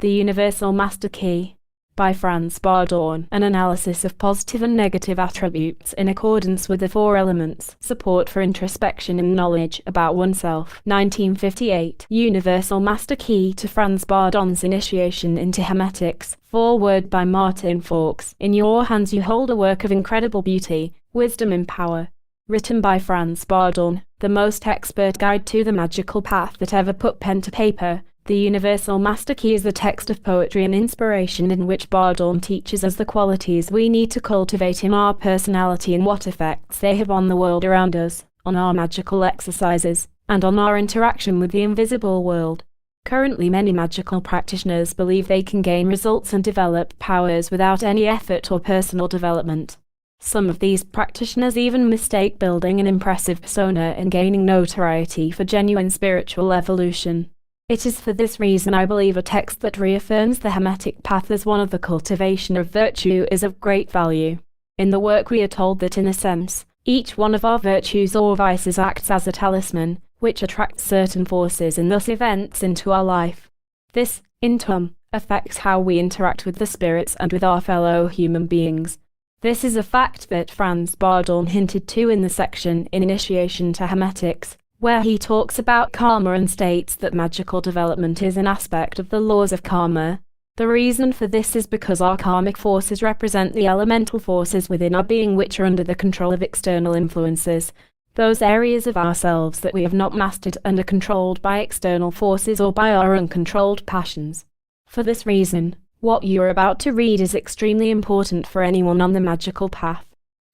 The Universal Master Key by Franz Bardon. An analysis of positive and negative attributes in accordance with the four elements. Support for introspection and knowledge about oneself. 1958. Universal Master Key to Franz Bardon's Initiation into Hermetics. Foreword by Martin Fawkes. In your hands you hold a work of incredible beauty, wisdom and power. Written by Franz Bardon, the most expert guide to the magical path that ever put pen to paper. The Universal Master Key is a text of poetry and inspiration in which Bardon teaches us the qualities we need to cultivate in our personality and what effects they have on the world around us, on our magical exercises, and on our interaction with the invisible world. Currently, many magical practitioners believe they can gain results and develop powers without any effort or personal development. Some of these practitioners even mistake building an impressive persona and gaining notoriety for genuine spiritual evolution. It is for this reason I believe a text that reaffirms the Hermetic path as one of the cultivation of virtue is of great value. In the work we are told that in a sense, each one of our virtues or vices acts as a talisman, which attracts certain forces and thus events into our life. This, in turn, affects how we interact with the spirits and with our fellow human beings. This is a fact that Franz Bardon hinted to in the section in Initiation to Hermetics, where he talks about karma and states that magical development is an aspect of the laws of karma. The reason for this is because our karmic forces represent the elemental forces within our being which are under the control of external influences, those areas of ourselves that we have not mastered and are controlled by external forces or by our uncontrolled passions. For this reason, what you are about to read is extremely important for anyone on the magical path.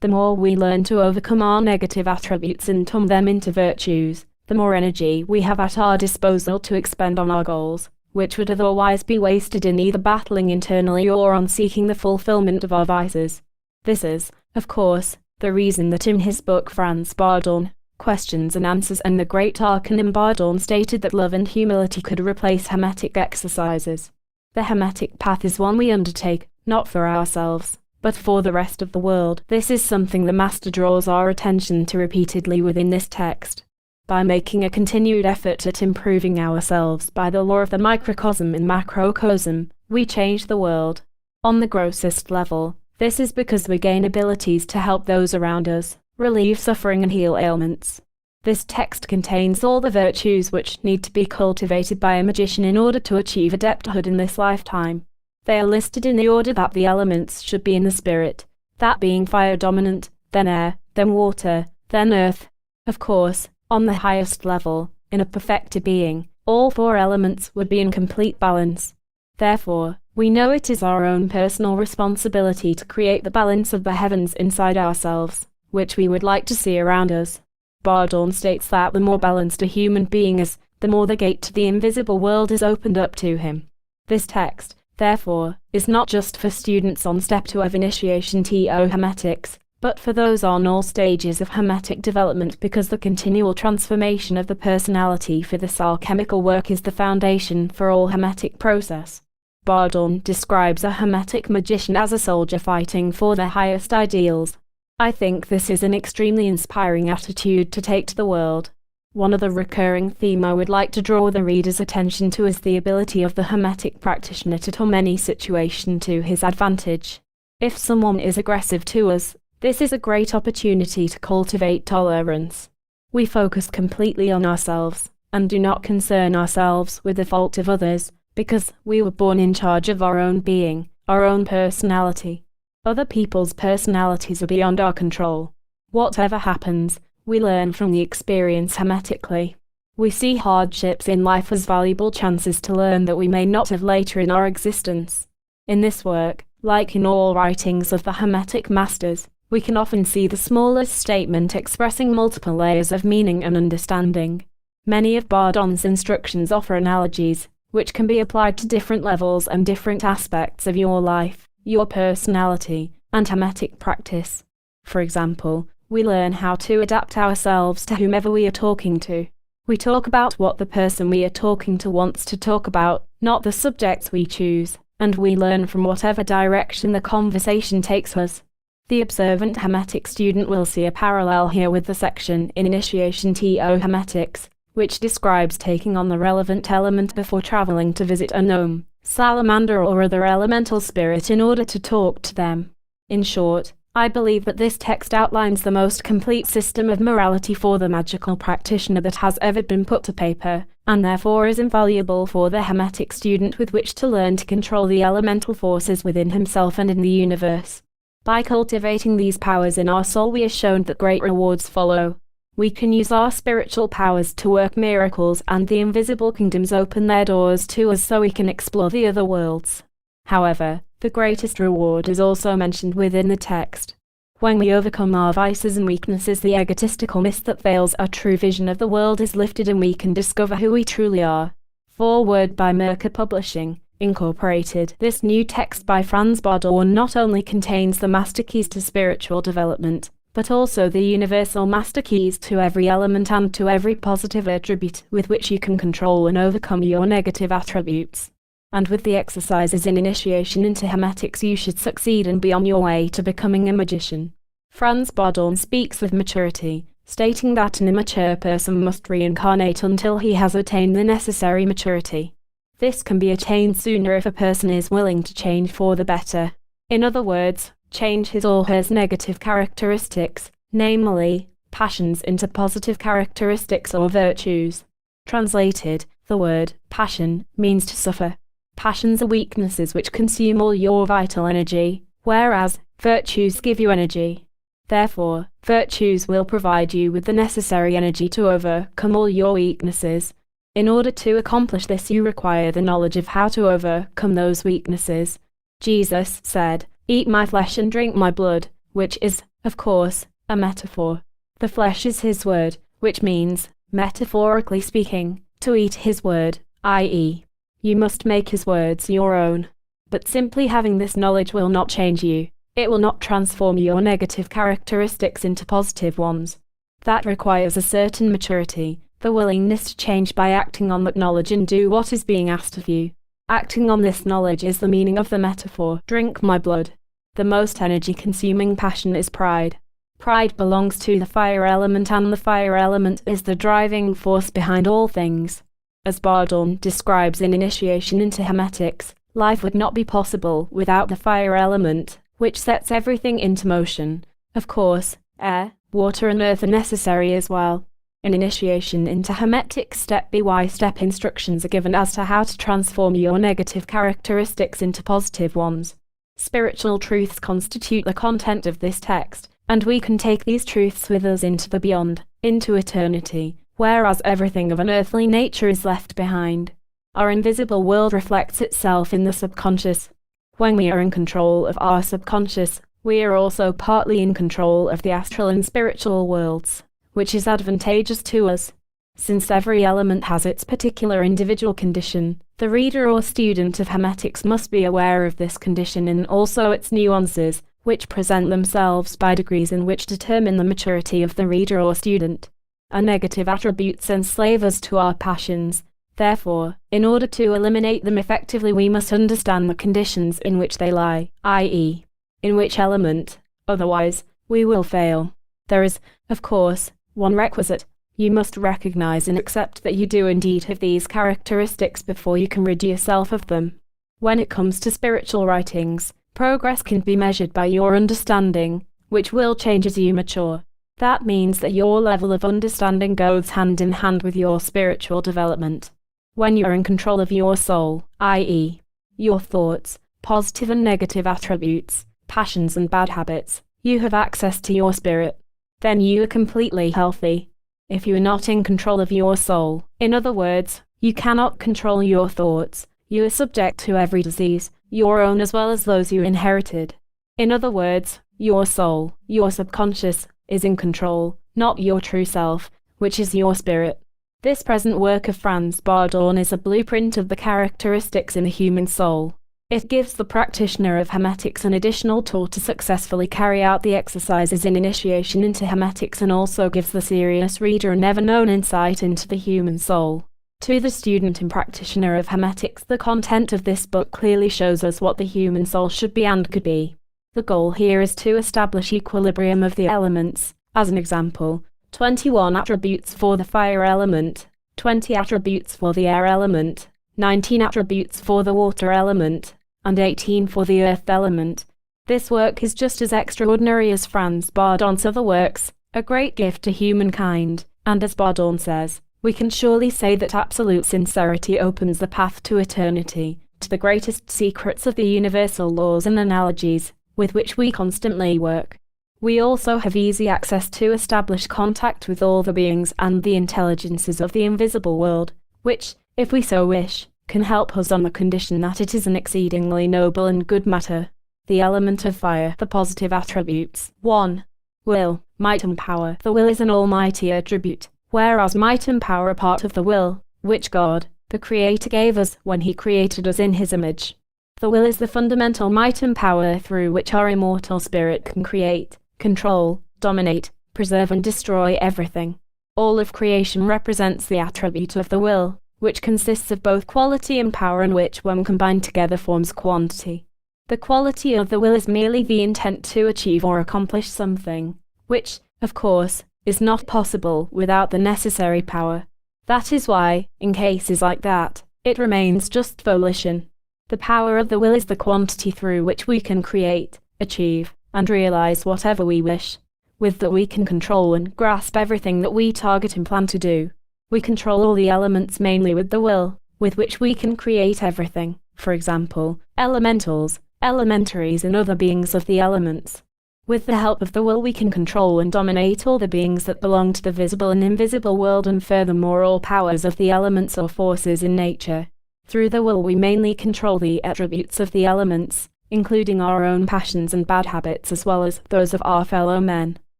The more we learn to overcome our negative attributes and turn them into virtues, the more energy we have at our disposal to expend on our goals, which would otherwise be wasted in either battling internally or on seeking the fulfillment of our vices. This is, of course, the reason that in his book Franz Bardon, Questions and Answers and the Great Arcanum, Bardon stated that love and humility could replace Hermetic exercises. The Hermetic path is one we undertake, not for ourselves, but for the rest of the world. This is something the Master draws our attention to repeatedly within this text. By making a continued effort at improving ourselves by the law of the microcosm and macrocosm, we change the world. On the grossest level, this is because we gain abilities to help those around us, relieve suffering and heal ailments. This text contains all the virtues which need to be cultivated by a magician in order to achieve adepthood in this lifetime. They are listed in the order that the elements should be in the spirit, that being fire dominant, then air, then water, then earth. Of course, on the highest level, in a perfected being, all four elements would be in complete balance. Therefore, we know it is our own personal responsibility to create the balance of the heavens inside ourselves, which we would like to see around us. Bardon states that the more balanced a human being is, the more the gate to the invisible world is opened up to him. This text, therefore, is not just for students on Step 2 of Initiation to Hermetics, but for those on all stages of Hermetic development because the continual transformation of the personality for this alchemical work is the foundation for all Hermetic process. Bardon describes a Hermetic magician as a soldier fighting for the highest ideals. I think this is an extremely inspiring attitude to take to the world. One other recurring theme I would like to draw the reader's attention to is the ability of the Hermetic practitioner to turn any situation to his advantage. If someone is aggressive to us, this is a great opportunity to cultivate tolerance. We focus completely on ourselves, and do not concern ourselves with the fault of others, because we were born in charge of our own being, our own personality. Other people's personalities are beyond our control. Whatever happens, we learn from the experience hermetically. We see hardships in life as valuable chances to learn that we may not have later in our existence. In this work, like in all writings of the Hermetic Masters, we can often see the smallest statement expressing multiple layers of meaning and understanding. Many of Bardon's instructions offer analogies, which can be applied to different levels and different aspects of your life, your personality, and Hermetic practice. For example, we learn how to adapt ourselves to whomever we are talking to. We talk about what the person we are talking to wants to talk about, not the subjects we choose, and we learn from whatever direction the conversation takes us. The observant Hermetic student will see a parallel here with the section in Initiation to Hermetics, which describes taking on the relevant element before traveling to visit a gnome, salamander or other elemental spirit in order to talk to them. In short, I believe that this text outlines the most complete system of morality for the magical practitioner that has ever been put to paper, and therefore is invaluable for the Hermetic student with which to learn to control the elemental forces within himself and in the universe. By cultivating these powers in our soul, we are shown that great rewards follow. We can use our spiritual powers to work miracles, and the invisible kingdoms open their doors to us so we can explore the other worlds. However, the greatest reward is also mentioned within the text. When we overcome our vices and weaknesses, the egotistical mist that veils our true vision of the world is lifted and we can discover who we truly are. Foreword by Merca Publishing, Incorporated. This new text by Franz Bardon not only contains the master keys to spiritual development, but also the universal master keys to every element and to every positive attribute with which you can control and overcome your negative attributes. And with the exercises in initiation into Hermetics, you should succeed and be on your way to becoming a magician. Franz Bardon speaks with maturity, stating that an immature person must reincarnate until he has attained the necessary maturity. This can be attained sooner if a person is willing to change for the better. In other words, change his or her negative characteristics, namely, passions, into positive characteristics or virtues. Translated, the word passion means to suffer. Passions are weaknesses which consume all your vital energy, whereas virtues give you energy. Therefore, virtues will provide you with the necessary energy to overcome all your weaknesses. In order to accomplish this, you require the knowledge of how to overcome those weaknesses. Jesus said, "Eat my flesh and drink my blood," which is, of course, a metaphor. The flesh is his word, which means, metaphorically speaking, to eat his word, i.e., you must make his words your own. But simply having this knowledge will not change you. It will not transform your negative characteristics into positive ones. That requires a certain maturity, the willingness to change by acting on that knowledge and do what is being asked of you. Acting on this knowledge is the meaning of the metaphor, "Drink my blood." The most energy-consuming passion is pride. Pride belongs to the fire element, and the fire element is the driving force behind all things. As Bardon describes in Initiation into Hermetics, life would not be possible without the fire element, which sets everything into motion. Of course, air, water and earth are necessary as well. In Initiation into Hermetics, step-by-step instructions are given as to how to transform your negative characteristics into positive ones. Spiritual truths constitute the content of this text, and we can take these truths with us into the beyond, into eternity, whereas everything of an earthly nature is left behind. Our invisible world reflects itself in the subconscious. When we are in control of our subconscious, we are also partly in control of the astral and spiritual worlds, which is advantageous to us. Since every element has its particular individual condition, the reader or student of Hermetics must be aware of this condition and also its nuances, which present themselves by degrees and which determine the maturity of the reader or student. Our negative attributes enslave us to our passions. Therefore, in order to eliminate them effectively, we must understand the conditions in which they lie, i.e., in which element. Otherwise, we will fail. There is, of course, one requisite. You must recognize and accept that you do indeed have these characteristics before you can rid yourself of them. When it comes to spiritual writings, progress can be measured by your understanding, which will change as you mature. That means that your level of understanding goes hand in hand with your spiritual development. When you are in control of your soul, i.e., your thoughts, positive and negative attributes, passions and bad habits, you have access to your spirit. Then you are completely healthy. If you are not in control of your soul, in other words, you cannot control your thoughts, you are subject to every disease, your own as well as those you inherited. In other words, your soul, your subconscious, is in control, not your true self, which is your spirit. This present work of Franz Bardon is a blueprint of the characteristics in the human soul. It gives the practitioner of Hermetics an additional tool to successfully carry out the exercises in Initiation into Hermetics, and also gives the serious reader a never-known insight into the human soul. To the student and practitioner of Hermetics, the content of this book clearly shows us what the human soul should be and could be. The goal here is to establish equilibrium of the elements. As an example, 21 attributes for the fire element, 20 attributes for the air element, 19 attributes for the water element, and 18 for the earth element. This work is just as extraordinary as Franz Bardon's other works, a great gift to humankind, and as Bardon says, we can surely say that absolute sincerity opens the path to eternity, to the greatest secrets of the universal laws and analogies, with which we constantly work. We also have easy access to establish contact with all the beings and the intelligences of the invisible world, which, if we so wish, can help us on the condition that it is an exceedingly noble and good matter. The element of fire, the positive attributes. 1. Will, might and power. The will is an almighty attribute, whereas might and power are part of the will, which God, the Creator, gave us when He created us in His image. The will is the fundamental might and power through which our immortal spirit can create, control, dominate, preserve and destroy everything. All of creation represents the attribute of the will, which consists of both quality and power, and which, when combined together, forms quantity. The quality of the will is merely the intent to achieve or accomplish something, which, of course, is not possible without the necessary power. That is why, in cases like that, it remains just volition. The power of the will is the quantity through which we can create, achieve, and realize whatever we wish. With that we can control and grasp everything that we target and plan to do. We control all the elements mainly with the will, with which we can create everything, for example, elementals, elementaries and other beings of the elements. With the help of the will we can control and dominate all the beings that belong to the visible and invisible world, and furthermore all powers of the elements or forces in nature. Through the will we mainly control the attributes of the elements, including our own passions and bad habits as well as those of our fellow men.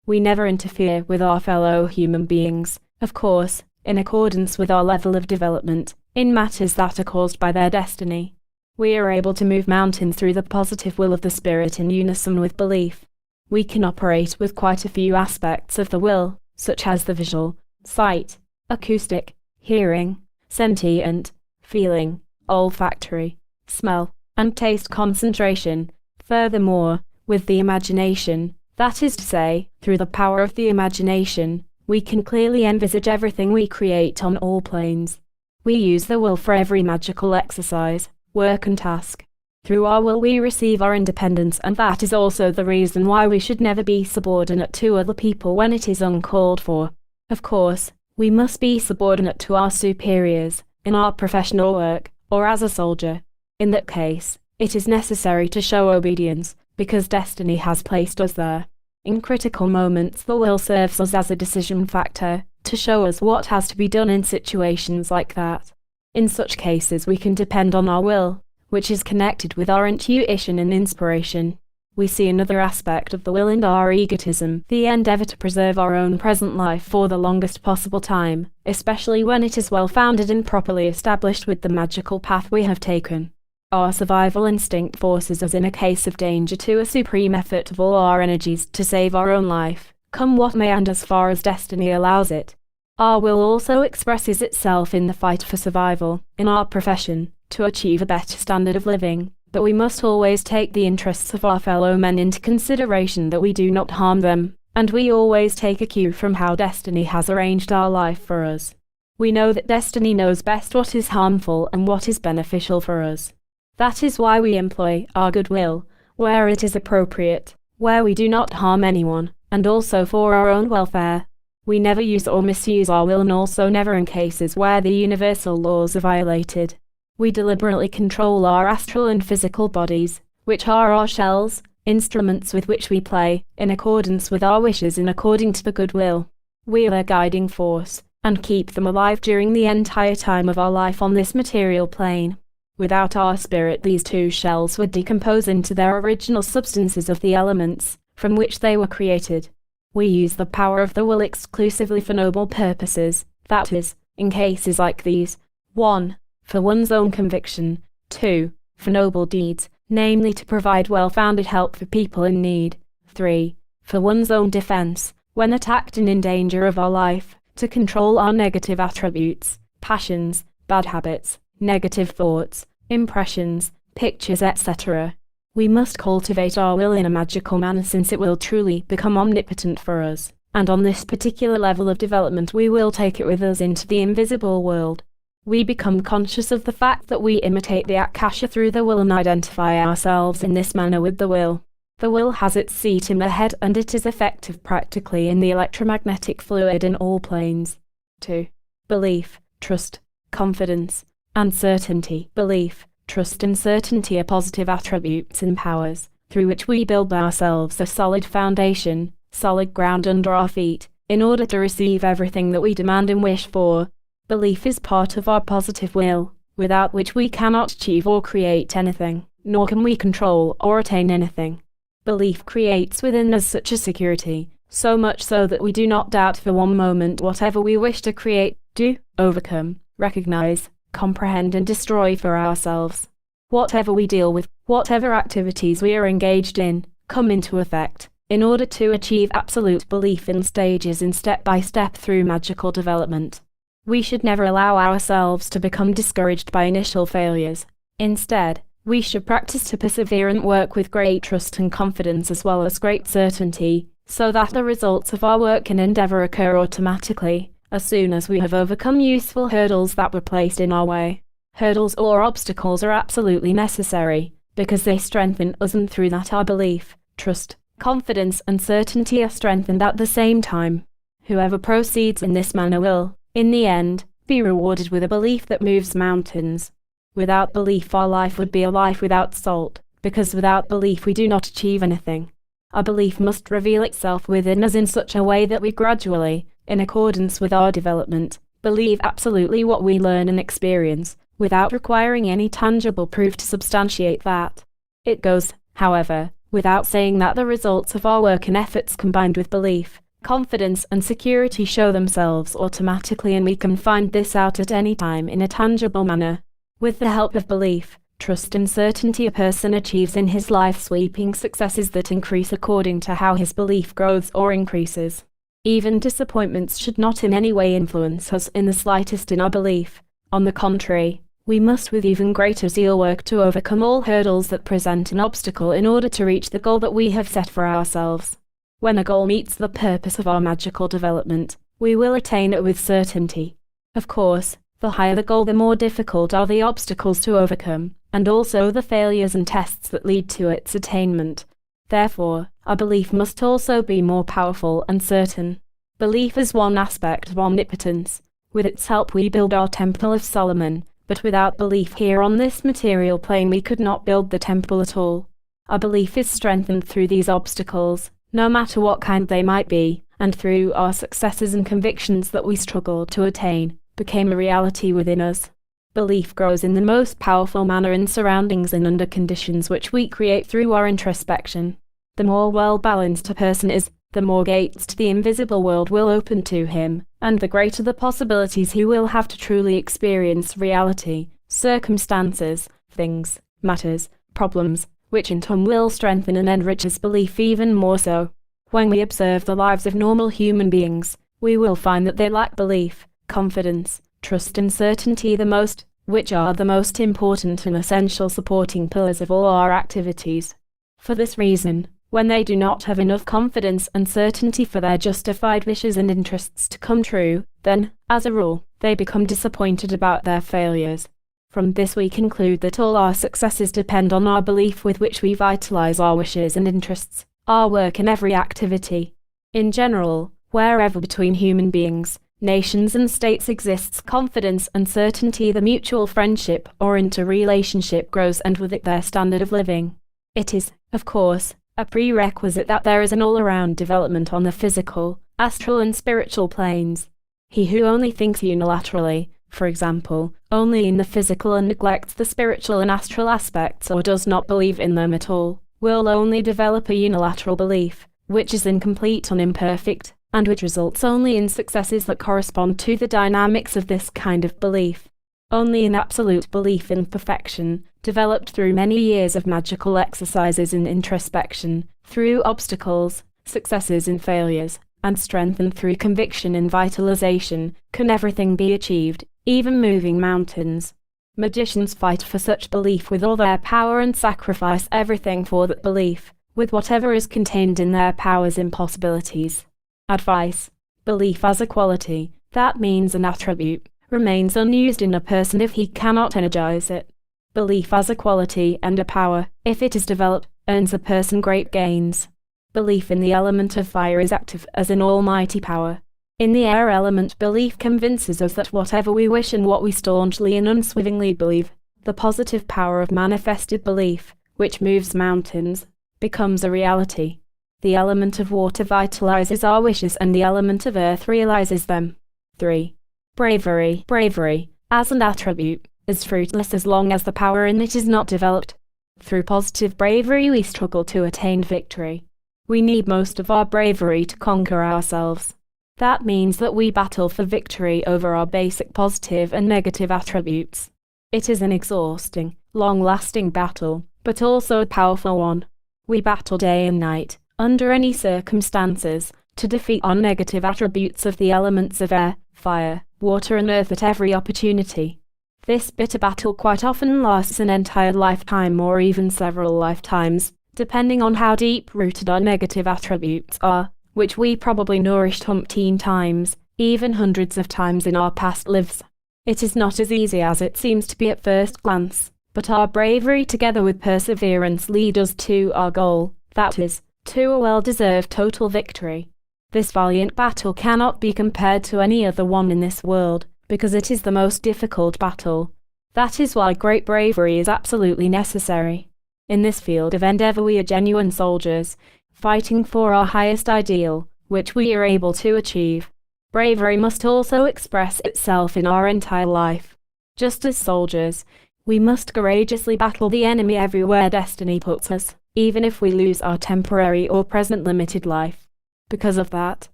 We never interfere with our fellow human beings, of course, in accordance with our level of development, in matters that are caused by their destiny. We are able to move mountains through the positive will of the spirit in unison with belief. We can operate with quite a few aspects of the will, such as the visual, sight, acoustic, hearing, sentient, feeling, olfactory, smell, and taste concentration. Furthermore, with the imagination, that is to say, through the power of the imagination, we can clearly envisage everything we create on all planes. We use the will for every magical exercise, work and task. Through our will we receive our independence, and that is also the reason why we should never be subordinate to other people when it is uncalled for. Of course, we must be subordinate to our superiors, in our professional work, or as a soldier. In that case, it is necessary to show obedience, because destiny has placed us there. In critical moments the will serves us as a decision factor, to show us what has to be done in situations like that. In such cases we can depend on our will, which is connected with our intuition and inspiration. We see another aspect of the will in our egotism, the endeavor to preserve our own present life for the longest possible time, especially when it is well founded and properly established with the magical path we have taken. Our survival instinct forces us in a case of danger to a supreme effort of all our energies to save our own life, come what may and as far as destiny allows it. Our will also expresses itself in the fight for survival, in our profession, to achieve a better standard of living, but we must always take the interests of our fellow men into consideration, that we do not harm them, and we always take a cue from how destiny has arranged our life for us. We know that destiny knows best what is harmful and what is beneficial for us. That is why we employ our goodwill, where it is appropriate, where we do not harm anyone, and also for our own welfare. We never use or misuse our will, and also never in cases where the universal laws are violated. We deliberately control our astral and physical bodies, which are our shells, instruments with which we play, in accordance with our wishes and according to the goodwill. We are their guiding force, and keep them alive during the entire time of our life on this material plane. Without our spirit these two shells would decompose into their original substances of the elements, from which they were created. We use the power of the will exclusively for noble purposes, that is, in cases like these: 1. For one's own conviction, 2. For noble deeds, namely to provide well-founded help for people in need, 3. For one's own defense, when attacked and in danger of our life, to control our negative attributes, passions, bad habits, negative thoughts, impressions, pictures, etc. We must cultivate our will in a magical manner, since it will truly become omnipotent for us, and on this particular level of development we will take it with us into the invisible world. We become conscious of the fact that we imitate the akasha through the will and identify ourselves in this manner with the will. The will has its seat in the head and it is effective practically in the electromagnetic fluid in all planes. 2. Belief, trust, confidence, and certainty. Belief, trust and certainty are positive attributes and powers, through which we build ourselves a solid foundation, solid ground under our feet, in order to receive everything that we demand and wish for. Belief is part of our positive will, without which we cannot achieve or create anything, nor can we control or attain anything. Belief creates within us such a security, so much so that we do not doubt for one moment whatever we wish to create, do, overcome, recognize, comprehend and destroy for ourselves. Whatever we deal with, whatever activities we are engaged in, come into effect, in order to achieve absolute belief in stages and step by step through magical development. We should never allow ourselves to become discouraged by initial failures. Instead, we should practice to persevere and work with great trust and confidence as well as great certainty, so that the results of our work and endeavor occur automatically, as soon as we have overcome useful hurdles that were placed in our way. Hurdles or obstacles are absolutely necessary, because they strengthen us and through that our belief, trust, confidence and certainty are strengthened at the same time. Whoever proceeds in this manner will, in the end, be rewarded with a belief that moves mountains. Without belief our life would be a life without salt, because without belief we do not achieve anything. Our belief must reveal itself within us in such a way that we gradually, in accordance with our development, believe absolutely what we learn and experience, without requiring any tangible proof to substantiate that. It goes, however, without saying that the results of our work and efforts combined with belief, confidence and security show themselves automatically, and we can find this out at any time in a tangible manner. With the help of belief, trust and certainty a person achieves in his life sweeping successes that increase according to how his belief grows or increases. Even disappointments should not in any way influence us in the slightest in our belief. On the contrary, we must with even greater zeal work to overcome all hurdles that present an obstacle in order to reach the goal that we have set for ourselves. When a goal meets the purpose of our magical development, we will attain it with certainty. Of course, the higher the goal, the more difficult are the obstacles to overcome, and also the failures and tests that lead to its attainment. Therefore, our belief must also be more powerful and certain. Belief is one aspect of omnipotence. With its help we build our Temple of Solomon, but without belief here on this material plane we could not build the temple at all. Our belief is strengthened through these obstacles, no matter what kind they might be, and through our successes and convictions that we struggled to attain, became a reality within us. Belief grows in the most powerful manner in surroundings and under conditions which we create through our introspection. The more well-balanced a person is, the more gates to the invisible world will open to him, and the greater the possibilities he will have to truly experience reality, circumstances, things, matters, problems, which in turn will strengthen and enrich his belief even more so. When we observe the lives of normal human beings, we will find that they lack belief, confidence, trust and certainty the most, which are the most important and essential supporting pillars of all our activities. For this reason, when they do not have enough confidence and certainty for their justified wishes and interests to come true, then, as a rule, they become disappointed about their failures. From this we conclude that all our successes depend on our belief with which we vitalize our wishes and interests, our work and every activity. In general, wherever between human beings, nations and states exists confidence and certainty, the mutual friendship or interrelationship grows, and with it their standard of living. It is, of course, a prerequisite that there is an all-around development on the physical, astral and spiritual planes. He who only thinks unilaterally, for example, only in the physical and neglects the spiritual and astral aspects or does not believe in them at all, will only develop a unilateral belief, which is incomplete and imperfect, and which results only in successes that correspond to the dynamics of this kind of belief. Only an absolute belief in perfection, developed through many years of magical exercises in introspection, through obstacles, successes and failures, and strengthened through conviction and vitalization, can everything be achieved, even moving mountains. Magicians fight for such belief with all their power and sacrifice everything for that belief, with whatever is contained in their powers and possibilities. Advice: belief as a quality, that means an attribute, remains unused in a person if he cannot energize it. Belief as a quality and a power, if it is developed, earns a person great gains. Belief in the element of fire is active as an almighty power. In the air element, belief convinces us that whatever we wish and what we staunchly and unswervingly believe, the positive power of manifested belief, which moves mountains, becomes a reality. The element of water vitalizes our wishes and the element of earth realizes them. 3. Bravery. Bravery, as an attribute, is fruitless as long as the power in it is not developed. Through positive bravery we struggle to attain victory. We need most of our bravery to conquer ourselves. That means that we battle for victory over our basic positive and negative attributes. It is an exhausting, long-lasting battle, but also a powerful one. We battle day and night, under any circumstances, to defeat our negative attributes of the elements of air, fire, water and earth at every opportunity. This bitter battle quite often lasts an entire lifetime or even several lifetimes, depending on how deep-rooted our negative attributes are, which we probably nourished umpteen times, even hundreds of times in our past lives. It is not as easy as it seems to be at first glance, but our bravery together with perseverance lead us to our goal, that is, to a well-deserved total victory. This valiant battle cannot be compared to any other one in this world, because it is the most difficult battle. That is why great bravery is absolutely necessary. In this field of endeavor we are genuine soldiers, fighting for our highest ideal, which we are able to achieve. Bravery must also express itself in our entire life. Just as soldiers, we must courageously battle the enemy everywhere destiny puts us, even if we lose our temporary or present limited life. Because of that,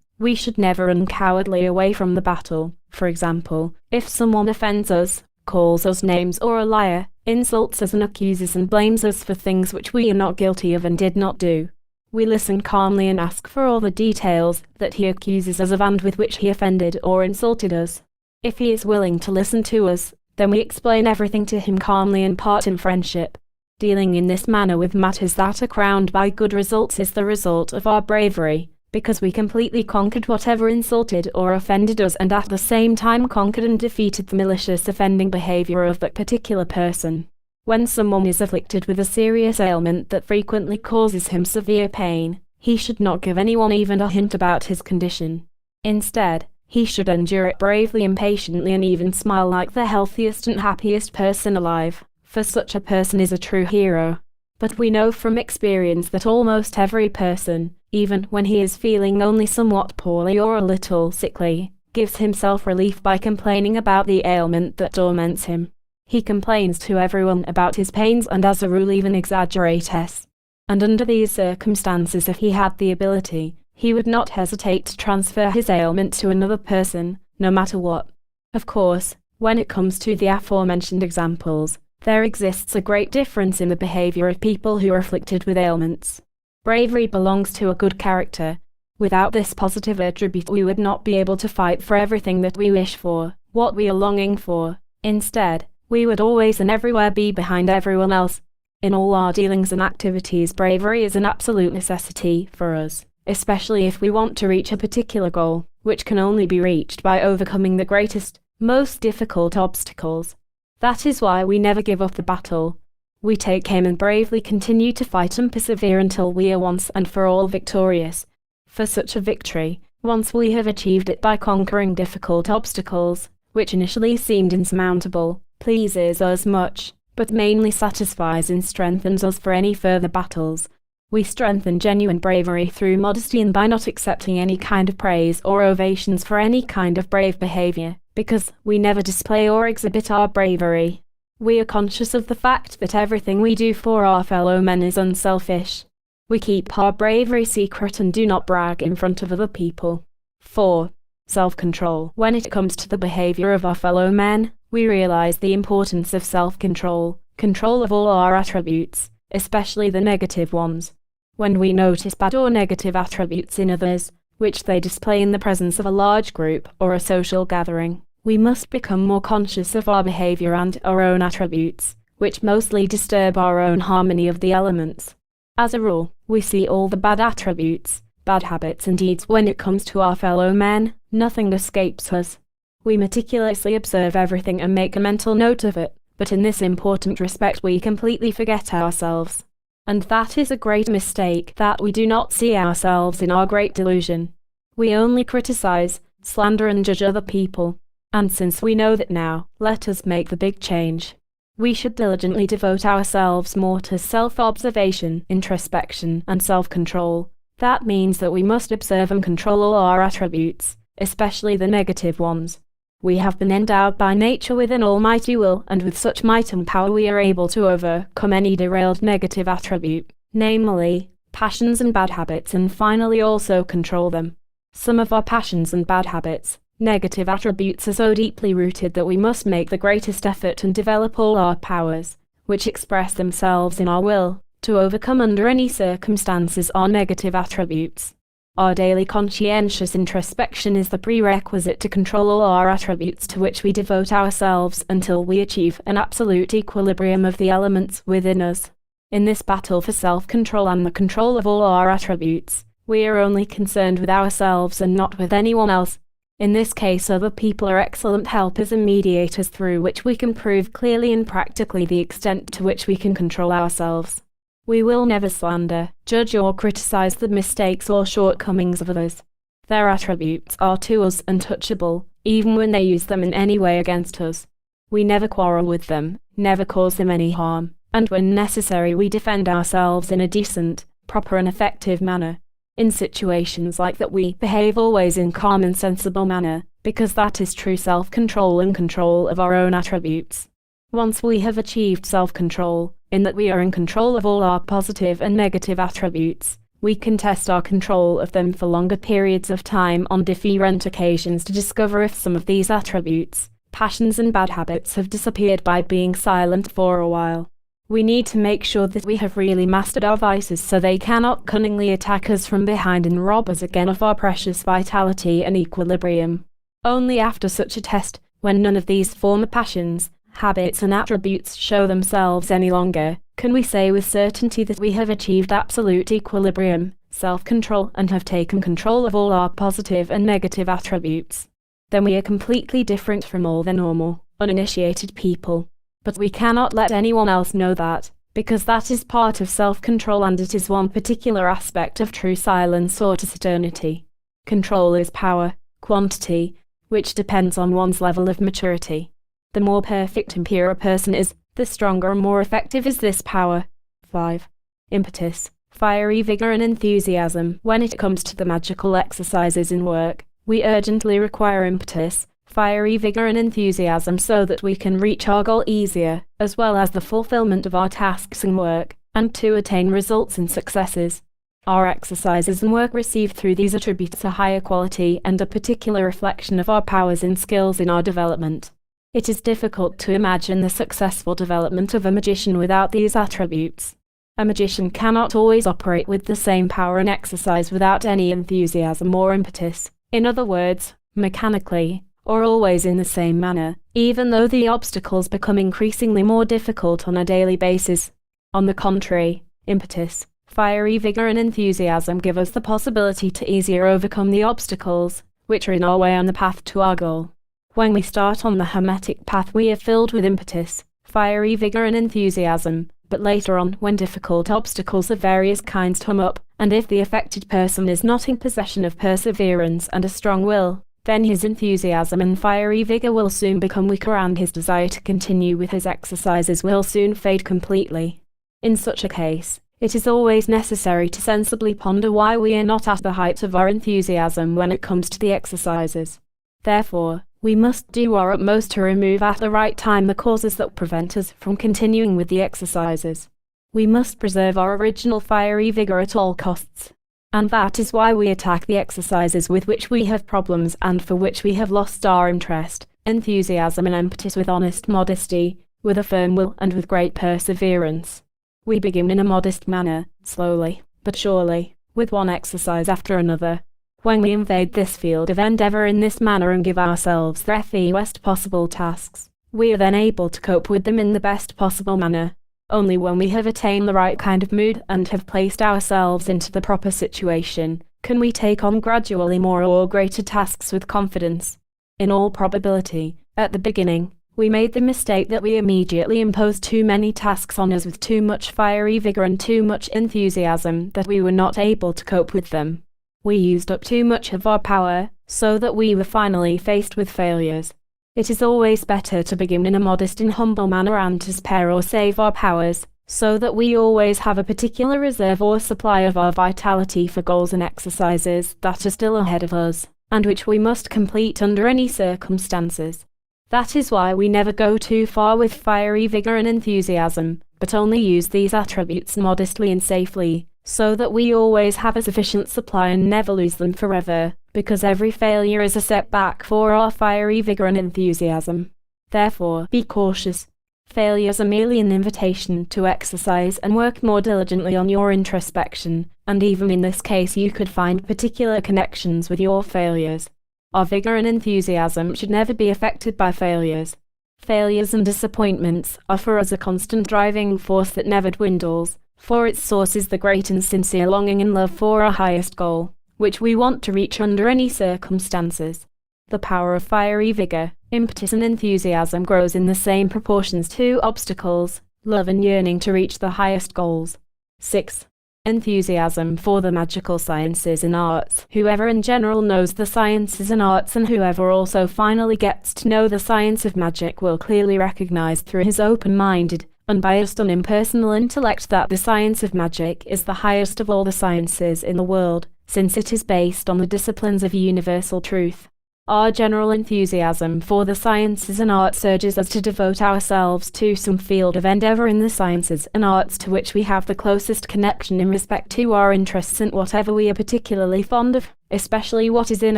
we should never run cowardly away from the battle. For example, if someone offends us, calls us names or a liar, insults us and accuses and blames us for things which we are not guilty of and did not do, we listen calmly and ask for all the details that he accuses us of and with which he offended or insulted us. If he is willing to listen to us, then we explain everything to him calmly and part in friendship. Dealing in this manner with matters that are crowned by good results is the result of our bravery, because we completely conquered whatever insulted or offended us and at the same time conquered and defeated the malicious offending behavior of that particular person. When someone is afflicted with a serious ailment that frequently causes him severe pain, he should not give anyone even a hint about his condition. Instead, he should endure it bravely and patiently and even smile like the healthiest and happiest person alive, for such a person is a true hero. But we know from experience that almost every person, even when he is feeling only somewhat poorly or a little sickly, gives himself relief by complaining about the ailment that torments him. He complains to everyone about his pains and as a rule even exaggerates. And under these circumstances, if he had the ability, he would not hesitate to transfer his ailment to another person, no matter what. Of course, when it comes to the aforementioned examples, there exists a great difference in the behavior of people who are afflicted with ailments. Bravery belongs to a good character. Without this positive attribute we would not be able to fight for everything that we wish for, what we are longing for. Instead, we would always and everywhere be behind everyone else. In all our dealings and activities, bravery is an absolute necessity for us, especially if we want to reach a particular goal, which can only be reached by overcoming the greatest, most difficult obstacles. That is why we never give up the battle. We take aim and bravely continue to fight and persevere until we are once and for all victorious. For such a victory, once we have achieved it by conquering difficult obstacles, which initially seemed insurmountable, pleases us much, but mainly satisfies and strengthens us for any further battles. We strengthen genuine bravery through modesty and by not accepting any kind of praise or ovations for any kind of brave behavior, because we never display or exhibit our bravery. We are conscious of the fact that everything we do for our fellow men is unselfish. We keep our bravery secret and do not brag in front of other people. 4. Self-control. When it comes to the behavior of our fellow men, we realize the importance of self-control, control of all our attributes, especially the negative ones. When we notice bad or negative attributes in others, which they display in the presence of a large group or a social gathering, we must become more conscious of our behavior and our own attributes, which mostly disturb our own harmony of the elements. As a rule, we see all the bad attributes, bad habits and deeds when it comes to our fellow men. Nothing escapes us. We meticulously observe everything and make a mental note of it, but in this important respect we completely forget ourselves. And that is a great mistake, that we do not see ourselves in our great delusion. We only criticize, slander and judge other people. And since we know that now, let us make the big change. We should diligently devote ourselves more to self-observation, introspection, and self-control. That means that we must observe and control all our attributes, especially the negative ones. We have been endowed by nature with an almighty will, and with such might and power we are able to overcome any derailed negative attribute, namely, passions and bad habits, and finally also control them. Some of our passions and bad habits, negative attributes, are so deeply rooted that we must make the greatest effort and develop all our powers, which express themselves in our will, to overcome under any circumstances our negative attributes. Our daily conscientious introspection is the prerequisite to control all our attributes to which we devote ourselves until we achieve an absolute equilibrium of the elements within us. In this battle for self-control and the control of all our attributes, we are only concerned with ourselves and not with anyone else. In this case, other people are excellent helpers and mediators through which we can prove clearly and practically the extent to which we can control ourselves. We will never slander, judge or criticize the mistakes or shortcomings of others. Their attributes are to us untouchable, even when they use them in any way against us. We never quarrel with them, never cause them any harm, and when necessary we defend ourselves in a decent, proper and effective manner. In situations like that we behave always in calm and sensible manner, because that is true self-control and control of our own attributes. Once we have achieved self-control, in that we are in control of all our positive and negative attributes, we can test our control of them for longer periods of time on different occasions to discover if some of these attributes, passions and bad habits have disappeared by being silent for a while. We need to make sure that we have really mastered our vices so they cannot cunningly attack us from behind and rob us again of our precious vitality and equilibrium. Only after such a test, when none of these former passions, habits and attributes show themselves any longer, can we say with certainty that we have achieved absolute equilibrium, self-control, and have taken control of all our positive and negative attributes. Then we are completely different from all the normal, uninitiated people. But we cannot let anyone else know that, because that is part of self-control and it is one particular aspect of true silence or taciturnity. Control is power, quantity, which depends on one's level of maturity. The more perfect and pure a person is, the stronger and more effective is this power. 5. Impetus, fiery vigor and enthusiasm. When it comes to the magical exercises in work, we urgently require impetus, fiery vigor and enthusiasm so that we can reach our goal easier, as well as the fulfillment of our tasks and work, and to attain results and successes. Our exercises and work received through these attributes a higher quality and a particular reflection of our powers and skills in our development. It is difficult to imagine the successful development of a magician without these attributes. A magician cannot always operate with the same power and exercise without any enthusiasm or impetus, in other words, mechanically, or always in the same manner, even though the obstacles become increasingly more difficult on a daily basis. On the contrary, impetus, fiery vigor and enthusiasm give us the possibility to easier overcome the obstacles, which are in our way on the path to our goal. When we start on the hermetic path we are filled with impetus, fiery vigor and enthusiasm, but later on, when difficult obstacles of various kinds come up, and if the affected person is not in possession of perseverance and a strong will, then his enthusiasm and fiery vigor will soon become weaker and his desire to continue with his exercises will soon fade completely. In such a case, it is always necessary to sensibly ponder why we are not at the height of our enthusiasm when it comes to the exercises. Therefore, we must do our utmost to remove at the right time the causes that prevent us from continuing with the exercises. We must preserve our original fiery vigor at all costs. And that is why we attack the exercises with which we have problems and for which we have lost our interest, enthusiasm and impetus with honest modesty, with a firm will and with great perseverance. We begin in a modest manner, slowly, but surely, with one exercise after another. When we invade this field of endeavor in this manner and give ourselves the fewest possible tasks, we are then able to cope with them in the best possible manner. Only when we have attained the right kind of mood and have placed ourselves into the proper situation, can we take on gradually more or greater tasks with confidence. In all probability, at the beginning, we made the mistake that we immediately imposed too many tasks on us with too much fiery vigor and too much enthusiasm that we were not able to cope with them. We used up too much of our power, so that we were finally faced with failures. It is always better to begin in a modest and humble manner and to spare or save our powers, so that we always have a particular reserve or supply of our vitality for goals and exercises that are still ahead of us, and which we must complete under any circumstances. That is why we never go too far with fiery vigor and enthusiasm, but only use these attributes modestly and safely, so that we always have a sufficient supply and never lose them forever, because every failure is a setback for our fiery vigor and enthusiasm. Therefore, be cautious. Failures are merely an invitation to exercise and work more diligently on your introspection, and even in this case you could find particular connections with your failures. Our vigor and enthusiasm should never be affected by failures. Failures and disappointments are for us a constant driving force that never dwindles, for its source is the great and sincere longing and love for our highest goal, which we want to reach under any circumstances. The power of fiery vigor, impetus and enthusiasm grows in the same proportions to obstacles, love and yearning to reach the highest goals. 6. Enthusiasm for the magical sciences and arts. Whoever in general knows the sciences and arts and whoever also finally gets to know the science of magic will clearly recognize through his open-minded, unbiased and impersonal intellect that the science of magic is the highest of all the sciences in the world, since it is based on the disciplines of universal truth. Our general enthusiasm for the sciences and arts urges us to devote ourselves to some field of endeavor in the sciences and arts to which we have the closest connection in respect to our interests and whatever we are particularly fond of, especially what is in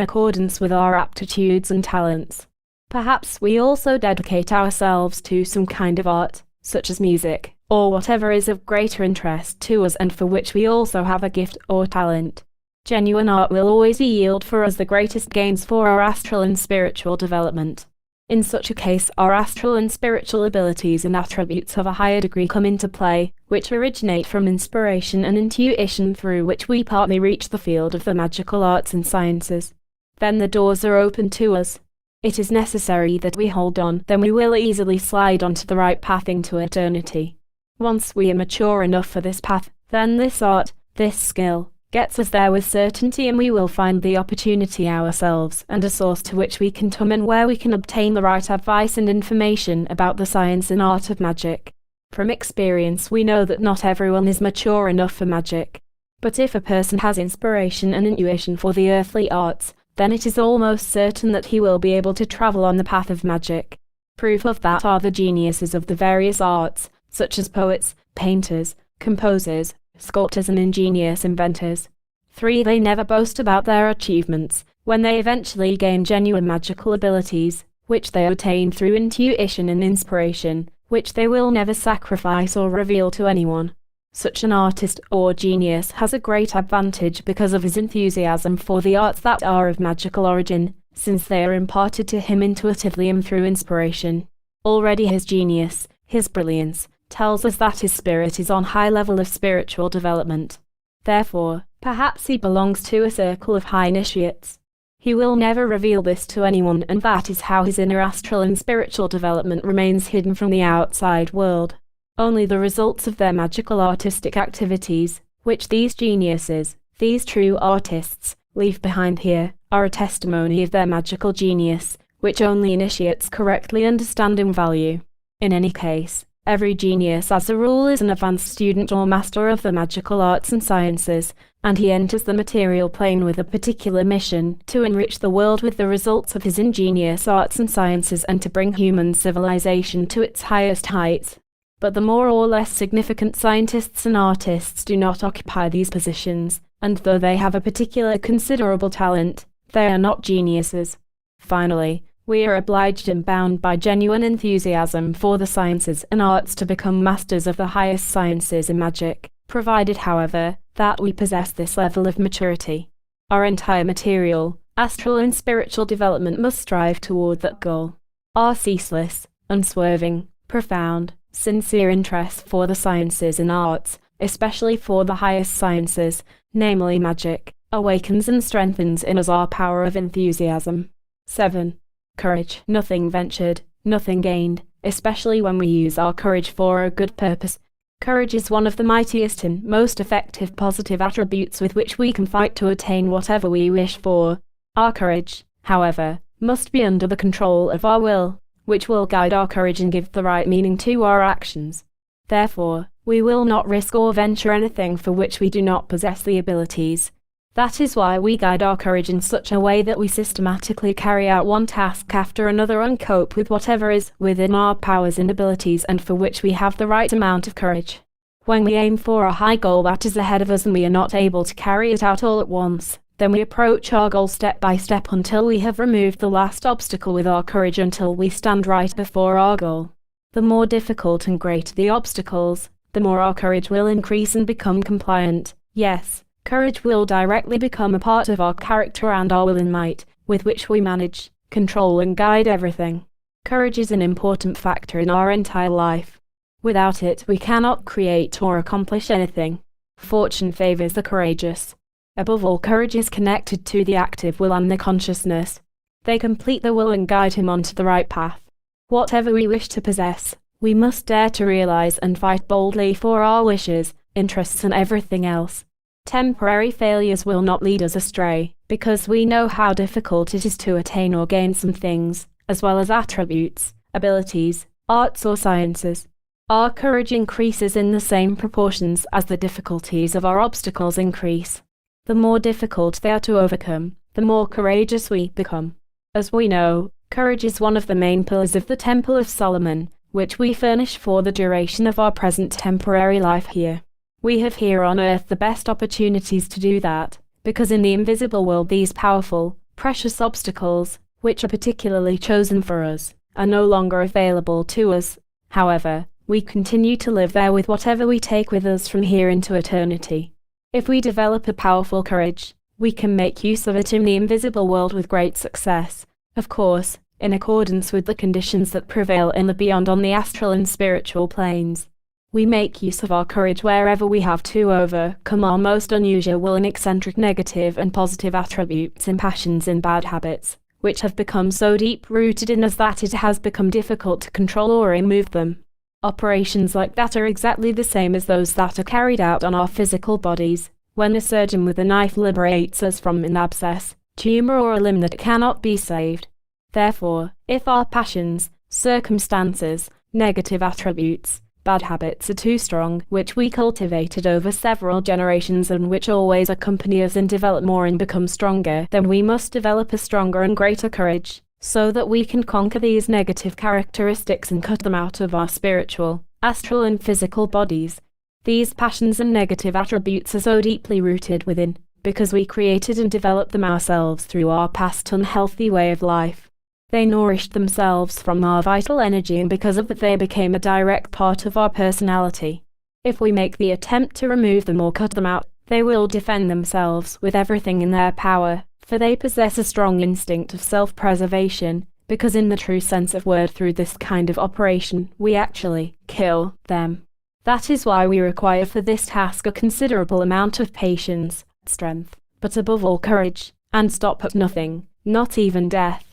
accordance with our aptitudes and talents. Perhaps we also dedicate ourselves to some kind of art, such as music, or whatever is of greater interest to us and for which we also have a gift or talent. Genuine art will always yield for us the greatest gains for our astral and spiritual development. In such a case, our astral and spiritual abilities and attributes of a higher degree come into play, which originate from inspiration and intuition through which we partly reach the field of the magical arts and sciences. Then the doors are open to us. It is necessary that we hold on, then we will easily slide onto the right path into eternity. Once we are mature enough for this path, then this art, this skill, gets us there with certainty and we will find the opportunity ourselves and a source to which we can come and where we can obtain the right advice and information about the science and art of magic. From experience we know that not everyone is mature enough for magic. But if a person has inspiration and intuition for the earthly arts, then it is almost certain that he will be able to travel on the path of magic. Proof of that are the geniuses of the various arts, such as poets, painters, composers, sculptors and ingenious inventors. 3. They never boast about their achievements. When they eventually gain genuine magical abilities, which they attain through intuition and inspiration, which they will never sacrifice or reveal to anyone. Such an artist or genius has a great advantage because of his enthusiasm for the arts that are of magical origin, since they are imparted to him intuitively and through inspiration. Already his genius, his brilliance, tells us that his spirit is on high level of spiritual development. Therefore, perhaps he belongs to a circle of high initiates. He will never reveal this to anyone, and that is how his inner astral and spiritual development remains hidden from the outside world. Only the results of their magical artistic activities, which these geniuses, these true artists, leave behind here, are a testimony of their magical genius, which only initiates correctly understand and value. In any case, every genius as a rule is an advanced student or master of the magical arts and sciences, and he enters the material plane with a particular mission to enrich the world with the results of his ingenious arts and sciences and to bring human civilization to its highest heights. But the more or less significant scientists and artists do not occupy these positions, and though they have a particular considerable talent, they are not geniuses. Finally, we are obliged and bound by genuine enthusiasm for the sciences and arts to become masters of the highest sciences in magic, provided, however, that we possess this level of maturity. Our entire material, astral and spiritual development must strive toward that goal. Our ceaseless, unswerving, profound, sincere interest for the sciences and arts, especially for the highest sciences, namely magic, awakens and strengthens in us our power of enthusiasm. 7. Courage. Nothing ventured, nothing gained, especially when we use our courage for a good purpose. Courage is one of the mightiest and most effective positive attributes with which we can fight to attain whatever we wish for. Our courage, however, must be under the control of our will, which will guide our courage and give the right meaning to our actions. Therefore, we will not risk or venture anything for which we do not possess the abilities. That is why we guide our courage in such a way that we systematically carry out one task after another and cope with whatever is within our powers and abilities and for which we have the right amount of courage. When we aim for a high goal that is ahead of us and we are not able to carry it out all at once, then we approach our goal step by step until we have removed the last obstacle with our courage until we stand right before our goal. The more difficult and greater the obstacles, the more our courage will increase and become compliant. Yes, courage will directly become a part of our character and our will and might, with which we manage, control and guide everything. Courage is an important factor in our entire life. Without it, we cannot create or accomplish anything. Fortune favors the courageous. Above all, courage is connected to the active will and the consciousness. They complete the will and guide him onto the right path. Whatever we wish to possess, we must dare to realize and fight boldly for our wishes, interests and everything else. Temporary failures will not lead us astray, because we know how difficult it is to attain or gain some things, as well as attributes, abilities, arts or sciences. Our courage increases in the same proportions as the difficulties of our obstacles increase. The more difficult they are to overcome, the more courageous we become. As we know, courage is one of the main pillars of the Temple of Solomon, which we furnish for the duration of our present temporary life here. We have here on earth the best opportunities to do that, because in the invisible world these powerful, precious obstacles, which are particularly chosen for us, are no longer available to us. However, we continue to live there with whatever we take with us from here into eternity. If we develop a powerful courage, we can make use of it in the invisible world with great success, of course, in accordance with the conditions that prevail in the beyond on the astral and spiritual planes. We make use of our courage wherever we have to overcome our most unusual and eccentric negative and positive attributes and passions and bad habits, which have become so deep-rooted in us that it has become difficult to control or remove them. Operations like that are exactly the same as those that are carried out on our physical bodies, when a surgeon with a knife liberates us from an abscess, tumor or a limb that cannot be saved. Therefore, if our passions, circumstances, negative attributes, bad habits are too strong, which we cultivated over several generations and which always accompany us and develop more and become stronger, then we must develop a stronger and greater courage, so that we can conquer these negative characteristics and cut them out of our spiritual, astral and physical bodies. These passions and negative attributes are so deeply rooted within, because we created and developed them ourselves through our past unhealthy way of life. They nourished themselves from our vital energy and because of that they became a direct part of our personality. If we make the attempt to remove them or cut them out, they will defend themselves with everything in their power, for they possess a strong instinct of self-preservation, because in the true sense of word through this kind of operation, we actually kill them. That is why we require for this task a considerable amount of patience, strength, but above all courage, and stop at nothing, not even death.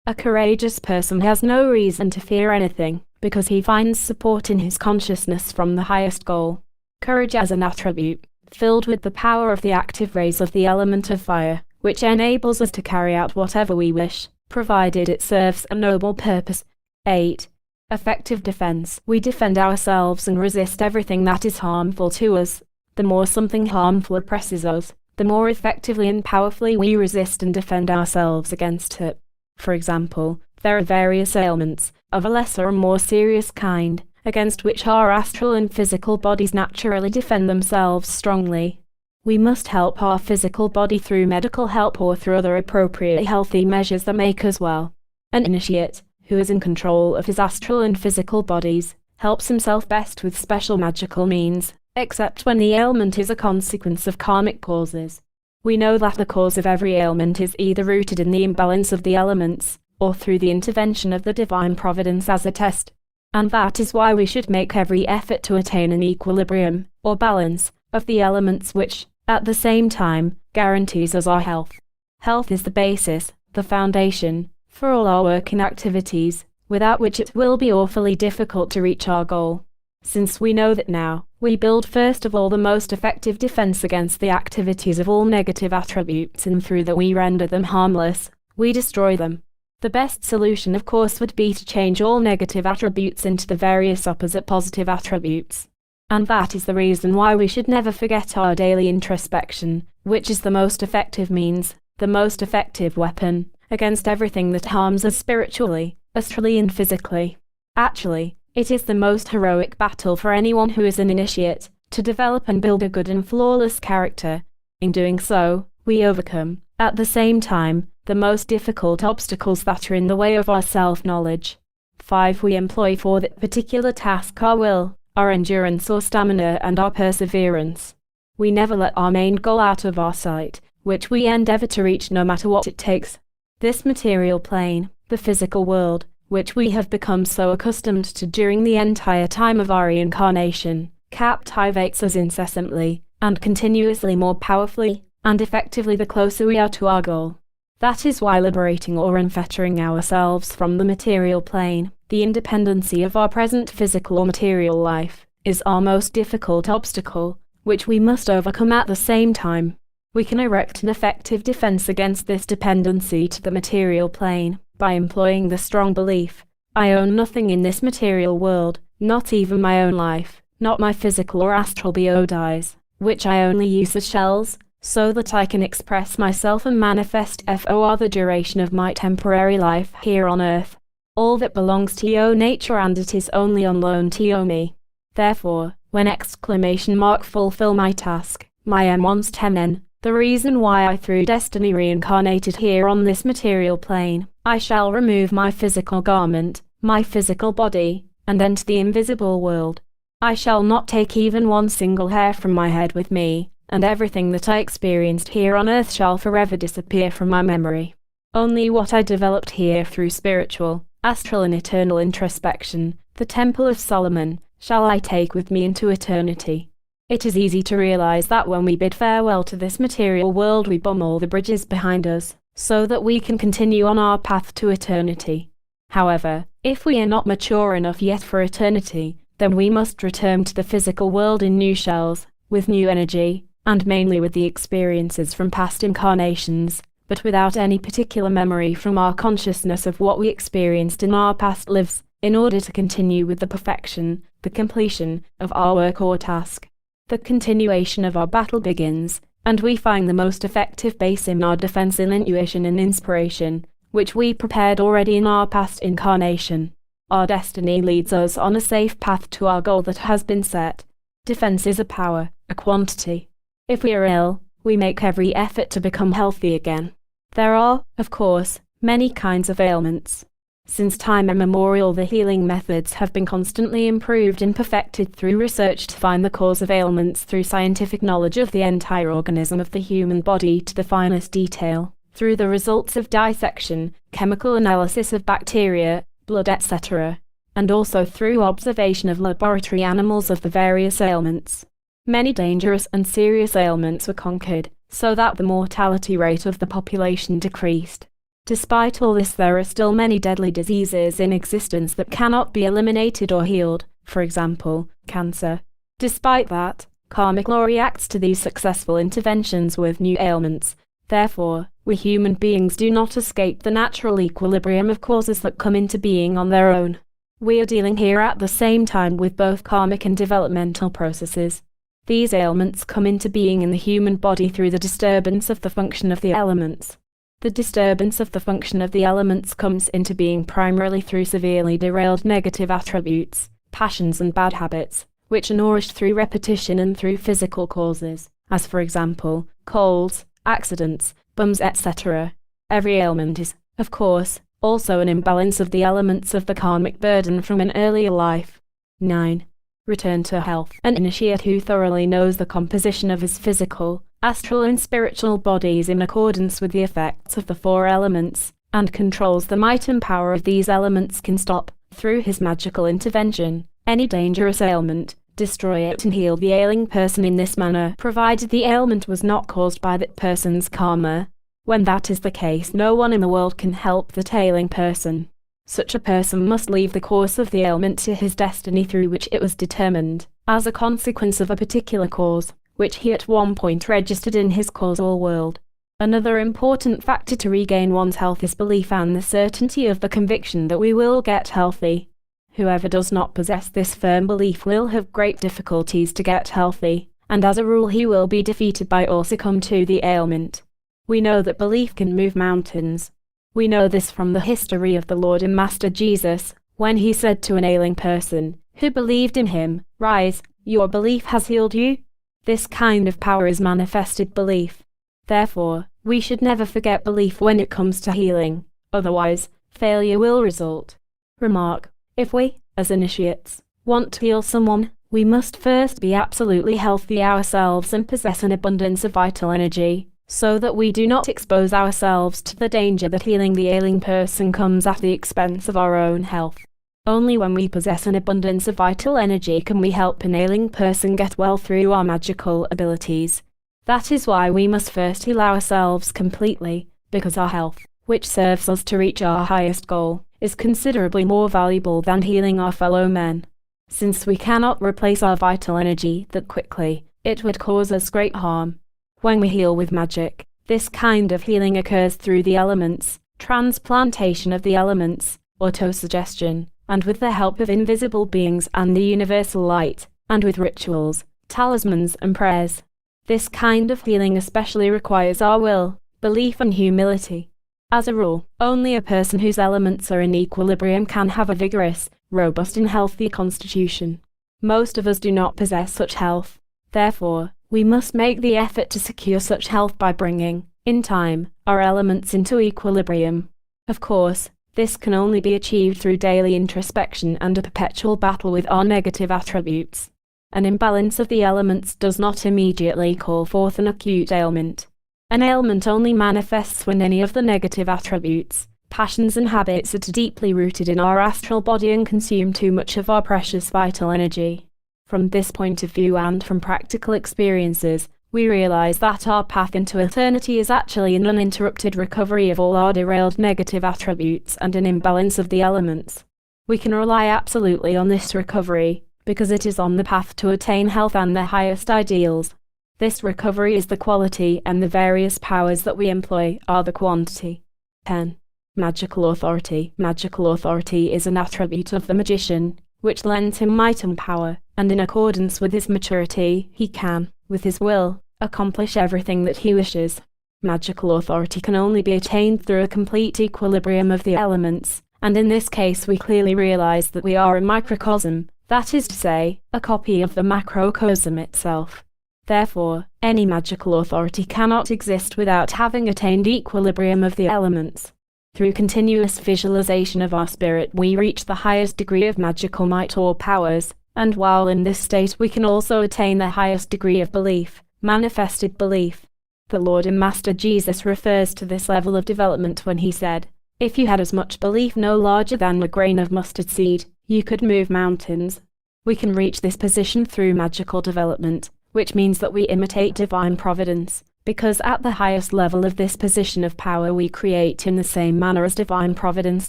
A courageous person has no reason to fear anything, because he finds support in his consciousness from the highest goal. Courage as an attribute, filled with the power of the active rays of the element of fire, which enables us to carry out whatever we wish, provided it serves a noble purpose. 8. Effective defense. We defend ourselves and resist everything that is harmful to us. The more something harmful oppresses us, the more effectively and powerfully we resist and defend ourselves against it. For example, there are various ailments, of a lesser or more serious kind, against which our astral and physical bodies naturally defend themselves strongly. We must help our physical body through medical help or through other appropriate healthy measures that make us well. An initiate, who is in control of his astral and physical bodies, helps himself best with special magical means, except when the ailment is a consequence of karmic causes. We know that the cause of every ailment is either rooted in the imbalance of the elements, or through the intervention of the divine providence as a test. And that is why we should make every effort to attain an equilibrium, or balance, of the elements which, at the same time, guarantees us our health. Health is the basis, the foundation, for all our working activities, without which it will be awfully difficult to reach our goal. Since we know that now, we build first of all the most effective defense against the activities of all negative attributes, and through that we render them harmless, we destroy them. The best solution, of course, would be to change all negative attributes into the various opposite positive attributes. And that is the reason why we should never forget our daily introspection, which is the most effective means, the most effective weapon, against everything that harms us spiritually, astrally and physically. Actually, it is the most heroic battle for anyone who is an initiate, to develop and build a good and flawless character. In doing so, we overcome, at the same time, the most difficult obstacles that are in the way of our self-knowledge. 5. We employ for that particular task our will, our endurance or stamina, and our perseverance. We never let our main goal out of our sight, which we endeavor to reach no matter what it takes. This material plane, the physical world, which we have become so accustomed to during the entire time of our reincarnation, captivates us incessantly, and continuously more powerfully, and effectively the closer we are to our goal. That is why liberating or unfettering ourselves from the material plane, the independency of our present physical or material life, is our most difficult obstacle, which we must overcome at the same time. We can erect an effective defense against this dependency to the material plane, by employing the strong belief, I own nothing in this material world, not even my own life, not my physical or astral bodies, which I only use as shells, so that I can express myself and manifest for the duration of my temporary life here on earth. All that belongs to your nature, and it is only on loan to you me. Therefore, when fulfill my task, my M1's 10N, the reason why I through destiny reincarnated here on this material plane, I shall remove my physical garment, my physical body, and enter the invisible world. I shall not take even one single hair from my head with me, and everything that I experienced here on earth shall forever disappear from my memory. Only what I developed here through spiritual, astral and eternal introspection, the Temple of Solomon, shall I take with me into eternity. It is easy to realize that when we bid farewell to this material world, we bomb all the bridges behind us, so that we can continue on our path to eternity. However, if we are not mature enough yet for eternity, then we must return to the physical world in new shells, with new energy, and mainly with the experiences from past incarnations, but without any particular memory from our consciousness of what we experienced in our past lives, in order to continue with the perfection, the completion, of our work or task. The continuation of our battle begins, and we find the most effective base in our defense in intuition and inspiration, which we prepared already in our past incarnation. Our destiny leads us on a safe path to our goal that has been set. Defense is a power, a quantity. If we are ill, we make every effort to become healthy again. There are, of course, many kinds of ailments. Since time immemorial, the healing methods have been constantly improved and perfected through research to find the cause of ailments through scientific knowledge of the entire organism of the human body to the finest detail, through the results of dissection, chemical analysis of bacteria, blood, etc., and also through observation of laboratory animals of the various ailments. Many dangerous and serious ailments were conquered, so that the mortality rate of the population decreased. Despite all this, there are still many deadly diseases in existence that cannot be eliminated or healed, for example, cancer. Despite that, karmic law reacts to these successful interventions with new ailments. Therefore, we human beings do not escape the natural equilibrium of causes that come into being on their own. We are dealing here at the same time with both karmic and developmental processes. These ailments come into being in the human body through the disturbance of the function of the elements. The disturbance of the function of the elements comes into being primarily through severely derailed negative attributes, passions and bad habits, which are nourished through repetition and through physical causes, as for example, colds, accidents, bums, etc. Every ailment is, of course, also an imbalance of the elements of the karmic burden from an earlier life. 9. Return to health. An initiate who thoroughly knows the composition of his physical, astral and spiritual bodies in accordance with the effects of the four elements, and controls the might and power of these elements, can stop, through his magical intervention, any dangerous ailment, destroy it and heal the ailing person in this manner, provided the ailment was not caused by that person's karma. When that is the case, no one in the world can help the ailing person. Such a person must leave the course of the ailment to his destiny through which it was determined, as a consequence of a particular cause, which he at one point registered in his causal world. Another important factor to regain one's health is belief and the certainty of the conviction that we will get healthy. Whoever does not possess this firm belief will have great difficulties to get healthy, and as a rule he will be defeated by or succumb to the ailment. We know that belief can move mountains. We know this from the history of the Lord and Master Jesus, when he said to an ailing person, who believed in him, "Rise, your belief has healed you." This kind of power is manifested belief. Therefore, we should never forget belief when it comes to healing, otherwise, failure will result. Remark: if we, as initiates, want to heal someone, we must first be absolutely healthy ourselves and possess an abundance of vital energy, so that we do not expose ourselves to the danger that healing the ailing person comes at the expense of our own health. Only when we possess an abundance of vital energy can we help an ailing person get well through our magical abilities. That is why we must first heal ourselves completely, because our health, which serves us to reach our highest goal, is considerably more valuable than healing our fellow men. Since we cannot replace our vital energy that quickly, it would cause us great harm. When we heal with magic, this kind of healing occurs through the elements, transplantation of the elements, autosuggestion, and with the help of invisible beings and the universal light, and with rituals, talismans and prayers. This kind of healing especially requires our will, belief and humility. As a rule, only a person whose elements are in equilibrium can have a vigorous, robust and healthy constitution. Most of us do not possess such health. Therefore, we must make the effort to secure such health by bringing, in time, our elements into equilibrium. Of course, this can only be achieved through daily introspection and a perpetual battle with our negative attributes. An imbalance of the elements does not immediately call forth an acute ailment. An ailment only manifests when any of the negative attributes, passions and habits are too deeply rooted in our astral body and consume too much of our precious vital energy. From this point of view and from practical experiences, we realize that our path into eternity is actually an uninterrupted recovery of all our derailed negative attributes and an imbalance of the elements. We can rely absolutely on this recovery, because it is on the path to attain health and the highest ideals. This recovery is the quality, and the various powers that we employ are the quantity. 10. Magical authority. Magical authority is an attribute of the magician, which lends him might and power, and in accordance with his maturity, he can, with his will, accomplish everything that he wishes. Magical authority can only be attained through a complete equilibrium of the elements, and in this case we clearly realize that we are a microcosm, that is to say, a copy of the macrocosm itself. Therefore, any magical authority cannot exist without having attained equilibrium of the elements. Through continuous visualization of our spirit we reach the highest degree of magical might or powers, and while in this state we can also attain the highest degree of belief, manifested belief. The Lord and Master Jesus refers to this level of development when he said, "If you had as much belief no larger than a grain of mustard seed, you could move mountains." We can reach this position through magical development, which means that we imitate divine providence, because at the highest level of this position of power we create in the same manner as divine providence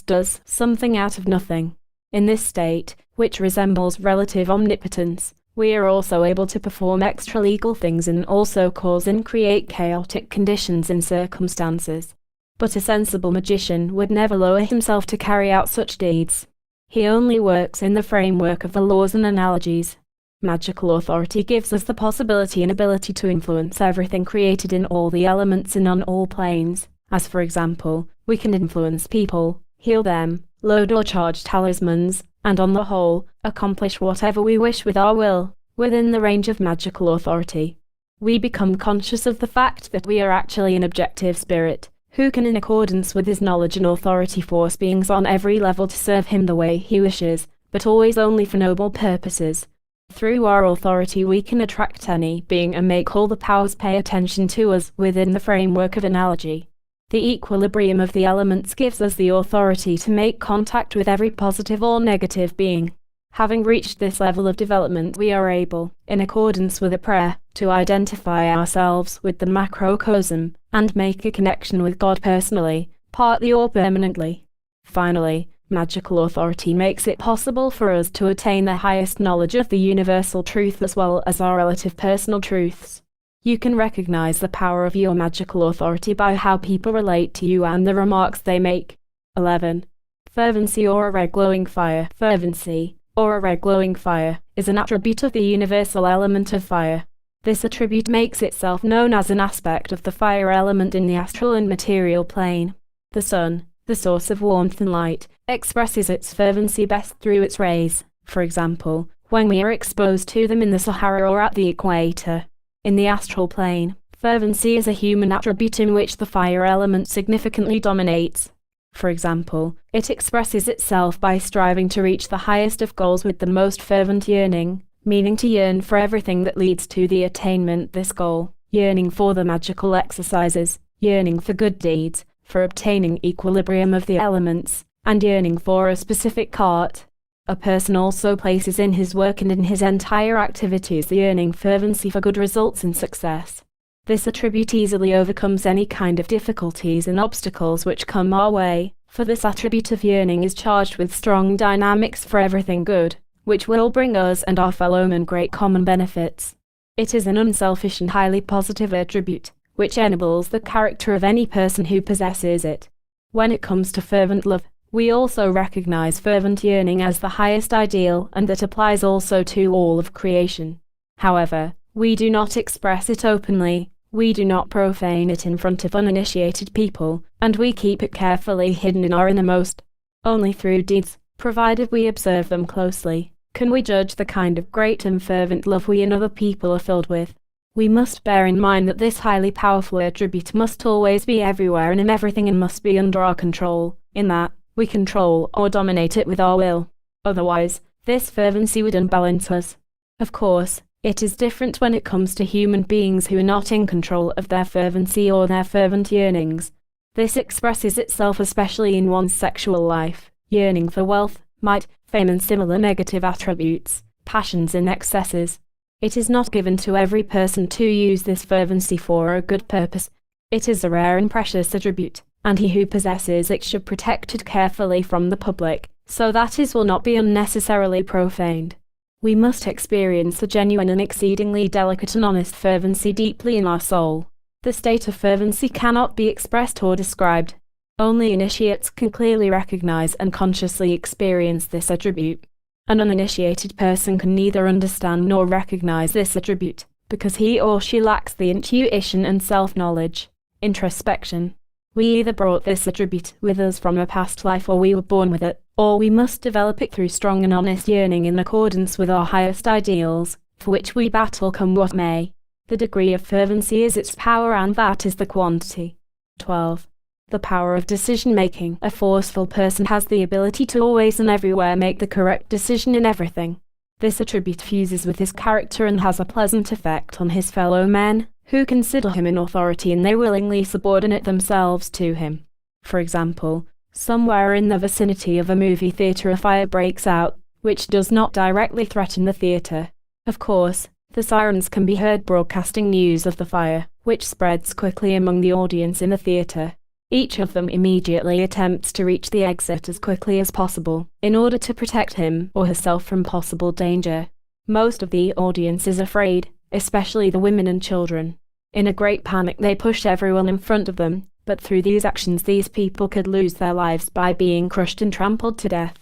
does, something out of nothing. In this state, which resembles relative omnipotence, we are also able to perform extra-legal things and also cause and create chaotic conditions and circumstances. But a sensible magician would never lower himself to carry out such deeds. He only works in the framework of the laws and analogies. Magical authority gives us the possibility and ability to influence everything created in all the elements and on all planes, as for example, we can influence people, heal them, load or charge talismans, and on the whole, accomplish whatever we wish with our will, within the range of magical authority. We become conscious of the fact that we are actually an objective spirit, who can in accordance with his knowledge and authority force beings on every level to serve him the way he wishes, but always only for noble purposes. Through our authority we can attract any being and make all the powers pay attention to us within the framework of analogy. The equilibrium of the elements gives us the authority to make contact with every positive or negative being. Having reached this level of development we are able, in accordance with a prayer, to identify ourselves with the macrocosm, and make a connection with God personally, partly or permanently. Finally, magical authority makes it possible for us to attain the highest knowledge of the universal truth as well as our relative personal truths. You can recognize the power of your magical authority by how people relate to you and the remarks they make. 11. Fervency or a red glowing fire. Fervency, or a red glowing fire, is an attribute of the universal element of fire. This attribute makes itself known as an aspect of the fire element in the astral and material plane. The sun, the source of warmth and light, expresses its fervency best through its rays, for example, when we are exposed to them in the Sahara or at the equator. In the astral plane, fervency is a human attribute in which the fire element significantly dominates. For example, it expresses itself by striving to reach the highest of goals with the most fervent yearning, meaning to yearn for everything that leads to the attainment this goal, yearning for the magical exercises, yearning for good deeds, for obtaining equilibrium of the elements, and yearning for a specific cart. A person also places in his work and in his entire activities the yearning fervency for good results and success. This attribute easily overcomes any kind of difficulties and obstacles which come our way, for this attribute of yearning is charged with strong dynamics for everything good, which will bring us and our fellow men great common benefits. It is an unselfish and highly positive attribute, which ennobles the character of any person who possesses it. When it comes to fervent love, we also recognize fervent yearning as the highest ideal, and that applies also to all of creation. However, we do not express it openly, we do not profane it in front of uninitiated people, and we keep it carefully hidden in our innermost. Only through deeds, provided we observe them closely, can we judge the kind of great and fervent love we and other people are filled with. We must bear in mind that this highly powerful attribute must always be everywhere and in everything and must be under our control, in that we control or dominate it with our will. Otherwise, this fervency would unbalance us. Of course, it is different when it comes to human beings who are not in control of their fervency or their fervent yearnings. This expresses itself especially in one's sexual life, yearning for wealth, might, fame and similar negative attributes, passions and excesses. It is not given to every person to use this fervency for a good purpose. It is a rare and precious attribute, and he who possesses it should protect it carefully from the public, so that it will not be unnecessarily profaned. We must experience a genuine and exceedingly delicate and honest fervency deeply in our soul. The state of fervency cannot be expressed or described. Only initiates can clearly recognize and consciously experience this attribute. An uninitiated person can neither understand nor recognize this attribute, because he or she lacks the intuition and self-knowledge, introspection. We either brought this attribute with us from a past life or we were born with it, or we must develop it through strong and honest yearning in accordance with our highest ideals, for which we battle come what may. The degree of fervency is its power and that is the quantity. 12. The power of decision-making. A forceful person has the ability to always and everywhere make the correct decision in everything. This attribute fuses with his character and has a pleasant effect on his fellow men, who consider him in authority and they willingly subordinate themselves to him. For example, somewhere in the vicinity of a movie theater a fire breaks out, which does not directly threaten the theater. Of course, the sirens can be heard broadcasting news of the fire, which spreads quickly among the audience in the theater. Each of them immediately attempts to reach the exit as quickly as possible, in order to protect him or herself from possible danger. Most of the audience is afraid, especially the women and children. In a great panic they push everyone in front of them, but through these actions these people could lose their lives by being crushed and trampled to death.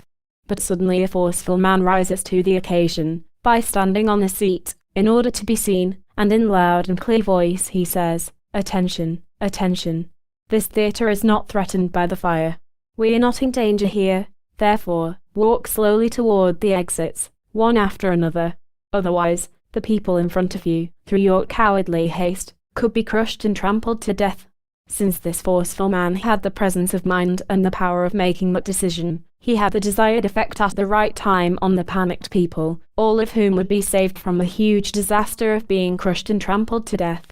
But suddenly a forceful man rises to the occasion, by standing on a seat, in order to be seen, and in loud and clear voice he says, "Attention, attention. This theater is not threatened by the fire. We are not in danger here, therefore, walk slowly toward the exits, one after another. Otherwise, the people in front of you, through your cowardly haste, could be crushed and trampled to death." Since this forceful man had the presence of mind and the power of making that decision, he had the desired effect at the right time on the panicked people, all of whom would be saved from the huge disaster of being crushed and trampled to death.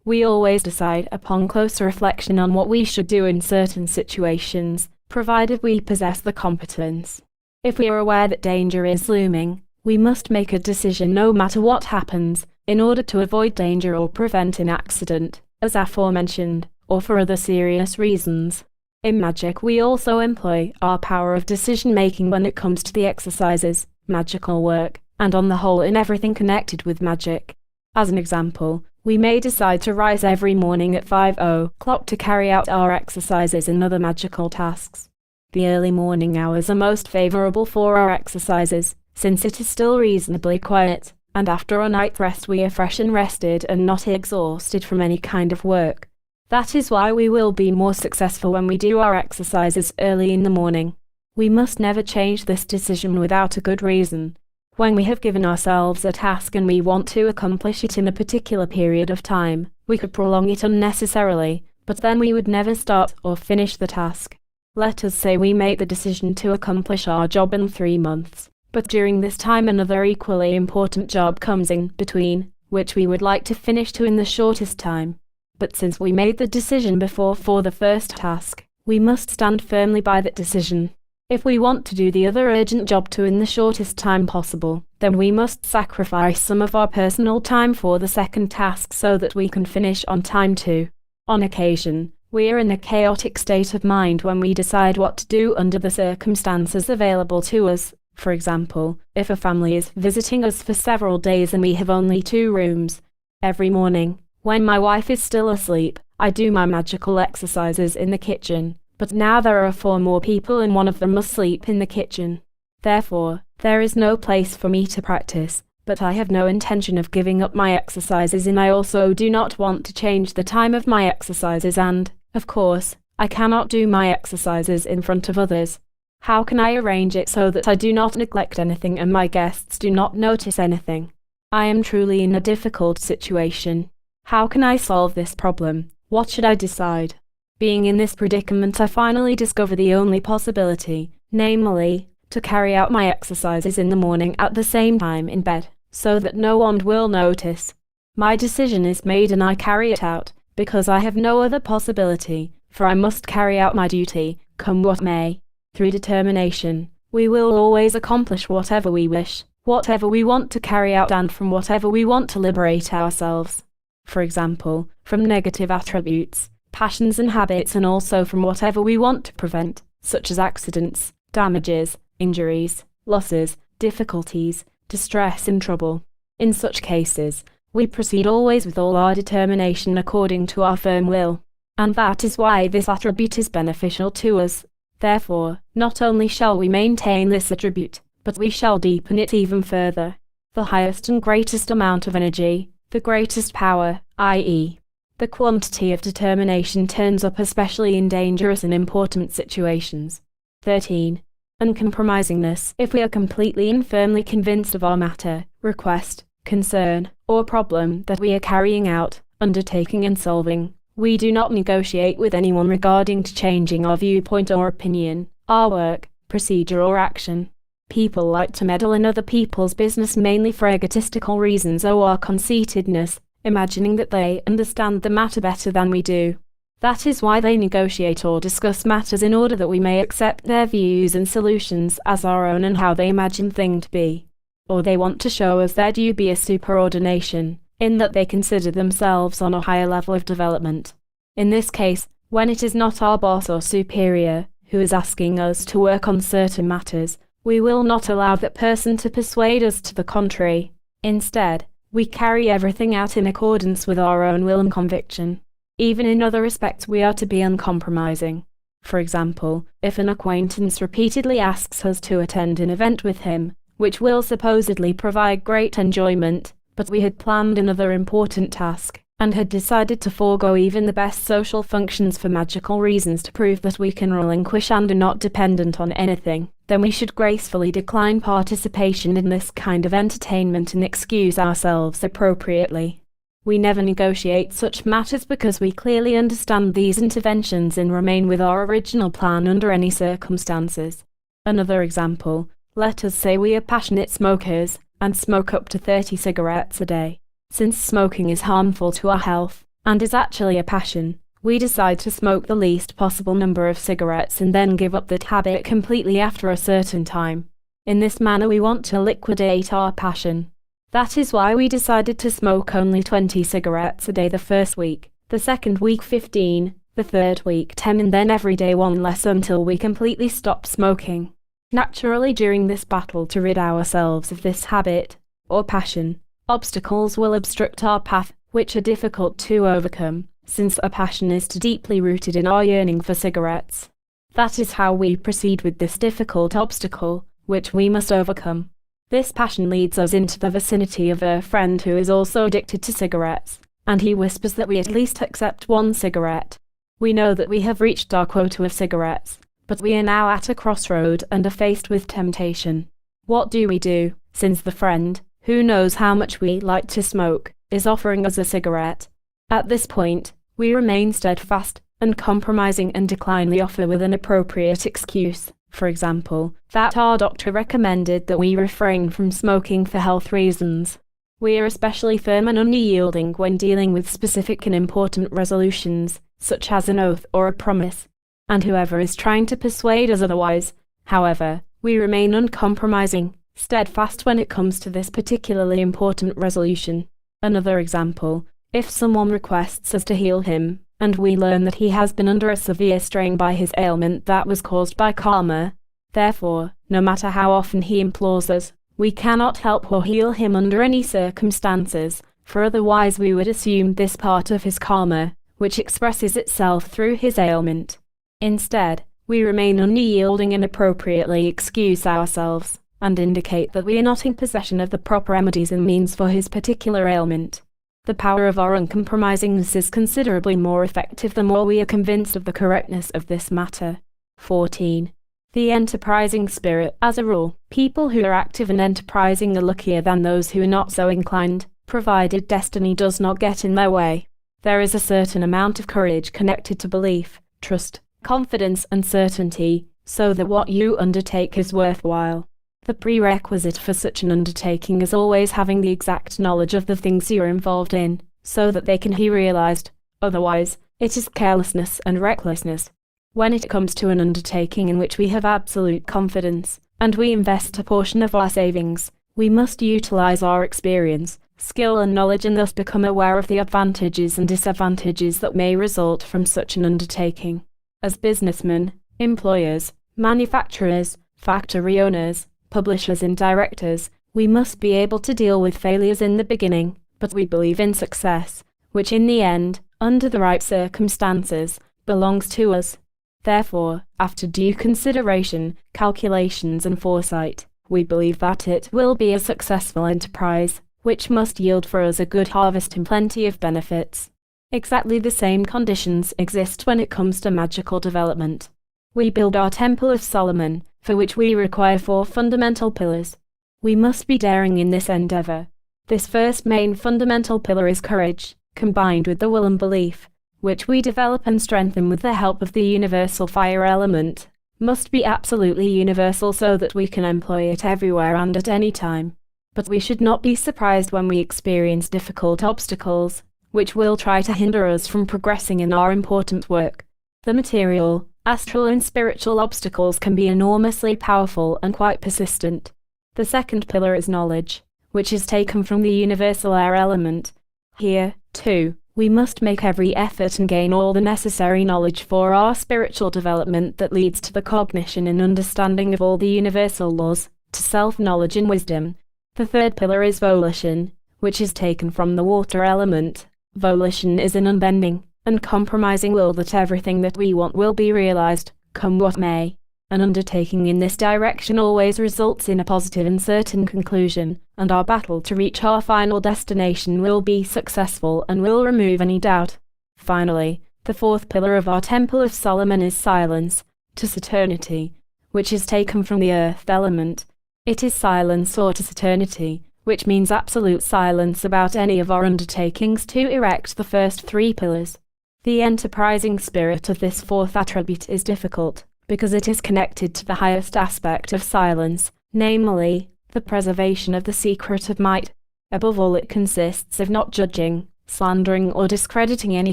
We always decide upon closer reflection on what we should do in certain situations, provided we possess the competence. If we are aware that danger is looming, we must make a decision no matter what happens, in order to avoid danger or prevent an accident, as aforementioned, or for other serious reasons. In magic, we also employ our power of decision-making when it comes to the exercises, magical work, and on the whole in everything connected with magic. As an example, we may decide to rise every morning at 5 o'clock to carry out our exercises and other magical tasks. The early morning hours are most favorable for our exercises, since it is still reasonably quiet, and after a night's rest we are fresh and rested and not exhausted from any kind of work. That is why we will be more successful when we do our exercises early in the morning. We must never change this decision without a good reason. When we have given ourselves a task and we want to accomplish it in a particular period of time, we could prolong it unnecessarily, but then we would never start or finish the task. Let us say we make the decision to accomplish our job in 3 months, but during this time another equally important job comes in between, which we would like to finish to in the shortest time. But since we made the decision before for the first task, we must stand firmly by that decision. If we want to do the other urgent job too in the shortest time possible, then we must sacrifice some of our personal time for the second task so that we can finish on time too. On occasion, we are in a chaotic state of mind when we decide what to do under the circumstances available to us. For example, if a family is visiting us for several days and we have only 2 rooms. Every morning, when my wife is still asleep, I do my magical exercises in the kitchen. But now there are 4 more people and one of them must sleep in the kitchen. Therefore, there is no place for me to practice, but I have no intention of giving up my exercises and I also do not want to change the time of my exercises and, of course, I cannot do my exercises in front of others. How can I arrange it so that I do not neglect anything and my guests do not notice anything? I am truly in a difficult situation. How can I solve this problem? What should I decide? Being in this predicament, I finally discover the only possibility, namely, to carry out my exercises in the morning at the same time in bed, so that no one will notice. My decision is made and I carry it out, because I have no other possibility, for I must carry out my duty, come what may. Through determination, we will always accomplish whatever we wish, whatever we want to carry out and from whatever we want to liberate ourselves. For example, from negative attributes, passions and habits, and also from whatever we want to prevent, such as accidents, damages, injuries, losses, difficulties, distress and trouble. In such cases, we proceed always with all our determination according to our firm will. And that is why this attribute is beneficial to us. Therefore, not only shall we maintain this attribute, but we shall deepen it even further. The highest and greatest amount of energy, the greatest power, i.e., the quantity of determination, turns up especially in dangerous and important situations. 13. Uncompromisingness. If we are completely and firmly convinced of our matter, request, concern, or problem that we are carrying out, undertaking and solving, we do not negotiate with anyone regarding to changing our viewpoint or opinion, our work, procedure or action. People like to meddle in other people's business mainly for egotistical reasons or conceitedness, imagining that they understand the matter better than we do. That is why they negotiate or discuss matters in order that we may accept their views and solutions as our own and how they imagine things to be. Or they want to show us their dubious superordination, in that they consider themselves on a higher level of development. In this case, when it is not our boss or superior who is asking us to work on certain matters, we will not allow that person to persuade us to the contrary. Instead, we carry everything out in accordance with our own will and conviction. Even in other respects we are to be uncompromising. For example, if an acquaintance repeatedly asks us to attend an event with him, which will supposedly provide great enjoyment, but we had planned another important task, and had decided to forego even the best social functions for magical reasons to prove that we can relinquish and are not dependent on anything, then we should gracefully decline participation in this kind of entertainment and excuse ourselves appropriately. We never negotiate such matters because we clearly understand these interventions and remain with our original plan under any circumstances. Another example, let us say we are passionate smokers, and smoke up to 30 cigarettes a day. Since smoking is harmful to our health, and is actually a passion, we decide to smoke the least possible number of cigarettes and then give up that habit completely after a certain time. In this manner we want to liquidate our passion. That is why we decided to smoke only 20 cigarettes a day the first week, the second week 15, the third week 10, and then every day one less until we completely stop smoking. Naturally, during this battle to rid ourselves of this habit, or passion, obstacles will obstruct our path, which are difficult to overcome, since a passion is too deeply rooted in our yearning for cigarettes. That is how we proceed with this difficult obstacle, which we must overcome. This passion leads us into the vicinity of a friend who is also addicted to cigarettes, and he whispers that we at least accept one cigarette. We know that we have reached our quota of cigarettes, but we are now at a crossroad and are faced with temptation. What do we do, since the friend, who knows how much we like to smoke, is offering us a cigarette? At this point, we remain steadfast, uncompromising, and decline the offer with an appropriate excuse. For example, that our doctor recommended that we refrain from smoking for health reasons. We are especially firm and unyielding when dealing with specific and important resolutions, such as an oath or a promise. And whoever is trying to persuade us otherwise, however, we remain uncompromising, steadfast when it comes to this particularly important resolution. Another example, if someone requests us to heal him, and we learn that he has been under a severe strain by his ailment that was caused by karma, therefore, no matter how often he implores us, we cannot help or heal him under any circumstances, for otherwise we would assume this part of his karma, which expresses itself through his ailment. Instead, we remain unyielding and appropriately excuse ourselves, and indicate that we are not in possession of the proper remedies and means for his particular ailment. The power of our uncompromisingness is considerably more effective the more we are convinced of the correctness of this matter. 14. The enterprising spirit. As a rule, people who are active and enterprising are luckier than those who are not so inclined, provided destiny does not get in their way. There is a certain amount of courage connected to belief, trust, confidence, and certainty, so that what you undertake is worthwhile. The prerequisite for such an undertaking is always having the exact knowledge of the things you are involved in, so that they can be realized. Otherwise, it is carelessness and recklessness. When it comes to an undertaking in which we have absolute confidence, and we invest a portion of our savings, we must utilize our experience, skill, and knowledge, and thus become aware of the advantages and disadvantages that may result from such an undertaking. As businessmen, employers, manufacturers, factory owners, publishers, and directors, we must be able to deal with failures in the beginning, but we believe in success, which in the end, under the right circumstances, belongs to us. Therefore, after due consideration, calculations, and foresight, we believe that it will be a successful enterprise, which must yield for us a good harvest and plenty of benefits. Exactly the same conditions exist when it comes to magical development. We build our Temple of Solomon, for which we require 4 fundamental pillars. We must be daring in this endeavor. This first main fundamental pillar is courage, combined with the will and belief, which we develop and strengthen with the help of the universal fire element, must be absolutely universal so that we can employ it everywhere and at any time. But we should not be surprised when we experience difficult obstacles, which will try to hinder us from progressing in our important work. The material, astral, and spiritual obstacles can be enormously powerful and quite persistent. The second pillar is knowledge, which is taken from the universal air element. Here, too, we must make every effort and gain all the necessary knowledge for our spiritual development that leads to the cognition and understanding of all the universal laws, to self-knowledge and wisdom. The third pillar is volition, which is taken from the water element. Volition is an unbending, uncompromising will that everything that we want will be realized, come what may. An undertaking in this direction always results in a positive and certain conclusion, and our battle to reach our final destination will be successful and will remove any doubt. Finally, the fourth pillar of our Temple of Solomon is silence, to eternity, which is taken from the earth element. It is silence or to eternity, which means absolute silence about any of our undertakings to erect the first 3 pillars. The enterprising spirit of this fourth attribute is difficult, because it is connected to the highest aspect of silence, namely, the preservation of the secret of might. Above all, it consists of not judging, slandering, or discrediting any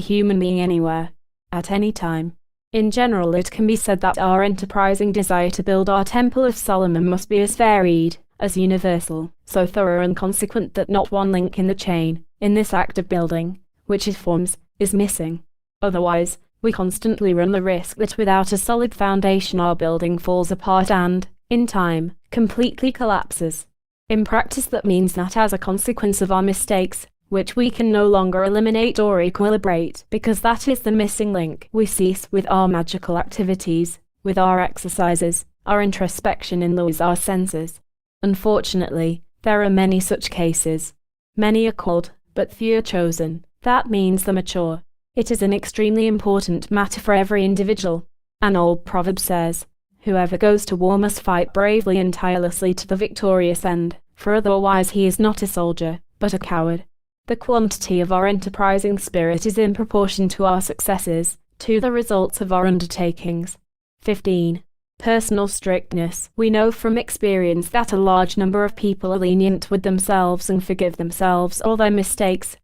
human being anywhere, at any time. In general, it can be said that our enterprising desire to build our Temple of Solomon must be as varied, as universal, so thorough and consequent that not one link in the chain, in this act of building, which it forms, is missing. Otherwise, we constantly run the risk that without a solid foundation our building falls apart and, in time, completely collapses. In practice that means that as a consequence of our mistakes, which we can no longer eliminate or equilibrate because that is the missing link, we cease with our magical activities, with our exercises, our introspection and lose our senses. Unfortunately, there are many such cases. Many are called, but few are chosen. That means the mature. It is an extremely important matter for every individual. An old proverb says, "Whoever goes to war must fight bravely and tirelessly to the victorious end, for otherwise he is not a soldier, but a coward." The quantity of our enterprising spirit is in proportion to our successes, to the results of our undertakings. 15. Personal strictness. We know from experience that a large number of people are lenient with themselves and forgive themselves all their mistakes,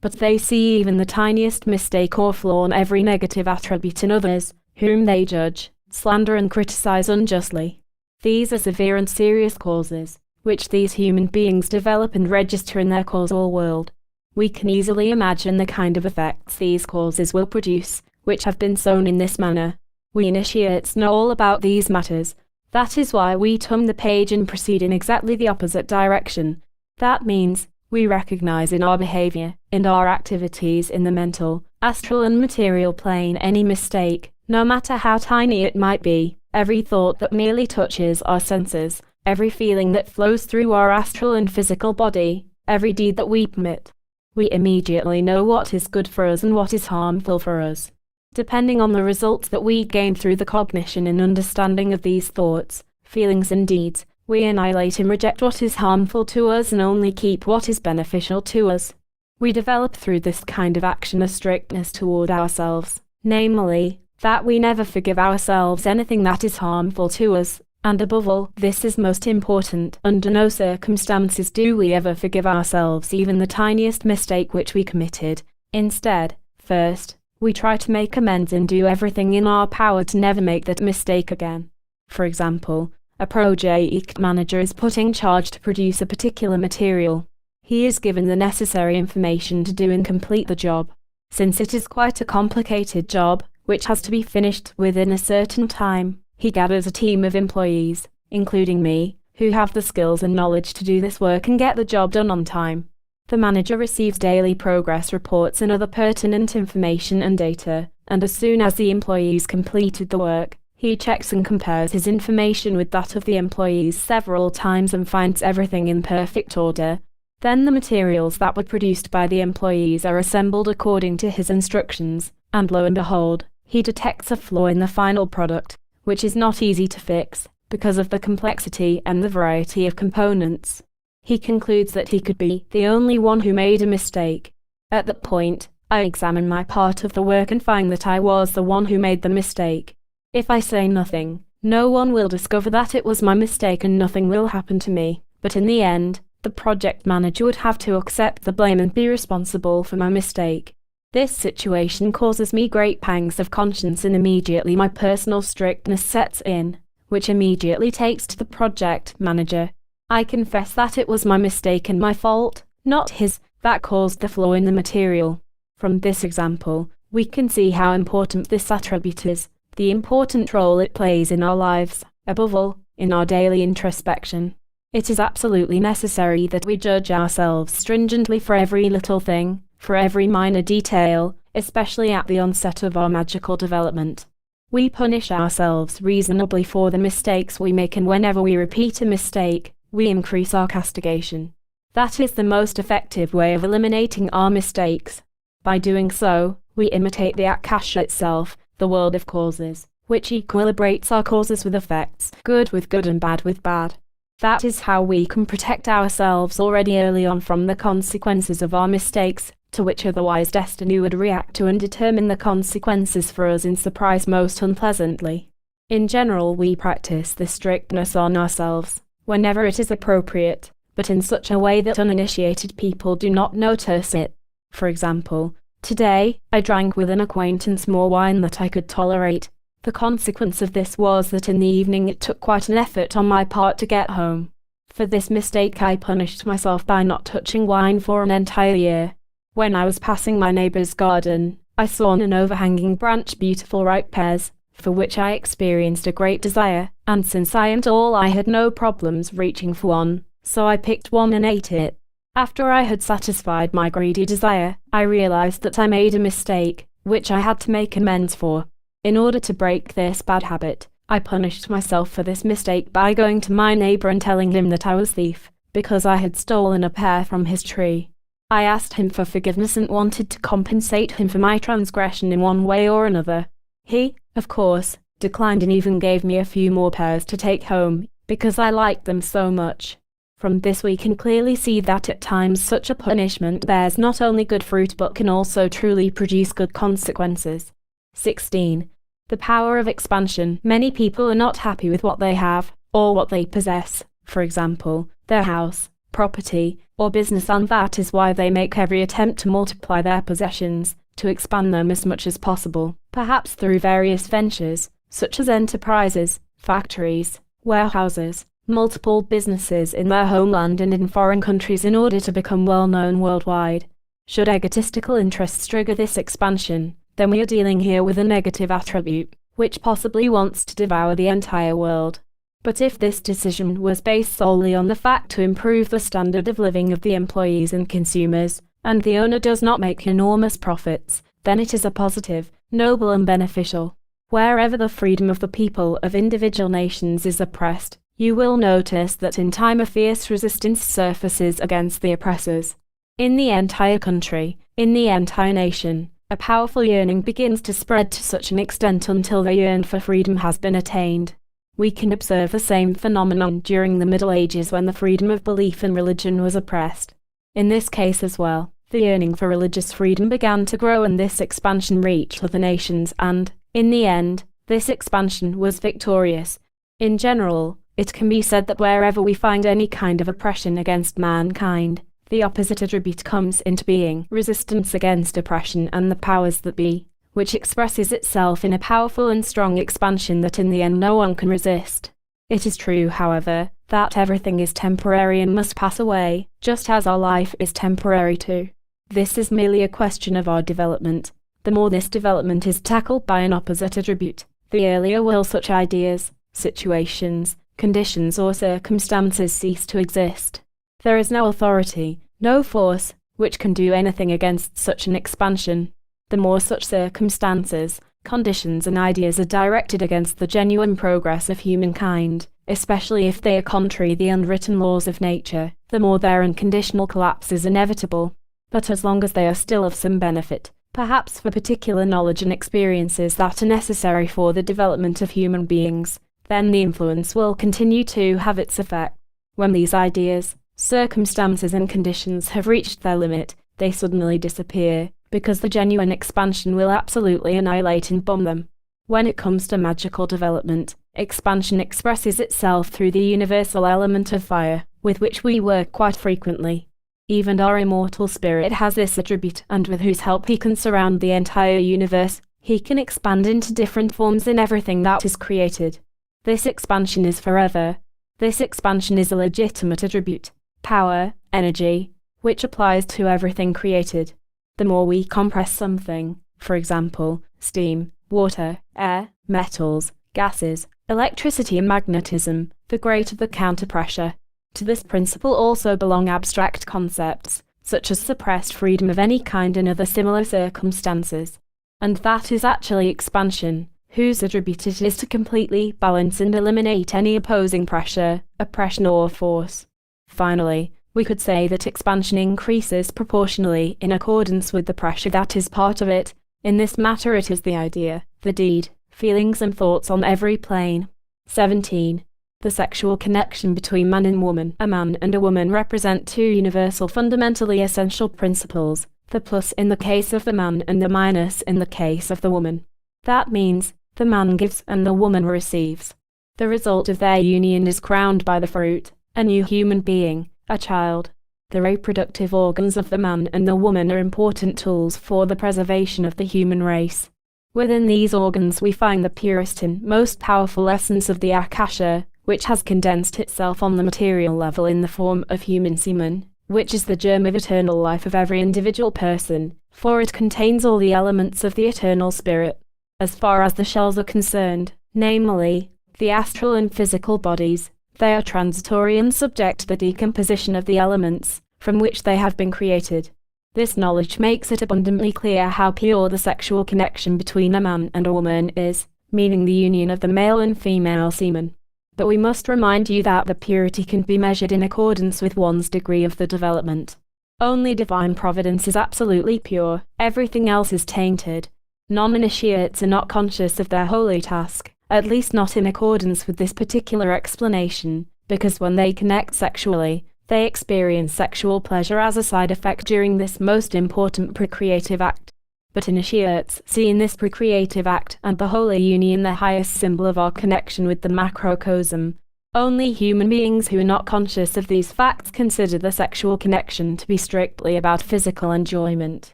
but they see even the tiniest mistake or flaw in every negative attribute in others, whom they judge, slander and criticize unjustly. These are severe and serious causes, which these human beings develop and register in their causal world. We can easily imagine the kind of effects these causes will produce, which have been sown in this manner. We initiates know all about these matters. That is why we turn the page and proceed in exactly the opposite direction. That means, we recognize in our behavior, in our activities in the mental, astral and material plane any mistake, no matter how tiny it might be, every thought that merely touches our senses, every feeling that flows through our astral and physical body, every deed that we commit. We immediately know what is good for us and what is harmful for us. Depending on the results that we gain through the cognition and understanding of these thoughts, feelings and deeds, we annihilate and reject what is harmful to us and only keep what is beneficial to us. We develop through this kind of action a strictness toward ourselves, namely, that we never forgive ourselves anything that is harmful to us, and above all, this is most important, under no circumstances do we ever forgive ourselves even the tiniest mistake which we committed. Instead, first, we try to make amends and do everything in our power to never make that mistake again. For example, a project manager is put in charge to produce a particular material. He is given the necessary information to do and complete the job. Since it is quite a complicated job, which has to be finished within a certain time, he gathers a team of employees, including me, who have the skills and knowledge to do this work and get the job done on time. The manager receives daily progress reports and other pertinent information and data, and as soon as the employees completed the work, he checks and compares his information with that of the employees several times and finds everything in perfect order. Then the materials that were produced by the employees are assembled according to his instructions, and lo and behold, he detects a flaw in the final product, which is not easy to fix, because of the complexity and the variety of components. He concludes that he could be the only one who made a mistake. At that point, I examine my part of the work and find that I was the one who made the mistake. If I say nothing, no one will discover that it was my mistake and nothing will happen to me, but in the end, the project manager would have to accept the blame and be responsible for my mistake. This situation causes me great pangs of conscience and immediately my personal strictness sets in, which immediately takes to the project manager. I confess that it was my mistake and my fault, not his, that caused the flaw in the material. From this example, we can see how important this attribute is, the important role it plays in our lives, above all, in our daily introspection. It is absolutely necessary that we judge ourselves stringently for every little thing, for every minor detail, especially at the onset of our magical development. We punish ourselves reasonably for the mistakes we make, and whenever we repeat a mistake, we increase our castigation. That is the most effective way of eliminating our mistakes. By doing so, we imitate the Akasha itself, the world of causes, which equilibrates our causes with effects, good with good and bad with bad. That is how we can protect ourselves already early on from the consequences of our mistakes, to which otherwise destiny would react to and determine the consequences for us in surprise most unpleasantly. In general, we practice this strictness on ourselves, whenever it is appropriate, but in such a way that uninitiated people do not notice it. For example, today, I drank with an acquaintance more wine than I could tolerate. The consequence of this was that in the evening it took quite an effort on my part to get home. For this mistake I punished myself by not touching wine for an entire year. When I was passing my neighbor's garden, I saw on an overhanging branch beautiful ripe pears, for which I experienced a great desire, and since I am tall I had no problems reaching for one, so I picked one and ate it. After I had satisfied my greedy desire, I realized that I made a mistake, which I had to make amends for. In order to break this bad habit, I punished myself for this mistake by going to my neighbor and telling him that I was a thief, because I had stolen a pear from his tree. I asked him for forgiveness and wanted to compensate him for my transgression in one way or another. He, of course, declined and even gave me a few more pears to take home, because I liked them so much. From this we can clearly see that at times such a punishment bears not only good fruit but can also truly produce good consequences. 16. The power of expansion. Many people are not happy with what they have, or what they possess, for example, their house, property, or business, and that is why they make every attempt to multiply their possessions, to expand them as much as possible, perhaps through various ventures, such as enterprises, factories, warehouses, multiple businesses in their homeland and in foreign countries in order to become well known worldwide. Should egotistical interests trigger this expansion, then we are dealing here with a negative attribute, which possibly wants to devour the entire world. But if this decision was based solely on the fact to improve the standard of living of the employees and consumers, and the owner does not make enormous profits, then it is a positive, noble and beneficial. Wherever the freedom of the people of individual nations is oppressed, you will notice that in time a fierce resistance surfaces against the oppressors. In the entire country, in the entire nation, a powerful yearning begins to spread to such an extent until the yearn for freedom has been attained. We can observe the same phenomenon during the Middle Ages when the freedom of belief in religion was oppressed. In this case as well, the yearning for religious freedom began to grow and this expansion reached other nations and, in the end, this expansion was victorious. In general, it can be said that wherever we find any kind of oppression against mankind, the opposite attribute comes into being: resistance against oppression and the powers that be, which expresses itself in a powerful and strong expansion that in the end no one can resist. It is true, however, that everything is temporary and must pass away, just as our life is temporary too. This is merely a question of our development. The more this development is tackled by an opposite attribute, the earlier will such ideas, situations, conditions or circumstances cease to exist. There is no authority, no force, which can do anything against such an expansion. The more such circumstances, conditions and ideas are directed against the genuine progress of humankind, especially if they are contrary to the unwritten laws of nature, the more their unconditional collapse is inevitable. But as long as they are still of some benefit, perhaps for particular knowledge and experiences that are necessary for the development of human beings, then the influence will continue to have its effect. When these ideas, circumstances and conditions have reached their limit, they suddenly disappear, because the genuine expansion will absolutely annihilate and bomb them. When it comes to magical development, expansion expresses itself through the universal element of fire, with which we work quite frequently. Even our immortal spirit has this attribute, and with whose help he can surround the entire universe, he can expand into different forms in everything that is created. This expansion is forever. This expansion is a legitimate attribute, power, energy, which applies to everything created. The more we compress something, for example, steam, water, air, metals, gases, electricity and magnetism, the greater the counterpressure. To this principle also belong abstract concepts, such as suppressed freedom of any kind and other similar circumstances. And that is actually expansion, whose attribute it is to completely balance and eliminate any opposing pressure, oppression or force. Finally, we could say that expansion increases proportionally in accordance with the pressure that is part of it. In this matter it is the idea, the deed, feelings and thoughts on every plane. 17. The sexual connection between man and woman. A man and a woman represent two universal fundamentally essential principles, the plus in the case of the man and the minus in the case of the woman. That means, the man gives and the woman receives. The result of their union is crowned by the fruit, a new human being, a child. The reproductive organs of the man and the woman are important tools for the preservation of the human race. Within these organs we find the purest and most powerful essence of the Akasha, which has condensed itself on the material level in the form of human semen, which is the germ of eternal life of every individual person, for it contains all the elements of the eternal spirit. As far as the shells are concerned, namely, the astral and physical bodies, they are transitory and subject to the decomposition of the elements from which they have been created. This knowledge makes it abundantly clear how pure the sexual connection between a man and a woman is, meaning the union of the male and female semen. But we must remind you that the purity can be measured in accordance with one's degree of the development. Only divine providence is absolutely pure, everything else is tainted. Non-initiates are not conscious of their holy task, at least not in accordance with this particular explanation, because when they connect sexually, they experience sexual pleasure as a side effect during this most important procreative act. But initiates see in this procreative act and the holy union the highest symbol of our connection with the macrocosm. Only human beings who are not conscious of these facts consider the sexual connection to be strictly about physical enjoyment.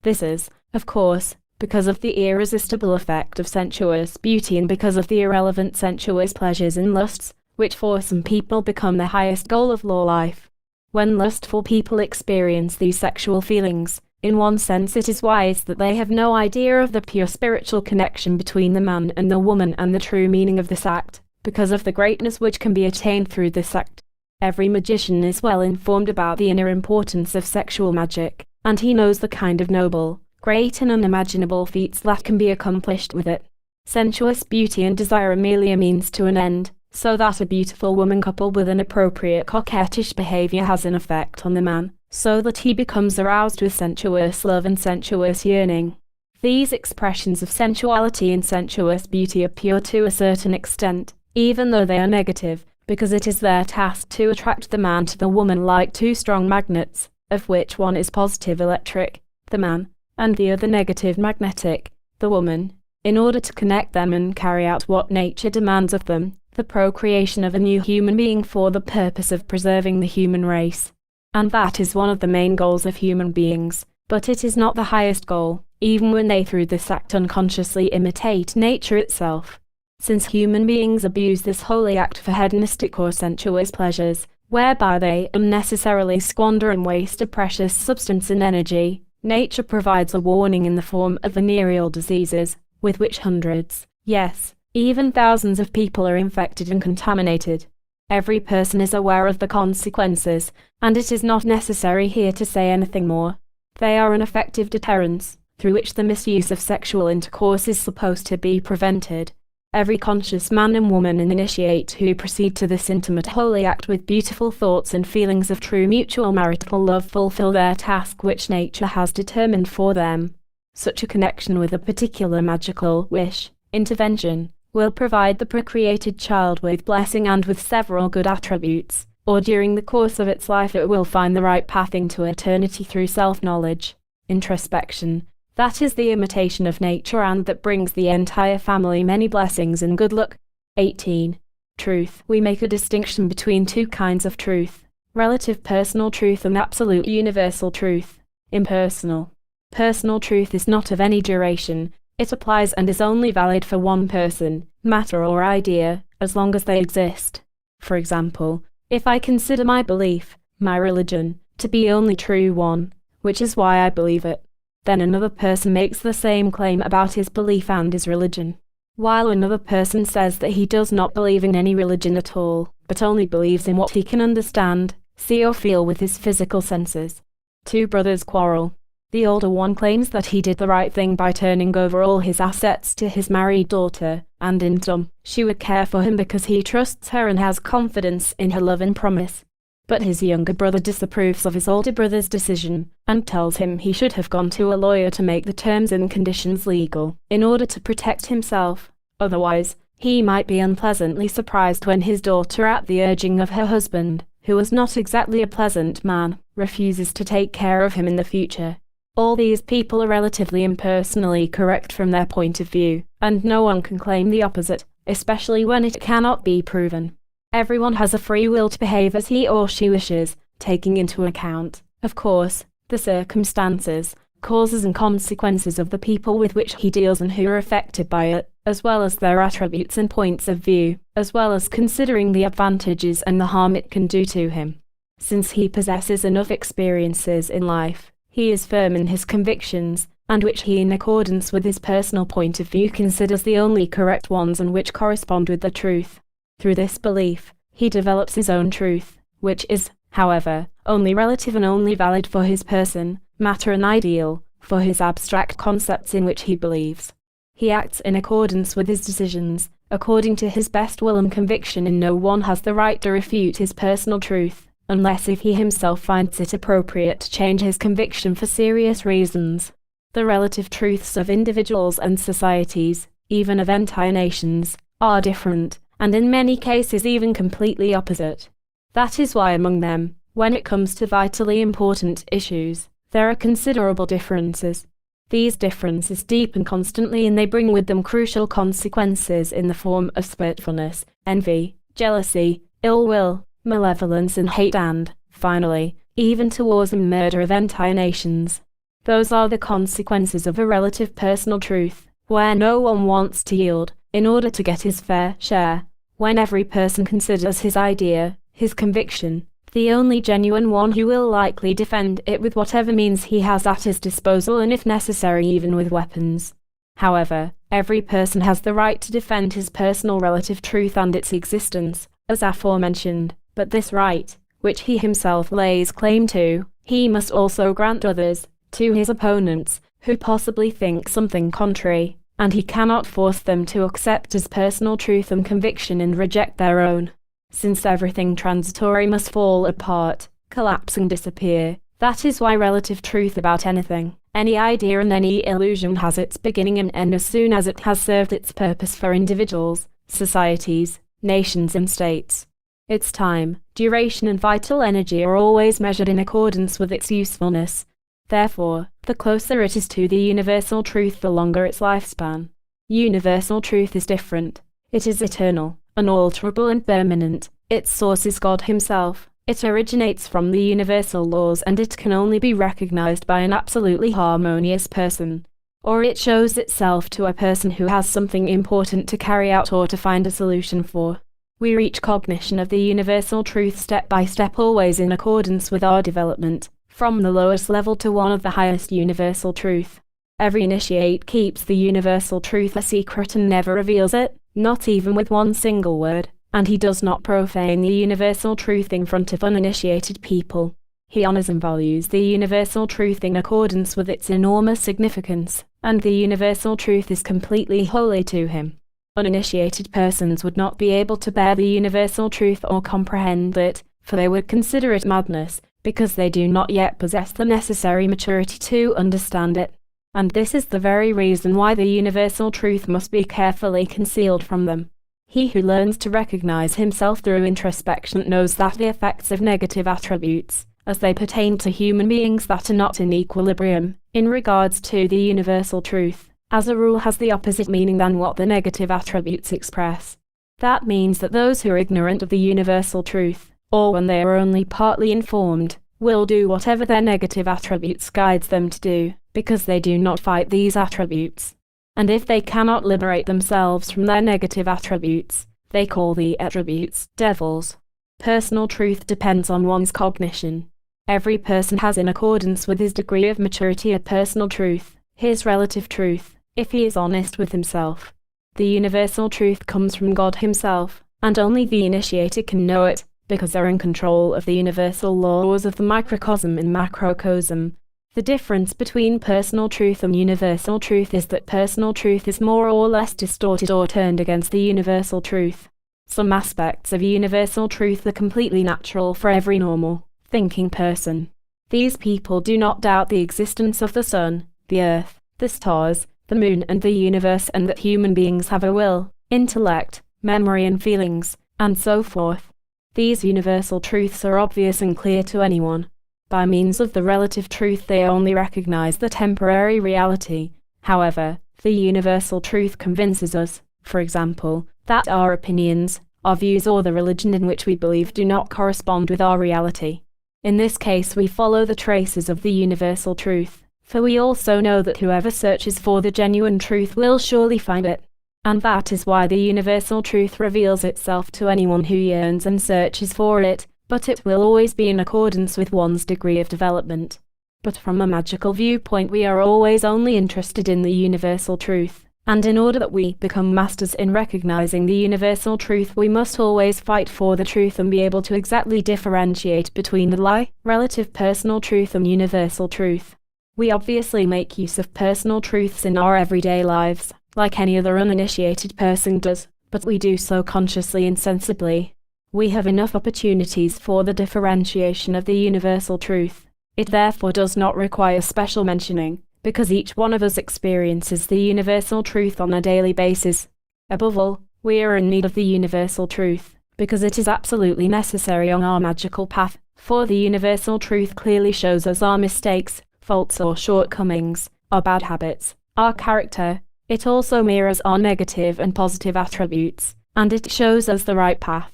This is, of course, because of the irresistible effect of sensuous beauty and because of the irrelevant sensuous pleasures and lusts, which for some people become the highest goal of law life. When lustful people experience these sexual feelings, in one sense it is wise that they have no idea of the pure spiritual connection between the man and the woman and the true meaning of this act, because of the greatness which can be attained through this act. Every magician is well informed about the inner importance of sexual magic, and he knows the kind of noble, great and unimaginable feats that can be accomplished with it. Sensuous beauty and desire are merely a means to an end, so that a beautiful woman coupled with an appropriate coquettish behavior has an effect on the man, so that he becomes aroused with sensuous love and sensuous yearning. These expressions of sensuality and sensuous beauty are pure to a certain extent, even though they are negative, because it is their task to attract the man to the woman like two strong magnets, of which one is positive electric, the man, and the other negative magnetic, the woman, in order to connect them and carry out what nature demands of them, the procreation of a new human being for the purpose of preserving the human race. And that is one of the main goals of human beings, but it is not the highest goal, even when they through this act unconsciously imitate nature itself. Since human beings abuse this holy act for hedonistic or sensuous pleasures, whereby they unnecessarily squander and waste a precious substance and energy, nature provides a warning in the form of venereal diseases, with which hundreds, yes, even thousands of people are infected and contaminated. Every person is aware of the consequences, and it is not necessary here to say anything more. They are an effective deterrence, through which the misuse of sexual intercourse is supposed to be prevented. Every conscious man and woman and initiate who proceed to this intimate holy act with beautiful thoughts and feelings of true mutual marital love fulfill their task which nature has determined for them. Such a connection with a particular magical wish, intervention, will provide the procreated child with blessing and with several good attributes, or during the course of its life it will find the right path into eternity through self-knowledge, introspection, that is the imitation of nature and that brings the entire family many blessings and good luck. 18. Truth. We make a distinction between two kinds of truth, relative personal truth and absolute universal truth. Impersonal. Personal truth is not of any duration. It applies and is only valid for one person, matter or idea, as long as they exist. For example, if I consider my belief, my religion, to be the only true one, which is why I believe it, then another person makes the same claim about his belief and his religion, while another person says that he does not believe in any religion at all, but only believes in what he can understand, see or feel with his physical senses. Two brothers quarrel. The older one claims that he did the right thing by turning over all his assets to his married daughter, and in sum, she would care for him because he trusts her and has confidence in her love and promise. But his younger brother disapproves of his older brother's decision, and tells him he should have gone to a lawyer to make the terms and conditions legal, in order to protect himself. Otherwise, he might be unpleasantly surprised when his daughter, at the urging of her husband, who was not exactly a pleasant man, refuses to take care of him in the future. All these people are relatively impersonally correct from their point of view, and no one can claim the opposite, especially when it cannot be proven. Everyone has a free will to behave as he or she wishes, taking into account, of course, the circumstances, causes and consequences of the people with which he deals and who are affected by it, as well as their attributes and points of view, as well as considering the advantages and the harm it can do to him. Since he possesses enough experiences in life, he is firm in his convictions, and which he, in accordance with his personal point of view, considers the only correct ones and which correspond with the truth. Through this belief, he develops his own truth, which is, however, only relative and only valid for his person, matter and ideal, for his abstract concepts in which he believes. He acts in accordance with his decisions, according to his best will and conviction, and no one has the right to refute his personal truth, unless if he himself finds it appropriate to change his conviction for serious reasons. The relative truths of individuals and societies, even of entire nations, are different, and in many cases even completely opposite. That is why among them, when it comes to vitally important issues, there are considerable differences. These differences deepen constantly, and they bring with them crucial consequences in the form of spitefulness, envy, jealousy, ill will, malevolence and hate, and, finally, even to wars and murder of entire nations. Those are the consequences of a relative personal truth, where no one wants to yield, in order to get his fair share, when every person considers his idea, his conviction, the only genuine one, who will likely defend it with whatever means he has at his disposal, and if necessary even with weapons. However, every person has the right to defend his personal relative truth and its existence, as aforementioned, but this right, which he himself lays claim to, he must also grant others, to his opponents, who possibly think something contrary, and he cannot force them to accept his personal truth and conviction and reject their own. Since everything transitory must fall apart, collapse and disappear, that is why relative truth about anything, any idea and any illusion has its beginning and end as soon as it has served its purpose for individuals, societies, nations and states. Its time, duration and vital energy are always measured in accordance with its usefulness. Therefore, the closer it is to the universal truth, the longer its lifespan. Universal truth is different. It is eternal, unalterable and permanent. Its source is God himself. It originates from the universal laws, and it can only be recognized by an absolutely harmonious person. Or it shows itself to a person who has something important to carry out or to find a solution for. We reach cognition of the universal truth step by step, always in accordance with our development, from the lowest level to one of the highest universal truth. Every initiate keeps the universal truth a secret and never reveals it, not even with one single word, and he does not profane the universal truth in front of uninitiated people. He honors and values the universal truth in accordance with its enormous significance, and the universal truth is completely holy to him. Uninitiated persons would not be able to bear the universal truth or comprehend it, for they would consider it madness, because they do not yet possess the necessary maturity to understand it. And this is the very reason why the universal truth must be carefully concealed from them. He who learns to recognize himself through introspection knows that the effects of negative attributes, as they pertain to human beings that are not in equilibrium, in regards to the universal truth, as a rule has the opposite meaning than what the negative attributes express. That means that those who are ignorant of the universal truth, or when they are only partly informed, will do whatever their negative attributes guides them to do, because they do not fight these attributes. And if they cannot liberate themselves from their negative attributes, they call the attributes devils. Personal truth depends on one's cognition. Every person has, in accordance with his degree of maturity, a personal truth, his relative truth, if he is honest with himself. The universal truth comes from God himself, and only the initiated can know it, because they're in control of the universal laws of the microcosm and macrocosm. The difference between personal truth and universal truth is that personal truth is more or less distorted or turned against the universal truth. Some aspects of universal truth are completely natural for every normal, thinking person. These people do not doubt the existence of the sun, the earth, the stars, the moon and the universe, and that human beings have a will, intellect, memory and feelings, and so forth. These universal truths are obvious and clear to anyone. By means of the relative truth they only recognize the temporary reality. However, the universal truth convinces us, for example, that our opinions, our views or the religion in which we believe do not correspond with our reality. In this case we follow the traces of the universal truth, for we also know that whoever searches for the genuine truth will surely find it. And that is why the universal truth reveals itself to anyone who yearns and searches for it, but it will always be in accordance with one's degree of development. But from a magical viewpoint, we are always only interested in the universal truth, and in order that we become masters in recognizing the universal truth, we must always fight for the truth and be able to exactly differentiate between the lie, relative personal truth, and universal truth. We obviously make use of personal truths in our everyday lives, like any other uninitiated person does, but we do so consciously and sensibly. We have enough opportunities for the differentiation of the universal truth. It therefore does not require special mentioning, because each one of us experiences the universal truth on a daily basis. Above all, we are in need of the universal truth, because it is absolutely necessary on our magical path, for the universal truth clearly shows us our mistakes, faults or shortcomings, our bad habits, our character. It also mirrors our negative and positive attributes, and it shows us the right path.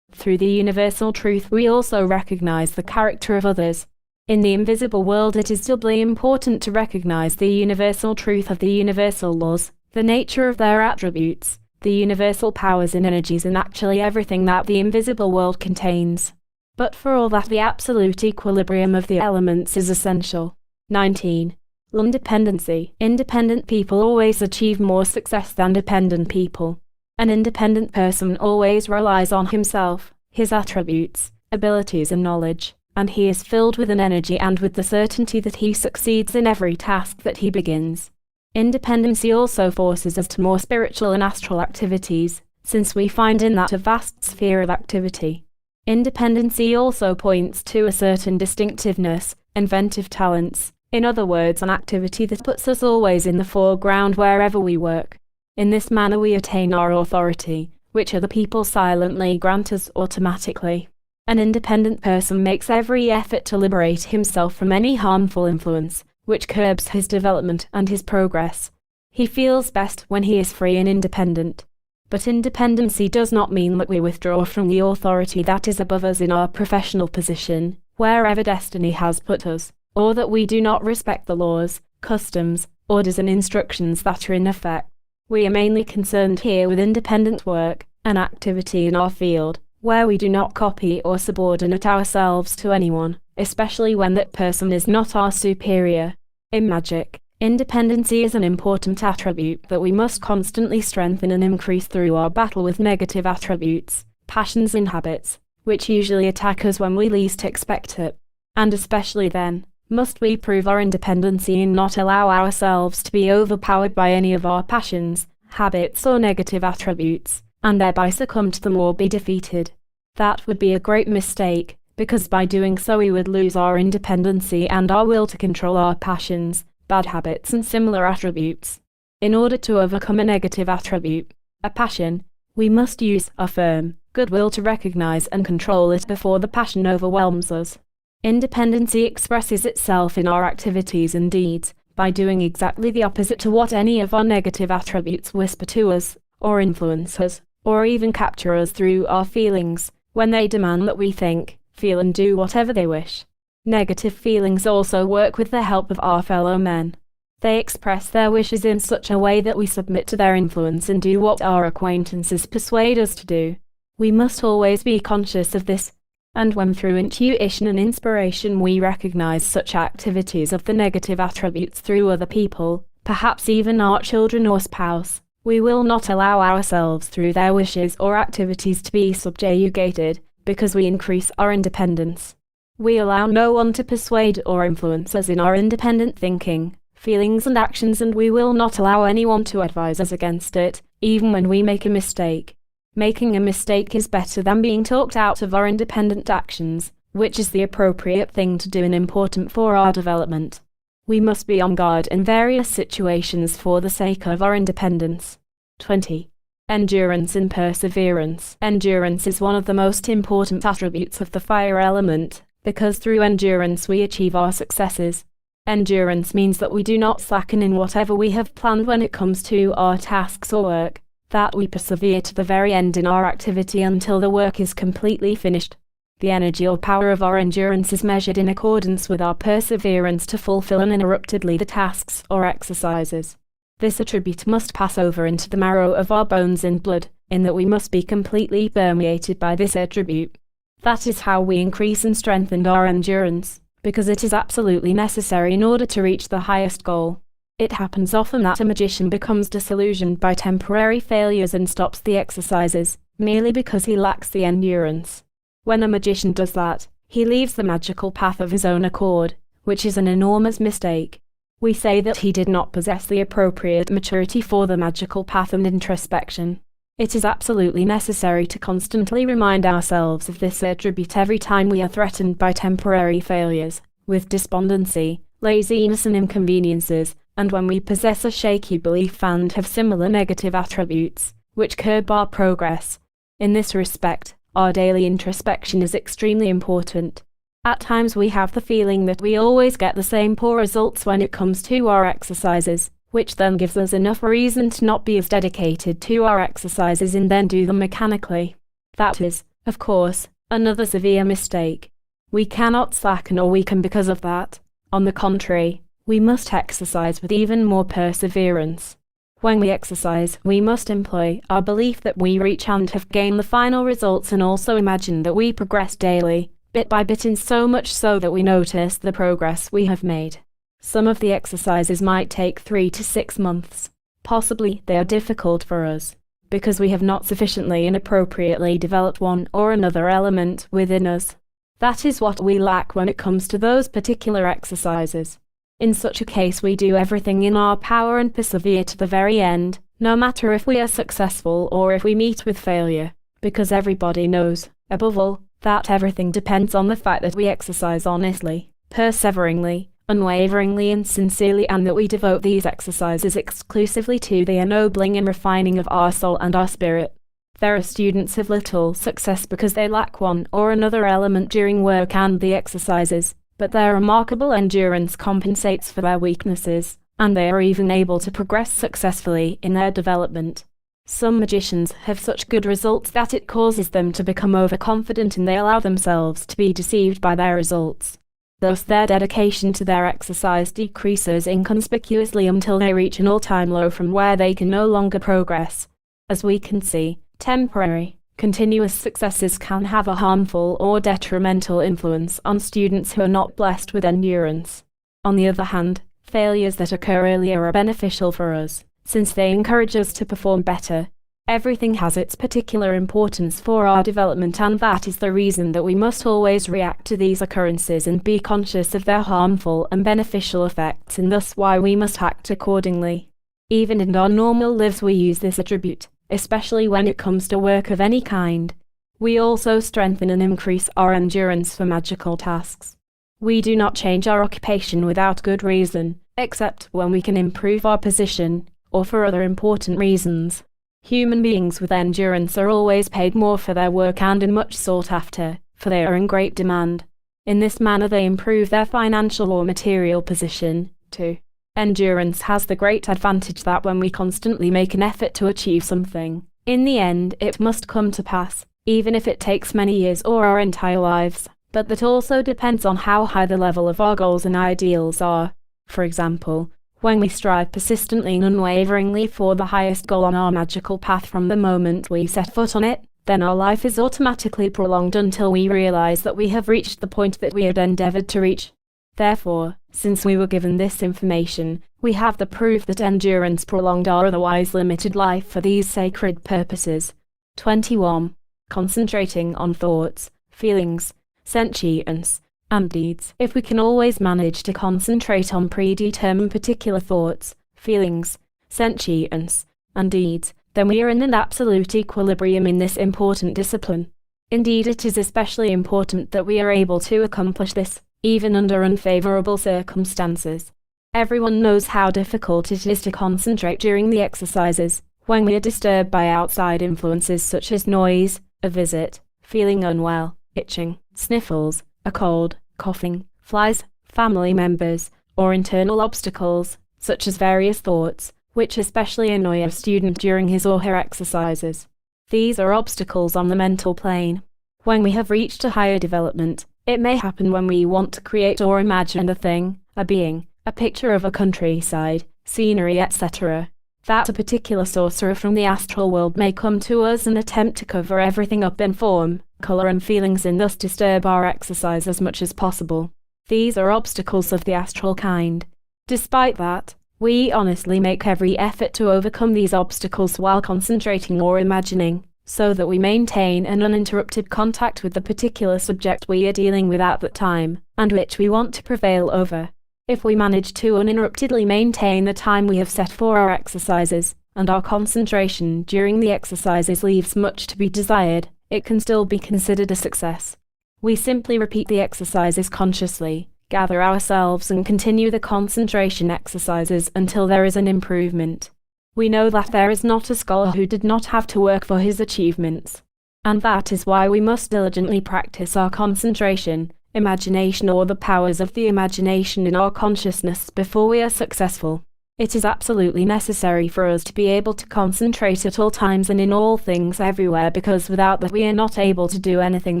Through the universal truth, we also recognize the character of others. In the invisible world, it is doubly important to recognize the universal truth of the universal laws, the nature of their attributes, the universal powers and energies, and actually everything that the invisible world contains. But for all that, the absolute equilibrium of the elements is essential. 19. Independency. Independent people always achieve more success than dependent people. An independent person always relies on himself, his attributes, abilities and knowledge, and he is filled with an energy and with the certainty that he succeeds in every task that he begins. Independency also forces us to more spiritual and astral activities, since we find in that a vast sphere of activity. Independency also points to a certain distinctiveness, inventive talents, in other words, an activity that puts us always in the foreground wherever we work. In this manner we attain our authority, which other people silently grant us automatically. An independent person makes every effort to liberate himself from any harmful influence, which curbs his development and his progress. He feels best when he is free and independent. But independency does not mean that we withdraw from the authority that is above us in our professional position, wherever destiny has put us, or that we do not respect the laws, customs, orders and instructions that are in effect. We are mainly concerned here with independent work, an activity in our field, where we do not copy or subordinate ourselves to anyone, especially when that person is not our superior. In magic, independency is an important attribute that we must constantly strengthen and increase through our battle with negative attributes, passions and habits, which usually attack us when we least expect it. And especially then, must we prove our independency and not allow ourselves to be overpowered by any of our passions, habits or negative attributes, and thereby succumb to them or be defeated. That would be a great mistake, because by doing so we would lose our independency and our will to control our passions, bad habits and similar attributes. In order to overcome a negative attribute, a passion, we must use a firm goodwill to recognize and control it before the passion overwhelms us. Independency expresses itself in our activities and deeds, by doing exactly the opposite to what any of our negative attributes whisper to us, or influence us, or even capture us through our feelings, when they demand that we think, feel and do whatever they wish. Negative feelings also work with the help of our fellow men. They express their wishes in such a way that we submit to their influence and do what our acquaintances persuade us to do. We must always be conscious of this, and when through intuition and inspiration we recognize such activities of the negative attributes through other people, perhaps even our children or spouse, we will not allow ourselves through their wishes or activities to be subjugated, because we increase our independence. We allow no one to persuade or influence us in our independent thinking, feelings and actions, and we will not allow anyone to advise us against it, even when we make a mistake. Making a mistake is better than being talked out of our independent actions, which is the appropriate thing to do and important for our development. We must be on guard in various situations for the sake of our independence. 20. Endurance and perseverance. Endurance is one of the most important attributes of the fire element, because through endurance we achieve our successes. Endurance means that we do not slacken in whatever we have planned when it comes to our tasks or work, that we persevere to the very end in our activity until the work is completely finished. The energy or power of our endurance is measured in accordance with our perseverance to fulfill uninterruptedly the tasks or exercises. This attribute must pass over into the marrow of our bones and blood, in that we must be completely permeated by this attribute. That is how we increase and strengthen our endurance, because it is absolutely necessary in order to reach the highest goal. It happens often that a magician becomes disillusioned by temporary failures and stops the exercises, merely because he lacks the endurance. When a magician does that, he leaves the magical path of his own accord, which is an enormous mistake. We say that he did not possess the appropriate maturity for the magical path and introspection. It is absolutely necessary to constantly remind ourselves of this attribute every time we are threatened by temporary failures, with despondency, laziness and inconveniences, and when we possess a shaky belief and have similar negative attributes, which curb our progress. In this respect, our daily introspection is extremely important. At times we have the feeling that we always get the same poor results when it comes to our exercises, which then gives us enough reason to not be as dedicated to our exercises and then do them mechanically. That is, of course, another severe mistake. We cannot slacken or weaken because of that. On the contrary, we must exercise with even more perseverance. When we exercise, we must employ our belief that we reach and have gained the final results and also imagine that we progress daily, bit by bit, in so much so that we notice the progress we have made. Some of the exercises might take 3 to 6 months. Possibly they are difficult for us, because we have not sufficiently and appropriately developed one or another element within us. That is what we lack when it comes to those particular exercises. In such a case we do everything in our power and persevere to the very end, no matter if we are successful or if we meet with failure, because everybody knows, above all, that everything depends on the fact that we exercise honestly, perseveringly, unwaveringly and sincerely, and that we devote these exercises exclusively to the ennobling and refining of our soul and our spirit. There are students of little success because they lack one or another element during work and the exercises, but their remarkable endurance compensates for their weaknesses, and they are even able to progress successfully in their development. Some magicians have such good results that it causes them to become overconfident and they allow themselves to be deceived by their results. Thus their dedication to their exercise decreases inconspicuously until they reach an all-time low from where they can no longer progress. As we can see, temporary, continuous successes can have a harmful or detrimental influence on students who are not blessed with endurance. On the other hand, failures that occur earlier are beneficial for us, since they encourage us to perform better. Everything has its particular importance for our development, and that is the reason that we must always react to these occurrences and be conscious of their harmful and beneficial effects, and thus why we must act accordingly. Even in our normal lives we use this attribute, especially when it comes to work of any kind. We also strengthen and increase our endurance for magical tasks. We do not change our occupation without good reason, except when we can improve our position, or for other important reasons. Human beings with endurance are always paid more for their work and in much sought after, for they are in great demand. In this manner they improve their financial or material position, too. Endurance has the great advantage that when we constantly make an effort to achieve something, in the end it must come to pass, even if it takes many years or our entire lives, but that also depends on how high the level of our goals and ideals are. For example, when we strive persistently and unwaveringly for the highest goal on our magical path from the moment we set foot on it, then our life is automatically prolonged until we realize that we have reached the point that we had endeavored to reach. Therefore, since we were given this information, we have the proof that endurance prolonged our otherwise limited life for these sacred purposes. 21. Concentrating on thoughts, feelings, sentience, and deeds. If we can always manage to concentrate on predetermined particular thoughts, feelings, sentience, and deeds, then we are in an absolute equilibrium in this important discipline. Indeed, it is especially important that we are able to accomplish this, even under unfavorable circumstances. Everyone knows how difficult it is to concentrate during the exercises, when we are disturbed by outside influences such as noise, a visit, feeling unwell, itching, sniffles, a cold, coughing, flies, family members, or internal obstacles, such as various thoughts, which especially annoy a student during his or her exercises. These are obstacles on the mental plane. When we have reached a higher development, it may happen when we want to create or imagine a thing, a being, a picture of a countryside, scenery, etc. That a particular sorcerer from the astral world may come to us and attempt to cover everything up in form, color and feelings and thus disturb our exercise as much as possible. These are obstacles of the astral kind. Despite that, we honestly make every effort to overcome these obstacles while concentrating or imagining, so that we maintain an uninterrupted contact with the particular subject we are dealing with at that time, and which we want to prevail over. If we manage to uninterruptedly maintain the time we have set for our exercises, and our concentration during the exercises leaves much to be desired, it can still be considered a success. We simply repeat the exercises consciously, gather ourselves and continue the concentration exercises until there is an improvement. We know that there is not a scholar who did not have to work for his achievements. And that is why we must diligently practice our concentration, imagination or the powers of the imagination in our consciousness before we are successful. It is absolutely necessary for us to be able to concentrate at all times and in all things everywhere, because without that we are not able to do anything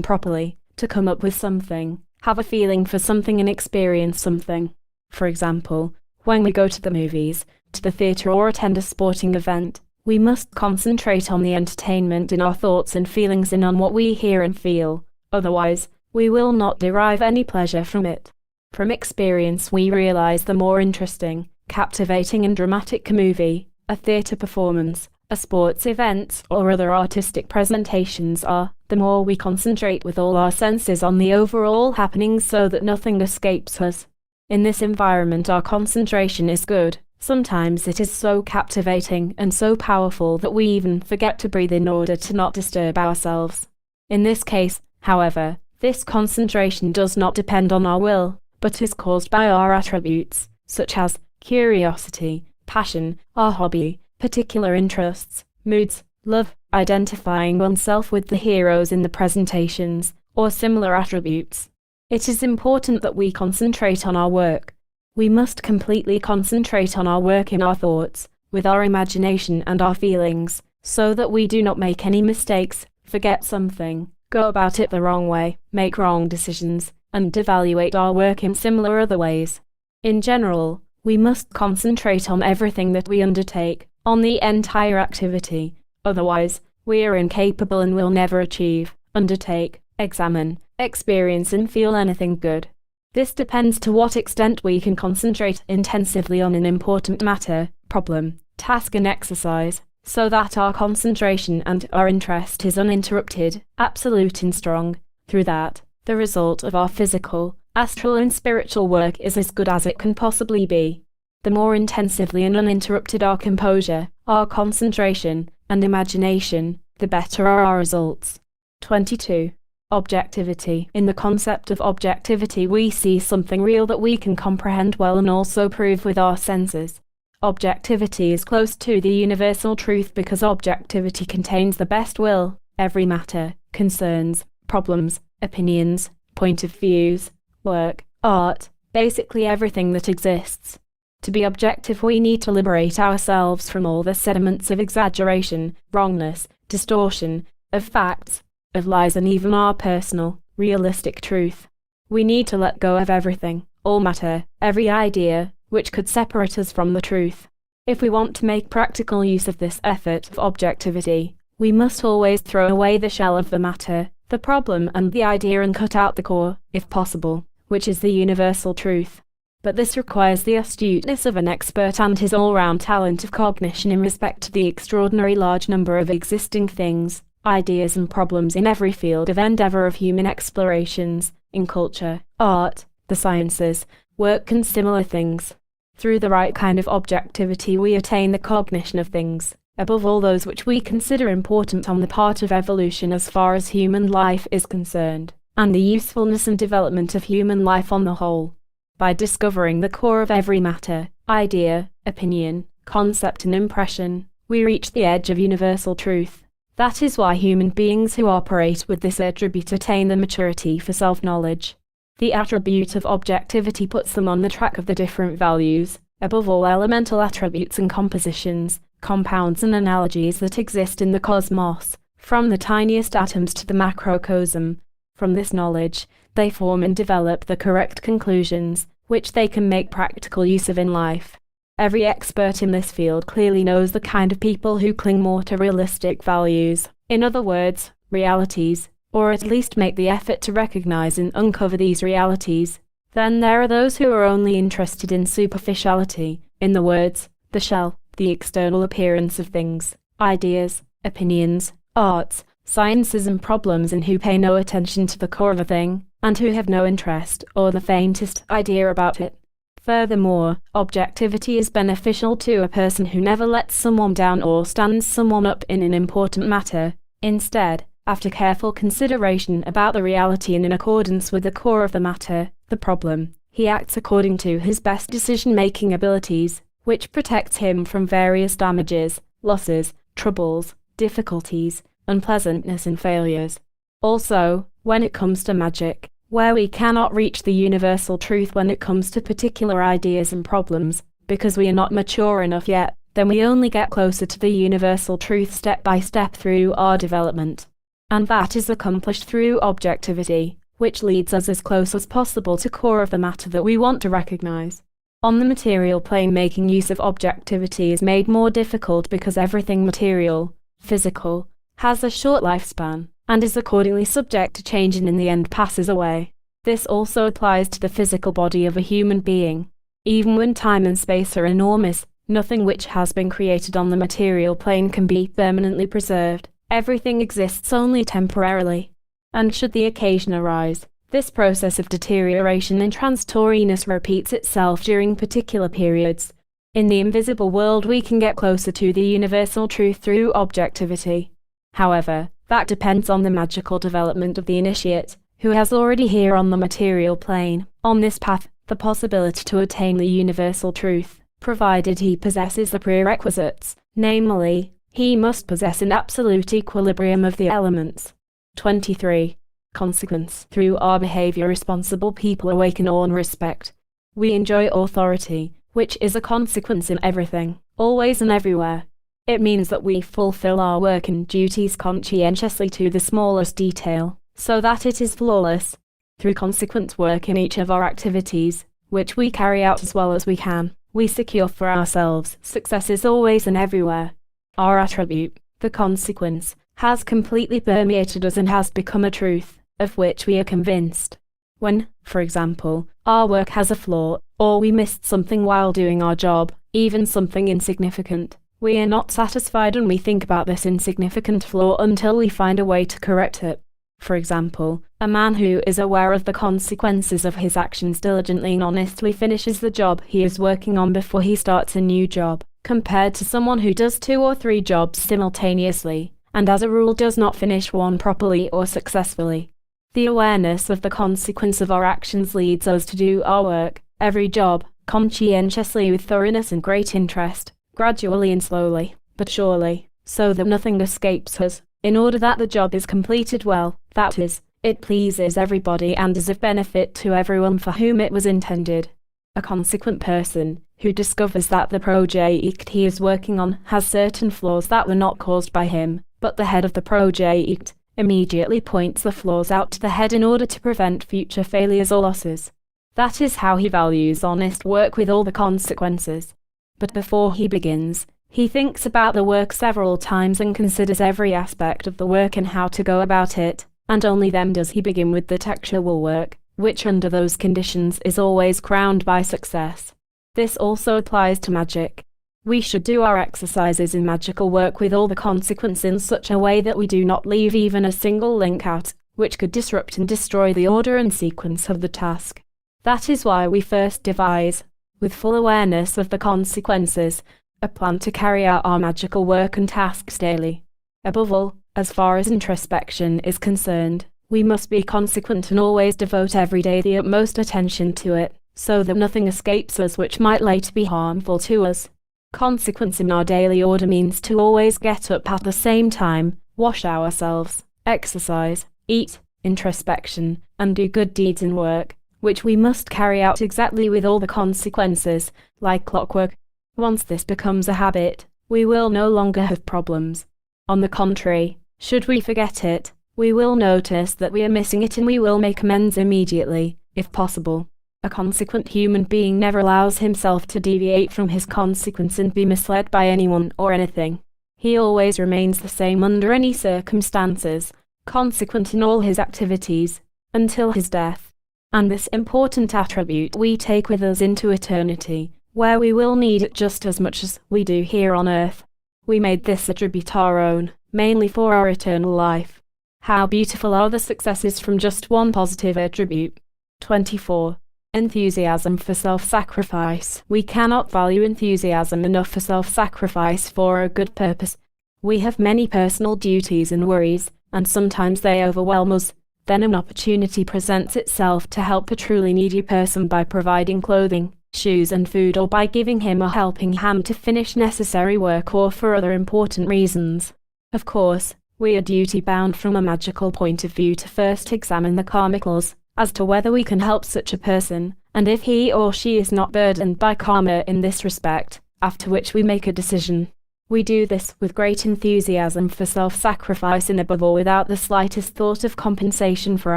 properly, to come up with something, have a feeling for something and experience something. For example, when we go to the movies, to the theatre or attend a sporting event, we must concentrate on the entertainment in our thoughts and feelings and on what we hear and feel, otherwise, we will not derive any pleasure from it. From experience we realize the more interesting, captivating and dramatic a movie, a theatre performance, a sports event or other artistic presentations are, the more we concentrate with all our senses on the overall happenings so that nothing escapes us. In this environment our concentration is good. Sometimes it is so captivating and so powerful that we even forget to breathe in order to not disturb ourselves. In this case, however, this concentration does not depend on our will, but is caused by our attributes, such as curiosity, passion, our hobby, particular interests, moods, love, identifying oneself with the heroes in the presentations, or similar attributes. It is important that we concentrate on our work. We must completely concentrate on our work in our thoughts, with our imagination and our feelings, so that we do not make any mistakes, forget something, go about it the wrong way, make wrong decisions, and devaluate our work in similar other ways. In general, we must concentrate on everything that we undertake, on the entire activity, otherwise, we are incapable and will never achieve, undertake, examine, experience and feel anything good. This depends to what extent we can concentrate intensively on an important matter, problem, task and exercise, so that our concentration and our interest is uninterrupted, absolute and strong. Through that, the result of our physical, astral and spiritual work is as good as it can possibly be. The more intensively and uninterrupted our composure, our concentration, and imagination, the better are our results. 22. Objectivity. In the concept of objectivity we see something real that we can comprehend well and also prove with our senses. Objectivity is close to the universal truth because objectivity contains the best will, every matter, concerns, problems, opinions, point of views, work, art, basically everything that exists. To be objective we need to liberate ourselves from all the sediments of exaggeration, wrongness, distortion, of facts, of lies and even our personal, realistic truth. We need to let go of everything, all matter, every idea, which could separate us from the truth. If we want to make practical use of this effort of objectivity, we must always throw away the shell of the matter, the problem and the idea and cut out the core, if possible, which is the universal truth. But this requires the astuteness of an expert and his all-round talent of cognition in respect to the extraordinary large number of existing things, ideas and problems in every field of endeavor of human explorations, in culture, art, the sciences, work and similar things. Through the right kind of objectivity we attain the cognition of things, above all those which we consider important on the part of evolution as far as human life is concerned, and the usefulness and development of human life on the whole. By discovering the core of every matter, idea, opinion, concept and impression, we reach the edge of universal truth. That is why human beings who operate with this attribute attain the maturity for self-knowledge. The attribute of objectivity puts them on the track of the different values, above all elemental attributes and compositions, compounds and analogies that exist in the cosmos, from the tiniest atoms to the macrocosm. From this knowledge, they form and develop the correct conclusions, which they can make practical use of in life. Every expert in this field clearly knows the kind of people who cling more to realistic values, in other words, realities, or at least make the effort to recognize and uncover these realities. Then there are those who are only interested in superficiality, in the words, the shell, the external appearance of things, ideas, opinions, arts, sciences and problems, and who pay no attention to the core of a thing, and who have no interest or the faintest idea about it. Furthermore, objectivity is beneficial to a person who never lets someone down or stands someone up in an important matter. Instead, after careful consideration about the reality and in accordance with the core of the matter, the problem, he acts according to his best decision-making abilities, which protects him from various damages, losses, troubles, difficulties, unpleasantness and failures. Also, when it comes to magic, where we cannot reach the universal truth when it comes to particular ideas and problems, because we are not mature enough yet, then we only get closer to the universal truth step by step through our development. And that is accomplished through objectivity, which leads us as close as possible to core of the matter that we want to recognize. On the material plane, making use of objectivity is made more difficult because everything material, physical, has a short lifespan, and is accordingly subject to change and in the end passes away. This also applies to the physical body of a human being. Even when time and space are enormous, nothing which has been created on the material plane can be permanently preserved. Everything exists only temporarily. And should the occasion arise, this process of deterioration and transitoriness repeats itself during particular periods. In the invisible world we can get closer to the universal truth through objectivity. However, that depends on the magical development of the initiate, who has already here on the material plane, on this path, the possibility to attain the universal truth, provided he possesses the prerequisites, namely, he must possess an absolute equilibrium of the elements. 23. Consequence. Through our behavior, responsible people awaken awe and respect. We enjoy authority, which is a consequence in everything, always and everywhere. It means that we fulfill our work and duties conscientiously to the smallest detail, so that it is flawless. Through consequent work in each of our activities, which we carry out as well as we can, we secure for ourselves successes always and everywhere. Our attribute, the consequence, has completely permeated us and has become a truth, of which we are convinced. When, for example, our work has a flaw, or we missed something while doing our job, even something insignificant, we are not satisfied and we think about this insignificant flaw until we find a way to correct it. For example, a man who is aware of the consequences of his actions diligently and honestly finishes the job he is working on before he starts a new job, compared to someone who does 2 or 3 jobs simultaneously, and as a rule does not finish one properly or successfully. The awareness of the consequence of our actions leads us to do our work, every job, conscientiously with thoroughness and great interest, gradually and slowly, but surely, so that nothing escapes us, in order that the job is completed well, that is, it pleases everybody and is of benefit to everyone for whom it was intended. A consequent person, who discovers that the project he is working on has certain flaws that were not caused by him, but the head of the project, immediately points the flaws out to the head in order to prevent future failures or losses. That is how he values honest work with all the consequences. But before he begins, he thinks about the work several times and considers every aspect of the work and how to go about it, and only then does he begin with the actual work, which under those conditions is always crowned by success. This also applies to magic. We should do our exercises in magical work with all the consequence in such a way that we do not leave even a single link out, which could disrupt and destroy the order and sequence of the task. That is why we first devise, with full awareness of the consequences, a plan to carry out our magical work and tasks daily. Above all, as far as introspection is concerned, we must be consequent and always devote every day the utmost attention to it, so that nothing escapes us which might later be harmful to us. Consequence in our daily order means to always get up at the same time, wash ourselves, exercise, eat, introspection, and do good deeds in work, which we must carry out exactly with all the consequences, like clockwork. Once this becomes a habit, we will no longer have problems. On the contrary, should we forget it, we will notice that we are missing it and we will make amends immediately, if possible. A consequent human being never allows himself to deviate from his consequence and be misled by anyone or anything. He always remains the same under any circumstances, consequent in all his activities, until his death. And this important attribute we take with us into eternity, where we will need it just as much as we do here on earth. We made this attribute our own, mainly for our eternal life. How beautiful are the successes from just one positive attribute. 24. Enthusiasm for self-sacrifice. We cannot value enthusiasm enough for self-sacrifice for a good purpose. We have many personal duties and worries, and sometimes they overwhelm us. Then an opportunity presents itself to help a truly needy person by providing clothing, shoes and food, or by giving him a helping hand to finish necessary work, or for other important reasons. Of course, we are duty-bound from a magical point of view to first examine the karmic laws, as to whether we can help such a person, and if he or she is not burdened by karma in this respect, after which we make a decision. We do this with great enthusiasm for self-sacrifice and above all without the slightest thought of compensation for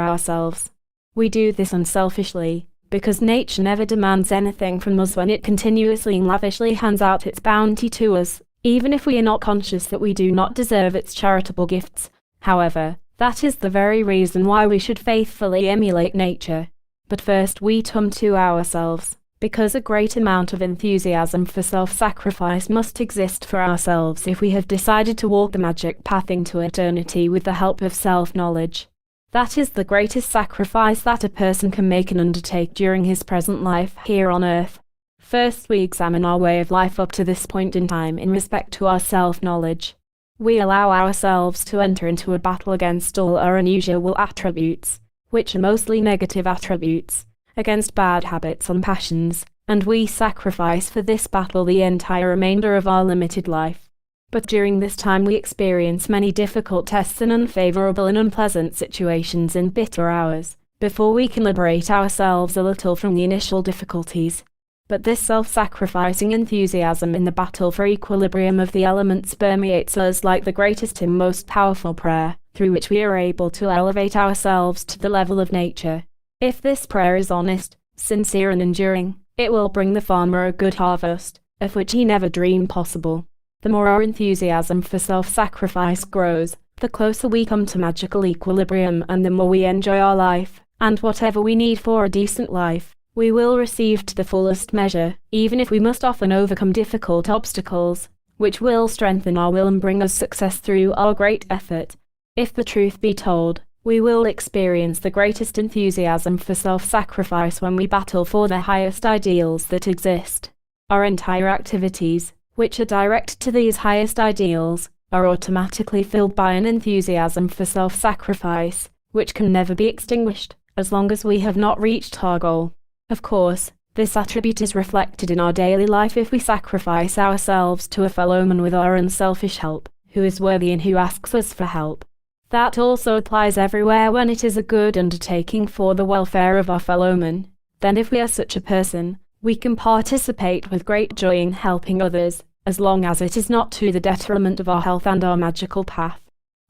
ourselves. We do this unselfishly, because nature never demands anything from us when it continuously and lavishly hands out its bounty to us, even if we are not conscious that we do not deserve its charitable gifts. However, that is the very reason why we should faithfully emulate nature. But first we come to ourselves, because a great amount of enthusiasm for self-sacrifice must exist for ourselves if we have decided to walk the magic path into eternity with the help of self-knowledge. That is the greatest sacrifice that a person can make and undertake during his present life here on earth. First we examine our way of life up to this point in time in respect to our self-knowledge. We allow ourselves to enter into a battle against all our unusual attributes, which are mostly negative attributes, against bad habits and passions, and we sacrifice for this battle the entire remainder of our limited life. But during this time we experience many difficult tests and unfavorable and unpleasant situations in bitter hours, before we can liberate ourselves a little from the initial difficulties. But this self-sacrificing enthusiasm in the battle for equilibrium of the elements permeates us like the greatest and most powerful prayer, through which we are able to elevate ourselves to the level of nature. If this prayer is honest, sincere and enduring, it will bring the farmer a good harvest, of which he never dreamed possible. The more our enthusiasm for self-sacrifice grows, the closer we come to magical equilibrium, and the more we enjoy our life, and whatever we need for a decent life, we will receive to the fullest measure, even if we must often overcome difficult obstacles, which will strengthen our will and bring us success through our great effort. If the truth be told, we will experience the greatest enthusiasm for self-sacrifice when we battle for the highest ideals that exist. Our entire activities, which are direct to these highest ideals, are automatically filled by an enthusiasm for self-sacrifice, which can never be extinguished, as long as we have not reached our goal. Of course, this attribute is reflected in our daily life if we sacrifice ourselves to a fellow man with our unselfish help, who is worthy and who asks us for help. That also applies everywhere when it is a good undertaking for the welfare of our fellow man. Then if we are such a person, we can participate with great joy in helping others, as long as it is not to the detriment of our health and our magical path.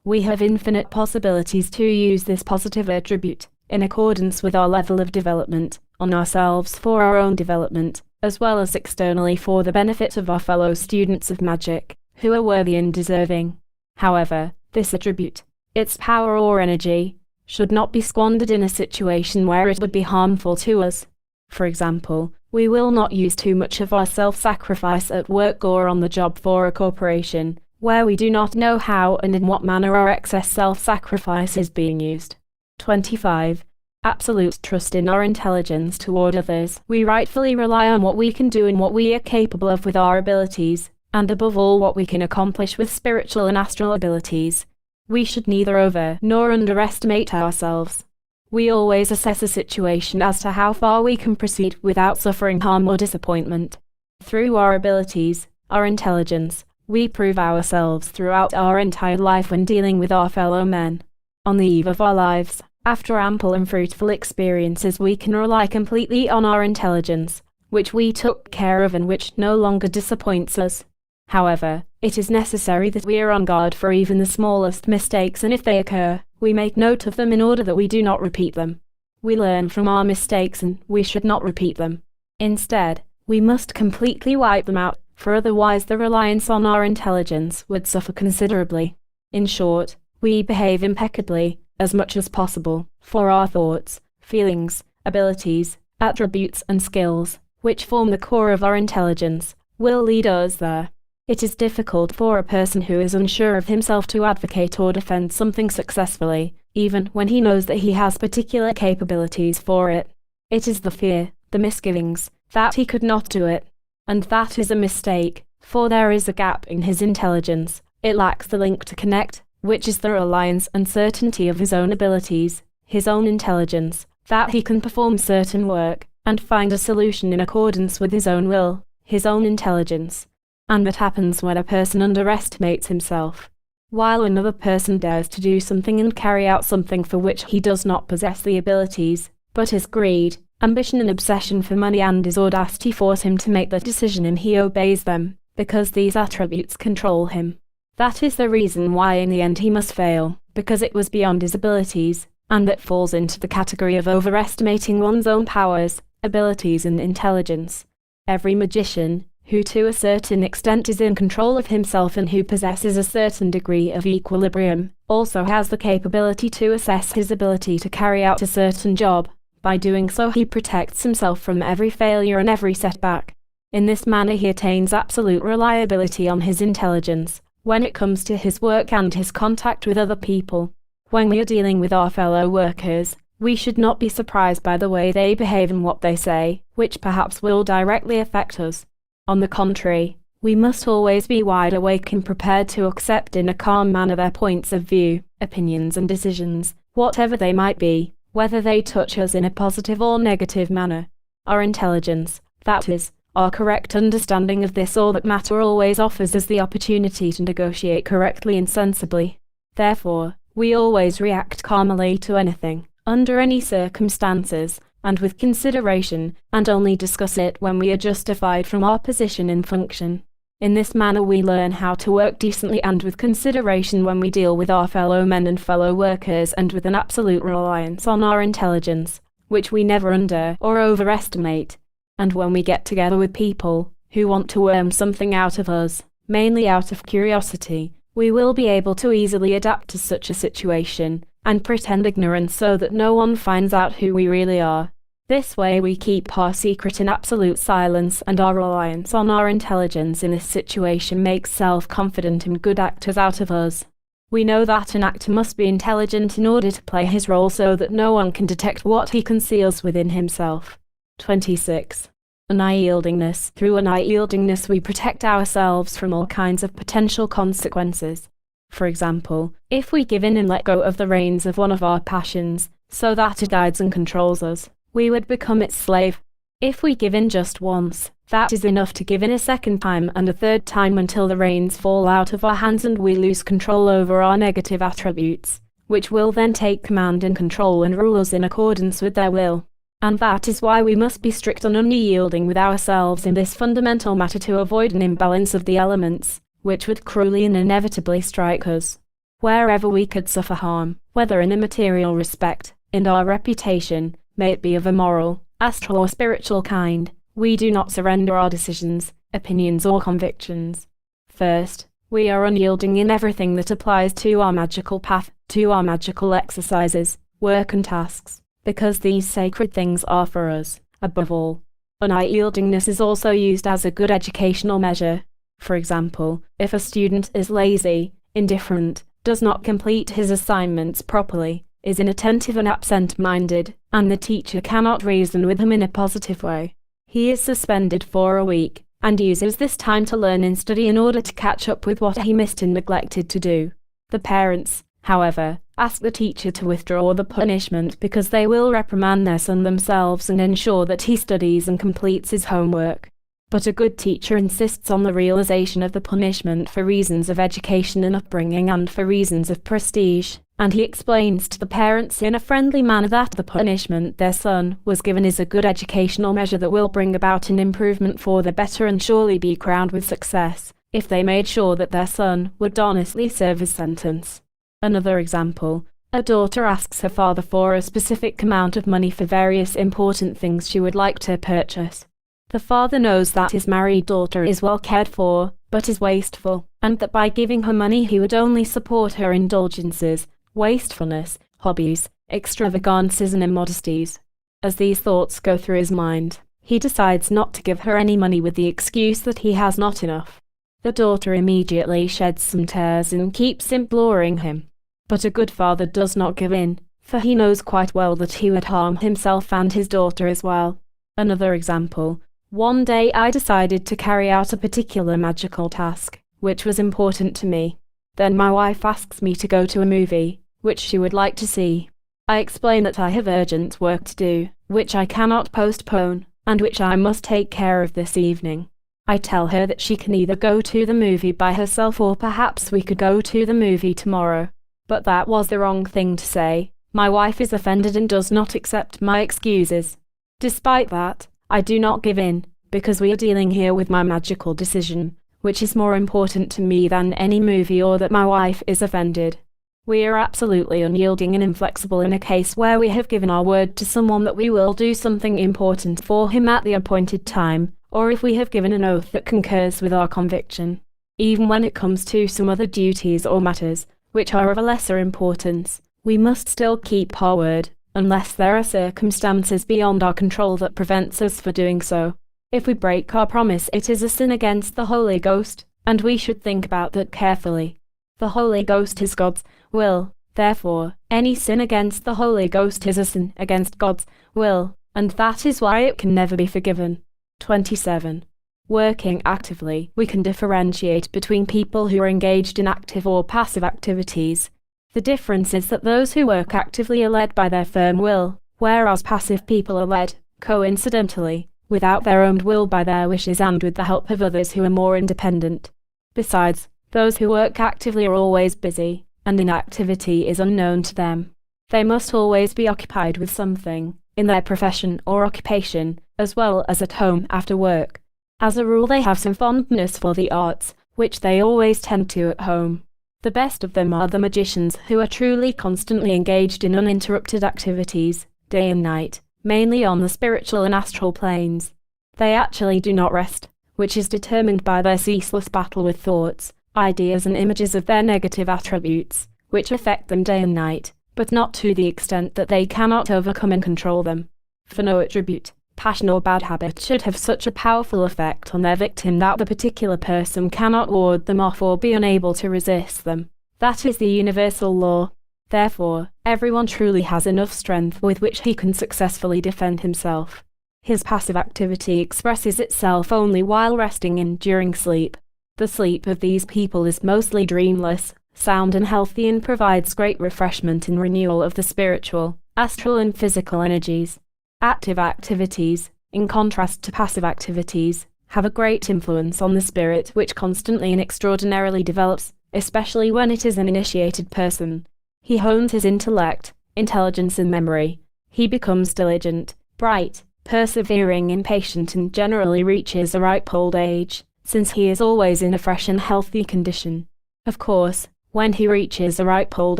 We have infinite possibilities to use this positive attribute, in accordance with our level of development, on ourselves for our own development, as well as externally for the benefit of our fellow students of magic, who are worthy and deserving. However, this attribute, its power or energy, should not be squandered in a situation where it would be harmful to us. For example, we will not use too much of our self-sacrifice at work or on the job for a corporation, where we do not know how and in what manner our excess self-sacrifice is being used. 25. Absolute trust in our intelligence toward others. We rightfully rely on what we can do and what we are capable of with our abilities, and above all what we can accomplish with spiritual and astral abilities. We should neither over nor underestimate ourselves. We always assess a situation as to how far we can proceed without suffering harm or disappointment. Through our abilities, our intelligence, we prove ourselves throughout our entire life when dealing with our fellow men. On the eve of our lives, after ample and fruitful experiences, we can rely completely on our intelligence, which we took care of and which no longer disappoints us. However, it is necessary that we are on guard for even the smallest mistakes, and if they occur, we make note of them in order that we do not repeat them. We learn from our mistakes and we should not repeat them. Instead, we must completely wipe them out, for otherwise the reliance on our intelligence would suffer considerably. In short, we behave impeccably, as much as possible, for our thoughts, feelings, abilities, attributes and skills, which form the core of our intelligence, will lead us there. It is difficult for a person who is unsure of himself to advocate or defend something successfully, even when he knows that he has particular capabilities for it. It is the fear, the misgivings, that he could not do it. And that is a mistake, for there is a gap in his intelligence. It lacks the link to connect, which is the reliance and certainty of his own abilities, his own intelligence, that he can perform certain work, and find a solution in accordance with his own will, his own intelligence. And that happens when a person underestimates himself. While another person dares to do something and carry out something for which he does not possess the abilities, but his greed, ambition and obsession for money and his audacity force him to make the decision and he obeys them, because these attributes control him. That is the reason why in the end he must fail, because it was beyond his abilities, and that falls into the category of overestimating one's own powers, abilities and intelligence. Every magician, who to a certain extent is in control of himself and who possesses a certain degree of equilibrium, also has the capability to assess his ability to carry out a certain job. By doing so he protects himself from every failure and every setback. In this manner he attains absolute reliability on his intelligence, when it comes to his work and his contact with other people. When we are dealing with our fellow workers, we should not be surprised by the way they behave and what they say, which perhaps will directly affect us. On the contrary, we must always be wide awake and prepared to accept in a calm manner their points of view, opinions and decisions, whatever they might be, whether they touch us in a positive or negative manner. Our intelligence, that is, our correct understanding of this or that matter always offers us the opportunity to negotiate correctly and sensibly. Therefore, we always react calmly to anything, under any circumstances, and with consideration, and only discuss it when we are justified from our position and function. In this manner we learn how to work decently and with consideration when we deal with our fellow men and fellow workers and with an absolute reliance on our intelligence, which we never under or overestimate. And when we get together with people who want to worm something out of us, mainly out of curiosity, we will be able to easily adapt to such a situation, and pretend ignorance so that no one finds out who we really are. This way we keep our secret in absolute silence, and our reliance on our intelligence in this situation makes self-confident and good actors out of us. We know that an actor must be intelligent in order to play his role so that no one can detect what he conceals within himself. 26. Unyieldingness. Through unyieldingness we protect ourselves from all kinds of potential consequences. For example, if we give in and let go of the reins of one of our passions, so that it guides and controls us, we would become its slave. If we give in just once, that is enough to give in a second time and a third time until the reins fall out of our hands and we lose control over our negative attributes, which will then take command and control and rule us in accordance with their will. And that is why we must be strict and unyielding with ourselves in this fundamental matter to avoid an imbalance of the elements, which would cruelly and inevitably strike us. Wherever we could suffer harm, whether in a material respect, in our reputation, may it be of a moral, astral or spiritual kind, we do not surrender our decisions, opinions or convictions. First, we are unyielding in everything that applies to our magical path, to our magical exercises, work and tasks, because these sacred things are for us, above all. Unyieldingness is also used as a good educational measure. For example, if a student is lazy, indifferent, does not complete his assignments properly, is inattentive and absent-minded, and the teacher cannot reason with him in a positive way, he is suspended for a week, and uses this time to learn and study in order to catch up with what he missed and neglected to do. The parents, however, ask the teacher to withdraw the punishment because they will reprimand their son themselves and ensure that he studies and completes his homework. But a good teacher insists on the realization of the punishment for reasons of education and upbringing and for reasons of prestige, and he explains to the parents in a friendly manner that the punishment their son was given is a good educational measure that will bring about an improvement for the better and surely be crowned with success, if they made sure that their son would honestly serve his sentence. Another example, A daughter asks her father for a specific amount of money for various important things she would like to purchase. The father knows that his married daughter is well cared for, but is wasteful, and that by giving her money he would only support her indulgences, wastefulness, hobbies, extravagances and immodesties. As these thoughts go through his mind, he decides not to give her any money with the excuse that he has not enough. The daughter immediately sheds some tears and keeps imploring him. But a good father does not give in, for he knows quite well that he would harm himself and his daughter as well. Another example. One day I decided to carry out a particular magical task, which was important to me. Then my wife asks me to go to a movie, which she would like to see. I explain that I have urgent work to do, which I cannot postpone, and which I must take care of this evening. I tell her that she can either go to the movie by herself or perhaps we could go to the movie tomorrow. But that was the wrong thing to say. My wife is offended and does not accept my excuses. Despite that, I do not give in, because we are dealing here with my magical decision, which is more important to me than any movie or that my wife is offended. We are absolutely unyielding and inflexible in a case where we have given our word to someone that we will do something important for him at the appointed time, or if we have given an oath that concurs with our conviction. Even when it comes to some other duties or matters, which are of a lesser importance, we must still keep our word, unless there are circumstances beyond our control that prevents us from doing so. If we break our promise, it is a sin against the Holy Ghost, and we should think about that carefully. The Holy Ghost is God's will, therefore, any sin against the Holy Ghost is a sin against God's will, and that is why it can never be forgiven. 27. Working actively, we can differentiate between people who are engaged in active or passive activities. The difference is that those who work actively are led by their firm will, whereas passive people are led, coincidentally, without their own will by their wishes and with the help of others who are more independent. Besides, those who work actively are always busy, and inactivity is unknown to them. They must always be occupied with something, in their profession or occupation, as well as at home after work. As a rule, they have some fondness for the arts, which they always tend to at home. The best of them are the magicians who are truly constantly engaged in uninterrupted activities, day and night, mainly on the spiritual and astral planes. They actually do not rest, which is determined by their ceaseless battle with thoughts, ideas and images of their negative attributes, which affect them day and night, but not to the extent that they cannot overcome and control them. For no attribute, passion or bad habit should have such a powerful effect on their victim that the particular person cannot ward them off or be unable to resist them. That is the universal law. Therefore, everyone truly has enough strength with which he can successfully defend himself. His passive activity expresses itself only while resting and during sleep. The sleep of these people is mostly dreamless, sound and healthy, and provides great refreshment and renewal of the spiritual, astral and physical energies. Active activities, in contrast to passive activities, have a great influence on the spirit, which constantly and extraordinarily develops, especially when it is an initiated person. He hones his intellect, intelligence and memory. He becomes diligent, bright, persevering and patient, and generally reaches a ripe old age, since he is always in a fresh and healthy condition. Of course, when he reaches a ripe old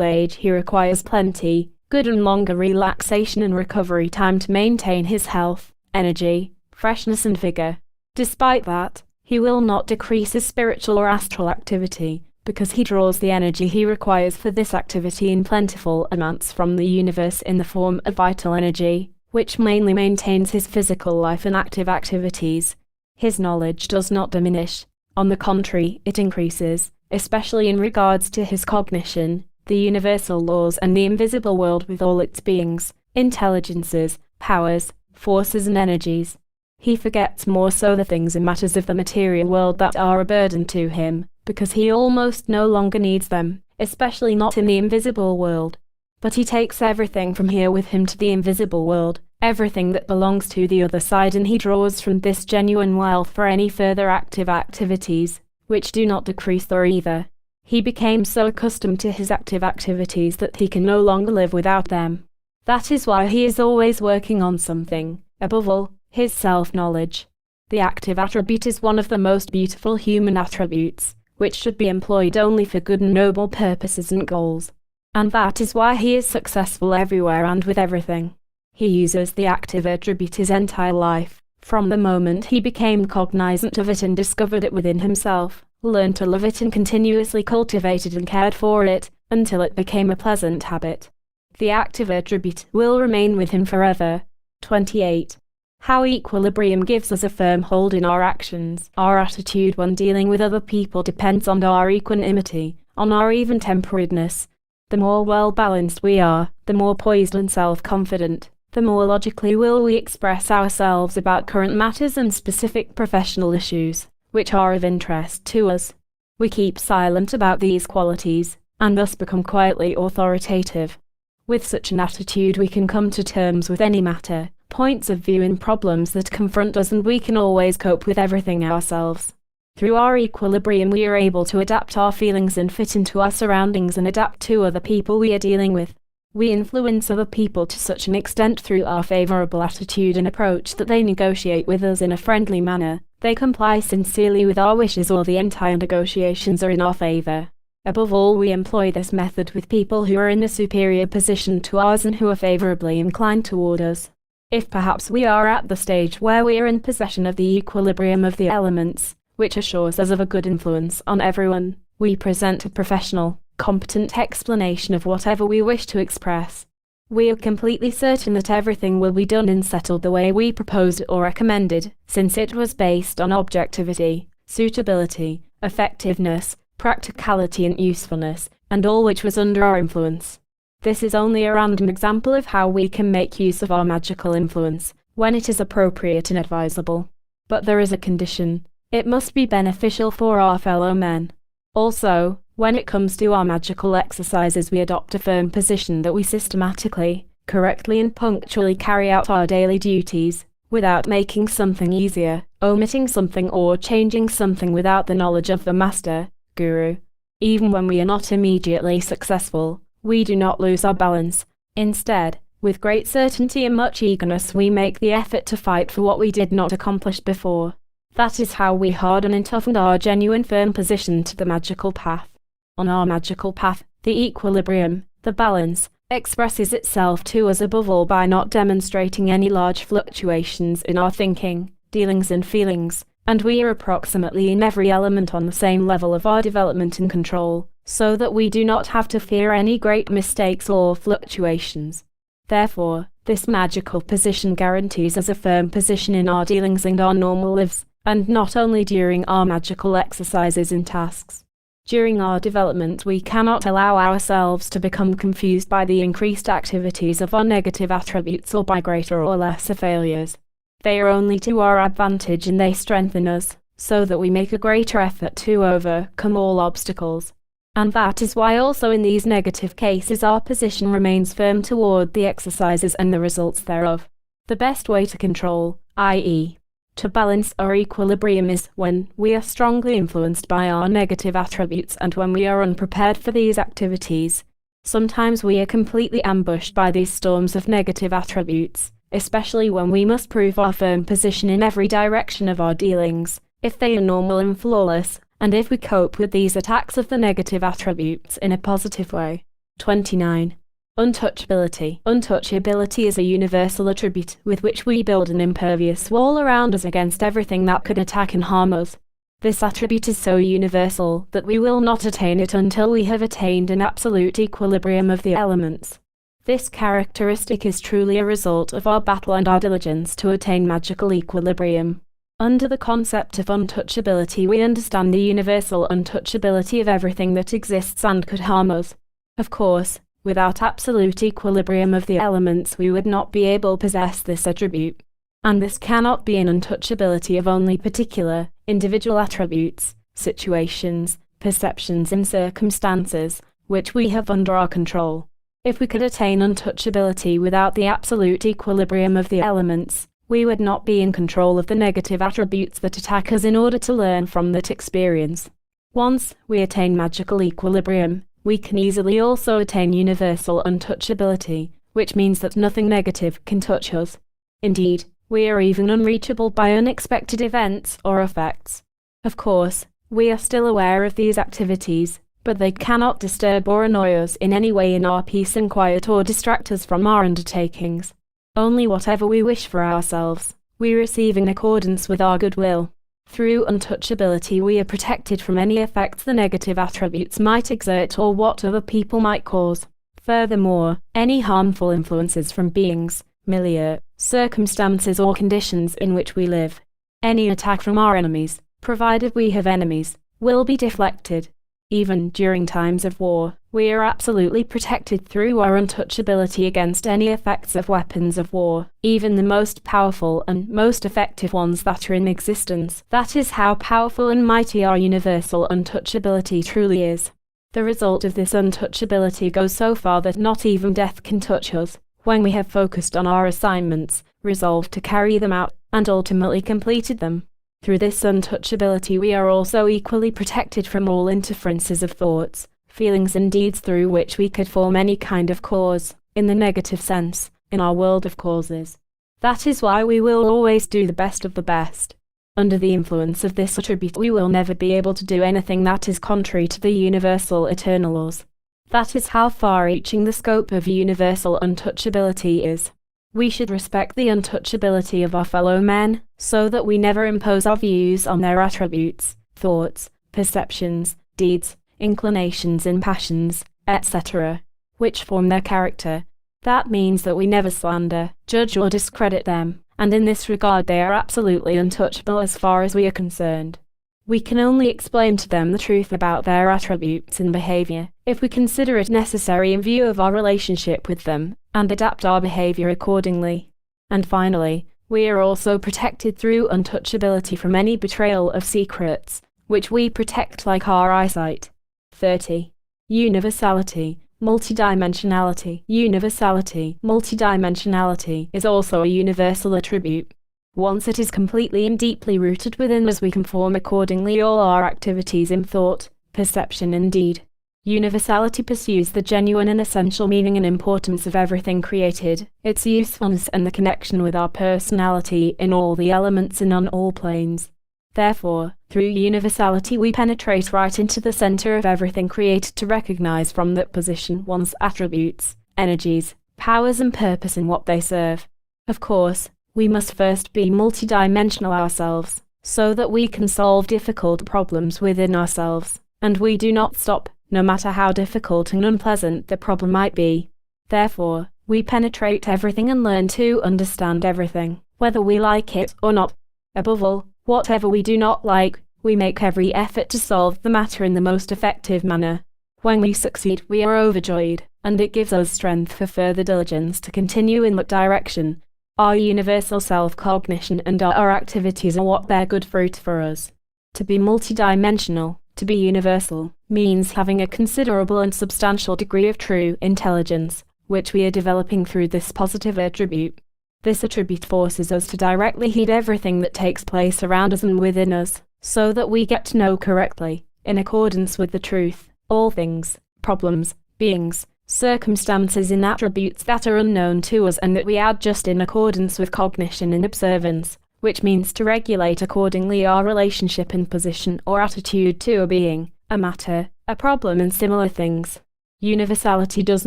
age, he requires plenty, good and longer relaxation and recovery time to maintain his health, energy, freshness and vigor. Despite that, he will not decrease his spiritual or astral activity, because he draws the energy he requires for this activity in plentiful amounts from the universe in the form of vital energy, which mainly maintains his physical life and active activities. His knowledge does not diminish. On the contrary, it increases, especially in regards to his cognition, the universal laws and the invisible world with all its beings, intelligences, powers, forces and energies. He forgets more so the things and matters of the material world that are a burden to him, because he almost no longer needs them, especially not in the invisible world. But he takes everything from here with him to the invisible world, everything that belongs to the other side, and he draws from this genuine wealth for any further active activities, which do not decrease or either. He became so accustomed to his active activities that he can no longer live without them. That is why he is always working on something, above all, his self-knowledge. The active attribute is one of the most beautiful human attributes, which should be employed only for good and noble purposes and goals. And that is why he is successful everywhere and with everything. He uses the active attribute his entire life, from the moment he became cognizant of it and discovered it within himself, learned to love it and continuously cultivated and cared for it, until it became a pleasant habit. The active attribute will remain with him forever. 28. How equilibrium gives us a firm hold in our actions. Our attitude when dealing with other people depends on our equanimity, on our even-temperedness. The more well-balanced we are, the more poised and self-confident, the more logically will we express ourselves about current matters and specific professional issues, which are of interest to us. We keep silent about these qualities, and thus become quietly authoritative. With such an attitude we can come to terms with any matter, points of view and problems that confront us, and we can always cope with everything ourselves. Through our equilibrium we are able to adapt our feelings and fit into our surroundings and adapt to other people we are dealing with. We influence other people to such an extent through our favorable attitude and approach that they negotiate with us in a friendly manner, they comply sincerely with our wishes, or the entire negotiations are in our favor. Above all, we employ this method with people who are in a superior position to ours and who are favorably inclined toward us. If perhaps we are at the stage where we are in possession of the equilibrium of the elements, which assures us of a good influence on everyone, we present a professional, competent explanation of whatever we wish to express. We are completely certain that everything will be done and settled the way we proposed or recommended, since it was based on objectivity, suitability, effectiveness, practicality and usefulness, and all which was under our influence. This is only a random example of how we can make use of our magical influence, when it is appropriate and advisable. But there is a condition: it must be beneficial for our fellow men. Also, when it comes to our magical exercises, we adopt a firm position that we systematically, correctly and punctually carry out our daily duties, without making something easier, omitting something or changing something without the knowledge of the master, guru. Even when we are not immediately successful, we do not lose our balance. Instead, with great certainty and much eagerness we make the effort to fight for what we did not accomplish before. That is how we harden and toughen our genuine firm position to the magical path. On our magical path, the equilibrium, the balance, expresses itself to us above all by not demonstrating any large fluctuations in our thinking, dealings and feelings, and we are approximately in every element on the same level of our development and control, so that we do not have to fear any great mistakes or fluctuations. Therefore, this magical position guarantees us a firm position in our dealings and our normal lives, and not only during our magical exercises and tasks. During our development we cannot allow ourselves to become confused by the increased activities of our negative attributes or by greater or lesser failures. They are only to our advantage and they strengthen us, so that we make a greater effort to overcome all obstacles. And that is why also in these negative cases our position remains firm toward the exercises and the results thereof. The best way to control, i.e., to balance our equilibrium, is when we are strongly influenced by our negative attributes and when we are unprepared for these activities. Sometimes we are completely ambushed by these storms of negative attributes, especially when we must prove our firm position in every direction of our dealings, if they are normal and flawless, and if we cope with these attacks of the negative attributes in a positive way. 29. Untouchability. Untouchability is a universal attribute with which we build an impervious wall around us against everything that could attack and harm us. This attribute is so universal that we will not attain it until we have attained an absolute equilibrium of the elements. This characteristic is truly a result of our battle and our diligence to attain magical equilibrium. Under the concept of untouchability we understand the universal untouchability of everything that exists and could harm us. Of course, without absolute equilibrium of the elements we would not be able to possess this attribute. And this cannot be an untouchability of only particular, individual attributes, situations, perceptions and circumstances, which we have under our control. If we could attain untouchability without the absolute equilibrium of the elements, we would not be in control of the negative attributes that attack us in order to learn from that experience. Once we attain magical equilibrium, we can easily also attain universal untouchability, which means that nothing negative can touch us. Indeed, we are even unreachable by unexpected events or effects. Of course, we are still aware of these activities, but they cannot disturb or annoy us in any way in our peace and quiet or distract us from our undertakings. Only whatever we wish for ourselves, we receive in accordance with our good will. Through untouchability we are protected from any effects the negative attributes might exert or what other people might cause. Furthermore, any harmful influences from beings, milieu, circumstances or conditions in which we live, any attack from our enemies, provided we have enemies, will be deflected. Even during times of war, we are absolutely protected through our untouchability against any effects of weapons of war, even the most powerful and most effective ones that are in existence. That is how powerful and mighty our universal untouchability truly is. The result of this untouchability goes so far that not even death can touch us, when we have focused on our assignments, resolved to carry them out, and ultimately completed them. Through this untouchability we are also equally protected from all interferences of thoughts, feelings and deeds through which we could form any kind of cause, in the negative sense, in our world of causes. That is why we will always do the best of the best. Under the influence of this attribute we will never be able to do anything that is contrary to the universal eternal laws. That is how far-reaching the scope of universal untouchability is. We should respect the untouchability of our fellow men, so that we never impose our views on their attributes, thoughts, perceptions, deeds, inclinations and passions, etc., which form their character. That means that we never slander, judge or discredit them, and in this regard they are absolutely untouchable as far as we are concerned. We can only explain to them the truth about their attributes and behavior, if we consider it necessary in view of our relationship with them, and adapt our behavior accordingly. And finally, we are also protected through untouchability from any betrayal of secrets, which we protect like our eyesight. 30. Universality, multidimensionality. Universality, multidimensionality is also a universal attribute. Once it is completely and deeply rooted within us we can form accordingly all our activities in thought, perception and deed. Universality pursues the genuine and essential meaning and importance of everything created, its usefulness and the connection with our personality in all the elements and on all planes. Therefore, through universality we penetrate right into the center of everything created to recognize from that position one's attributes, energies, powers and purpose in what they serve. Of course, we must first be multidimensional ourselves, so that we can solve difficult problems within ourselves, and we do not stop, no matter how difficult and unpleasant the problem might be. Therefore, we penetrate everything and learn to understand everything, whether we like it or not. Above all, whatever we do not like, we make every effort to solve the matter in the most effective manner. When we succeed, we are overjoyed, and it gives us strength for further diligence to continue in that direction. Our universal self-cognition and our activities are what bear good fruit for us. To be multidimensional, to be universal, means having a considerable and substantial degree of true intelligence, which we are developing through this positive attribute. This attribute forces us to directly heed everything that takes place around us and within us, so that we get to know correctly, in accordance with the truth, all things, problems, beings, circumstances and attributes that are unknown to us and that we add just in accordance with cognition and observance, which means to regulate accordingly our relationship and position or attitude to a being, a matter, a problem and similar things. Universality does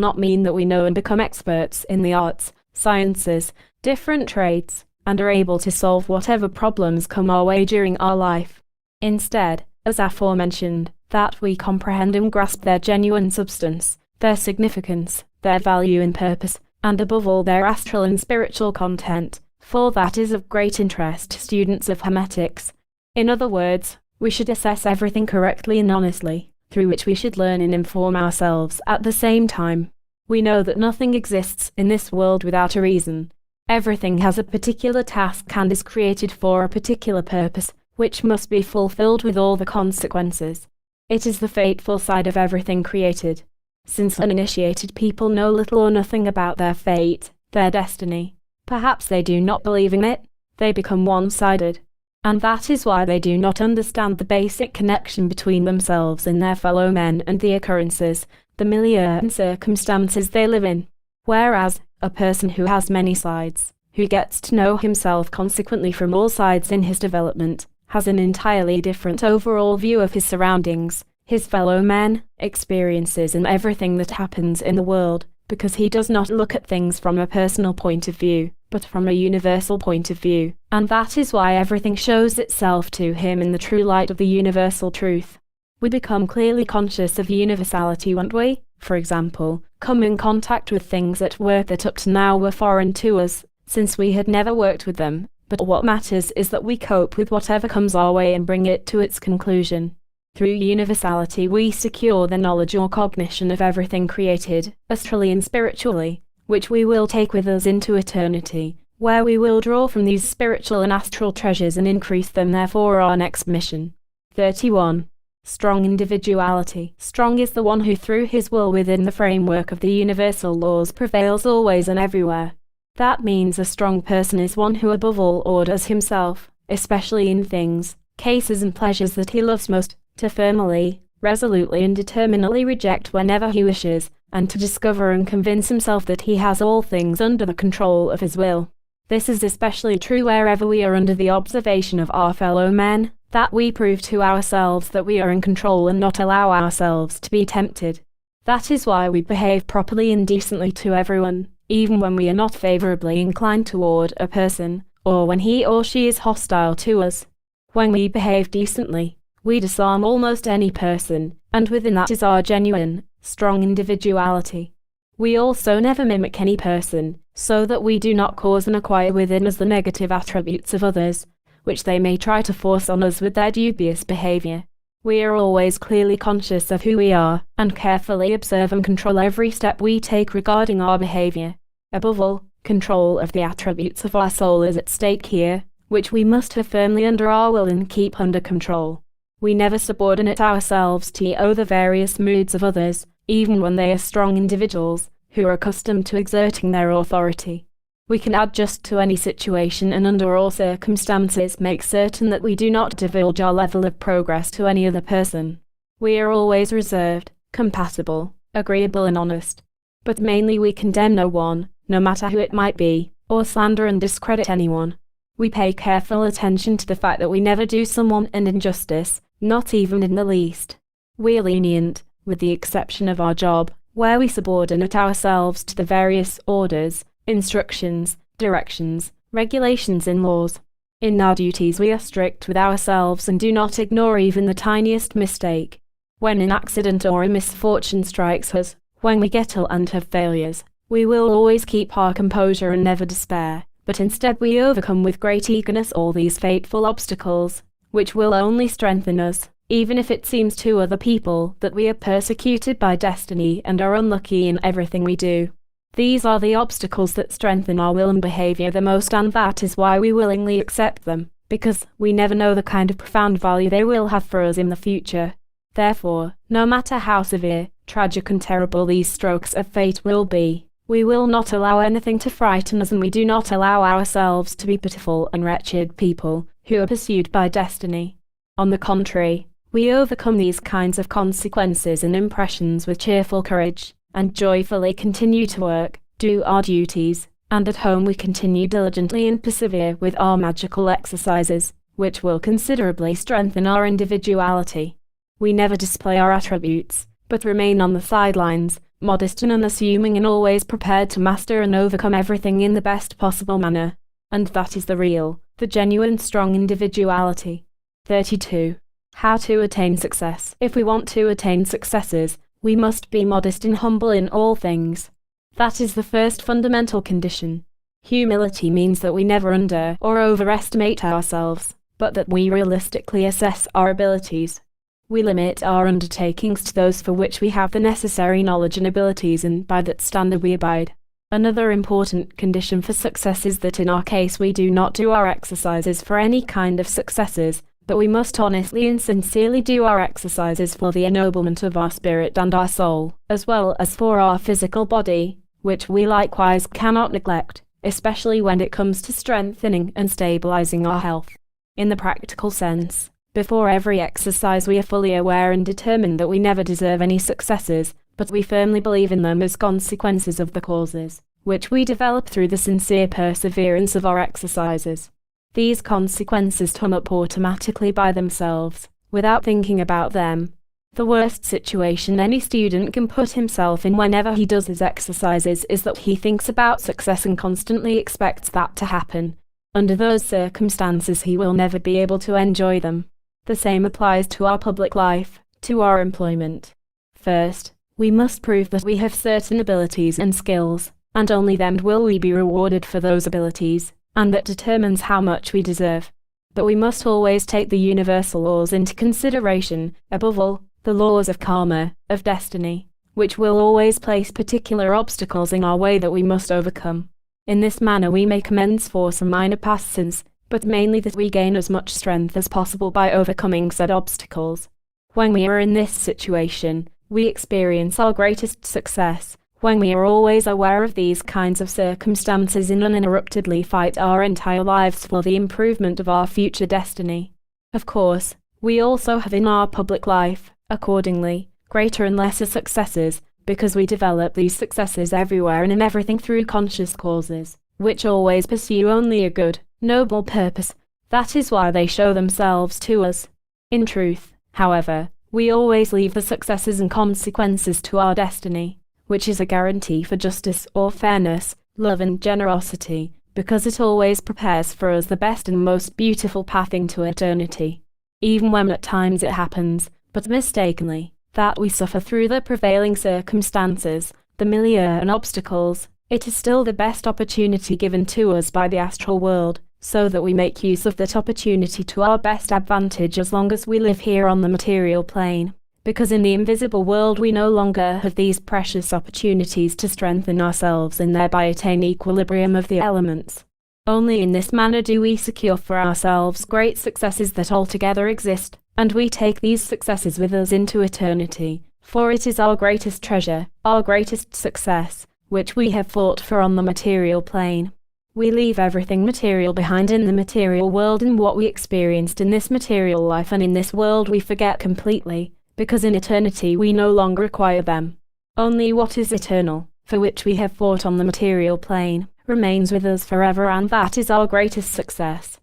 not mean that we know and become experts in the arts, sciences, different trades, and are able to solve whatever problems come our way during our life. Instead, as aforementioned, that we comprehend and grasp their genuine substance, their significance, their value and purpose, and above all their astral and spiritual content, for that is of great interest to students of hermetics. In other words, we should assess everything correctly and honestly, through which we should learn and inform ourselves at the same time. We know that nothing exists in this world without a reason. Everything has a particular task and is created for a particular purpose, which must be fulfilled with all the consequences. It is the fateful side of everything created. Since uninitiated people know little or nothing about their fate, their destiny, perhaps they do not believe in it, they become one-sided. And that is why they do not understand the basic connection between themselves and their fellow men and the occurrences, the milieu and circumstances they live in. Whereas, a person who has many sides, who gets to know himself consequently from all sides in his development, has an entirely different overall view of his surroundings, his fellow men, experiences and everything that happens in the world, because he does not look at things from a personal point of view, but from a universal point of view, and that is why everything shows itself to him in the true light of the universal truth. We become clearly conscious of universality when we, for example, come in contact with things at work that up to now were foreign to us, since we had never worked with them, but what matters is that we cope with whatever comes our way and bring it to its conclusion. Through universality we secure the knowledge or cognition of everything created, astrally and spiritually, which we will take with us into eternity, where we will draw from these spiritual and astral treasures and increase them there for our next mission. 31. Strong individuality. Strong is the one who through his will within the framework of the universal laws prevails always and everywhere. That means a strong person is one who above all orders himself, especially in things, cases and pleasures that he loves most, to firmly, resolutely and determinately reject whenever he wishes, and to discover and convince himself that he has all things under the control of his will. This is especially true wherever we are under the observation of our fellow men, that we prove to ourselves that we are in control and not allow ourselves to be tempted. That is why we behave properly and decently to everyone, even when we are not favorably inclined toward a person, or when he or she is hostile to us. When we behave decently, we disarm almost any person, and within that is our genuine, strong individuality. We also never mimic any person, so that we do not cause and acquire within us the negative attributes of others, which they may try to force on us with their dubious behavior. We are always clearly conscious of who we are, and carefully observe and control every step we take regarding our behavior. Above all, control of the attributes of our soul is at stake here, which we must have firmly under our will and keep under control. We never subordinate ourselves to the various moods of others, even when they are strong individuals, who are accustomed to exerting their authority. We can adjust to any situation and under all circumstances make certain that we do not divulge our level of progress to any other person. We are always reserved, compatible, agreeable and honest. But mainly we condemn no one, no matter who it might be, or slander and discredit anyone. We pay careful attention to the fact that we never do someone an injustice, not even in the least. We are lenient, with the exception of our job, where we subordinate ourselves to the various orders, instructions, directions, regulations and laws. In our duties we are strict with ourselves and do not ignore even the tiniest mistake. When an accident or a misfortune strikes us, when we get ill and have failures, we will always keep our composure and never despair, but instead we overcome with great eagerness all these fateful obstacles, which will only strengthen us, even if it seems to other people that we are persecuted by destiny and are unlucky in everything we do. These are the obstacles that strengthen our will and behavior the most, and that is why we willingly accept them, because we never know the kind of profound value they will have for us in the future. Therefore, no matter how severe, tragic and terrible these strokes of fate will be, we will not allow anything to frighten us, and we do not allow ourselves to be pitiful and wretched people who are pursued by destiny. On the contrary, we overcome these kinds of consequences and impressions with cheerful courage, and joyfully continue to work, do our duties, and at home we continue diligently and persevere with our magical exercises, which will considerably strengthen our individuality. We never display our attributes, but remain on the sidelines, modest and unassuming and always prepared to master and overcome everything in the best possible manner. And that is the real, the genuine strong individuality. 32. How to attain success. If we want to attain successes, we must be modest and humble in all things. That is the first fundamental condition. Humility means that we never under or overestimate ourselves, but that we realistically assess our abilities. We limit our undertakings to those for which we have the necessary knowledge and abilities, and by that standard we abide. Another important condition for success is that in our case we do not do our exercises for any kind of successes, but we must honestly and sincerely do our exercises for the ennoblement of our spirit and our soul, as well as for our physical body, which we likewise cannot neglect, especially when it comes to strengthening and stabilizing our health. In the practical sense, before every exercise we are fully aware and determined that we never deserve any successes, but we firmly believe in them as consequences of the causes, which we develop through the sincere perseverance of our exercises. These consequences come up automatically by themselves, without thinking about them. The worst situation any student can put himself in whenever he does his exercises is that he thinks about success and constantly expects that to happen. Under those circumstances, he will never be able to enjoy them. The same applies to our public life, to our employment. First, we must prove that we have certain abilities and skills, and only then will we be rewarded for those abilities, and that determines how much we deserve. But we must always take the universal laws into consideration, above all, the laws of karma, of destiny, which will always place particular obstacles in our way that we must overcome. In this manner we make amends for some minor past sins, but mainly that we gain as much strength as possible by overcoming said obstacles. When we are in this situation, we experience our greatest success, when we are always aware of these kinds of circumstances and uninterruptedly fight our entire lives for the improvement of our future destiny. Of course, we also have in our public life, accordingly, greater and lesser successes, because we develop these successes everywhere and in everything through conscious causes, which always pursue only a good, noble purpose. That is why they show themselves to us. In truth, however, we always leave the successes and consequences to our destiny, which is a guarantee for justice or fairness, love and generosity, because it always prepares for us the best and most beautiful path into eternity. Even when at times it happens, but mistakenly, that we suffer through the prevailing circumstances, the milieu and obstacles, it is still the best opportunity given to us by the astral world, so that we make use of that opportunity to our best advantage as long as we live here on the material plane, because in the invisible world we no longer have these precious opportunities to strengthen ourselves and thereby attain equilibrium of the elements. Only in this manner do we secure for ourselves great successes that altogether exist, and we take these successes with us into eternity, for it is our greatest treasure, our greatest success, which we have fought for on the material plane. We leave everything material behind in the material world, and what we experienced in this material life and in this world we forget completely, because in eternity we no longer require them. Only what is eternal, for which we have fought on the material plane, remains with us forever, and that is our greatest success.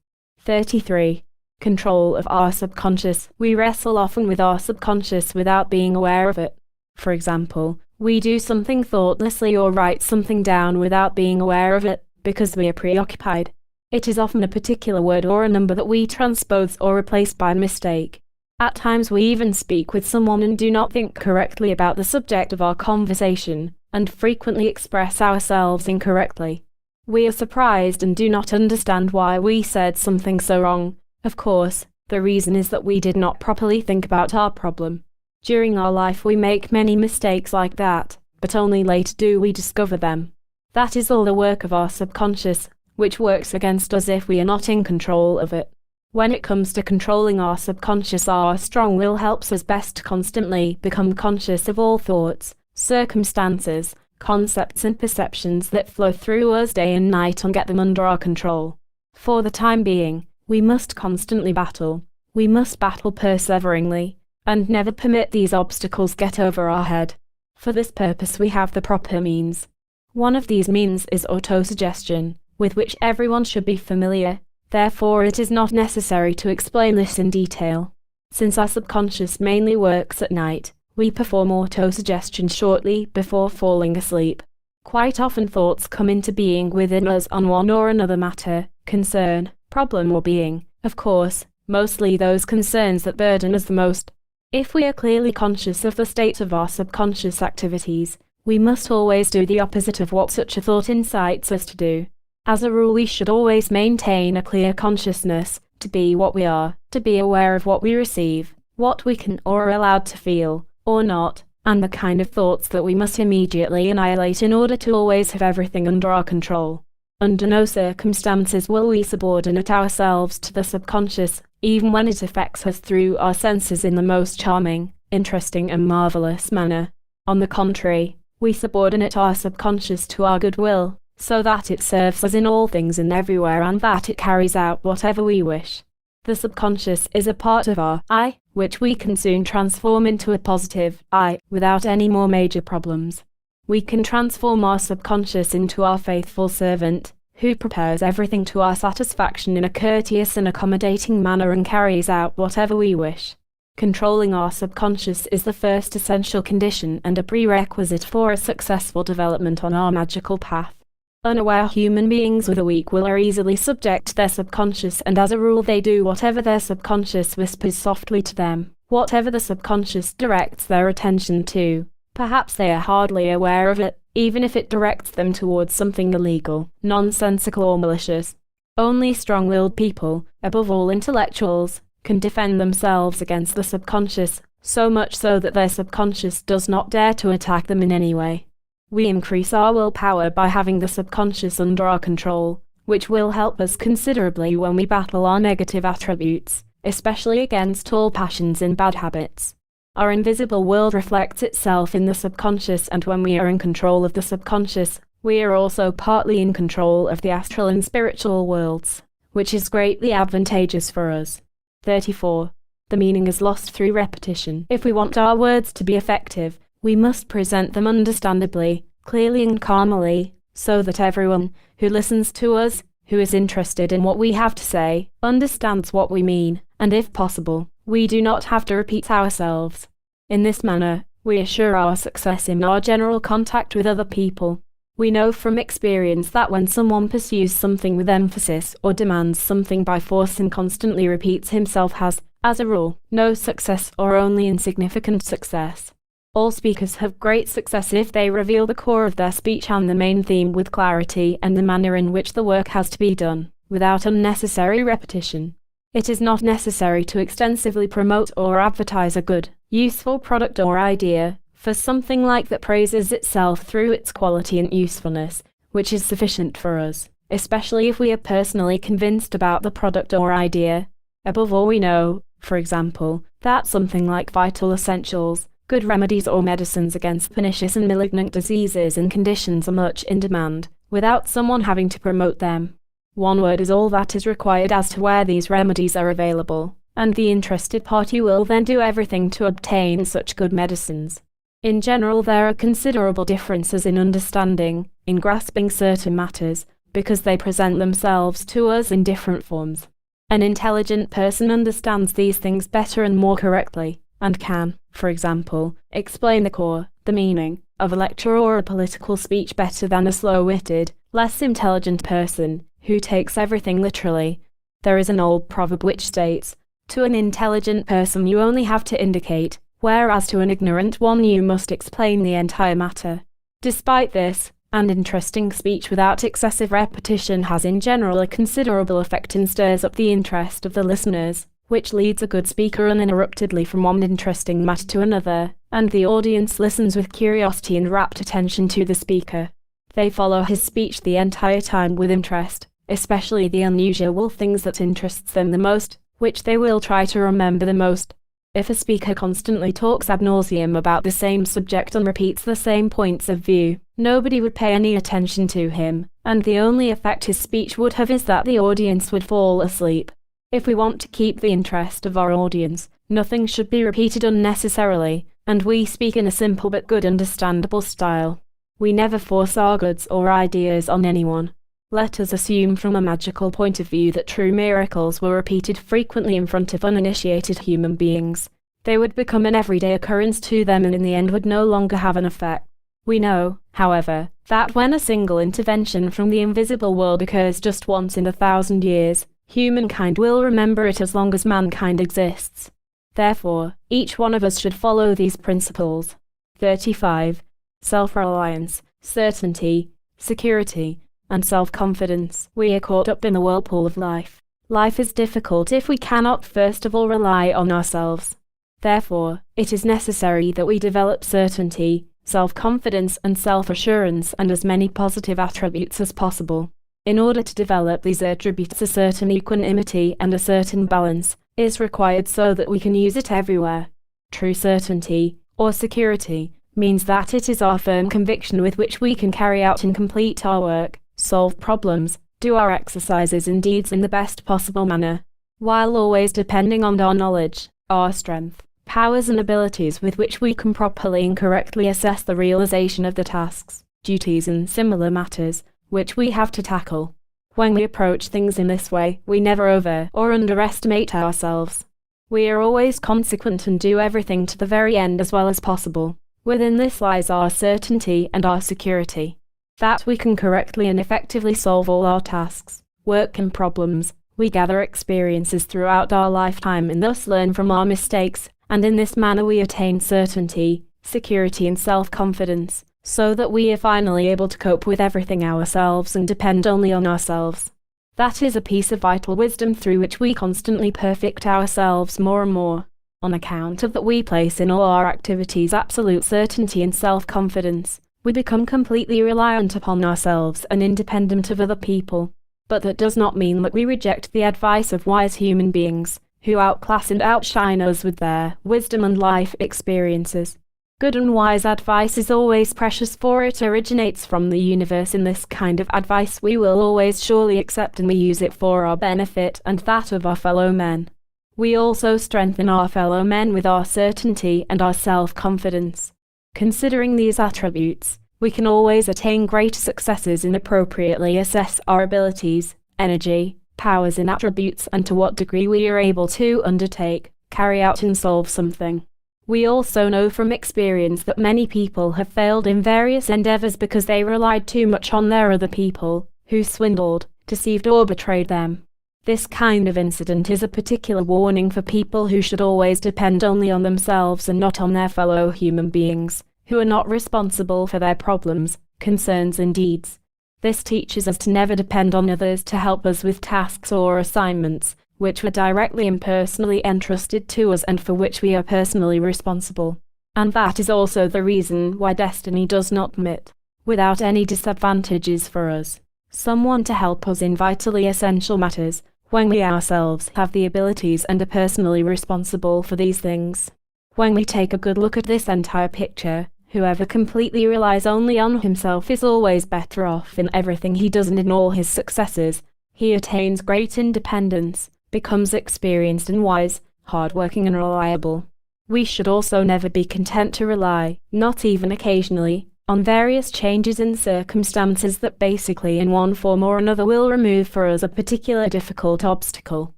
33. Control of our subconscious. We wrestle often with our subconscious without being aware of it. For example, we do something thoughtlessly or write something down without being aware of it, because we are preoccupied. It is often a particular word or a number that we transpose or replace by mistake. At times we even speak with someone and do not think correctly about the subject of our conversation, and frequently express ourselves incorrectly. We are surprised and do not understand why we said something so wrong. Of course, the reason is that we did not properly think about our problem. During our life we make many mistakes like that, but only later do we discover them. That is all the work of our subconscious, which works against us if we are not in control of it. When it comes to controlling our subconscious, our strong will helps us best to constantly become conscious of all thoughts, circumstances, concepts and perceptions that flow through us day and night, and get them under our control. For the time being, we must constantly battle. We must battle perseveringly, and never permit these obstacles get over our head. For this purpose we have the proper means. One of these means is autosuggestion, with which everyone should be familiar. Therefore it is not necessary to explain this in detail. Since our subconscious mainly works at night, we perform autosuggestion shortly before falling asleep. Quite often thoughts come into being within us on one or another matter, concern, problem or being, of course, mostly those concerns that burden us the most. If we are clearly conscious of the state of our subconscious activities, we must always do the opposite of what such a thought incites us to do. As a rule, we should always maintain a clear consciousness, to be what we are, to be aware of what we receive, what we can or are allowed to feel, or not, and the kind of thoughts that we must immediately annihilate in order to always have everything under our control. Under no circumstances will we subordinate ourselves to the subconscious, even when it affects us through our senses in the most charming, interesting and marvelous manner. On the contrary, we subordinate our subconscious to our good will, so that it serves us in all things and everywhere, and that it carries out whatever we wish. The subconscious is a part of our I, which we can soon transform into a positive I, without any more major problems. We can transform our subconscious into our faithful servant, who prepares everything to our satisfaction in a courteous and accommodating manner and carries out whatever we wish. Controlling our subconscious is the first essential condition and a prerequisite for a successful development on our magical path. Unaware human beings with a weak will are easily subject to their subconscious, and as a rule they do whatever their subconscious whispers softly to them, whatever the subconscious directs their attention to. Perhaps they are hardly aware of it, even if it directs them towards something illegal, nonsensical or malicious. Only strong-willed people, above all intellectuals, can defend themselves against the subconscious, so much so that their subconscious does not dare to attack them in any way. We increase our willpower by having the subconscious under our control, which will help us considerably when we battle our negative attributes, especially against all passions and bad habits. Our invisible world reflects itself in the subconscious, and when we are in control of the subconscious, we are also partly in control of the astral and spiritual worlds, which is greatly advantageous for us. 34. The meaning is lost through repetition. If we want our words to be effective, we must present them understandably, clearly and calmly, so that everyone who listens to us, who is interested in what we have to say, understands what we mean, and if possible, we do not have to repeat ourselves. In this manner, we assure our success in our general contact with other people. We know from experience that when someone pursues something with emphasis or demands something by force and constantly repeats himself has, as a rule, no success or only insignificant success. All speakers have great success if they reveal the core of their speech and the main theme with clarity and the manner in which the work has to be done, without unnecessary repetition. It is not necessary to extensively promote or advertise a good, useful product or idea, for something like that praises itself through its quality and usefulness, which is sufficient for us, especially if we are personally convinced about the product or idea. Above all, we know, for example, that something like vital essentials, good remedies or medicines against pernicious and malignant diseases and conditions are much in demand, without someone having to promote them. One word is all that is required as to where these remedies are available, and the interested party will then do everything to obtain such good medicines. In general, there are considerable differences in understanding, in grasping certain matters, because they present themselves to us in different forms. An intelligent person understands these things better and more correctly, and can, for example, explain the core, the meaning, of a lecture or a political speech better than a slow-witted, less intelligent person, who takes everything literally. There is an old proverb which states, "To an intelligent person you only have to indicate, whereas to an ignorant one you must explain the entire matter." Despite this, an interesting speech without excessive repetition has in general a considerable effect and stirs up the interest of the listeners, which leads a good speaker uninterruptedly from one interesting matter to another, and the audience listens with curiosity and rapt attention to the speaker. They follow his speech the entire time with interest, especially the unusual things that interests them the most, which they will try to remember the most. If a speaker constantly talks ad nauseum about the same subject and repeats the same points of view, nobody would pay any attention to him, and the only effect his speech would have is that the audience would fall asleep. If we want to keep the interest of our audience, nothing should be repeated unnecessarily, and we speak in a simple but good understandable style. We never force our goods or ideas on anyone. Let us assume from a magical point of view that true miracles were repeated frequently in front of uninitiated human beings. They would become an everyday occurrence to them and in the end would no longer have an effect. We know, however, that when a single intervention from the invisible world occurs just once in 1,000 years, humankind will remember it as long as mankind exists. Therefore, each one of us should follow these principles. 35. Self-reliance, certainty, security, and self-confidence. We are caught up in the whirlpool of life. Life is difficult if we cannot first of all rely on ourselves. Therefore, it is necessary that we develop certainty, self-confidence and self-assurance and as many positive attributes as possible. In order to develop these attributes, a certain equanimity and a certain balance is required so that we can use it everywhere. True certainty, or security, means that it is our firm conviction with which we can carry out and complete our work, solve problems, do our exercises and deeds in the best possible manner, while always depending on our knowledge, our strength, powers and abilities with which we can properly and correctly assess the realization of the tasks, duties and similar matters which we have to tackle. When we approach things in this way, we never over or underestimate ourselves. We are always consequent and do everything to the very end as well as possible. Within this lies our certainty and our security. That we can correctly and effectively solve all our tasks, work and problems. We gather experiences throughout our lifetime and thus learn from our mistakes, and in this manner we attain certainty, security and self-confidence, so that we are finally able to cope with everything ourselves and depend only on ourselves. That is a piece of vital wisdom through which we constantly perfect ourselves more and more. On account of that we place in all our activities absolute certainty and self-confidence, we become completely reliant upon ourselves and independent of other people. But that does not mean that we reject the advice of wise human beings, who outclass and outshine us with their wisdom and life experiences. Good and wise advice is always precious, for it originates from the universe. In this kind of advice we will always surely accept, and we use it for our benefit and that of our fellow men. We also strengthen our fellow men with our certainty and our self-confidence. Considering these attributes, we can always attain great successes and appropriately assess our abilities, energy, powers and attributes, and to what degree we are able to undertake, carry out and solve something. We also know from experience that many people have failed in various endeavors because they relied too much on their other people, who swindled, deceived or betrayed them. This kind of incident is a particular warning for people who should always depend only on themselves and not on their fellow human beings, who are not responsible for their problems, concerns and deeds. This teaches us to never depend on others to help us with tasks or assignments, which were directly and personally entrusted to us and for which we are personally responsible. And that is also the reason why destiny does not permit, without any disadvantages for us, someone to help us in vitally essential matters, when we ourselves have the abilities and are personally responsible for these things. When we take a good look at this entire picture, whoever completely relies only on himself is always better off in everything he does and in all his successes. He attains great independence, becomes experienced and wise, hard-working and reliable. We should also never be content to rely, not even occasionally, on various changes in circumstances that basically in one form or another will remove for us a particular difficult obstacle.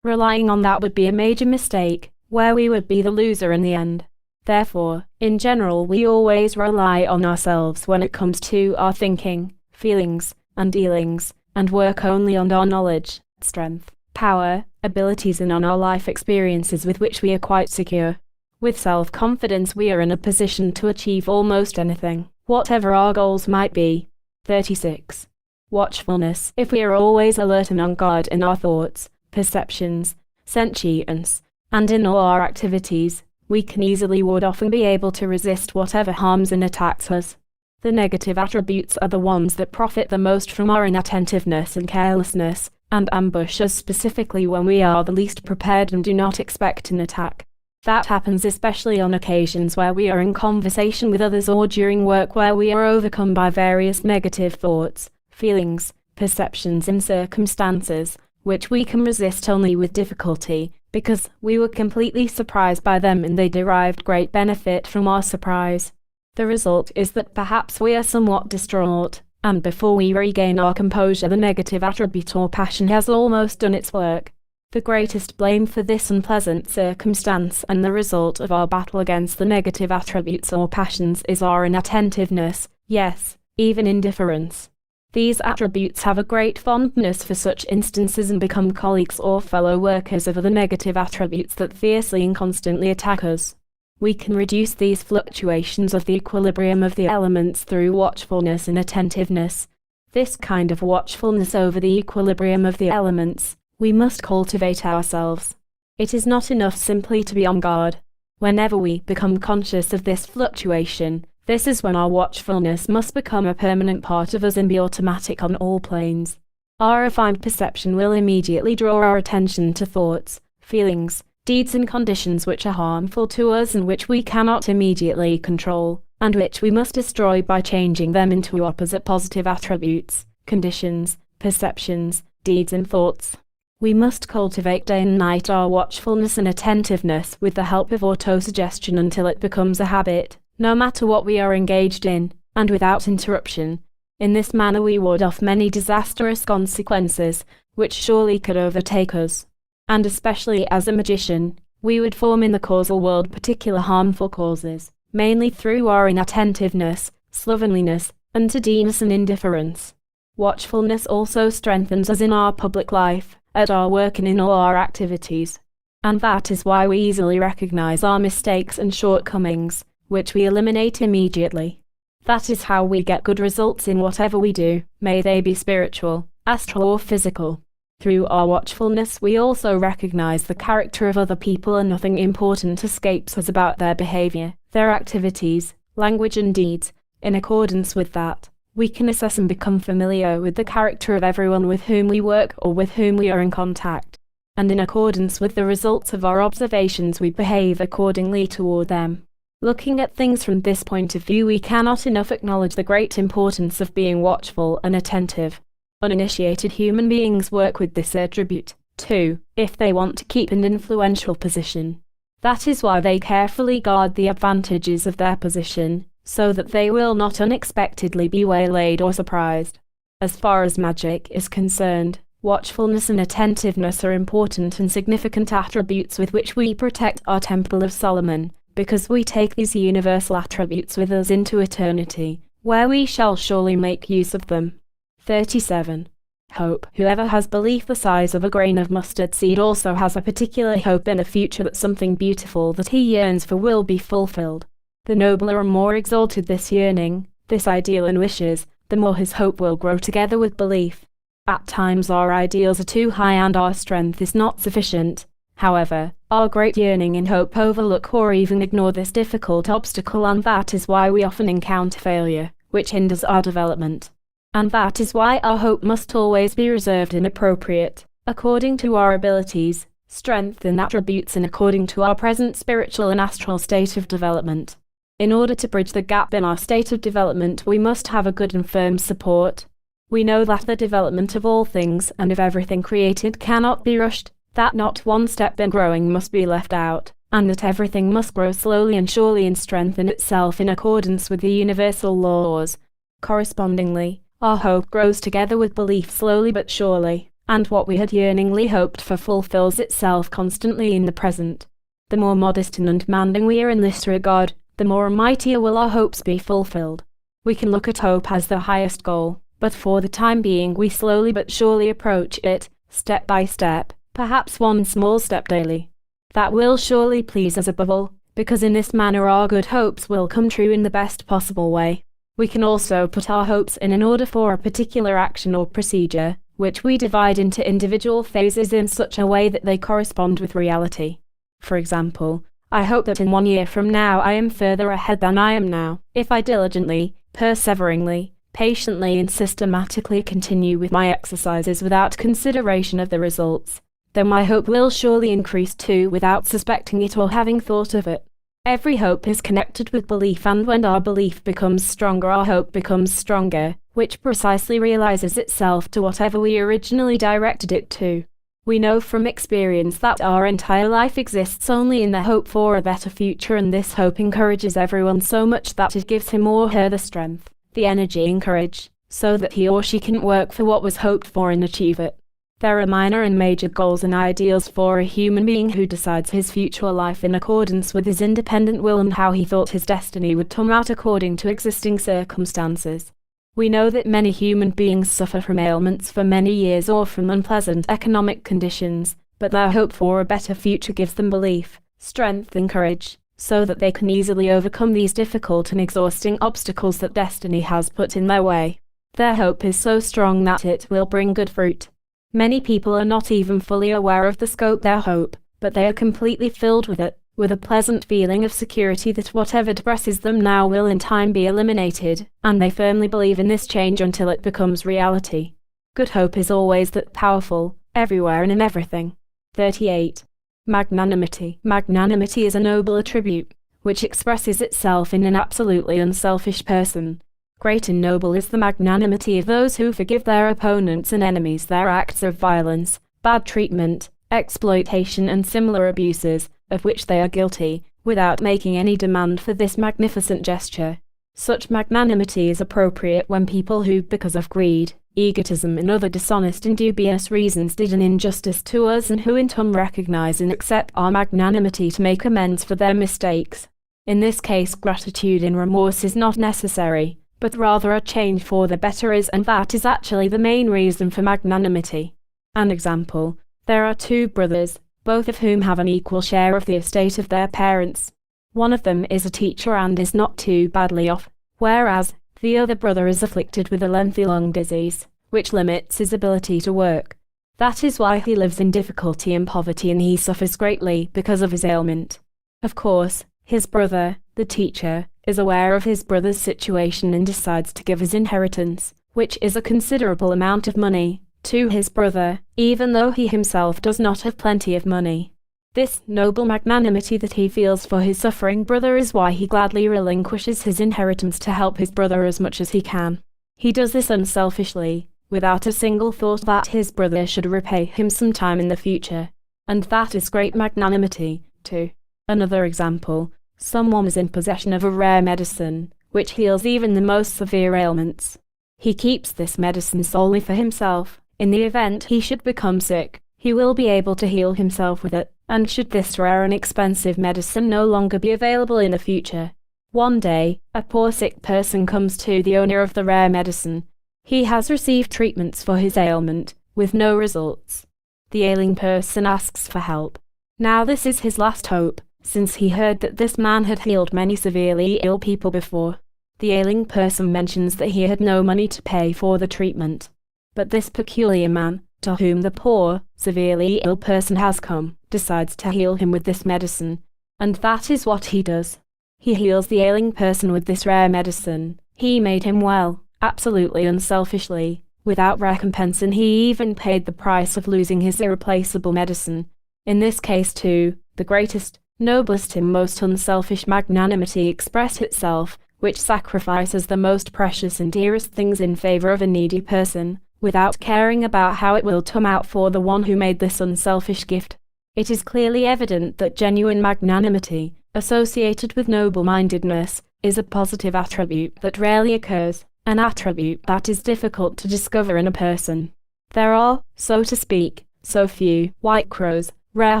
Relying on that would be a major mistake, where we would be the loser in the end. Therefore, in general we always rely on ourselves when it comes to our thinking, feelings, and dealings, and work only on our knowledge, strength, power, abilities and on our life experiences with which we are quite secure. With self-confidence we are in a position to achieve almost anything, whatever our goals might be. 36. Watchfulness. If we are always alert and on guard in our thoughts, perceptions, sentience, and in all our activities, we can easily ward off and be able to resist whatever harms and attacks us. The negative attributes are the ones that profit the most from our inattentiveness and carelessness, and ambush us specifically when we are the least prepared and do not expect an attack. That happens especially on occasions where we are in conversation with others or during work where we are overcome by various negative thoughts, feelings, perceptions and circumstances, which we can resist only with difficulty, because we were completely surprised by them and they derived great benefit from our surprise. The result is that perhaps we are somewhat distraught, and before we regain our composure the negative attribute or passion has almost done its work. The greatest blame for this unpleasant circumstance and the result of our battle against the negative attributes or passions is our inattentiveness, yes, even indifference. These attributes have a great fondness for such instances and become colleagues or fellow workers of the negative attributes that fiercely and constantly attack us. We can reduce these fluctuations of the equilibrium of the elements through watchfulness and attentiveness. This kind of watchfulness over the equilibrium of the elements, we must cultivate ourselves. It is not enough simply to be on guard. Whenever we become conscious of this fluctuation, this is when our watchfulness must become a permanent part of us and be automatic on all planes. Our refined perception will immediately draw our attention to thoughts, feelings, deeds and conditions which are harmful to us and which we cannot immediately control, and which we must destroy by changing them into opposite positive attributes, conditions, perceptions, deeds and thoughts. We must cultivate day and night our watchfulness and attentiveness with the help of autosuggestion until it becomes a habit, no matter what we are engaged in, and without interruption. In this manner we ward off many disastrous consequences, which surely could overtake us. And especially as a magician, we would form in the causal world particular harmful causes, mainly through our inattentiveness, slovenliness, and tardiness and indifference. Watchfulness also strengthens us in our public life, at our work and in all our activities. And that is why we easily recognize our mistakes and shortcomings, which we eliminate immediately. That is how we get good results in whatever we do, may they be spiritual, astral or physical. Through our watchfulness we also recognize the character of other people, and nothing important escapes us about their behavior, their activities, language and deeds. In accordance with that, we can assess and become familiar with the character of everyone with whom we work or with whom we are in contact. And in accordance with the results of our observations we behave accordingly toward them. Looking at things from this point of view, we cannot enough acknowledge the great importance of being watchful and attentive. Uninitiated human beings work with this attribute, too, if they want to keep an influential position. That is why they carefully guard the advantages of their position, so that they will not unexpectedly be waylaid or surprised. As far as magic is concerned, watchfulness and attentiveness are important and significant attributes with which we protect our Temple of Solomon, because we take these universal attributes with us into eternity, where we shall surely make use of them. 37. Hope. Whoever has belief the size of a grain of mustard seed also has a particular hope in a future that something beautiful that he yearns for will be fulfilled. The nobler and more exalted this yearning, this ideal and wishes, the more his hope will grow together with belief. At times our ideals are too high and our strength is not sufficient. However, our great yearning and hope overlook or even ignore this difficult obstacle, and that is why we often encounter failure, which hinders our development. And that is why our hope must always be reserved and appropriate, according to our abilities, strength and attributes, and according to our present spiritual and astral state of development. In order to bridge the gap in our state of development, we must have a good and firm support. We know that the development of all things and of everything created cannot be rushed, that not one step in growing must be left out, and that everything must grow slowly and surely and strengthen itself in accordance with the universal laws. Correspondingly, our hope grows together with belief slowly but surely, and what we had yearningly hoped for fulfills itself constantly in the present. The more modest and undemanding we are in this regard, the more mightier will our hopes be fulfilled. We can look at hope as the highest goal, but for the time being we slowly but surely approach it, step by step, perhaps one small step daily. That will surely please us above all, because in this manner our good hopes will come true in the best possible way. We can also put our hopes in an order for a particular action or procedure, which we divide into individual phases in such a way that they correspond with reality. For example, I hope that in 1 year from now I am further ahead than I am now, if I diligently, perseveringly, patiently and systematically continue with my exercises without consideration of the results. Then my hope will surely increase too without suspecting it or having thought of it. Every hope is connected with belief, and when our belief becomes stronger our hope becomes stronger, which precisely realizes itself to whatever we originally directed it to. We know from experience that our entire life exists only in the hope for a better future, and this hope encourages everyone so much that it gives him or her the strength, the energy and courage, so that he or she can work for what was hoped for and achieve it. There are minor and major goals and ideals for a human being who decides his future life in accordance with his independent will and how he thought his destiny would turn out according to existing circumstances. We know that many human beings suffer from ailments for many years or from unpleasant economic conditions, but their hope for a better future gives them belief, strength and courage, so that they can easily overcome these difficult and exhausting obstacles that destiny has put in their way. Their hope is so strong that it will bring good fruit. Many people are not even fully aware of the scope of their hope, but they are completely filled with it, with a pleasant feeling of security that whatever depresses them now will in time be eliminated, and they firmly believe in this change until it becomes reality. Good hope is always that powerful, everywhere and in everything. 38. Magnanimity. Magnanimity is a noble attribute, which expresses itself in an absolutely unselfish person. Great and noble is the magnanimity of those who forgive their opponents and enemies their acts of violence, bad treatment, exploitation and similar abuses, of which they are guilty, without making any demand for this magnificent gesture. Such magnanimity is appropriate when people who, because of greed, egotism and other dishonest and dubious reasons did an injustice to us, and who in turn recognize and accept our magnanimity to make amends for their mistakes. In this case, gratitude and remorse is not necessary, but rather a change for the better is, and that is actually the main reason for magnanimity. An example: there are two brothers, both of whom have an equal share of the estate of their parents. One of them is a teacher and is not too badly off, whereas the other brother is afflicted with a lengthy lung disease, which limits his ability to work. That is why he lives in difficulty and poverty, and he suffers greatly because of his ailment. Of course, his brother, the teacher, is aware of his brother's situation and decides to give his inheritance, which is a considerable amount of money, to his brother, even though he himself does not have plenty of money. This noble magnanimity that he feels for his suffering brother is why he gladly relinquishes his inheritance to help his brother as much as he can. He does this unselfishly, without a single thought that his brother should repay him sometime in the future. And that is great magnanimity, too. Another example: someone is in possession of a rare medicine, which heals even the most severe ailments. He keeps this medicine solely for himself. In the event he should become sick, he will be able to heal himself with it, and should this rare and expensive medicine no longer be available in the future. One day, a poor sick person comes to the owner of the rare medicine. He has received treatments for his ailment, with no results. The ailing person asks for help. Now this is his last hope, since he heard that this man had healed many severely ill people before. The ailing person mentions that he had no money to pay for the treatment. But this peculiar man, to whom the poor, severely ill person has come, decides to heal him with this medicine. And that is what he does. He heals the ailing person with this rare medicine. He made him well, absolutely unselfishly, without recompense, and he even paid the price of losing his irreplaceable medicine. In this case too, the greatest, noblest and most unselfish magnanimity expressed itself, which sacrifices the most precious and dearest things in favor of a needy person, without caring about how it will turn out for the one who made this unselfish gift. It is clearly evident that genuine magnanimity, associated with noble-mindedness, is a positive attribute that rarely occurs, an attribute that is difficult to discover in a person. There are, so to speak, so few white crows, rare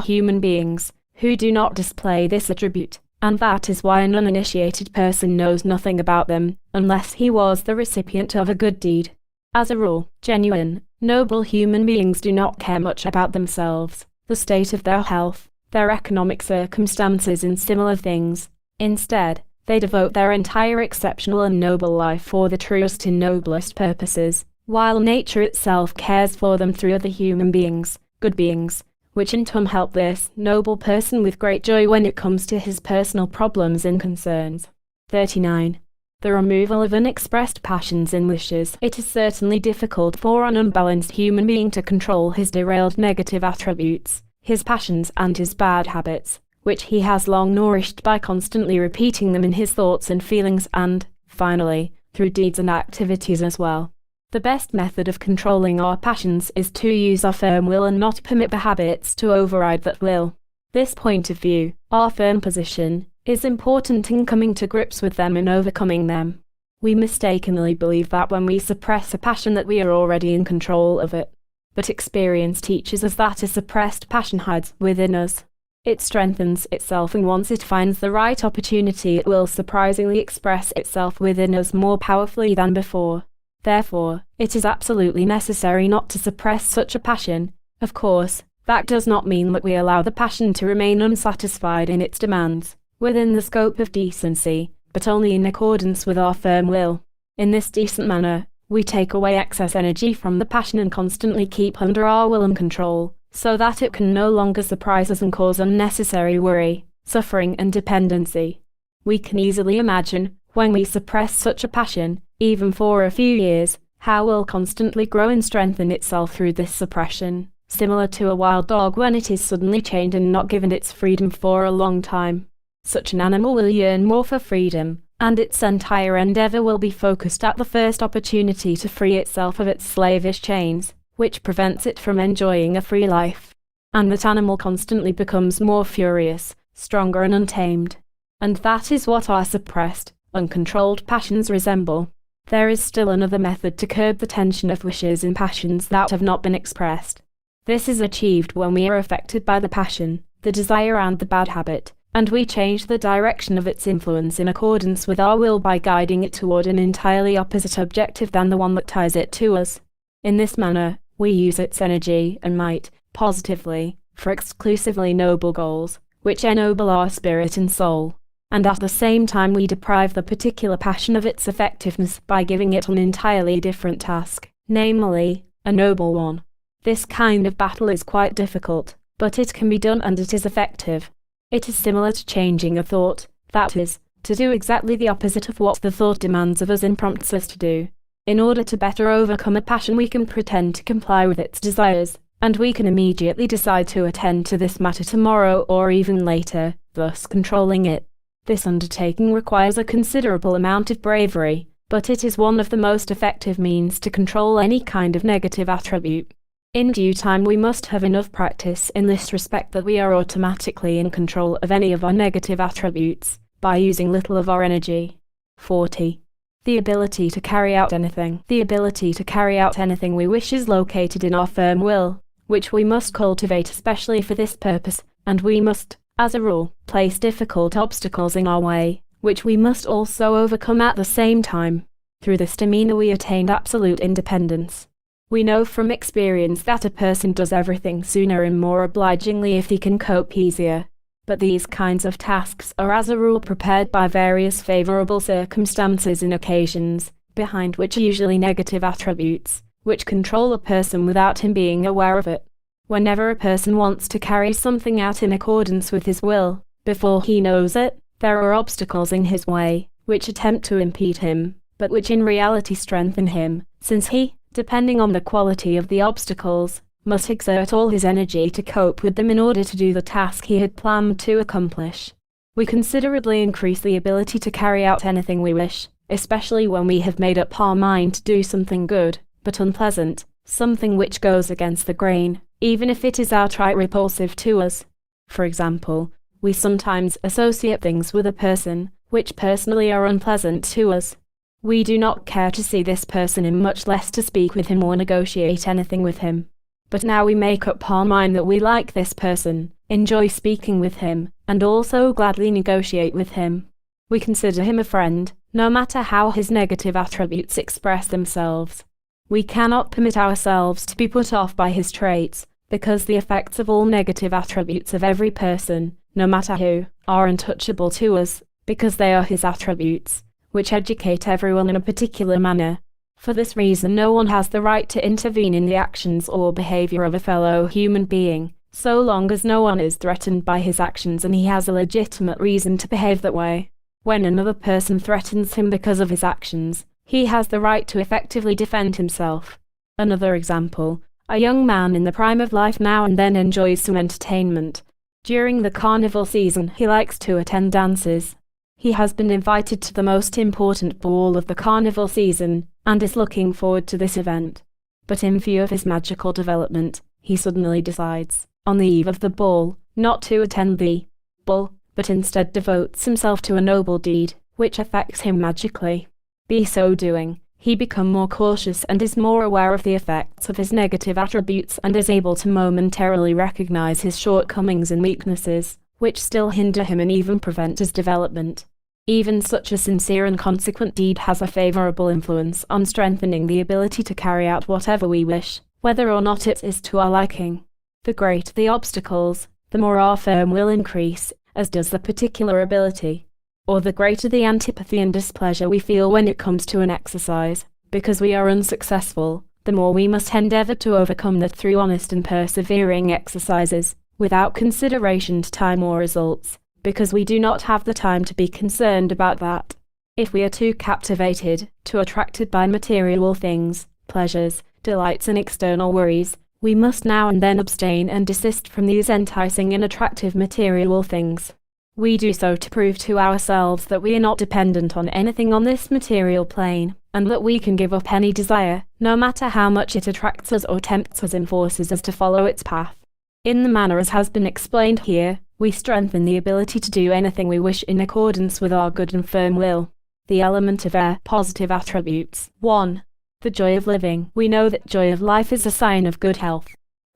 human beings, who do not display this attribute, and that is why an uninitiated person knows nothing about them, unless he was the recipient of a good deed. As a rule, genuine, noble human beings do not care much about themselves, the state of their health, their economic circumstances and similar things. Instead, they devote their entire exceptional and noble life for the truest and noblest purposes, while nature itself cares for them through other human beings, good beings, which in turn help this noble person with great joy when it comes to his personal problems and concerns. 39. The removal of unexpressed passions and wishes. It is certainly difficult for an unbalanced human being to control his derailed negative attributes, his passions and his bad habits, which he has long nourished by constantly repeating them in his thoughts and feelings and, finally, through deeds and activities as well. The best method of controlling our passions is to use our firm will and not permit the habits to override that will. This point of view, our firm position, is important in coming to grips with them and overcoming them. We mistakenly believe that when we suppress a passion that we are already in control of it. But experience teaches us that a suppressed passion hides within us. It strengthens itself, and once it finds the right opportunity it will surprisingly express itself within us more powerfully than before. Therefore, it is absolutely necessary not to suppress such a passion. Of course, that does not mean that we allow the passion to remain unsatisfied in its demands, within the scope of decency, but only in accordance with our firm will. In this decent manner, we take away excess energy from the passion and constantly keep under our will and control, so that it can no longer surprise us and cause unnecessary worry, suffering and dependency. We can easily imagine, when we suppress such a passion, even for a few years, how it will constantly grow and strengthen itself through this suppression, similar to a wild dog when it is suddenly chained and not given its freedom for a long time. Such an animal will yearn more for freedom, and its entire endeavor will be focused at the first opportunity to free itself of its slavish chains, which prevents it from enjoying a free life. And that animal constantly becomes more furious, stronger and untamed. And that is what our suppressed, uncontrolled passions resemble. There is still another method to curb the tension of wishes and passions that have not been expressed. This is achieved when we are affected by the passion, the desire and the bad habit, and we change the direction of its influence in accordance with our will by guiding it toward an entirely opposite objective than the one that ties it to us. In this manner, we use its energy and might, positively, for exclusively noble goals, which ennoble our spirit and soul. And at the same time we deprive the particular passion of its effectiveness by giving it an entirely different task, namely, a noble one. This kind of battle is quite difficult, but it can be done and it is effective. It is similar to changing a thought, that is, to do exactly the opposite of what the thought demands of us and prompts us to do. In order to better overcome a passion we can pretend to comply with its desires, and we can immediately decide to attend to this matter tomorrow or even later, thus controlling it. This undertaking requires a considerable amount of bravery, but it is one of the most effective means to control any kind of negative attribute. In due time we must have enough practice in this respect that we are automatically in control of any of our negative attributes, by using little of our energy. 40. The ability to carry out anything. The ability to carry out anything we wish is located in our firm will, which we must cultivate especially for this purpose, and we must, as a rule, place difficult obstacles in our way, which we must also overcome at the same time. Through this demeanor we attain absolute independence. We know from experience that a person does everything sooner and more obligingly if he can cope easier. But these kinds of tasks are as a rule prepared by various favorable circumstances and occasions, behind which are usually negative attributes, which control a person without him being aware of it. Whenever a person wants to carry something out in accordance with his will, before he knows it, there are obstacles in his way, which attempt to impede him, but which in reality strengthen him, since he, depending on the quality of the obstacles, must exert all his energy to cope with them in order to do the task he had planned to accomplish. We considerably increase the ability to carry out anything we wish, especially when we have made up our mind to do something good, but unpleasant, something which goes against the grain, even if it is outright repulsive to us. For example, we sometimes associate things with a person, which personally are unpleasant to us. We do not care to see this person and much less to speak with him or negotiate anything with him. But now we make up our mind that we like this person, enjoy speaking with him, and also gladly negotiate with him. We consider him a friend, no matter how his negative attributes express themselves. We cannot permit ourselves to be put off by his traits, because the effects of all negative attributes of every person, no matter who, are untouchable to us, because they are his attributes, which educate everyone in a particular manner. For this reason no one has the right to intervene in the actions or behavior of a fellow human being, so long as no one is threatened by his actions and he has a legitimate reason to behave that way. When another person threatens him because of his actions, he has the right to effectively defend himself. Another example, a young man in the prime of life now and then enjoys some entertainment. During the carnival season he likes to attend dances. He has been invited to the most important ball of the carnival season, and is looking forward to this event. But in view of his magical development, he suddenly decides, on the eve of the ball, not to attend the ball, but instead devotes himself to a noble deed, which affects him magically. By so doing, he becomes more cautious and is more aware of the effects of his negative attributes and is able to momentarily recognize his shortcomings and weaknesses, which still hinder him and even prevent his development. Even such a sincere and consequent deed has a favorable influence on strengthening the ability to carry out whatever we wish, whether or not it is to our liking. The greater the obstacles, the more our firm will increase, as does the particular ability. Or the greater the antipathy and displeasure we feel when it comes to an exercise, because we are unsuccessful, the more we must endeavor to overcome that through honest and persevering exercises, without consideration to time or results, because we do not have the time to be concerned about that. If we are too captivated, too attracted by material things, pleasures, delights and external worries, we must now and then abstain and desist from these enticing and attractive material things. We do so to prove to ourselves that we are not dependent on anything on this material plane, and that we can give up any desire, no matter how much it attracts us or tempts us and forces us to follow its path. In the manner as has been explained here, we strengthen the ability to do anything we wish in accordance with our good and firm will. The element of air. Positive attributes. 1. The joy of living. We know that joy of life is a sign of good health.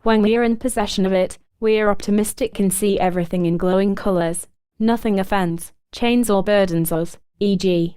When we are in possession of it, we are optimistic and see everything in glowing colors. Nothing offends, chains or burdens us, e.g.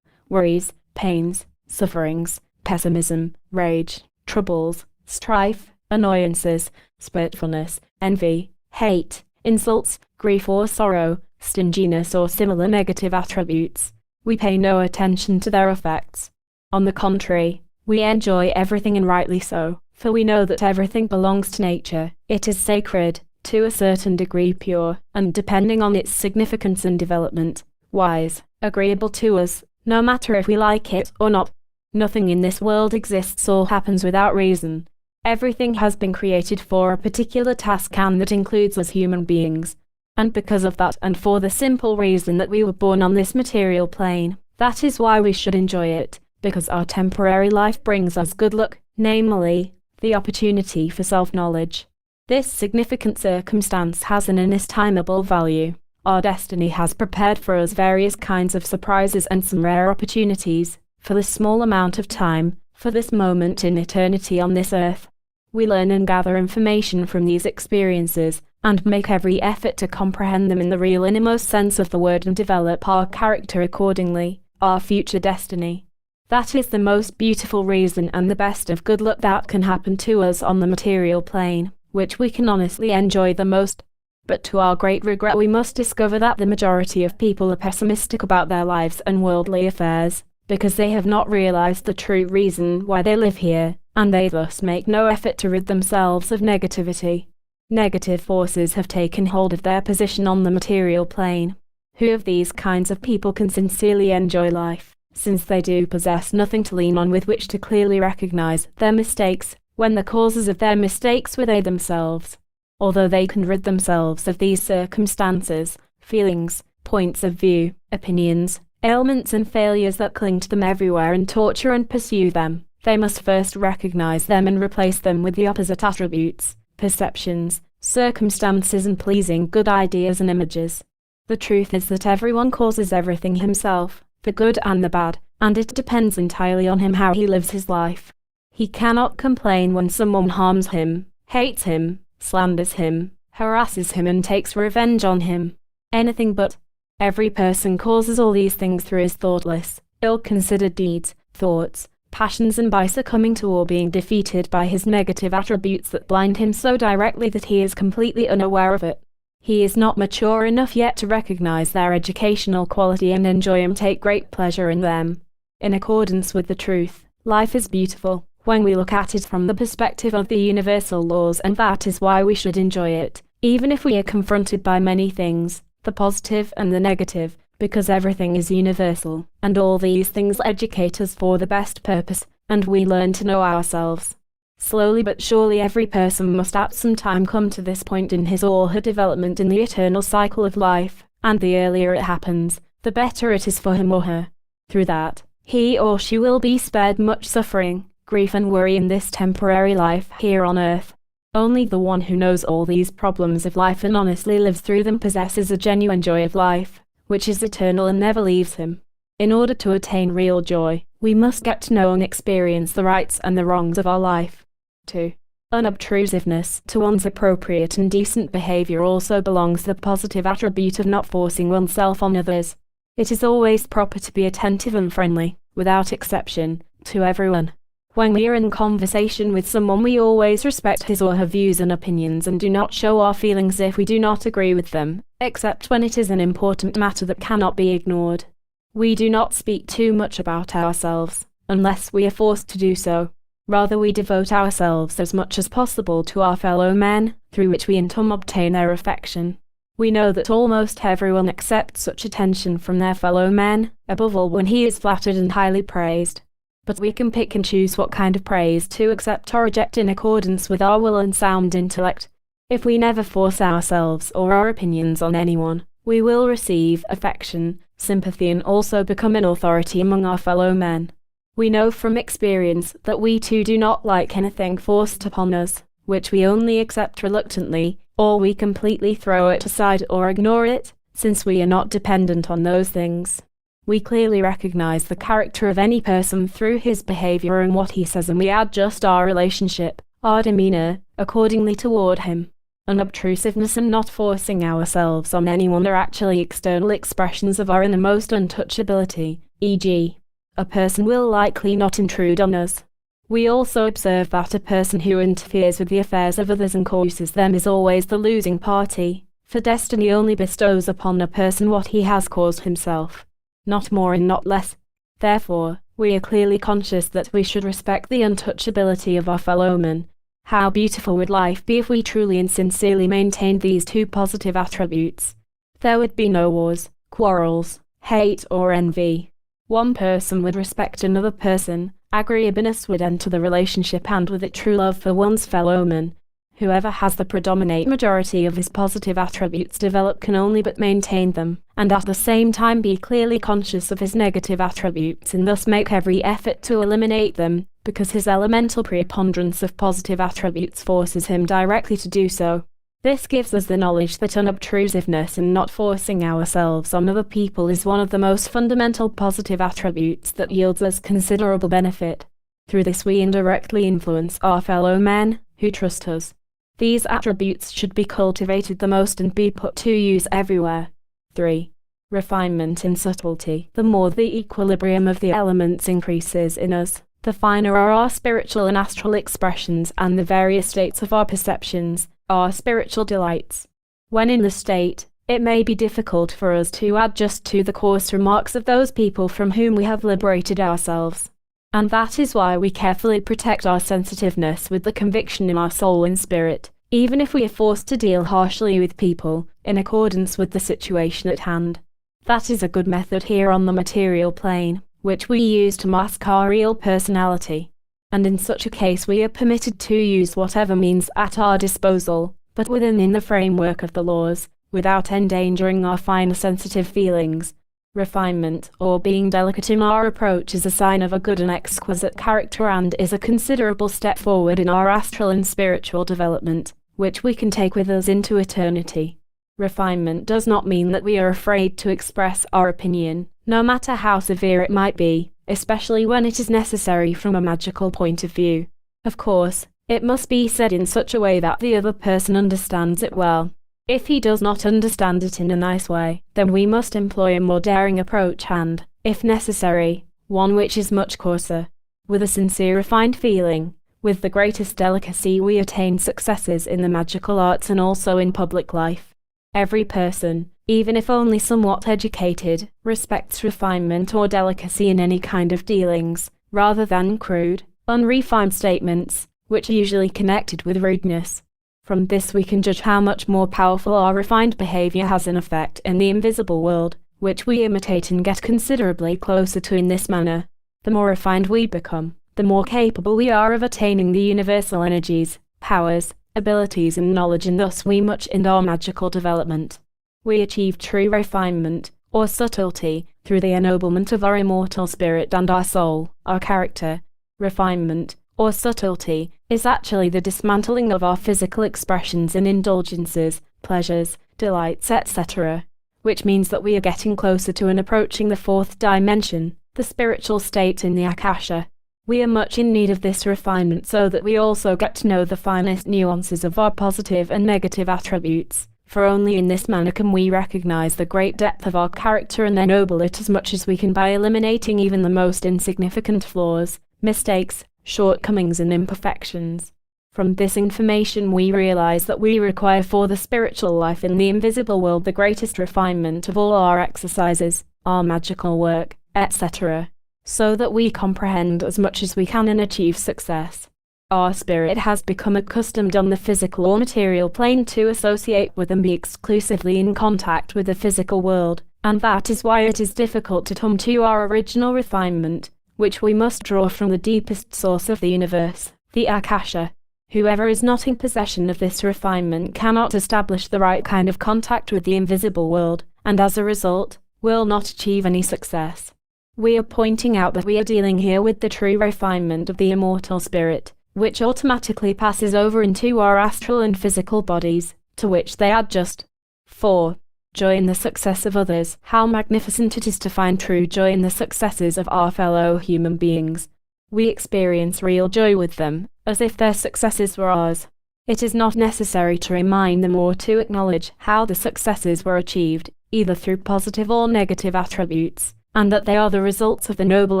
worries, pains, sufferings, pessimism, rage, troubles, strife, annoyances, spitefulness, envy, hate, insults, grief or sorrow, stinginess or similar negative attributes. We pay no attention to their effects. On the contrary, we enjoy everything, and rightly so, for we know that everything belongs to nature. It is sacred, to a certain degree pure, and depending on its significance and development, wise, agreeable to us, no matter if we like it or not. Nothing in this world exists or happens without reason. Everything has been created for a particular task, and that includes us human beings. And because of that, and for the simple reason that we were born on this material plane, that is why we should enjoy it, because our temporary life brings us good luck, namely, the opportunity for self-knowledge. This significant circumstance has an inestimable value. Our destiny has prepared for us various kinds of surprises and some rare opportunities, for this small amount of time, for this moment in eternity on this earth. We learn and gather information from these experiences, and make every effort to comprehend them in the real innermost sense of the word and develop our character accordingly, our future destiny. That is the most beautiful reason and the best of good luck that can happen to us on the material plane, which we can honestly enjoy the most. But to our great regret, we must discover that the majority of people are pessimistic about their lives and worldly affairs, because they have not realized the true reason why they live here, and they thus make no effort to rid themselves of negativity. Negative forces have taken hold of their position on the material plane. Who of these kinds of people can sincerely enjoy life, since they do possess nothing to lean on with which to clearly recognize their mistakes, when the causes of their mistakes were they themselves? Although they can rid themselves of these circumstances, feelings, points of view, opinions, ailments and failures that cling to them everywhere and torture and pursue them, they must first recognize them and replace them with the opposite attributes, perceptions, circumstances and pleasing good ideas and images. The truth is that everyone causes everything himself, the good and the bad, and it depends entirely on him how he lives his life. He cannot complain when someone harms him, hates him, slanders him, harasses him and takes revenge on him. Anything but. Every person causes all these things through his thoughtless, ill-considered deeds, thoughts, passions, and by succumbing to or being defeated by his negative attributes that blind him so directly that he is completely unaware of it. He is not mature enough yet to recognize their educational quality and enjoy and take great pleasure in them. In accordance with the truth, life is beautiful when we look at it from the perspective of the universal laws, and that is why we should enjoy it, even if we are confronted by many things, the positive and the negative, because everything is universal, and all these things educate us for the best purpose, and we learn to know ourselves. Slowly but surely every person must at some time come to this point in his or her development in the eternal cycle of life, and the earlier it happens, the better it is for him or her. Through that, he or she will be spared much suffering, grief and worry in this temporary life here on earth. Only the one who knows all these problems of life and honestly lives through them possesses a genuine joy of life, which is eternal and never leaves him. In order to attain real joy, we must get to know and experience the rights and the wrongs of our life. 2. Unobtrusiveness. To one's appropriate and decent behavior also belongs the positive attribute of not forcing oneself on others. It is always proper to be attentive and friendly, without exception, to everyone. When we are in conversation with someone, we always respect his or her views and opinions and do not show our feelings if we do not agree with them, except when it is an important matter that cannot be ignored. We do not speak too much about ourselves, unless we are forced to do so. Rather, we devote ourselves as much as possible to our fellow men, through which we in turn obtain their affection. We know that almost everyone accepts such attention from their fellow men, above all when he is flattered and highly praised. But we can pick and choose what kind of praise to accept or reject in accordance with our will and sound intellect. If we never force ourselves or our opinions on anyone, we will receive affection, sympathy, and also become an authority among our fellow men. We know from experience that we too do not like anything forced upon us, which we only accept reluctantly, or we completely throw it aside or ignore it, since we are not dependent on those things. We clearly recognize the character of any person through his behavior and what he says, and we adjust our relationship, our demeanor, accordingly toward him. Unobtrusiveness and not forcing ourselves on anyone are actually external expressions of our innermost untouchability, e.g., a person will likely not intrude on us. We also observe that a person who interferes with the affairs of others and causes them is always the losing party, for destiny only bestows upon a person what he has caused himself, not more and not less. Therefore, we are clearly conscious that we should respect the untouchability of our fellow men. How beautiful would life be if we truly and sincerely maintained these two positive attributes? There would be no wars, quarrels, hate or envy. One person would respect another person, agreeableness would enter the relationship, and with it true love for one's fellow man. Whoever has the predominate majority of his positive attributes develop can only but maintain them, and at the same time be clearly conscious of his negative attributes and thus make every effort to eliminate them, because his elemental preponderance of positive attributes forces him directly to do so. This gives us the knowledge that unobtrusiveness and not forcing ourselves on other people is one of the most fundamental positive attributes that yields us considerable benefit. Through this we indirectly influence our fellow men, who trust us. These attributes should be cultivated the most and be put to use everywhere. 3. Refinement and subtlety. The more the equilibrium of the elements increases in us, the finer are our spiritual and astral expressions and the various states of our perceptions, our spiritual delights. When in this state, it may be difficult for us to adjust to the coarse remarks of those people from whom we have liberated ourselves. And that is why we carefully protect our sensitiveness with the conviction in our soul and spirit, even if we are forced to deal harshly with people, in accordance with the situation at hand. That is a good method here on the material plane, which we use to mask our real personality. And in such a case we are permitted to use whatever means at our disposal, but within the framework of the laws, without endangering our finer sensitive feelings. Refinement, or being delicate in our approach, is a sign of a good and exquisite character and is a considerable step forward in our astral and spiritual development, which we can take with us into eternity. Refinement does not mean that we are afraid to express our opinion, no matter how severe it might be, especially when it is necessary from a magical point of view. Of course, it must be said in such a way that the other person understands it well. If he does not understand it in a nice way, then we must employ a more daring approach and, if necessary, one which is much coarser. With a sincere refined feeling, with the greatest delicacy we attain successes in the magical arts and also in public life. Every person, even if only somewhat educated, respects refinement or delicacy in any kind of dealings, rather than crude, unrefined statements, which are usually connected with rudeness. From this we can judge how much more powerful our refined behavior has an effect in the invisible world, which we imitate and get considerably closer to in this manner. The more refined we become, the more capable we are of attaining the universal energies, powers, abilities and knowledge, and thus we much in our magical development. We achieve true refinement, or subtlety, through the ennoblement of our immortal spirit and our soul, our character. Refinement, or subtlety, is actually the dismantling of our physical expressions and indulgences, pleasures, delights, etc., which means that we are getting closer to and approaching the fourth dimension, the spiritual state in the Akasha. We are much in need of this refinement so that we also get to know the finest nuances of our positive and negative attributes, for only in this manner can we recognize the great depth of our character and ennoble it as much as we can by eliminating even the most insignificant flaws, mistakes, shortcomings and imperfections. From this information we realize that we require for the spiritual life in the invisible world the greatest refinement of all our exercises, our magical work, etc., so that we comprehend as much as we can and achieve success. Our spirit has become accustomed on the physical or material plane to associate with and be exclusively in contact with the physical world, and that is why it is difficult to come to our original refinement, which we must draw from the deepest source of the universe, the Akasha. Whoever is not in possession of this refinement cannot establish the right kind of contact with the invisible world, and as a result, will not achieve any success. We are pointing out that we are dealing here with the true refinement of the immortal spirit, which automatically passes over into our astral and physical bodies, to which they adjust. 4. joy in the success of others. How magnificent it is to find true joy in the successes of our fellow human beings. We experience real joy with them, as if their successes were ours. It is not necessary to remind them or to acknowledge how the successes were achieved, either through positive or negative attributes, and that they are the results of the noble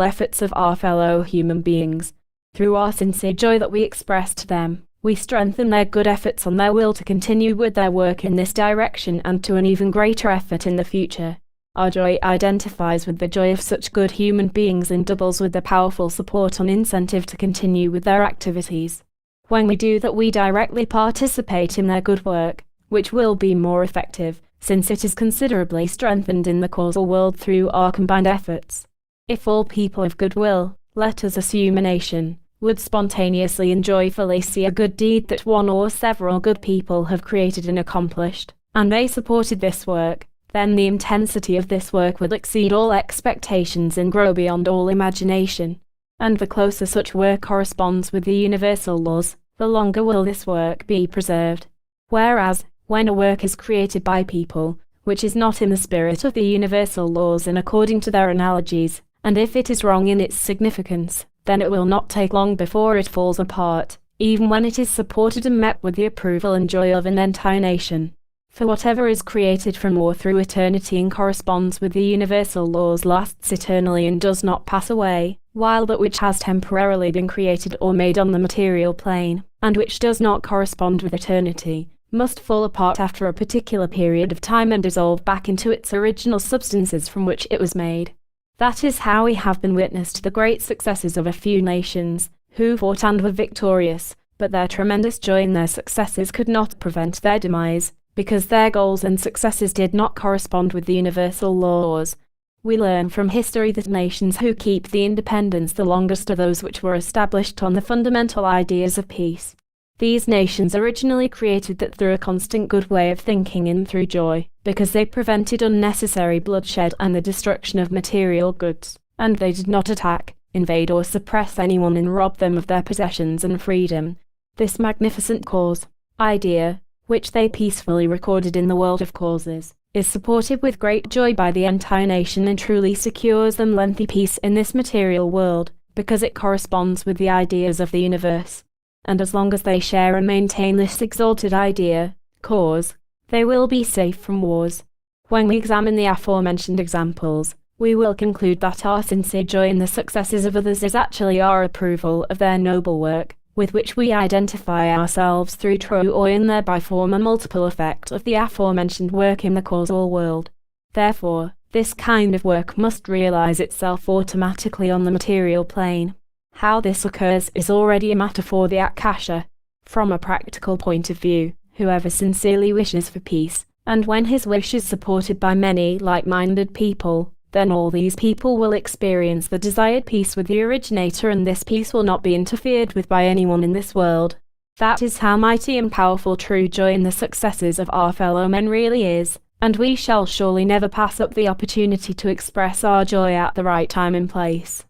efforts of our fellow human beings. Through our sincere joy that we express to them, we strengthen their good efforts on their will to continue with their work in this direction and to an even greater effort in the future. Our joy identifies with the joy of such good human beings and doubles with the powerful support and incentive to continue with their activities. When we do that, we directly participate in their good work, which will be more effective, since it is considerably strengthened in the causal world through our combined efforts. If all people of goodwill, let us assume a nation, would spontaneously and joyfully see a good deed that one or several good people have created and accomplished, and they supported this work, then the intensity of this work would exceed all expectations and grow beyond all imagination. And the closer such work corresponds with the universal laws, the longer will this work be preserved. Whereas, when a work is created by people, which is not in the spirit of the universal laws and according to their analogies, and if it is wrong in its significance, then it will not take long before it falls apart, even when it is supported and met with the approval and joy of an entire nation. For whatever is created from or through eternity and corresponds with the universal laws lasts eternally and does not pass away, while that which has temporarily been created or made on the material plane, and which does not correspond with eternity, must fall apart after a particular period of time and dissolve back into its original substances from which it was made. That is how we have been witness to the great successes of a few nations, who fought and were victorious, but their tremendous joy in their successes could not prevent their demise, because their goals and successes did not correspond with the universal laws. We learn from history that nations who keep the independence the longest are those which were established on the fundamental ideas of peace. These nations originally created that through a constant good way of thinking and through joy, because they prevented unnecessary bloodshed and the destruction of material goods, and they did not attack, invade or suppress anyone and rob them of their possessions and freedom. This magnificent cause, idea, which they peacefully recorded in the world of causes, is supported with great joy by the entire nation and truly secures them lengthy peace in this material world, because it corresponds with the ideas of the universe. And as long as they share and maintain this exalted idea, cause, they will be safe from wars. When we examine the aforementioned examples, we will conclude that our sincere joy in the successes of others is actually our approval of their noble work, with which we identify ourselves through true or in thereby form a multiple effect of the aforementioned work in the causal world. Therefore, this kind of work must realize itself automatically on the material plane. How this occurs is already a matter for the Akasha. From a practical point of view, whoever sincerely wishes for peace, and when his wish is supported by many like-minded people, then all these people will experience the desired peace with the originator, and this peace will not be interfered with by anyone in this world. That is how mighty and powerful true joy in the successes of our fellow men really is, and we shall surely never pass up the opportunity to express our joy at the right time and place.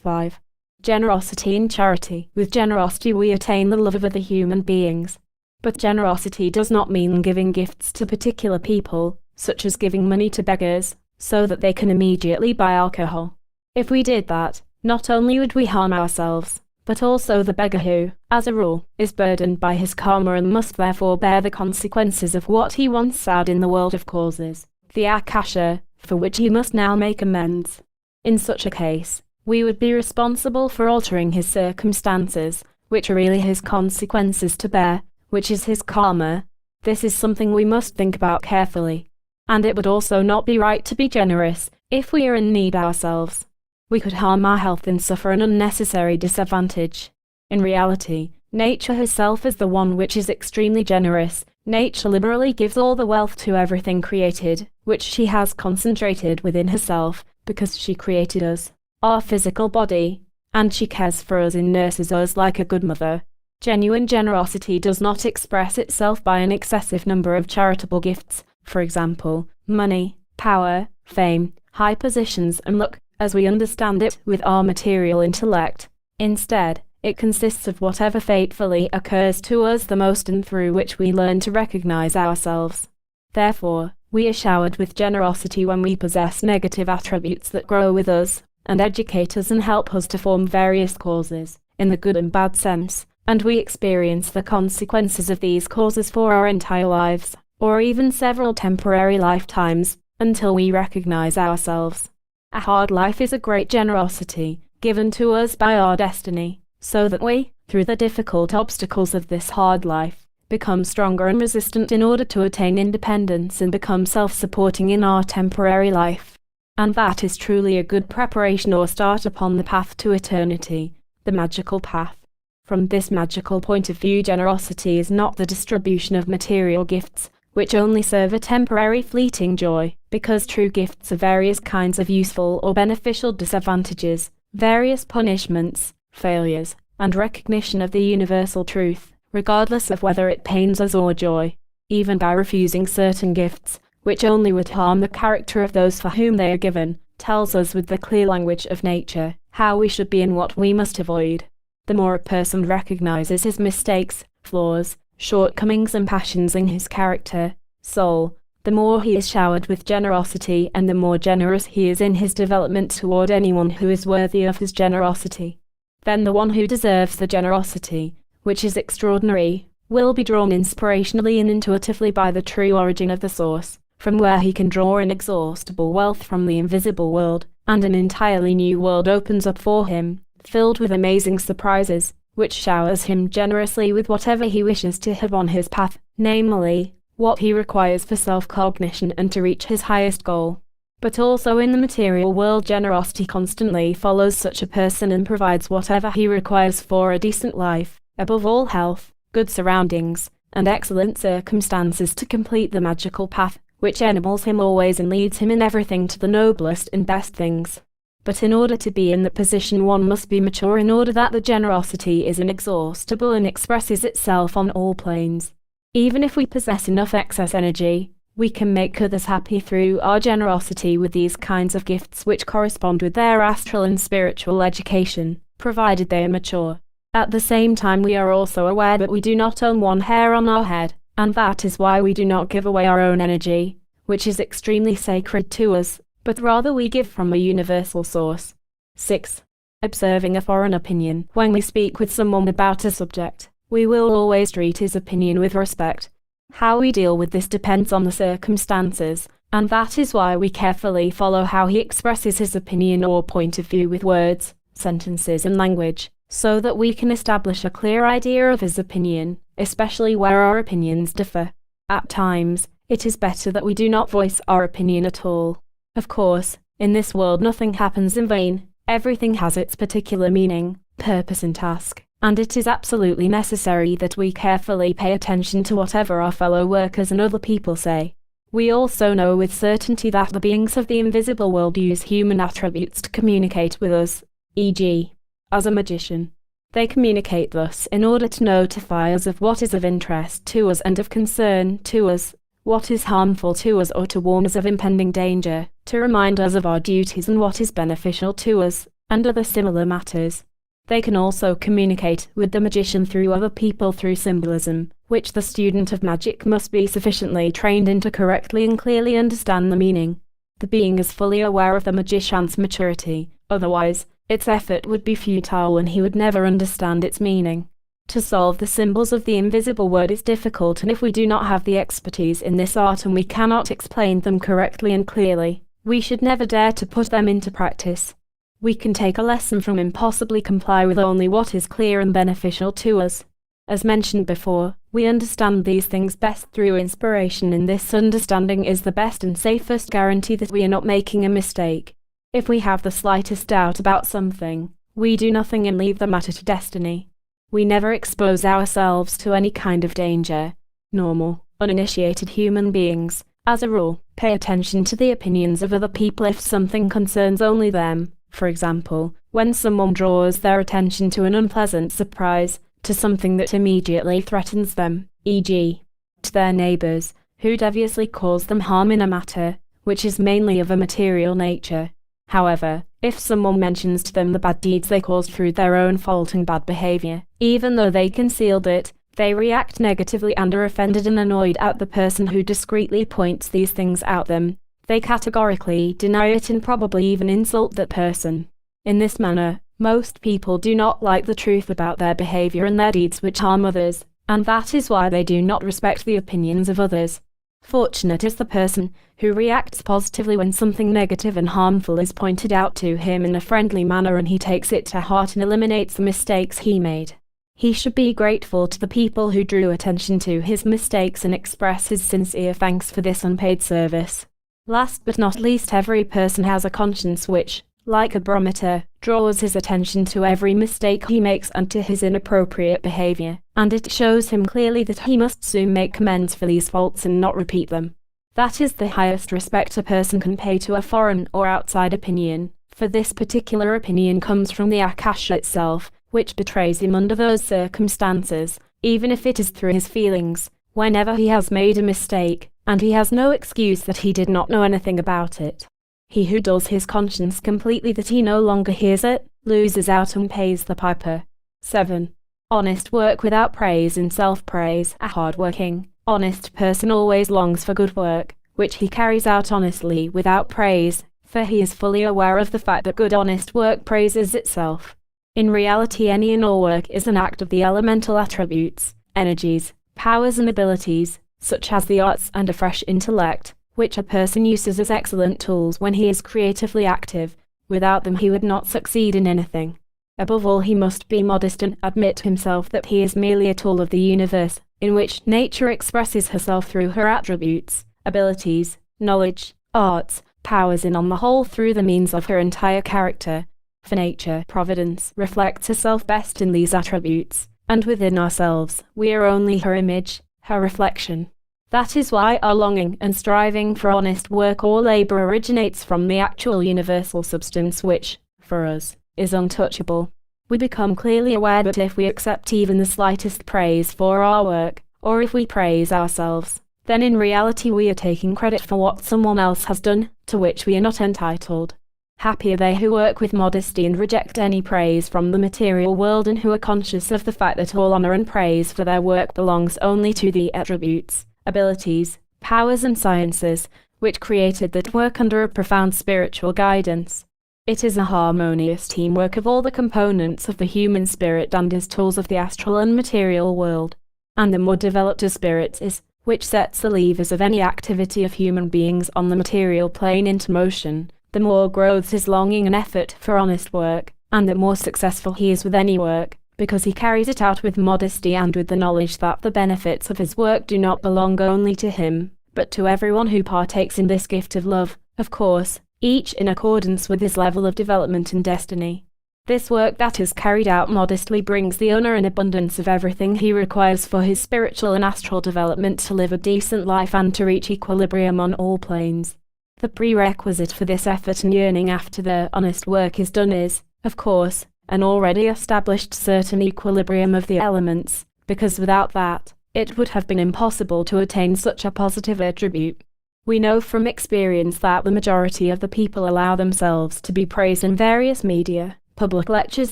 5. Generosity and charity. With generosity we attain the love of other human beings. But generosity does not mean giving gifts to particular people, such as giving money to beggars, so that they can immediately buy alcohol. If we did that, not only would we harm ourselves, but also the beggar who, as a rule, is burdened by his karma and must therefore bear the consequences of what he once sowed in the world of causes, the Akasha, for which he must now make amends. In such a case, we would be responsible for altering his circumstances, which are really his consequences to bear, which is his karma. This is something we must think about carefully. And it would also not be right to be generous, if we are in need ourselves. We could harm our health and suffer an unnecessary disadvantage. In reality, nature herself is the one which is extremely generous. Nature liberally gives all the wealth to everything created, which she has concentrated within herself, because she created us, our physical body, and she cares for us and nurses us like a good mother. Genuine generosity does not express itself by an excessive number of charitable gifts, for example, money, power, fame, high positions and luck, as we understand it with our material intellect. Instead, it consists of whatever fatefully occurs to us the most and through which we learn to recognize ourselves. Therefore, We are showered with generosity when we possess negative attributes that grow with us, and educate us and help us to form various causes, in the good and bad sense, and we experience the consequences of these causes for our entire lives, or even several temporary lifetimes, until we recognize ourselves. A hard life is a great generosity, given to us by our destiny, so that we, through the difficult obstacles of this hard life, become stronger and resistant in order to attain independence and become self-supporting in our temporary life. And that is truly a good preparation or start upon the path to eternity, the magical path. From this magical point of view, generosity is not the distribution of material gifts, which only serve a temporary fleeting joy, because true gifts are various kinds of useful or beneficial disadvantages, various punishments, failures, and recognition of the universal truth, regardless of whether it pains us or joy. Even by refusing certain gifts, which only would harm the character of those for whom they are given, tells us with the clear language of nature, how we should be and what we must avoid. The more a person recognizes his mistakes, flaws, shortcomings and passions in his character, soul, the more he is showered with generosity and the more generous he is in his development toward anyone who is worthy of his generosity. Then the one who deserves the generosity, which is extraordinary, will be drawn inspirationally and intuitively by the true origin of the source, from where he can draw inexhaustible wealth from the invisible world, and an entirely new world opens up for him, filled with amazing surprises, which showers him generously with whatever he wishes to have on his path, namely, what he requires for self-cognition and to reach his highest goal. But also in the material world, generosity constantly follows such a person and provides whatever he requires for a decent life, above all health, good surroundings, and excellent circumstances to complete the magical path, which enables him always and leads him in everything to the noblest and best things. But in order to be in the position, one must be mature in order that the generosity is inexhaustible and expresses itself on all planes. Even if we possess enough excess energy, we can make others happy through our generosity with these kinds of gifts which correspond with their astral and spiritual education, provided they are mature. At the same time, we are also aware that we do not own one hair on our head, and that is why we do not give away our own energy, which is extremely sacred to us, but rather we give from a universal source. 6. Observing a foreign opinion. When we speak with someone about a subject, we will always treat his opinion with respect. How we deal with this depends on the circumstances, and that is why we carefully follow how he expresses his opinion or point of view with words, sentences and language, so that we can establish a clear idea of his opinion, especially where our opinions differ. At times, it is better that we do not voice our opinion at all. Of course, in this world nothing happens in vain, everything has its particular meaning, purpose and task, and it is absolutely necessary that we carefully pay attention to whatever our fellow workers and other people say. We also know with certainty that the beings of the invisible world use human attributes to communicate with us, e.g., as a magician. They communicate thus in order to notify us of what is of interest to us and of concern to us, what is harmful to us, or to warn us of impending danger, to remind us of our duties and what is beneficial to us, and other similar matters. They can also communicate with the magician through other people through symbolism, which the student of magic must be sufficiently trained in to correctly and clearly understand the meaning. The being is fully aware of the magician's maturity, otherwise, its effort would be futile and he would never understand its meaning. To solve the symbols of the invisible world is difficult, and if we do not have the expertise in this art and we cannot explain them correctly and clearly, we should never dare to put them into practice. We can take a lesson from and possibly comply with only what is clear and beneficial to us. As mentioned before, we understand these things best through inspiration, and this understanding is the best and safest guarantee that we are not making a mistake. If we have the slightest doubt about something, we do nothing and leave the matter to destiny. We never expose ourselves to any kind of danger. Normal, uninitiated human beings, as a rule, pay attention to the opinions of other people if something concerns only them. For example, when someone draws their attention to an unpleasant surprise, to something that immediately threatens them, e.g., to their neighbors, who deviously cause them harm in a matter which is mainly of a material nature. However, if someone mentions to them the bad deeds they caused through their own fault and bad behavior, even though they concealed it, They react negatively and are offended and annoyed at the person who discreetly points these things out them. They categorically deny it and probably even insult that person. In this manner, most people do not like the truth about their behavior and their deeds which harm others, and that is why they do not respect the opinions of others. Fortunate is the person who reacts positively when something negative and harmful is pointed out to him in a friendly manner and he takes it to heart and eliminates the mistakes he made. He should be grateful to the people who drew attention to his mistakes and express his sincere thanks for this unpaid service. Last but not least, every person has a conscience which, like a barometer, draws his attention to every mistake he makes and to his inappropriate behavior, and it shows him clearly that he must soon make amends for these faults and not repeat them. That is the highest respect a person can pay to a foreign or outside opinion, for this particular opinion comes from the Akasha itself, which betrays him under those circumstances, even if it is through his feelings, whenever he has made a mistake, and he has no excuse that he did not know anything about it. He who dulls his conscience completely that he no longer hears it, loses out and pays the piper. 7. Honest work without praise and self-praise. A hard-working, honest person always longs for good work, which he carries out honestly without praise, for he is fully aware of the fact that good honest work praises itself. In reality, any and all work is an act of the elemental attributes, energies, powers and abilities, such as the arts and a fresh intellect, which a person uses as excellent tools when he is creatively active. Without them he would not succeed in anything. Above all, he must be modest and admit to himself that he is merely a tool of the universe, in which nature expresses herself through her attributes, abilities, knowledge, arts, powers and on the whole through the means of her entire character. For nature, providence, reflects herself best in these attributes, and within ourselves, we are only her image, her reflection. That is why our longing and striving for honest work or labor originates from the actual universal substance which, for us, is untouchable. We become clearly aware that if we accept even the slightest praise for our work, or if we praise ourselves, then in reality we are taking credit for what someone else has done, to which we are not entitled. Happy are they who work with modesty and reject any praise from the material world and who are conscious of the fact that all honor and praise for their work belongs only to the attributes, abilities, powers and sciences, which created that work under a profound spiritual guidance. It is a harmonious teamwork of all the components of the human spirit and is tools of the astral and material world. And the more developed a spirit is, which sets the levers of any activity of human beings on the material plane into motion, the more grows his longing and effort for honest work, and the more successful he is with any work, because he carries it out with modesty and with the knowledge that the benefits of his work do not belong only to him, but to everyone who partakes in this gift of love, of course, each in accordance with his level of development and destiny. This work that is carried out modestly brings the owner an abundance of everything he requires for his spiritual and astral development to live a decent life and to reach equilibrium on all planes. The prerequisite for this effort and yearning after the honest work is done is, of course, an already established certain equilibrium of the elements, because without that, it would have been impossible to attain such a positive attribute. We know from experience that the majority of the people allow themselves to be praised in various media, public lectures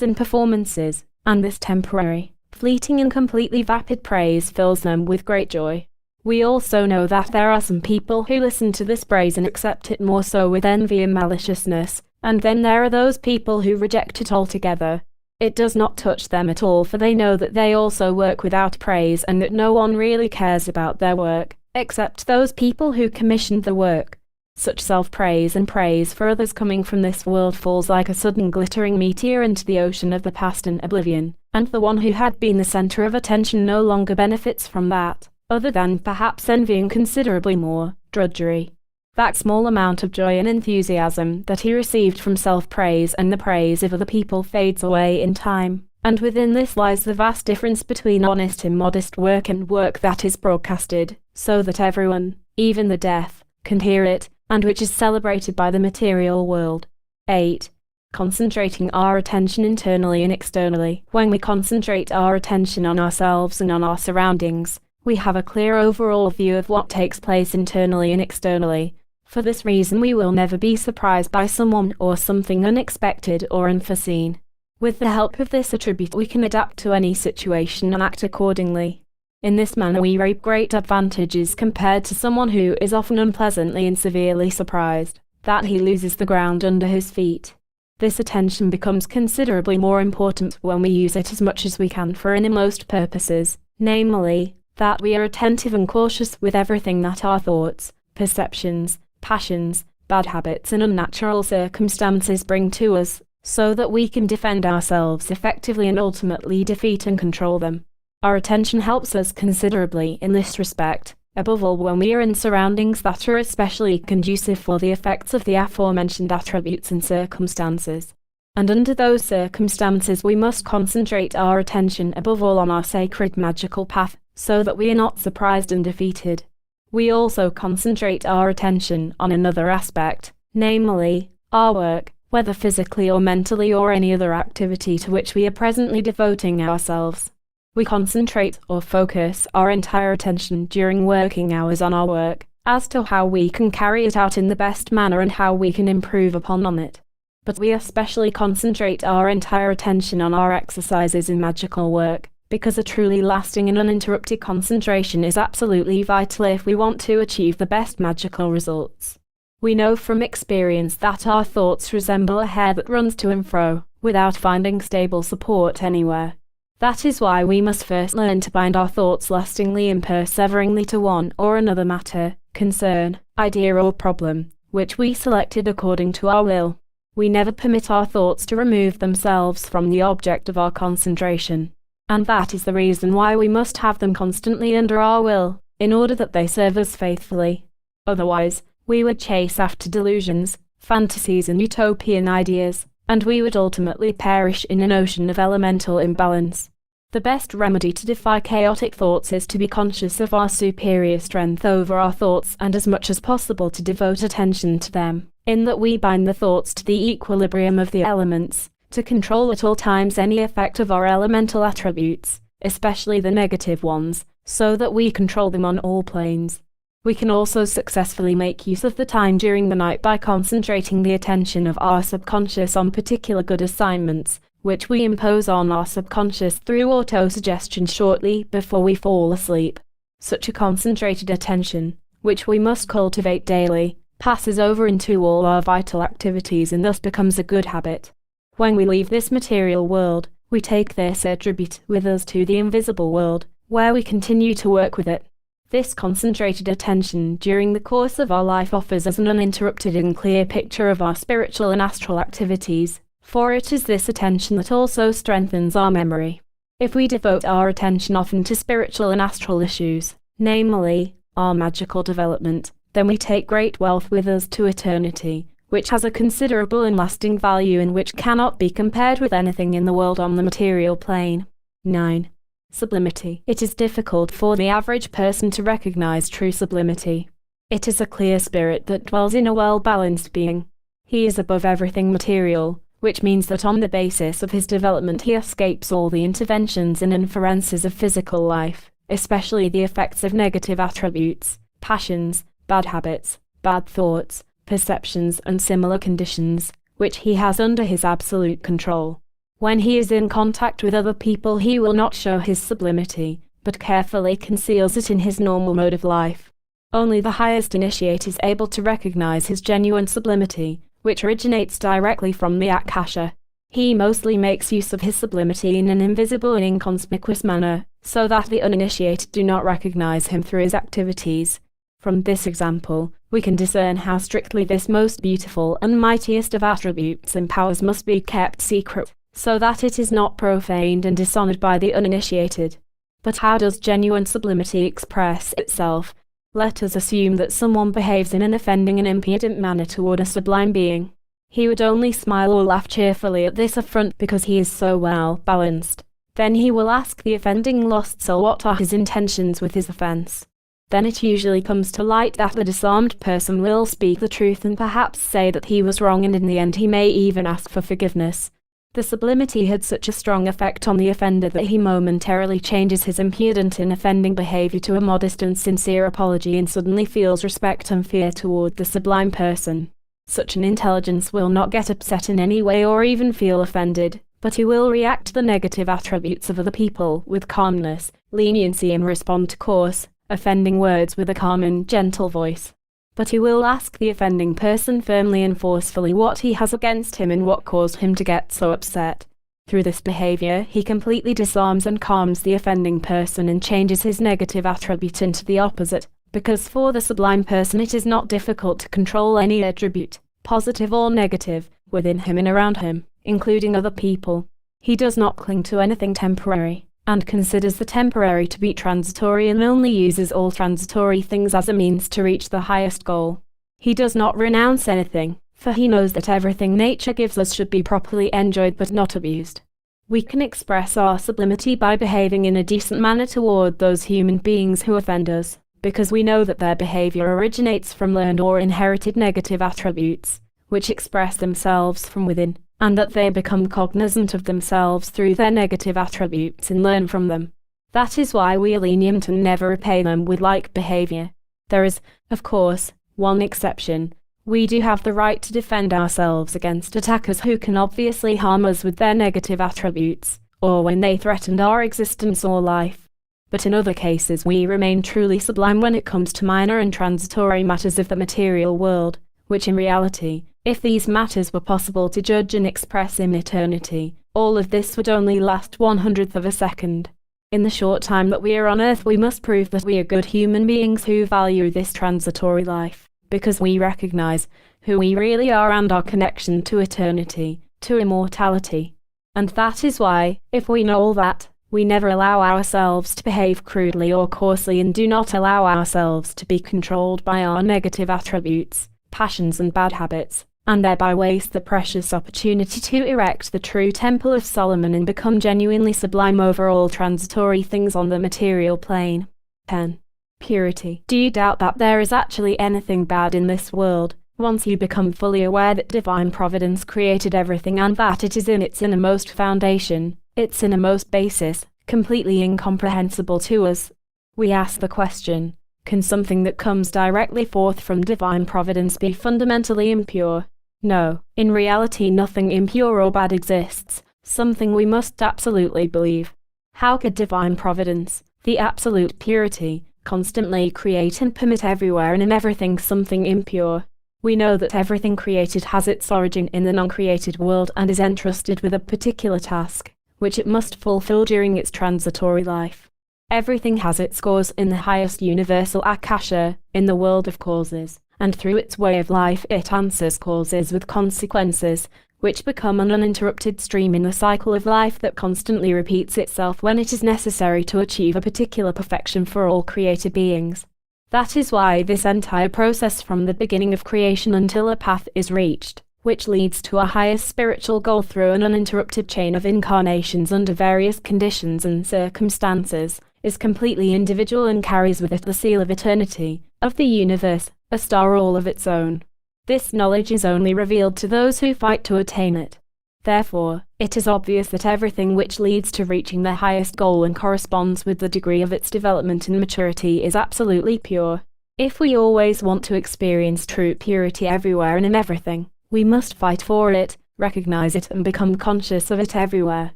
and performances, and this temporary, fleeting and completely vapid praise fills them with great joy. We also know that there are some people who listen to this praise and accept it more so with envy and maliciousness, and then there are those people who reject it altogether. It does not touch them at all, for they know that they also work without praise and that no one really cares about their work, except those people who commissioned the work. Such self-praise and praise for others coming from this world falls like a sudden glittering meteor into the ocean of the past and oblivion, and the one who had been the center of attention no longer benefits from that, other than perhaps envying considerably more drudgery. That small amount of joy and enthusiasm that he received from self-praise and the praise of other people fades away in time, and within this lies the vast difference between honest and modest work and work that is broadcasted, so that everyone, even the deaf, can hear it, and which is celebrated by the material world. 8. Concentrating our attention internally and externally. When we concentrate our attention on ourselves and on our surroundings, we have a clear overall view of what takes place internally and externally. For this reason we will never be surprised by someone or something unexpected or unforeseen. With the help of this attribute we can adapt to any situation and act accordingly. In this manner we reap great advantages compared to someone who is often unpleasantly and severely surprised that he loses the ground under his feet. This attention becomes considerably more important when we use it as much as we can for innermost purposes, namely, that we are attentive and cautious with everything that our thoughts, perceptions, passions, bad habits and unnatural circumstances bring to us, so that we can defend ourselves effectively and ultimately defeat and control them. Our attention helps us considerably in this respect, above all when we are in surroundings that are especially conducive for the effects of the aforementioned attributes and circumstances. And under those circumstances we must concentrate our attention above all on our sacred magical path, so that we are not surprised and defeated. We also concentrate our attention on another aspect, namely, our work, whether physically or mentally or any other activity to which we are presently devoting ourselves. We concentrate or focus our entire attention during working hours on our work, as to how we can carry it out in the best manner and how we can improve upon it. But we especially concentrate our entire attention on our exercises in magical work, because a truly lasting and uninterrupted concentration is absolutely vital if we want to achieve the best magical results. We know from experience that our thoughts resemble a hair that runs to and fro, without finding stable support anywhere. That is why we must first learn to bind our thoughts lastingly and perseveringly to one or another matter, concern, idea or problem, which we selected according to our will. We never permit our thoughts to remove themselves from the object of our concentration. And that is the reason why we must have them constantly under our will, in order that they serve us faithfully. Otherwise, we would chase after delusions, fantasies and utopian ideas, and we would ultimately perish in an ocean of elemental imbalance. The best remedy to defy chaotic thoughts is to be conscious of our superior strength over our thoughts and as much as possible to devote attention to them, in that we bind the thoughts to the equilibrium of the elements, to control at all times any effect of our elemental attributes, especially the negative ones, so that we control them on all planes. We can also successfully make use of the time during the night by concentrating the attention of our subconscious on particular good assignments, which we impose on our subconscious through autosuggestion shortly before we fall asleep. Such a concentrated attention, which we must cultivate daily, passes over into all our vital activities and thus becomes a good habit. When we leave this material world, we take this attribute with us to the invisible world, where we continue to work with it. This concentrated attention during the course of our life offers us an uninterrupted and clear picture of our spiritual and astral activities, for it is this attention that also strengthens our memory. If we devote our attention often to spiritual and astral issues, namely, our magical development, then we take great wealth with us to eternity, which has a considerable and lasting value and which cannot be compared with anything in the world on the material plane. 9. Sublimity. It is difficult for the average person to recognize true sublimity. It is a clear spirit that dwells in a well-balanced being. He is above everything material, which means that on the basis of his development he escapes all the interventions and inferences of physical life, especially the effects of negative attributes, passions, bad habits, bad thoughts, perceptions and similar conditions, which he has under his absolute control. When he is in contact with other people he will not show his sublimity, but carefully conceals it in his normal mode of life. Only the highest initiate is able to recognize his genuine sublimity, which originates directly from the Akasha. He mostly makes use of his sublimity in an invisible and inconspicuous manner, so that the uninitiated do not recognize him through his activities. From this example, we can discern how strictly this most beautiful and mightiest of attributes and powers must be kept secret, so that it is not profaned and dishonored by the uninitiated. But how does genuine sublimity express itself? Let us assume that someone behaves in an offending and impudent manner toward a sublime being. He would only smile or laugh cheerfully at this affront because he is so well balanced. Then he will ask the offending lost soul what are his intentions with his offense. Then it usually comes to light that the disarmed person will speak the truth and perhaps say that he was wrong, and in the end he may even ask for forgiveness. The sublimity had such a strong effect on the offender that he momentarily changes his impudent and offending behavior to a modest and sincere apology and suddenly feels respect and fear toward the sublime person. Such an intelligence will not get upset in any way or even feel offended, but he will react to the negative attributes of other people with calmness, leniency, and respond to coarse, offending words with a calm and gentle voice. But he will ask the offending person firmly and forcefully what he has against him and what caused him to get so upset. Through this behavior, he completely disarms and calms the offending person and changes his negative attribute into the opposite, because for the sublime person it is not difficult to control any attribute, positive or negative, within him and around him, including other people. He does not cling to anything temporary, and considers the temporary to be transitory and only uses all transitory things as a means to reach the highest goal. He does not renounce anything, for he knows that everything nature gives us should be properly enjoyed but not abused. We can express our sublimity by behaving in a decent manner toward those human beings who offend us, because we know that their behavior originates from learned or inherited negative attributes, which express themselves from within, and that they become cognizant of themselves through their negative attributes and learn from them. That is why we are lenient and never repay them with like behavior. There is, of course, one exception. We do have the right to defend ourselves against attackers who can obviously harm us with their negative attributes, or when they threaten our existence or life. But in other cases we remain truly sublime when it comes to minor and transitory matters of the material world, which in reality, if these matters were possible to judge and express in eternity, all of this would only last 1/100th of a second. In the short time that we are on earth we must prove that we are good human beings who value this transitory life, because we recognize who we really are and our connection to eternity, to immortality. And that is why, if we know all that, we never allow ourselves to behave crudely or coarsely and do not allow ourselves to be controlled by our negative attributes, passions and bad habits, and thereby waste the precious opportunity to erect the true Temple of Solomon and become genuinely sublime over all transitory things on the material plane. 10. Purity. Do you doubt that there is actually anything bad in this world, once you become fully aware that divine providence created everything and that it is in its innermost foundation, its innermost basis, completely incomprehensible to us? We ask the question, can something that comes directly forth from divine providence be fundamentally impure? No, in reality nothing impure or bad exists, something we must absolutely believe. How could divine providence, the absolute purity, constantly create and permit everywhere and in everything something impure? We know that everything created has its origin in the non-created world and is entrusted with a particular task, which it must fulfill during its transitory life. Everything has its cause in the highest universal akasha, in the world of causes, and through its way of life it answers causes with consequences, which become an uninterrupted stream in the cycle of life that constantly repeats itself when it is necessary to achieve a particular perfection for all created beings. That is why this entire process from the beginning of creation until a path is reached, which leads to a higher spiritual goal through an uninterrupted chain of incarnations under various conditions and circumstances, is completely individual and carries with it the seal of eternity, of the universe, a star all of its own. This knowledge is only revealed to those who fight to attain it. Therefore, it is obvious that everything which leads to reaching the highest goal and corresponds with the degree of its development and maturity is absolutely pure. If we always want to experience true purity everywhere and in everything, we must fight for it, recognize it and become conscious of it everywhere.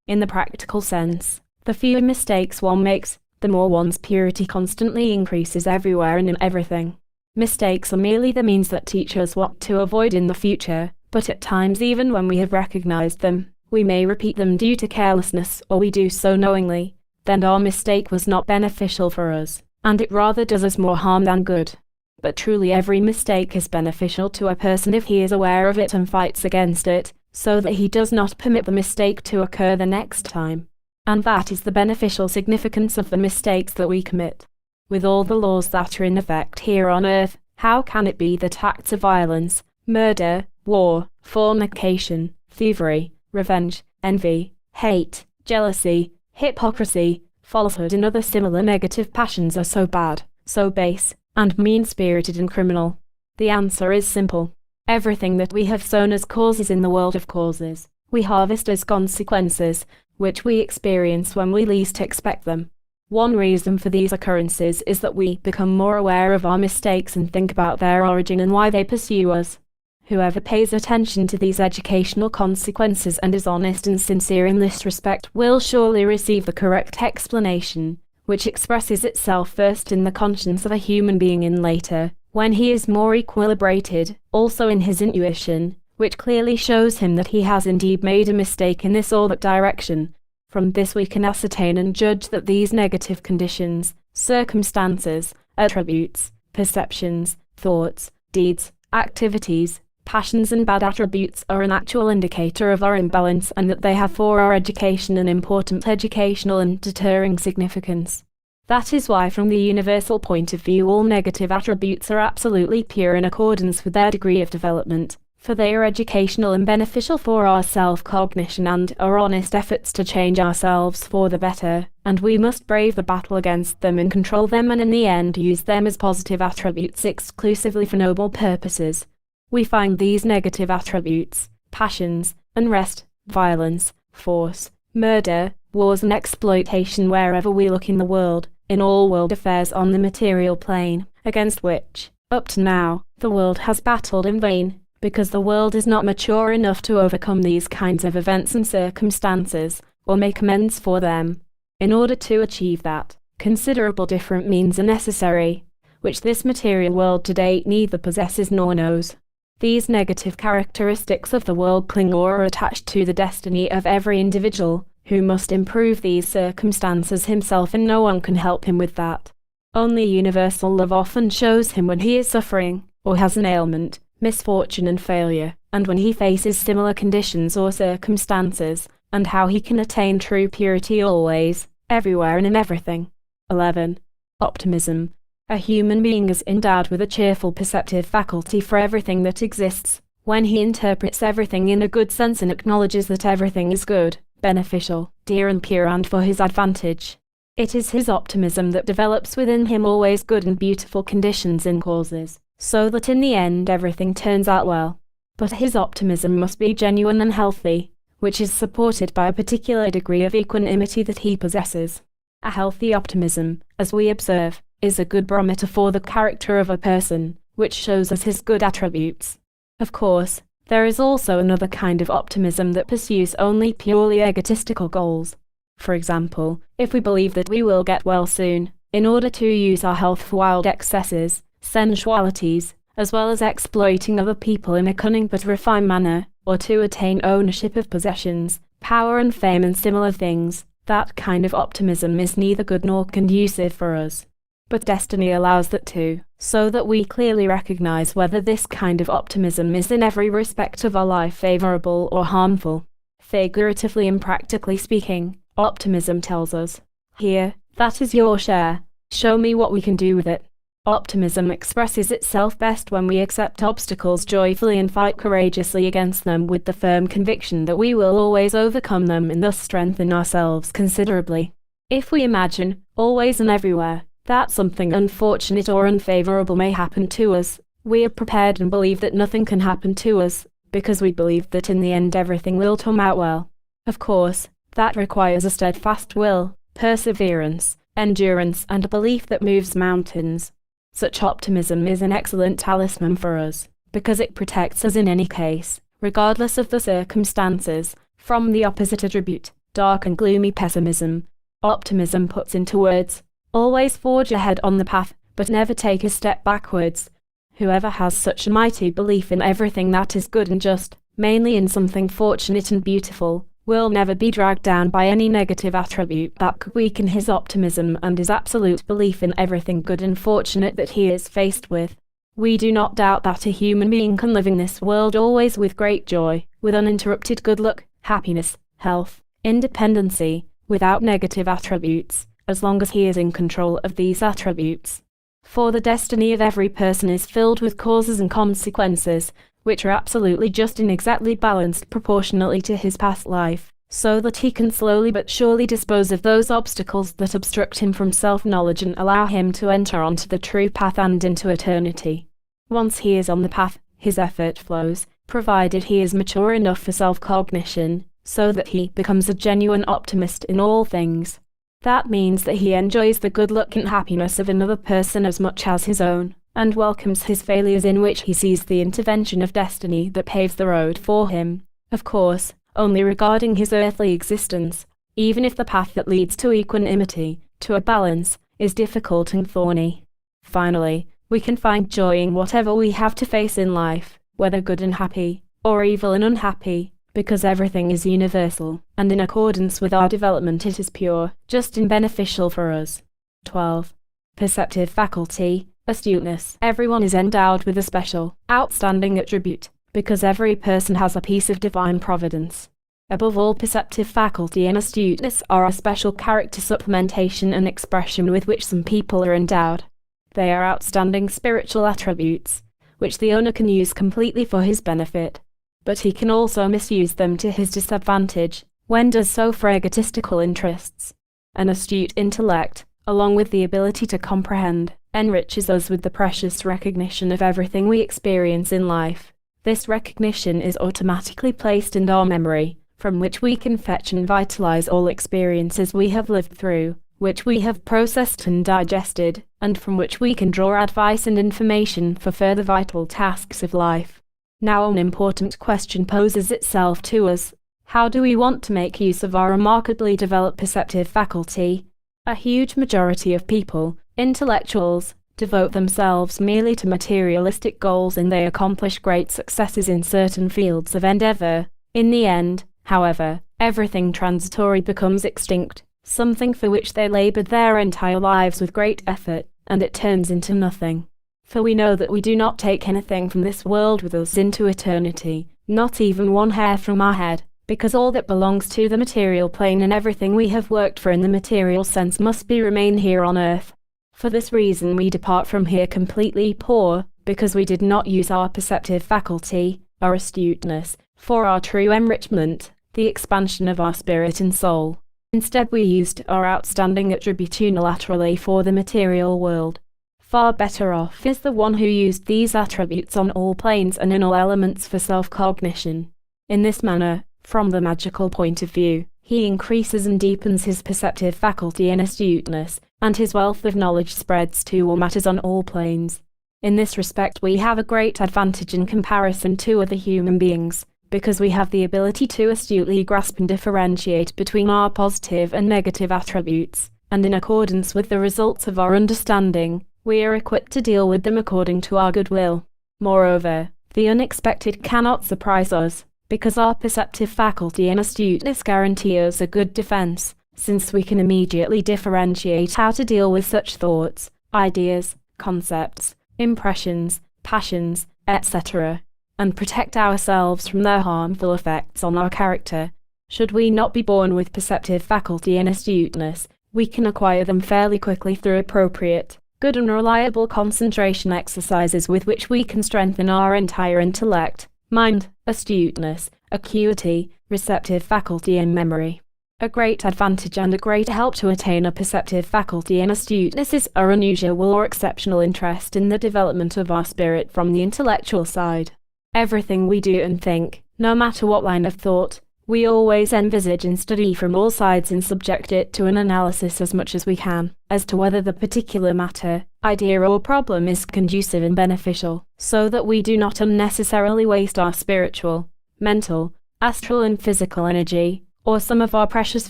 In the practical sense, the fewer mistakes one makes, the more one's purity constantly increases everywhere and in everything. Mistakes are merely the means that teach us what to avoid in the future, but at times even when we have recognized them, we may repeat them due to carelessness or we do so knowingly, then our mistake was not beneficial for us, and it rather does us more harm than good. But truly every mistake is beneficial to a person if he is aware of it and fights against it, so that he does not permit the mistake to occur the next time. And that is the beneficial significance of the mistakes that we commit. With all the laws that are in effect here on earth, how can it be that acts of violence, murder, war, fornication, thievery, revenge, envy, hate, jealousy, hypocrisy, falsehood and other similar negative passions are so bad, so base, and mean-spirited and criminal? The answer is simple. Everything that we have sown as causes in the world of causes, we harvest as consequences, which we experience when we least expect them. One reason for these occurrences is that we become more aware of our mistakes and think about their origin and why they pursue us. Whoever pays attention to these educational consequences and is honest and sincere in this respect will surely receive the correct explanation, which expresses itself first in the conscience of a human being and later, when he is more equilibrated, also in his intuition, which clearly shows him that he has indeed made a mistake in this or that direction. From this we can ascertain and judge that these negative conditions, circumstances, attributes, perceptions, thoughts, deeds, activities, passions and bad attributes are an actual indicator of our imbalance and that they have for our education an important educational and deterring significance. That is why from the universal point of view all negative attributes are absolutely pure in accordance with their degree of development, for they are educational and beneficial for our self-cognition and our honest efforts to change ourselves for the better, and we must brave the battle against them and control them and in the end use them as positive attributes exclusively for noble purposes. We find these negative attributes, passions, unrest, violence, force, murder, wars and exploitation wherever we look in the world, in all world affairs on the material plane, against which, up to now, the world has battled in vain, because the world is not mature enough to overcome these kinds of events and circumstances, or make amends for them. In order to achieve that, considerable different means are necessary, which this material world today neither possesses nor knows. These negative characteristics of the world cling or are attached to the destiny of every individual, who must improve these circumstances himself and no one can help him with that. Only universal love often shows him when he is suffering, or has an ailment, misfortune and failure, and when he faces similar conditions or circumstances, and how he can attain true purity always, everywhere and in everything. 11. Optimism. A human being is endowed with a cheerful perceptive faculty for everything that exists, when he interprets everything in a good sense and acknowledges that everything is good, beneficial, dear and pure and for his advantage. It is his optimism that develops within him always good and beautiful conditions and causes, so that in the end everything turns out well. But his optimism must be genuine and healthy, which is supported by a particular degree of equanimity that he possesses. A healthy optimism, as we observe, is a good barometer for the character of a person, which shows us his good attributes. Of course, there is also another kind of optimism that pursues only purely egotistical goals. For example, if we believe that we will get well soon, in order to use our health for wild excesses, sensualities, as well as exploiting other people in a cunning but refined manner, or to attain ownership of possessions, power and fame and similar things, that kind of optimism is neither good nor conducive for us. But destiny allows that too, so that we clearly recognize whether this kind of optimism is in every respect of our life favorable or harmful. Figuratively and practically speaking, optimism tells us, "Here, that is your share. Show me what we can do with it." Optimism expresses itself best when we accept obstacles joyfully and fight courageously against them with the firm conviction that we will always overcome them and thus strengthen ourselves considerably. If we imagine, always and everywhere, that something unfortunate or unfavorable may happen to us, we are prepared and believe that nothing can happen to us, because we believe that in the end everything will turn out well. Of course, that requires a steadfast will, perseverance, endurance and a belief that moves mountains. Such optimism is an excellent talisman for us, because it protects us in any case, regardless of the circumstances, from the opposite attribute, dark and gloomy pessimism. Optimism puts into words, always forge ahead on the path, but never take a step backwards. Whoever has such a mighty belief in everything that is good and just, mainly in something fortunate and beautiful, will never be dragged down by any negative attribute that could weaken his optimism and his absolute belief in everything good and fortunate that he is faced with. We do not doubt that a human being can live in this world always with great joy, with uninterrupted good luck, happiness, health, independency, without negative attributes, as long as he is in control of these attributes. For the destiny of every person is filled with causes and consequences, which are absolutely just and exactly balanced proportionately to his past life, so that he can slowly but surely dispose of those obstacles that obstruct him from self-knowledge and allow him to enter onto the true path and into eternity. Once he is on the path, his effort flows, provided he is mature enough for self-cognition, so that he becomes a genuine optimist in all things. That means that he enjoys the good luck and happiness of another person as much as his own, and welcomes his failures, in which he sees the intervention of destiny that paves the road for him. Of course, only regarding his earthly existence, even if the path that leads to equanimity, to a balance, is difficult and thorny. Finally, we can find joy in whatever we have to face in life, whether good and happy, or evil and unhappy, because everything is universal, and in accordance with our development it is pure, just and beneficial for us. 12. Perceptive faculty, astuteness. Everyone is endowed with a special, outstanding attribute, because every person has a piece of divine providence. Above all, perceptive faculty and astuteness are a special character supplementation and expression with which some people are endowed. They are outstanding spiritual attributes, which the owner can use completely for his benefit, but he can also misuse them to his disadvantage, when does so for egotistical interests. An astute intellect, along with the ability to comprehend, enriches us with the precious recognition of everything we experience in life. This recognition is automatically placed in our memory, from which we can fetch and vitalize all experiences we have lived through, which we have processed and digested, and from which we can draw advice and information for further vital tasks of life. Now an important question poses itself to us. How do we want to make use of our remarkably developed perceptive faculty? A huge majority of people, intellectuals, devote themselves merely to materialistic goals, and they accomplish great successes in certain fields of endeavor. In the end, however, everything transitory becomes extinct, something for which they labored their entire lives with great effort, and it turns into nothing. For we know that we do not take anything from this world with us into eternity, not even one hair from our head, because all that belongs to the material plane and everything we have worked for in the material sense must remain here on earth. For this reason we depart from here completely poor, because we did not use our perceptive faculty, our astuteness, for our true enrichment, the expansion of our spirit and soul. Instead we used our outstanding attribute unilaterally for the material world. Far better off is the one who used these attributes on all planes and in all elements for self-cognition. In this manner, from the magical point of view, he increases and deepens his perceptive faculty and astuteness, and his wealth of knowledge spreads to all matters on all planes. In this respect we have a great advantage in comparison to other human beings, because we have the ability to astutely grasp and differentiate between our positive and negative attributes, and in accordance with the results of our understanding, we are equipped to deal with them according to our goodwill. Moreover, the unexpected cannot surprise us, because our perceptive faculty and astuteness guarantee us a good defense, since we can immediately differentiate how to deal with such thoughts, ideas, concepts, impressions, passions, etc., and protect ourselves from their harmful effects on our character. Should we not be born with perceptive faculty and astuteness, we can acquire them fairly quickly through appropriate, good and reliable concentration exercises with which we can strengthen our entire intellect, mind, astuteness, acuity, receptive faculty and memory. A great advantage and a great help to attain a perceptive faculty and astuteness is our unusual or exceptional interest in the development of our spirit from the intellectual side. Everything we do and think, no matter what line of thought, we always envisage and study from all sides and subject it to an analysis as much as we can, as to whether the particular matter, idea or problem is conducive and beneficial, so that we do not unnecessarily waste our spiritual, mental, astral and physical energy, or some of our precious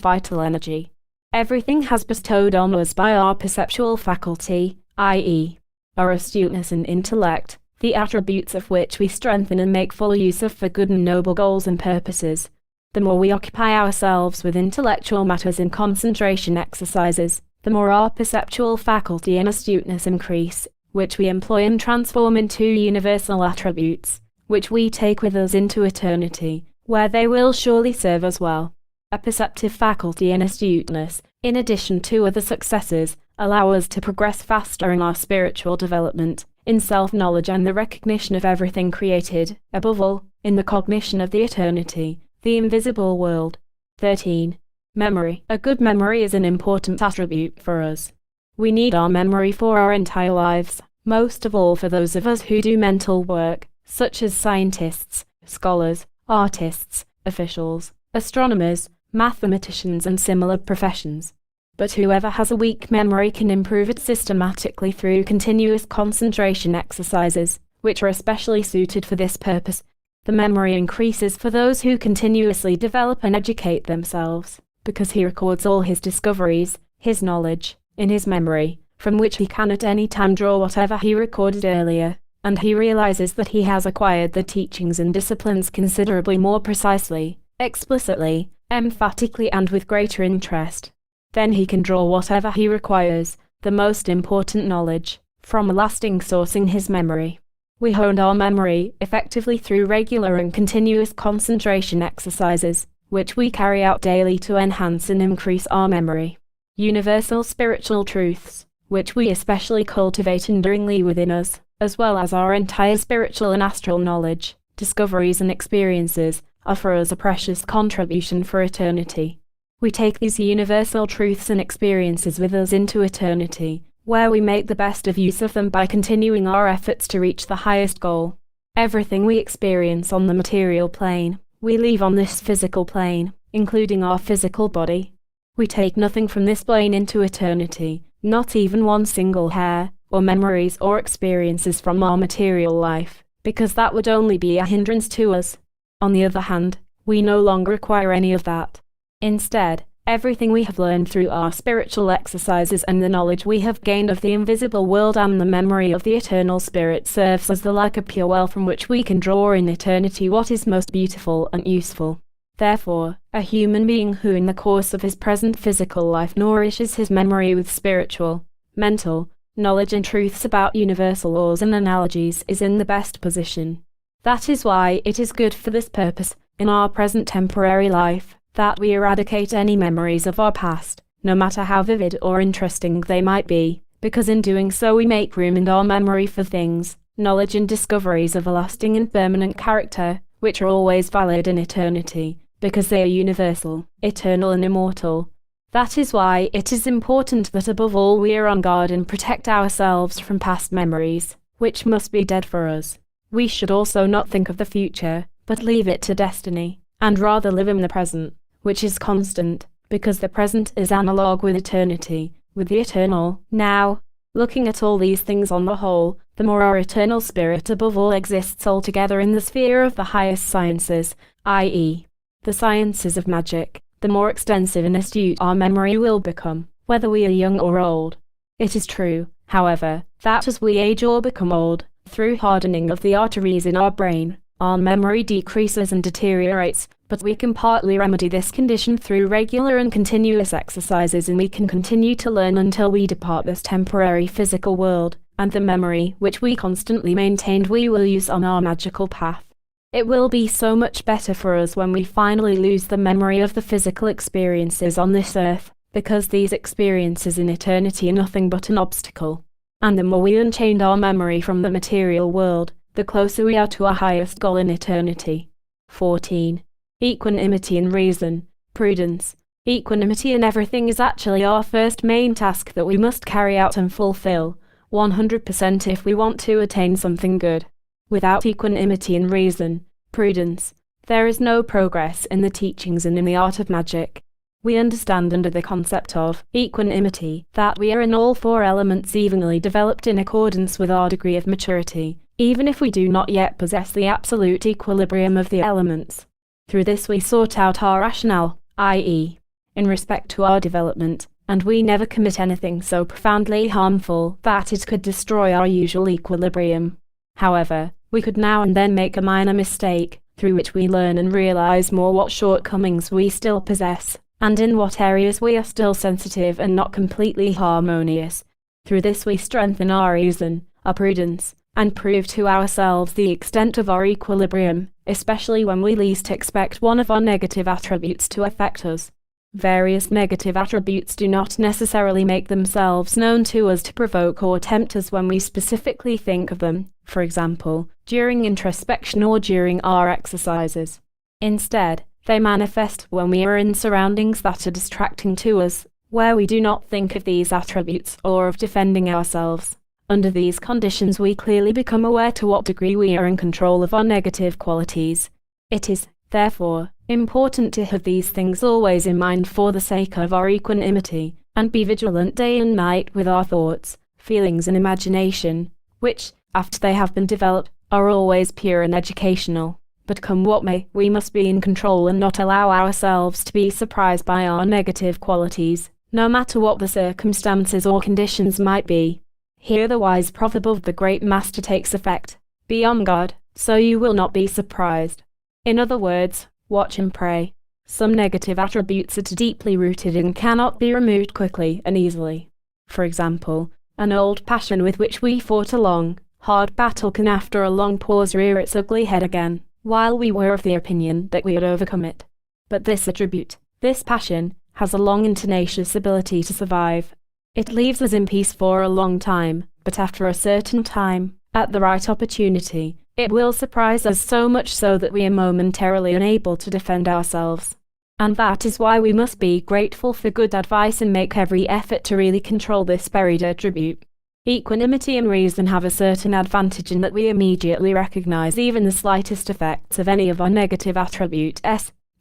vital energy. Everything has bestowed on us by our perceptual faculty, i.e., our astuteness and intellect, the attributes of which we strengthen and make full use of for good and noble goals and purposes. The more we occupy ourselves with intellectual matters in concentration exercises, the more our perceptual faculty and astuteness increase, which we employ and transform into universal attributes, which we take with us into eternity, where they will surely serve us well. A perceptive faculty and astuteness, in addition to other successes, allow us to progress faster in our spiritual development, in self-knowledge and the recognition of everything created, above all, in the cognition of the eternity, the invisible world. 13. Memory. A good memory is an important attribute for us. We need our memory for our entire lives, most of all for those of us who do mental work, such as scientists, scholars, artists, officials, astronomers, mathematicians and similar professions. But whoever has a weak memory can improve it systematically through continuous concentration exercises, which are especially suited for this purpose. The memory increases for those who continuously develop and educate themselves, because he records all his discoveries, his knowledge, in his memory, from which he can at any time draw whatever he recorded earlier, and he realizes that he has acquired the teachings and disciplines considerably more precisely, explicitly, emphatically and with greater interest. Then he can draw whatever he requires, the most important knowledge, from a lasting source in his memory. We honed our memory effectively through regular and continuous concentration exercises, which we carry out daily to enhance and increase our memory. Universal spiritual truths, which we especially cultivate enduringly within us, as well as our entire spiritual and astral knowledge, discoveries and experiences, are for us a precious contribution for eternity. We take these universal truths and experiences with us into eternity, where we make the best of use of them by continuing our efforts to reach the highest goal. Everything we experience on the material plane, we leave on this physical plane, including our physical body. We take nothing from this plane into eternity, not even one single hair, or memories or experiences from our material life, because that would only be a hindrance to us. On the other hand, we no longer require any of that. Instead, everything we have learned through our spiritual exercises and the knowledge we have gained of the invisible world and the memory of the eternal spirit serves as like a pure well from which we can draw in eternity what is most beautiful and useful. Therefore, a human being who in the course of his present physical life nourishes his memory with spiritual, mental, knowledge and truths about universal laws and analogies is in the best position. That is why it is good for this purpose, in our present temporary life, that we eradicate any memories of our past, no matter how vivid or interesting they might be, because in doing so we make room in our memory for things, knowledge and discoveries of a lasting and permanent character, which are always valid in eternity, because they are universal, eternal and immortal. That is why it is important that above all we are on guard and protect ourselves from past memories, which must be dead for us. We should also not think of the future, but leave it to destiny, and rather live in the present, which is constant, because the present is analog with eternity, with the eternal. Now, looking at all these things on the whole, the more our eternal spirit above all exists altogether in the sphere of the highest sciences, i.e., the sciences of magic, the more extensive and astute our memory will become, whether we are young or old. It is true, however, that as we age or become old, through hardening of the arteries in our brain, our memory decreases and deteriorates, but we can partly remedy this condition through regular and continuous exercises, and we can continue to learn until we depart this temporary physical world, and the memory which we constantly maintained we will use on our magical path. It will be so much better for us when we finally lose the memory of the physical experiences on this earth, because these experiences in eternity are nothing but an obstacle. And the more we unchain our memory from the material world, the closer we are to our highest goal in eternity. 14. Equanimity and reason, prudence. Equanimity in everything is actually our first main task that we must carry out and fulfill, 100% if we want to attain something good. Without equanimity and reason, prudence, there is no progress in the teachings and in the art of magic. We understand under the concept of equanimity that we are in all four elements evenly developed in accordance with our degree of maturity, even if we do not yet possess the absolute equilibrium of the elements. Through this we sort out our rationale, i.e., in respect to our development, and we never commit anything so profoundly harmful that it could destroy our usual equilibrium. However, we could now and then make a minor mistake, through which we learn and realize more what shortcomings we still possess, and in what areas we are still sensitive and not completely harmonious. Through this we strengthen our reason, our prudence, and prove to ourselves the extent of our equilibrium, especially when we least expect one of our negative attributes to affect us. Various negative attributes do not necessarily make themselves known to us to provoke or tempt us when we specifically think of them, for example, during introspection or during our exercises. Instead, they manifest when we are in surroundings that are distracting to us, where we do not think of these attributes or of defending ourselves. Under these conditions we clearly become aware to what degree we are in control of our negative qualities. It is, therefore, important to have these things always in mind for the sake of our equanimity, and be vigilant day and night with our thoughts, feelings and imagination, which, after they have been developed, are always pure and educational. But come what may, we must be in control and not allow ourselves to be surprised by our negative qualities, no matter what the circumstances or conditions might be. Here the wise proverb of the great master takes effect: be on guard, so you will not be surprised. In other words, watch and pray. Some negative attributes are too deeply rooted and cannot be removed quickly and easily. For example, an old passion with which we fought a long, hard battle can after a long pause rear its ugly head again, while we were of the opinion that we had overcome it. But this attribute, this passion, has a long and tenacious ability to survive. It leaves us in peace for a long time, but after a certain time, at the right opportunity, it will surprise us so much so that we are momentarily unable to defend ourselves. And that is why we must be grateful for good advice and make every effort to really control this buried attribute. Equanimity and reason have a certain advantage in that we immediately recognize even the slightest effects of any of our negative attributes,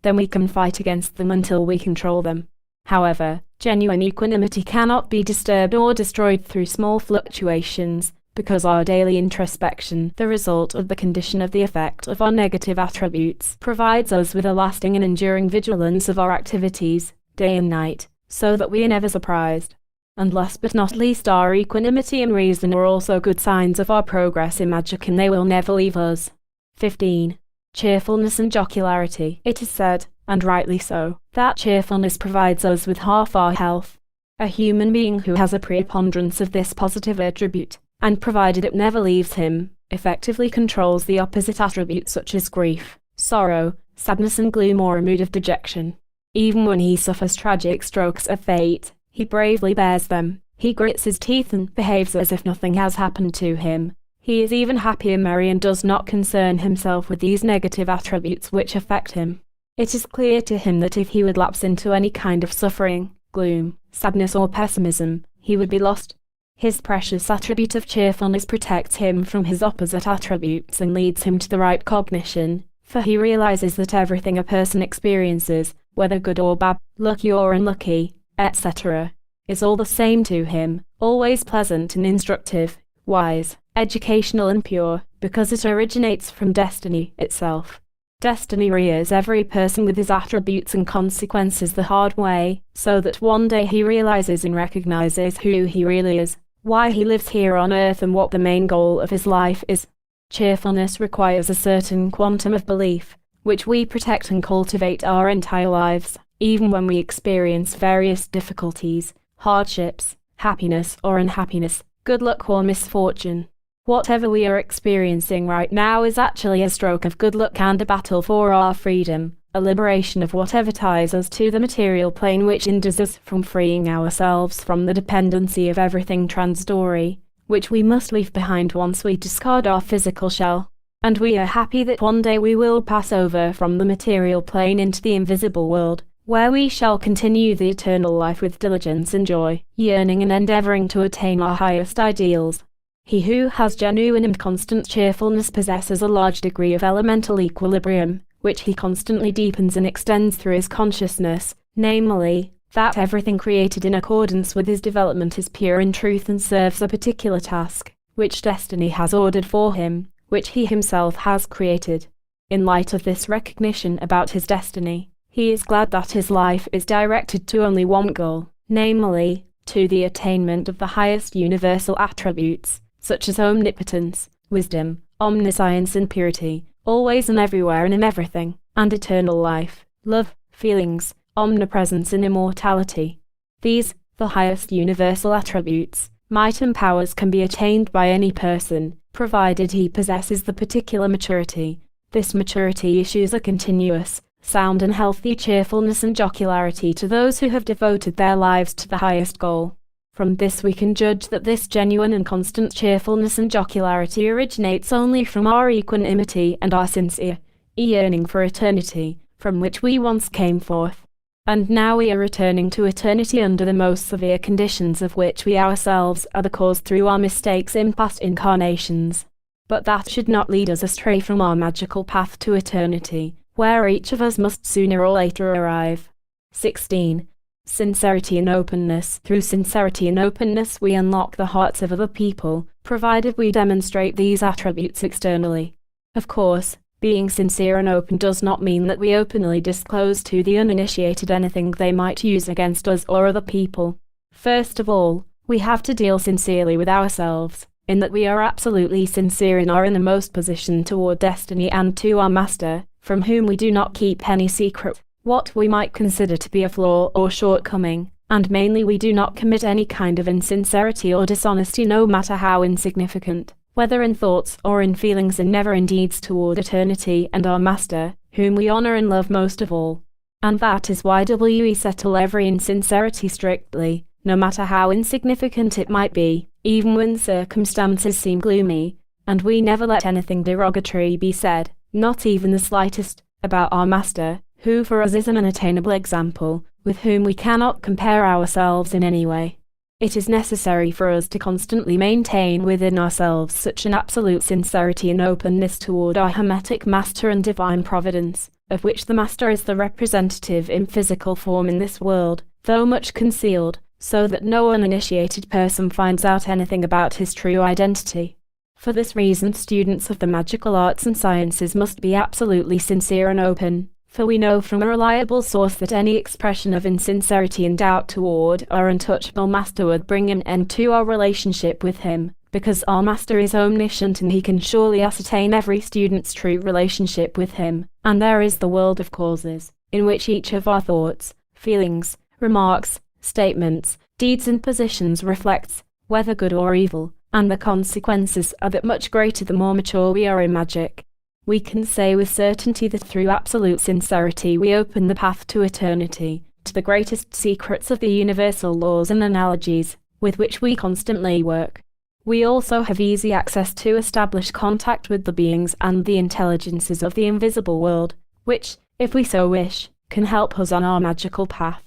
then we can fight against them until we control them. However, genuine equanimity cannot be disturbed or destroyed through small fluctuations, because our daily introspection, the result of the condition of the effect of our negative attributes, provides us with a lasting and enduring vigilance of our activities, day and night, so that we are never surprised. And last but not least, our equanimity and reason are also good signs of our progress in magic, and they will never leave us. 15. Cheerfulness and jocularity. It is said, and rightly so, that cheerfulness provides us with half our health. A human being who has a preponderance of this positive attribute, and provided it never leaves him, effectively controls the opposite attributes such as grief, sorrow, sadness and gloom or a mood of dejection. Even when he suffers tragic strokes of fate, he bravely bears them, he grits his teeth and behaves as if nothing has happened to him. He is even happy and merry and does not concern himself with these negative attributes which affect him. It is clear to him that if he would lapse into any kind of suffering, gloom, sadness or pessimism, he would be lost. His precious attribute of cheerfulness protects him from his opposite attributes and leads him to the right cognition, for he realizes that everything a person experiences, whether good or bad, lucky or unlucky, etc., is all the same to him, always pleasant and instructive, wise, educational and pure, because it originates from destiny itself. Destiny rears every person with his attributes and consequences the hard way, so that one day he realizes and recognizes who he really is, why he lives here on earth and what the main goal of his life is. Cheerfulness requires a certain quantum of belief, which we protect and cultivate our entire lives, even when we experience various difficulties, hardships, happiness or unhappiness, good luck or misfortune. Whatever we are experiencing right now is actually a stroke of good luck and a battle for our freedom, a liberation of whatever ties us to the material plane which hinders us from freeing ourselves from the dependency of everything transitory, which we must leave behind once we discard our physical shell. And we are happy that one day we will pass over from the material plane into the invisible world, where we shall continue the eternal life with diligence and joy, yearning and endeavoring to attain our highest ideals. He who has genuine and constant cheerfulness possesses a large degree of elemental equilibrium, which he constantly deepens and extends through his consciousness, namely, that everything created in accordance with his development is pure in truth and serves a particular task, which destiny has ordered for him, which he himself has created. In light of this recognition about his destiny, he is glad that his life is directed to only one goal, namely, to the attainment of the highest universal attributes, such as omnipotence, wisdom, omniscience and purity, always and everywhere and in everything, and eternal life, love, feelings, omnipresence and immortality. These, the highest universal attributes, might and powers can be attained by any person, provided he possesses the particular maturity. This maturity issues a continuous, sound and healthy cheerfulness and jocularity to those who have devoted their lives to the highest goal. From this we can judge that this genuine and constant cheerfulness and jocularity originates only from our equanimity and our sincere yearning for eternity, from which we once came forth. And now we are returning to eternity under the most severe conditions of which we ourselves are the cause through our mistakes in past incarnations. But that should not lead us astray from our magical path to eternity, where each of us must sooner or later arrive. 16. Sincerity and openness. Through sincerity and openness we unlock the hearts of other people, provided we demonstrate these attributes externally. Of course, being sincere and open does not mean that we openly disclose to the uninitiated anything they might use against us or other people. First of all, we have to deal sincerely with ourselves, in that we are absolutely sincere in our innermost position toward destiny and to our Master, from whom we do not keep any secret, what we might consider to be a flaw or shortcoming, and mainly we do not commit any kind of insincerity or dishonesty no matter how insignificant, whether in thoughts or in feelings, and never in deeds toward eternity and our Master, whom we honor and love most of all. And that is why we settle every insincerity strictly, no matter how insignificant it might be, even when circumstances seem gloomy, and we never let anything derogatory be said, not even the slightest, about our Master, who for us is an unattainable example, with whom we cannot compare ourselves in any way. It is necessary for us to constantly maintain within ourselves such an absolute sincerity and openness toward our Hermetic Master and Divine Providence, of which the Master is the representative in physical form in this world, though much concealed, so that no uninitiated person finds out anything about his true identity. For this reason, students of the magical arts and sciences must be absolutely sincere and open, for we know from a reliable source that any expression of insincerity and doubt toward our untouchable Master would bring an end to our relationship with him, because our Master is omniscient and he can surely ascertain every student's true relationship with him, and there is the world of causes, in which each of our thoughts, feelings, remarks, statements, deeds and positions reflects, whether good or evil, and the consequences are but much greater the more mature we are in magic. We can say with certainty that through absolute sincerity we open the path to eternity, to the greatest secrets of the universal laws and analogies, with which we constantly work. We also have easy access to establish contact with the beings and the intelligences of the invisible world, which, if we so wish, can help us on our magical path.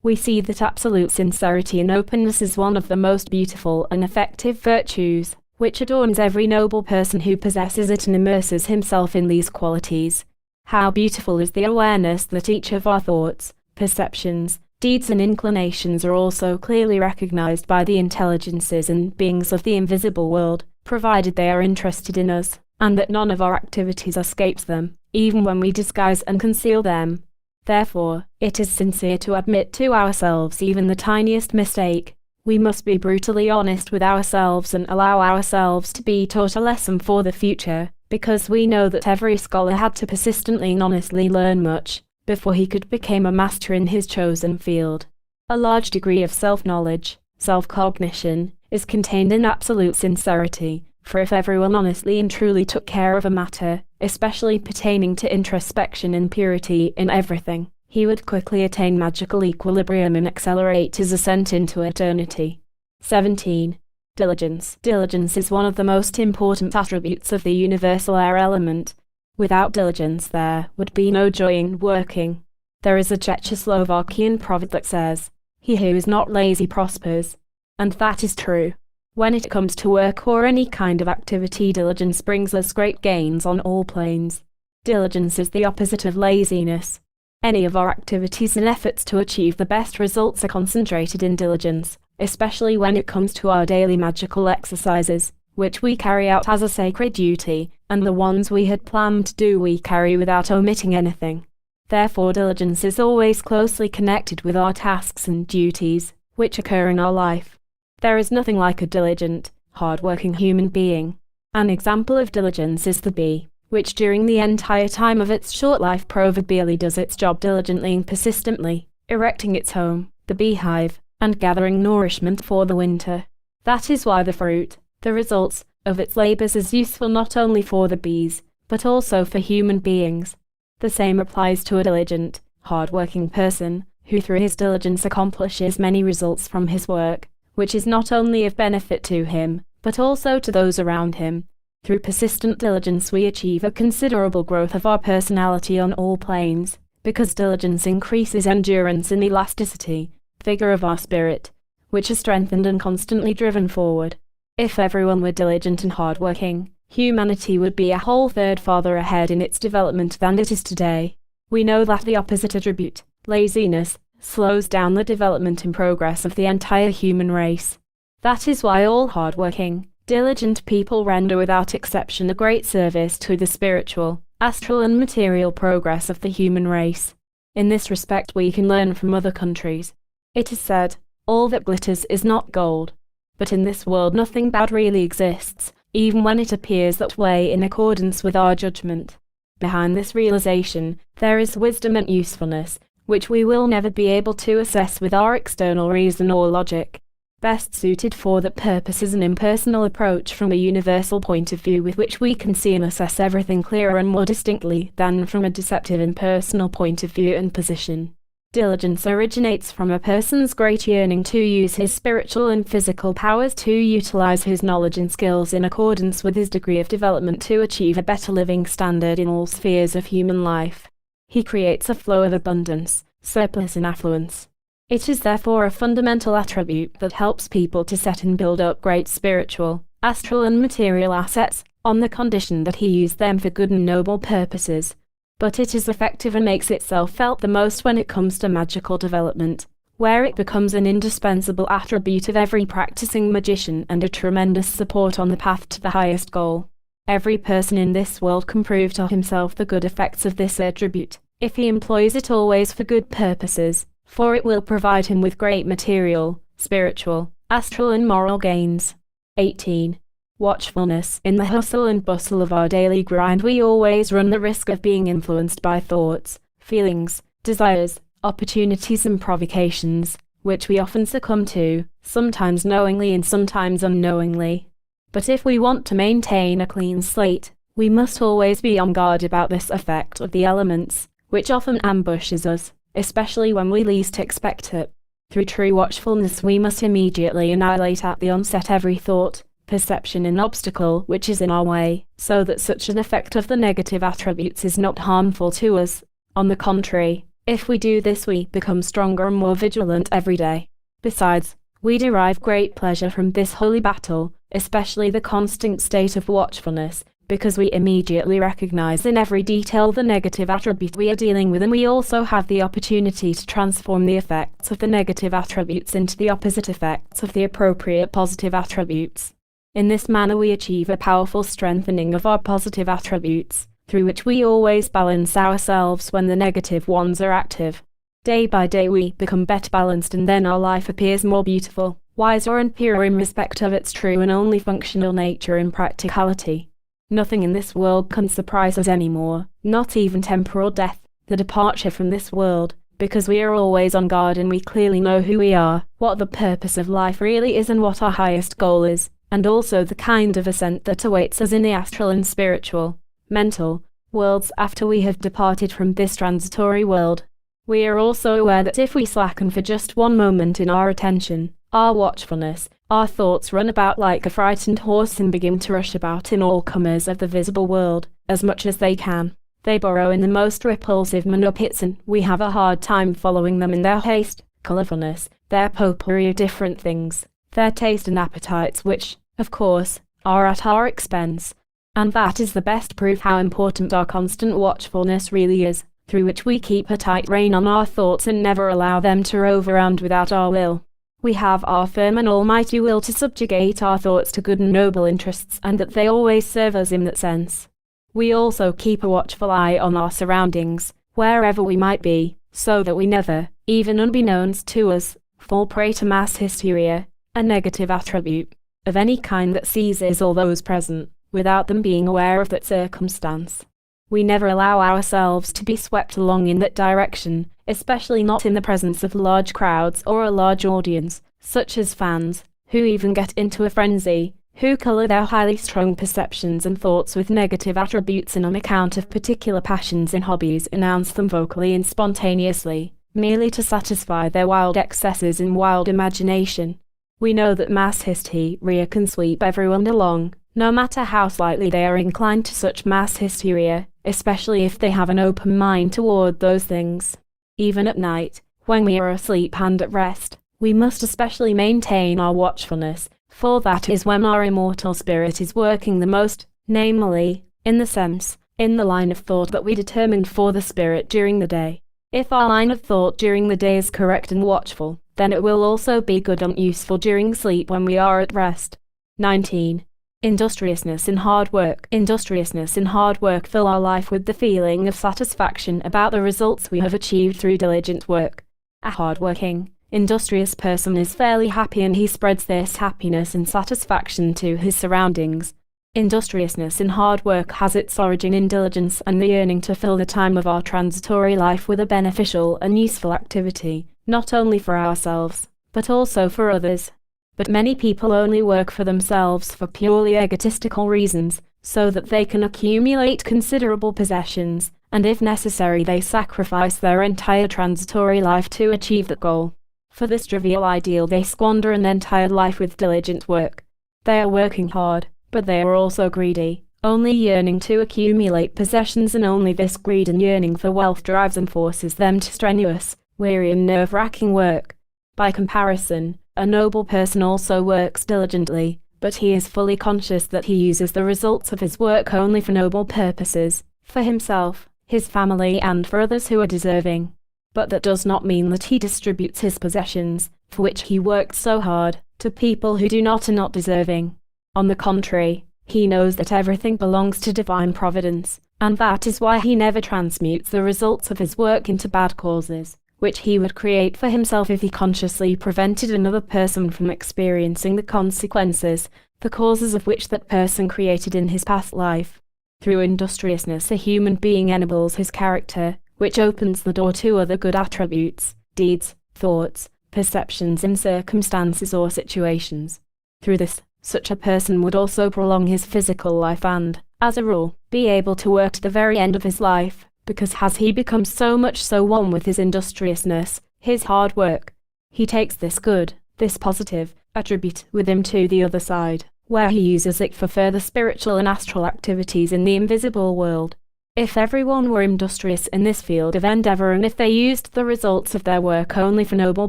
We see that absolute sincerity and openness is one of the most beautiful and effective virtues, which adorns every noble person who possesses it and immerses himself in these qualities. How beautiful is the awareness that each of our thoughts, perceptions, deeds and inclinations are also clearly recognized by the intelligences and beings of the invisible world, provided they are interested in us, and that none of our activities escapes them, even when we disguise and conceal them. Therefore, it is sincere to admit to ourselves even the tiniest mistake. We must be brutally honest with ourselves and allow ourselves to be taught a lesson for the future, because we know that every scholar had to persistently and honestly learn much, before he could become a master in his chosen field. A large degree of self-knowledge, self-cognition, is contained in absolute sincerity, for if everyone honestly and truly took care of a matter, especially pertaining to introspection and purity in everything, he would quickly attain magical equilibrium and accelerate his ascent into eternity. 17. Diligence. Diligence is one of the most important attributes of the universal air element. Without diligence there would be no joy in working. There is a Czechoslovakian proverb that says, "He who is not lazy prospers." And that is true. When it comes to work or any kind of activity, diligence brings us great gains on all planes. Diligence is the opposite of laziness. Any of our activities and efforts to achieve the best results are concentrated in diligence, especially when it comes to our daily magical exercises, which we carry out as a sacred duty, and the ones we had planned to do we carry without omitting anything. Therefore, diligence is always closely connected with our tasks and duties, which occur in our life. There is nothing like a diligent, hard-working human being. An example of diligence is the bee, which during the entire time of its short life proverbially does its job diligently and persistently, erecting its home, the beehive, and gathering nourishment for the winter. That is why the fruit, the results, of its labors is useful not only for the bees, but also for human beings. The same applies to a diligent, hard-working person, who through his diligence accomplishes many results from his work, which is not only of benefit to him, but also to those around him. Through persistent diligence we achieve a considerable growth of our personality on all planes, because diligence increases endurance and elasticity, vigor of our spirit, which is strengthened and constantly driven forward. If everyone were diligent and hard-working, humanity would be a whole third farther ahead in its development than it is today. We know that the opposite attribute, laziness, slows down the development and progress of the entire human race. That is why all hard-working, diligent people render without exception a great service to the spiritual, astral and material progress of the human race. In this respect we can learn from other countries. It is said, all that glitters is not gold. But in this world nothing bad really exists, even when it appears that way in accordance with our judgment. Behind this realization, there is wisdom and usefulness, which we will never be able to assess with our external reason or logic. Best suited for that purpose is an impersonal approach from a universal point of view with which we can see and assess everything clearer and more distinctly than from a deceptive impersonal point of view and position. Diligence originates from a person's great yearning to use his spiritual and physical powers to utilize his knowledge and skills in accordance with his degree of development to achieve a better living standard in all spheres of human life. He creates a flow of abundance, surplus and affluence. It is therefore a fundamental attribute that helps people to set and build up great spiritual, astral and material assets, on the condition that he use them for good and noble purposes. But it is effective and makes itself felt the most when it comes to magical development, where it becomes an indispensable attribute of every practicing magician and a tremendous support on the path to the highest goal. Every person in this world can prove to himself the good effects of this attribute, if he employs it always for good purposes, for it will provide him with great material, spiritual, astral and moral gains. 18. Watchfulness. In the hustle and bustle of our daily grind we always run the risk of being influenced by thoughts, feelings, desires, opportunities and provocations, which we often succumb to, sometimes knowingly and sometimes unknowingly. But if we want to maintain a clean slate, we must always be on guard about this effect of the elements, which often ambushes us, especially when we least expect it. Through true watchfulness we must immediately annihilate at the onset every thought, perception and obstacle which is in our way, so that such an effect of the negative attributes is not harmful to us. On the contrary, if we do this we become stronger and more vigilant every day. Besides, we derive great pleasure from this holy battle, especially the constant state of watchfulness, because we immediately recognize in every detail the negative attribute we are dealing with, and we also have the opportunity to transform the effects of the negative attributes into the opposite effects of the appropriate positive attributes. In this manner we achieve a powerful strengthening of our positive attributes, through which we always balance ourselves when the negative ones are active. Day by day we become better balanced, and then our life appears more beautiful, wiser and purer in respect of its true and only functional nature and practicality. Nothing in this world can surprise us anymore, not even temporal death, the departure from this world, because we are always on guard and we clearly know who we are, what the purpose of life really is and what our highest goal is, and also the kind of ascent that awaits us in the astral and spiritual, mental, worlds after we have departed from this transitory world. We are also aware that if we slacken for just one moment in our attention, our watchfulness, our thoughts run about like a frightened horse and begin to rush about in all comers of the visible world, as much as they can. They burrow in the most repulsive manner pits, and we have a hard time following them in their haste, colourfulness, their potpourri of different things, their taste and appetites which, of course, are at our expense. And that is the best proof how important our constant watchfulness really is, through which we keep a tight rein on our thoughts and never allow them to rove around without our will. We have our firm and almighty will to subjugate our thoughts to good and noble interests, and that they always serve us in that sense. We also keep a watchful eye on our surroundings, wherever we might be, so that we never, even unbeknownst to us, fall prey to mass hysteria, a negative attribute of any kind that seizes all those present, without them being aware of that circumstance. We never allow ourselves to be swept along in that direction, especially not in the presence of large crowds or a large audience, such as fans, who even get into a frenzy, who colour their highly strung perceptions and thoughts with negative attributes and on account of particular passions and hobbies announce them vocally and spontaneously, merely to satisfy their wild excesses and wild imagination. We know that mass hysteria can sweep everyone along, no matter how slightly they are inclined to such mass hysteria, especially if they have an open mind toward those things. Even at night, when we are asleep and at rest, we must especially maintain our watchfulness, for that is when our immortal spirit is working the most, namely, in the sense, in the line of thought that we determined for the spirit during the day. If our line of thought during the day is correct and watchful, then it will also be good and useful during sleep when we are at rest. 19. Industriousness in hard work. Industriousness in hard work fill our life with the feeling of satisfaction about the results we have achieved through diligent work. A hard-working, industrious person is fairly happy, and he spreads this happiness and satisfaction to his surroundings. Industriousness in hard work has its origin in diligence and the yearning to fill the time of our transitory life with a beneficial and useful activity, not only for ourselves, but also for others. But many people only work for themselves for purely egotistical reasons, so that they can accumulate considerable possessions, and if necessary they sacrifice their entire transitory life to achieve that goal. For this trivial ideal they squander an entire life with diligent work. They are working hard, but they are also greedy, only yearning to accumulate possessions, and only this greed and yearning for wealth drives and forces them to strenuous, weary and nerve-wracking work. By comparison, a noble person also works diligently, but he is fully conscious that he uses the results of his work only for noble purposes, for himself, his family and for others who are deserving. But that does not mean that he distributes his possessions, for which he worked so hard, to people who do not and not deserving. On the contrary, he knows that everything belongs to divine providence, and that is why he never transmutes the results of his work into bad causes, which he would create for himself if he consciously prevented another person from experiencing the consequences, the causes of which that person created in his past life. Through industriousness a human being ennobles his character, which opens the door to other good attributes, deeds, thoughts, perceptions in circumstances or situations. Through this, such a person would also prolong his physical life and, as a rule, be able to work to the very end of his life, because has he become so much so one with his industriousness, his hard work, he takes this good, this positive, attribute with him to the other side, where he uses it for further spiritual and astral activities in the invisible world. If everyone were industrious in this field of endeavor, and if they used the results of their work only for noble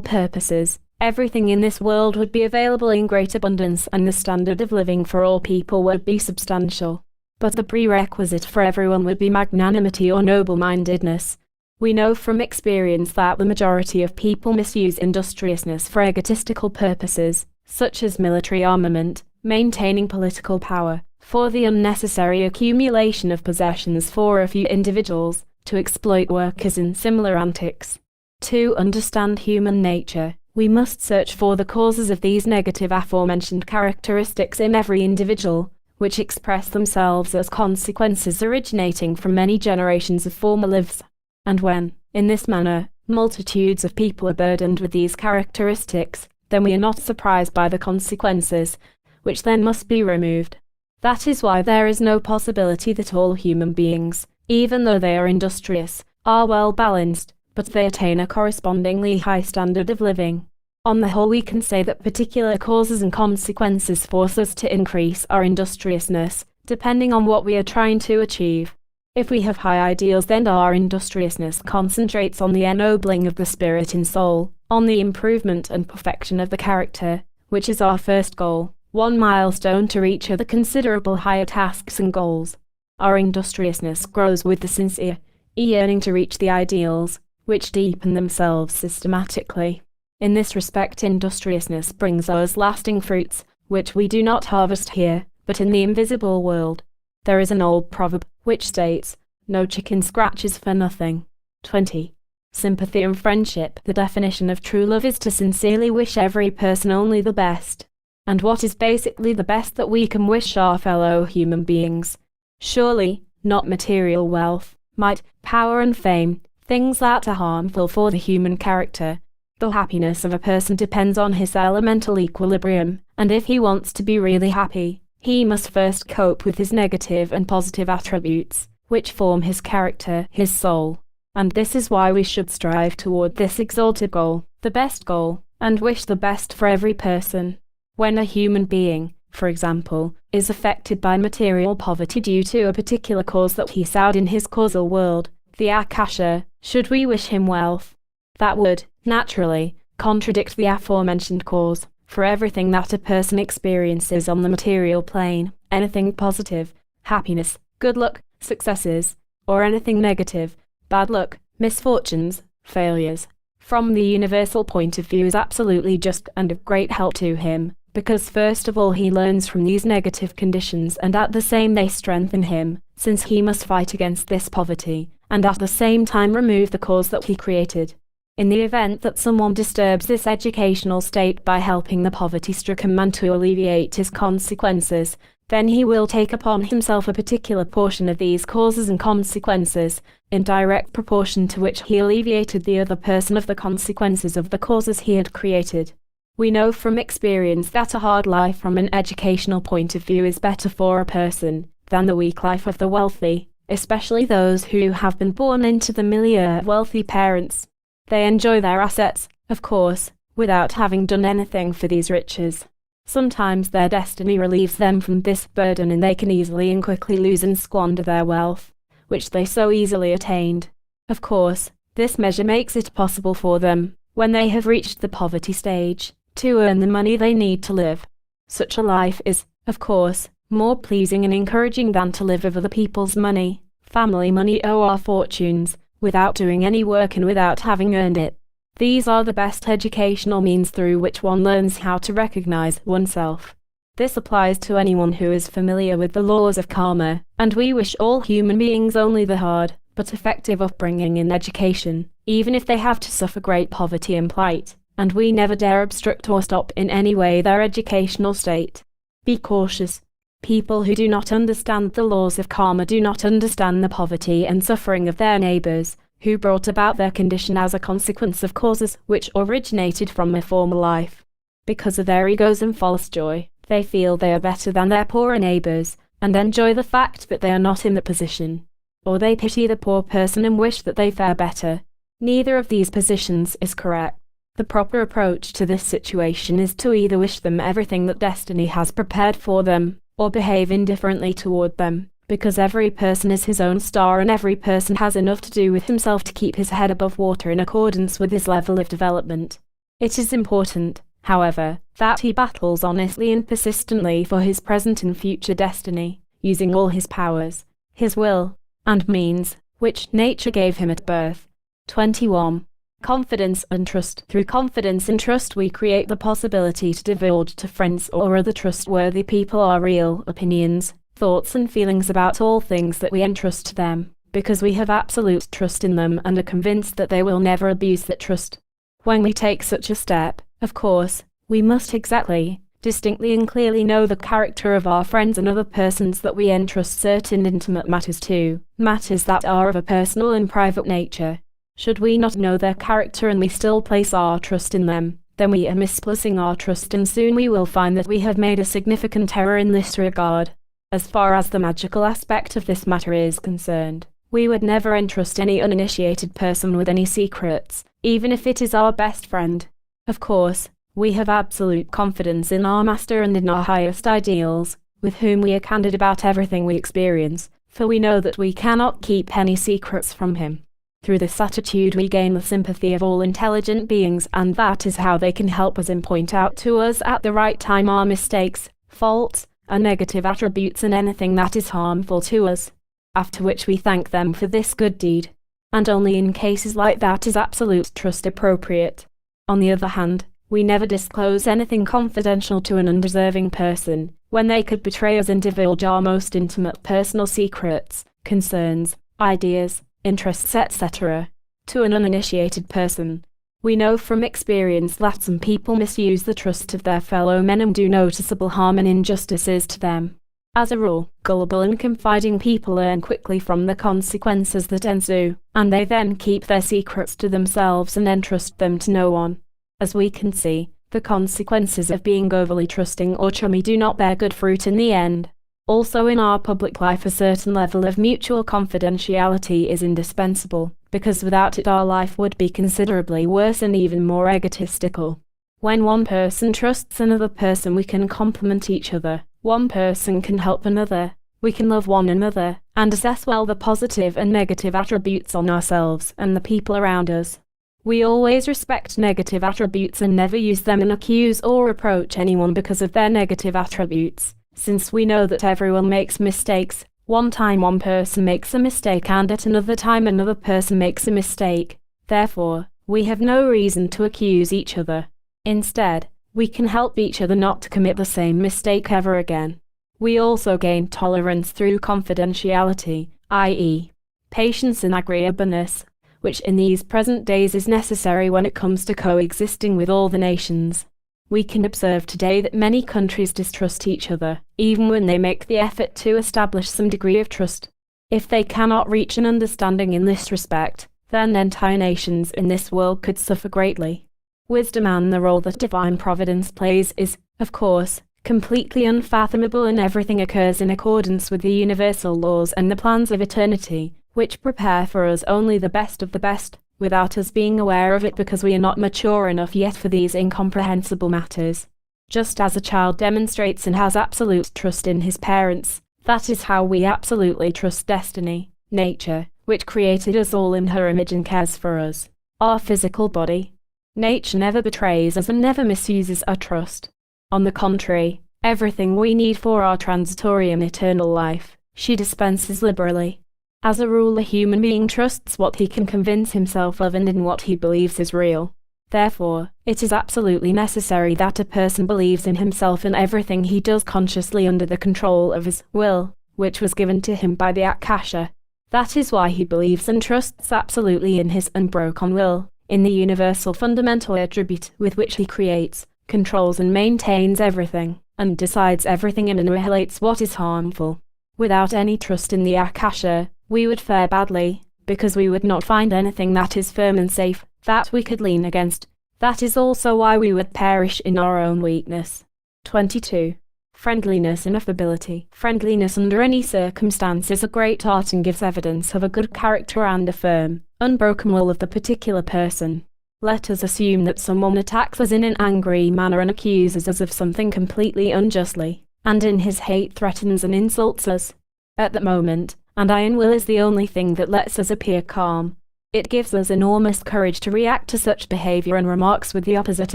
purposes, everything in this world would be available in great abundance, and the standard of living for all people would be substantial. But the prerequisite for everyone would be magnanimity or noble-mindedness. We know from experience that the majority of people misuse industriousness for egotistical purposes, such as military armament, maintaining political power, for the unnecessary accumulation of possessions for a few individuals, to exploit workers in similar antics. To understand human nature, we must search for the causes of these negative aforementioned characteristics in every individual, which express themselves as consequences originating from many generations of former lives. And when, in this manner, multitudes of people are burdened with these characteristics, then we are not surprised by the consequences, which then must be removed. That is why there is no possibility that all human beings, even though they are industrious, are well balanced, but they attain a correspondingly high standard of living. On the whole, we can say that particular causes and consequences force us to increase our industriousness, depending on what we are trying to achieve. If we have high ideals, then our industriousness concentrates on the ennobling of the spirit and soul, on the improvement and perfection of the character, which is our first goal. One milestone to reach are the considerable higher tasks and goals. Our industriousness grows with the sincere yearning to reach the ideals, which deepen themselves systematically. In this respect, industriousness brings us lasting fruits, which we do not harvest here, but in the invisible world. There is an old proverb, which states, "No chicken scratches for nothing." 20. Sympathy and friendship. The definition of true love is to sincerely wish every person only the best. And what is basically the best that we can wish our fellow human beings? Surely, not material wealth, might, power and fame, things that are harmful for the human character. The happiness of a person depends on his elemental equilibrium, and if he wants to be really happy, he must first cope with his negative and positive attributes, which form his character, his soul. And this is why we should strive toward this exalted goal, the best goal, and wish the best for every person. When a human being, for example, is affected by material poverty due to a particular cause that he sowed in his causal world, the Akasha, should we wish him wealth? That would, naturally, contradict the aforementioned cause. For everything that a person experiences on the material plane, anything positive, happiness, good luck, successes, or anything negative, bad luck, misfortunes, failures, from the universal point of view is absolutely just and of great help to him, because first of all he learns from these negative conditions and at the same they strengthen him, since he must fight against this poverty, and at the same time remove the cause that he created. In the event that someone disturbs this educational state by helping the poverty-stricken man to alleviate his consequences, then he will take upon himself a particular portion of these causes and consequences, in direct proportion to which he alleviated the other person of the consequences of the causes he had created. We know from experience that a hard life from an educational point of view is better for a person than the weak life of the wealthy, especially those who have been born into the milieu of wealthy parents. They enjoy their assets, of course, without having done anything for these riches. Sometimes their destiny relieves them from this burden and they can easily and quickly lose and squander their wealth, which they so easily attained. Of course, this measure makes it possible for them, when they have reached the poverty stage, to earn the money they need to live. Such a life is, of course, more pleasing and encouraging than to live of other people's money, family money or fortunes, without doing any work and without having earned it. These are the best educational means through which one learns how to recognize oneself. This applies to anyone who is familiar with the laws of karma, and we wish all human beings only the hard, but effective upbringing in education, even if they have to suffer great poverty and plight, and we never dare obstruct or stop in any way their educational state. Be cautious. People who do not understand the laws of karma do not understand the poverty and suffering of their neighbors, who brought about their condition as a consequence of causes which originated from their former life. Because of their egos and false joy, they feel they are better than their poorer neighbors, and enjoy the fact that they are not in the position. Or they pity the poor person and wish that they fare better. Neither of these positions is correct. The proper approach to this situation is to either wish them everything that destiny has prepared for them, or behave indifferently toward them, because every person is his own star and every person has enough to do with himself to keep his head above water in accordance with his level of development. It is important, however, that he battles honestly and persistently for his present and future destiny, using all his powers, his will, and means, which nature gave him at birth. 21. Confidence and trust. Through confidence and trust we create the possibility to divulge to friends or other trustworthy people our real opinions, thoughts and feelings about all things that we entrust to them, because we have absolute trust in them and are convinced that they will never abuse that trust. When we take such a step, of course, we must exactly, distinctly and clearly know the character of our friends and other persons that we entrust certain intimate matters to, matters that are of a personal and private nature. Should we not know their character and we still place our trust in them, then we are misplacing our trust and soon we will find that we have made a significant error in this regard. As far as the magical aspect of this matter is concerned, we would never entrust any uninitiated person with any secrets, even if it is our best friend. Of course, we have absolute confidence in our master and in our highest ideals, with whom we are candid about everything we experience, for we know that we cannot keep any secrets from him. Through this attitude we gain the sympathy of all intelligent beings, and that is how they can help us and point out to us at the right time our mistakes, faults, and negative attributes and anything that is harmful to us. After which we thank them for this good deed. And only in cases like that is absolute trust appropriate. On the other hand, we never disclose anything confidential to an undeserving person, when they could betray us and divulge our most intimate personal secrets, concerns, ideas, interests, etc., to an uninitiated person. We know from experience that some people misuse the trust of their fellow men and do noticeable harm and injustices to them. As a rule, gullible and confiding people learn quickly from the consequences that ensue, and they then keep their secrets to themselves and entrust them to no one. As we can see, the consequences of being overly trusting or chummy do not bear good fruit in the end. Also in our public life a certain level of mutual confidentiality is indispensable, because without it our life would be considerably worse and even more egotistical. When one person trusts another person we can complement each other, one person can help another, we can love one another, and assess well the positive and negative attributes on ourselves and the people around us. We always respect negative attributes and never use them and accuse or reproach anyone because of their negative attributes. Since we know that everyone makes mistakes, one time one person makes a mistake and at another time another person makes a mistake, Therefore, we have no reason to accuse each other. Instead, we can help each other not to commit the same mistake ever again. We also gain tolerance through confidentiality, i.e., patience and agreeableness, which in these present days is necessary when it comes to coexisting with all the nations. We can observe today that many countries distrust each other, even when they make the effort to establish some degree of trust. If they cannot reach an understanding in this respect, then entire nations in this world could suffer greatly. Wisdom and the role that divine providence plays is, of course, completely unfathomable, and everything occurs in accordance with the universal laws and the plans of eternity, which prepare for us only the best of the best, without us being aware of it because we are not mature enough yet for these incomprehensible matters. Just as a child demonstrates and has absolute trust in his parents, that is how we absolutely trust destiny, nature, which created us all in her image and cares for us, our physical body. Nature never betrays us and never misuses our trust. On the contrary, everything we need for our transitory and eternal life, she dispenses liberally. As a rule, a human being trusts what he can convince himself of and in what he believes is real. Therefore, it is absolutely necessary that a person believes in himself and everything he does consciously under the control of his will, which was given to him by the Akasha. That is why he believes and trusts absolutely in his unbroken will, in the universal fundamental attribute with which he creates, controls and maintains everything, and decides everything and annihilates what is harmful. Without any trust in the Akasha, we would fare badly, because we would not find anything that is firm and safe, that we could lean against. That is also why we would perish in our own weakness. 22. Friendliness and affability. Friendliness under any circumstance is a great art and gives evidence of a good character and a firm, unbroken will of the particular person. Let us assume that someone attacks us in an angry manner and accuses us of something completely unjustly, and in his hate threatens and insults us. At that moment, and iron will is the only thing that lets us appear calm. It gives us enormous courage to react to such behavior and remarks with the opposite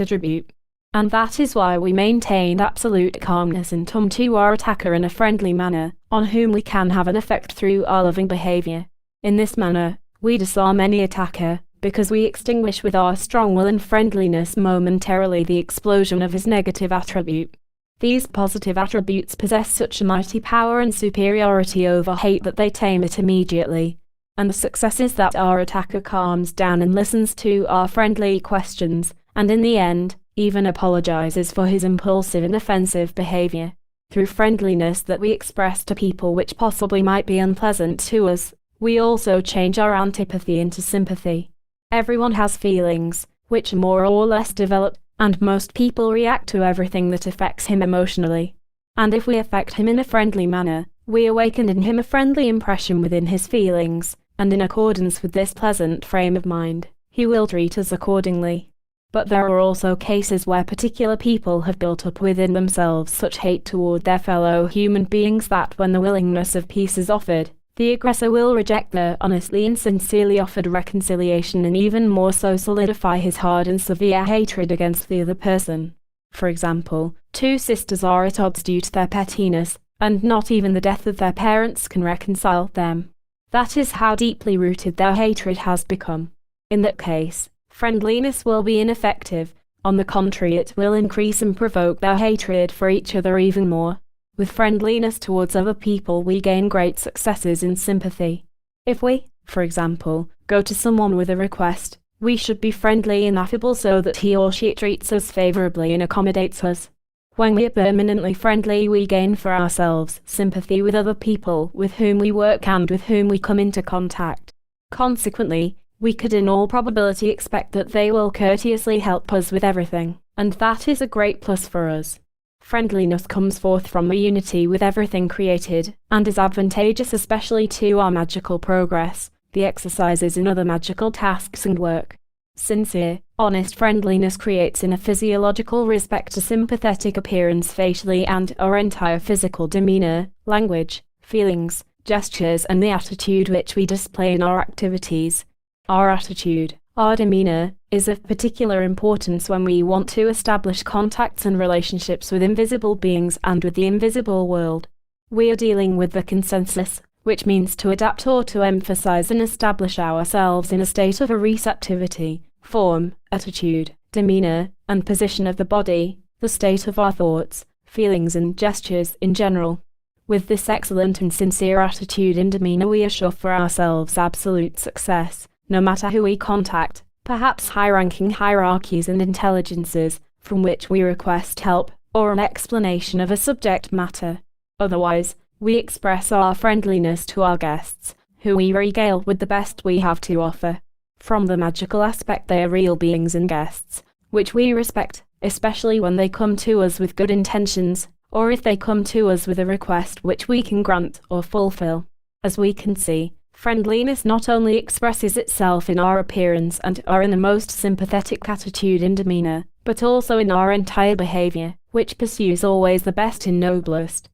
attribute. And that is why we maintain absolute calmness and come to our attacker in a friendly manner, on whom we can have an effect through our loving behavior. In this manner, we disarm any attacker, because we extinguish with our strong will and friendliness momentarily the explosion of his negative attribute. These positive attributes possess such a mighty power and superiority over hate that they tame it immediately. And the success is that our attacker calms down and listens to our friendly questions, and in the end, even apologizes for his impulsive and offensive behavior. Through friendliness that we express to people which possibly might be unpleasant to us, we also change our antipathy into sympathy. Everyone has feelings, which are more or less developed, and most people react to everything that affects him emotionally. And if we affect him in a friendly manner, we awaken in him a friendly impression within his feelings, and in accordance with this pleasant frame of mind, he will treat us accordingly. But there are also cases where particular people have built up within themselves such hate toward their fellow human beings that when the willingness of peace is offered, the aggressor will reject their honestly and sincerely offered reconciliation and even more so solidify his hard and severe hatred against the other person. For example, two sisters are at odds due to their pettiness, and not even the death of their parents can reconcile them. That is how deeply rooted their hatred has become. In that case, friendliness will be ineffective. On the contrary, it will increase and provoke their hatred for each other even more. With friendliness towards other people we gain great successes in sympathy. If we, for example, go to someone with a request, we should be friendly and affable so that he or she treats us favorably and accommodates us. When we are permanently friendly we gain for ourselves sympathy with other people with whom we work and with whom we come into contact. Consequently, we could in all probability expect that they will courteously help us with everything, and that is a great plus for us. Friendliness comes forth from the unity with everything created, and is advantageous especially to our magical progress, the exercises in other magical tasks and work. Sincere, honest friendliness creates in a physiological respect a sympathetic appearance facially and our entire physical demeanor, language, feelings, gestures and the attitude which we display in our activities. Our attitude, our demeanor, is of particular importance when we want to establish contacts and relationships with invisible beings and with the invisible world. We are dealing with the consensus, which means to adapt or to emphasize and establish ourselves in a state of a receptivity, form, attitude, demeanor, and position of the body, the state of our thoughts, feelings and gestures in general. With this excellent and sincere attitude and demeanor we assure for ourselves absolute success, no matter who we contact, perhaps high-ranking hierarchies and intelligences, from which we request help, or an explanation of a subject matter. Otherwise, we express our friendliness to our guests, who we regale with the best we have to offer. From the magical aspect they are real beings and guests, which we respect, especially when they come to us with good intentions, or if they come to us with a request which we can grant or fulfill. As we can see, friendliness not only expresses itself in our appearance and in the most sympathetic attitude and demeanor, but also in our entire behavior, which pursues always the best and noblest.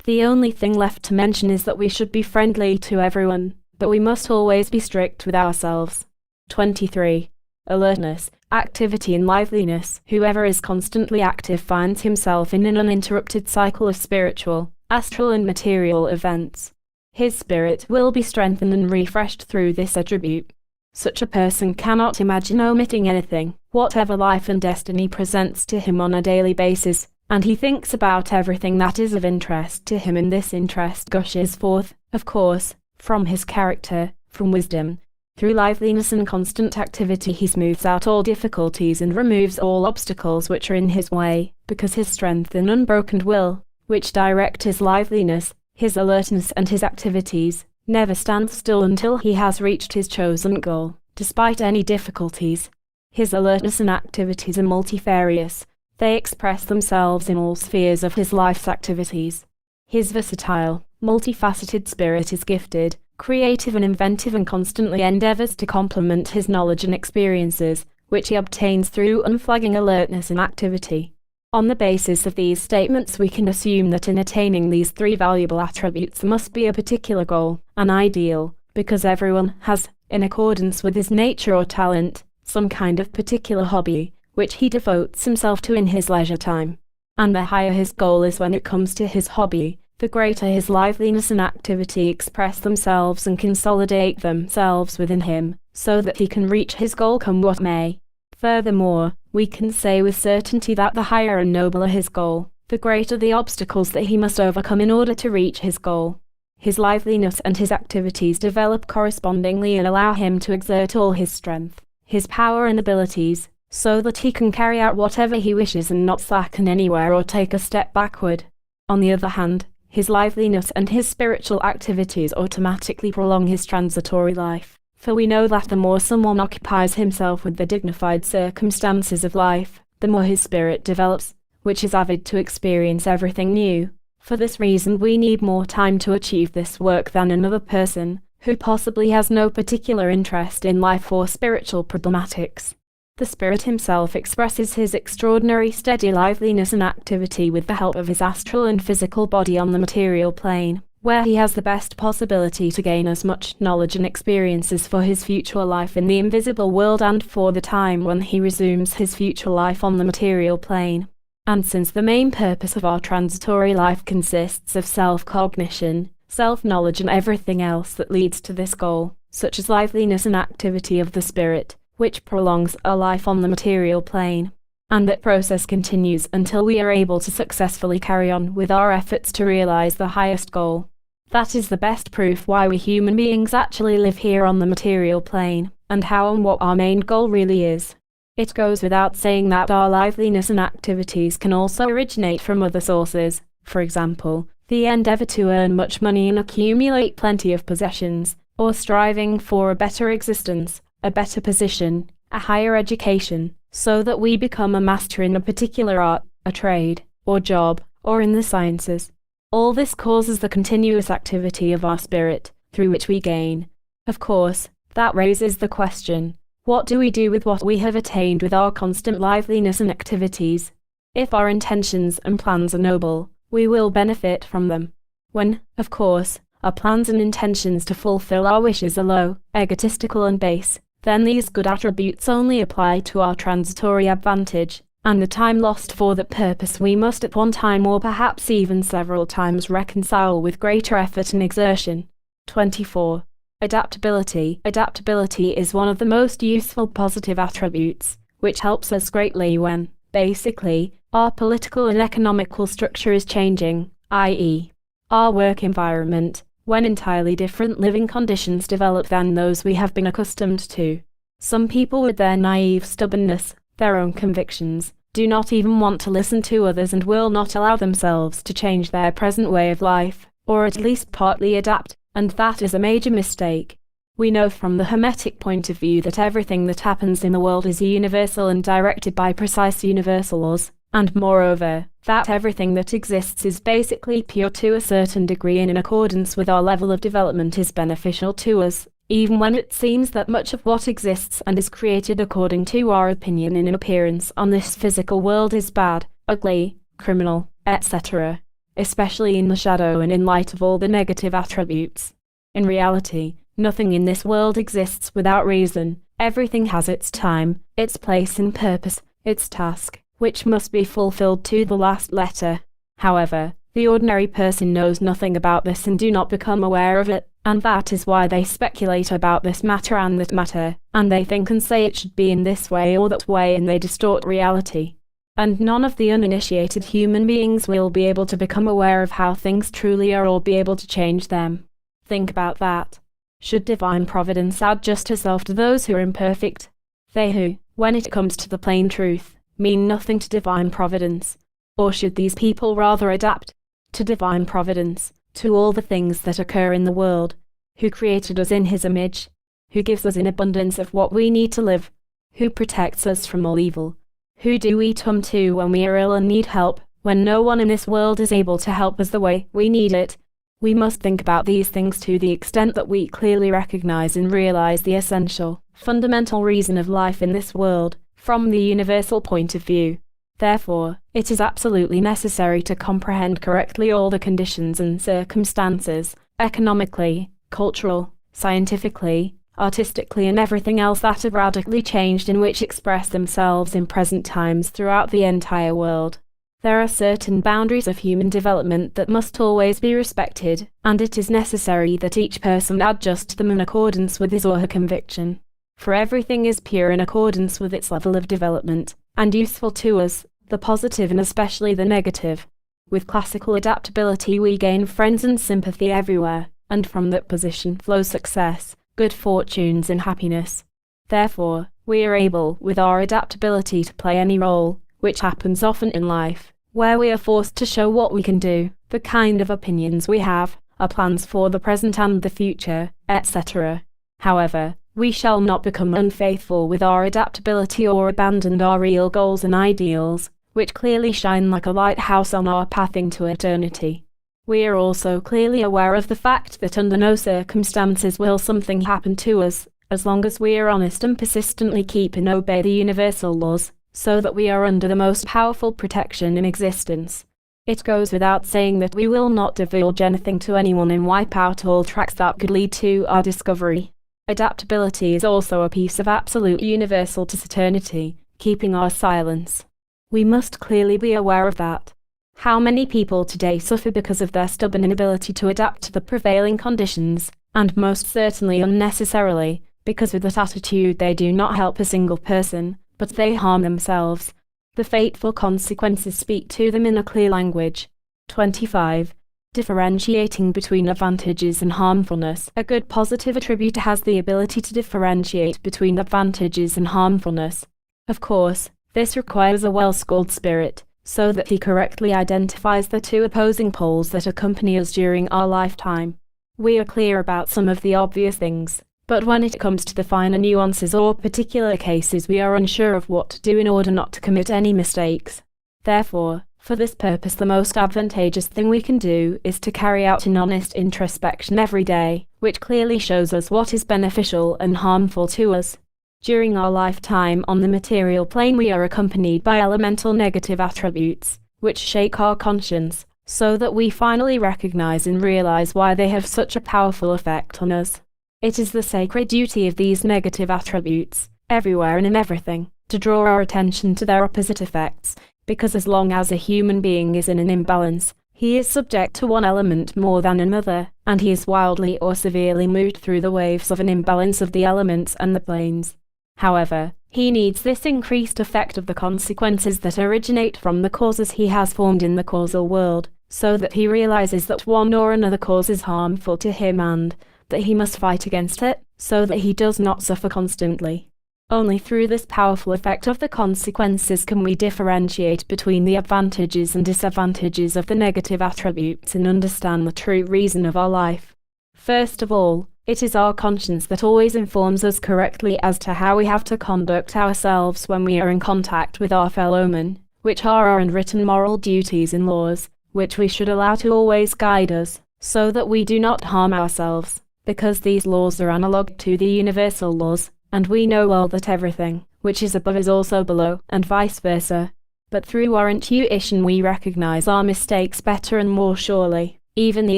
The only thing left to mention is that we should be friendly to everyone, but we must always be strict with ourselves. 23. Alertness, activity and liveliness. Whoever is constantly active finds himself in an uninterrupted cycle of spiritual, astral and material events. His spirit will be strengthened and refreshed through this attribute. Such a person cannot imagine omitting anything, whatever life and destiny presents to him on a daily basis, and he thinks about everything that is of interest to him, and this interest gushes forth, of course, from his character, from wisdom. Through liveliness and constant activity he smooths out all difficulties and removes all obstacles which are in his way, because his strength and unbroken will, which direct his liveliness, his alertness and his activities, never stands still until he has reached his chosen goal, despite any difficulties. His alertness and activities are multifarious. They express themselves in all spheres of his life's activities. His versatile, multifaceted spirit is gifted, creative and inventive, and constantly endeavors to complement his knowledge and experiences, which he obtains through unflagging alertness and activity. On the basis of these statements we can assume that in attaining these three valuable attributes there must be a particular goal, an ideal, because everyone has, in accordance with his nature or talent, some kind of particular hobby, which he devotes himself to in his leisure time. And the higher his goal is when it comes to his hobby, the greater his liveliness and activity express themselves and consolidate themselves within him, so that he can reach his goal come what may. Furthermore, we can say with certainty that the higher and nobler his goal, the greater the obstacles that he must overcome in order to reach his goal. His liveliness and his activities develop correspondingly and allow him to exert all his strength, his power and abilities, so that he can carry out whatever he wishes and not slacken anywhere or take a step backward. On the other hand, his liveliness and his spiritual activities automatically prolong his transitory life, for we know that the more someone occupies himself with the dignified circumstances of life, the more his spirit develops, which is avid to experience everything new. For this reason we need more time to achieve this work than another person, who possibly has no particular interest in life or spiritual problematics. The spirit himself expresses his extraordinary steady liveliness and activity with the help of his astral and physical body on the material plane, where he has the best possibility to gain as much knowledge and experiences for his future life in the invisible world and for the time when he resumes his future life on the material plane. And since the main purpose of our transitory life consists of self-cognition, self-knowledge and everything else that leads to this goal, such as liveliness and activity of the spirit, which prolongs our life on the material plane, and that process continues until we are able to successfully carry on with our efforts to realize the highest goal. That is the best proof why we human beings actually live here on the material plane, and how and what our main goal really is. It goes without saying that our liveliness and activities can also originate from other sources, for example, the endeavor to earn much money and accumulate plenty of possessions, or striving for a better existence, a better position, a higher education, so that we become a master in a particular art, a trade, or job, or in the sciences. All this causes the continuous activity of our spirit, through which we gain. Of course, that raises the question, what do we do with what we have attained with our constant liveliness and activities? If our intentions and plans are noble, we will benefit from them. When, of course, our plans and intentions to fulfill our wishes are low, egotistical and base, then these good attributes only apply to our transitory advantage, and the time lost for that purpose we must at one time or perhaps even several times reconcile with greater effort and exertion. 24. Adaptability. Adaptability is one of the most useful positive attributes, which helps us greatly when, basically, our political and economical structure is changing, i.e., our work environment, when entirely different living conditions develop than those we have been accustomed to. Some people with their naive stubbornness, their own convictions, do not even want to listen to others and will not allow themselves to change their present way of life, or at least partly adapt, and that is a major mistake. We know from the Hermetic point of view that everything that happens in the world is universal and directed by precise universal laws, and moreover, that everything that exists is basically pure to a certain degree and in accordance with our level of development is beneficial to us, even when it seems that much of what exists and is created according to our opinion in appearance on this physical world is bad, ugly, criminal, etc., especially in the shadow and in light of all the negative attributes. In reality, nothing in this world exists without reason. Everything has its time, its place and purpose, its task, which must be fulfilled to the last letter. However, the ordinary person knows nothing about this and do not become aware of it, and that is why they speculate about this matter and that matter, and they think and say it should be in this way or that way, and they distort reality. And none of the uninitiated human beings will be able to become aware of how things truly are or be able to change them. Think about that. Should divine providence add just herself to those who are imperfect? They who, when it comes to the plain truth, mean nothing to divine providence? Or should these people rather adapt to divine providence, to all the things that occur in the world, who created us in his image, who gives us in abundance of what we need to live, who protects us from all evil, who do we come to when we are ill and need help, when no one in this world is able to help us the way we need it? We must think about these things to the extent that we clearly recognize and realize the essential, fundamental reason of life in this world, from the universal point of view. Therefore, it is absolutely necessary to comprehend correctly all the conditions and circumstances, economically, cultural, scientifically, artistically and everything else that have radically changed and which express themselves in present times throughout the entire world. There are certain boundaries of human development that must always be respected, and it is necessary that each person adjust them in accordance with his or her conviction. For everything is pure in accordance with its level of development, and useful to us, the positive and especially the negative. With classical adaptability we gain friends and sympathy everywhere, and from that position flows success, good fortunes and happiness. Therefore, we are able, with our adaptability, to play any role, which happens often in life, where we are forced to show what we can do, the kind of opinions we have, our plans for the present and the future, etc. However, we shall not become unfaithful with our adaptability or abandon our real goals and ideals, which clearly shine like a lighthouse on our path into eternity. We are also clearly aware of the fact that under no circumstances will something happen to us, as long as we are honest and persistently keep and obey the universal laws, so that we are under the most powerful protection in existence. It goes without saying that we will not divulge anything to anyone and wipe out all tracks that could lead to our discovery. Adaptability is also a piece of absolute universal taciturnity, keeping our silence. We must clearly be aware of that. How many people today suffer because of their stubborn inability to adapt to the prevailing conditions, and most certainly unnecessarily, because with that attitude they do not help a single person, but they harm themselves. The fateful consequences speak to them in a clear language. 25. Differentiating between advantages and harmfulness. A good positive attribute has the ability to differentiate between advantages and harmfulness. Of course, this requires a well-schooled spirit, so that he correctly identifies the two opposing poles that accompany us during our lifetime. We are clear about some of the obvious things, but when it comes to the finer nuances or particular cases we are unsure of what to do in order not to commit any mistakes. Therefore, for this purpose the most advantageous thing we can do is to carry out an honest introspection every day, which clearly shows us what is beneficial and harmful to us. During our lifetime on the material plane we are accompanied by elemental negative attributes, which shake our conscience, so that we finally recognize and realize why they have such a powerful effect on us. It is the sacred duty of these negative attributes, everywhere and in everything, to draw our attention to their opposite effects, because as long as a human being is in an imbalance, he is subject to one element more than another, and he is wildly or severely moved through the waves of an imbalance of the elements and the planes. However, he needs this increased effect of the consequences that originate from the causes he has formed in the causal world, so that he realizes that one or another cause is harmful to him and that he must fight against it, so that he does not suffer constantly. Only through this powerful effect of the consequences can we differentiate between the advantages and disadvantages of the negative attributes and understand the true reason of our life. First of all, it is our conscience that always informs us correctly as to how we have to conduct ourselves when we are in contact with our fellow men, which are our unwritten moral duties and laws, which we should allow to always guide us, so that we do not harm ourselves, because these laws are analog to the universal laws, and we know well that everything which is above is also below, and vice versa. But through our intuition we recognize our mistakes better and more surely, even the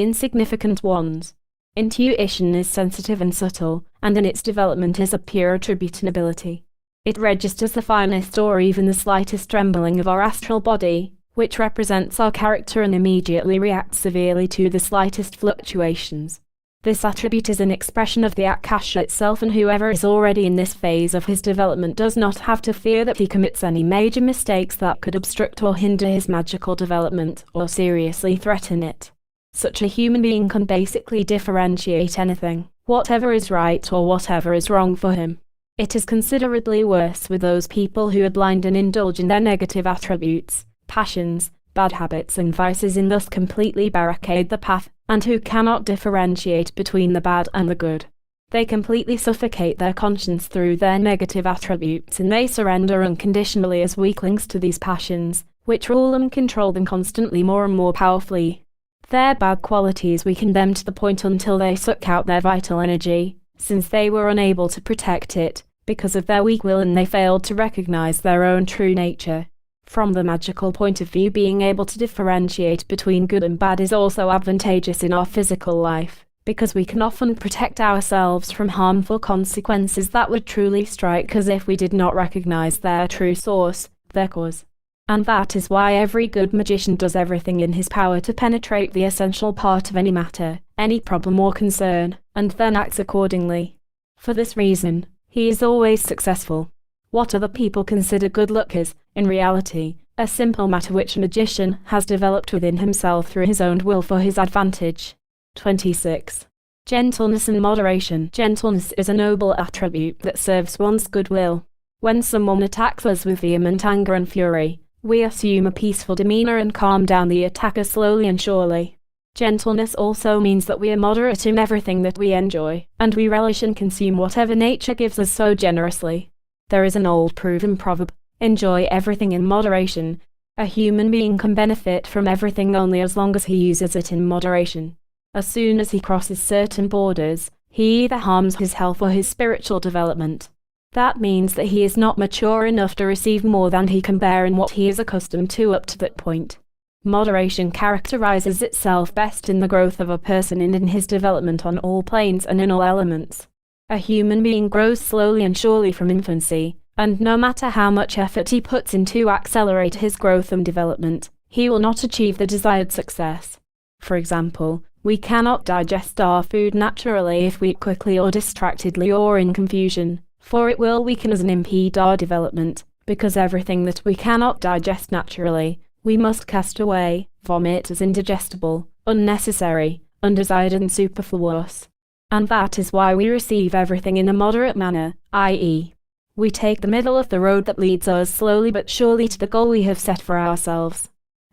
insignificant ones. Intuition is sensitive and subtle, and in its development is a pure attributing ability. It registers the finest or even the slightest trembling of our astral body, which represents our character, and immediately reacts severely to the slightest fluctuations. This attribute is an expression of the Akasha itself, and whoever is already in this phase of his development does not have to fear that he commits any major mistakes that could obstruct or hinder his magical development or seriously threaten it. Such a human being can basically differentiate anything, whatever is right or whatever is wrong for him. It is considerably worse with those people who are blind and indulge in their negative attributes, passions, bad habits and vices, and thus completely barricade the path, and who cannot differentiate between the bad and the good. They completely suffocate their conscience through their negative attributes, and they surrender unconditionally as weaklings to these passions, which rule and control them constantly more and more powerfully. Their bad qualities weaken them to the point until they suck out their vital energy, since they were unable to protect it, because of their weak will, and they failed to recognize their own true nature. From the magical point of view, being able to differentiate between good and bad is also advantageous in our physical life, because we can often protect ourselves from harmful consequences that would truly strike us if we did not recognize their true source, their cause. And that is why every good magician does everything in his power to penetrate the essential part of any matter, any problem or concern, and then acts accordingly. For this reason, he is always successful. What other people consider good luck is, in reality, a simple matter which a magician has developed within himself through his own will for his advantage. 26. Gentleness and moderation. Gentleness is a noble attribute that serves one's goodwill. When someone attacks us with vehement anger and fury, we assume a peaceful demeanor and calm down the attacker slowly and surely. Gentleness also means that we are moderate in everything that we enjoy, and we relish and consume whatever nature gives us so generously. There is an old proven proverb, enjoy everything in moderation. A human being can benefit from everything only as long as he uses it in moderation. As soon as he crosses certain borders, he either harms his health or his spiritual development. That means that he is not mature enough to receive more than he can bear in what he is accustomed to up to that point. Moderation characterizes itself best in the growth of a person and in his development on all planes and in all elements. A human being grows slowly and surely from infancy, and no matter how much effort he puts in to accelerate his growth and development, he will not achieve the desired success. For example, we cannot digest our food naturally if we eat quickly or distractedly or in confusion, for it will weaken us and impede our development, because everything that we cannot digest naturally, we must cast away, vomit as indigestible, unnecessary, undesired and superfluous. And that is why we receive everything in a moderate manner, i.e., we take the middle of the road that leads us slowly but surely to the goal we have set for ourselves.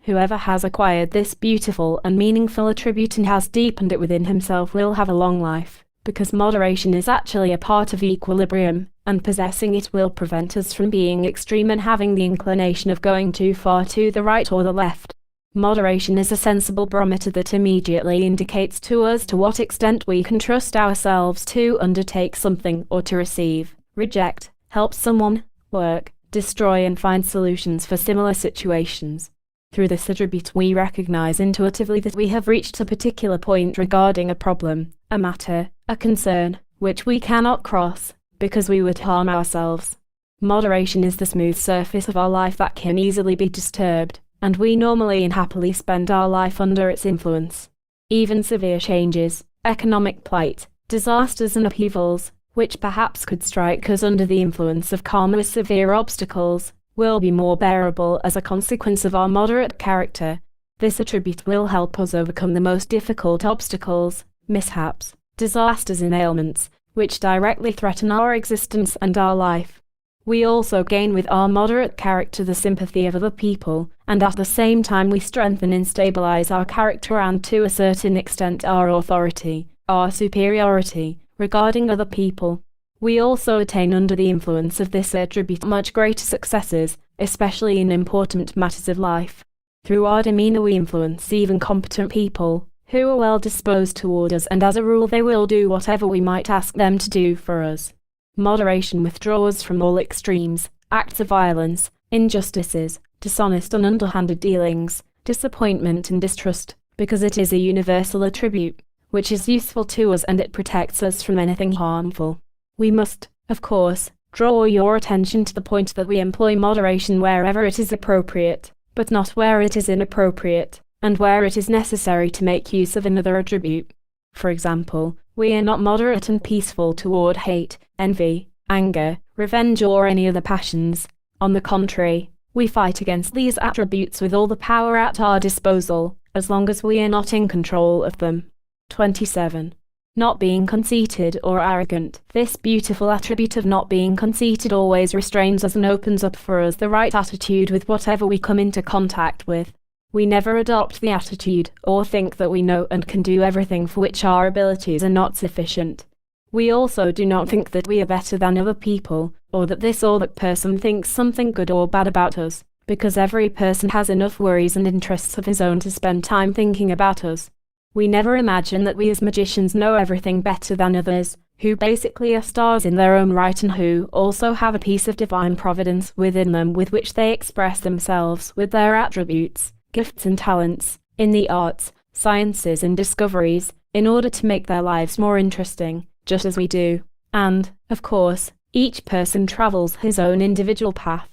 Whoever has acquired this beautiful and meaningful attribute and has deepened it within himself will have a long life, because moderation is actually a part of equilibrium, and possessing it will prevent us from being extreme and having the inclination of going too far to the right or the left. Moderation is a sensible barometer that immediately indicates to us to what extent we can trust ourselves to undertake something or to receive, reject, help someone, work, destroy and find solutions for similar situations. Through this attribute we recognize intuitively that we have reached a particular point regarding a problem, a matter, a concern, which we cannot cross, because we would harm ourselves. Moderation is the smooth surface of our life that can easily be disturbed, and we normally and happily spend our life under its influence. Even severe changes, economic plight, disasters and upheavals, which perhaps could strike us under the influence of calmer severe obstacles, will be more bearable as a consequence of our moderate character. This attribute will help us overcome the most difficult obstacles, mishaps, disasters and ailments, which directly threaten our existence and our life. We also gain with our moderate character the sympathy of other people, and at the same time we strengthen and stabilize our character and to a certain extent our authority, our superiority, regarding other people. We also attain under the influence of this attribute much greater successes, especially in important matters of life. Through our demeanor we influence even competent people, who are well disposed toward us, and as a rule they will do whatever we might ask them to do for us. Moderation withdraws from all extremes, acts of violence, injustices, dishonest and underhanded dealings, disappointment and distrust, because it is a universal attribute, which is useful to us and it protects us from anything harmful. We must, of course, draw your attention to the point that we employ moderation wherever it is appropriate, but not where it is inappropriate, and where it is necessary to make use of another attribute. For example, we are not moderate and peaceful toward hate, envy, anger, revenge or any other passions. On the contrary, we fight against these attributes with all the power at our disposal, as long as we are not in control of them. 27. Not being conceited or arrogant. This beautiful attribute of not being conceited always restrains us and opens up for us the right attitude with whatever we come into contact with. We never adopt the attitude, or think that we know and can do everything for which our abilities are not sufficient. We also do not think that we are better than other people, or that this or that person thinks something good or bad about us, because every person has enough worries and interests of his own to spend time thinking about us. We never imagine that we as magicians know everything better than others, who basically are stars in their own right and who also have a piece of divine providence within them with which they express themselves with their attributes, gifts and talents, in the arts, sciences and discoveries, in order to make their lives more interesting, just as we do. And, of course, each person travels his own individual path.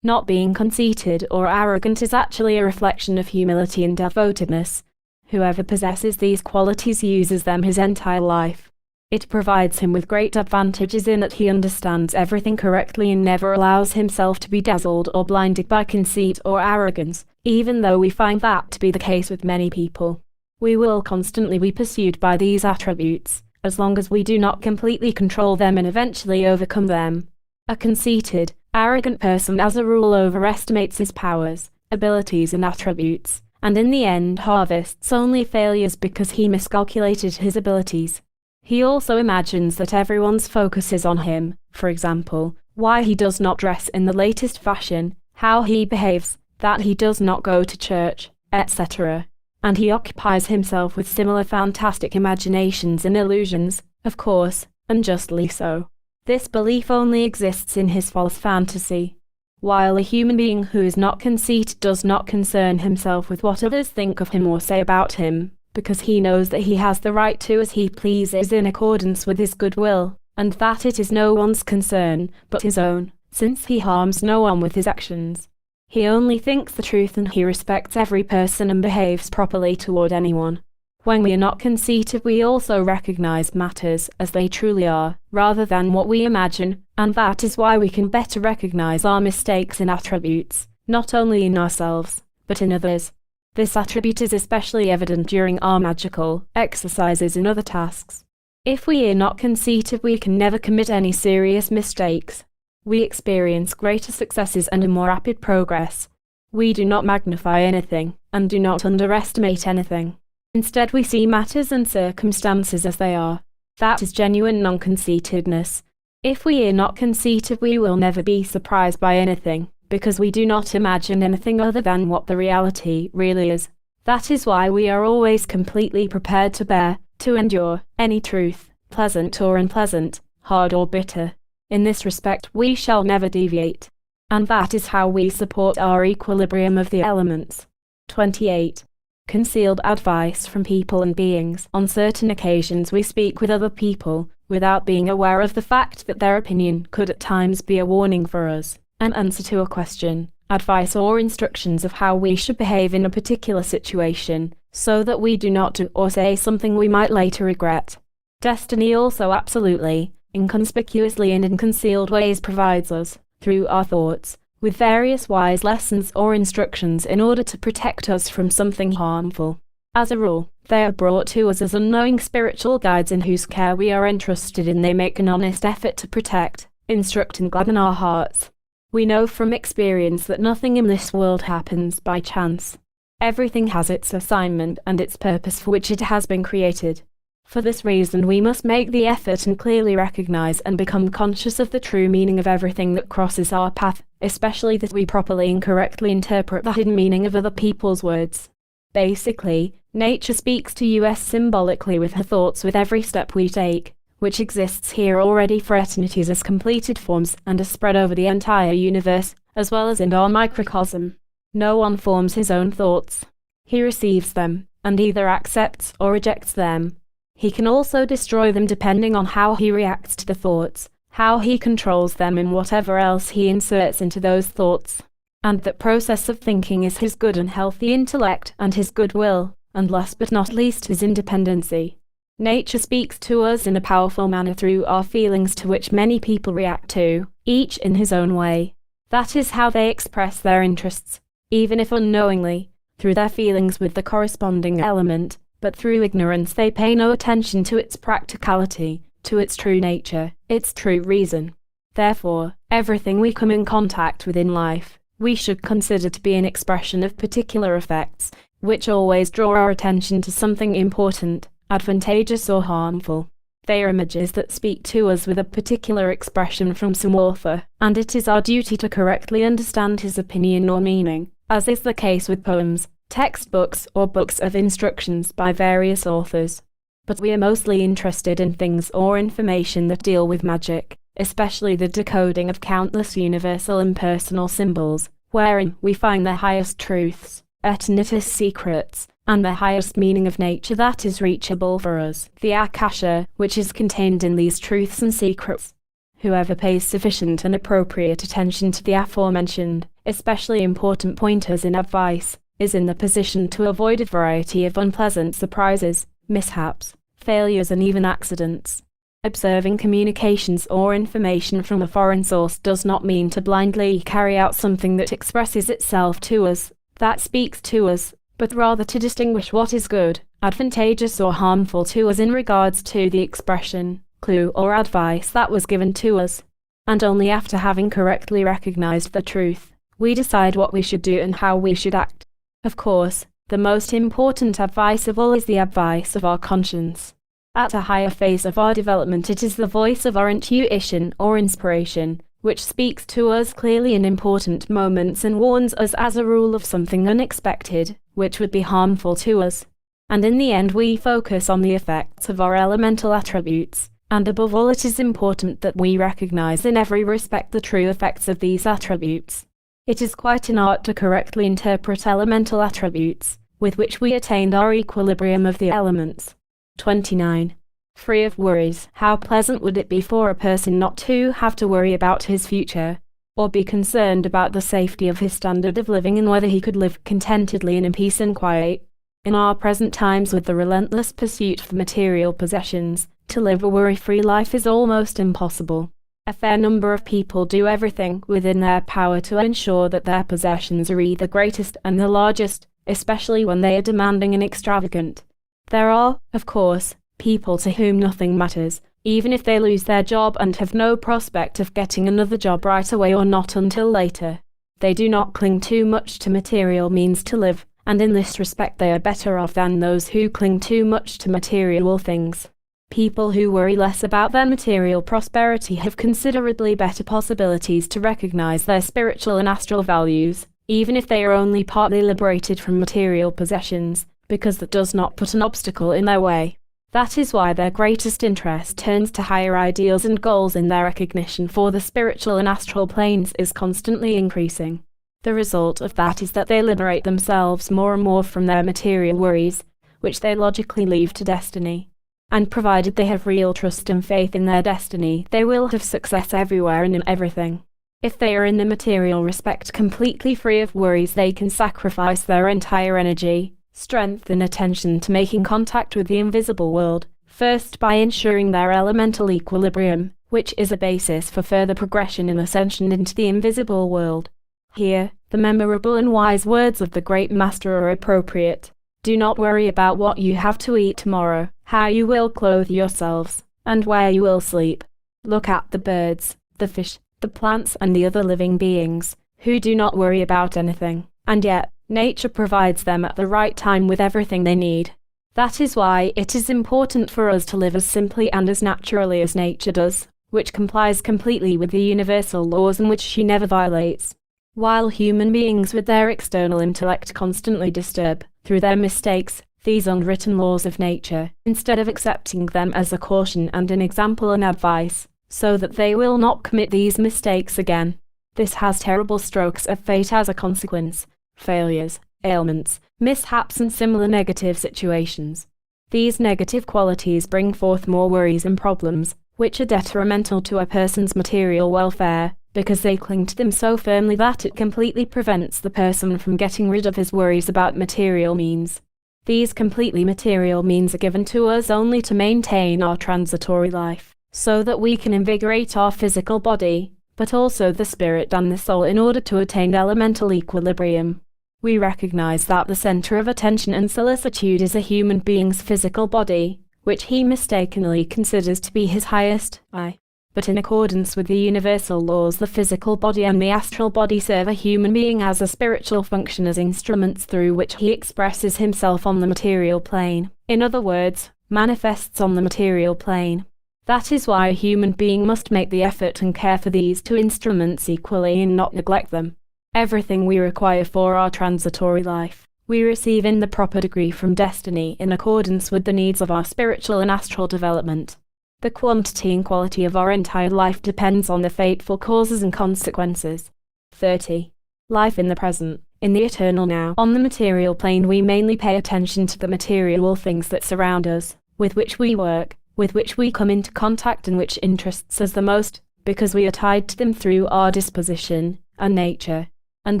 Not being conceited or arrogant is actually a reflection of humility and devotedness. Whoever possesses these qualities uses them his entire life. It provides him with great advantages in that he understands everything correctly and never allows himself to be dazzled or blinded by conceit or arrogance, even though we find that to be the case with many people. We will constantly be pursued by these attributes, as long as we do not completely control them and eventually overcome them. A conceited, arrogant person as a rule overestimates his powers, abilities and attributes, and in the end harvests only failures because he miscalculated his abilities. He also imagines that everyone's focus is on him, for example, why he does not dress in the latest fashion, how he behaves, that he does not go to church, etc. And he occupies himself with similar fantastic imaginations and illusions, of course, unjustly so. This belief only exists in his false fantasy. While a human being who is not conceited does not concern himself with what others think of him or say about him, because he knows that he has the right to as he pleases in accordance with his good will, and that it is no one's concern but his own, since he harms no one with his actions. He only thinks the truth and he respects every person and behaves properly toward anyone. When we are not conceited we also recognize matters as they truly are, rather than what we imagine, and that is why we can better recognize our mistakes and attributes, not only in ourselves, but in others. This attribute is especially evident during our magical exercises and other tasks. If we are not conceited we can never commit any serious mistakes. We experience greater successes and a more rapid progress. We do not magnify anything, and do not underestimate anything. Instead we see matters and circumstances as they are. That is genuine non-conceitedness. If we are not conceited we will never be surprised by anything, because we do not imagine anything other than what the reality really is. That is why we are always completely prepared to bear, to endure, any truth, pleasant or unpleasant, hard or bitter. In this respect we shall never deviate. And that is how we support our equilibrium of the elements. 28. Concealed advice from people and beings. On certain occasions we speak with other people, without being aware of the fact that their opinion could at times be a warning for us, an answer to a question, advice or instructions of how we should behave in a particular situation, so that we do not do or say something we might later regret. Destiny also absolutely, inconspicuously and in concealed ways provides us, through our thoughts, with various wise lessons or instructions in order to protect us from something harmful. As a rule, they are brought to us as unknowing spiritual guides in whose care we are entrusted, and they make an honest effort to protect, instruct and gladden our hearts. We know from experience that nothing in this world happens by chance. Everything has its assignment and its purpose for which it has been created. For this reason we must make the effort and clearly recognize and become conscious of the true meaning of everything that crosses our path, especially that we properly and correctly interpret the hidden meaning of other people's words. Basically, nature speaks to us symbolically with her thoughts with every step we take, which exists here already for eternities as completed forms and are spread over the entire universe, as well as in our microcosm. No one forms his own thoughts. He receives them, and either accepts or rejects them. He can also destroy them depending on how he reacts to the thoughts, how he controls them and whatever else he inserts into those thoughts. And that process of thinking is his good and healthy intellect and his goodwill, and last but not least his independency. Nature speaks to us in a powerful manner through our feelings, to which many people react to, each in his own way. That is how they express their interests, even if unknowingly, through their feelings with the corresponding element, but through ignorance they pay no attention to its practicality, to its true nature, its true reason. Therefore, everything we come in contact with in life, we should consider to be an expression of particular effects, which always draw our attention to something important, advantageous or harmful. They are images that speak to us with a particular expression from some author, and it is our duty to correctly understand his opinion or meaning, as is the case with poems, textbooks or books of instructions by various authors. But we are mostly interested in things or information that deal with magic, especially the decoding of countless universal impersonal symbols, wherein we find the highest truths, eternities secrets, and the highest meaning of nature that is reachable for us, the Akasha, which is contained in these truths and secrets. Whoever pays sufficient and appropriate attention to the aforementioned, especially important pointers in advice, is in the position to avoid a variety of unpleasant surprises, mishaps, failures and even accidents. Observing communications or information from a foreign source does not mean to blindly carry out something that expresses itself to us, that speaks to us, but rather to distinguish what is good, advantageous or harmful to us in regards to the expression, clue or advice that was given to us. And only after having correctly recognized the truth, we decide what we should do and how we should act. Of course, the most important advice of all is the advice of our conscience. At a higher phase of our development, it is the voice of our intuition or inspiration, which speaks to us clearly in important moments and warns us as a rule of something unexpected, which would be harmful to us. And in the end we focus on the effects of our elemental attributes, and above all it is important that we recognize in every respect the true effects of these attributes. It is quite an art to correctly interpret elemental attributes, with which we attained our equilibrium of the elements. 29. Free of worries. How pleasant would it be for a person not to have to worry about his future, or be concerned about the safety of his standard of living and whether he could live contentedly and in peace and quiet. In our present times, with the relentless pursuit of material possessions, to live a worry-free life is almost impossible. A fair number of people do everything within their power to ensure that their possessions are the greatest and the largest, especially when they are demanding and extravagant. There are, of course, people to whom nothing matters, even if they lose their job and have no prospect of getting another job right away or not until later. They do not cling too much to material means to live, and in this respect they are better off than those who cling too much to material things. People who worry less about their material prosperity have considerably better possibilities to recognize their spiritual and astral values, even if they are only partly liberated from material possessions, because that does not put an obstacle in their way. That is why their greatest interest turns to higher ideals and goals in their recognition for the spiritual and astral planes is constantly increasing. The result of that is that they liberate themselves more and more from their material worries, which they logically leave to destiny. And provided they have real trust and faith in their destiny, they will have success everywhere and in everything. If they are in the material respect completely free of worries, they can sacrifice their entire energy, strengthen attention to making contact with the invisible world, first by ensuring their elemental equilibrium, which is a basis for further progression and ascension into the invisible world. Here, the memorable and wise words of the great master are appropriate. Do not worry about what you have to eat tomorrow, how you will clothe yourselves, and where you will sleep. Look at the birds, the fish, the plants and the other living beings, who do not worry about anything, and yet, nature provides them at the right time with everything they need. That is why it is important for us to live as simply and as naturally as nature does, which complies completely with the universal laws and which she never violates. While human beings with their external intellect constantly disturb, through their mistakes, these unwritten laws of nature, instead of accepting them as a caution and an example and advice, so that they will not commit these mistakes again. This has terrible strokes of fate as a consequence: failures, ailments, mishaps and similar negative situations. These negative qualities bring forth more worries and problems, which are detrimental to a person's material welfare, because they cling to them so firmly that it completely prevents the person from getting rid of his worries about material means. These completely material means are given to us only to maintain our transitory life, so that we can invigorate our physical body, but also the spirit and the soul in order to attain elemental equilibrium. We recognize that the center of attention and solicitude is a human being's physical body, which he mistakenly considers to be his highest I. But in accordance with the universal laws, the physical body and the astral body serve a human being as a spiritual function, as instruments through which he expresses himself on the material plane. In other words, manifests on the material plane. That is why a human being must make the effort and care for these two instruments equally and not neglect them. Everything we require for our transitory life, we receive in the proper degree from destiny in accordance with the needs of our spiritual and astral development. The quantity and quality of our entire life depends on the fateful causes and consequences. 30. Life in the present, in the eternal now. On the material plane we mainly pay attention to the material things that surround us, with which we work, with which we come into contact and which interests us the most, because we are tied to them through our disposition and nature. And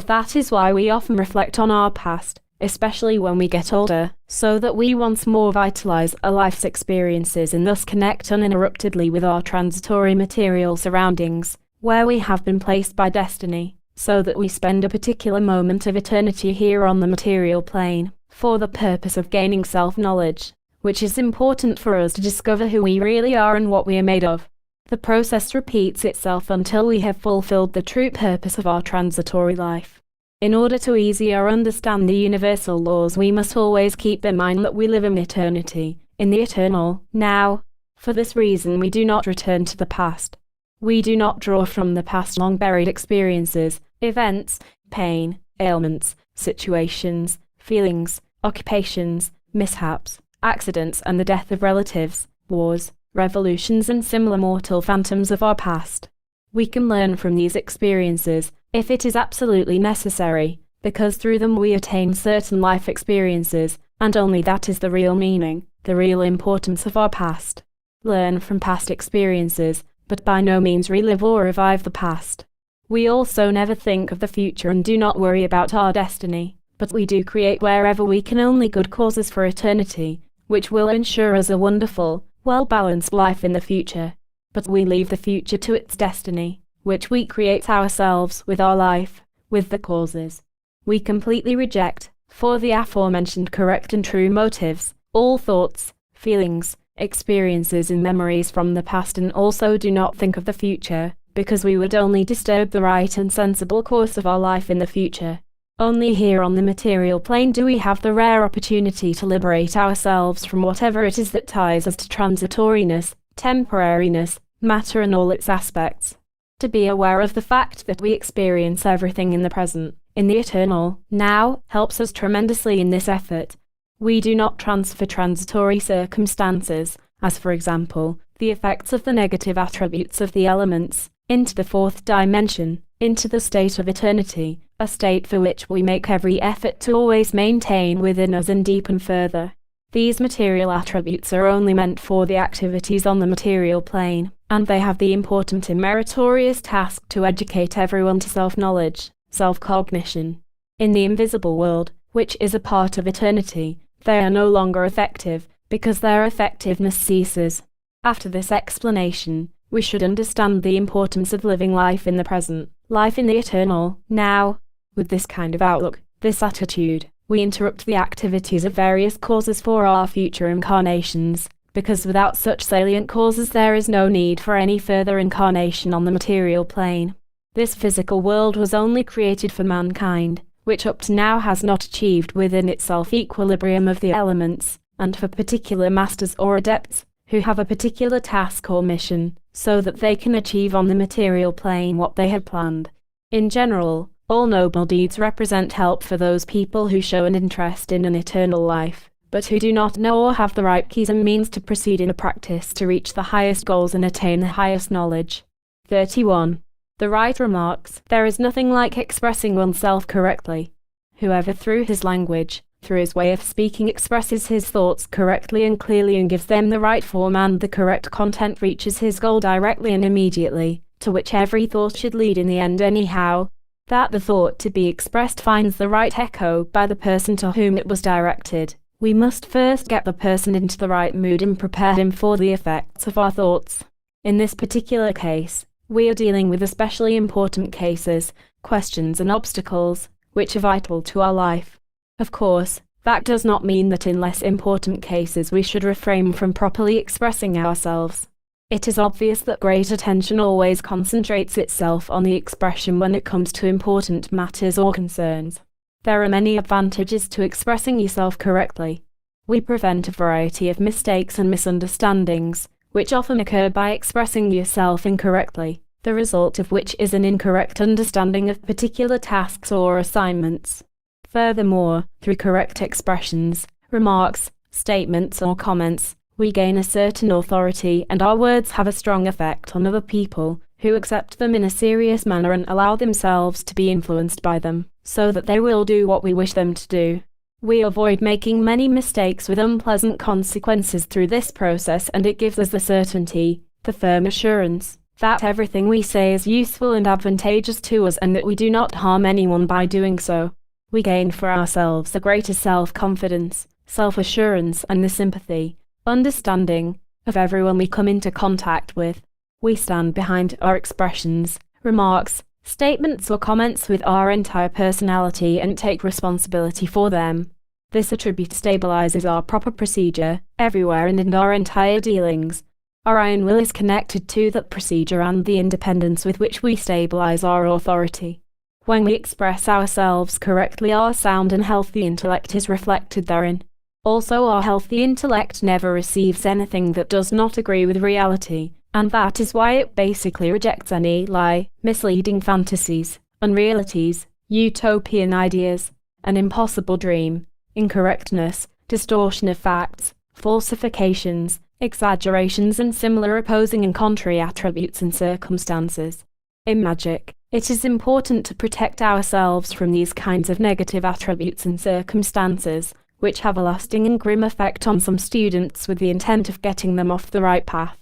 that is why we often reflect on our past, especially when we get older, so that we once more vitalize our life's experiences and thus connect uninterruptedly with our transitory material surroundings, where we have been placed by destiny, so that we spend a particular moment of eternity here on the material plane, for the purpose of gaining self-knowledge, which is important for us to discover who we really are and what we are made of. The process repeats itself until we have fulfilled the true purpose of our transitory life. In order to easier understand the universal laws, we must always keep in mind that we live in eternity, in the eternal now. For this reason we do not return to the past. We do not draw from the past long-buried experiences, events, pain, ailments, situations, feelings, occupations, mishaps, accidents and the death of relatives, wars, revolutions and similar mortal phantoms of our past. We can learn from these experiences, if it is absolutely necessary, because through them we attain certain life experiences, and only that is the real meaning, the real importance of our past. Learn from past experiences, but by no means relive or revive the past. We also never think of the future and do not worry about our destiny, but we do create wherever we can only good causes for eternity, which will ensure us a wonderful, well-balanced life in the future. But we leave the future to its destiny, which we create ourselves with our life, with the causes. We completely reject, for the aforementioned correct and true motives, all thoughts, feelings, experiences and memories from the past, and also do not think of the future, because we would only disturb the right and sensible course of our life in the future. Only here on the material plane do we have the rare opportunity to liberate ourselves from whatever it is that ties us to transitoriness, temporariness, matter and all its aspects. To be aware of the fact that we experience everything in the present, in the eternal now, helps us tremendously in this effort. We do not transfer transitory circumstances, as for example, the effects of the negative attributes of the elements, into the fourth dimension, into the state of eternity, a state for which we make every effort to always maintain within us and deepen further. These material attributes are only meant for the activities on the material plane, and they have the important and meritorious task to educate everyone to self-knowledge, self-cognition. In the invisible world, which is a part of eternity, they are no longer effective, because their effectiveness ceases. After this explanation, we should understand the importance of living life in the present, life in the eternal, now. With this kind of outlook, this attitude, we interrupt the activities of various causes for our future incarnations, because without such salient causes there is no need for any further incarnation on the material plane. This physical world was only created for mankind, which up to now has not achieved within itself equilibrium of the elements, and for particular masters or adepts, who have a particular task or mission, so that they can achieve on the material plane what they had planned. In general, all noble deeds represent help for those people who show an interest in an eternal life, but who do not know or have the right keys and means to proceed in a practice to reach the highest goals and attain the highest knowledge. 31. The writer remarks, there is nothing like expressing oneself correctly. Whoever through his language, through his way of speaking expresses his thoughts correctly and clearly and gives them the right form and the correct content reaches his goal directly and immediately, to which every thought should lead in the end anyhow. That the thought to be expressed finds the right echo by the person to whom it was directed. We must first get the person into the right mood and prepare him for the effects of our thoughts. In this particular case, we are dealing with especially important cases, questions and obstacles, which are vital to our life. Of course, that does not mean that in less important cases we should refrain from properly expressing ourselves. It is obvious that great attention always concentrates itself on the expression when it comes to important matters or concerns. There are many advantages to expressing yourself correctly. We prevent a variety of mistakes and misunderstandings, which often occur by expressing yourself incorrectly, the result of which is an incorrect understanding of particular tasks or assignments. Furthermore, through correct expressions, remarks, statements or comments, we gain a certain authority and our words have a strong effect on other people, who accept them in a serious manner and allow themselves to be influenced by them, so that they will do what we wish them to do. We avoid making many mistakes with unpleasant consequences through this process, and it gives us the certainty, the firm assurance, that everything we say is useful and advantageous to us and that we do not harm anyone by doing so. We gain for ourselves a greater self-confidence, self-assurance and the sympathy, understanding, of everyone we come into contact with. We stand behind our expressions, remarks, statements or comments with our entire personality and take responsibility for them. This attribute stabilizes our proper procedure, everywhere and in our entire dealings. Our own will is connected to that procedure and the independence with which we stabilize our authority. When we express ourselves correctly, our sound and healthy intellect is reflected therein. Also, our healthy intellect never receives anything that does not agree with reality, and that is why it basically rejects any lie, misleading fantasies, unrealities, utopian ideas, an impossible dream, incorrectness, distortion of facts, falsifications, exaggerations and similar opposing and contrary attributes and circumstances. In magic, it is important to protect ourselves from these kinds of negative attributes and circumstances, which have a lasting and grim effect on some students with the intent of getting them off the right path.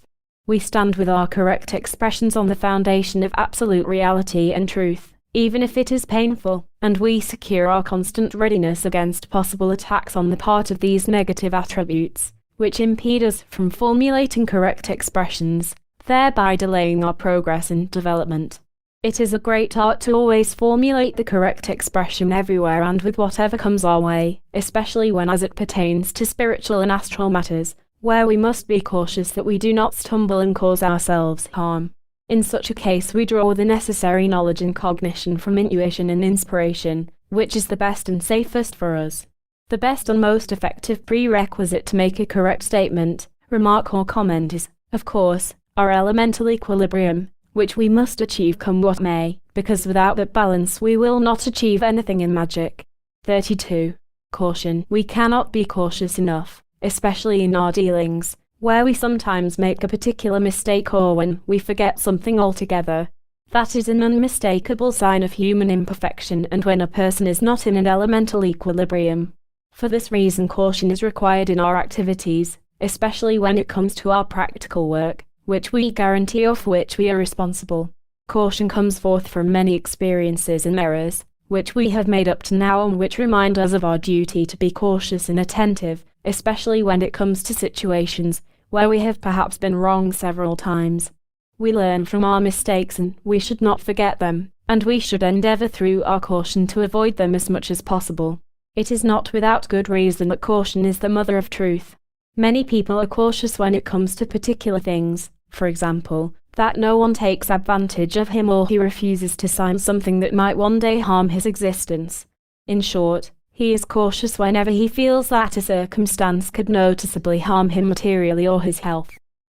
We stand with our correct expressions on the foundation of absolute reality and truth, even if it is painful, and we secure our constant readiness against possible attacks on the part of these negative attributes, which impede us from formulating correct expressions, thereby delaying our progress and development. It is a great art to always formulate the correct expression everywhere and with whatever comes our way, especially when as it pertains to spiritual and astral matters, where we must be cautious that we do not stumble and cause ourselves harm. In such a case we draw the necessary knowledge and cognition from intuition and inspiration, which is the best and safest for us. The best and most effective prerequisite to make a correct statement, remark or comment is, of course, our elemental equilibrium, which we must achieve come what may, because without that balance we will not achieve anything in magic. 32. Caution. We cannot be cautious enough, especially in our dealings, where we sometimes make a particular mistake or when we forget something altogether. That is an unmistakable sign of human imperfection and when a person is not in an elemental equilibrium. For this reason caution is required in our activities, especially when it comes to our practical work, which we guarantee or for which we are responsible. Caution comes forth from many experiences and errors, which we have made up to now and which remind us of our duty to be cautious and attentive, especially when it comes to situations where we have perhaps been wrong several times. We learn from our mistakes and we should not forget them, and we should endeavor through our caution to avoid them as much as possible. It is not without good reason that caution is the mother of truth. Many people are cautious when it comes to particular things, for example, that no one takes advantage of him or he refuses to sign something that might one day harm his existence. In short, he is cautious whenever he feels that a circumstance could noticeably harm him materially or his health.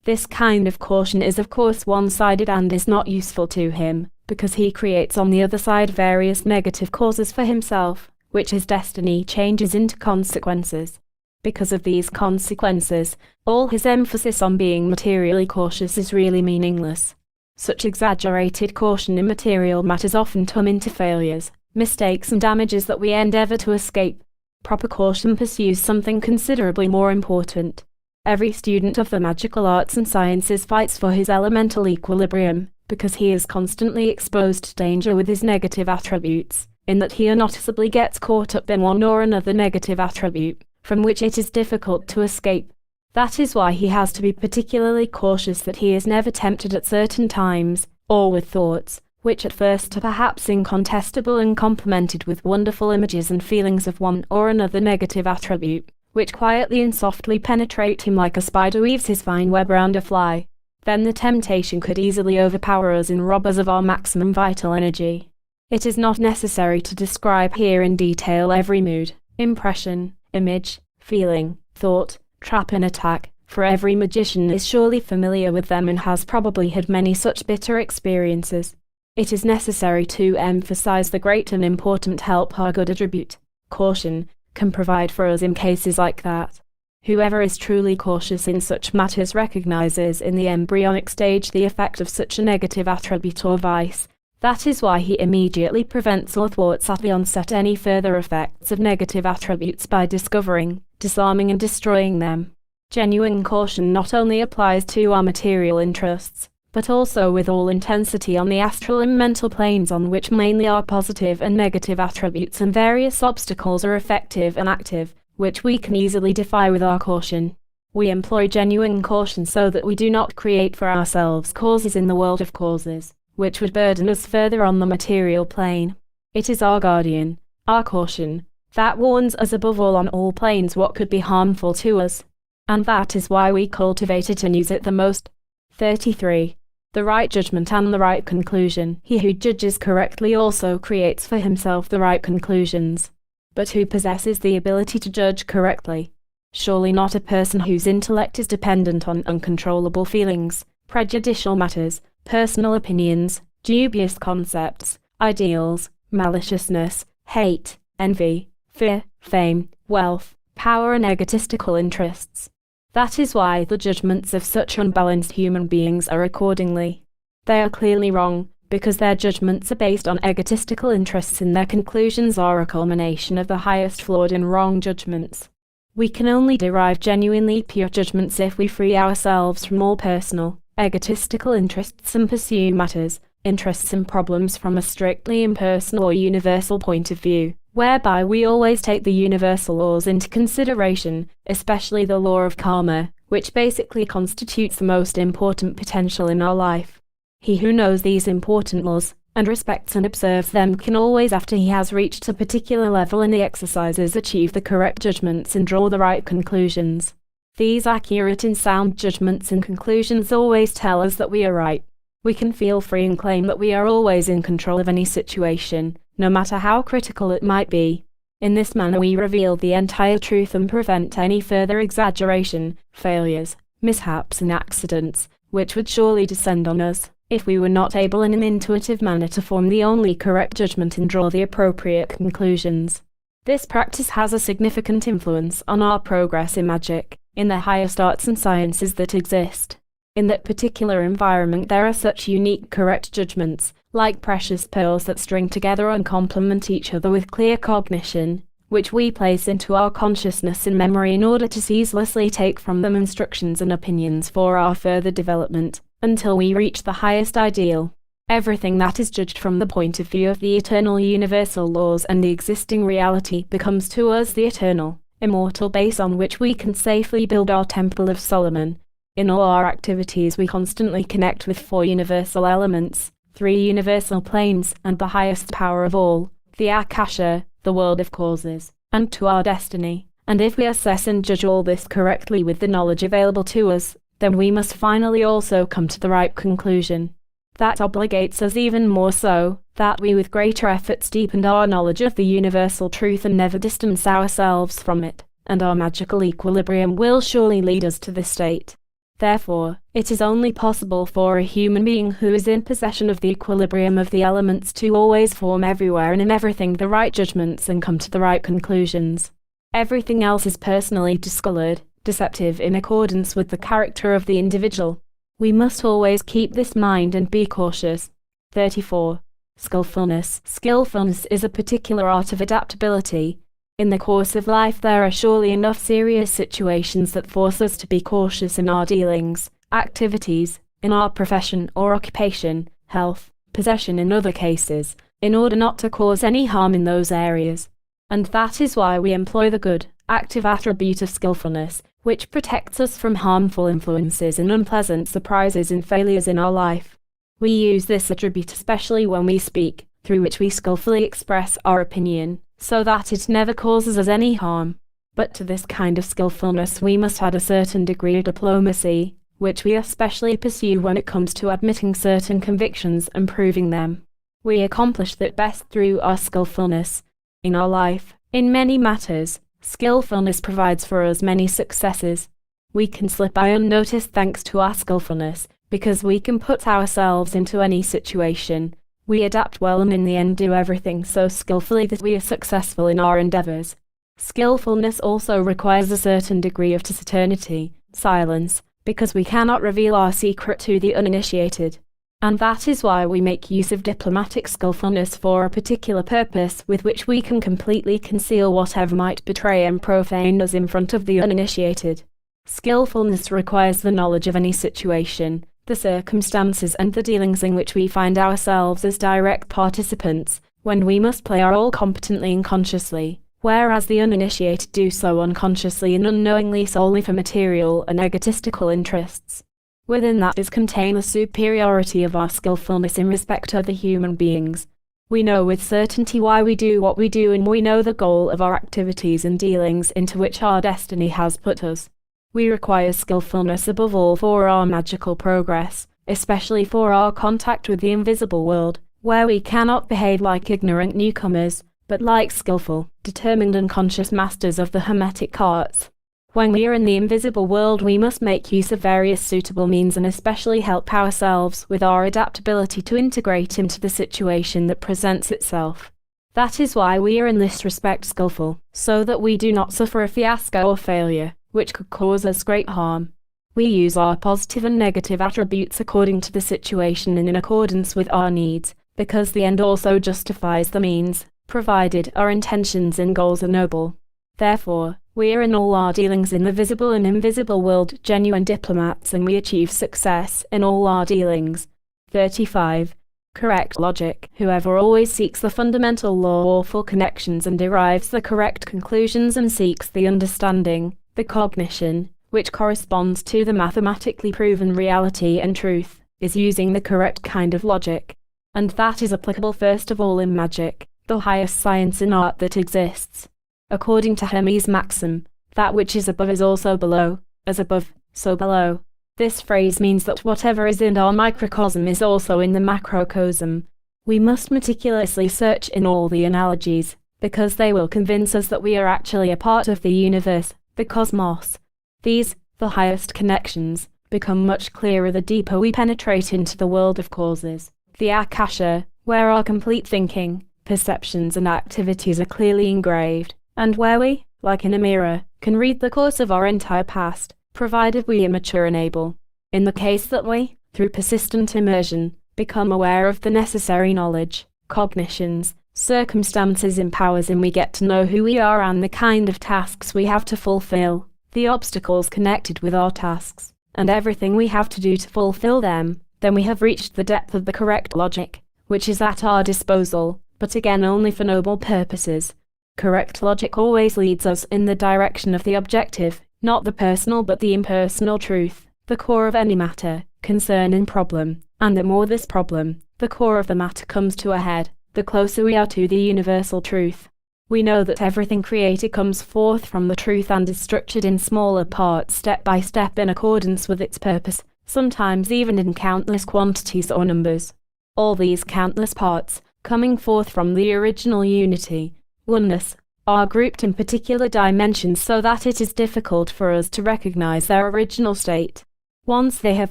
This kind of caution is of course one-sided and is not useful to him, because he creates on the other side various negative causes for himself, which his destiny changes into consequences. Because of these consequences, all his emphasis on being materially cautious is really meaningless. Such exaggerated caution in material matters often come into failures, mistakes and damages that we endeavor to escape. Proper caution pursues something considerably more important. Every student of the magical arts and sciences fights for his elemental equilibrium, because he is constantly exposed to danger with his negative attributes, in that he unnoticeably gets caught up in one or another negative attribute, from which it is difficult to escape. That is why he has to be particularly cautious that he is never tempted at certain times, or with thoughts, which at first are perhaps incontestable and complemented with wonderful images and feelings of one or another negative attribute, which quietly and softly penetrate him like a spider weaves his fine web round a fly. Then the temptation could easily overpower us and rob us of our maximum vital energy. It is not necessary to describe here in detail every mood, impression, image, feeling, thought, trap and attack, for every magician is surely familiar with them and has probably had many such bitter experiences. It is necessary to emphasize the great and important help our good attribute, caution, can provide for us in cases like that. Whoever is truly cautious in such matters recognizes in the embryonic stage the effect of such a negative attribute or vice. That is why he immediately prevents or thwarts at the onset any further effects of negative attributes by discovering, disarming and destroying them. Genuine caution not only applies to our material interests, but also with all intensity on the astral and mental planes on which mainly our positive and negative attributes and various obstacles are effective and active, which we can easily defy with our caution. We employ genuine caution so that we do not create for ourselves causes in the world of causes, which would burden us further on the material plane. It is our guardian, our caution, that warns us above all on all planes what could be harmful to us. And that is why we cultivate it and use it the most. 33. The right judgment and the right conclusion. He who judges correctly also creates for himself the right conclusions. But who possesses the ability to judge correctly? Surely not a person whose intellect is dependent on uncontrollable feelings, prejudicial matters, personal opinions, dubious concepts, ideals, maliciousness, hate, envy, fear, fame, wealth, power and egotistical interests. That is why the judgments of such unbalanced human beings are accordingly. They are clearly wrong, because their judgments are based on egotistical interests and their conclusions are a culmination of the highest flawed and wrong judgments. We can only derive genuinely pure judgments if we free ourselves from all personal, egotistical interests and pursue matters, interests and problems from a strictly impersonal or universal point of view, whereby we always take the universal laws into consideration, especially the law of karma, which basically constitutes the most important potential in our life. He who knows these important laws, and respects and observes them can always, after he has reached a particular level in the exercises, achieve the correct judgments and draw the right conclusions. These accurate and sound judgments and conclusions always tell us that we are right. We can feel free and claim that we are always in control of any situation, no matter how critical it might be. In this manner we reveal the entire truth and prevent any further exaggeration, failures, mishaps and accidents, which would surely descend on us, if we were not able in an intuitive manner to form the only correct judgment and draw the appropriate conclusions. This practice has a significant influence on our progress in magic, in the highest arts and sciences that exist. In that particular environment there are such unique correct judgments, like precious pearls that string together and complement each other with clear cognition, which we place into our consciousness and memory in order to ceaselessly take from them instructions and opinions for our further development, until we reach the highest ideal. Everything that is judged from the point of view of the eternal universal laws and the existing reality becomes to us the eternal, immortal base on which we can safely build our Temple of Solomon. In all our activities we constantly connect with 4 universal elements, 3 universal planes, and the highest power of all, the Akasha, the world of causes, and to our destiny. And if we assess and judge all this correctly with the knowledge available to us, then we must finally also come to the right conclusion. That obligates us even more so, that we with greater efforts deepen our knowledge of the universal truth and never distance ourselves from it, and our magical equilibrium will surely lead us to this state. Therefore, it is only possible for a human being who is in possession of the equilibrium of the elements to always form everywhere and in everything the right judgments and come to the right conclusions. Everything else is personally discolored, deceptive in accordance with the character of the individual. We must always keep this in mind and be cautious. 34. Skillfulness. Skillfulness is a particular art of adaptability. In the course of life there are surely enough serious situations that force us to be cautious in our dealings, activities, in our profession or occupation, health, possession in other cases, in order not to cause any harm in those areas. And that is why we employ the good, active attribute of skillfulness, which protects us from harmful influences and unpleasant surprises and failures in our life. We use this attribute especially when we speak, through which we skillfully express our opinion, so that it never causes us any harm. But to this kind of skillfulness we must add a certain degree of diplomacy, which we especially pursue when it comes to admitting certain convictions and proving them. We accomplish that best through our skillfulness. In our life, in many matters, skillfulness provides for us many successes. We can slip by unnoticed thanks to our skillfulness, because we can put ourselves into any situation. We adapt well and in the end do everything so skillfully that we are successful in our endeavors. Skillfulness also requires a certain degree of taciturnity, silence, because we cannot reveal our secret to the uninitiated. And that is why we make use of diplomatic skillfulness for a particular purpose with which we can completely conceal whatever might betray and profane us in front of the uninitiated. Skillfulness requires the knowledge of any situation, the circumstances and the dealings in which we find ourselves as direct participants, when we must play our role competently and consciously, whereas the uninitiated do so unconsciously and unknowingly solely for material and egotistical interests. Within that is contained the superiority of our skillfulness in respect of the human beings. We know with certainty why we do what we do and we know the goal of our activities and dealings into which our destiny has put us. We require skillfulness above all for our magical progress, especially for our contact with the invisible world, where we cannot behave like ignorant newcomers, but like skillful, determined and conscious masters of the hermetic arts. When we are in the invisible world we must make use of various suitable means and especially help ourselves with our adaptability to integrate into the situation that presents itself. That is why we are in this respect skillful, so that we do not suffer a fiasco or failure, which could cause us great harm. We use our positive and negative attributes according to the situation and in accordance with our needs, because the end also justifies the means, provided our intentions and goals are noble. Therefore, we are in all our dealings in the visible and invisible world genuine diplomats and we achieve success in all our dealings. 35. Correct logic. Whoever always seeks the fundamental lawful connections and derives the correct conclusions and seeks the understanding, the cognition, which corresponds to the mathematically proven reality and truth, is using the correct kind of logic. And that is applicable first of all in magic, the highest science and art that exists. According to Hermes' maxim, that which is above is also below, as above, so below. This phrase means that whatever is in our microcosm is also in the macrocosm. We must meticulously search in all the analogies, because they will convince us that we are actually a part of the universe, the cosmos. These, the highest connections, become much clearer the deeper we penetrate into the world of causes, the Akasha, where our complete thinking, perceptions and activities are clearly engraved, and where we, like in a mirror, can read the course of our entire past, provided we are mature and able. In the case that we, through persistent immersion, become aware of the necessary knowledge, cognitions, circumstances and powers and we get to know who we are and the kind of tasks we have to fulfill, the obstacles connected with our tasks, and everything we have to do to fulfill them, then we have reached the depth of the correct logic, which is at our disposal, but again only for noble purposes. Correct logic always leads us in the direction of the objective, not the personal but the impersonal truth, the core of any matter, concern and problem, and the more this problem, the core of the matter comes to a head, the closer we are to the universal truth. We know that everything created comes forth from the truth and is structured in smaller parts step by step in accordance with its purpose, sometimes even in countless quantities or numbers. All these countless parts, coming forth from the original unity, oneness, are grouped in particular dimensions so that it is difficult for us to recognize their original state. Once they have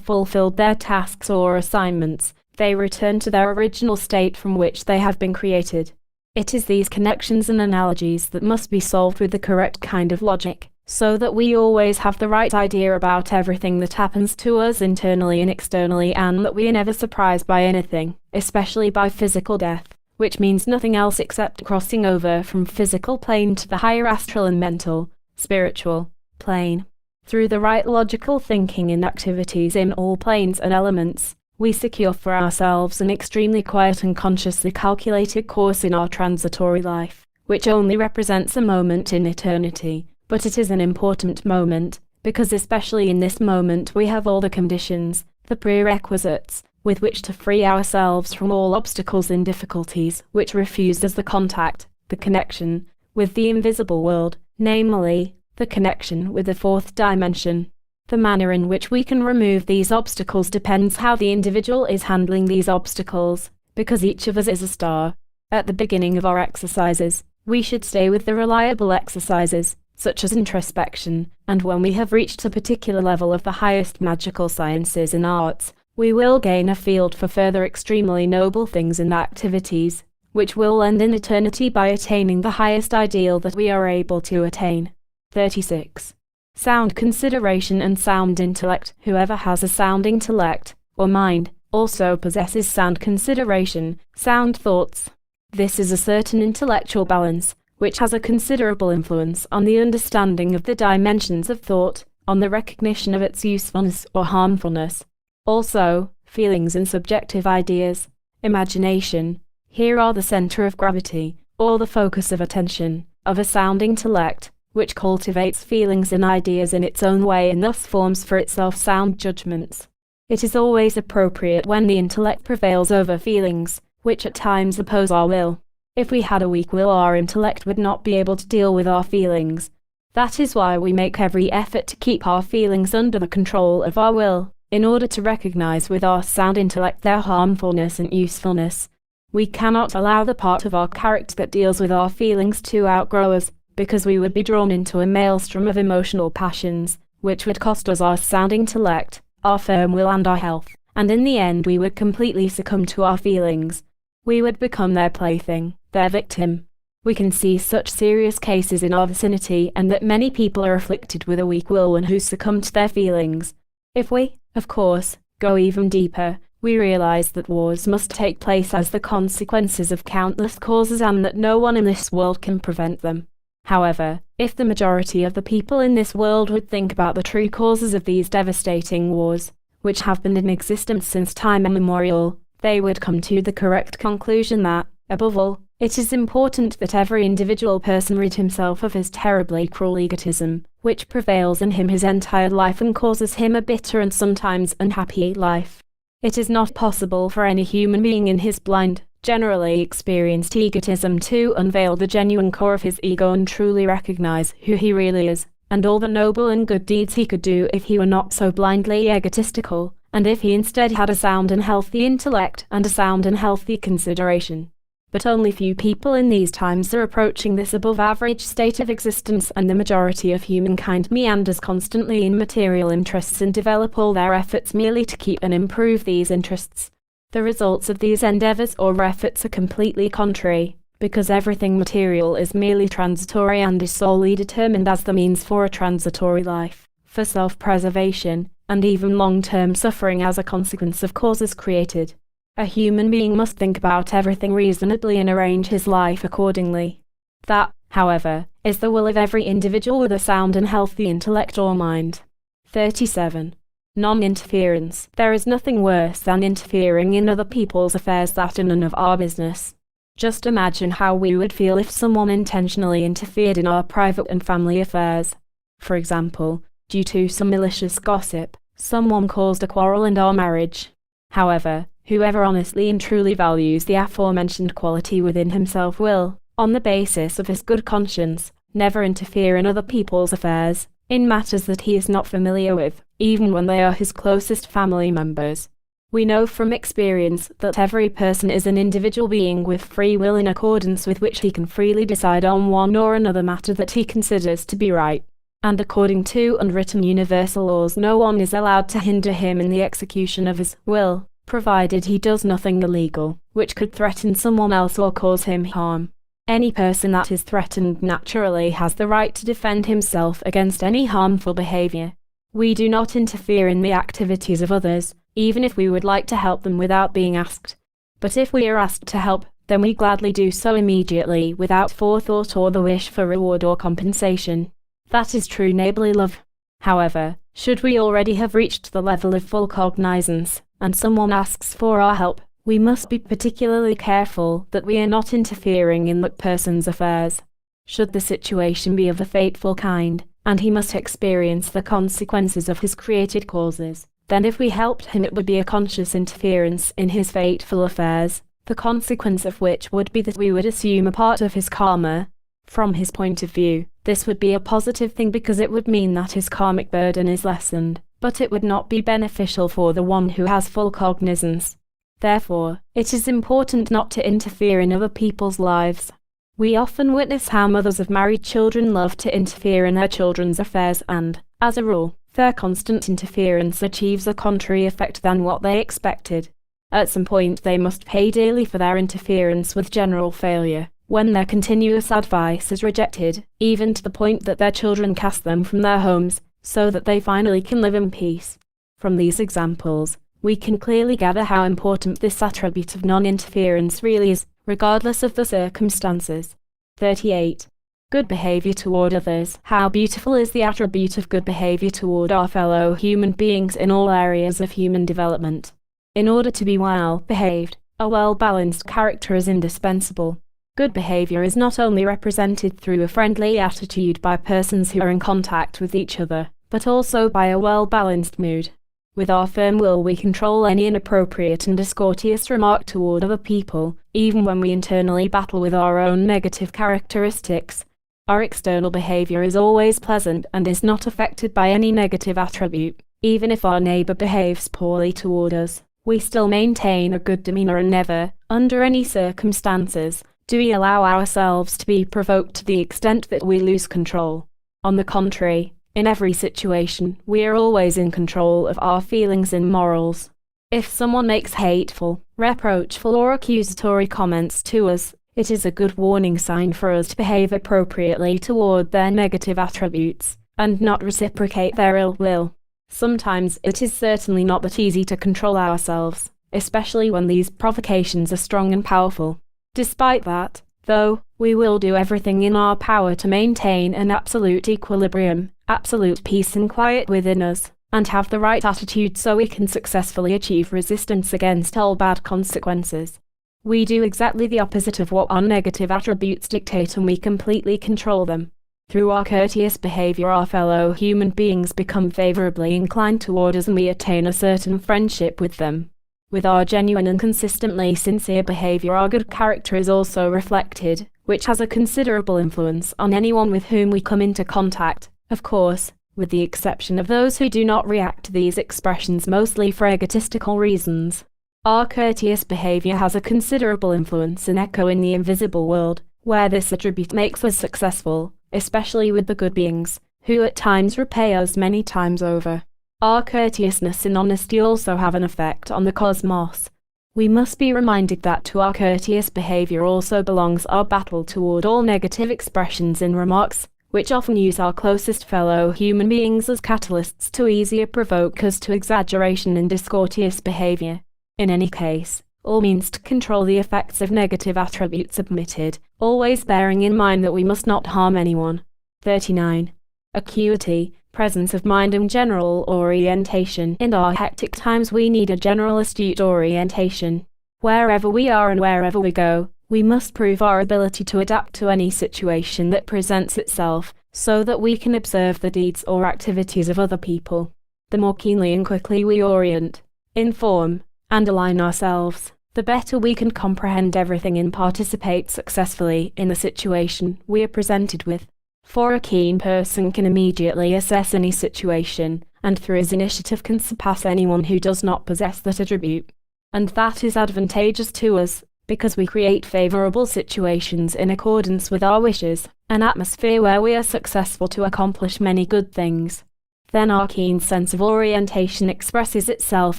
fulfilled their tasks or assignments, they return to their original state from which they have been created. It is these connections and analogies that must be solved with the correct kind of logic, so that we always have the right idea about everything that happens to us internally and externally, and that we are never surprised by anything, especially by physical death, which means nothing else except crossing over from physical plane to the higher astral and mental, spiritual, plane. Through the right logical thinking and activities in all planes and elements, we secure for ourselves an extremely quiet and consciously calculated course in our transitory life, which only represents a moment in eternity, but it is an important moment, because especially in this moment we have all the conditions, the prerequisites, with which to free ourselves from all obstacles and difficulties which refuse us the contact, the connection, with the invisible world, namely, the connection with the fourth dimension. The manner in which we can remove these obstacles depends how the individual is handling these obstacles, because each of us is a star. At the beginning of our exercises, we should stay with the reliable exercises, such as introspection, and when we have reached a particular level of the highest magical sciences and arts, we will gain a field for further extremely noble things and activities, which will end in eternity by attaining the highest ideal that we are able to attain. 36. Sound consideration and sound intellect. Whoever has a sound intellect, or mind, also possesses sound consideration, sound thoughts. This is a certain intellectual balance, which has a considerable influence on the understanding of the dimensions of thought, on the recognition of its usefulness or harmfulness. Also, feelings and subjective ideas, imagination, here are the center of gravity, or the focus of attention, of a sound intellect, which cultivates feelings and ideas in its own way and thus forms for itself sound judgments. It is always appropriate when the intellect prevails over feelings, which at times oppose our will. If we had a weak will, our intellect would not be able to deal with our feelings. That is why we make every effort to keep our feelings under the control of our will, in order to recognize with our sound intellect their harmfulness and usefulness. We cannot allow the part of our character that deals with our feelings to outgrow us, because we would be drawn into a maelstrom of emotional passions, which would cost us our sound intellect, our firm will and our health, and in the end we would completely succumb to our feelings. We would become their plaything, their victim. We can see such serious cases in our vicinity, and that many people are afflicted with a weak will and who succumb to their feelings. If we, of course, go even deeper, we realize that wars must take place as the consequences of countless causes and that no one in this world can prevent them. However, if the majority of the people in this world would think about the true causes of these devastating wars, which have been in existence since time immemorial, they would come to the correct conclusion that, above all, it is important that every individual person rid himself of his terribly cruel egotism, which prevails in him his entire life and causes him a bitter and sometimes unhappy life. It is not possible for any human being in his blind, generally experienced egotism to unveil the genuine core of his ego and truly recognize who he really is, and all the noble and good deeds he could do if he were not so blindly egotistical, and if he instead had a sound and healthy intellect and a sound and healthy consideration. But only few people in these times are approaching this above-average state of existence, and the majority of humankind meanders constantly in material interests and develop all their efforts merely to keep and improve these interests. The results of these endeavors or efforts are completely contrary, because everything material is merely transitory and is solely determined as the means for a transitory life, for self-preservation, and even long-term suffering as a consequence of causes created. A human being must think about everything reasonably and arrange his life accordingly. That, however, is the will of every individual with a sound and healthy intellect or mind. 37. Non-interference. There is nothing worse than interfering in other people's affairs that are none of our business. Just imagine how we would feel if someone intentionally interfered in our private and family affairs. For example, due to some malicious gossip, someone caused a quarrel in our marriage. However, whoever honestly and truly values the aforementioned quality within himself will, on the basis of his good conscience, never interfere in other people's affairs, in matters that he is not familiar with, even when they are his closest family members. We know from experience that every person is an individual being with free will in accordance with which he can freely decide on one or another matter that he considers to be right. And according to unwritten universal laws, no one is allowed to hinder him in the execution of his will, provided he does nothing illegal, which could threaten someone else or cause him harm. Any person that is threatened naturally has the right to defend himself against any harmful behavior. We do not interfere in the activities of others, even if we would like to help them without being asked. But if we are asked to help, then we gladly do so immediately without forethought or the wish for reward or compensation. That is true neighborly love. However, should we already have reached the level of full cognizance, and someone asks for our help, we must be particularly careful that we are not interfering in that person's affairs. Should the situation be of a fateful kind, and he must experience the consequences of his created causes, then if we helped him it would be a conscious interference in his fateful affairs, the consequence of which would be that we would assume a part of his karma. From his point of view, this would be a positive thing because it would mean that his karmic burden is lessened, but it would not be beneficial for the one who has full cognizance. Therefore, it is important not to interfere in other people's lives. We often witness how mothers of married children love to interfere in their children's affairs and, as a rule, their constant interference achieves a contrary effect than what they expected. At some point they must pay dearly for their interference with general failure, when their continuous advice is rejected, even to the point that their children cast them from their homes, so that they finally can live in peace. From these examples, we can clearly gather how important this attribute of non-interference really is, regardless of the circumstances. 38. Good behavior toward others. How beautiful is the attribute of good behavior toward our fellow human beings in all areas of human development. In order to be well behaved, a well-balanced character is indispensable. Good behavior is not only represented through a friendly attitude by persons who are in contact with each other, but also by a well-balanced mood. With our firm will we control any inappropriate and discourteous remark toward other people, even when we internally battle with our own negative characteristics. Our external behavior is always pleasant and is not affected by any negative attribute. Even if our neighbor behaves poorly toward us, we still maintain a good demeanor and never, under any circumstances, do we allow ourselves to be provoked to the extent that we lose control. On the contrary, in every situation, we are always in control of our feelings and morals. If someone makes hateful, reproachful or accusatory comments to us, it is a good warning sign for us to behave appropriately toward their negative attributes, and not reciprocate their ill will. Sometimes it is certainly not that easy to control ourselves, especially when these provocations are strong and powerful. Despite that, though, we will do everything in our power to maintain an absolute equilibrium, absolute peace and quiet within us, and have the right attitude so we can successfully achieve resistance against all bad consequences. We do exactly the opposite of what our negative attributes dictate and we completely control them. Through our courteous behavior our fellow human beings become favorably inclined toward us and we attain a certain friendship with them. With our genuine and consistently sincere behavior our good character is also reflected, which has a considerable influence on anyone with whom we come into contact, of course, with the exception of those who do not react to these expressions mostly for egotistical reasons. Our courteous behavior has a considerable influence and echo in the invisible world, where this attribute makes us successful, especially with the good beings, who at times repay us many times over. Our courteousness and honesty also have an effect on the cosmos. We must be reminded that to our courteous behavior also belongs our battle toward all negative expressions and remarks, which often use our closest fellow human beings as catalysts to easier provoke us to exaggeration and discourteous behavior. In any case, all means to control the effects of negative attributes admitted, always bearing in mind that we must not harm anyone. 39. Acuity, presence of mind and general orientation. In our hectic times we need a general astute orientation. Wherever we are and wherever we go, we must prove our ability to adapt to any situation that presents itself, so that we can observe the deeds or activities of other people. The more keenly and quickly we orient, inform, and align ourselves, the better we can comprehend everything and participate successfully in the situation we are presented with. For a keen person can immediately assess any situation, and through his initiative can surpass anyone who does not possess that attribute. And that is advantageous to us, because we create favorable situations in accordance with our wishes, an atmosphere where we are successful to accomplish many good things. Then our keen sense of orientation expresses itself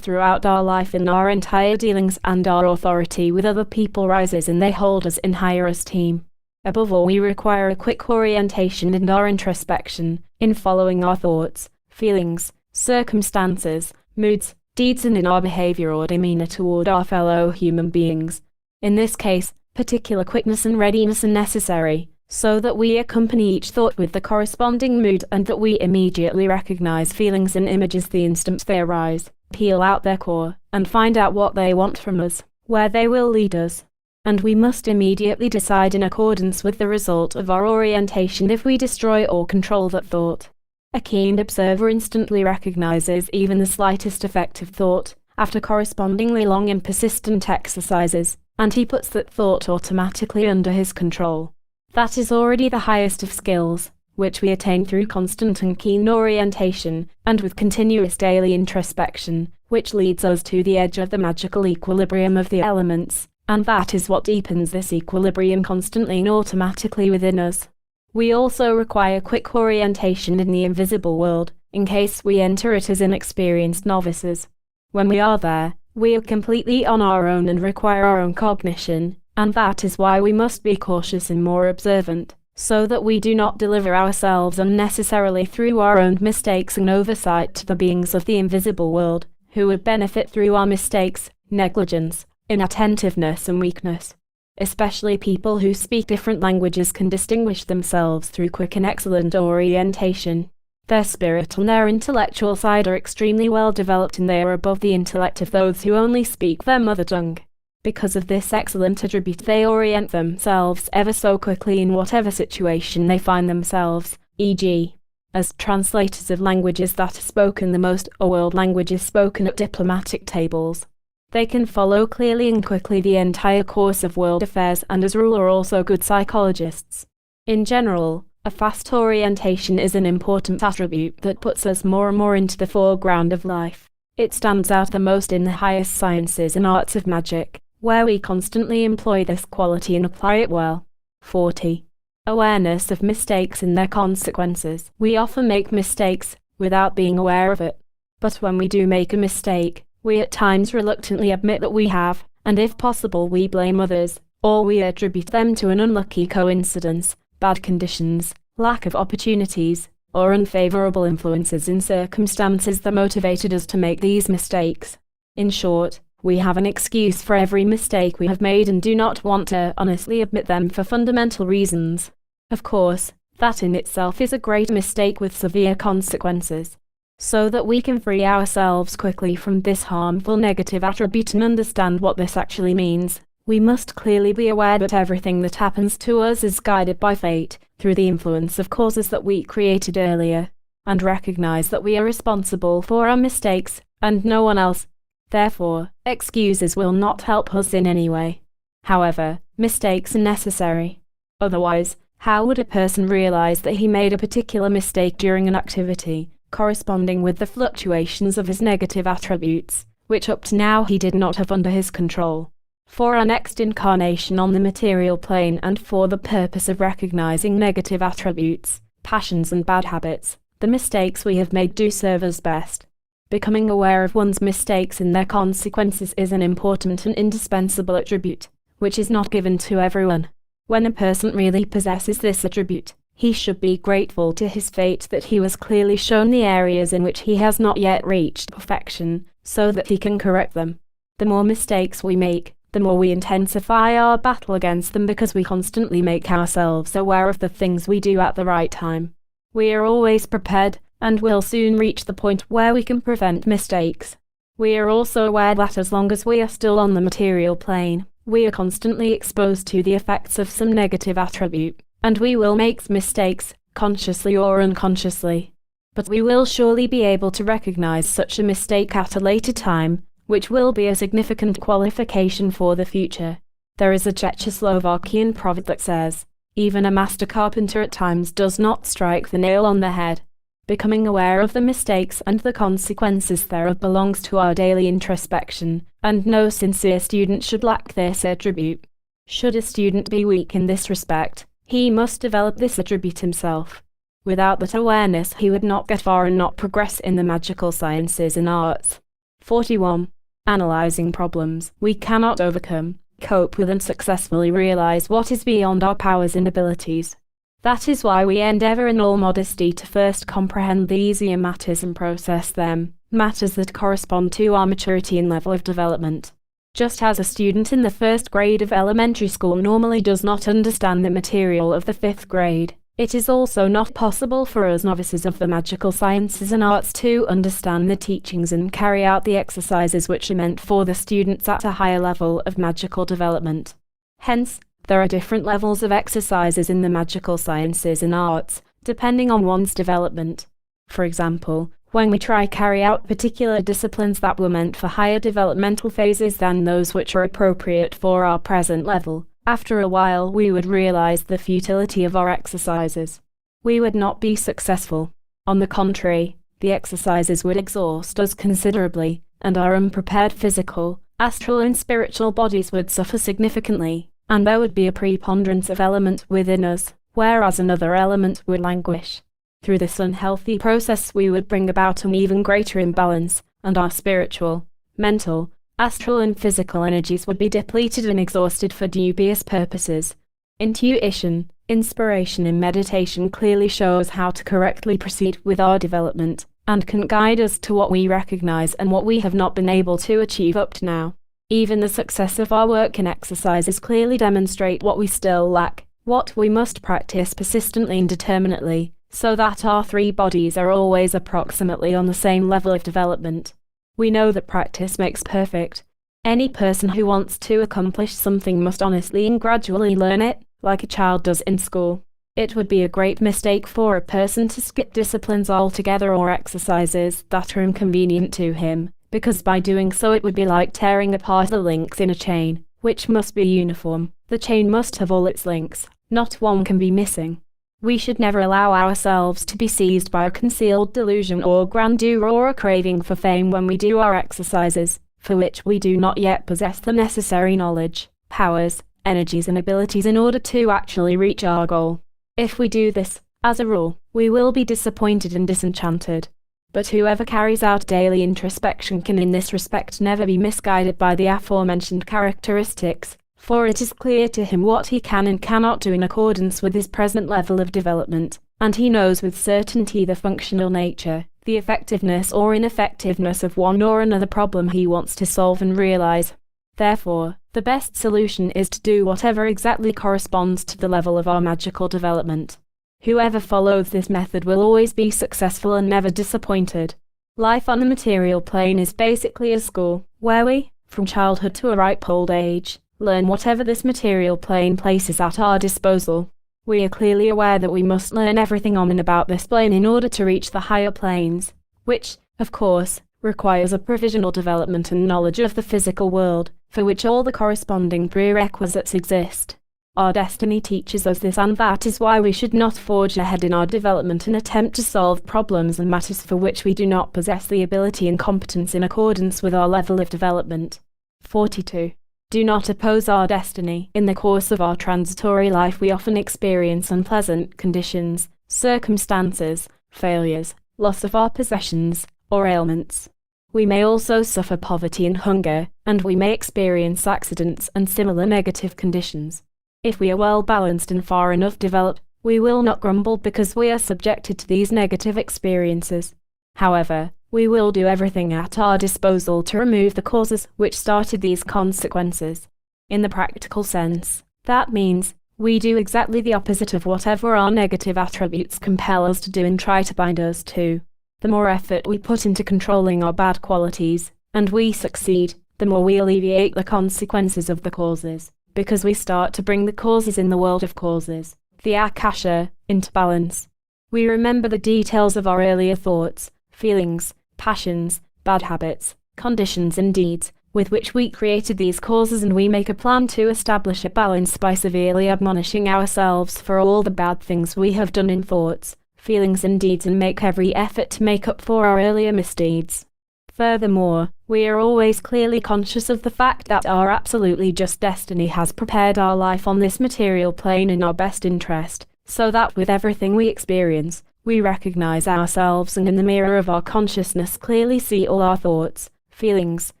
throughout our life in our entire dealings, and our authority with other people rises and they hold us in higher esteem. Above all, we require a quick orientation in our introspection, in following our thoughts, feelings, circumstances, moods, deeds, and in our behavior or demeanor toward our fellow human beings. In this case, particular quickness and readiness are necessary, so that we accompany each thought with the corresponding mood and that we immediately recognize feelings and images the instant they arise, peel out their core, and find out what they want from us, where they will lead us. And we must immediately decide in accordance with the result of our orientation if we destroy or control that thought. A keen observer instantly recognizes even the slightest effective thought, after correspondingly long and persistent exercises, and he puts that thought automatically under his control. That is already the highest of skills, which we attain through constant and keen orientation, and with continuous daily introspection, which leads us to the edge of the magical equilibrium of the elements, and that is what deepens this equilibrium constantly and automatically within us. We also require quick orientation in the invisible world, in case we enter it as inexperienced novices. When we are there, we are completely on our own and require our own cognition, and that is why we must be cautious and more observant, so that we do not deliver ourselves unnecessarily through our own mistakes and oversight to the beings of the invisible world, who would benefit through our mistakes, negligence, inattentiveness and weakness. Especially people who speak different languages can distinguish themselves through quick and excellent orientation. Their spirit and their intellectual side are extremely well developed, and they are above the intellect of those who only speak their mother tongue. Because of this excellent attribute, they orient themselves ever so quickly in whatever situation they find themselves, e.g., as translators of languages that are spoken the most, or world languages spoken at diplomatic tables. They can follow clearly and quickly the entire course of world affairs, and as a rule are also good psychologists. In general, a fast orientation is an important attribute that puts us more and more into the foreground of life. It stands out the most in the highest sciences and arts of magic, where we constantly employ this quality and apply it well. 40. Awareness of mistakes and their consequences. We often make mistakes, without being aware of it. But when we do make a mistake, we at times reluctantly admit that we have, and if possible we blame others, or we attribute them to an unlucky coincidence, bad conditions, lack of opportunities, or unfavorable influences in circumstances that motivated us to make these mistakes. In short, we have an excuse for every mistake we have made and do not want to honestly admit them for fundamental reasons. Of course, that in itself is a great mistake with severe consequences. So that we can free ourselves quickly from this harmful negative attribute and understand what this actually means, we must clearly be aware that everything that happens to us is guided by fate, through the influence of causes that we created earlier, and recognize that we are responsible for our mistakes, and no one else. Therefore, excuses will not help us in any way. However, mistakes are necessary. Otherwise, how would a person realize that he made a particular mistake during an activity, corresponding with the fluctuations of his negative attributes, which up to now he did not have under his control? For our next incarnation on the material plane, and for the purpose of recognizing negative attributes, passions and bad habits, the mistakes we have made do serve us best. Becoming aware of one's mistakes and their consequences is an important and indispensable attribute, which is not given to everyone. When a person really possesses this attribute, he should be grateful to his fate that he was clearly shown the areas in which he has not yet reached perfection, so that he can correct them. The more mistakes we make, the more we intensify our battle against them, because we constantly make ourselves aware of the things we do at the right time. We are always prepared, and will soon reach the point where we can prevent mistakes. We are also aware that as long as we are still on the material plane, we are constantly exposed to the effects of some negative attribute, and we will make mistakes, consciously or unconsciously. But we will surely be able to recognize such a mistake at a later time, which will be a significant qualification for the future. There is a Czechoslovakian proverb that says, "Even a master carpenter at times does not strike the nail on the head." Becoming aware of the mistakes and the consequences thereof belongs to our daily introspection, and no sincere student should lack this attribute. Should a student be weak in this respect, he must develop this attribute himself. Without that awareness he would not get far and not progress in the magical sciences and arts. 41. Analyzing problems we cannot overcome, cope with and successfully realize what is beyond our powers and abilities. That is why we endeavor in all modesty to first comprehend the easier matters and process them, matters that correspond to our maturity and level of development. Just as a student in the first grade of elementary school normally does not understand the material of the fifth grade, it is also not possible for us novices of the magical sciences and arts to understand the teachings and carry out the exercises which are meant for the students at a higher level of magical development. Hence, there are different levels of exercises in the magical sciences and arts, depending on one's development. For example, when we try carry out particular disciplines that were meant for higher developmental phases than those which are appropriate for our present level, after a while we would realize the futility of our exercises. We would not be successful. On the contrary, the exercises would exhaust us considerably, and our unprepared physical, astral and spiritual bodies would suffer significantly, and there would be a preponderance of element within us, whereas another element would languish. Through this unhealthy process we would bring about an even greater imbalance, and our spiritual, mental, astral and physical energies would be depleted and exhausted for dubious purposes. Intuition, inspiration and meditation clearly show us how to correctly proceed with our development, and can guide us to what we recognize and what we have not been able to achieve up to now. Even the success of our work and exercises clearly demonstrate what we still lack, what we must practice persistently and determinately, so that our three bodies are always approximately on the same level of development. We know that practice makes perfect. Any person who wants to accomplish something must honestly and gradually learn it, like a child does in school. It would be a great mistake for a person to skip disciplines altogether or exercises that are inconvenient to him, because by doing so it would be like tearing apart the links in a chain, which must be uniform. The chain must have all its links, not one can be missing. We should never allow ourselves to be seized by a concealed delusion or grandeur or a craving for fame when we do our exercises, for which we do not yet possess the necessary knowledge, powers, energies and abilities in order to actually reach our goal. If we do this, as a rule, we will be disappointed and disenchanted. But whoever carries out daily introspection can in this respect never be misguided by the aforementioned characteristics, for it is clear to him what he can and cannot do in accordance with his present level of development, and he knows with certainty the functional nature, the effectiveness or ineffectiveness of one or another problem he wants to solve and realize. Therefore, the best solution is to do whatever exactly corresponds to the level of our magical development. Whoever follows this method will always be successful and never disappointed. Life on the material plane is basically a school, where we, from childhood to a ripe old age, learn whatever this material plane places at our disposal. We are clearly aware that we must learn everything on and about this plane in order to reach the higher planes, which, of course, requires a provisional development and knowledge of the physical world, for which all the corresponding prerequisites exist. Our destiny teaches us this, and that is why we should not forge ahead in our development and attempt to solve problems and matters for which we do not possess the ability and competence in accordance with our level of development. 42. Do not oppose our destiny. In the course of our transitory life we often experience unpleasant conditions, circumstances, failures, loss of our possessions, or ailments. We may also suffer poverty and hunger, and we may experience accidents and similar negative conditions. If we are well balanced and far enough developed, we will not grumble because we are subjected to these negative experiences. However, we will do everything at our disposal to remove the causes which started these consequences. In the practical sense, that means, We do exactly the opposite of whatever our negative attributes compel us to do and try to bind us to. The more effort we put into controlling our bad qualities, and we succeed, the more we alleviate the consequences of the causes, because we start to bring the causes in the world of causes, the akasha, into balance. We remember the details of our earlier thoughts, feelings, passions, bad habits, conditions and deeds, with which we created these causes, and we make a plan to establish a balance by severely admonishing ourselves for all the bad things we have done in thoughts, feelings and deeds, and make every effort to make up for our earlier misdeeds. Furthermore, we are always clearly conscious of the fact that our absolutely just destiny has prepared our life on this material plane in our best interest, so that with everything we experience, we recognize ourselves and in the mirror of our consciousness clearly see all our thoughts, feelings,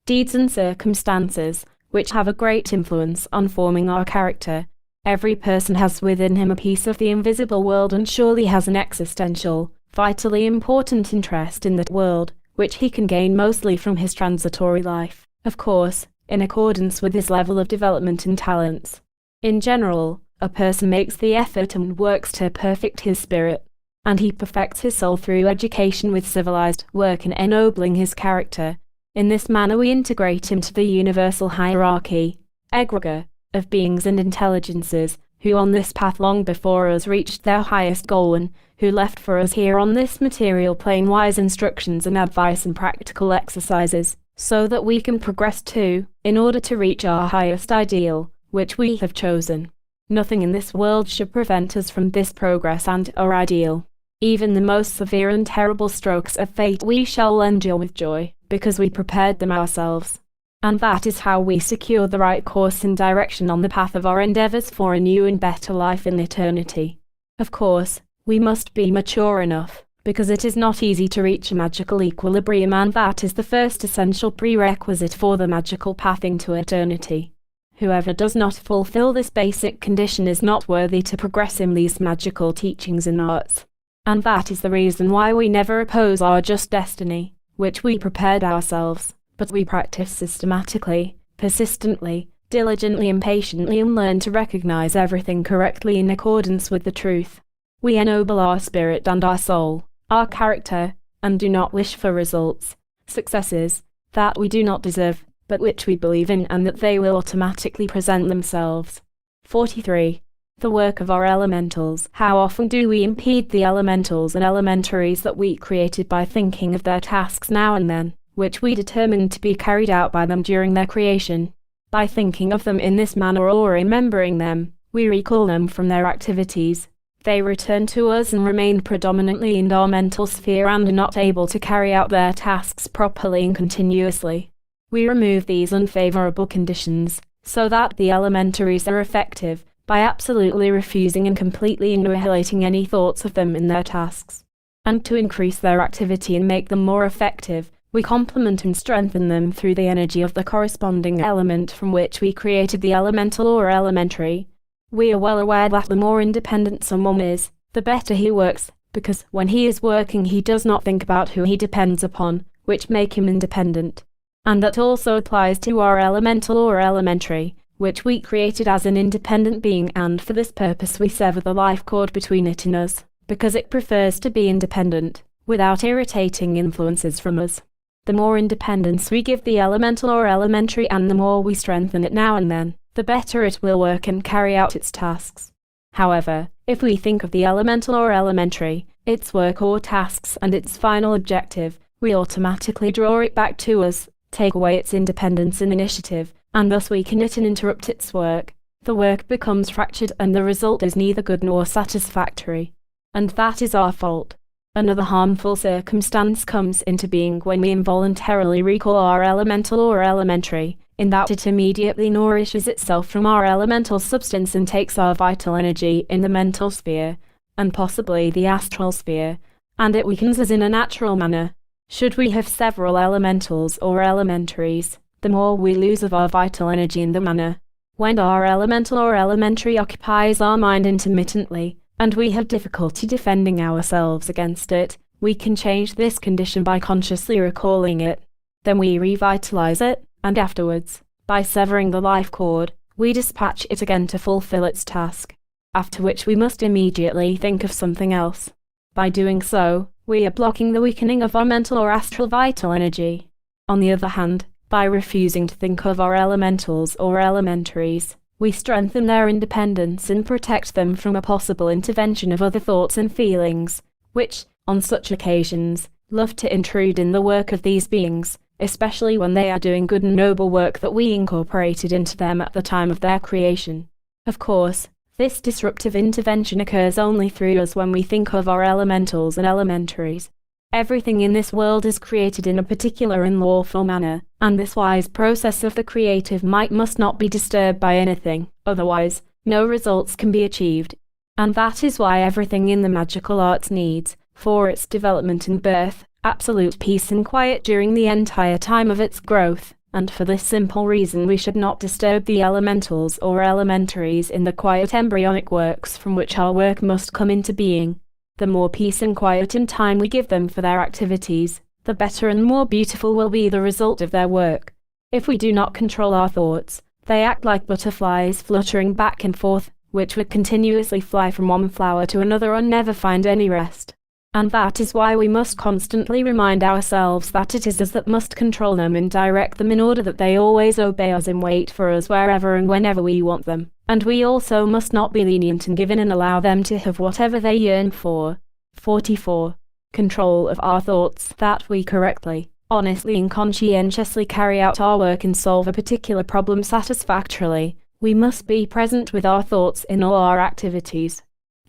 deeds and circumstances, which have a great influence on forming our character. Every person has within him a piece of the invisible world and surely has an existential, vitally important interest in that world, which he can gain mostly from his transitory life, of course, in accordance with his level of development and talents. In general, a person makes the effort and works to perfect his spirit, and he perfects his soul through education with civilized work and ennobling his character. In this manner we integrate into the universal hierarchy, egregore, of beings and intelligences, who on this path long before us reached their highest goal and who left for us here on this material plane wise instructions and advice and practical exercises, so that we can progress too, in order to reach our highest ideal, which we have chosen. Nothing in this world should prevent us from this progress and our ideal. Even the most severe and terrible strokes of fate we shall endure with joy, because we prepared them ourselves. And that is how we secure the right course and direction on the path of our endeavors for a new and better life in eternity. Of course, we must be mature enough, because it is not easy to reach a magical equilibrium, and that is the first essential prerequisite for the magical path into eternity. Whoever does not fulfill this basic condition is not worthy to progress in these magical teachings and arts. And that is the reason why we never oppose our just destiny, which we prepared ourselves, but we practice systematically, persistently, diligently and patiently, and learn to recognize everything correctly in accordance with the truth. We ennoble our spirit and our soul, our character, and do not wish for results, successes, that we do not deserve, but which we believe in, and that they will automatically present themselves. 43. The work of our elementals. How often do we impede the elementals and elementaries that we created by thinking of their tasks now and then, which we determined to be carried out by them during their creation? By thinking of them in this manner or remembering them, we recall them from their activities. They return to us and remain predominantly in our mental sphere and are not able to carry out their tasks properly and continuously. We remove these unfavorable conditions, so that the elementaries are effective, by absolutely refusing and completely annihilating any thoughts of them in their tasks. And to increase their activity and make them more effective, we complement and strengthen them through the energy of the corresponding element from which we created the elemental or elementary. We are well aware that the more independent someone is, the better he works, because when he is working he does not think about who he depends upon, which make him independent. And that also applies to our elemental or elementary, which we created as an independent being, and for this purpose we sever the life cord between it and us, because it prefers to be independent, without irritating influences from us. The more independence we give the elemental or elementary and the more we strengthen it now and then, the better it will work and carry out its tasks. However, if we think of the elemental or elementary, its work or tasks and its final objective, we automatically draw it back to us, take away its independence and initiative, and thus weaken it and interrupt its work. The work becomes fractured and the result is neither good nor satisfactory. And that is our fault. Another harmful circumstance comes into being when we involuntarily recall our elemental or elementary, in that it immediately nourishes itself from our elemental substance and takes our vital energy in the mental sphere, and possibly the astral sphere, and it weakens us in a natural manner. Should we have several elementals or elementaries, the more we lose of our vital energy in the manner. When our elemental or elementary occupies our mind intermittently, and we have difficulty defending ourselves against it, we can change this condition by consciously recalling it. Then we revitalize it, and afterwards, by severing the life cord, we dispatch it again to fulfill its task. after which we must immediately think of something else. By doing so, we are blocking the weakening of our mental or astral vital energy. On the other hand, by refusing to think of our elementals or elementaries, we strengthen their independence and protect them from a possible intervention of other thoughts and feelings, which, on such occasions, love to intrude in the work of these beings, especially when they are doing good and noble work that we incorporated into them at the time of their creation. Of course, this disruptive intervention occurs only through us when we think of our elementals and elementaries. Everything in this world is created in a particular and lawful manner, and this wise process of the creative might must not be disturbed by anything, otherwise, no results can be achieved. And that is why everything in the magical arts needs, for its development and birth, absolute peace and quiet during the entire time of its growth, and for this simple reason we should not disturb the elementals or elementaries in the quiet embryonic works from which our work must come into being. The more peace and quiet and time we give them for their activities, the better and more beautiful will be the result of their work. If we do not control our thoughts, they act like butterflies fluttering back and forth, which would continuously fly from one flower to another and never find any rest. And that is why we must constantly remind ourselves that it is us that must control them and direct them in order that they always obey us and wait for us wherever and whenever we want them. And we also must not be lenient and give in and allow them to have whatever they yearn for. 44. Control of our thoughts. That we correctly, honestly and conscientiously carry out our work and solve a particular problem satisfactorily, we must be present with our thoughts in all our activities.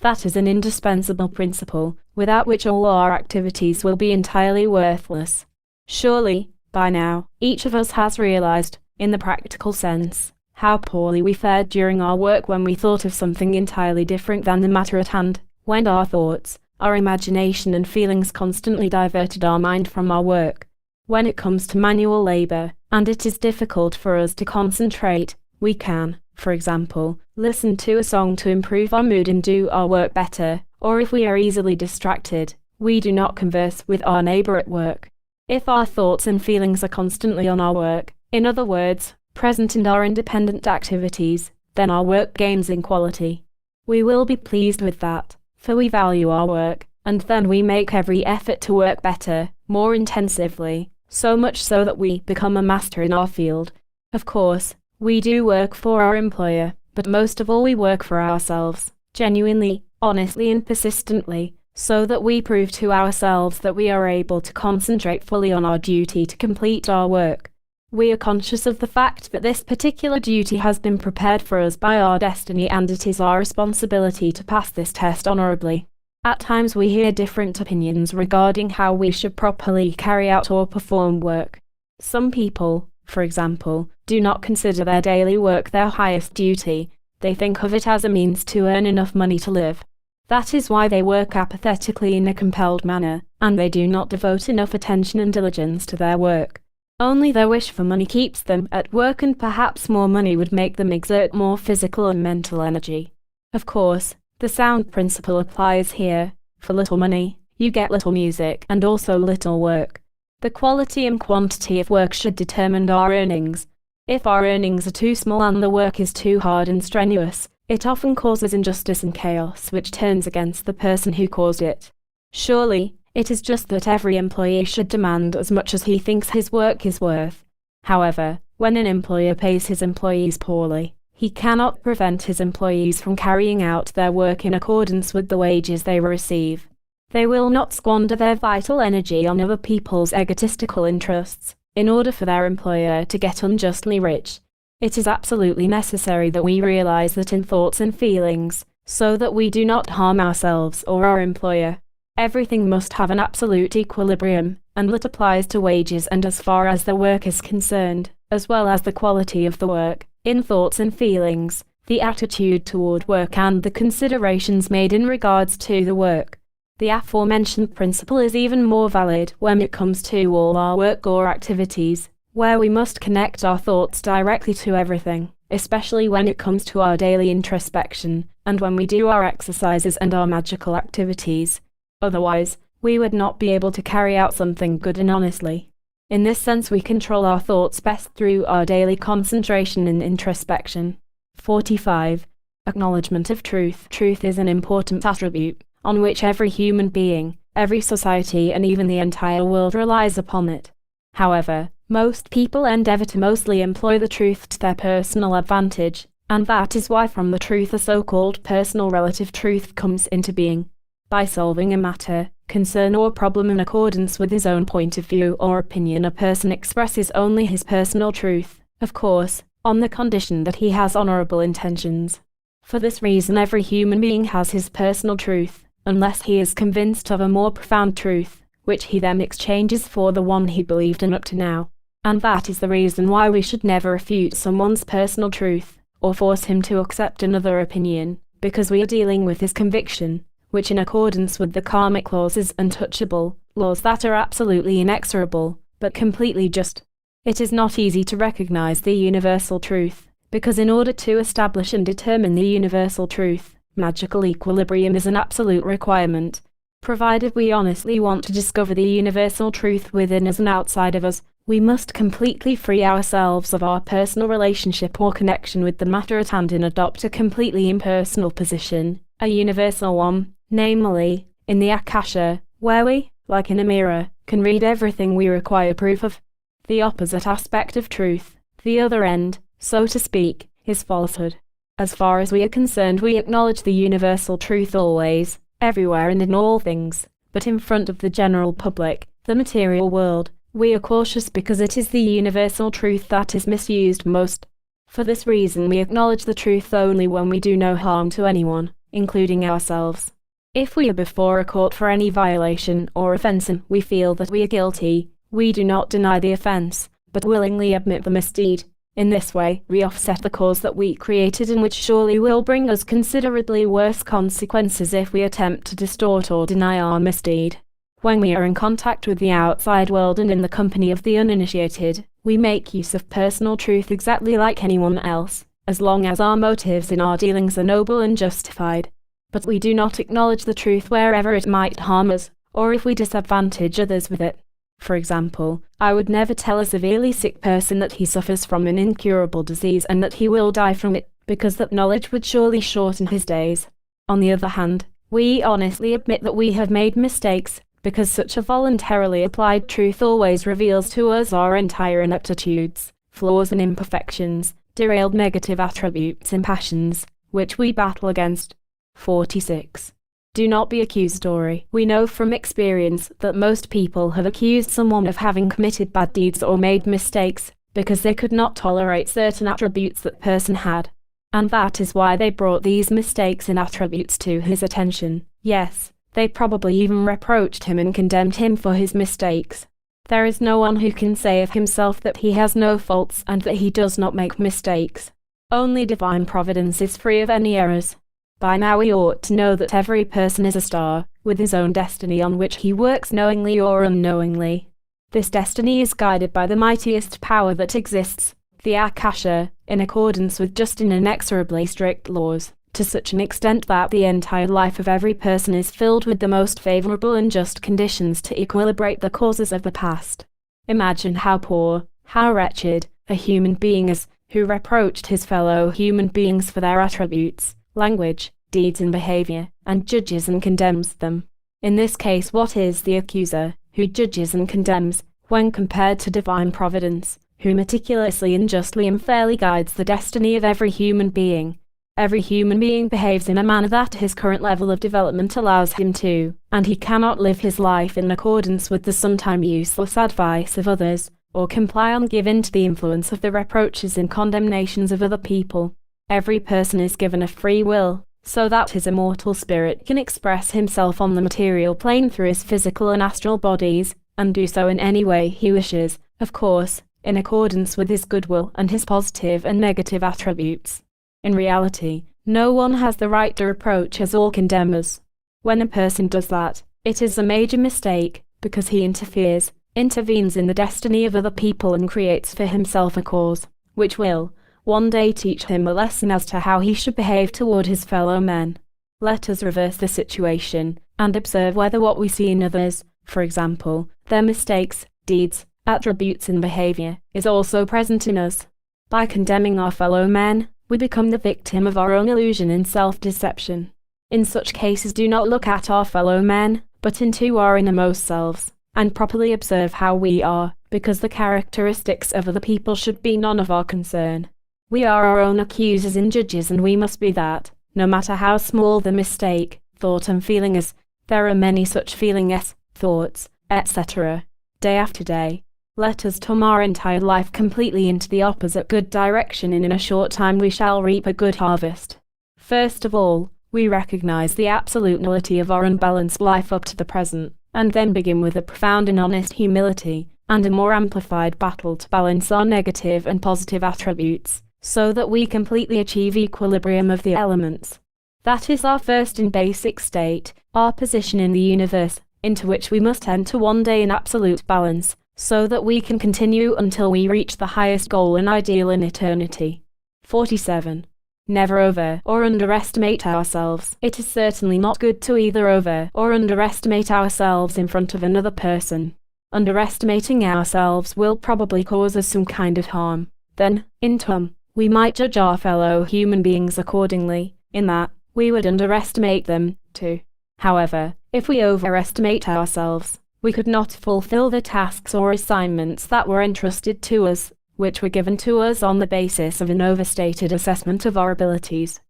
That is an indispensable principle, without which all our activities will be entirely worthless. Surely, by now, each of us has realized, in the practical sense, how poorly we fared during our work when we thought of something entirely different than the matter at hand, when our thoughts, our imagination and feelings constantly diverted our mind from our work. When it comes to manual labor, and it is difficult for us to concentrate, we can, for example, listen to a song to improve our mood and do our work better, or if we are easily distracted, we do not converse with our neighbor at work. If our thoughts and feelings are constantly on our work, in other words, present in our independent activities, then our work gains in quality. We will be pleased with that, for we value our work, and then we make every effort to work better, more intensively, so much so that we become a master in our field. Of course, we do work for our employer, but most of all we work for ourselves, genuinely, honestly and persistently, so that we prove to ourselves that we are able to concentrate fully on our duty to complete our work. We are conscious of the fact that this particular duty has been prepared for us by our destiny and it is our responsibility to pass this test honorably. At times we hear different opinions regarding how we should properly carry out or perform work. Some people, for example, do not consider their daily work their highest duty. They think of it as a means to earn enough money to live. That is why they work apathetically in a compelled manner, and they do not devote enough attention and diligence to their work. Only their wish for money keeps them at work, and perhaps more money would make them exert more physical and mental energy. Of course, the sound principle applies here. For little money, you get little music and also little work. The quality and quantity of work should determine our earnings. If our earnings are too small and the work is too hard and strenuous, it often causes injustice and chaos which turns against the person who caused it. Surely, it is just that every employee should demand as much as he thinks his work is worth. However, when an employer pays his employees poorly, he cannot prevent his employees from carrying out their work in accordance with the wages they receive. They will not squander their vital energy on other people's egotistical interests, in order for their employer to get unjustly rich. It is absolutely necessary that we realize that in thoughts and feelings, so that we do not harm ourselves or our employer. Everything must have an absolute equilibrium, and that applies to wages and as far as the work is concerned, as well as the quality of the work, in thoughts and feelings, the attitude toward work and the considerations made in regards to the work. The aforementioned principle is even more valid when it comes to all our work or activities, where we must connect our thoughts directly to everything, especially when it comes to our daily introspection, and when we do our exercises and our magical activities. Otherwise, we would not be able to carry out something good and honestly. In this sense we control our thoughts best through our daily concentration and introspection. 45. Acknowledgement of truth. Truth is an important attribute, on which every human being, every society and even the entire world relies upon it. However, most people endeavor to mostly employ the truth to their personal advantage, and that is why from the truth a so-called personal relative truth comes into being. By solving a matter, concern or problem in accordance with his own point of view or opinion, a person expresses only his personal truth, of course, on the condition that he has honorable intentions. For this reason every human being has his personal truth, unless he is convinced of a more profound truth, which he then exchanges for the one he believed in up to now. And that is the reason why we should never refute someone's personal truth, or force him to accept another opinion, because we are dealing with his conviction, which in accordance with the karmic laws is untouchable, laws that are absolutely inexorable, but completely just. It is not easy to recognize the universal truth, because in order to establish and determine the universal truth, magical equilibrium is an absolute requirement. Provided we honestly want to discover the universal truth within us and outside of us, we must completely free ourselves of our personal relationship or connection with the matter at hand and adopt a completely impersonal position, a universal one, namely, in the Akasha, where we, like in a mirror, can read everything we require proof of. The opposite aspect of truth, the other end, so to speak, is falsehood. As far as we are concerned, we acknowledge the universal truth always, everywhere and in all things, but in front of the general public, the material world, we are cautious because it is the universal truth that is misused most. For this reason we acknowledge the truth only when we do no harm to anyone, including ourselves. If we are before a court for any violation or offense and we feel that we are guilty, we do not deny the offense, but willingly admit the misdeed. In this way, we offset the cause that we created and which surely will bring us considerably worse consequences if we attempt to distort or deny our misdeed. When we are in contact with the outside world and in the company of the uninitiated, we make use of personal truth exactly like anyone else, as long as our motives in our dealings are noble and justified. But we do not acknowledge the truth wherever it might harm us, or if we disadvantage others with it. For example, I would never tell a severely sick person that he suffers from an incurable disease and that he will die from it, because that knowledge would surely shorten his days. On the other hand, we honestly admit that we have made mistakes, because such a voluntarily applied truth always reveals to us our entire ineptitudes, flaws and imperfections, derailed negative attributes and passions, which we battle against. 46. Do not be accusatory. We know from experience that most people have accused someone of having committed bad deeds or made mistakes, because they could not tolerate certain attributes that person had. And that is why they brought these mistakes and attributes to his attention. Yes, they probably even reproached him and condemned him for his mistakes. There is no one who can say of himself that he has no faults and that he does not make mistakes. Only divine providence is free of any errors. By now we ought to know that every person is a star, with his own destiny on which he works knowingly or unknowingly. This destiny is guided by the mightiest power that exists, the Akasha, in accordance with just and inexorably strict laws, to such an extent that the entire life of every person is filled with the most favorable and just conditions to equilibrate the causes of the past. Imagine how poor, how wretched, a human being is, who reproached his fellow human beings for their attributes, language, deeds and behavior, and judges and condemns them. In this case, what is the accuser, who judges and condemns, when compared to divine providence, who meticulously and justly and fairly guides the destiny of every human being? Every human being behaves in a manner that his current level of development allows him to, and he cannot live his life in accordance with the sometimes useless advice of others, or comply or give in to the influence of the reproaches and condemnations of other people. Every person is given a free will, so that his immortal spirit can express himself on the material plane through his physical and astral bodies, and do so in any way he wishes, of course, in accordance with his goodwill and his positive and negative attributes. In reality, no one has the right to reproach us or condemn us. When a person does that, it is a major mistake, because he intervenes in the destiny of other people and creates for himself a cause, which will, one day teach him a lesson as to how he should behave toward his fellow men. Let us reverse the situation, and observe whether what we see in others, for example, their mistakes, deeds, attributes and behavior, is also present in us. By condemning our fellow men, We become the victim of our own illusion and self-deception. In such cases, do not look at our fellow men, but into our innermost selves, and properly observe how we are, because the characteristics of other people should be none of our concern. We are our own accusers and judges, and we must be that, no matter how small the mistake, thought and feeling is. There are many such feelings, thoughts, etc. Day after day. Let us turn our entire life completely into the opposite good direction, and in a short time we shall reap a good harvest. First of all, we recognize the absolute nullity of our unbalanced life up to the present, and then begin with a profound and honest humility, and a more amplified battle to balance our negative and positive attributes, so that we completely achieve equilibrium of the elements. That is our first and basic state, our position in the universe, into which we must enter one day in absolute balance, so that we can continue until we reach the highest goal and ideal in eternity. 47. Never over or underestimate ourselves. It is certainly not good to either over or underestimate ourselves in front of another person. Underestimating ourselves will probably cause us some kind of harm. Then, in turn, we might judge our fellow human beings accordingly, in that we would underestimate them, too. However, if we overestimate ourselves, we could not fulfill the tasks or assignments that were entrusted to us, which were given to us on the basis of an overstated assessment of our abilities.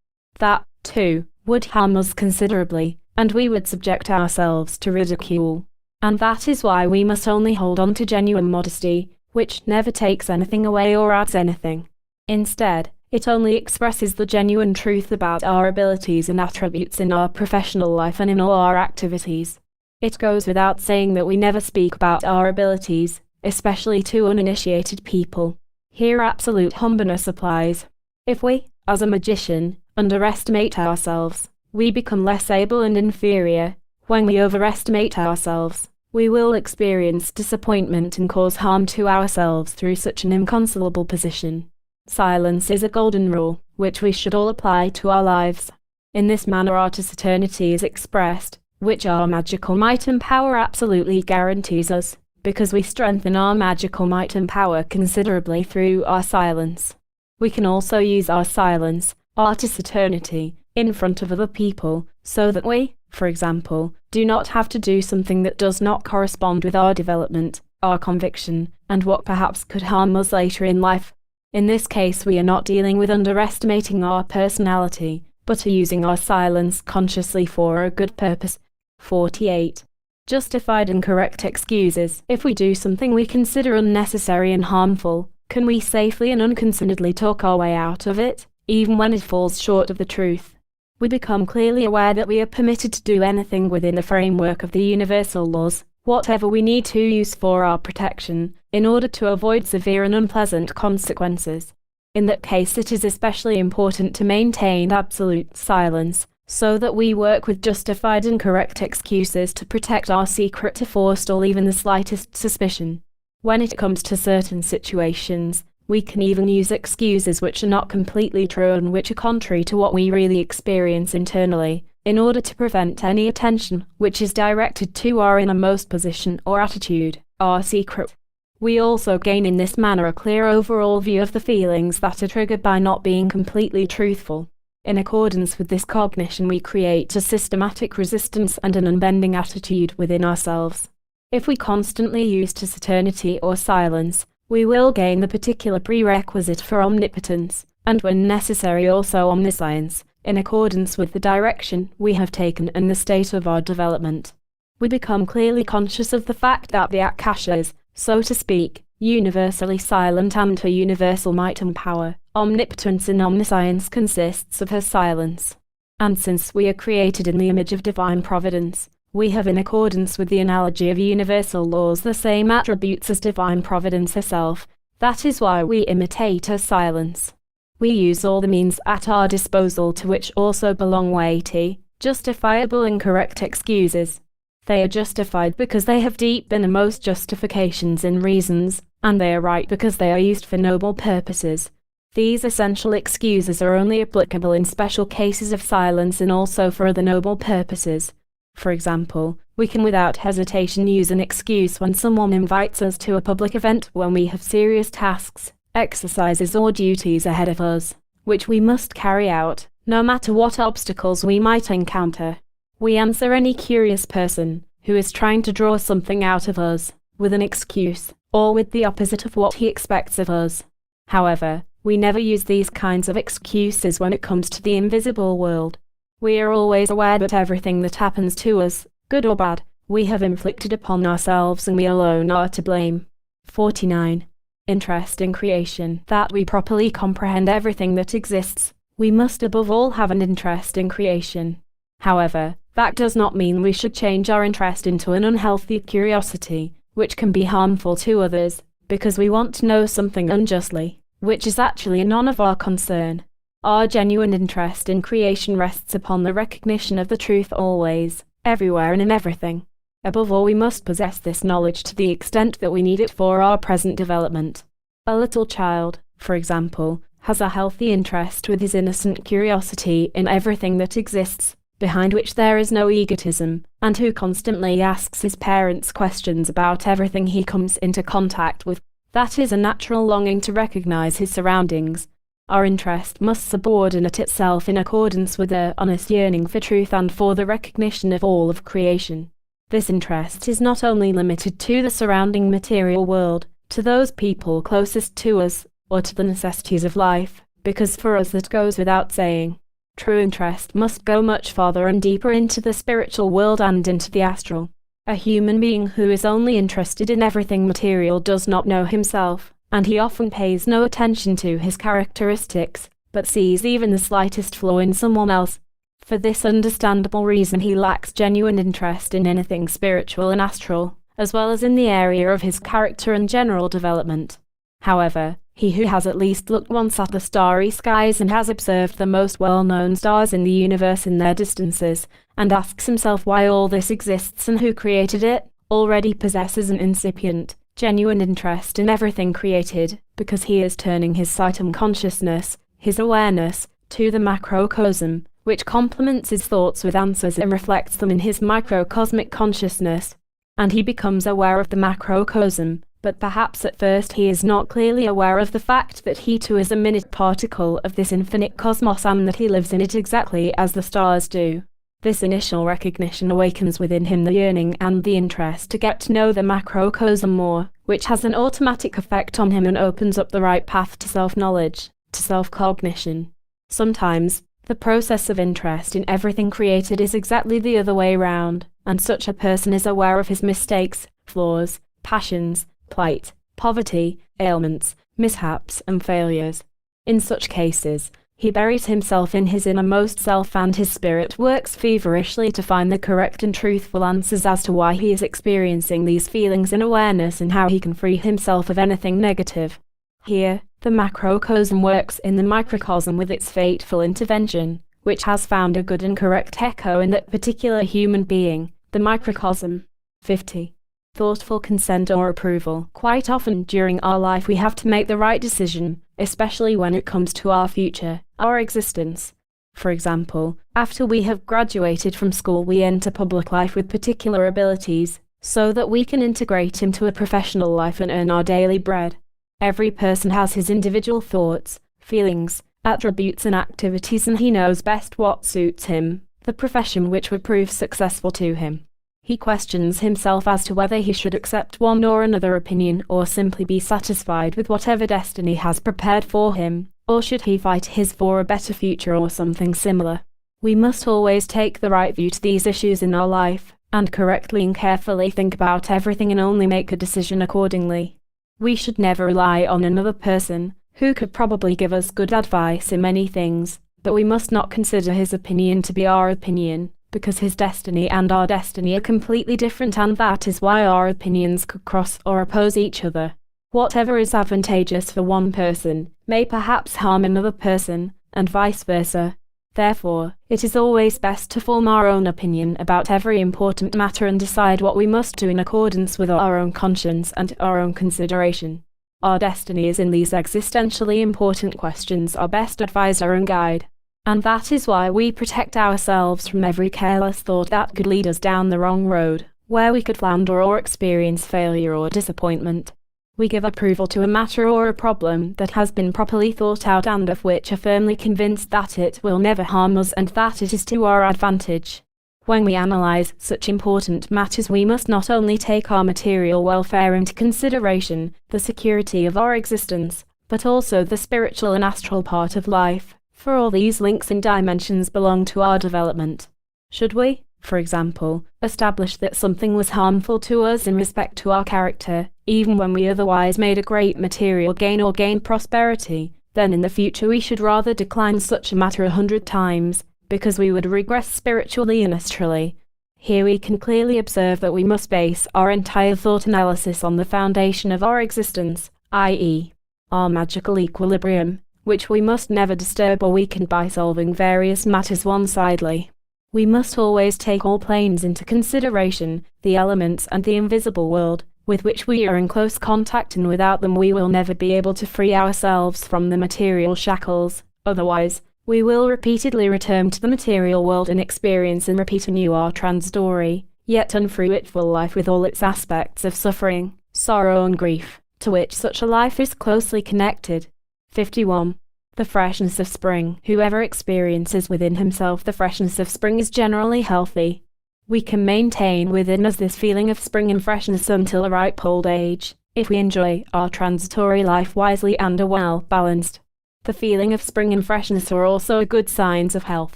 That, too, would harm us considerably, and we would subject ourselves to ridicule. And that is why we must only hold on to genuine modesty, which never takes anything away or adds anything. Instead, it only expresses the genuine truth about our abilities and attributes in our professional life and in all our activities. It goes without saying that we never speak about our abilities, especially to uninitiated people. Here absolute humbleness applies. If we, as a magician, underestimate ourselves, we become less able and inferior. When we overestimate ourselves, we will experience disappointment and cause harm to ourselves through such an inconsolable position. Silence is a golden rule, which we should all apply to our lives. In this manner our taciturnity is expressed, which our magical might and power absolutely guarantees us, because we strengthen our magical might and power considerably through our silence. We can also use our silence, our taciturnity, in front of other people, so that we, for example, do not have to do something that does not correspond with our development, our conviction, and what perhaps could harm us later in life. In this case we are not dealing with underestimating our personality, but are using our silence consciously for a good purpose. 48. Justified and correct excuses. If we do something we consider unnecessary and harmful, can we safely and unconcernedly talk our way out of it, even when it falls short of the truth? We become clearly aware that we are permitted to do anything within the framework of the universal laws, whatever we need to use for our protection, in order to avoid severe and unpleasant consequences. In that case it is especially important to maintain absolute silence, so that we work with justified and correct excuses to protect our secret, to forestall even the slightest suspicion. When it comes to certain situations, we can even use excuses which are not completely true and which are contrary to what we really experience internally, in order to prevent any attention which is directed to our innermost position or attitude, our secret. We also gain in this manner a clear overall view of the feelings that are triggered by not being completely truthful. In accordance with this cognition we create a systematic resistance and an unbending attitude within ourselves. If we constantly use taciturnity or silence, we will gain the particular prerequisite for omnipotence, and when necessary also omniscience, in accordance with the direction we have taken and the state of our development. We become clearly conscious of the fact that the Akasha is, so to speak, universally silent, and her universal might and power, omnipotence and omniscience, consists of her silence. And since we are created in the image of divine providence, we have, in accordance with the analogy of universal laws, the same attributes as divine providence herself. That is why we imitate her silence. We use all the means at our disposal, to which also belong weighty, justifiable and correct excuses. They are justified because they have deep innermost justifications in reasons, and they are right because they are used for noble purposes. These essential excuses are only applicable in special cases of silence and also for other noble purposes. For example, we can without hesitation use an excuse when someone invites us to a public event when we have serious tasks, exercises or duties ahead of us. which we must carry out, no matter what obstacles we might encounter. We answer any curious person who is trying to draw something out of us with an excuse, or with the opposite of what he expects of us. However, we never use these kinds of excuses when it comes to the invisible world. We are always aware that everything that happens to us, good or bad, we have inflicted upon ourselves and we alone are to blame. 49. Interest in creation. That we properly comprehend everything that exists, we must above all have an interest in creation. However, that does not mean we should change our interest into an unhealthy curiosity, which can be harmful to others, because we want to know something unjustly, which is actually none of our concern. Our genuine interest in creation rests upon the recognition of the truth always, everywhere and in everything. Above all, we must possess this knowledge to the extent that we need it for our present development. A little child, for example, has a healthy interest with his innocent curiosity in everything that exists, behind which there is no egotism, and who constantly asks his parents questions about everything he comes into contact with. That is a natural longing to recognize his surroundings. Our interest must subordinate itself in accordance with an honest yearning for truth and for the recognition of all of creation. This interest is not only limited to the surrounding material world, to those people closest to us, or to the necessities of life, because for us that goes without saying. True interest must go much farther and deeper into the spiritual world and into the astral. A human being who is only interested in everything material does not know himself, and he often pays no attention to his characteristics, but sees even the slightest flaw in someone else. For this understandable reason he lacks genuine interest in anything spiritual and astral, as well as in the area of his character and general development. However, he who has at least looked once at the starry skies and has observed the most well-known stars in the universe in their distances, and asks himself why all this exists and who created it, already possesses an incipient, genuine interest in everything created, because he is turning his sight and consciousness, his awareness, to the macrocosm, which complements his thoughts with answers and reflects them in his microcosmic consciousness. And he becomes aware of the macrocosm, but perhaps at first he is not clearly aware of the fact that he too is a minute particle of this infinite cosmos and that he lives in it exactly as the stars do. This initial recognition awakens within him the yearning and the interest to get to know the macrocosm more, which has an automatic effect on him and opens up the right path to self-knowledge, to self-cognition. Sometimes, the process of interest in everything created is exactly the other way round, and such a person is aware of his mistakes, flaws, passions, plight, poverty, ailments, mishaps, and failures. In such cases, he buries himself in his innermost self and his spirit works feverishly to find the correct and truthful answers as to why he is experiencing these feelings in awareness and how he can free himself of anything negative. Here, the macrocosm works in the microcosm with its fateful intervention, which has found a good and correct echo in that particular human being, the microcosm. 50. Thoughtful consent or approval. Quite often during our life we have to make the right decision, especially when it comes to our future, our existence. For example, after we have graduated from school we enter public life with particular abilities, so that we can integrate into a professional life and earn our daily bread. Every person has his individual thoughts, feelings, attributes and activities, and he knows best what suits him, the profession which would prove successful to him. He questions himself as to whether he should accept one or another opinion or simply be satisfied with whatever destiny has prepared for him, or should he fight his for a better future or something similar. We must always take the right view to these issues in our life, and correctly and carefully think about everything and only make a decision accordingly. We should never rely on another person, who could probably give us good advice in many things, but we must not consider his opinion to be our opinion, because his destiny and our destiny are completely different, and that is why our opinions could cross or oppose each other. Whatever is advantageous for one person may perhaps harm another person, and vice versa. Therefore, it is always best to form our own opinion about every important matter and decide what we must do in accordance with our own conscience and our own consideration. Our destinies in these existentially important questions are best advisor and guide. And that is why we protect ourselves from every careless thought that could lead us down the wrong road, where we could flounder or experience failure or disappointment. We give approval to a matter or a problem that has been properly thought out and of which are firmly convinced that it will never harm us and that it is to our advantage. When we analyze such important matters, we must not only take our material welfare into consideration, the security of our existence, but also the spiritual and astral part of life, for all these links and dimensions belong to our development. Should we, for example, establish that something was harmful to us in respect to our character, even when we otherwise made a great material gain or gained prosperity, then in the future we should rather decline such a matter 100 times, because we would regress spiritually and astrally. Here we can clearly observe that we must base our entire thought analysis on the foundation of our existence, i.e., our magical equilibrium, which we must never disturb or weaken by solving various matters one-sidedly. We must always take all planes into consideration, the elements and the invisible world, with which we are in close contact, and without them we will never be able to free ourselves from the material shackles. Otherwise, we will repeatedly return to the material world and experience and repeat anew our transitory, yet unfruitful life with all its aspects of suffering, sorrow and grief, to which such a life is closely connected. 51. The freshness of spring. Whoever experiences within himself the freshness of spring is generally healthy. We can maintain within us this feeling of spring and freshness until a ripe old age, if we enjoy our transitory life wisely and are well balanced. The feeling of spring and freshness are also good signs of health,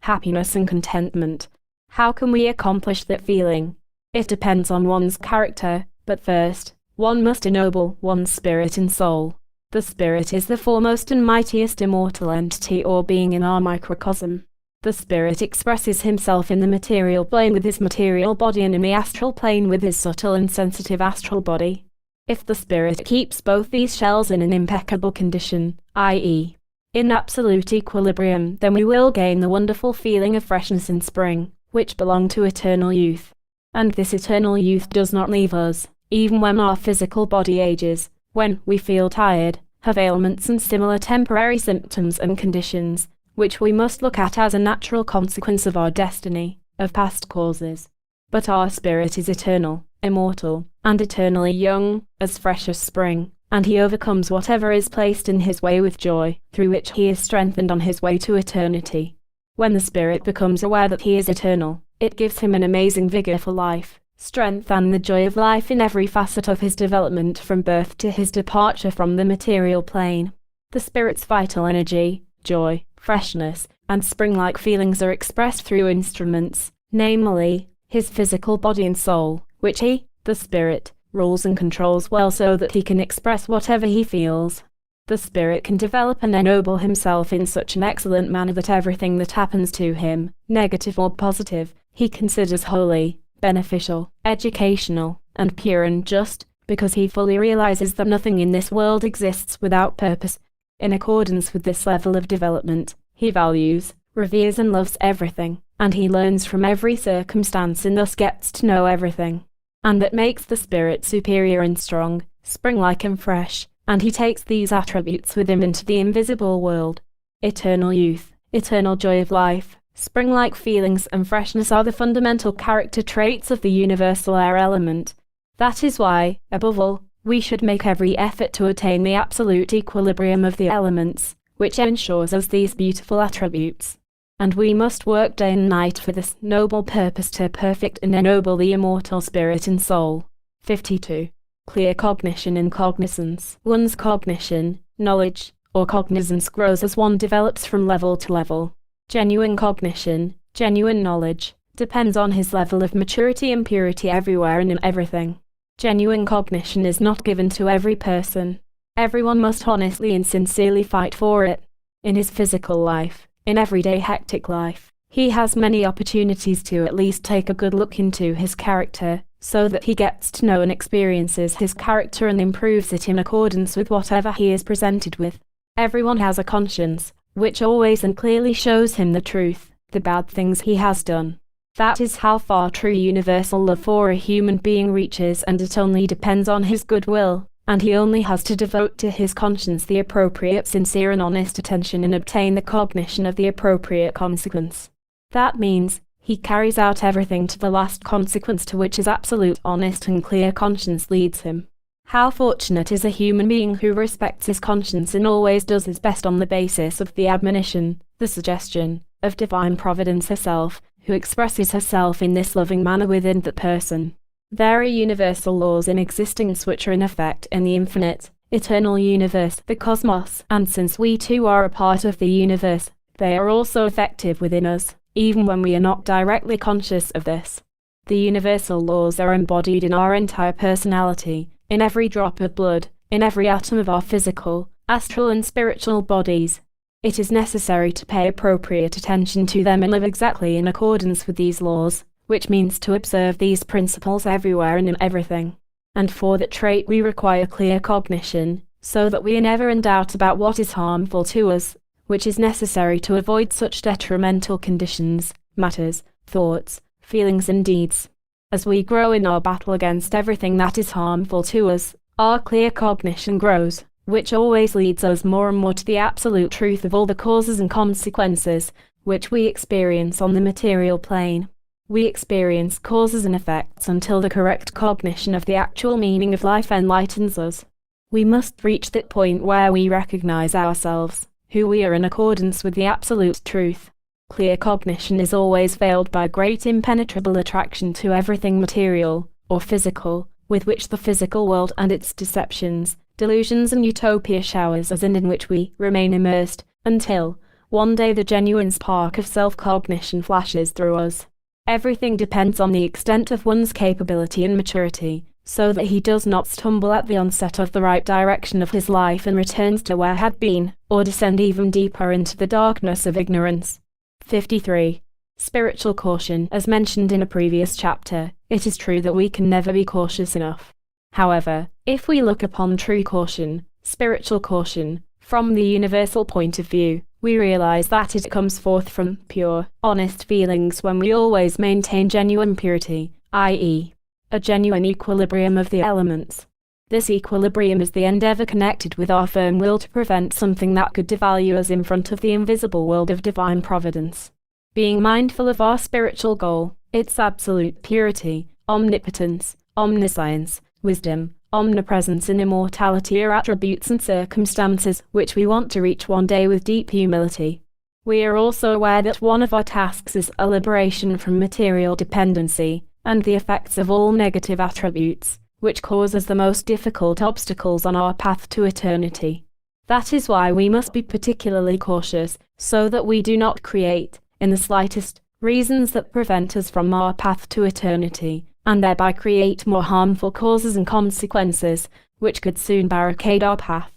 happiness and contentment. How can we accomplish that feeling? It depends on one's character, but first, one must ennoble one's spirit and soul. The spirit is the foremost and mightiest immortal entity or being in our microcosm. The spirit expresses himself in the material plane with his material body and in the astral plane with his subtle and sensitive astral body. If the spirit keeps both these shells in an impeccable condition, i.e., in absolute equilibrium, then we will gain the wonderful feeling of freshness in spring, which belong to eternal youth. And this eternal youth does not leave us, even when our physical body ages, when we feel tired, have ailments and similar temporary symptoms and conditions, which we must look at as a natural consequence of our destiny, of past causes. But our spirit is eternal, immortal, and eternally young, as fresh as spring, and he overcomes whatever is placed in his way with joy, through which he is strengthened on his way to eternity. When the spirit becomes aware that he is eternal, it gives him an amazing vigor for life, strength and the joy of life in every facet of his development from birth to his departure from the material plane. The spirit's vital energy, joy, freshness, and spring-like feelings are expressed through instruments, namely, his physical body and soul, which he, the spirit, rules and controls well so that he can express whatever he feels. The spirit can develop and ennoble himself in such an excellent manner that everything that happens to him, negative or positive, he considers holy, beneficial, educational, and pure and just, because he fully realizes that nothing in this world exists without purpose. In accordance with this level of development, he values, reveres and loves everything, and he learns from every circumstance and thus gets to know everything. And that makes the spirit superior and strong, spring-like and fresh, and he takes these attributes with him into the invisible world. Eternal youth, eternal joy of life, spring-like feelings and freshness are the fundamental character traits of the universal air element. That is why, above all, we should make every effort to attain the absolute equilibrium of the elements, which ensures us these beautiful attributes. And we must work day and night for this noble purpose to perfect and ennoble the immortal spirit and soul. 52. Clear cognition and cognizance. One's cognition, knowledge, or cognizance grows as one develops from level to level. Genuine cognition, genuine knowledge, depends on his level of maturity and purity everywhere and in everything. Genuine cognition is not given to every person. Everyone must honestly and sincerely fight for it. In his physical life, in everyday hectic life, he has many opportunities to at least take a good look into his character, so that he gets to know and experiences his character and improves it in accordance with whatever he is presented with. Everyone has a conscience, which always and clearly shows him the truth, the bad things he has done. That is how far true universal love for a human being reaches, and it only depends on his goodwill, and he only has to devote to his conscience the appropriate sincere and honest attention and obtain the cognition of the appropriate consequence. That means, he carries out everything to the last consequence to which his absolute honest and clear conscience leads him. How fortunate is a human being who respects his conscience and always does his best on the basis of the admonition, the suggestion, of divine providence herself, who expresses herself in this loving manner within that person. There are universal laws in existence which are in effect in the infinite, eternal universe, the cosmos, and since we too are a part of the universe, they are also effective within us, even when we are not directly conscious of this. The universal laws are embodied in our entire personality, in every drop of blood, in every atom of our physical, astral and spiritual bodies. It is necessary to pay appropriate attention to them and live exactly in accordance with these laws, which means to observe these principles everywhere and in everything. And for that trait we require clear cognition, so that we are never in doubt about what is harmful to us, which is necessary to avoid such detrimental conditions, matters, thoughts, feelings and deeds. As we grow in our battle against everything that is harmful to us, our clear cognition grows, which always leads us more and more to the absolute truth of all the causes and consequences which we experience on the material plane. We experience causes and effects until the correct cognition of the actual meaning of life enlightens us. We must reach that point where we recognize ourselves, who we are in accordance with the absolute truth. Clear cognition is always veiled by great impenetrable attraction to everything material, or physical, with which the physical world and its deceptions, delusions and utopia showers us and in which we remain immersed, until, one day the genuine spark of self-cognition flashes through us. Everything depends on the extent of one's capability and maturity, so that he does not stumble at the onset of the right direction of his life and returns to where had been, or descend even deeper into the darkness of ignorance. 53. Spiritual caution. As mentioned in a previous chapter, it is true that we can never be cautious enough. However, if we look upon true caution, spiritual caution, from the universal point of view, we realize that it comes forth from pure, honest feelings when we always maintain genuine purity, i.e., a genuine equilibrium of the elements. This equilibrium is the endeavor connected with our firm will to prevent something that could devalue us in front of the invisible world of divine providence. Being mindful of our spiritual goal, its absolute purity, omnipotence, omniscience, wisdom, omnipresence and immortality are attributes and circumstances which we want to reach one day with deep humility. We are also aware that one of our tasks is a liberation from material dependency, and the effects of all negative attributes, which cause us the most difficult obstacles on our path to eternity. That is why we must be particularly cautious, so that we do not create, in the slightest, reasons that prevent us from our path to eternity, and thereby create more harmful causes and consequences, which could soon barricade our path.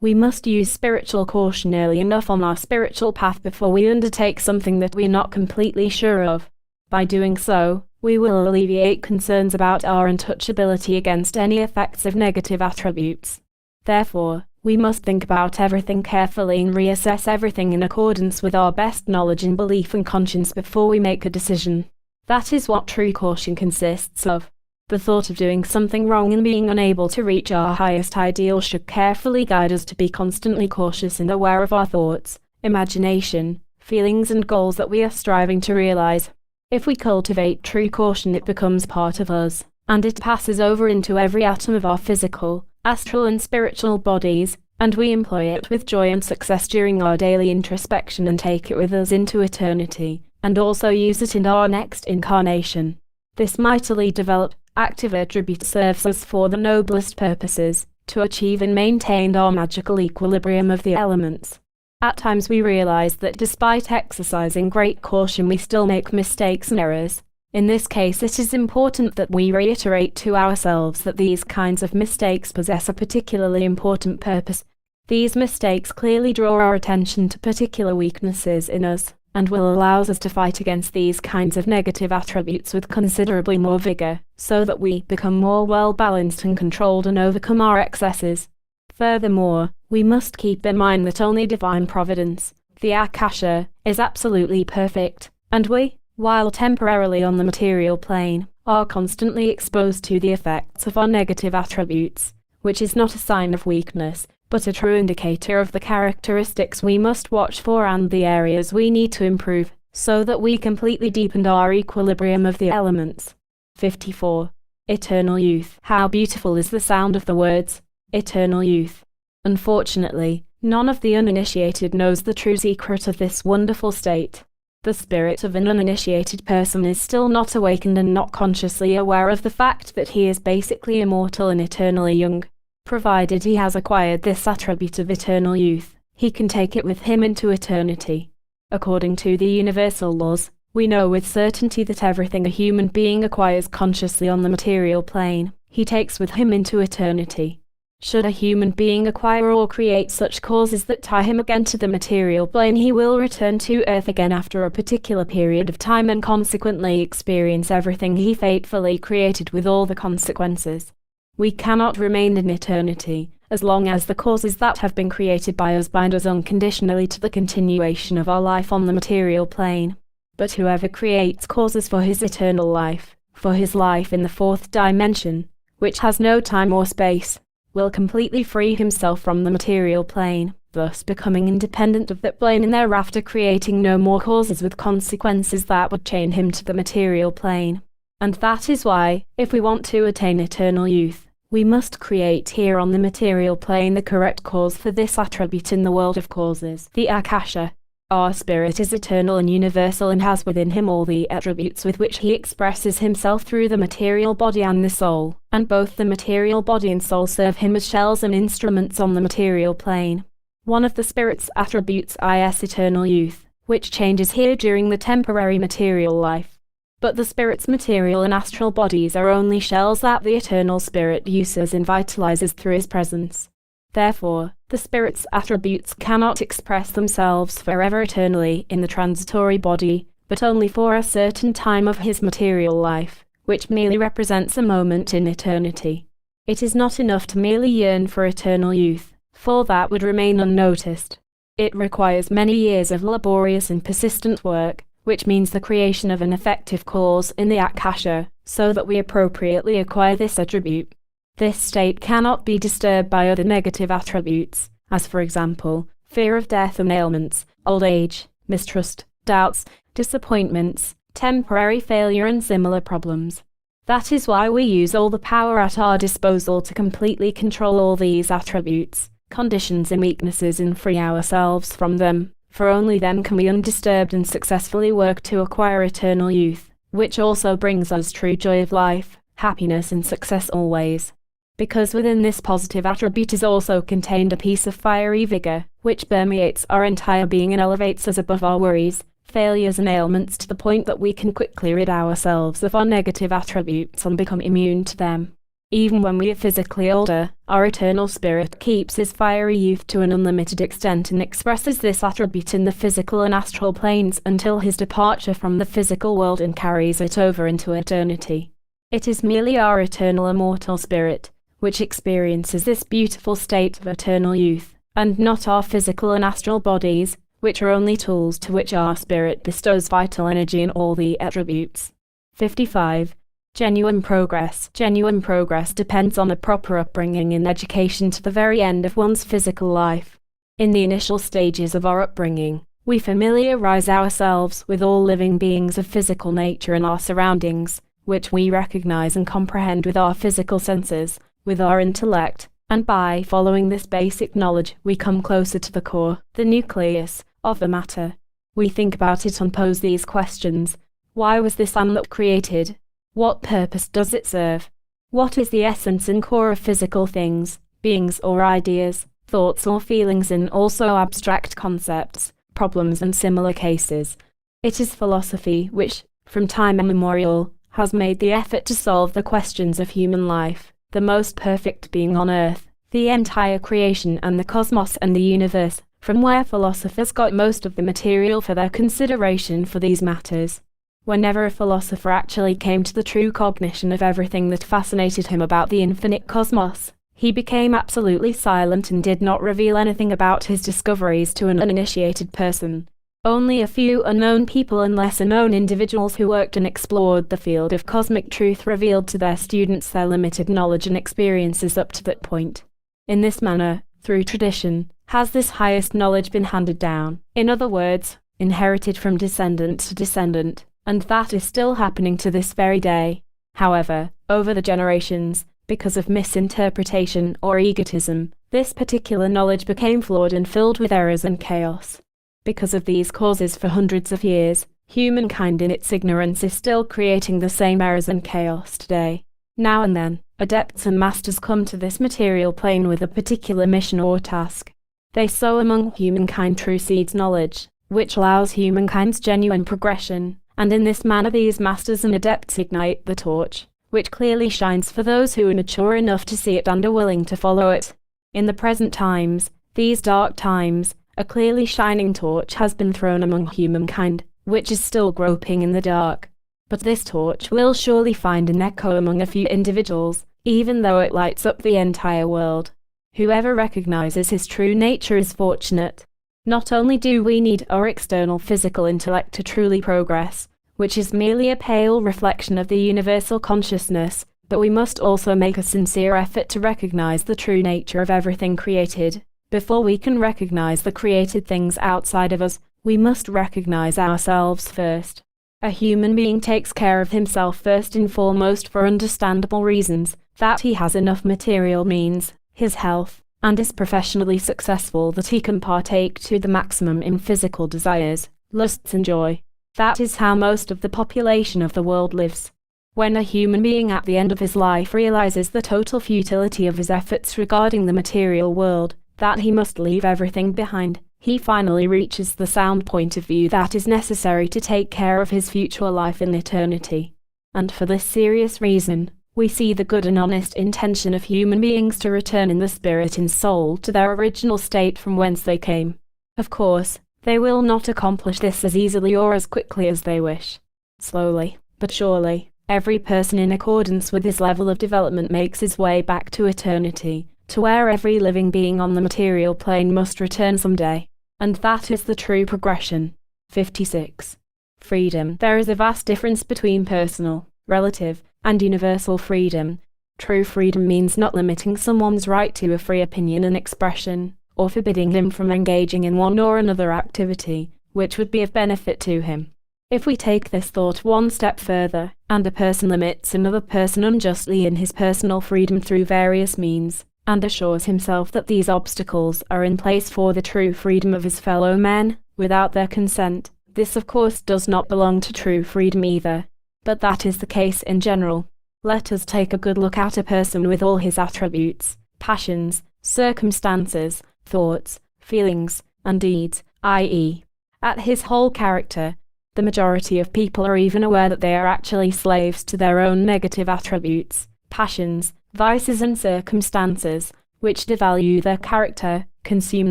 We must use spiritual caution early enough on our spiritual path before we undertake something that we are not completely sure of. By doing so, we will alleviate concerns about our untouchability against any effects of negative attributes. Therefore, we must think about everything carefully and reassess everything in accordance with our best knowledge and belief and conscience before we make a decision. That is what true caution consists of. The thought of doing something wrong and being unable to reach our highest ideal should carefully guide us to be constantly cautious and aware of our thoughts, imagination, feelings and goals that we are striving to realize. If we cultivate true caution, it becomes part of us, and it passes over into every atom of our physical, astral and spiritual bodies, and we employ it with joy and success during our daily introspection and take it with us into eternity, and also use it in our next incarnation. This mightily developed, active attribute serves us for the noblest purposes, to achieve and maintain our magical equilibrium of the elements. At times we realize that despite exercising great caution we still make mistakes and errors. In this case it is important that we reiterate to ourselves that these kinds of mistakes possess a particularly important purpose. These mistakes clearly draw our attention to particular weaknesses in us, and will allow us to fight against these kinds of negative attributes with considerably more vigor, so that we become more well-balanced and controlled and overcome our excesses. Furthermore, we must keep in mind that only divine providence, the Akasha, is absolutely perfect, and we, while temporarily on the material plane, are constantly exposed to the effects of our negative attributes, which is not a sign of weakness, but a true indicator of the characteristics we must watch for and the areas we need to improve, so that we completely deepen our equilibrium of the elements. 54. Eternal youth. How beautiful is the sound of the words, eternal youth. Unfortunately, none of the uninitiated knows the true secret of this wonderful state. The spirit of an uninitiated person is still not awakened and not consciously aware of the fact that he is basically immortal and eternally young. Provided he has acquired this attribute of eternal youth, he can take it with him into eternity. According to the universal laws, we know with certainty that everything a human being acquires consciously on the material plane, he takes with him into eternity. Should a human being acquire or create such causes that tie him again to the material plane, he will return to Earth again after a particular period of time and consequently experience everything he fatefully created with all the consequences. We cannot remain in eternity, as long as the causes that have been created by us bind us unconditionally to the continuation of our life on the material plane. But whoever creates causes for his eternal life, for his life in the fourth dimension, which has no time or space, will completely free himself from the material plane, thus becoming independent of that plane and thereafter creating no more causes with consequences that would chain him to the material plane. And that is why, if we want to attain eternal youth, we must create here on the material plane the correct cause for this attribute in the world of causes, the Akasha. Our spirit is eternal and universal and has within him all the attributes with which he expresses himself through the material body and the soul, and both the material body and soul serve him as shells and instruments on the material plane. One of the spirit's attributes is eternal youth, which changes here during the temporary material life. But the spirit's material and astral bodies are only shells that the eternal spirit uses and vitalizes through his presence. Therefore, the spirit's attributes cannot express themselves forever eternally in the transitory body, but only for a certain time of his material life, which merely represents a moment in eternity. It is not enough to merely yearn for eternal youth, for that would remain unnoticed. It requires many years of laborious and persistent work, which means the creation of an effective cause in the Akasha, so that we appropriately acquire this attribute. This state cannot be disturbed by other negative attributes, as for example, fear of death and ailments, old age, mistrust, doubts, disappointments, temporary failure and similar problems. That is why we use all the power at our disposal to completely control all these attributes, conditions and weaknesses and free ourselves from them, for only then can we undisturbed and successfully work to acquire eternal youth, which also brings us true joy of life, happiness and success always. Because within this positive attribute is also contained a piece of fiery vigor, which permeates our entire being and elevates us above our worries, failures and ailments to the point that we can quickly rid ourselves of our negative attributes and become immune to them. Even when we are physically older, our eternal spirit keeps his fiery youth to an unlimited extent and expresses this attribute in the physical and astral planes until his departure from the physical world and carries it over into eternity. It is merely our eternal immortal spirit which experiences this beautiful state of eternal youth, and not our physical and astral bodies, which are only tools to which our spirit bestows vital energy and all the attributes. 55. Genuine progress. Genuine progress depends on a proper upbringing and education to the very end of one's physical life. In the initial stages of our upbringing, we familiarize ourselves with all living beings of physical nature and our surroundings, which we recognize and comprehend with our physical senses, with our intellect, and by following this basic knowledge we come closer to the core, the nucleus, of the matter. We think about it and pose these questions. Why was this amulet created? What purpose does it serve? What is the essence and core of physical things, beings or ideas, thoughts or feelings and also abstract concepts, problems and similar cases? It is philosophy which, from time immemorial, has made the effort to solve the questions of human life, the most perfect being on earth, the entire creation and the cosmos and the universe, from where philosophers got most of the material for their consideration for these matters. Whenever a philosopher actually came to the true cognition of everything that fascinated him about the infinite cosmos, he became absolutely silent and did not reveal anything about his discoveries to an uninitiated person. Only a few unknown people and lesser-known individuals who worked and explored the field of cosmic truth revealed to their students their limited knowledge and experiences up to that point. In this manner, through tradition, has this highest knowledge been handed down, in other words, inherited from descendant to descendant, and that is still happening to this very day. However, over the generations, because of misinterpretation or egotism, this particular knowledge became flawed and filled with errors and chaos. Because of these causes for hundreds of years, humankind in its ignorance is still creating the same errors and chaos today. Now and then, adepts and masters come to this material plane with a particular mission or task. They sow among humankind true seeds knowledge, which allows humankind's genuine progression, and in this manner these masters and adepts ignite the torch, which clearly shines for those who are mature enough to see it and are willing to follow it. In the present times, these dark times, a clearly shining torch has been thrown among humankind, which is still groping in the dark. But this torch will surely find an echo among a few individuals, even though it lights up the entire world. Whoever recognizes his true nature is fortunate. Not only do we need our external physical intellect to truly progress, which is merely a pale reflection of the universal consciousness, but we must also make a sincere effort to recognize the true nature of everything created. Before we can recognize the created things outside of us, we must recognize ourselves first. A human being takes care of himself first and foremost for understandable reasons, that he has enough material means, his health, and is professionally successful that he can partake to the maximum in physical desires, lusts and joy. That is how most of the population of the world lives. When a human being at the end of his life realizes the total futility of his efforts regarding the material world, that he must leave everything behind, he finally reaches the sound point of view that is necessary to take care of his future life in eternity. And for this serious reason, we see the good and honest intention of human beings to return in the spirit and soul to their original state from whence they came. Of course, they will not accomplish this as easily or as quickly as they wish. Slowly, but surely, every person in accordance with his level of development makes his way back to eternity, to where every living being on the material plane must return someday. And that is the true progression. 56. Freedom. There is a vast difference between personal, relative, and universal freedom. True freedom means not limiting someone's right to a free opinion and expression, or forbidding him from engaging in one or another activity, which would be of benefit to him. If we take this thought one step further, and a person limits another person unjustly in his personal freedom through various means, and assures himself that these obstacles are in place for the true freedom of his fellow men, without their consent, this of course does not belong to true freedom either. But that is the case in general. Let us take a good look at a person with all his attributes, passions, circumstances, thoughts, feelings, and deeds, i.e., at his whole character. The majority of people are even aware that they are actually slaves to their own negative attributes, passions, vices and circumstances, which devalue their character, consume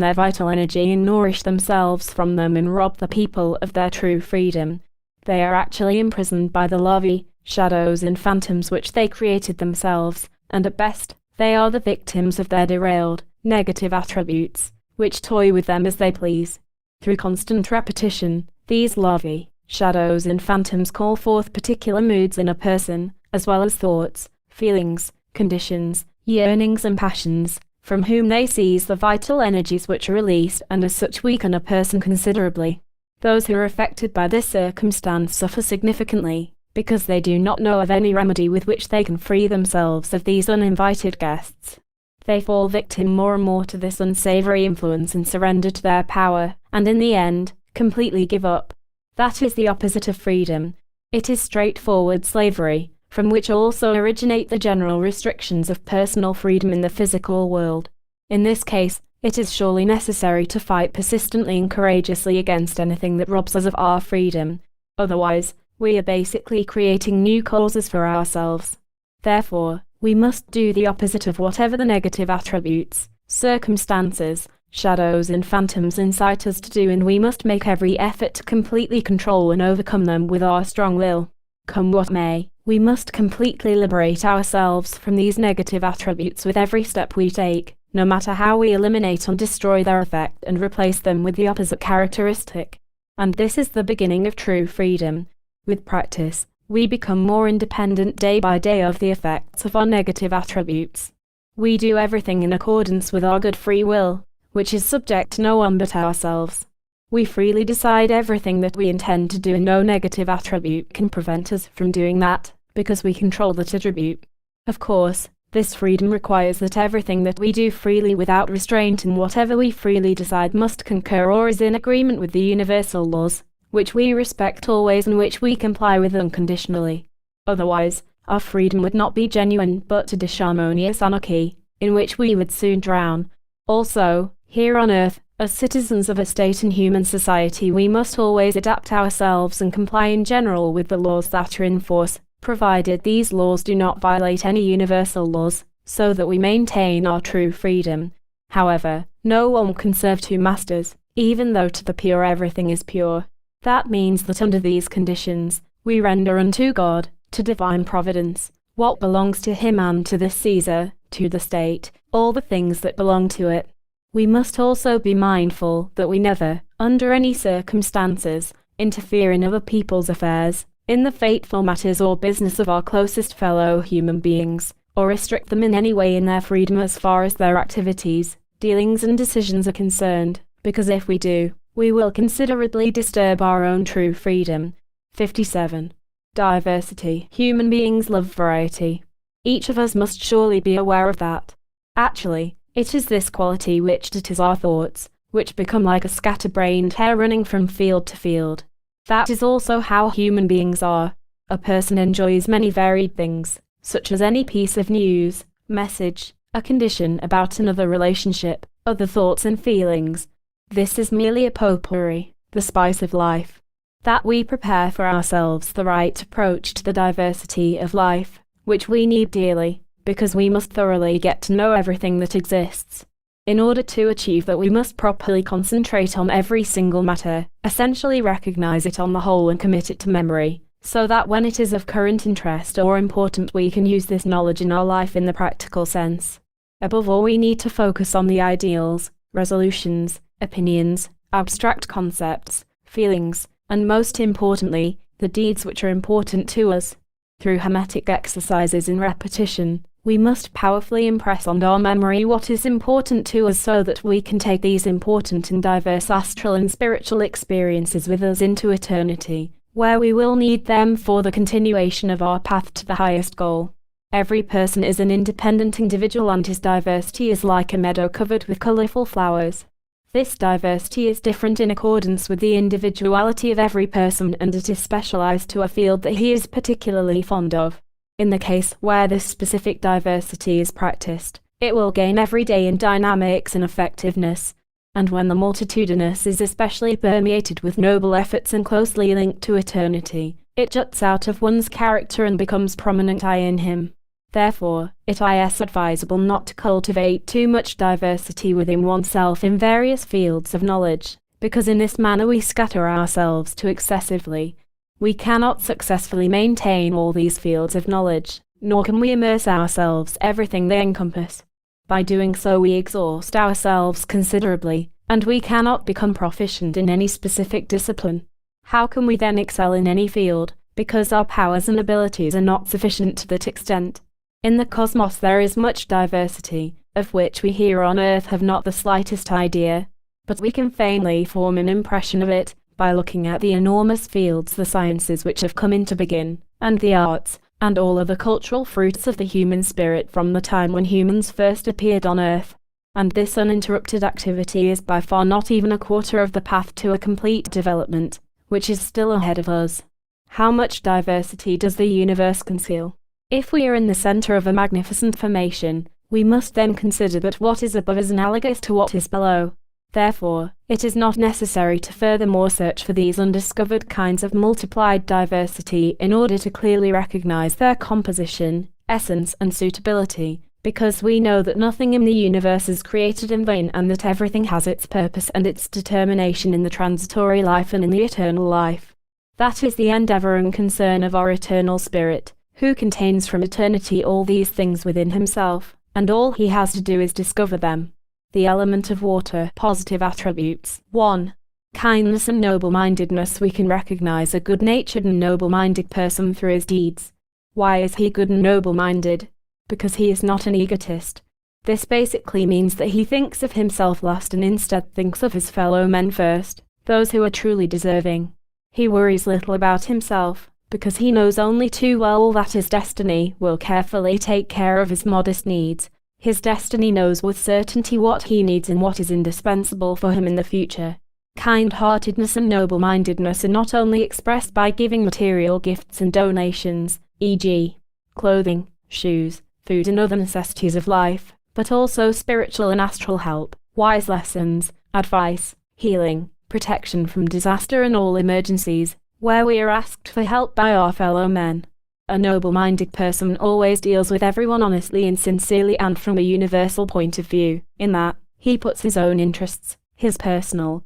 their vital energy and nourish themselves from them and rob the people of their true freedom. They are actually imprisoned by the larvae, shadows and phantoms which they created themselves, and at best, they are the victims of their derailed, negative attributes, which toy with them as they please. Through constant repetition, these larvae, shadows and phantoms call forth particular moods in a person, as well as thoughts, feelings, conditions, yearnings and passions, from whom they seize the vital energies which are released and as such weaken a person considerably. Those who are affected by this circumstance suffer significantly, because they do not know of any remedy with which they can free themselves of these uninvited guests. They fall victim more and more to this unsavory influence and surrender to their power, and in the end, completely give up. That is the opposite of freedom. It is straightforward slavery, from which also originate the general restrictions of personal freedom in the physical world. In this case, it is surely necessary to fight persistently and courageously against anything that robs us of our freedom. Otherwise, we are basically creating new causes for ourselves. Therefore, we must do the opposite of whatever the negative attributes, circumstances, shadows and phantoms incite us to do, and we must make every effort to completely control and overcome them with our strong will. Come what may, we must completely liberate ourselves from these negative attributes with every step we take, no matter how we eliminate or destroy their effect and replace them with the opposite characteristic. And this is the beginning of true freedom. With practice, we become more independent day by day of the effects of our negative attributes. We do everything in accordance with our good free will, which is subject to no one but ourselves. We freely decide everything that we intend to do, and no negative attribute can prevent us from doing that, because we control that attribute. Of course, this freedom requires that everything that we do freely without restraint and whatever we freely decide must concur or is in agreement with the universal laws, which we respect always and which we comply with unconditionally. Otherwise, our freedom would not be genuine but a disharmonious anarchy, in which we would soon drown. Also, here on earth, as citizens of a state and human society, we must always adapt ourselves and comply in general with the laws that are in force, provided these laws do not violate any universal laws, so that we maintain our true freedom. However, no one can serve two masters, even though to the pure everything is pure. That means that under these conditions, we render unto God, to divine providence, what belongs to him, and to the Caesar, to the state, all the things that belong to it. We must also be mindful that we never, under any circumstances, interfere in other people's affairs, in the fateful matters or business of our closest fellow human beings, or restrict them in any way in their freedom as far as their activities, dealings and decisions are concerned, because if we do, we will considerably disturb our own true freedom. 57. Diversity. Human beings love variety. Each of us must surely be aware of that. Actually, it is this quality which deters our thoughts, which become like a scatterbrained hare running from field to field. That is also how human beings are. A person enjoys many varied things, such as any piece of news, message, a condition about another relationship, other thoughts and feelings. This is merely a potpourri, the spice of life. That we prepare for ourselves the right approach to the diversity of life, which we need dearly, because we must thoroughly get to know everything that exists. In order to achieve that, we must properly concentrate on every single matter, essentially recognize it on the whole and commit it to memory, so that when it is of current interest or important we can use this knowledge in our life in the practical sense. Above all, we need to focus on the ideals, resolutions, opinions, abstract concepts, feelings, and most importantly, the deeds which are important to us. Through hermetic exercises in repetition, we must powerfully impress on our memory what is important to us so that we can take these important and diverse astral and spiritual experiences with us into eternity, where we will need them for the continuation of our path to the highest goal. Every person is an independent individual and his diversity is like a meadow covered with colorful flowers. This diversity is different in accordance with the individuality of every person, and it is specialized to a field that he is particularly fond of. In the case where this specific diversity is practiced, it will gain every day in dynamics and effectiveness. And when the multitudinous is especially permeated with noble efforts and closely linked to eternity, it juts out of one's character and becomes prominent in him. Therefore, it is advisable not to cultivate too much diversity within oneself in various fields of knowledge, because in this manner we scatter ourselves too excessively. We cannot successfully maintain all these fields of knowledge, nor can we immerse ourselves everything they encompass. By doing so we exhaust ourselves considerably, and we cannot become proficient in any specific discipline. How can we then excel in any field, because our powers and abilities are not sufficient to that extent? In the cosmos there is much diversity, of which we here on earth have not the slightest idea, but we can faintly form an impression of it, by looking at the enormous fields, the sciences which have come into being, and the arts, and all other cultural fruits of the human spirit from the time when humans first appeared on earth. And this uninterrupted activity is by far not even a quarter of the path to a complete development, which is still ahead of us. How much diversity does the universe conceal? If we are in the center of a magnificent formation, we must then consider that what is above is analogous to what is below. Therefore, it is not necessary to furthermore search for these undiscovered kinds of multiplied diversity in order to clearly recognize their composition, essence, and suitability, because we know that nothing in the universe is created in vain and that everything has its purpose and its determination in the transitory life and in the eternal life. That is the endeavor and concern of our eternal Spirit, who contains from eternity all these things within himself, and all he has to do is discover them. The element of water. Positive attributes. 1. Kindness and noble-mindedness. We can recognize a good-natured and noble-minded person through his deeds. Why is he good and noble-minded? Because he is not an egotist. This basically means that he thinks of himself last and instead thinks of his fellow men first, those who are truly deserving. He worries little about himself, because he knows only too well that his destiny will carefully take care of his modest needs. His destiny knows with certainty what he needs and what is indispensable for him in the future. Kind-heartedness and noble-mindedness are not only expressed by giving material gifts and donations, e.g., clothing, shoes, food and other necessities of life, but also spiritual and astral help, wise lessons, advice, healing, protection from disaster and all emergencies, where we are asked for help by our fellow men. A noble-minded person always deals with everyone honestly and sincerely and from a universal point of view, in that he puts his own interests, his personal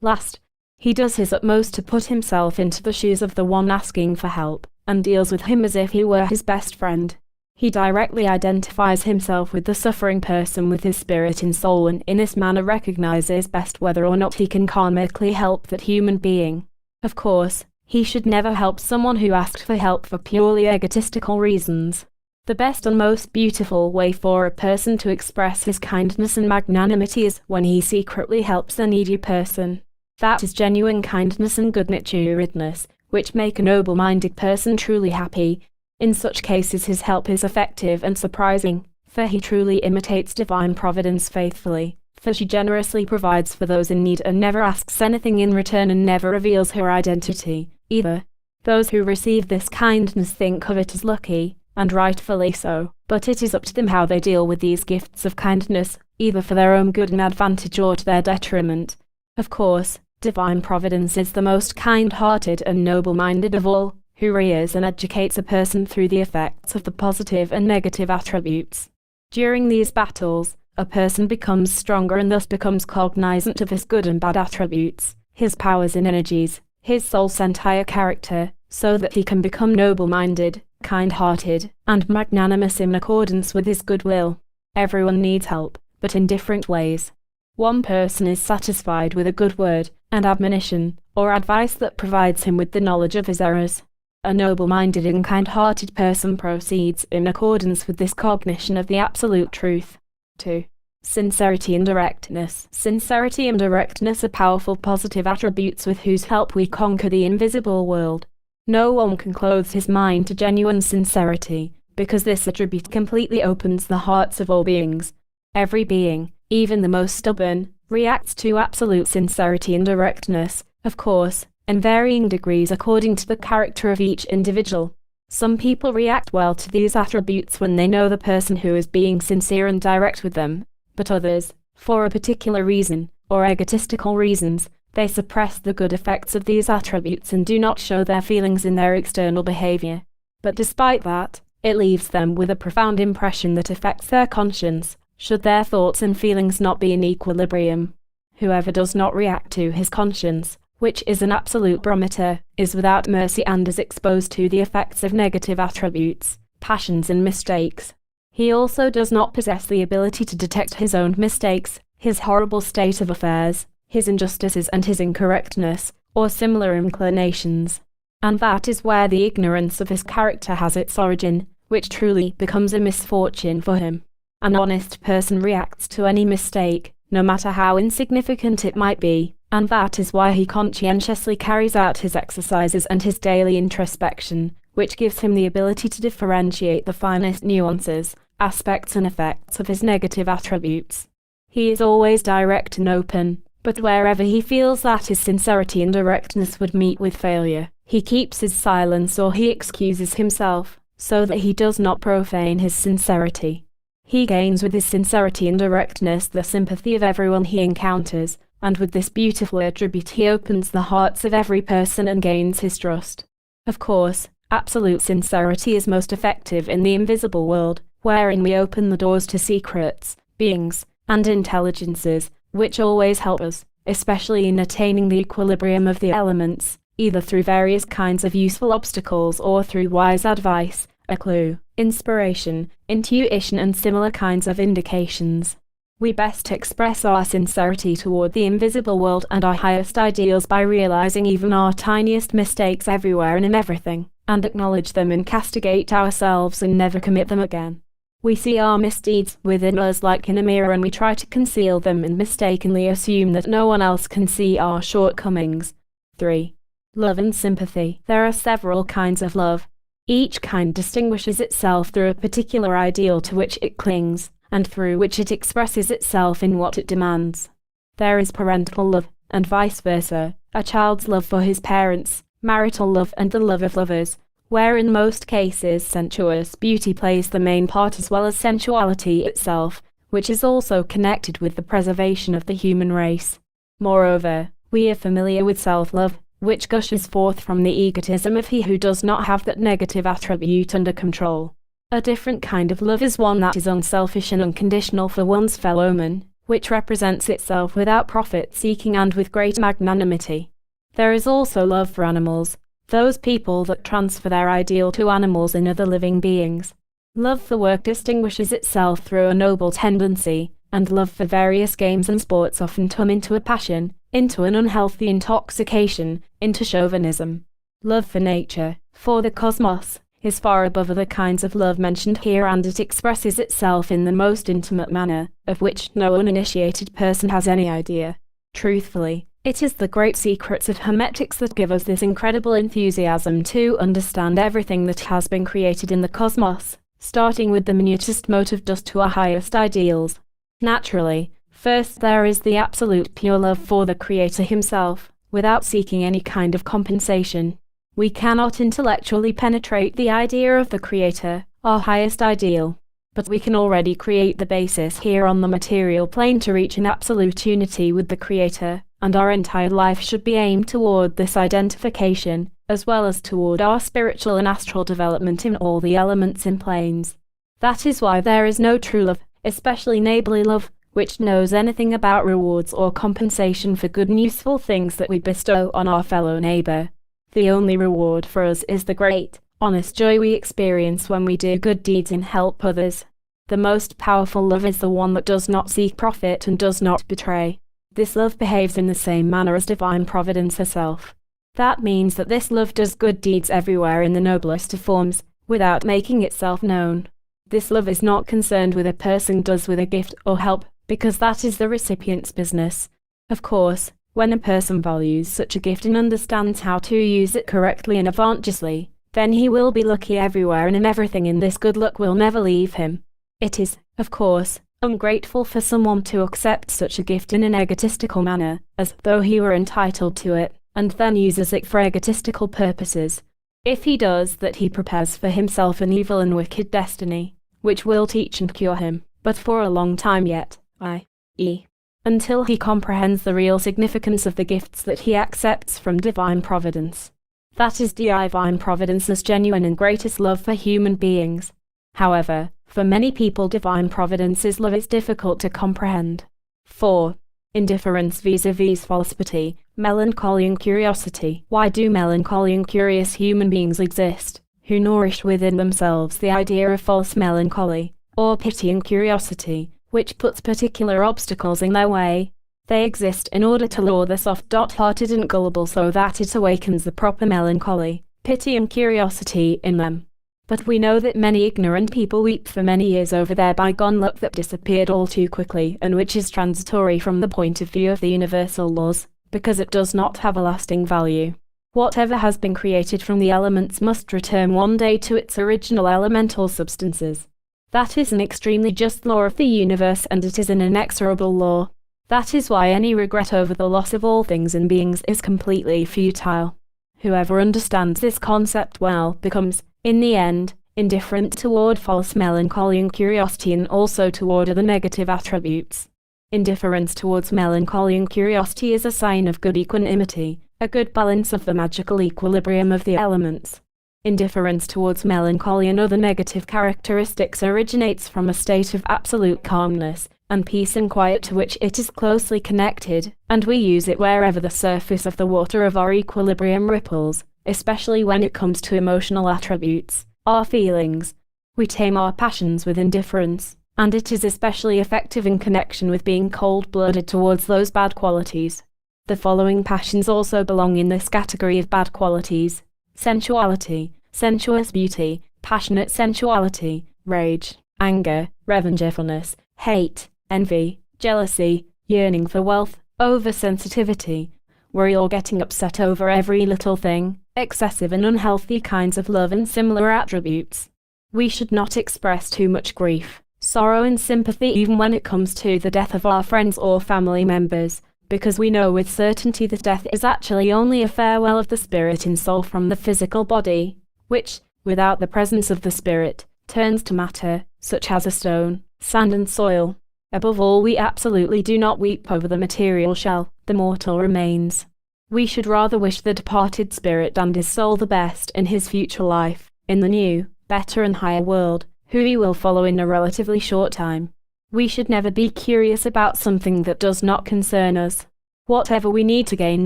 last. He does his utmost to put himself into the shoes of the one asking for help, and deals with him as if he were his best friend. He directly identifies himself with the suffering person with his spirit and soul, and in this manner recognizes best whether or not he can karmically help that human being. Of course, he should never help someone who asked for help for purely egotistical reasons. The best and most beautiful way for a person to express his kindness and magnanimity is when he secretly helps a needy person. That is genuine kindness and good-naturedness, which make a noble-minded person truly happy. In such cases his help is effective and surprising, for he truly imitates divine providence faithfully, for she generously provides for those in need and never asks anything in return and never reveals her identity, either. Those who receive this kindness think of it as lucky, and rightfully so, but it is up to them how they deal with these gifts of kindness, either for their own good and advantage or to their detriment. Of course, divine providence is the most kind-hearted and noble-minded of all, who rears and educates a person through the effects of the positive and negative attributes. During these battles, a person becomes stronger and thus becomes cognizant of his good and bad attributes, his powers and energies, his soul's entire character, so that he can become noble-minded, kind-hearted, and magnanimous in accordance with his goodwill. Everyone needs help, but in different ways. One person is satisfied with a good word, and admonition, or advice that provides him with the knowledge of his errors. A noble-minded and kind-hearted person proceeds in accordance with this cognition of the absolute truth. 2. Sincerity and directness. Sincerity and directness are powerful positive attributes with whose help we conquer the invisible world. No one can clothe his mind to genuine sincerity, because this attribute completely opens the hearts of all beings. Every being, even the most stubborn, reacts to absolute sincerity and directness, of course, in varying degrees according to the character of each individual. Some people react well to these attributes when they know the person who is being sincere and direct with them, but others, for a particular reason, or egotistical reasons, they suppress the good effects of these attributes and do not show their feelings in their external behavior. But despite that, it leaves them with a profound impression that affects their conscience, should their thoughts and feelings not be in equilibrium. Whoever does not react to his conscience, which is an absolute barometer, is without mercy and is exposed to the effects of negative attributes, passions and mistakes. He also does not possess the ability to detect his own mistakes, his horrible state of affairs, his injustices and his incorrectness, or similar inclinations. And that is where the ignorance of his character has its origin, which truly becomes a misfortune for him. An honest person reacts to any mistake, no matter how insignificant it might be, and that is why he conscientiously carries out his exercises and his daily introspection, which gives him the ability to differentiate the finest nuances, aspects and effects of his negative attributes. He is always direct and open, but wherever he feels that his sincerity and directness would meet with failure, he keeps his silence or he excuses himself, so that he does not profane his sincerity. He gains with his sincerity and directness the sympathy of everyone he encounters, and with this beautiful attribute he opens the hearts of every person and gains his trust. Of course, absolute sincerity is most effective in the invisible world, wherein we open the doors to secrets, beings, and intelligences, which always help us, especially in attaining the equilibrium of the elements, either through various kinds of useful obstacles or through wise advice, a clue, inspiration, intuition and similar kinds of indications. We best express our sincerity toward the invisible world and our highest ideals by realizing even our tiniest mistakes everywhere and in everything, and acknowledge them and castigate ourselves and never commit them again. We see our misdeeds within us like in a mirror and we try to conceal them and mistakenly assume that no one else can see our shortcomings. 3. Love and sympathy. There are several kinds of love. Each kind distinguishes itself through a particular ideal to which it clings, and through which it expresses itself in what it demands. There is parental love, and vice versa, a child's love for his parents, marital love and the love of lovers, where in most cases sensuous beauty plays the main part as well as sensuality itself, which is also connected with the preservation of the human race. Moreover, we are familiar with self-love, which gushes forth from the egotism of he who does not have that negative attribute under control. A different kind of love is one that is unselfish and unconditional for one's fellow man, which represents itself without profit-seeking and with great magnanimity. There is also love for animals, those people that transfer their ideal to animals and other living beings. Love for work distinguishes itself through a noble tendency, and love for various games and sports often turn into a passion, into an unhealthy intoxication, into chauvinism. Love for nature, for the cosmos, is far above other kinds of love mentioned here, and it expresses itself in the most intimate manner, of which no uninitiated person has any idea. Truthfully, it is the great secrets of hermetics that give us this incredible enthusiasm to understand everything that has been created in the cosmos, starting with the minutest mote of dust to our highest ideals. Naturally, first there is the absolute pure love for the Creator himself, without seeking any kind of compensation. We cannot intellectually penetrate the idea of the Creator, our highest ideal, but we can already create the basis here on the material plane to reach an absolute unity with the Creator, and our entire life should be aimed toward this identification, as well as toward our spiritual and astral development in all the elements and planes. That is why there is no true love, especially neighborly love, which knows anything about rewards or compensation for good and useful things that we bestow on our fellow neighbor. The only reward for us is the great, honest joy we experience when we do good deeds and help others. The most powerful love is the one that does not seek profit and does not betray. This love behaves in the same manner as divine providence herself. That means that this love does good deeds everywhere in the noblest of forms, without making itself known. This love is not concerned with a person does with a gift or help, because that is the recipient's business. Of course, when a person values such a gift and understands how to use it correctly and advantageously, then he will be lucky everywhere and in everything, and this good luck will never leave him. It is, of course, ungrateful for someone to accept such a gift in an egotistical manner, as though he were entitled to it, and then uses it for egotistical purposes. If he does that, he prepares for himself an evil and wicked destiny, which will teach and cure him, but for a long time yet, i.e., until he comprehends the real significance of the gifts that he accepts from divine providence. That is divine providence's genuine and greatest love for human beings. However, for many people divine providence's love is difficult to comprehend. 4. Indifference vis-a-vis false pity, melancholy and curiosity. Why do melancholy and curious human beings exist, who nourish within themselves the idea of false melancholy, or pity and curiosity, which puts particular obstacles in their way? They exist in order to lure the soft-hearted and gullible so that it awakens the proper melancholy, pity and curiosity in them. But we know that many ignorant people weep for many years over their bygone luck that disappeared all too quickly, and which is transitory from the point of view of the universal laws, because it does not have a lasting value. Whatever has been created from the elements must return one day to its original elemental substances. That is an extremely just law of the universe, and it is an inexorable law. That is why any regret over the loss of all things and beings is completely futile. Whoever understands this concept well becomes, in the end, indifferent toward false melancholy and curiosity, and also toward other negative attributes. Indifference towards melancholy and curiosity is a sign of good equanimity, a good balance of the magical equilibrium of the elements. Indifference towards melancholy and other negative characteristics originates from a state of absolute calmness and peace and quiet to which it is closely connected, and we use it wherever the surface of the water of our equilibrium ripples, especially when it comes to emotional attributes, our feelings. We tame our passions with indifference, and it is especially effective in connection with being cold-blooded towards those bad qualities. The following passions also belong in this category of bad qualities: sensuality, sensuous beauty, passionate sensuality, rage, anger, revengefulness, hate, envy, jealousy, yearning for wealth, oversensitivity, worry or getting upset over every little thing, excessive and unhealthy kinds of love and similar attributes. We should not express too much grief, sorrow and sympathy even when it comes to the death of our friends or family members, because we know with certainty that death is actually only a farewell of the spirit and soul from the physical body, which, without the presence of the spirit, turns to matter, such as a stone, sand and soil. Above all, we absolutely do not weep over the material shell, the mortal remains. We should rather wish the departed spirit and his soul the best in his future life, in the new, better and higher world, who he will follow in a relatively short time. We should never be curious about something that does not concern us. Whatever we need to gain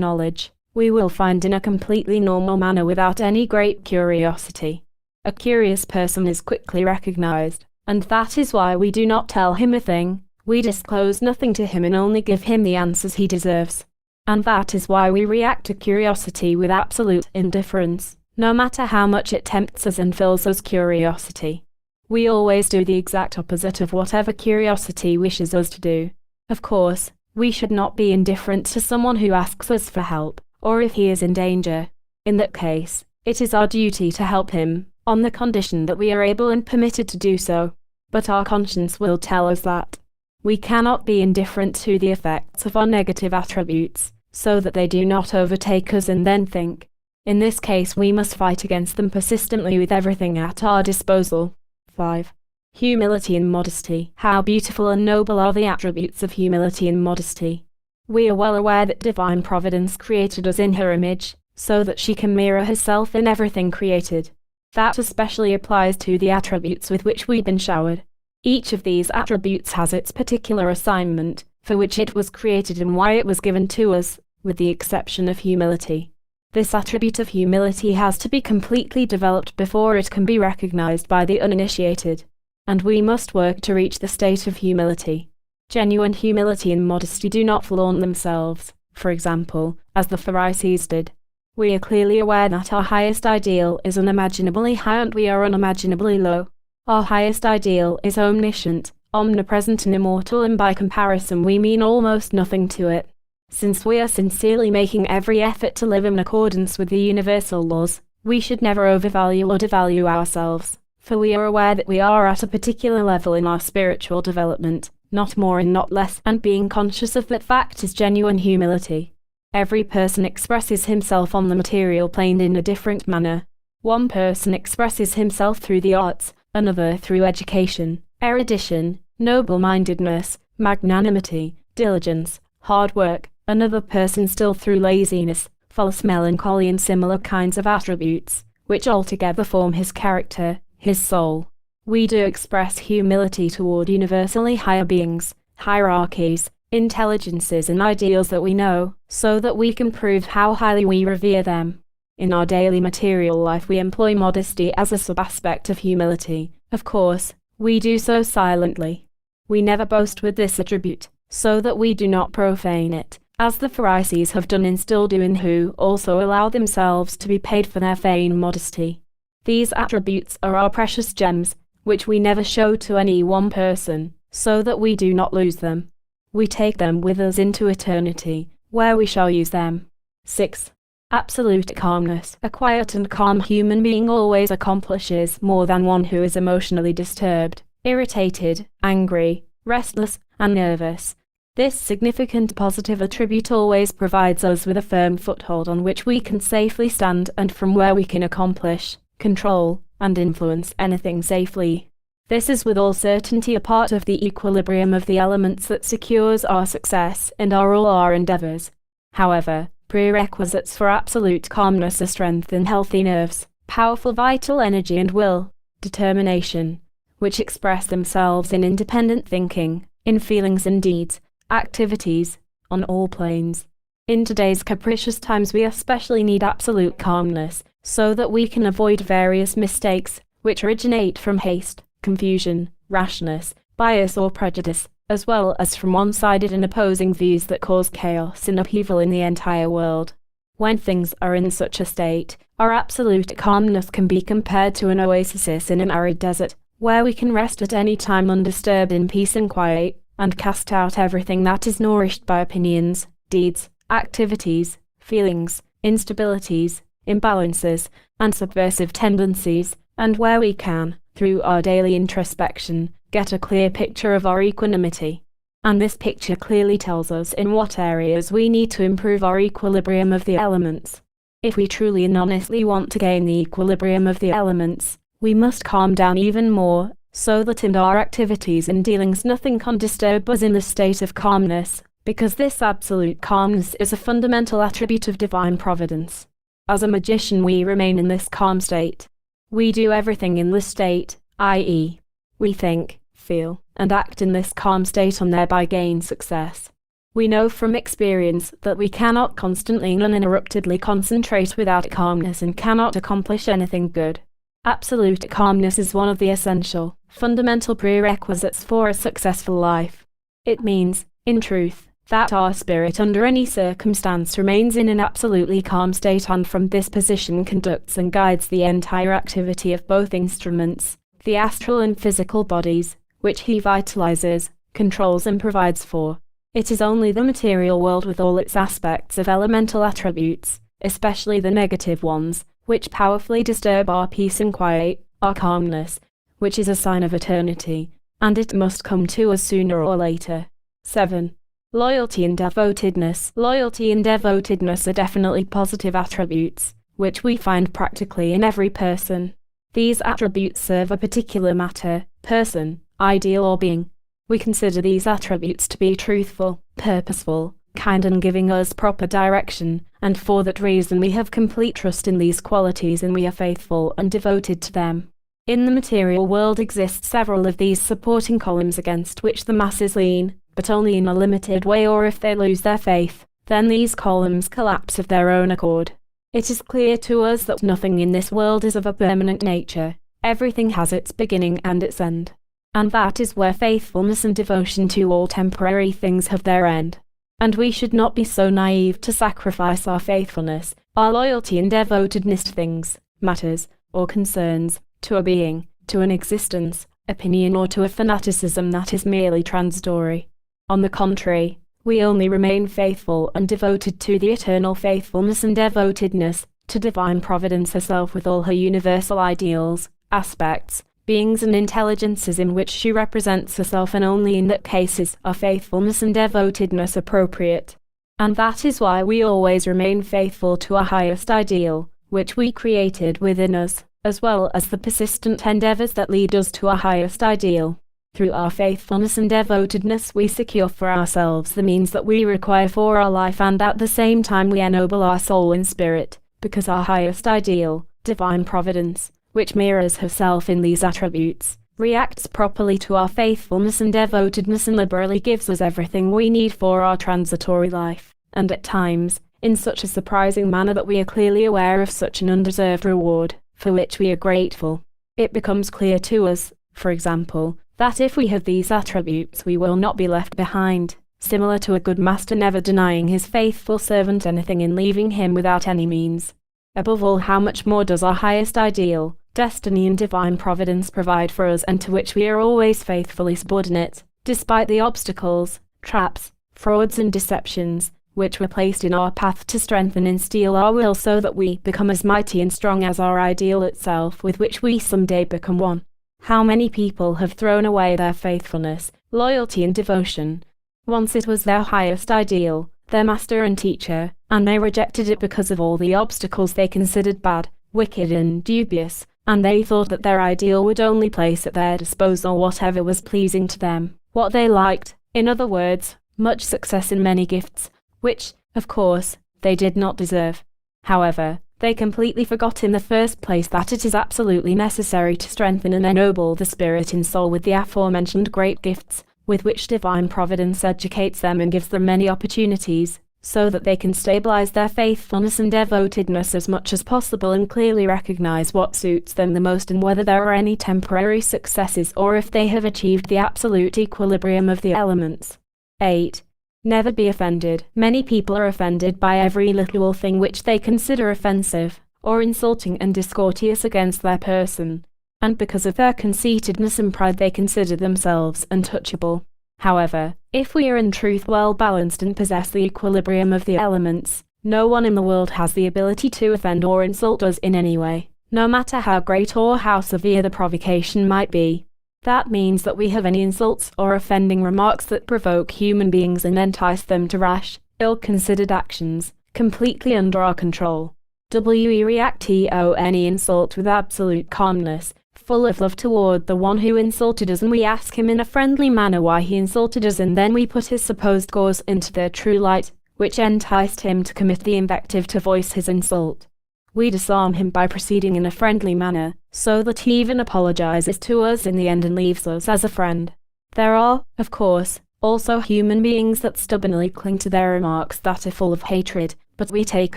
knowledge, we will find in a completely normal manner without any great curiosity. A curious person is quickly recognized, and that is why we do not tell him a thing, we disclose nothing to him and only give him the answers he deserves. And that is why we react to curiosity with absolute indifference, no matter how much it tempts us and fills us curiosity. We always do the exact opposite of whatever curiosity wishes us to do. Of course, we should not be indifferent to someone who asks us for help, or if he is in danger. In that case, it is our duty to help him, on the condition that we are able and permitted to do so. But our conscience will tell us that we cannot be indifferent to the effects of our negative attributes, so that they do not overtake us and then think. In this case we must fight against them persistently with everything at our disposal. 5. Humility and modesty. How beautiful and noble are the attributes of humility and modesty. We are well aware that divine providence created us in her image, so that she can mirror herself in everything created. That especially applies to the attributes with which we've been showered. Each of these attributes has its particular assignment, for which it was created and why it was given to us, with the exception of humility. This attribute of humility has to be completely developed before it can be recognized by the uninitiated, and we must work to reach the state of humility. Genuine humility and modesty do not flaunt themselves, for example, as the Pharisees did. We are clearly aware that our highest ideal is unimaginably high and we are unimaginably low. Our highest ideal is omniscient, omnipresent and immortal, and by comparison we mean almost nothing to it. Since we are sincerely making every effort to live in accordance with the universal laws, we should never overvalue or devalue ourselves, for we are aware that we are at a particular level in our spiritual development, not more and not less, and being conscious of that fact is genuine humility. Every person expresses himself on the material plane in a different manner. One person expresses himself through the arts, another through education, erudition, noble-mindedness, magnanimity, diligence, hard work, another person still through laziness, false melancholy and similar kinds of attributes, which altogether form his character, his soul. We do express humility toward universally higher beings, hierarchies, intelligences and ideals that we know, so that we can prove how highly we revere them. In our daily material life we employ modesty as a sub-aspect of humility. Of course, we do so silently. We never boast with this attribute, so that we do not profane it, as the Pharisees have done and still do, and who also allow themselves to be paid for their feigned modesty. These attributes are our precious gems, which we never show to any one person, so that we do not lose them. We take them with us into eternity, where we shall use them. 6. Absolute calmness. A quiet and calm human being always accomplishes more than one who is emotionally disturbed, irritated, angry, restless, and nervous. This significant positive attribute always provides us with a firm foothold on which we can safely stand and from where we can accomplish, control, and influence anything safely. This is with all certainty a part of the equilibrium of the elements that secures our success and all our endeavors. However, prerequisites for absolute calmness are strength and healthy nerves, powerful vital energy and will, determination, which express themselves in independent thinking, in feelings and deeds, activities, on all planes. In today's capricious times we especially need absolute calmness, so that we can avoid various mistakes, which originate from haste, confusion, rashness, bias or prejudice, as well as from one-sided and opposing views that cause chaos and upheaval in the entire world. When things are in such a state, our absolute calmness can be compared to an oasis in an arid desert, where we can rest at any time undisturbed in peace and quiet, and cast out everything that is nourished by opinions, deeds, activities, feelings, instabilities, imbalances, and subversive tendencies, and where we can, through our daily introspection, get a clear picture of our equanimity. And this picture clearly tells us in what areas we need to improve our equilibrium of the elements. If we truly and honestly want to gain the equilibrium of the elements, we must calm down even more, so that in our activities and dealings nothing can disturb us in the state of calmness, because this absolute calmness is a fundamental attribute of divine providence. As a magician we remain in this calm state. We do everything in this state, i.e., we think, feel, and act in this calm state and thereby gain success. We know from experience that we cannot constantly and uninterruptedly concentrate without calmness and cannot accomplish anything good. Absolute calmness is one of the essential, fundamental prerequisites for a successful life. It means, in truth, that our spirit under any circumstance remains in an absolutely calm state and from this position conducts and guides the entire activity of both instruments, the astral and physical bodies, which he vitalizes, controls and provides for. It is only the material world with all its aspects of elemental attributes, especially the negative ones, which powerfully disturb our peace and quiet, our calmness, which is a sign of eternity, and it must come to us sooner or later. 7. Loyalty and devotedness. Loyalty and devotedness are definitely positive attributes, which we find practically in every person. These attributes serve a particular matter, person, ideal or being. We consider these attributes to be truthful, purposeful, kind and giving us proper direction, and for that reason we have complete trust in these qualities and we are faithful and devoted to them. In the material world exist several of these supporting columns against which the masses lean, but only in a limited way, or if they lose their faith, then these columns collapse of their own accord. It is clear to us that nothing in this world is of a permanent nature. Everything has its beginning and its end. And that is where faithfulness and devotion to all temporary things have their end. And we should not be so naive to sacrifice our faithfulness, our loyalty and devotedness to things, matters, or concerns, to a being, to an existence, opinion or to a fanaticism that is merely transitory. On the contrary, we only remain faithful and devoted to the eternal faithfulness and devotedness, to divine providence herself with all her universal ideals, aspects, beings and intelligences in which she represents herself, and only in that cases are faithfulness and devotedness appropriate. And that is why we always remain faithful to our highest ideal, which we created within us, as well as the persistent endeavors that lead us to our highest ideal. Through our faithfulness and devotedness we secure for ourselves the means that we require for our life, and at the same time we ennoble our soul and spirit, because our highest ideal, divine providence, which mirrors herself in these attributes, reacts properly to our faithfulness and devotedness and liberally gives us everything we need for our transitory life, and at times, in such a surprising manner that we are clearly aware of such an undeserved reward, for which we are grateful. It becomes clear to us, for example, that if we have these attributes we will not be left behind, similar to a good master never denying his faithful servant anything in leaving him without any means. Above all, how much more does our highest ideal, destiny and divine providence provide for us, and to which we are always faithfully subordinate, despite the obstacles, traps, frauds and deceptions, which were placed in our path to strengthen and steel our will so that we become as mighty and strong as our ideal itself, with which we someday become one. How many people have thrown away their faithfulness, loyalty and devotion. Once it was their highest ideal, their master and teacher, and they rejected it because of all the obstacles they considered bad, wicked and dubious, and they thought that their ideal would only place at their disposal whatever was pleasing to them, what they liked, in other words, much success and many gifts, which, of course, they did not deserve. However, they completely forgot in the first place that it is absolutely necessary to strengthen and ennoble the spirit and soul with the aforementioned great gifts, with which divine providence educates them and gives them many opportunities, so that they can stabilize their faithfulness and devotedness as much as possible and clearly recognize what suits them the most and whether there are any temporary successes or if they have achieved the absolute equilibrium of the elements. 8. Never be offended. Many people are offended by every little thing which they consider offensive, or insulting and discourteous against their person, and because of their conceitedness and pride they consider themselves untouchable. However, if we are in truth well balanced and possess the equilibrium of the elements, No one in the world has the ability to offend or insult us in any way, no matter how great or how severe the provocation might be. That means that we have any insults or offending remarks that provoke human beings and entice them to rash, ill-considered actions, completely under our control. We react to any insult with absolute calmness, full of love toward the one who insulted us, and we ask him in a friendly manner why he insulted us, and then we put his supposed cause into their true light, which enticed him to commit the invective to voice his insult. We disarm him by proceeding in a friendly manner, so that he even apologizes to us in the end and leaves us as a friend. There are, of course, also human beings that stubbornly cling to their remarks that are full of hatred, but we take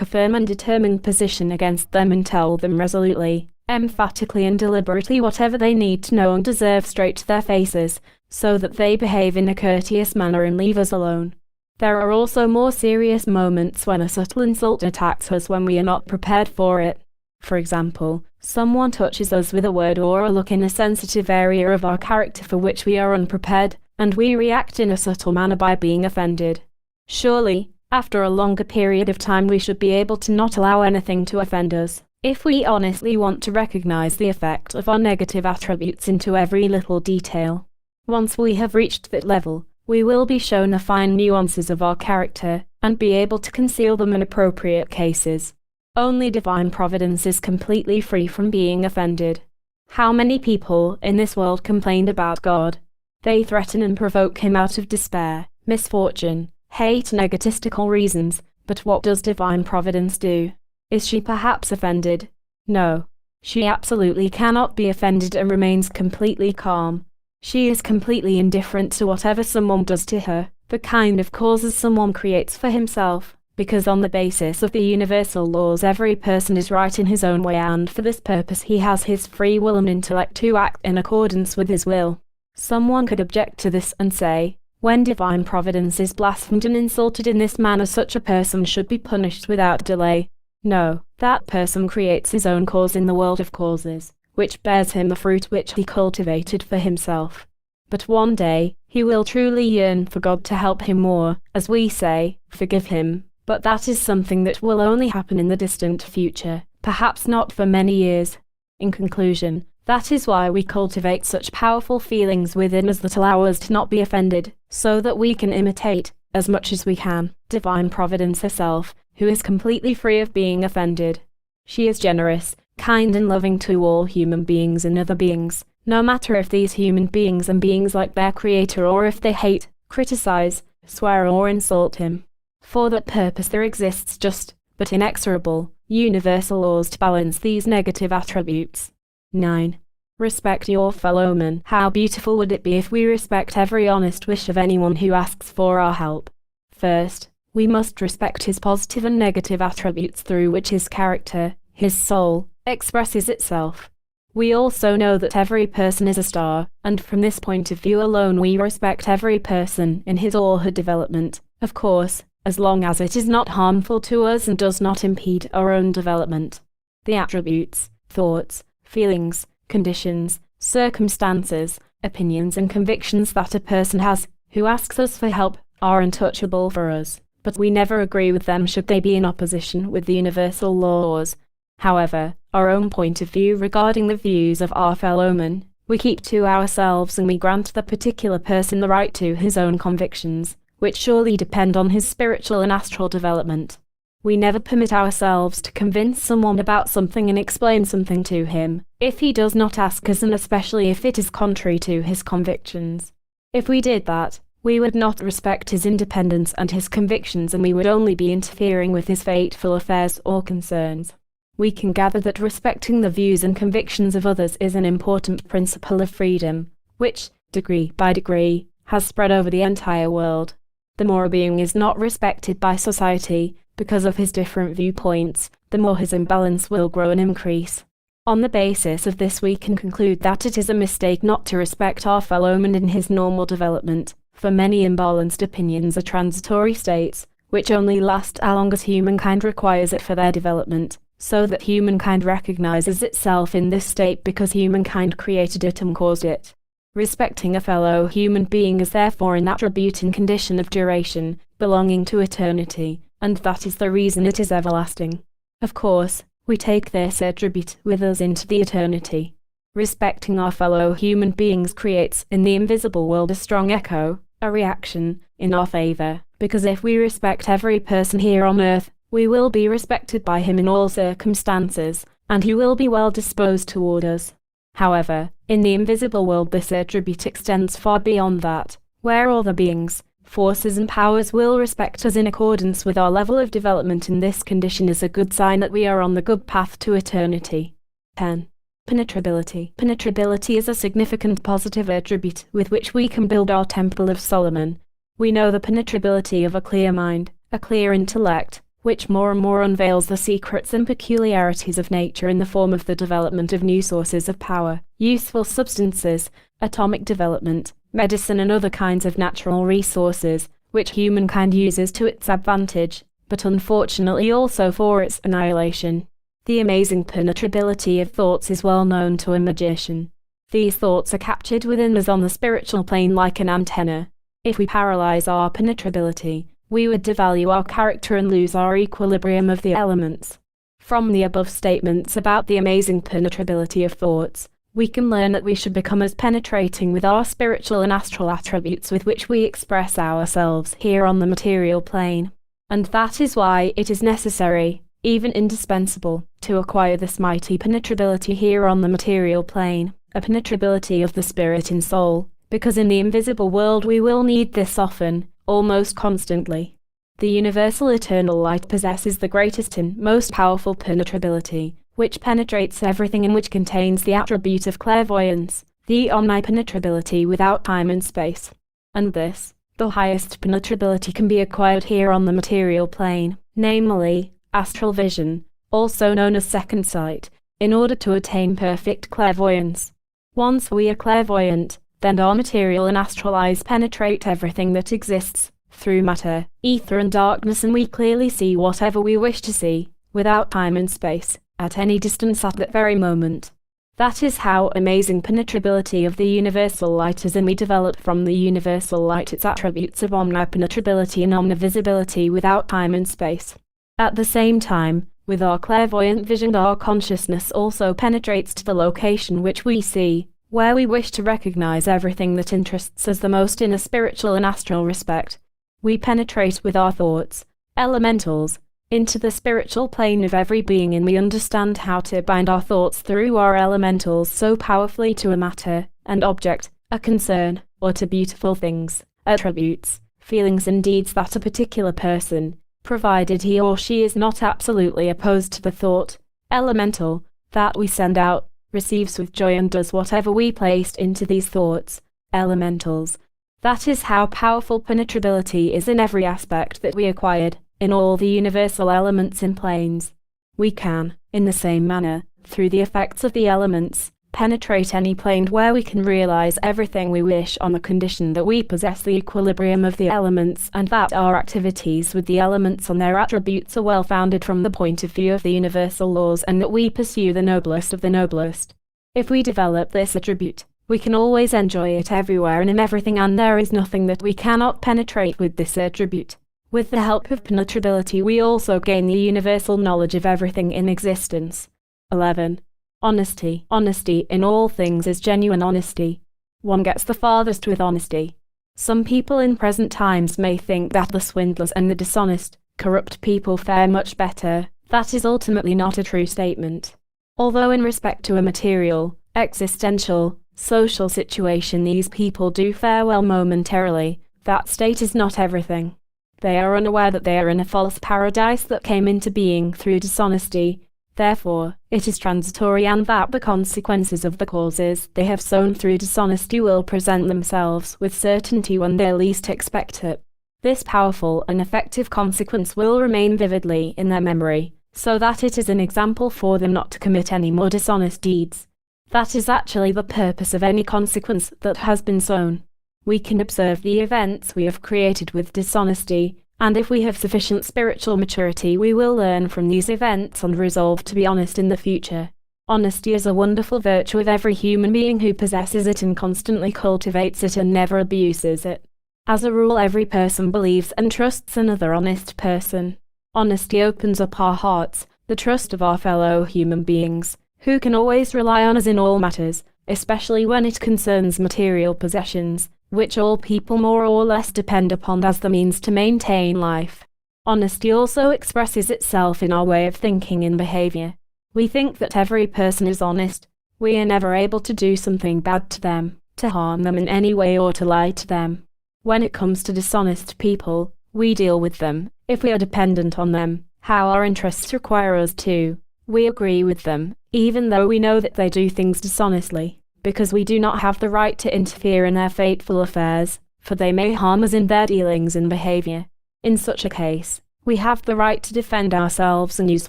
a firm and determined position against them and tell them resolutely, emphatically and deliberately whatever they need to know and deserve straight to their faces, so that they behave in a courteous manner and leave us alone. There are also more serious moments when a subtle insult attacks us when we are not prepared for it. For example, someone touches us with a word or a look in a sensitive area of our character for which we are unprepared, and we react in a subtle manner by being offended. Surely, after a longer period of time we should be able to not allow anything to offend us, if we honestly want to recognize the effect of our negative attributes into every little detail. Once we have reached that level, we will be shown the fine nuances of our character, and be able to conceal them in appropriate cases. Only divine providence is completely free from being offended. How many people in this world complained about God? They threaten and provoke him out of despair, misfortune, hate and egotistical reasons, but what does divine providence do? Is she perhaps offended? No. She absolutely cannot be offended and remains completely calm. She is completely indifferent to whatever someone does to her, the kind of causes someone creates for himself, because on the basis of the universal laws every person is right in his own way, and for this purpose he has his free will and intellect to act in accordance with his will. Someone could object to this and say, when divine providence is blasphemed and insulted in this manner, such a person should be punished without delay. No, that person creates his own cause in the world of causes, which bears him the fruit which he cultivated for himself. But one day, he will truly yearn for God to help him or, as we say, forgive him, but that is something that will only happen in the distant future, perhaps not for many years. In conclusion, that is why we cultivate such powerful feelings within us that allow us to not be offended, so that we can imitate, as much as we can, divine providence herself, who is completely free of being offended. She is generous, kind and loving to all human beings and other beings, no matter if these human beings and beings like their creator or if they hate, criticize, swear or insult him. For that purpose there exists just, but inexorable, universal laws to balance these negative attributes. 9. Respect your fellow man. How beautiful would it be if we respect every honest wish of anyone who asks for our help. First, we must respect his positive and negative attributes through which his character, his soul, expresses itself. We also know that every person is a star, and from this point of view alone we respect every person in his or her development, of course, as long as it is not harmful to us and does not impede our own development. The attributes, thoughts, feelings, conditions, circumstances, opinions and convictions that a person has, who asks us for help, are untouchable for us, but we never agree with them should they be in opposition with the universal laws. However, our own point of view regarding the views of our fellow men, we keep to ourselves, and we grant the particular person the right to his own convictions, which surely depend on his spiritual and astral development. We never permit ourselves to convince someone about something and explain something to him, if he does not ask us, and especially if it is contrary to his convictions. If we did that, we would not respect his independence and his convictions, and we would only be interfering with his fateful affairs or concerns. We can gather that respecting the views and convictions of others is an important principle of freedom, which, degree by degree, has spread over the entire world. The more a being is not respected by society, because of his different viewpoints, the more his imbalance will grow and increase. On the basis of this we can conclude that it is a mistake not to respect our fellow man in his normal development, for many imbalanced opinions are transitory states, which only last as long as humankind requires it for their development, so that humankind recognizes itself in this state because humankind created it and caused it. Respecting a fellow human being is therefore an attribute and condition of duration, belonging to eternity, and that is the reason it is everlasting. Of course, we take this attribute with us into the eternity. Respecting our fellow human beings creates in the invisible world a strong echo, a reaction, in our favor, because if we respect every person here on earth, we will be respected by him in all circumstances, and he will be well disposed toward us. However, in the invisible world this attribute extends far beyond that, where all the beings, forces and powers will respect us in accordance with our level of development, and this condition is a good sign that we are on the good path to eternity. 10. Penetrability. Penetrability is a significant positive attribute with which we can build our Temple of Solomon. We know the penetrability of a clear mind, a clear intellect, which more and more unveils the secrets and peculiarities of nature in the form of the development of new sources of power, useful substances, atomic development, medicine and other kinds of natural resources, which humankind uses to its advantage, but unfortunately also for its annihilation. The amazing penetrability of thoughts is well known to a magician. These thoughts are captured within us on the spiritual plane like an antenna. If we paralyze our penetrability, we would devalue our character and lose our equilibrium of the elements. From the above statements about the amazing penetrability of thoughts, we can learn that we should become as penetrating with our spiritual and astral attributes with which we express ourselves here on the material plane. And that is why it is necessary, even indispensable, to acquire this mighty penetrability here on the material plane, a penetrability of the spirit and soul, because in the invisible world we will need this often, almost constantly. The universal eternal light possesses the greatest and most powerful penetrability, which penetrates everything and which contains the attribute of clairvoyance, the omnipenetrability without time and space. And this, the highest penetrability, can be acquired here on the material plane, namely, astral vision, also known as second sight, in order to attain perfect clairvoyance. Once we are clairvoyant, then our material and astral eyes penetrate everything that exists, through matter, ether and darkness, and we clearly see whatever we wish to see, without time and space, at any distance at that very moment. That is how amazing penetrability of the universal light is, and we develop from the universal light its attributes of omnipenetrability and omnivisibility without time and space. At the same time, with our clairvoyant vision, our consciousness also penetrates to the location which we see, where we wish to recognize everything that interests us the most in a spiritual and astral respect. We penetrate with our thoughts, elementals, into the spiritual plane of every being, and we understand how to bind our thoughts through our elementals so powerfully to a matter, an object, a concern, or to beautiful things, attributes, feelings and deeds that a particular person, provided he or she is not absolutely opposed to the thought, elemental, that we send out, receives with joy and does whatever we placed into these thoughts, elementals. That is how powerful penetrability is in every aspect that we acquired, in all the universal elements and planes. We can, in the same manner, through the effects of the elements, penetrate any plane where we can realize everything we wish on the condition that we possess the equilibrium of the elements and that our activities with the elements and their attributes are well founded from the point of view of the universal laws, and that we pursue the noblest of the noblest. If we develop this attribute, we can always enjoy it everywhere and in everything, and there is nothing that we cannot penetrate with this attribute. With the help of penetrability we also gain the universal knowledge of everything in existence. 11. Honesty. Honesty in all things is genuine honesty. One gets the farthest with honesty. Some people in present times may think that the swindlers and the dishonest, corrupt people fare much better. That is ultimately not a true statement. Although in respect to a material, existential, social situation these people do fare well momentarily, that state is not everything. They are unaware that they are in a false paradise that came into being through dishonesty. Therefore, it is transitory, and that the consequences of the causes they have sown through dishonesty will present themselves with certainty when they least expect it. This powerful and effective consequence will remain vividly in their memory, so that it is an example for them not to commit any more dishonest deeds. That is actually the purpose of any consequence that has been sown. We can observe the events we have created with dishonesty, and if we have sufficient spiritual maturity we will learn from these events and resolve to be honest in the future. Honesty is a wonderful virtue of every human being who possesses it and constantly cultivates it and never abuses it. As a rule, every person believes and trusts another honest person. Honesty opens up our hearts, the trust of our fellow human beings, who can always rely on us in all matters, especially when it concerns material possessions, which all people more or less depend upon as the means to maintain life. Honesty also expresses itself in our way of thinking and behavior. We think that every person is honest. We are never able to do something bad to them, to harm them in any way or to lie to them. When it comes to dishonest people, we deal with them, if we are dependent on them, how our interests require us to. We agree with them, even though we know that they do things dishonestly, because we do not have the right to interfere in their fateful affairs, for they may harm us in their dealings and behavior. In such a case, we have the right to defend ourselves and use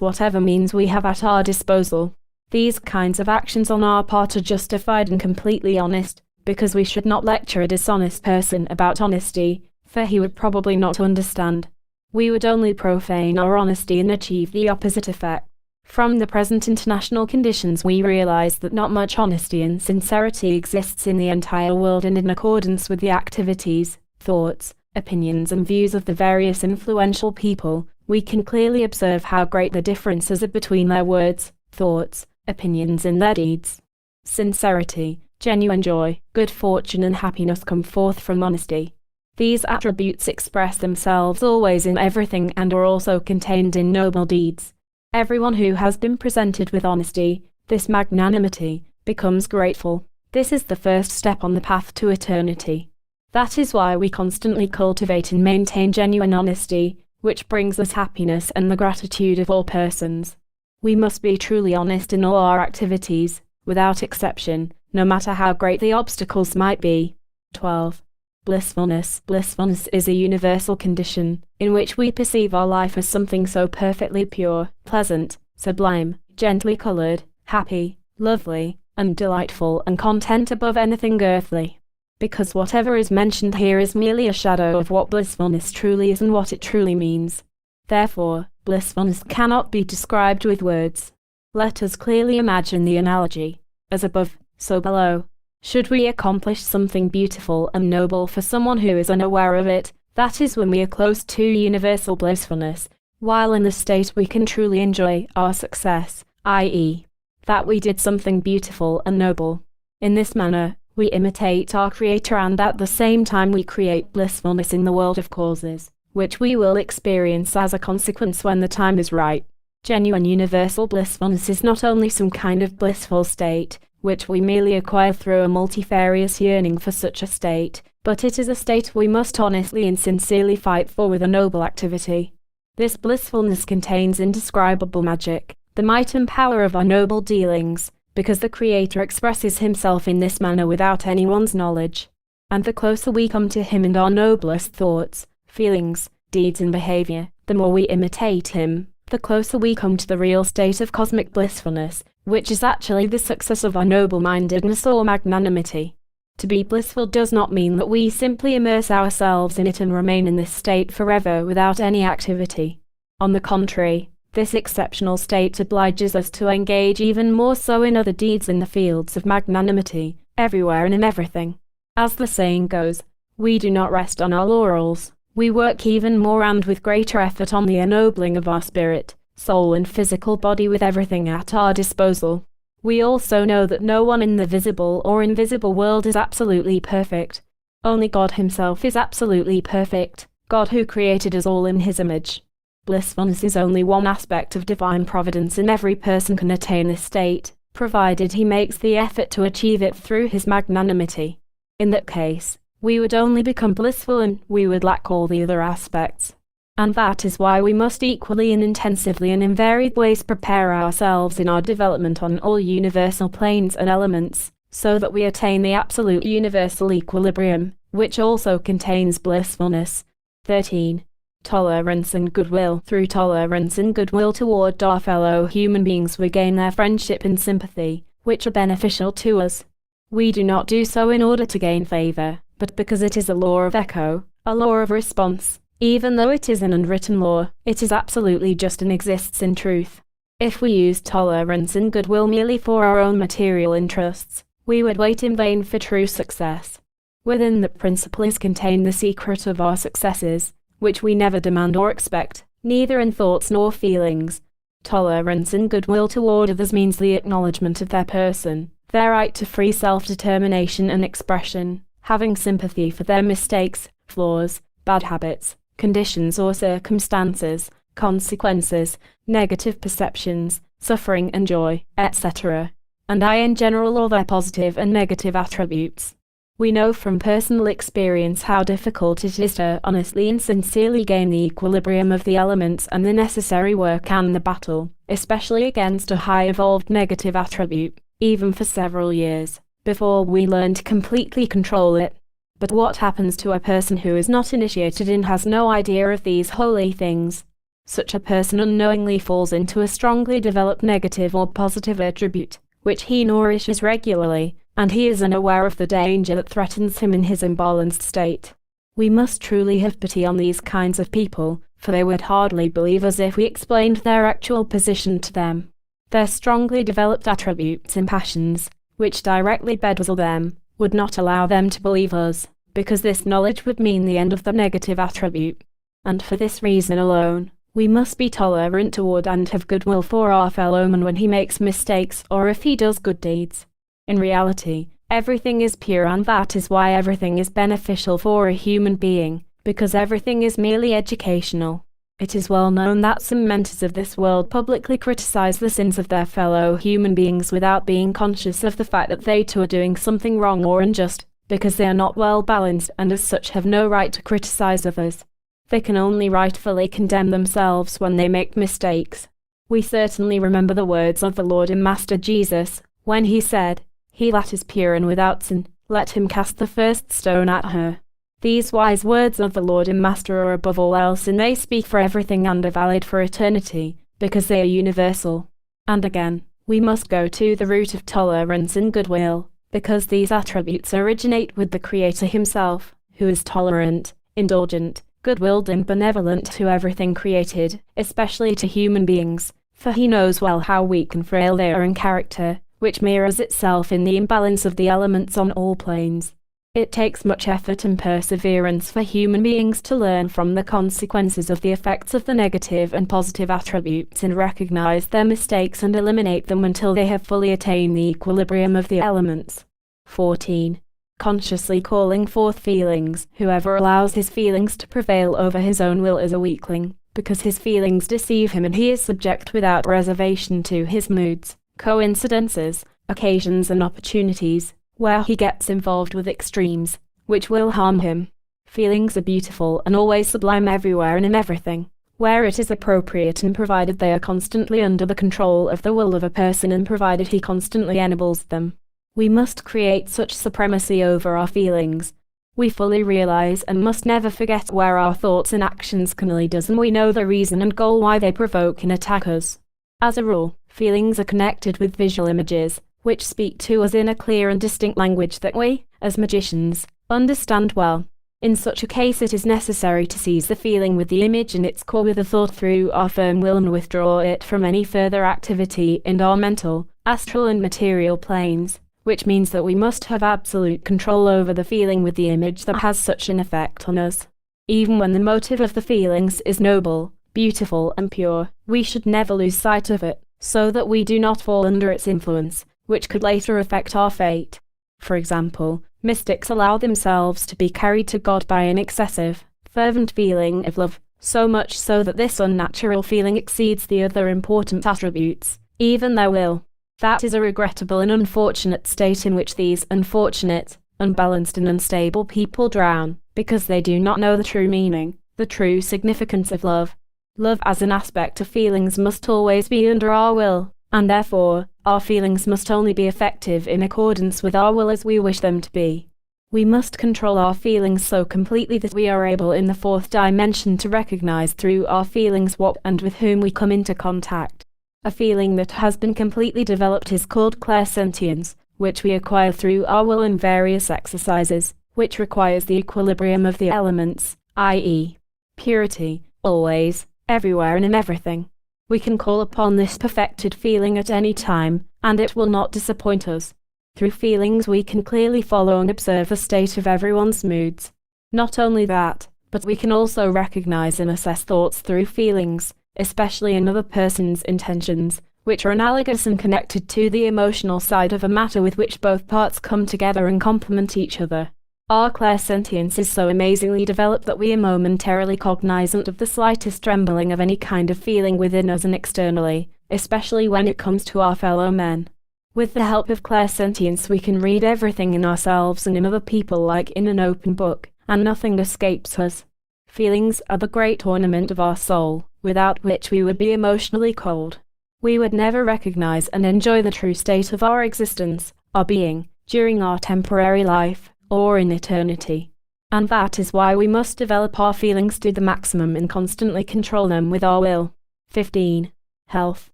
whatever means we have at our disposal. These kinds of actions on our part are justified and completely honest, because we should not lecture a dishonest person about honesty, for he would probably not understand. We would only profane our honesty and achieve the opposite effect. From the present international conditions we realize that not much honesty and sincerity exists in the entire world, and in accordance with the activities, thoughts, opinions and views of the various influential people, we can clearly observe how great the differences are between their words, thoughts, opinions and their deeds. Sincerity, genuine joy, good fortune and happiness come forth from honesty. These attributes express themselves always in everything and are also contained in noble deeds. Everyone who has been presented with honesty, this magnanimity, becomes grateful. This is the first step on the path to eternity. That is why we constantly cultivate and maintain genuine honesty, which brings us happiness and the gratitude of all persons. We must be truly honest in all our activities, without exception, no matter how great the obstacles might be. 12. Blissfulness. Blissfulness is a universal condition, in which we perceive our life as something so perfectly pure, pleasant, sublime, gently colored, happy, lovely, and delightful and content above anything earthly. Because whatever is mentioned here is merely a shadow of what blissfulness truly is and what it truly means. Therefore, blissfulness cannot be described with words. Let us clearly imagine the analogy. As above, so below. Should we accomplish something beautiful and noble for someone who is unaware of it, that is when we are close to universal blissfulness, while in this state we can truly enjoy our success, i.e., that we did something beautiful and noble. In this manner, we imitate our Creator and at the same time we create blissfulness in the world of causes, which we will experience as a consequence when the time is right. Genuine universal blissfulness is not only some kind of blissful state, which we merely acquire through a multifarious yearning for such a state, but it is a state we must honestly and sincerely fight for with a noble activity. This blissfulness contains indescribable magic, the might and power of our noble dealings, because the Creator expresses himself in this manner without anyone's knowledge. And the closer we come to him and our noblest thoughts, feelings, deeds and behavior, the more we imitate him, the closer we come to the real state of cosmic blissfulness, which is actually the success of our noble-mindedness or magnanimity. To be blissful does not mean that we simply immerse ourselves in it and remain in this state forever without any activity. On the contrary, this exceptional state obliges us to engage even more so in other deeds in the fields of magnanimity, everywhere and in everything. As the saying goes, we do not rest on our laurels, we work even more and with greater effort on the ennobling of our spirit, soul and physical body with everything at our disposal. We also know that no one in the visible or invisible world is absolutely perfect. Only God himself is absolutely perfect, God who created us all in his image. Blissfulness is only one aspect of divine providence and every person can attain this state, provided he makes the effort to achieve it through his magnanimity. In that case, we would only become blissful and we would lack all the other aspects. And that is why we must equally and intensively and in varied ways prepare ourselves in our development on all universal planes and elements, so that we attain the absolute universal equilibrium, which also contains blissfulness. 13. Tolerance and goodwill. Through tolerance and goodwill toward our fellow human beings we gain their friendship and sympathy, which are beneficial to us. We do not do so in order to gain favor, but because it is a law of echo, a law of response. Even though it is an unwritten law, it is absolutely just and exists in truth. If we used tolerance and goodwill merely for our own material interests, we would wait in vain for true success. Within the principle is contained the secret of our successes, which we never demand or expect, neither in thoughts nor feelings. Tolerance and goodwill toward others means the acknowledgement of their person, their right to free self-determination and expression, having sympathy for their mistakes, flaws, bad habits, conditions or circumstances, consequences, negative perceptions, suffering and joy, etc., and in general all their positive and negative attributes. We know from personal experience how difficult it is to honestly and sincerely gain the equilibrium of the elements and the necessary work and the battle, especially against a high evolved negative attribute, even for several years, before we learn to completely control it. But what happens to a person who is not initiated and has no idea of these holy things? Such a person unknowingly falls into a strongly developed negative or positive attribute, which he nourishes regularly, and he is unaware of the danger that threatens him in his imbalanced state. We must truly have pity on these kinds of people, for they would hardly believe us if we explained their actual position to them. Their strongly developed attributes and passions, which directly bedazzle them, would not allow them to believe us, because this knowledge would mean the end of the negative attribute. And for this reason alone, we must be tolerant toward and have goodwill for our fellow man when he makes mistakes or if he does good deeds. In reality, everything is pure, and that is why everything is beneficial for a human being, because everything is merely educational. It is well known that some mentors of this world publicly criticize the sins of their fellow human beings without being conscious of the fact that they too are doing something wrong or unjust, because they are not well balanced and as such have no right to criticize others. They can only rightfully condemn themselves when they make mistakes. We certainly remember the words of the Lord and Master Jesus, when he said, "He that is pure and without sin, let him cast the first stone at her." These wise words of the Lord and Master are above all else, and they speak for everything and are valid for eternity, because they are universal. And again, we must go to the root of tolerance and goodwill, because these attributes originate with the Creator himself, who is tolerant, indulgent, good-willed and benevolent to everything created, especially to human beings, for he knows well how weak and frail they are in character, which mirrors itself in the imbalance of the elements on all planes. It takes much effort and perseverance for human beings to learn from the consequences of the effects of the negative and positive attributes and recognize their mistakes and eliminate them until they have fully attained the equilibrium of the elements. 14. Consciously calling forth feelings. Whoever allows his feelings to prevail over his own will is a weakling, because his feelings deceive him and he is subject without reservation to his moods, coincidences, occasions and opportunities, where he gets involved with extremes, which will harm him. Feelings are beautiful and always sublime everywhere and in everything, where it is appropriate and provided they are constantly under the control of the will of a person and provided he constantly enables them. We must create such supremacy over our feelings. We fully realize and must never forget where our thoughts and actions can lead us, and we know the reason and goal why they provoke and attack us. As a rule, feelings are connected with visual images, which speak to us in a clear and distinct language that we, as magicians, understand well. In such a case it is necessary to seize the feeling with the image in its core with a thought through our firm will and withdraw it from any further activity in our mental, astral and material planes, which means that we must have absolute control over the feeling with the image that has such an effect on us. Even when the motive of the feelings is noble, beautiful and pure, we should never lose sight of it, so that we do not fall under its influence, which could later affect our fate. For example, mystics allow themselves to be carried to God by an excessive, fervent feeling of love, so much so that this unnatural feeling exceeds the other important attributes, even their will. That is a regrettable and unfortunate state in which these unfortunate, unbalanced and unstable people drown, because they do not know the true meaning, the true significance of love. Love as an aspect of feelings must always be under our will, and therefore, our feelings must only be effective in accordance with our will as we wish them to be. We must control our feelings so completely that we are able in the fourth dimension to recognize through our feelings what and with whom we come into contact. A feeling that has been completely developed is called clairsentience, which we acquire through our will in various exercises, which requires the equilibrium of the elements, i.e., purity, always, everywhere and in everything. We can call upon this perfected feeling at any time, and it will not disappoint us. Through feelings we can clearly follow and observe the state of everyone's moods. Not only that, But we can also recognize and assess thoughts through feelings, especially another person's intentions, which are analogous and connected to the emotional side of a matter with which both parts come together and complement each other. Our clairsentience is so amazingly developed that we are momentarily cognizant of the slightest trembling of any kind of feeling within us and externally, especially when it comes to our fellow men. With the help of clairsentience we can read everything in ourselves and in other people like in an open book, and nothing escapes us. Feelings are the great ornament of our soul, without which we would be emotionally cold. We would never recognize and enjoy the true state of our existence, our being, during our temporary life, or in eternity. And that is why we must develop our feelings to the maximum and constantly control them with our will. 15. Health.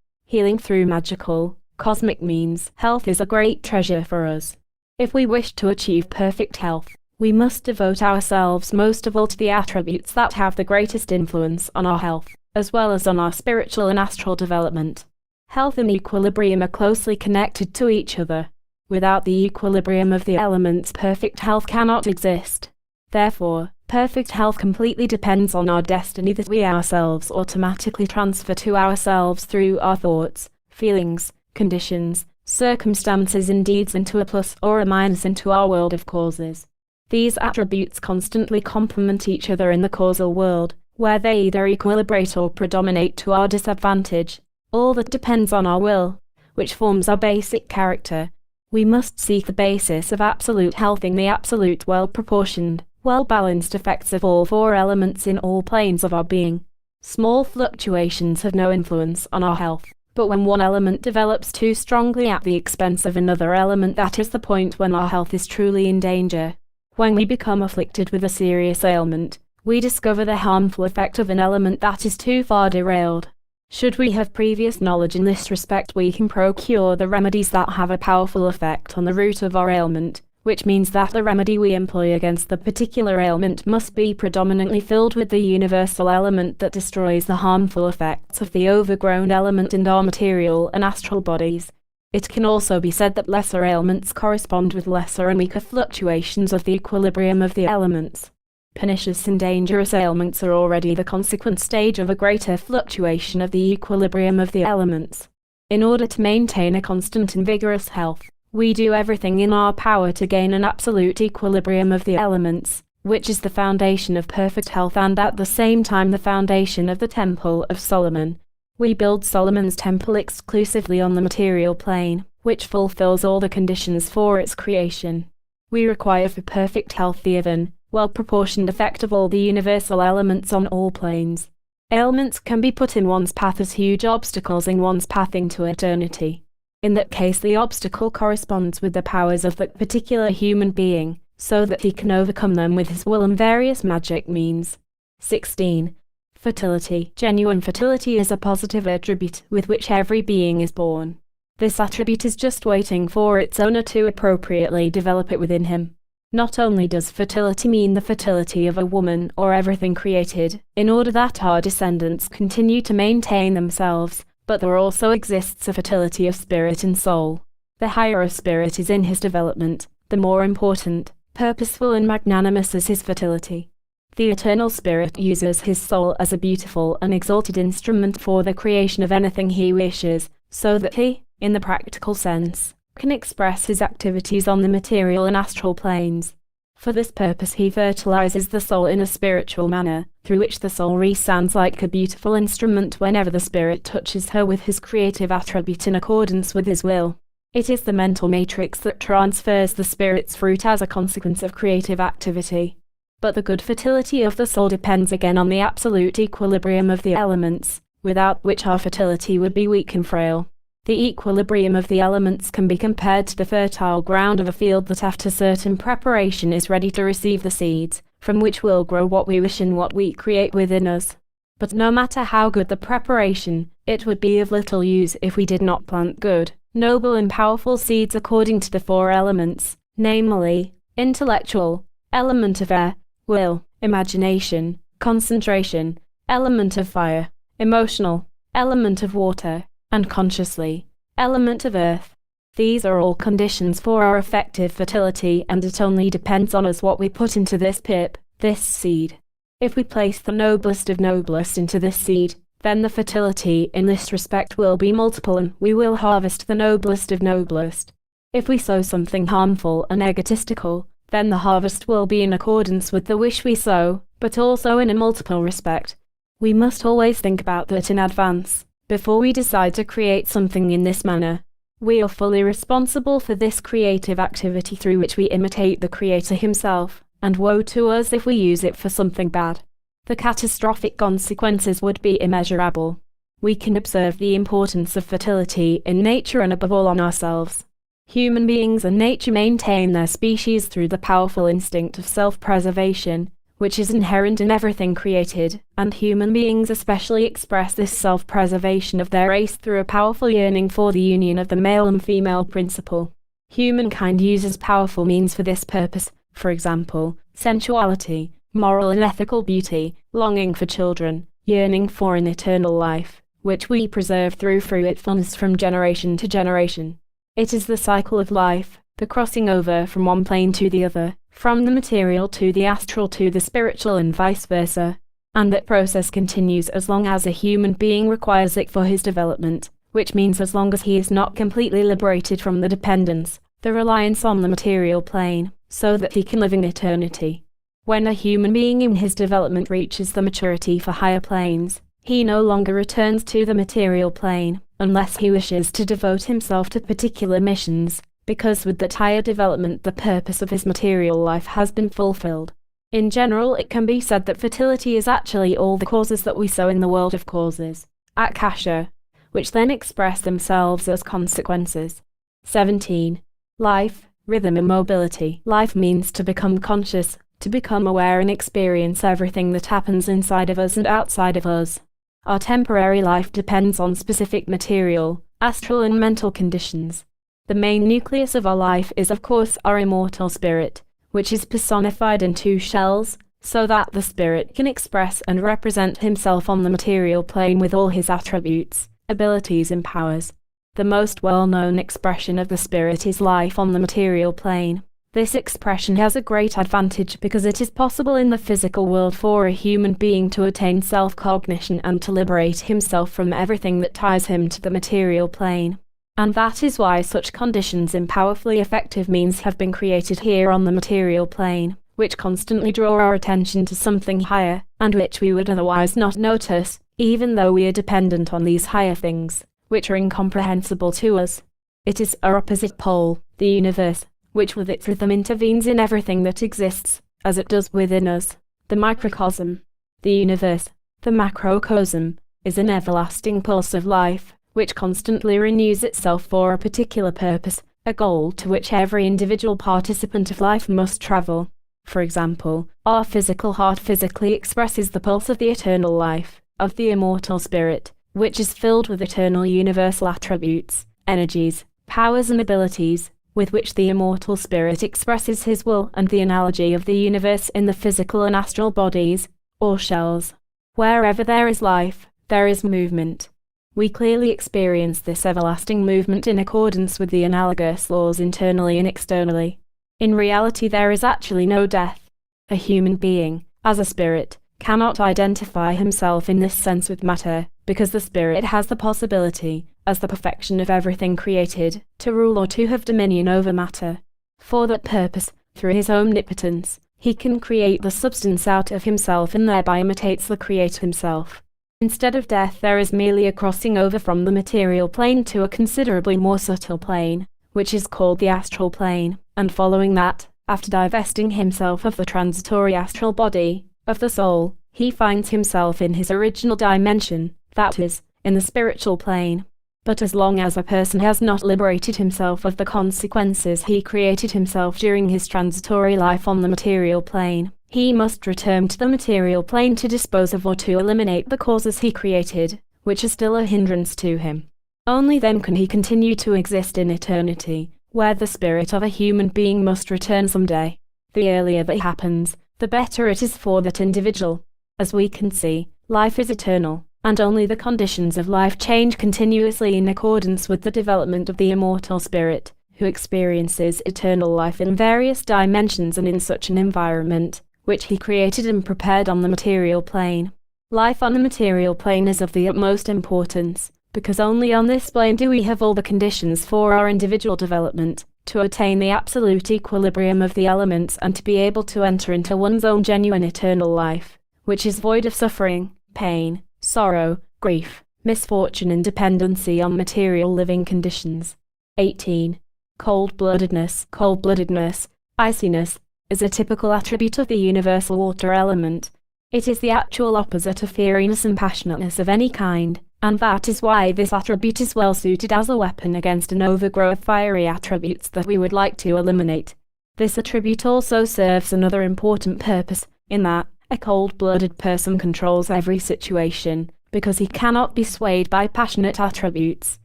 Healing through magical, cosmic means. Health is a great treasure for us. If we wish to achieve perfect health, we must devote ourselves most of all to the attributes that have the greatest influence on our health, as well as on our spiritual and astral development. Health and equilibrium are closely connected to each other. Without the equilibrium of the elements, perfect health cannot exist. Therefore, perfect health completely depends on our destiny that we ourselves automatically transfer to ourselves through our thoughts, feelings, conditions, circumstances and deeds into a plus or a minus into our world of causes. These attributes constantly complement each other in the causal world, where they either equilibrate or predominate to our disadvantage. All that depends on our will, which forms our basic character. We must seek the basis of absolute health in the absolute well-proportioned, well-balanced effects of all four elements in all planes of our being. Small fluctuations have no influence on our health, but when one element develops too strongly at the expense of another element, that is the point when our health is truly in danger. When we become afflicted with a serious ailment, we discover the harmful effect of an element that is too far derailed. Should we have previous knowledge in this respect, we can procure the remedies that have a powerful effect on the root of our ailment, which means that the remedy we employ against the particular ailment must be predominantly filled with the universal element that destroys the harmful effects of the overgrown element in our material and astral bodies. It can also be said that lesser ailments correspond with lesser and weaker fluctuations of the equilibrium of the elements. Pernicious and dangerous ailments are already the consequent stage of a greater fluctuation of the equilibrium of the elements. In order to maintain a constant and vigorous health, we do everything in our power to gain an absolute equilibrium of the elements, which is the foundation of perfect health and at the same time the foundation of the Temple of Solomon. We build Solomon's temple exclusively on the material plane, which fulfills all the conditions for its creation. We require for perfect health the even, well-proportioned effect of all the universal elements on all planes. Ailments can be put in one's path as huge obstacles in one's path into eternity. In that case, the obstacle corresponds with the powers of that particular human being, so that he can overcome them with his will and various magic means. 16. Fertility. Genuine fertility is a positive attribute with which every being is born. This attribute is just waiting for its owner to appropriately develop it within him. Not only does fertility mean the fertility of a woman or everything created, in order that our descendants continue to maintain themselves, but there also exists a fertility of spirit and soul. The higher a spirit is in his development, the more important, purposeful and magnanimous is his fertility. The eternal spirit uses his soul as a beautiful and exalted instrument for the creation of anything he wishes, so that he, in the practical sense, can express his activities on the material and astral planes. For this purpose he fertilizes the soul in a spiritual manner, through which the soul resounds like a beautiful instrument whenever the spirit touches her with his creative attribute in accordance with his will. It is the mental matrix that transfers the spirit's fruit as a consequence of creative activity. But the good fertility of the soul depends again on the absolute equilibrium of the elements, without which our fertility would be weak and frail. The equilibrium of the elements can be compared to the fertile ground of a field that after certain preparation is ready to receive the seeds, from which will grow what we wish and what we create within us. But no matter how good the preparation, it would be of little use if we did not plant good, noble and powerful seeds according to the four elements, namely, intellectual, element of air, will, imagination, concentration, element of fire, emotional, element of water, and consciously, element of earth. These are all conditions for our effective fertility, and it only depends on us what we put into this pip, this seed. If we place the noblest of noblest into this seed, then the fertility in this respect will be multiple and we will harvest the noblest of noblest. If we sow something harmful and egotistical, then the harvest will be in accordance with the wish we sow, but also in a multiple respect. We must always think about that in advance, before we decide to create something in this manner. We are fully responsible for this creative activity through which we imitate the Creator himself, and woe to us if we use it for something bad. The catastrophic consequences would be immeasurable. We can observe the importance of fertility in nature and above all on ourselves. Human beings and nature maintain their species through the powerful instinct of self-preservation, which is inherent in everything created, and human beings especially express this self-preservation of their race through a powerful yearning for the union of the male and female principle. Humankind uses powerful means for this purpose, for example, sensuality, moral and ethical beauty, longing for children, yearning for an eternal life, which we preserve through fruitfulness from generation to generation. It is the cycle of life, the crossing over from one plane to the other, from the material to the astral to the spiritual and vice versa. And that process continues as long as a human being requires it for his development, which means as long as he is not completely liberated from the dependence, the reliance on the material plane, so that he can live in eternity. When a human being in his development reaches the maturity for higher planes, he no longer returns to the material plane, unless he wishes to devote himself to particular missions, because with that higher development the purpose of his material life has been fulfilled. In general, it can be said that fertility is actually all the causes that we sow in the world of causes, akasha, which then express themselves as consequences. 17. Life, rhythm and mobility. Life means to become conscious, to become aware and experience everything that happens inside of us and outside of us. Our temporary life depends on specific material, astral and mental conditions. The main nucleus of our life is of course our immortal spirit, which is personified in two shells, so that the spirit can express and represent himself on the material plane with all his attributes, abilities and powers. The most well-known expression of the spirit is life on the material plane. This expression has a great advantage because it is possible in the physical world for a human being to attain self-cognition and to liberate himself from everything that ties him to the material plane. And that is why such conditions and powerfully effective means have been created here on the material plane, which constantly draw our attention to something higher, and which we would otherwise not notice, even though we are dependent on these higher things, which are incomprehensible to us. It is our opposite pole, the universe, which with its rhythm intervenes in everything that exists, as it does within us. The microcosm, the universe, the macrocosm, is an everlasting pulse of life, which constantly renews itself for a particular purpose, a goal to which every individual participant of life must travel. For example, our physical heart physically expresses the pulse of the eternal life, of the immortal spirit, which is filled with eternal universal attributes, energies, powers and abilities, with which the immortal spirit expresses his will, and the analogy of the universe in the physical and astral bodies, or shells. Wherever there is life, there is movement. We clearly experience this everlasting movement in accordance with the analogous laws internally and externally. In reality, there is actually no death. A human being, as a spirit, cannot identify himself in this sense with matter, because the spirit has the possibility, as the perfection of everything created, to rule or to have dominion over matter. For that purpose, through his omnipotence, he can create the substance out of himself and thereby imitates the Creator himself. Instead of death, there is merely a crossing over from the material plane to a considerably more subtle plane, which is called the astral plane, and following that, after divesting himself of the transitory astral body, of the soul, he finds himself in his original dimension, that is, in the spiritual plane. But as long as a person has not liberated himself of the consequences he created himself during his transitory life on the material plane, he must return to the material plane to dispose of or to eliminate the causes he created, which are still a hindrance to him. Only then can he continue to exist in eternity, where the spirit of a human being must return someday. The earlier that happens, the better it is for that individual. As we can see, life is eternal, and only the conditions of life change continuously in accordance with the development of the immortal spirit, who experiences eternal life in various dimensions and in such an environment, which he created and prepared on the material plane. Life on the material plane is of the utmost importance, because only on this plane do we have all the conditions for our individual development, to attain the absolute equilibrium of the elements and to be able to enter into one's own genuine eternal life, which is void of suffering, pain, sorrow, grief, misfortune and dependency on material living conditions. 18. Cold-bloodedness. Cold-bloodedness, iciness, is a typical attribute of the universal water element. It is the actual opposite of fieriness and passionateness of any kind, and that is why this attribute is well suited as a weapon against an overgrowth of fiery attributes that we would like to eliminate. This attribute also serves another important purpose, in that a cold-blooded person controls every situation, because he cannot be swayed by passionate attributes,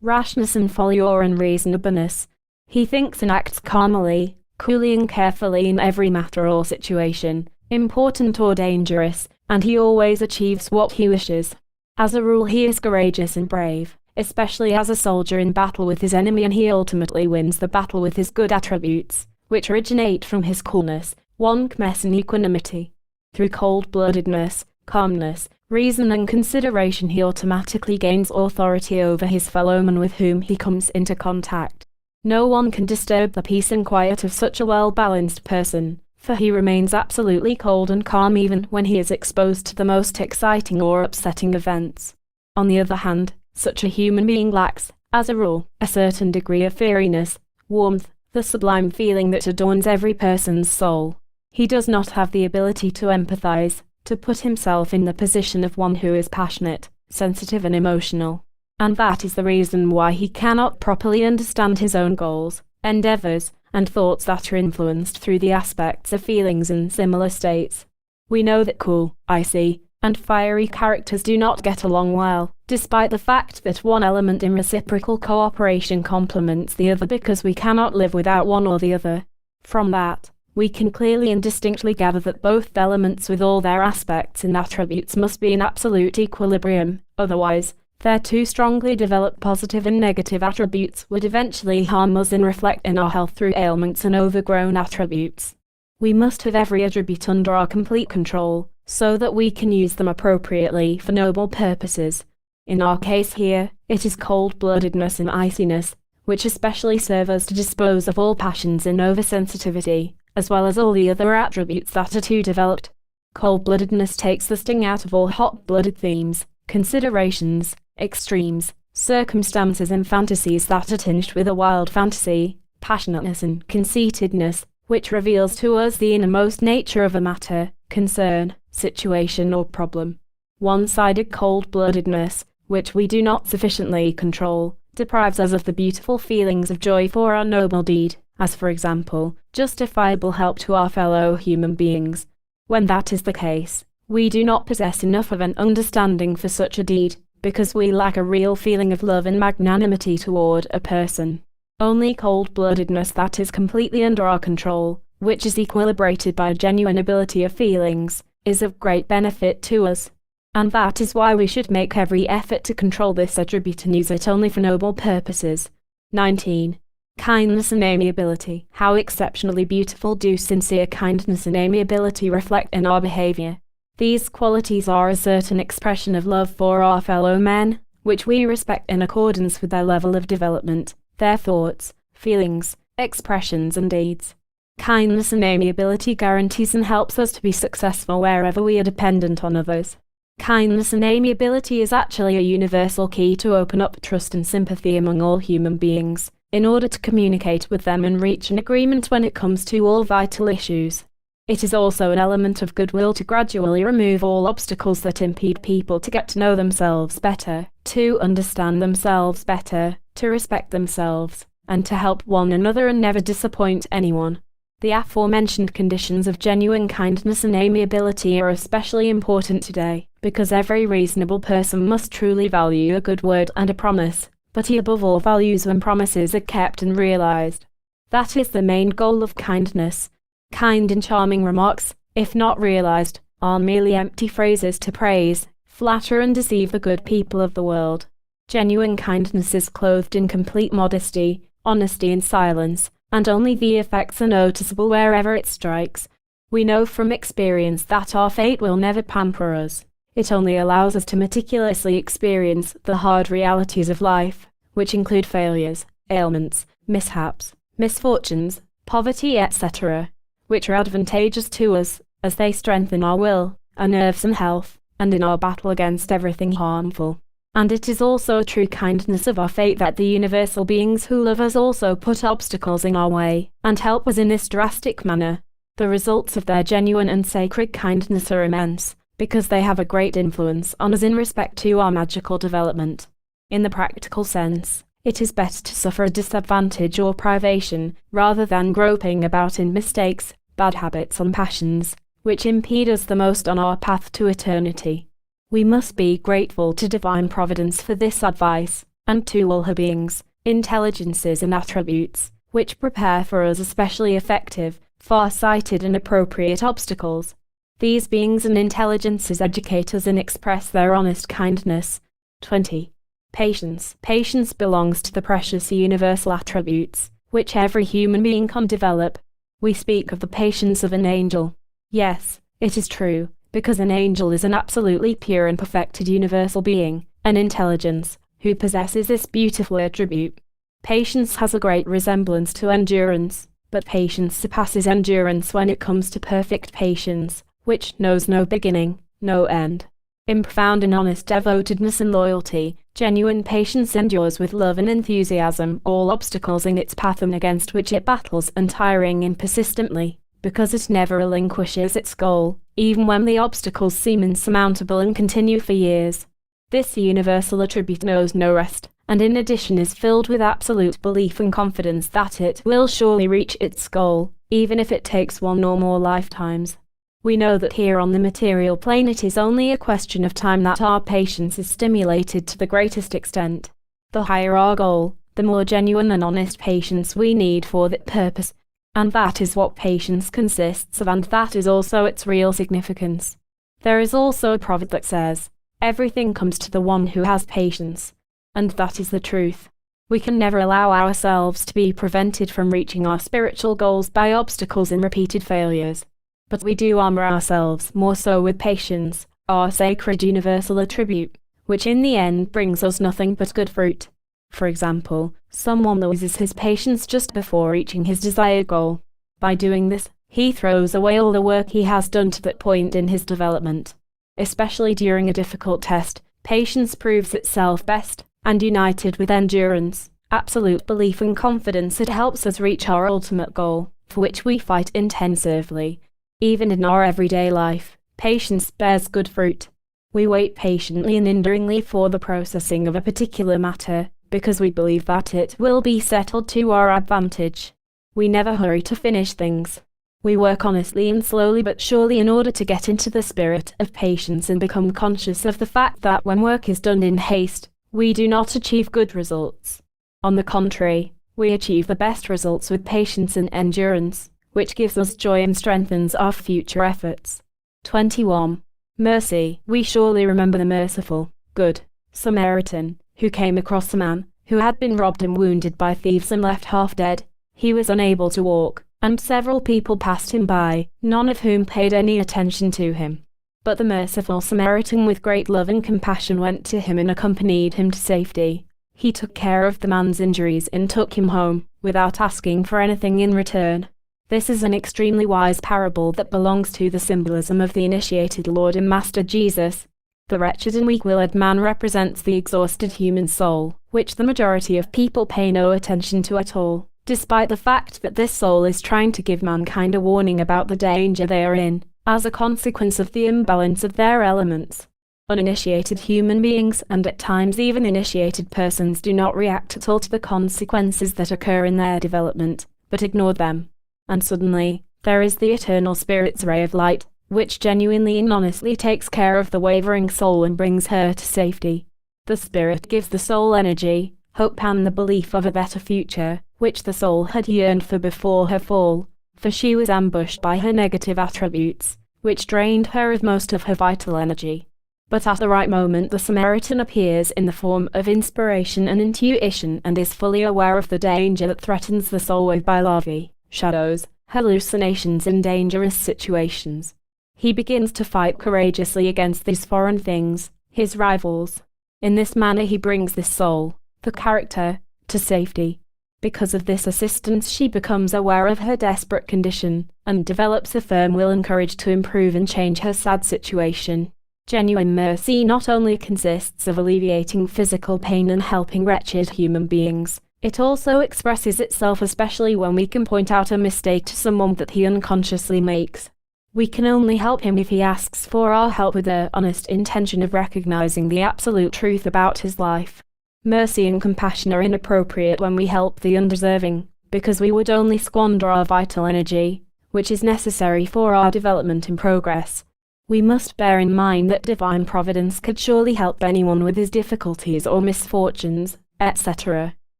rashness and folly or unreasonableness. He thinks and acts calmly, coolly and carefully in every matter or situation, important or dangerous, and he always achieves what he wishes. As a rule he is courageous and brave, especially as a soldier in battle with his enemy, and he ultimately wins the battle with his good attributes, which originate from his coolness, calmness and equanimity. Through cold-bloodedness, calmness, reason and consideration he automatically gains authority over his fellowmen with whom he comes into contact. No one can disturb the peace and quiet of such a well-balanced person, for he remains absolutely cold and calm even when he is exposed to the most exciting or upsetting events. On the other hand, such a human being lacks, as a rule, a certain degree of fieriness, warmth, the sublime feeling that adorns every person's soul. He does not have the ability to empathize, to put himself in the position of one who is passionate, sensitive and emotional. And that is the reason why he cannot properly understand his own goals, endeavors, and thoughts that are influenced through the aspects of feelings in similar states. We know that cool, icy, and fiery characters do not get along well, despite the fact that one element in reciprocal cooperation complements the other, because we cannot live without one or the other. From that, we can clearly and distinctly gather that both elements with all their aspects and attributes must be in absolute equilibrium, otherwise, their too strongly developed positive and negative attributes would eventually harm us and reflect in our health through ailments and overgrown attributes. We must have every attribute under our complete control, so that we can use them appropriately for noble purposes. In our case here, it is cold-bloodedness and iciness, which especially serve us to dispose of all passions and oversensitivity, as well as all the other attributes that are too developed. Cold-bloodedness takes the sting out of all hot-blooded themes, considerations, extremes, circumstances and fantasies that are tinged with a wild fantasy, passionateness and conceitedness, which reveals to us the innermost nature of a matter, concern, situation or problem. One-sided cold-bloodedness, which we do not sufficiently control, deprives us of the beautiful feelings of joy for our noble deed, as for example, justifiable help to our fellow human beings. When that is the case, we do not possess enough of an understanding for such a deed, because we lack a real feeling of love and magnanimity toward a person. Only cold-bloodedness that is completely under our control, which is equilibrated by a genuine ability of feelings, is of great benefit to us. And that is why we should make every effort to control this attribute and use it only for noble purposes. 19. Kindness and amiability. How exceptionally beautiful do sincere kindness and amiability reflect in our behavior. These qualities are a certain expression of love for our fellow men, which we respect in accordance with their level of development, their thoughts, feelings, expressions and deeds. Kindness and amiability guarantees and helps us to be successful wherever we are dependent on others. Kindness and amiability is actually a universal key to open up trust and sympathy among all human beings, in order to communicate with them and reach an agreement when it comes to all vital issues. It is also an element of goodwill to gradually remove all obstacles that impede people to get to know themselves better, to understand themselves better, to respect themselves, and to help one another and never disappoint anyone. The aforementioned conditions of genuine kindness and amiability are especially important today, because every reasonable person must truly value a good word and a promise, but he above all values when promises are kept and realized. That is the main goal of kindness. Kind and charming remarks, if not realized, are merely empty phrases to praise, flatter and deceive the good people of the world. Genuine kindness is clothed in complete modesty, honesty and silence, and only the effects are noticeable wherever it strikes. We know from experience that our fate will never pamper us. It only allows us to meticulously experience the hard realities of life, which include failures, ailments, mishaps, misfortunes, poverty, etc., which are advantageous to us, as they strengthen our will, our nerves and health, and in our battle against everything harmful. And it is also a true kindness of our fate that the universal beings who love us also put obstacles in our way, and help us in this drastic manner. The results of their genuine and sacred kindness are immense, because they have a great influence on us in respect to our magical development. In the practical sense, it is better to suffer a disadvantage or privation, rather than groping about in mistakes, bad habits and passions, which impede us the most on our path to eternity. We must be grateful to divine providence for this advice, and to all her beings, intelligences and attributes, which prepare for us especially effective, far-sighted and appropriate obstacles. These beings and intelligences educate us and express their honest kindness. 20. Patience. Patience belongs to the precious universal attributes, which every human being can develop. We speak of the patience of an angel. Yes, it is true, because an angel is an absolutely pure and perfected universal being, an intelligence, who possesses this beautiful attribute. Patience has a great resemblance to endurance, but patience surpasses endurance when it comes to perfect patience, which knows no beginning, no end. In profound and honest devotedness and loyalty, genuine patience endures with love and enthusiasm all obstacles in its path and against which it battles untiring and persistently, because it never relinquishes its goal, even when the obstacles seem insurmountable and continue for years. This universal attribute knows no rest, and in addition is filled with absolute belief and confidence that it will surely reach its goal, even if it takes one or more lifetimes. We know that here on the material plane it is only a question of time that our patience is stimulated to the greatest extent. The higher our goal, the more genuine and honest patience we need for that purpose. And that is what patience consists of, and that is also its real significance. There is also a proverb that says, "Everything comes to the one who has patience." And that is the truth. We can never allow ourselves to be prevented from reaching our spiritual goals by obstacles and repeated failures. But we do armor ourselves more so with patience, our sacred universal attribute, which in the end brings us nothing but good fruit. For example, someone loses his patience just before reaching his desired goal. By doing this, he throws away all the work he has done to that point in his development. Especially during a difficult test, patience proves itself best, and united with endurance, absolute belief and confidence, it helps us reach our ultimate goal, for which we fight intensively. Even in our everyday life, patience bears good fruit. We wait patiently and enduringly for the processing of a particular matter, because we believe that it will be settled to our advantage. We never hurry to finish things. We work honestly and slowly but surely in order to get into the spirit of patience and become conscious of the fact that when work is done in haste, we do not achieve good results. On the contrary, we achieve the best results with patience and endurance, which gives us joy and strengthens our future efforts. 21. Mercy. We surely remember the merciful, good Samaritan, who came across a man who had been robbed and wounded by thieves and left half dead. He was unable to walk, and several people passed him by, none of whom paid any attention to him. But the merciful Samaritan with great love and compassion went to him and accompanied him to safety. He took care of the man's injuries and took him home, without asking for anything in return. This is an extremely wise parable that belongs to the symbolism of the initiated Lord and Master Jesus. The wretched and weak-willed man represents the exhausted human soul, which the majority of people pay no attention to at all, despite the fact that this soul is trying to give mankind a warning about the danger they are in, as a consequence of the imbalance of their elements. Uninitiated human beings, and at times even initiated persons, do not react at all to the consequences that occur in their development, but ignore them. And suddenly, there is the eternal Spirit's ray of light, which genuinely and honestly takes care of the wavering soul and brings her to safety. The Spirit gives the soul energy, hope and the belief of a better future, which the soul had yearned for before her fall, for she was ambushed by her negative attributes, which drained her of most of her vital energy. But at the right moment the Samaritan appears in the form of inspiration and intuition and is fully aware of the danger that threatens the soul with by larvae, shadows, hallucinations and dangerous situations. He begins to fight courageously against these foreign things, his rivals. In this manner he brings this soul, the character, to safety. Because of this assistance she becomes aware of her desperate condition, and develops a firm will and courage to improve and change her sad situation. Genuine mercy not only consists of alleviating physical pain and helping wretched human beings, it also expresses itself especially when we can point out a mistake to someone that he unconsciously makes. We can only help him if he asks for our help with the honest intention of recognizing the absolute truth about his life. Mercy and compassion are inappropriate when we help the undeserving, because we would only squander our vital energy, which is necessary for our development and progress. We must bear in mind that divine providence could surely help anyone with his difficulties or misfortunes, etc.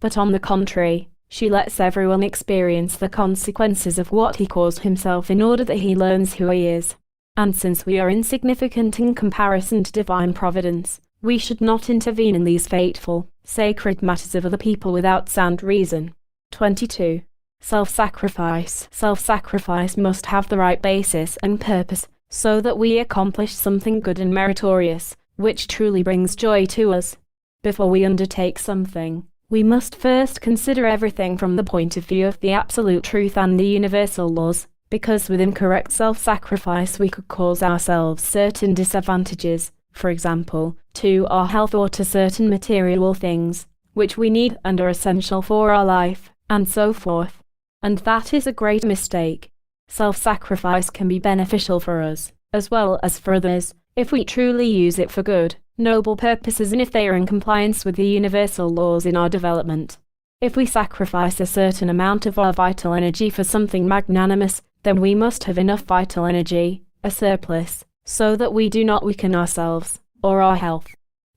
But on the contrary, she lets everyone experience the consequences of what he caused himself in order that he learns who he is. And since we are insignificant in comparison to divine providence, we should not intervene in these fateful, sacred matters of other people without sound reason. 22. Self-sacrifice. Self-sacrifice must have the right basis and purpose, so that we accomplish something good and meritorious, which truly brings joy to us. Before we undertake something, we must first consider everything from the point of view of the absolute truth and the universal laws, because with incorrect self-sacrifice we could cause ourselves certain disadvantages, for example, to our health or to certain material things, which we need and are essential for our life, and so forth. And that is a great mistake. Self-sacrifice can be beneficial for us, as well as for others, if we truly use it for good, noble purposes and if they are in compliance with the universal laws in our development. If we sacrifice a certain amount of our vital energy for something magnanimous, then we must have enough vital energy, a surplus, so that we do not weaken ourselves, or our health.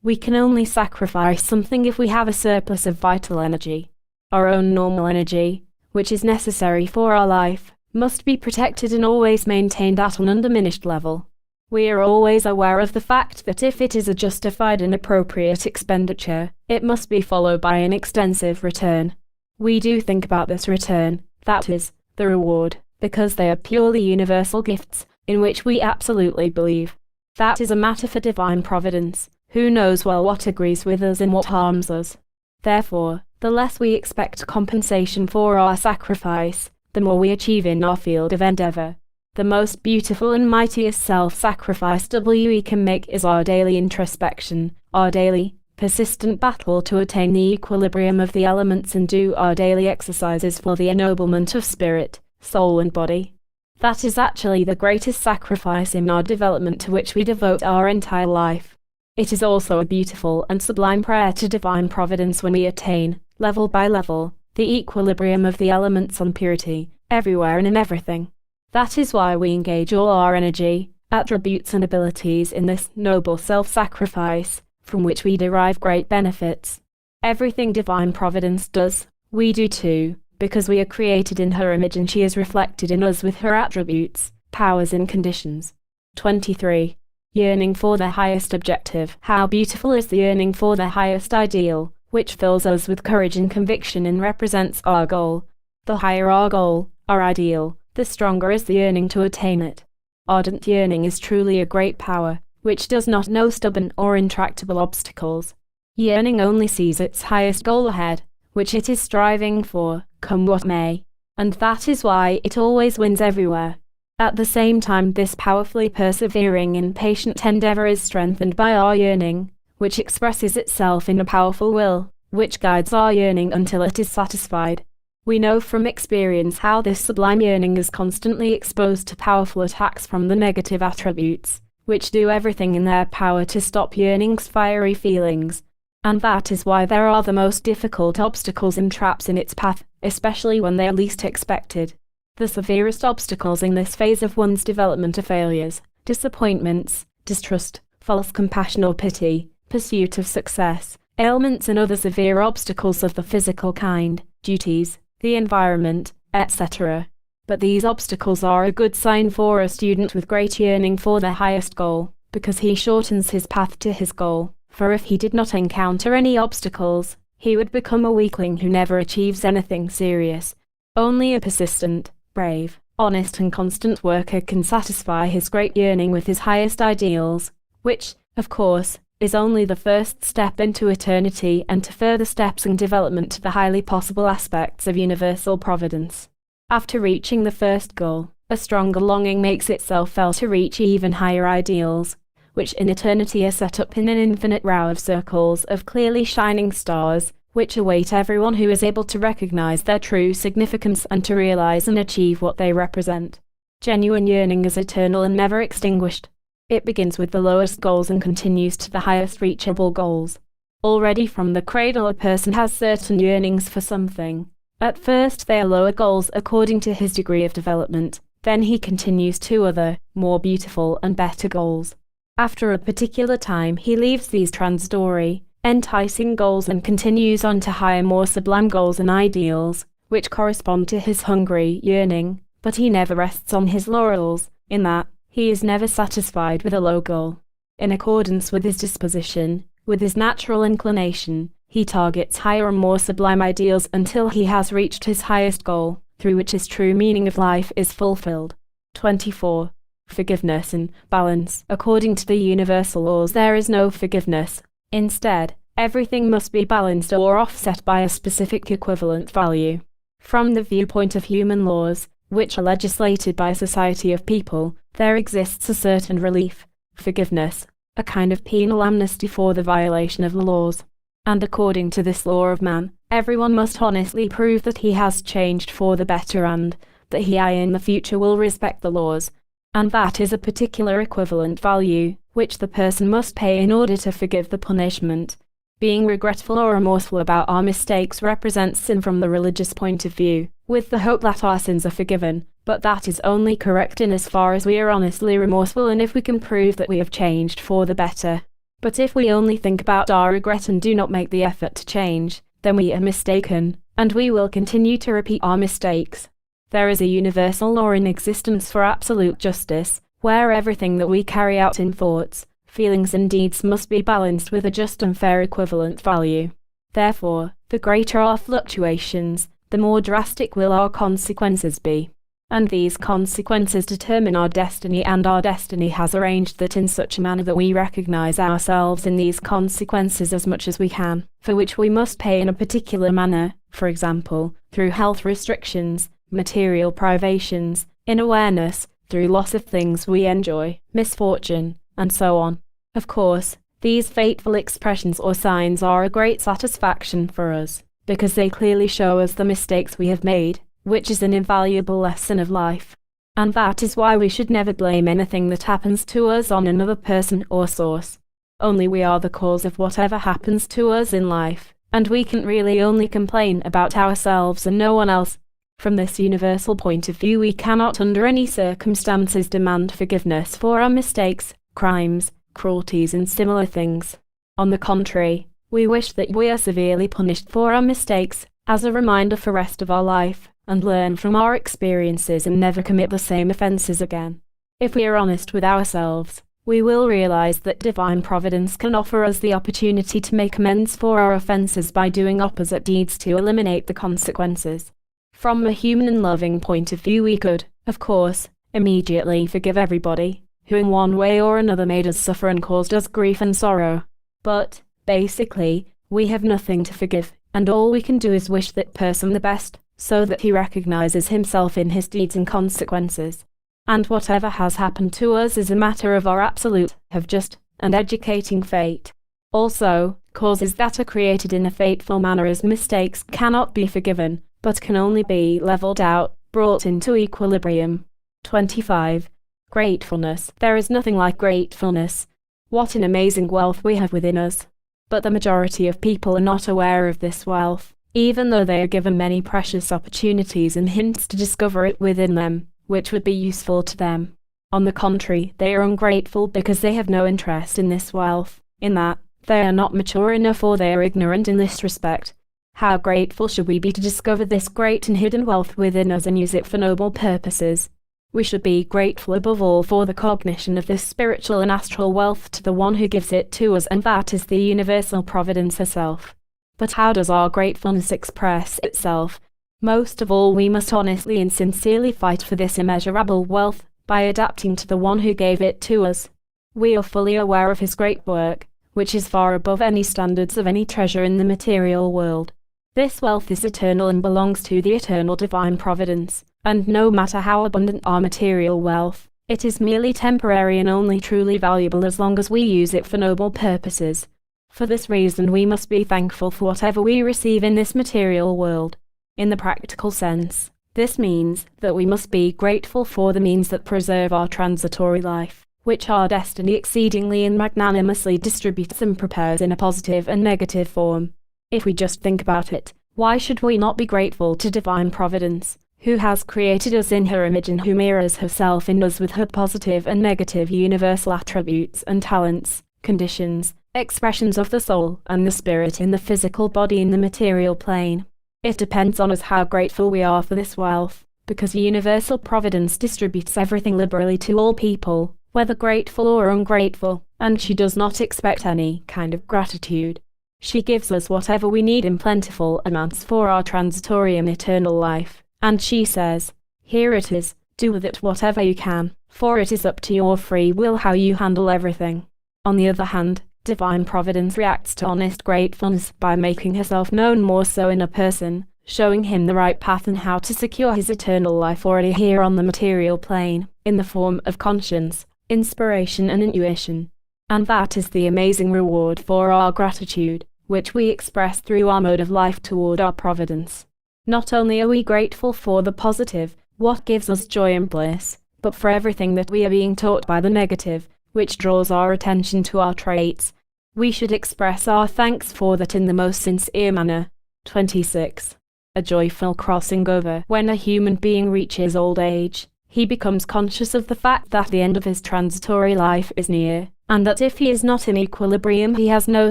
We can only sacrifice something if we have a surplus of vital energy. Our own normal energy, which is necessary for our life, must be protected and always maintained at an undiminished level. We are always aware of the fact that if it is a justified and appropriate expenditure, it must be followed by an extensive return. We do think about this return, that is, the reward, because they are purely universal gifts, in which we absolutely believe. That is a matter for divine providence, who knows well what agrees with us and what harms us. Therefore, the less we expect compensation for our sacrifice, the more we achieve in our field of endeavor. The most beautiful and mightiest self-sacrifice we can make is our daily introspection, our daily, persistent battle to attain the equilibrium of the elements and do our daily exercises for the ennoblement of spirit, soul and body. That is actually the greatest sacrifice in our development to which we devote our entire life. It is also a beautiful and sublime prayer to divine providence when we attain, level by level, the equilibrium of the elements on purity, everywhere and in everything. That is why we engage all our energy, attributes and abilities in this noble self-sacrifice, from which we derive great benefits. Everything divine providence does, we do too, because we are created in her image and she is reflected in us with her attributes, powers and conditions. 23. Yearning for the highest objective. How beautiful is the yearning for the highest ideal, which fills us with courage and conviction and represents our goal. The higher our goal, our ideal, the stronger is the yearning to attain it. Ardent yearning is truly a great power, which does not know stubborn or intractable obstacles. Yearning only sees its highest goal ahead, which it is striving for, come what may. And that is why it always wins everywhere. At the same time, this powerfully persevering and patient endeavor is strengthened by our yearning, which expresses itself in a powerful will, which guides our yearning until it is satisfied. We know from experience how this sublime yearning is constantly exposed to powerful attacks from the negative attributes, which do everything in their power to stop yearning's fiery feelings. And that is why there are the most difficult obstacles and traps in its path, especially when they are least expected. The severest obstacles in this phase of one's development are failures, disappointments, distrust, false compassion or pity, pursuit of success, ailments and other severe obstacles of the physical kind, duties, the environment, etc. But these obstacles are a good sign for a student with great yearning for the highest goal, because he shortens his path to his goal, for if he did not encounter any obstacles, he would become a weakling who never achieves anything serious. Only a persistent, brave, honest and constant worker can satisfy his great yearning with his highest ideals, which, of course, is only the first step into eternity and to further steps in development to the highly possible aspects of universal providence. After reaching the first goal, a stronger longing makes itself felt to reach even higher ideals, which in eternity are set up in an infinite row of circles of clearly shining stars, which await everyone who is able to recognize their true significance and to realize and achieve what they represent. Genuine yearning is eternal and never extinguished. It begins with the lowest goals and continues to the highest reachable goals. Already from the cradle a person has certain yearnings for something. At first they are lower goals according to his degree of development, then he continues to other, more beautiful and better goals. After a particular time he leaves these transitory, enticing goals and continues on to higher, more sublime goals and ideals, which correspond to his hungry yearning, but he never rests on his laurels, in that, he is never satisfied with a low goal. In accordance with his disposition, with his natural inclination, he targets higher and more sublime ideals until he has reached his highest goal, through which his true meaning of life is fulfilled. 24. Forgiveness and balance. According to the universal laws, there is no forgiveness. Instead, everything must be balanced or offset by a specific equivalent value. From the viewpoint of human laws, which are legislated by a society of people, there exists a certain relief, forgiveness, a kind of penal amnesty for the violation of the laws. And according to this law of man, everyone must honestly prove that he has changed for the better and that he in the future will respect the laws. And that is a particular equivalent value, which the person must pay in order to forgive the punishment. Being regretful or remorseful about our mistakes represents sin from the religious point of view, with the hope that our sins are forgiven, but that is only correct in as far as we are honestly remorseful and if we can prove that we have changed for the better. But if we only think about our regret and do not make the effort to change, then we are mistaken, and we will continue to repeat our mistakes. There is a universal law in existence for absolute justice, where everything that we carry out in thoughts, feelings and deeds must be balanced with a just and fair equivalent value. Therefore, the greater our fluctuations, the more drastic will our consequences be. And these consequences determine our destiny, and our destiny has arranged that in such a manner that we recognize ourselves in these consequences as much as we can, for which we must pay in a particular manner, for example, through health restrictions, material privations, in awareness, through loss of things we enjoy, misfortune, and so on. Of course, these fateful expressions or signs are a great satisfaction for us, because they clearly show us the mistakes we have made, which is an invaluable lesson of life. And that is why we should never blame anything that happens to us on another person or source. Only we are the cause of whatever happens to us in life, and we can really only complain about ourselves and no one else. From this universal point of view, we cannot under any circumstances demand forgiveness for our mistakes, crimes, cruelties and similar things. On the contrary, we wish that we are severely punished for our mistakes, as a reminder for the rest of our life, and learn from our experiences and never commit the same offenses again. If we are honest with ourselves, we will realize that divine providence can offer us the opportunity to make amends for our offenses by doing opposite deeds to eliminate the consequences. From a human and loving point of view, we could, of course, immediately forgive everybody who in one way or another made us suffer and caused us grief and sorrow. But, basically, we have nothing to forgive, and all we can do is wish that person the best, so that he recognizes himself in his deeds and consequences. And whatever has happened to us is a matter of our absolute, of just, and educating fate. Also, causes that are created in a fateful manner as mistakes cannot be forgiven, but can only be leveled out, brought into equilibrium. 25. Gratefulness. There is nothing like gratefulness. What an amazing wealth we have within us. But the majority of people are not aware of this wealth, even though they are given many precious opportunities and hints to discover it within them, which would be useful to them. On the contrary, they are ungrateful because they have no interest in this wealth, in that, they are not mature enough or they are ignorant in this respect. How grateful should we be to discover this great and hidden wealth within us and use it for noble purposes? We should be grateful above all for the cognition of this spiritual and astral wealth to the one who gives it to us, and that is the universal providence herself. But how does our gratefulness express itself? Most of all, we must honestly and sincerely fight for this immeasurable wealth, by adapting to the one who gave it to us. We are fully aware of his great work, which is far above any standards of any treasure in the material world. This wealth is eternal and belongs to the eternal divine providence, and no matter how abundant our material wealth, it is merely temporary and only truly valuable as long as we use it for noble purposes. For this reason we must be thankful for whatever we receive in this material world. In the practical sense, this means that we must be grateful for the means that preserve our transitory life, which our destiny exceedingly and magnanimously distributes and prepares in a positive and negative form. If we just think about it, why should we not be grateful to divine providence, who has created us in her image and who mirrors herself in us with her positive and negative universal attributes and talents, conditions, expressions of the soul and the spirit in the physical body in the material plane? It depends on us how grateful we are for this wealth, because universal providence distributes everything liberally to all people, whether grateful or ungrateful, and she does not expect any kind of gratitude. She gives us whatever we need in plentiful amounts for our transitory and eternal life, and she says, "Here it is, do with it whatever you can, for it is up to your free will how you handle everything." On the other hand, divine providence reacts to honest gratefulness by making herself known more so in a person, showing him the right path and how to secure his eternal life already here on the material plane, in the form of conscience, inspiration and intuition. And that is the amazing reward for our gratitude, which we express through our mode of life toward our providence. Not only are we grateful for the positive, what gives us joy and bliss, but for everything that we are being taught by the negative, which draws our attention to our traits. We should express our thanks for that in the most sincere manner. 26. A joyful crossing over. When a human being reaches old age, he becomes conscious of the fact that the end of his transitory life is near, and that if he is not in equilibrium he has no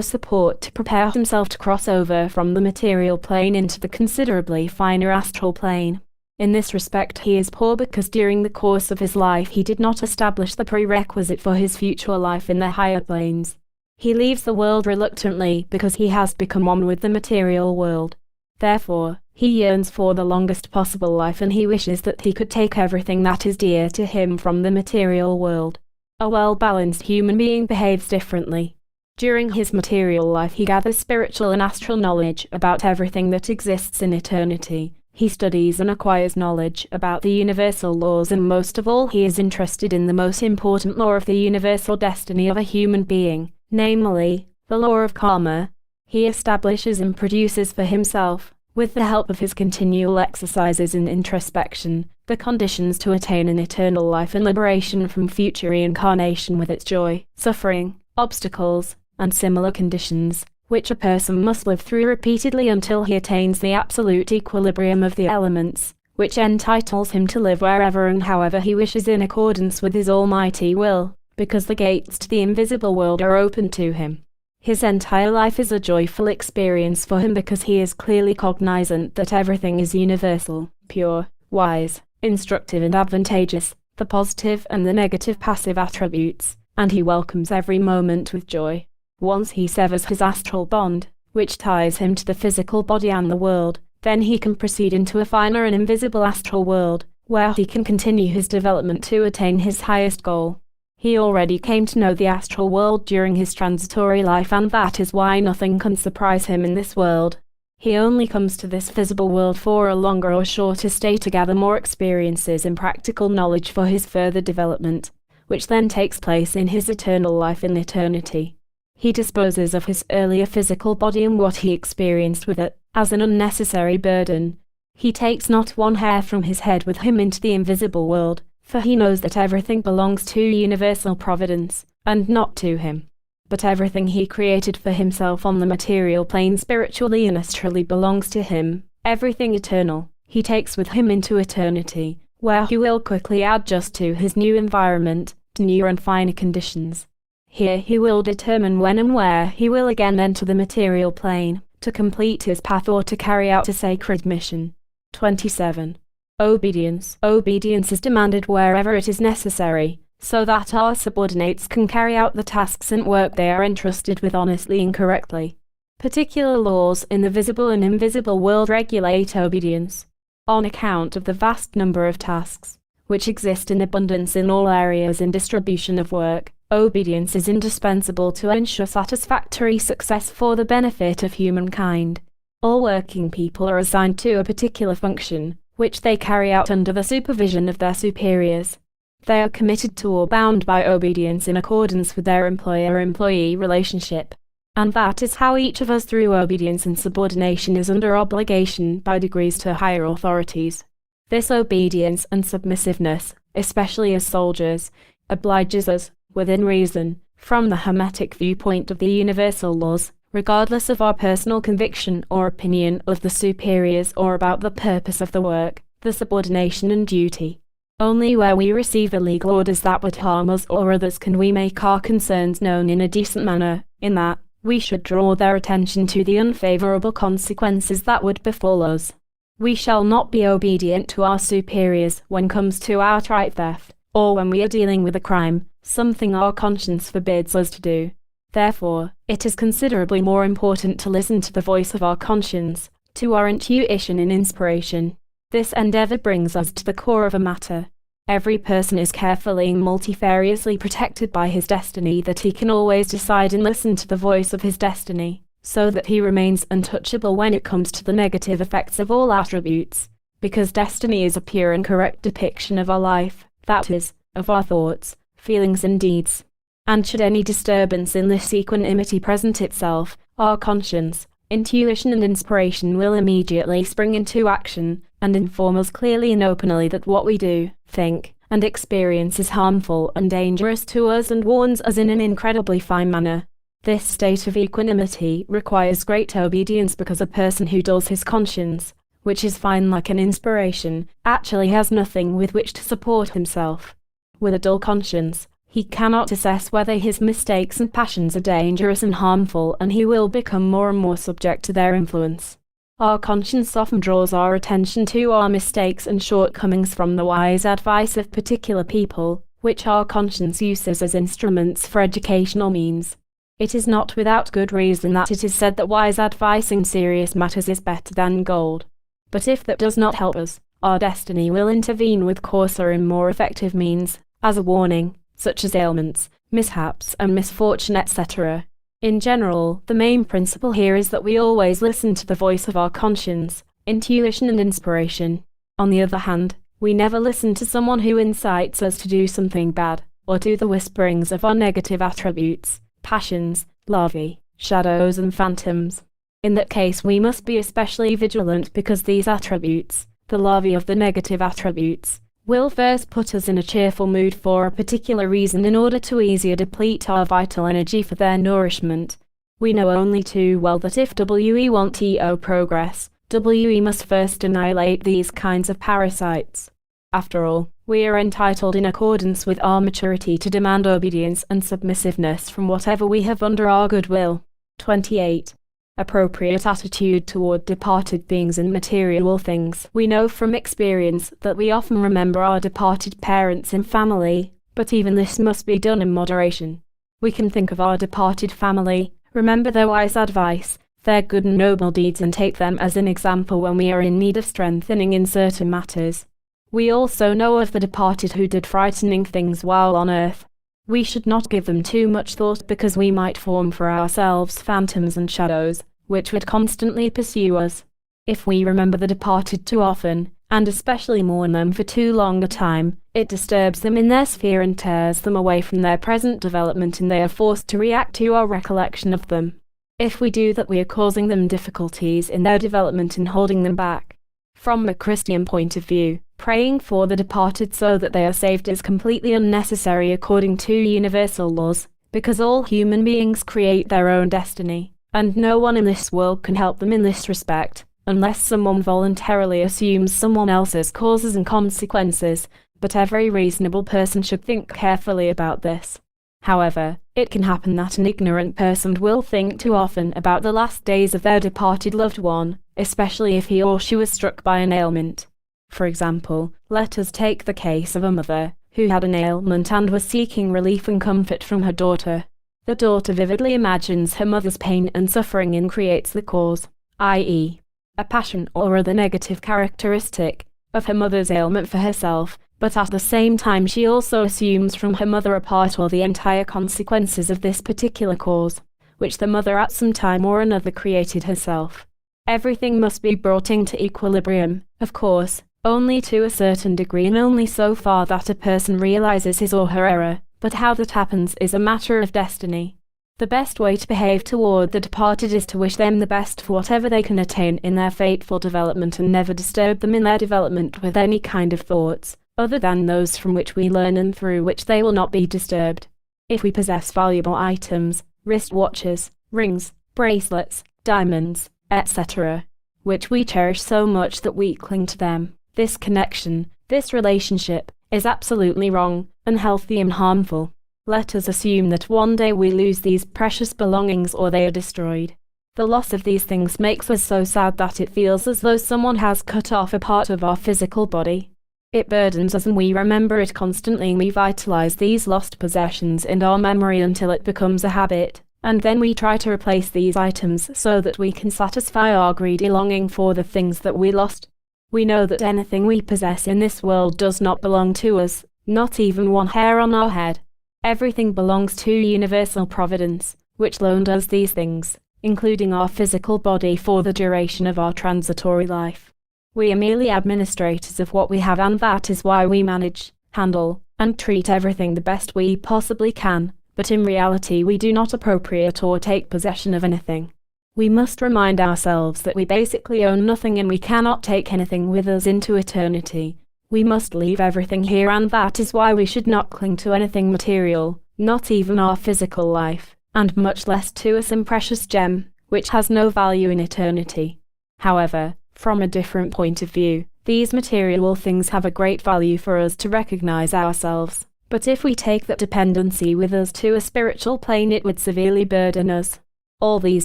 support to prepare himself to cross over from the material plane into the considerably finer astral plane. In this respect he is poor because during the course of his life he did not establish the prerequisite for his future life in the higher planes. He leaves the world reluctantly because he has become one with the material world. Therefore, he yearns for the longest possible life and he wishes that he could take everything that is dear to him from the material world. A well-balanced human being behaves differently. During his material life he gathers spiritual and astral knowledge about everything that exists in eternity. He studies and acquires knowledge about the universal laws and most of all he is interested in the most important law of the universal destiny of a human being, namely, the law of karma. He establishes and produces for himself, with the help of his continual exercises in introspection, the conditions to attain an eternal life and liberation from future reincarnation with its joy, suffering, obstacles, and similar conditions, which a person must live through repeatedly until he attains the absolute equilibrium of the elements, which entitles him to live wherever and however he wishes in accordance with his almighty will, because the gates to the invisible world are open to him. His entire life is a joyful experience for him because he is clearly cognizant that everything is universal, pure, wise, instructive and advantageous, the positive and the negative passive attributes, and he welcomes every moment with joy. Once he severs his astral bond, which ties him to the physical body and the world, then he can proceed into a finer and invisible astral world, where he can continue his development to attain his highest goal. He already came to know the astral world during his transitory life and that is why nothing can surprise him in this world. He only comes to this visible world for a longer or shorter stay to gather more experiences and practical knowledge for his further development, which then takes place in his eternal life in eternity. He disposes of his earlier physical body and what he experienced with it, as an unnecessary burden. He takes not one hair from his head with him into the invisible world, for he knows that everything belongs to universal providence, and not to him. But everything he created for himself on the material plane spiritually and astrally belongs to him, everything eternal, he takes with him into eternity, where he will quickly adjust to his new environment, to newer and finer conditions. Here he will determine when and where he will again enter the material plane, to complete his path or to carry out a sacred mission. 27. Obedience. Obedience is demanded wherever it is necessary, so that our subordinates can carry out the tasks and work they are entrusted with honestly and correctly. Particular laws in the visible and invisible world regulate obedience. On account of the vast number of tasks, which exist in abundance in all areas in distribution of work, obedience is indispensable to ensure satisfactory success for the benefit of humankind. All working people are assigned to a particular function, which they carry out under the supervision of their superiors. They are committed to or bound by obedience in accordance with their employer-employee relationship. And that is how each of us through obedience and subordination is under obligation by degrees to higher authorities. This obedience and submissiveness, especially as soldiers, obliges us, within reason, from the hermetic viewpoint of the universal laws, regardless of our personal conviction or opinion of the superiors or about the purpose of the work, the subordination and duty. Only where we receive illegal orders that would harm us or others can we make our concerns known in a decent manner, in that, we should draw their attention to the unfavorable consequences that would befall us. We shall not be obedient to our superiors when comes to outright theft, or when we are dealing with a crime, something our conscience forbids us to do. Therefore, it is considerably more important to listen to the voice of our conscience, to our intuition and inspiration. This endeavor brings us to the core of a matter. Every person is carefully and multifariously protected by his destiny that he can always decide and listen to the voice of his destiny, so that he remains untouchable when it comes to the negative effects of all attributes, because destiny is a pure and correct depiction of our life, that is, of our thoughts, feelings and deeds. And should any disturbance in this equanimity present itself, our conscience, intuition and inspiration will immediately spring into action, and inform us clearly and openly that what we do, think, and experience is harmful and dangerous to us and warns us in an incredibly fine manner. This state of equanimity requires great obedience because a person who dulls his conscience, which is fine like an inspiration, actually has nothing with which to support himself. With a dull conscience, he cannot assess whether his mistakes and passions are dangerous and harmful, and he will become more and more subject to their influence. Our conscience often draws our attention to our mistakes and shortcomings from the wise advice of particular people, which our conscience uses as instruments for educational means. It is not without good reason that it is said that wise advice in serious matters is better than gold. But if that does not help us, our destiny will intervene with coarser and more effective means, as a warning, such as ailments, mishaps and misfortune etc. In general, the main principle here is that we always listen to the voice of our conscience, intuition and inspiration. On the other hand, we never listen to someone who incites us to do something bad, or to the whisperings of our negative attributes, passions, larvae, shadows and phantoms. In that case we must be especially vigilant because these attributes, the larvae of the negative attributes, will first put us in a cheerful mood for a particular reason in order to easier deplete our vital energy for their nourishment. We know only too well that if we want to progress, we must first annihilate these kinds of parasites. After all, we are entitled in accordance with our maturity to demand obedience and submissiveness from whatever we have under our good will. 28. Appropriate attitude toward departed beings and material things. We know from experience that we often remember our departed parents and family, but even this must be done in moderation. We can think of our departed family, remember their wise advice, their good and noble deeds, and take them as an example when we are in need of strengthening in certain matters. We also know of the departed who did frightening things while on earth. We should not give them too much thought because we might form for ourselves phantoms and shadows, which would constantly pursue us. If we remember the departed too often, and especially mourn them for too long a time, it disturbs them in their sphere and tears them away from their present development, and they are forced to react to our recollection of them. If we do that, we are causing them difficulties in their development and holding them back. From a Christian point of view, praying for the departed so that they are saved is completely unnecessary according to universal laws, because all human beings create their own destiny, and no one in this world can help them in this respect, unless someone voluntarily assumes someone else's causes and consequences, but every reasonable person should think carefully about this. However, it can happen that an ignorant person will think too often about the last days of their departed loved one, especially if he or she was struck by an ailment. For example, let us take the case of a mother who had an ailment and was seeking relief and comfort from her daughter. The daughter vividly imagines her mother's pain and suffering and creates the cause, i.e., a passion or other negative characteristic, of her mother's ailment for herself, but at the same time she also assumes from her mother a part or the entire consequences of this particular cause, which the mother at some time or another created herself. Everything must be brought into equilibrium, of course, only to a certain degree and only so far that a person realizes his or her error, but how that happens is a matter of destiny. The best way to behave toward the departed is to wish them the best for whatever they can attain in their fateful development and never disturb them in their development with any kind of thoughts, other than those from which we learn and through which they will not be disturbed. If we possess valuable items, wristwatches, rings, bracelets, diamonds, etc., which we cherish so much that we cling to them, this connection, this relationship, is absolutely wrong, unhealthy and harmful. Let us assume that one day we lose these precious belongings or they are destroyed. The loss of these things makes us so sad that it feels as though someone has cut off a part of our physical body. It burdens us and we remember it constantly and we vitalize these lost possessions in our memory until it becomes a habit, and then we try to replace these items so that we can satisfy our greedy longing for the things that we lost. We know that anything we possess in this world does not belong to us, not even one hair on our head. Everything belongs to universal providence, which loaned us these things, including our physical body for the duration of our transitory life. We are merely administrators of what we have, and that is why we manage, handle, and treat everything the best we possibly can, but in reality we do not appropriate or take possession of anything. We must remind ourselves that we basically own nothing and we cannot take anything with us into eternity. We must leave everything here, and that is why we should not cling to anything material, not even our physical life, and much less to some precious gem, which has no value in eternity. However, from a different point of view, these material things have a great value for us to recognize ourselves, but if we take that dependency with us to a spiritual plane it would severely burden us. All these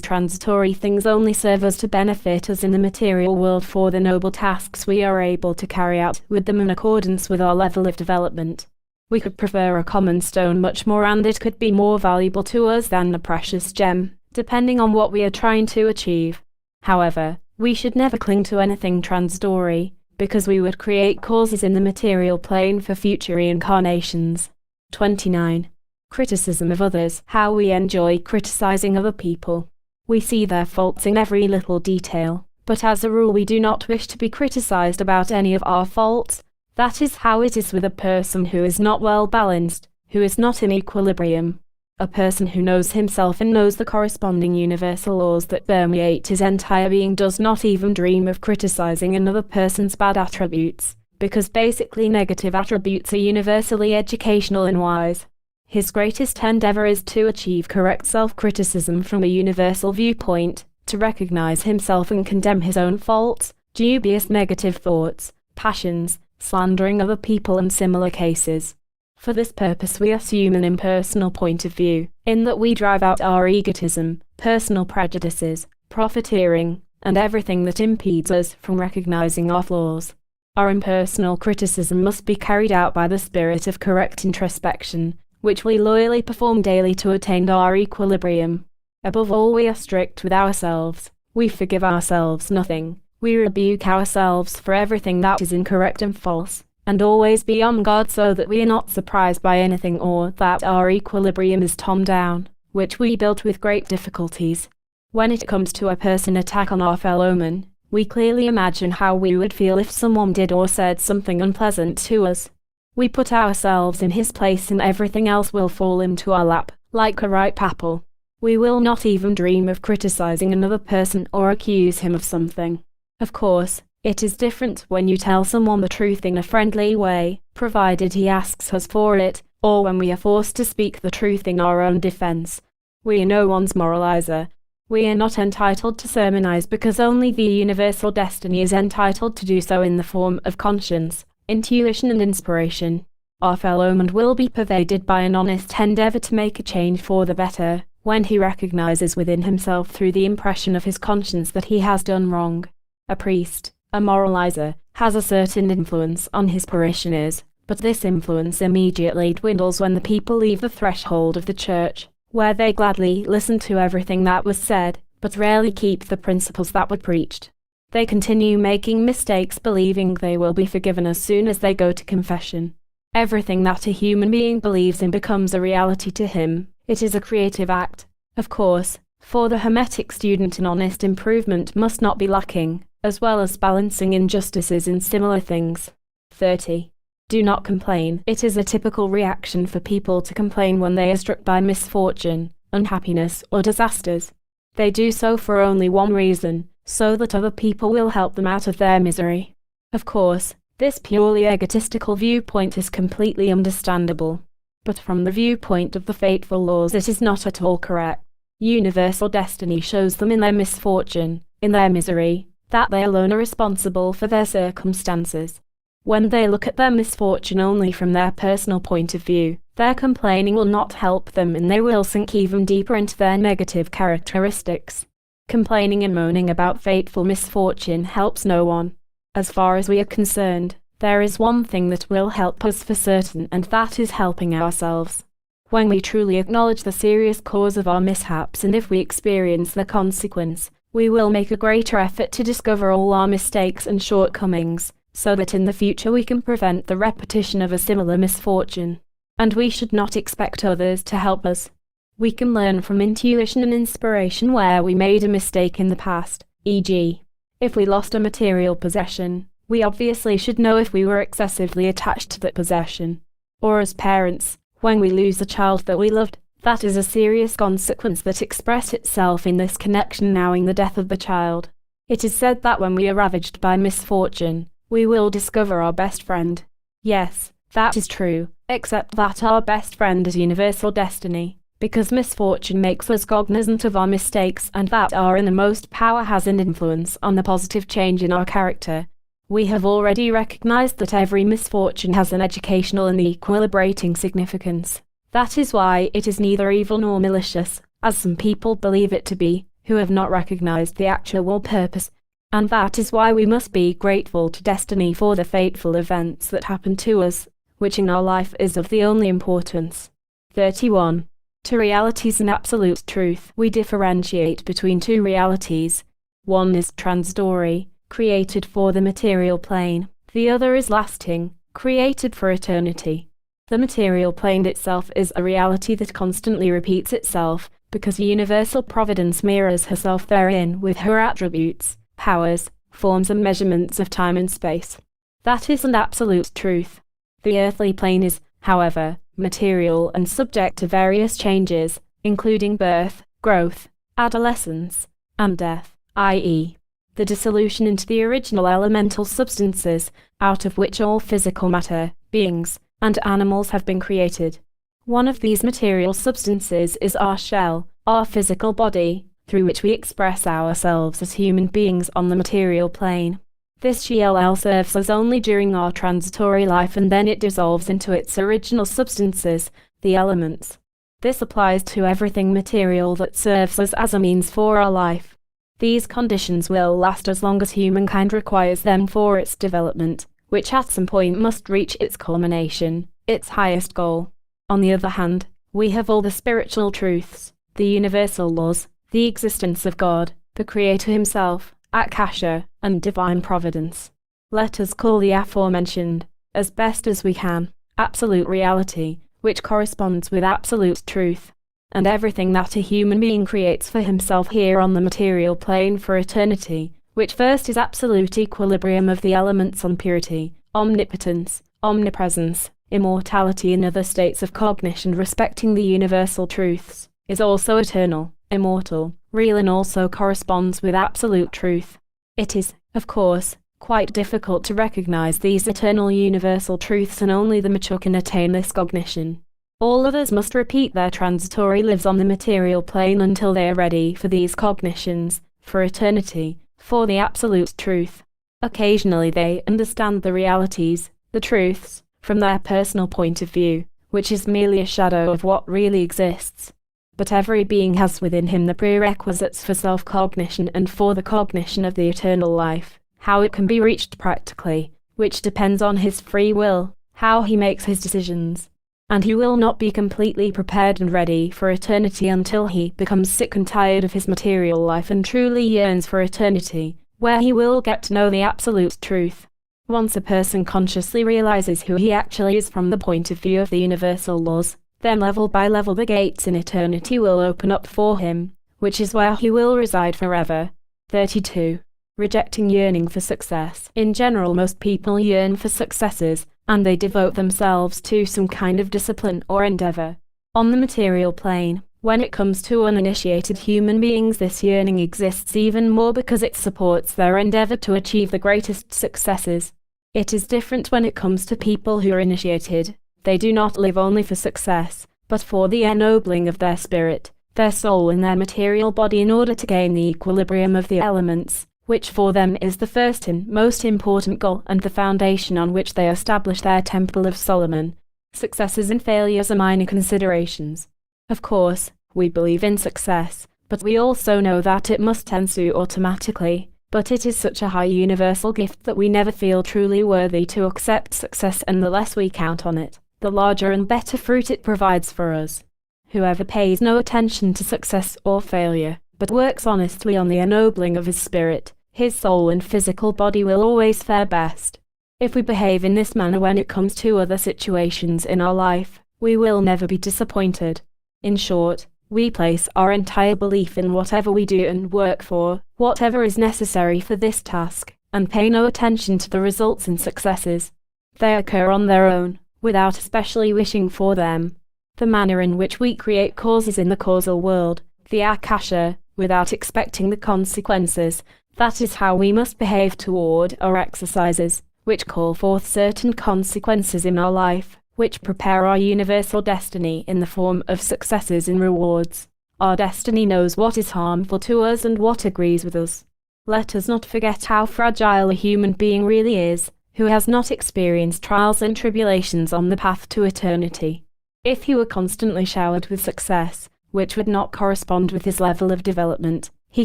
transitory things only serve us to benefit us in the material world for the noble tasks we are able to carry out with them in accordance with our level of development. We could prefer a common stone much more, and it could be more valuable to us than a precious gem, depending on what we are trying to achieve. However, we should never cling to anything transitory, because we would create causes in the material plane for future reincarnations. 29. Criticism of others. How we enjoy criticizing other people. We see their faults in every little detail, but as a rule we do not wish to be criticized about any of our faults. That is how it is with a person who is not well balanced, who is not in equilibrium. A person who knows himself and knows the corresponding universal laws that permeate his entire being does not even dream of criticizing another person's bad attributes, because basically negative attributes are universally educational and wise. His greatest endeavor is to achieve correct self-criticism from a universal viewpoint, to recognize himself and condemn his own faults, dubious negative thoughts, passions, slandering other people and similar cases. For this purpose we assume an impersonal point of view, in that we drive out our egotism, personal prejudices, profiteering, and everything that impedes us from recognizing our flaws. Our impersonal criticism must be carried out by the spirit of correct introspection, which we loyally perform daily to attain our equilibrium. Above all, we are strict with ourselves. We forgive ourselves nothing. We rebuke ourselves for everything that is incorrect and false, and always be on guard so that we are not surprised by anything or that our equilibrium is torn down, which we built with great difficulties. When it comes to a person attack on our fellow man, we clearly imagine how we would feel if someone did or said something unpleasant to us. We put ourselves in his place and everything else will fall into our lap, like a ripe apple. We will not even dream of criticizing another person or accuse him of something. Of course, it is different when you tell someone the truth in a friendly way, provided he asks us for it, or when we are forced to speak the truth in our own defense. We are no one's moralizer. We are not entitled to sermonize because only the universal destiny is entitled to do so in the form of conscience, intuition and inspiration. Our fellow man will be pervaded by an honest endeavor to make a change for the better, when he recognizes within himself through the impression of his conscience that he has done wrong. A priest, a moralizer, has a certain influence on his parishioners, but this influence immediately dwindles when the people leave the threshold of the church, where they gladly listen to everything that was said, but rarely keep the principles that were preached. They continue making mistakes, believing they will be forgiven as soon as they go to confession. Everything that a human being believes in becomes a reality to him. It is a creative act. Of course, for the Hermetic student, an honest improvement must not be lacking, as well as balancing injustices in similar things. 30. Do not complain. It is a typical reaction for people to complain when they are struck by misfortune, unhappiness, or disasters. They do so for only one reason, so that other people will help them out of their misery. Of course, this purely egotistical viewpoint is completely understandable. But from the viewpoint of the fateful laws, it is not at all correct. Universal destiny shows them in their misfortune, in their misery, that they alone are responsible for their circumstances. When they look at their misfortune only from their personal point of view, their complaining will not help them, and they will sink even deeper into their negative characteristics. Complaining and moaning about fateful misfortune helps no one. As far as we are concerned, there is one thing that will help us for certain, and that is helping ourselves. When we truly acknowledge the serious cause of our mishaps, and if we experience the consequence, we will make a greater effort to discover all our mistakes and shortcomings, so that in the future we can prevent the repetition of a similar misfortune. And we should not expect others to help us. We can learn from intuition and inspiration where we made a mistake in the past, e.g., if we lost a material possession, we obviously should know if we were excessively attached to that possession. Or as parents, when we lose a child that we loved, that is a serious consequence that expresses itself in this connection now in the death of the child. It is said that when we are ravaged by misfortune, we will discover our best friend. Yes, that is true, except that our best friend is universal destiny, because misfortune makes us cognizant of our mistakes, and that our innermost power has an influence on the positive change in our character. We have already recognized that every misfortune has an educational and equilibrating significance. That is why it is neither evil nor malicious, as some people believe it to be, who have not recognized the actual purpose. And that is why we must be grateful to destiny for the fateful events that happen to us, which in our life is of the only importance. 31. To realities and absolute truth, we differentiate between two realities. One is transitory, created for the material plane. The other is lasting, created for eternity. The material plane itself is a reality that constantly repeats itself, because universal providence mirrors herself therein with her attributes, powers, forms and measurements of time and space. That is an absolute truth. The earthly plane is, however, material and subject to various changes, including birth, growth, adolescence, and death, i.e., the dissolution into the original elemental substances, out of which all physical matter, beings, and animals have been created. One of these material substances is our shell, our physical body, through which we express ourselves as human beings on the material plane. This shell serves us only during our transitory life, and then it dissolves into its original substances, the elements. This applies to everything material that serves us as a means for our life. These conditions will last as long as humankind requires them for its development, which at some point must reach its culmination, its highest goal. On the other hand, we have all the spiritual truths, the universal laws, the existence of God, the Creator Himself, Akasha, and divine providence. Let us call the aforementioned, as best as we can, absolute reality, which corresponds with absolute truth, and everything that a human being creates for himself here on the material plane for eternity, which first is absolute equilibrium of the elements on purity, omnipotence, omnipresence, immortality and other states of cognition respecting the universal truths, is also eternal, immortal, real, and also corresponds with absolute truth. It is, of course, quite difficult to recognize these eternal universal truths, and only the mature can attain this cognition. All others must repeat their transitory lives on the material plane until they are ready for these cognitions, for eternity, for the absolute truth. Occasionally they understand the realities, the truths, from their personal point of view, which is merely a shadow of what really exists. But every being has within him the prerequisites for self-cognition and for the cognition of the eternal life. How it can be reached practically, which depends on his free will, how he makes his decisions. And he will not be completely prepared and ready for eternity until he becomes sick and tired of his material life and truly yearns for eternity, where he will get to know the absolute truth. Once a person consciously realizes who he actually is from the point of view of the universal laws, then level by level the gates in eternity will open up for him, which is where he will reside forever. 32. Rejecting yearning for success. In general, most people yearn for successes, and they devote themselves to some kind of discipline or endeavor. On the material plane, when it comes to uninitiated human beings, this yearning exists even more because it supports their endeavor to achieve the greatest successes. It is different when it comes to people who are initiated. They do not live only for success, but for the ennobling of their spirit, their soul and their material body in order to gain the equilibrium of the elements, which for them is the first and most important goal and the foundation on which they establish their Temple of Solomon. Successes and failures are minor considerations. Of course, we believe in success, but we also know that it must ensue automatically. But it is such a high universal gift that we never feel truly worthy to accept success, and the less we count on it, the larger and better fruit it provides for us. Whoever pays no attention to success or failure, but works honestly on the ennobling of his spirit, his soul and physical body will always fare best. If we behave in this manner when it comes to other situations in our life, we will never be disappointed. In short, we place our entire belief in whatever we do and work for whatever is necessary for this task, and pay no attention to the results and successes. They occur on their own, without especially wishing for them. The manner in which we create causes in the causal world, the akasha, without expecting the consequences, that is how we must behave toward our exercises, which call forth certain consequences in our life, which prepare our universal destiny in the form of successes and rewards. Our destiny knows what is harmful to us and what agrees with us. Let us not forget how fragile a human being really is, who has not experienced trials and tribulations on the path to eternity. If he were constantly showered with success, which would not correspond with his level of development, he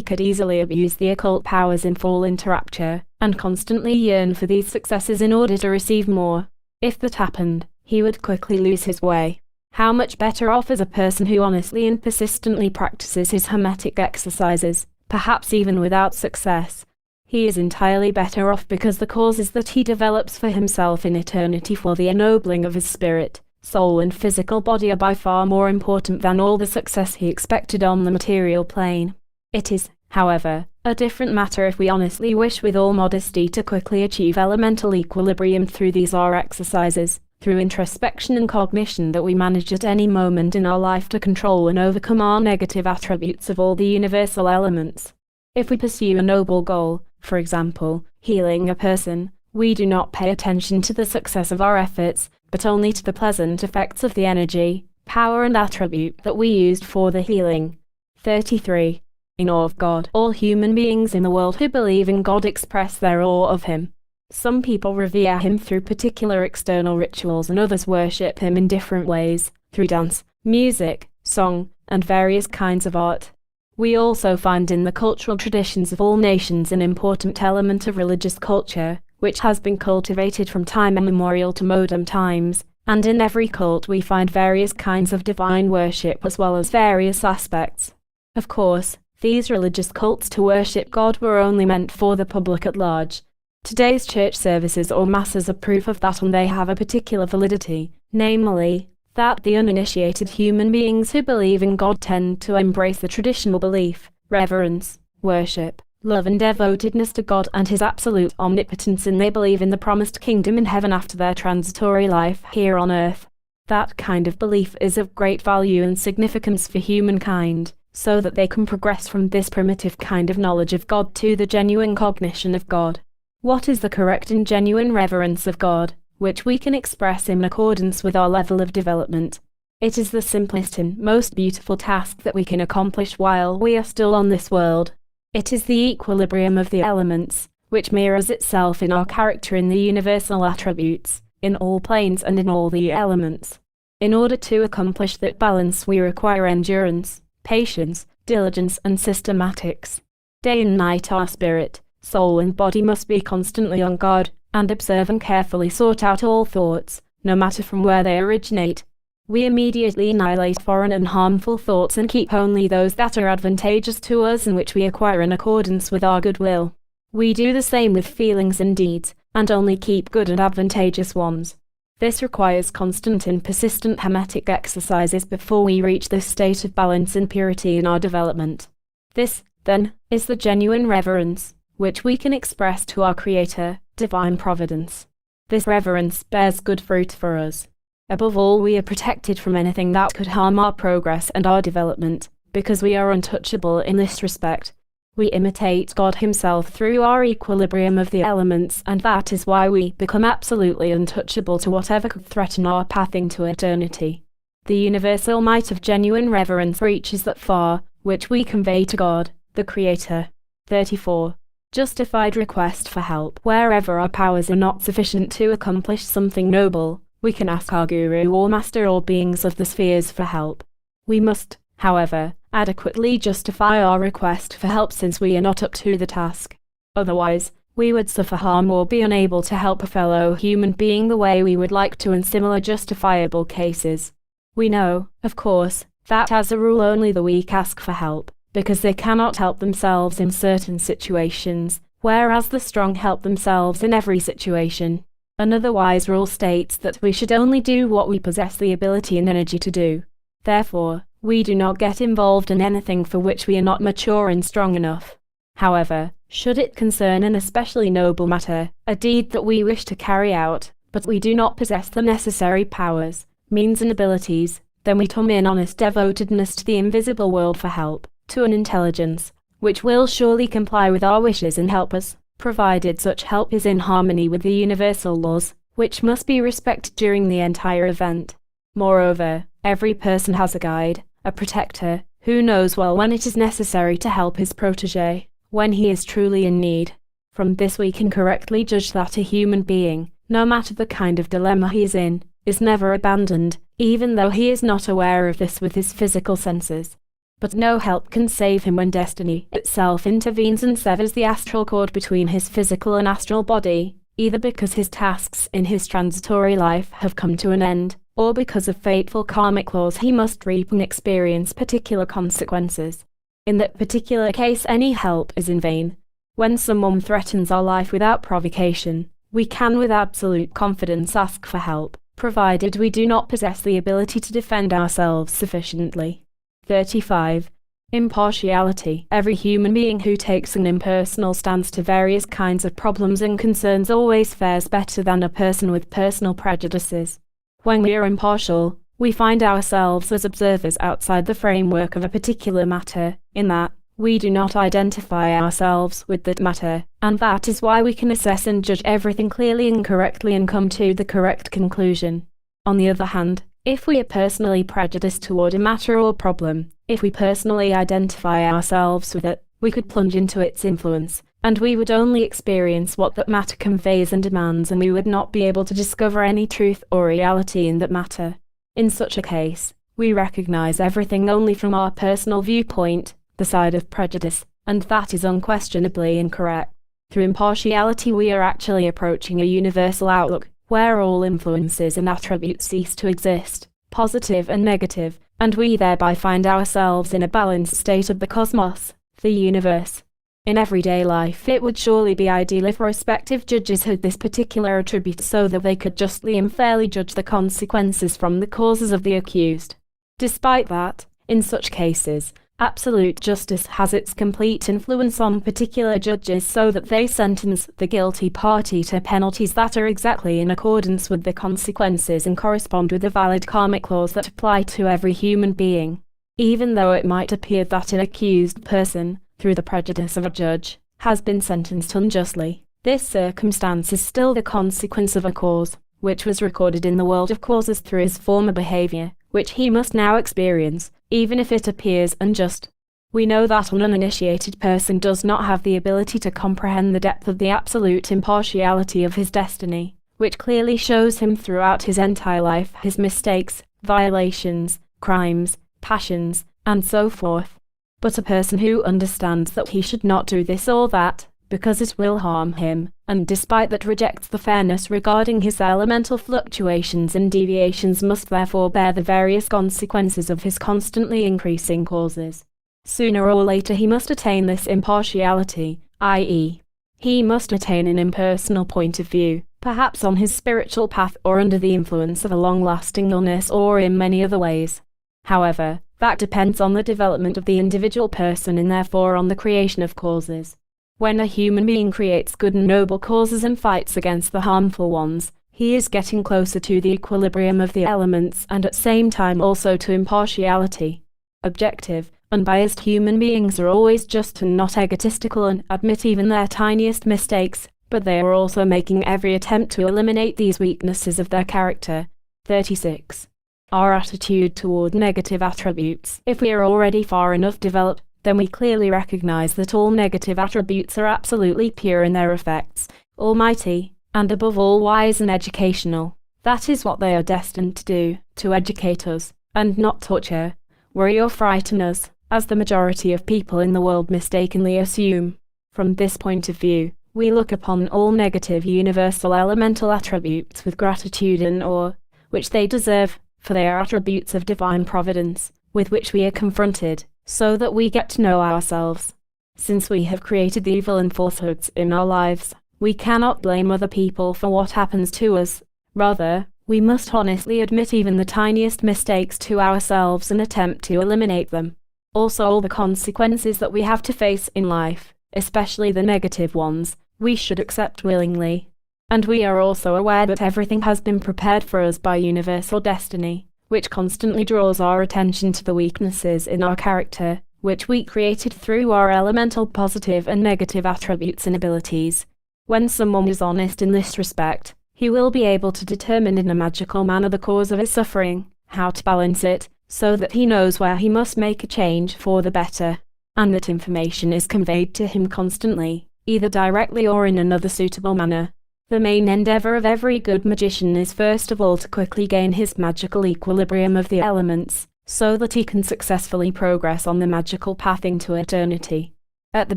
could easily abuse the occult powers and fall into rapture, and constantly yearn for these successes in order to receive more. If that happened, he would quickly lose his way. How much better off is a person who honestly and persistently practices his hermetic exercises, perhaps even without success? He is entirely better off because the causes that he develops for himself in eternity for the ennobling of his spirit, soul and physical body are by far more important than all the success he expected on the material plane. It is, however, a different matter if we honestly wish with all modesty to quickly achieve elemental equilibrium through these our exercises, through introspection and cognition, that we manage at any moment in our life to control and overcome our negative attributes of all the universal elements. If we pursue a noble goal, for example, healing a person, we do not pay attention to the success of our efforts, but only to the pleasant effects of the energy, power and attribute that we used for the healing. 33. In awe of God. All human beings in the world who believe in God express their awe of Him. Some people revere Him through particular external rituals, and others worship Him in different ways, through dance, music, song, and various kinds of art. We also find in the cultural traditions of all nations an important element of religious culture, which has been cultivated from time immemorial to modern times, and in every cult we find various kinds of divine worship as well as various aspects. Of course, these religious cults to worship God were only meant for the public at large. Today's church services or masses are proof of that, and they have a particular validity, namely, that the uninitiated human beings who believe in God tend to embrace the traditional belief, reverence, worship, love and devotedness to God and His absolute omnipotence, and they believe in the promised kingdom in heaven after their transitory life here on earth. That kind of belief is of great value and significance for humankind, so that they can progress from this primitive kind of knowledge of God to the genuine cognition of God. What is the correct and genuine reverence of God, which we can express in accordance with our level of development? It is the simplest and most beautiful task that we can accomplish while we are still on this world. It is the equilibrium of the elements, which mirrors itself in our character in the universal attributes, in all planes and in all the elements. In order to accomplish that balance we require endurance, patience, diligence and systematics. Day and night our spirit, soul and body must be constantly on guard, and observe and carefully sort out all thoughts, no matter from where they originate. We immediately annihilate foreign and harmful thoughts and keep only those that are advantageous to us and which we acquire in accordance with our good will. We do the same with feelings and deeds, and only keep good and advantageous ones. This requires constant and persistent hermetic exercises before we reach this state of balance and purity in our development. This, then, is the genuine reverence, which we can express to our Creator, Divine Providence. This reverence bears good fruit for us. Above all, we are protected from anything that could harm our progress and our development, because we are untouchable in this respect. We imitate God Himself through our equilibrium of the elements, and that is why we become absolutely untouchable to whatever could threaten our path into eternity. The universal might of genuine reverence reaches that far, which we convey to God, the Creator. 34. Justified request for help. Wherever our powers are not sufficient to accomplish something noble, we can ask our Guru or Master or beings of the spheres for help. We must, however, adequately justify our request for help, since we are not up to the task. Otherwise, we would suffer harm or be unable to help a fellow human being the way we would like to in similar justifiable cases. We know, of course, that as a rule only the weak ask for help, because they cannot help themselves in certain situations, whereas the strong help themselves in every situation. Another wise rule states that we should only do what we possess the ability and energy to do. Therefore, we do not get involved in anything for which we are not mature and strong enough. However, should it concern an especially noble matter, a deed that we wish to carry out, but we do not possess the necessary powers, means and abilities, then we come in honest devotedness to the invisible world for help, to an intelligence, which will surely comply with our wishes and help us, provided such help is in harmony with the universal laws, which must be respected during the entire event. Moreover, every person has a guide, a protector, who knows well when it is necessary to help his protégé, when he is truly in need. From this we can correctly judge that a human being, no matter the kind of dilemma he is in, is never abandoned, even though he is not aware of this with his physical senses. But no help can save him when destiny itself intervenes and severs the astral cord between his physical and astral body, either because his tasks in his transitory life have come to an end, or because of fateful karmic laws he must reap and experience particular consequences. In that particular case, any help is in vain. When someone threatens our life without provocation, we can with absolute confidence ask for help, provided we do not possess the ability to defend ourselves sufficiently. 35. Impartiality. Every human being who takes an impersonal stance to various kinds of problems and concerns always fares better than a person with personal prejudices. When we are impartial, we find ourselves as observers outside the framework of a particular matter, in that we do not identify ourselves with that matter, and that is why we can assess and judge everything clearly and correctly and come to the correct conclusion. On the other hand, if we are personally prejudiced toward a matter or problem, if we personally identify ourselves with it, we could plunge into its influence, and we would only experience what that matter conveys and demands, and we would not be able to discover any truth or reality in that matter. In such a case, we recognize everything only from our personal viewpoint, the side of prejudice, and that is unquestionably incorrect. Through impartiality we are actually approaching a universal outlook, where all influences and attributes cease to exist, positive and negative, and we thereby find ourselves in a balanced state of the cosmos, the universe. In everyday life it would surely be ideal if respective judges had this particular attribute so that they could justly and fairly judge the consequences from the causes of the accused. Despite that, in such cases, absolute justice has its complete influence on particular judges so that they sentence the guilty party to penalties that are exactly in accordance with the consequences and correspond with the valid karmic laws that apply to every human being. Even though it might appear that an accused person, through the prejudice of a judge, has been sentenced unjustly, this circumstance is still the consequence of a cause, which was recorded in the world of causes through his former behavior, which he must now experience, even if it appears unjust. We know that an uninitiated person does not have the ability to comprehend the depth of the absolute impartiality of his destiny, which clearly shows him throughout his entire life his mistakes, violations, crimes, passions, and so forth. But a person who understands that he should not do this or that, because it will harm him, and despite that rejects the fairness regarding his elemental fluctuations and deviations, must therefore bear the various consequences of his constantly increasing causes. Sooner or later he must attain this impartiality, i.e., He must attain an impersonal point of view, perhaps on his spiritual path or under the influence of a long-lasting illness or in many other ways. However, that depends on the development of the individual person and therefore on the creation of causes. When a human being creates good and noble causes and fights against the harmful ones, he is getting closer to the equilibrium of the elements and at the same time also to impartiality. Objective, unbiased human beings are always just and not egotistical and admit even their tiniest mistakes, but they are also making every attempt to eliminate these weaknesses of their character. 36. Our attitude toward negative attributes. If we are already far enough developed, then we clearly recognize that all negative attributes are absolutely pure in their effects, almighty, and above all wise and educational. That is what they are destined to do, to educate us, and not torture, worry or frighten us, as the majority of people in the world mistakenly assume. From this point of view, we look upon all negative universal elemental attributes with gratitude and awe, which they deserve, for they are attributes of divine providence, with which we are confronted, so that we get to know ourselves. Since we have created the evil and falsehoods in our lives, we cannot blame other people for what happens to us. Rather, we must honestly admit even the tiniest mistakes to ourselves and attempt to eliminate them. Also, all the consequences that we have to face in life, especially the negative ones, we should accept willingly. And we are also aware that everything has been prepared for us by universal destiny, which constantly draws our attention to the weaknesses in our character, which we created through our elemental positive and negative attributes and abilities. When someone is honest in this respect, he will be able to determine in a magical manner the cause of his suffering, how to balance it, so that he knows where he must make a change for the better, and that information is conveyed to him constantly, either directly or in another suitable manner. The main endeavor of every good magician is first of all to quickly gain his magical equilibrium of the elements, so that he can successfully progress on the magical path into eternity. At the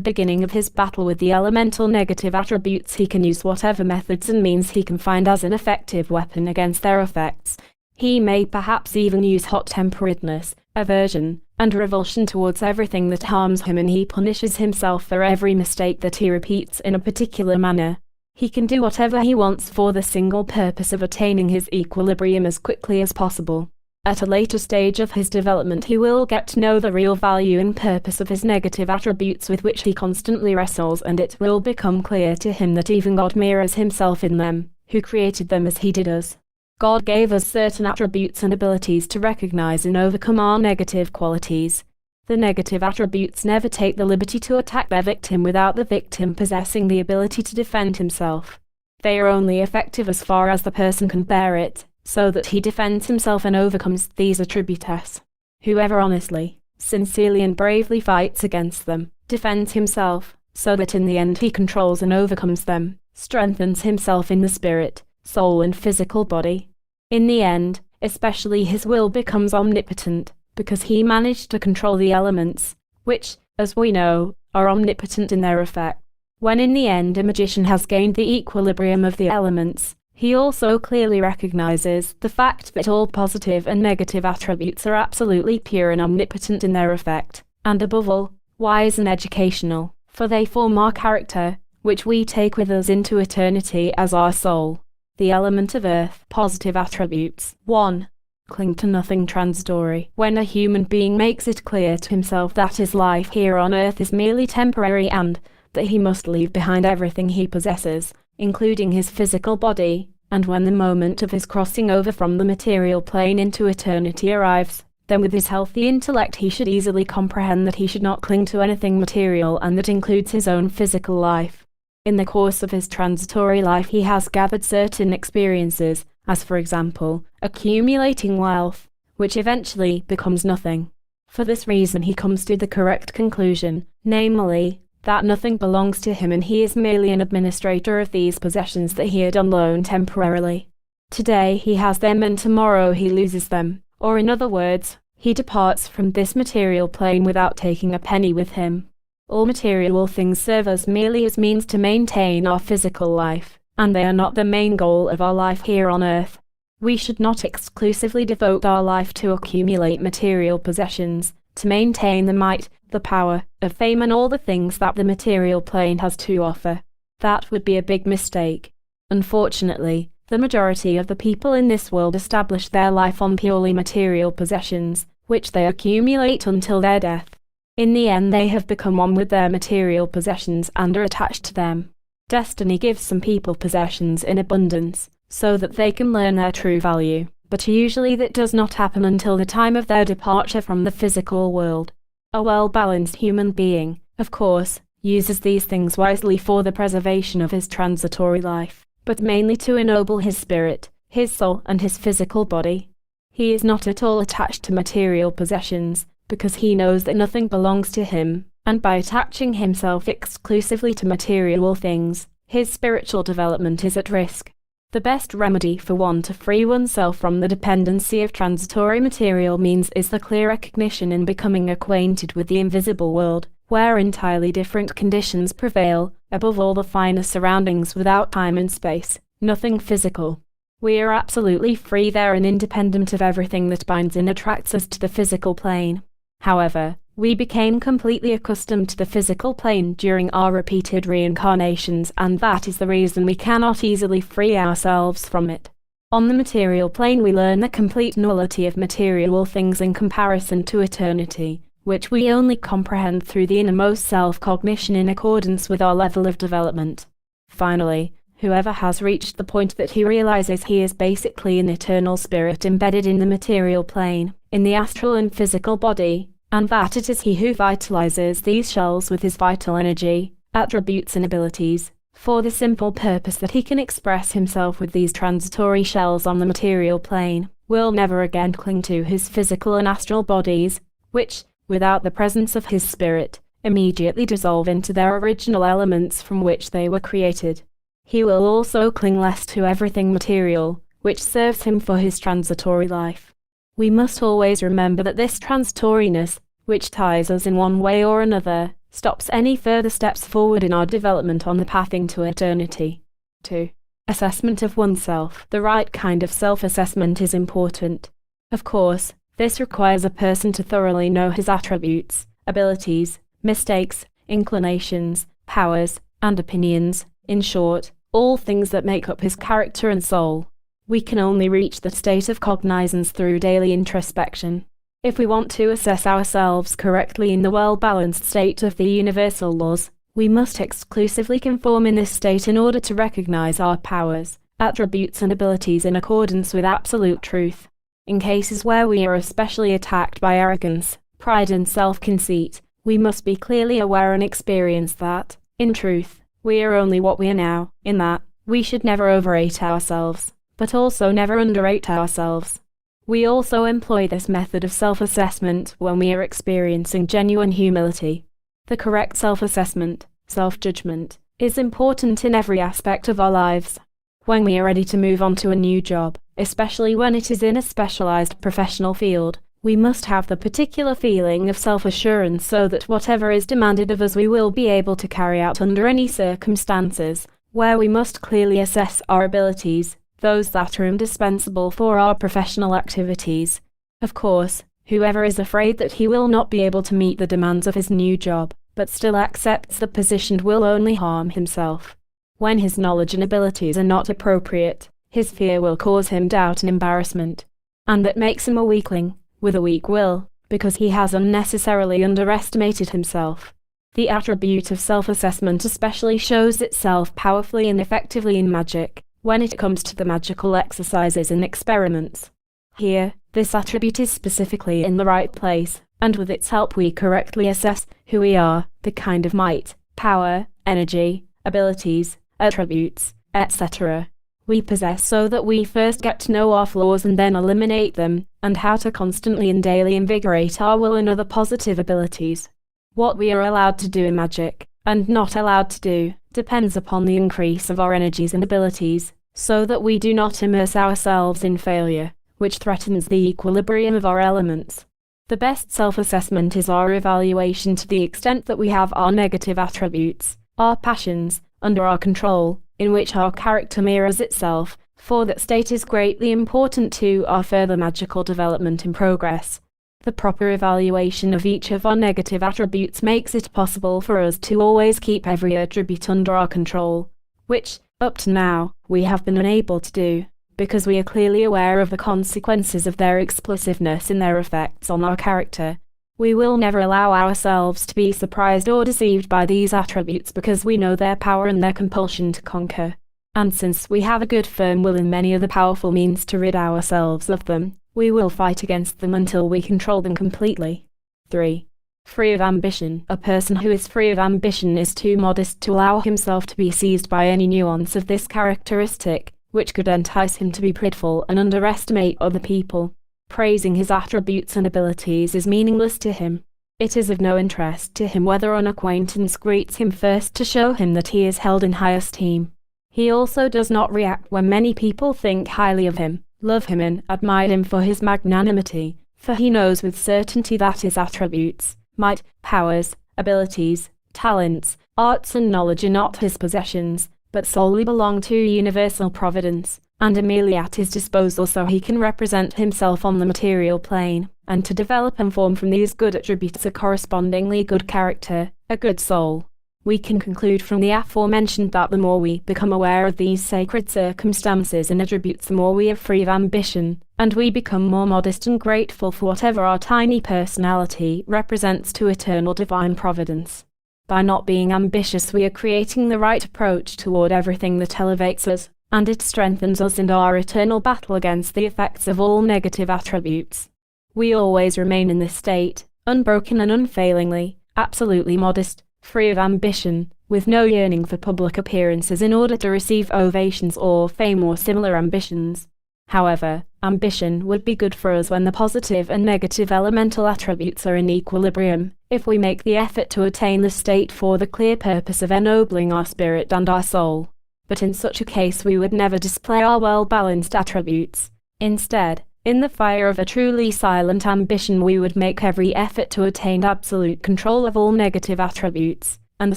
beginning of his battle with the elemental negative attributes, he can use whatever methods and means he can find as an effective weapon against their effects. He may perhaps even use hot-temperedness, aversion, and revulsion towards everything that harms him, and he punishes himself for every mistake that he repeats in a particular manner. He can do whatever he wants for the single purpose of attaining his equilibrium as quickly as possible. At a later stage of his development, he will get to know the real value and purpose of his negative attributes with which he constantly wrestles, and it will become clear to him that even God mirrors himself in them, who created them as he did us. God gave us certain attributes and abilities to recognize and overcome our negative qualities. The negative attributes never take the liberty to attack their victim without the victim possessing the ability to defend himself. They are only effective as far as the person can bear it, so that he defends himself and overcomes these attributes. Whoever honestly, sincerely and bravely fights against them, defends himself, so that in the end he controls and overcomes them, strengthens himself in the spirit, soul and physical body. In the end, especially his will becomes omnipotent, because he managed to control the elements, which, as we know, are omnipotent in their effect. When in the end a magician has gained the equilibrium of the elements, he also clearly recognizes the fact that all positive and negative attributes are absolutely pure and omnipotent in their effect, and above all, wise and educational, for they form our character, which we take with us into eternity as our soul. The element of earth, positive attributes. 1. Cling to nothing transitory. When a human being makes it clear to himself that his life here on earth is merely temporary and that he must leave behind everything he possesses, including his physical body, and when the moment of his crossing over from the material plane into eternity arrives, then with his healthy intellect he should easily comprehend that he should not cling to anything material, and that includes his own physical life. In the course of his transitory life he has gathered certain experiences, as for example, accumulating wealth, which eventually becomes nothing. For this reason he comes to the correct conclusion, namely, that nothing belongs to him and he is merely an administrator of these possessions that he had on loan temporarily. Today he has them and tomorrow he loses them, or in other words, he departs from this material plane without taking a penny with him. All material things serve us merely as means to maintain our physical life, and they are not the main goal of our life here on earth. We should not exclusively devote our life to accumulate material possessions, to maintain the might, the power, of fame and all the things that the material plane has to offer. That would be a big mistake. Unfortunately, the majority of the people in this world establish their life on purely material possessions, which they accumulate until their death. In the end, they have become one with their material possessions and are attached to them. Destiny gives some people possessions in abundance, so that they can learn their true value, but usually that does not happen until the time of their departure from the physical world. A well-balanced human being, of course, uses these things wisely for the preservation of his transitory life, but mainly to ennoble his spirit, his soul and his physical body. He is not at all attached to material possessions, because he knows that nothing belongs to him, and by attaching himself exclusively to material things, his spiritual development is at risk. The best remedy for one to free oneself from the dependency of transitory material means is the clear recognition and becoming acquainted with the invisible world, where entirely different conditions prevail, above all the finer surroundings without time and space, nothing physical. We are absolutely free there and independent of everything that binds and attracts us to the physical plane. However, we became completely accustomed to the physical plane during our repeated reincarnations, and that is the reason we cannot easily free ourselves from it. On the material plane we learn the complete nullity of material things in comparison to eternity, which we only comprehend through the innermost self-cognition in accordance with our level of development. Finally, whoever has reached the point that he realizes he is basically an eternal spirit embedded in the material plane, in the astral and physical body, and that it is he who vitalizes these shells with his vital energy, attributes and abilities, for the simple purpose that he can express himself with these transitory shells on the material plane, will never again cling to his physical and astral bodies, which, without the presence of his spirit, immediately dissolve into their original elements from which they were created. He will also cling less to everything material, which serves him for his transitory life. We must always remember that this transitoriness, which ties us in one way or another, stops any further steps forward in our development on the path into eternity. 2. Assessment of oneself. The right kind of self-assessment is important. Of course, this requires a person to thoroughly know his attributes, abilities, mistakes, inclinations, powers, and opinions, in short, all things that make up his character and soul. We can only reach the state of cognizance through daily introspection. If we want to assess ourselves correctly in the well-balanced state of the universal laws, we must exclusively conform in this state in order to recognize our powers, attributes and abilities in accordance with absolute truth. In cases where we are especially attacked by arrogance, pride and self-conceit, we must be clearly aware and experience that, in truth, we are only what we are now, in that, we should never overrate ourselves, but also never underrate ourselves. We also employ this method of self-assessment when we are experiencing genuine humility. The correct self-assessment, self-judgment, is important in every aspect of our lives. When we are ready to move on to a new job, especially when it is in a specialized professional field, we must have the particular feeling of self-assurance so that whatever is demanded of us we will be able to carry out under any circumstances, where we must clearly assess our abilities, those that are indispensable for our professional activities. Of course, whoever is afraid that he will not be able to meet the demands of his new job, but still accepts the position will only harm himself. When his knowledge and abilities are not appropriate, his fear will cause him doubt and embarrassment. And that makes him a weakling, with a weak will, because he has unnecessarily underestimated himself. The attribute of self-assessment especially shows itself powerfully and effectively in magic, when it comes to the magical exercises and experiments. Here, this attribute is specifically in the right place, and with its help we correctly assess who we are, the kind of might, power, energy, abilities, attributes, etc. we possess so that we first get to know our flaws and then eliminate them, and how to constantly and daily invigorate our will and other positive abilities. What we are allowed to do in magic, and not allowed to do, depends upon the increase of our energies and abilities, so that we do not immerse ourselves in failure, which threatens the equilibrium of our elements. The best self-assessment is our evaluation to the extent that we have our negative attributes, our passions, under our control, in which our character mirrors itself, for that state is greatly important to our further magical development and progress. The proper evaluation of each of our negative attributes makes it possible for us to always keep every attribute under our control, which, up to now, we have been unable to do, because we are clearly aware of the consequences of their explosiveness in their effects on our character. We will never allow ourselves to be surprised or deceived by these attributes because we know their power and their compulsion to conquer. And since we have a good firm will and many other powerful means to rid ourselves of them, we will fight against them until we control them completely. 3. Free of ambition. A person who is free of ambition is too modest to allow himself to be seized by any nuance of this characteristic, which could entice him to be prideful and underestimate other people. Praising his attributes and abilities is meaningless to him. It is of no interest to him whether an acquaintance greets him first to show him that he is held in high esteem. He also does not react when many people think highly of him, love him and admire him for his magnanimity, for he knows with certainty that his attributes, might, powers, abilities, talents, arts and knowledge are not his possessions, but solely belong to universal providence, and are merely at his disposal so he can represent himself on the material plane, and to develop and form from these good attributes a correspondingly good character, a good soul. We can conclude from the aforementioned that the more we become aware of these sacred circumstances and attributes, the more we are free of ambition, and we become more modest and grateful for whatever our tiny personality represents to eternal divine providence. By not being ambitious, we are creating the right approach toward everything that elevates us, and it strengthens us in our eternal battle against the effects of all negative attributes. We always remain in this state, unbroken and unfailingly, absolutely modest, free of ambition, with no yearning for public appearances in order to receive ovations or fame or similar ambitions. However, ambition would be good for us when the positive and negative elemental attributes are in equilibrium, if we make the effort to attain this state for the clear purpose of ennobling our spirit and our soul. But in such a case we would never display our well-balanced attributes. Instead, in the fire of a truly silent ambition we would make every effort to attain absolute control of all negative attributes, and the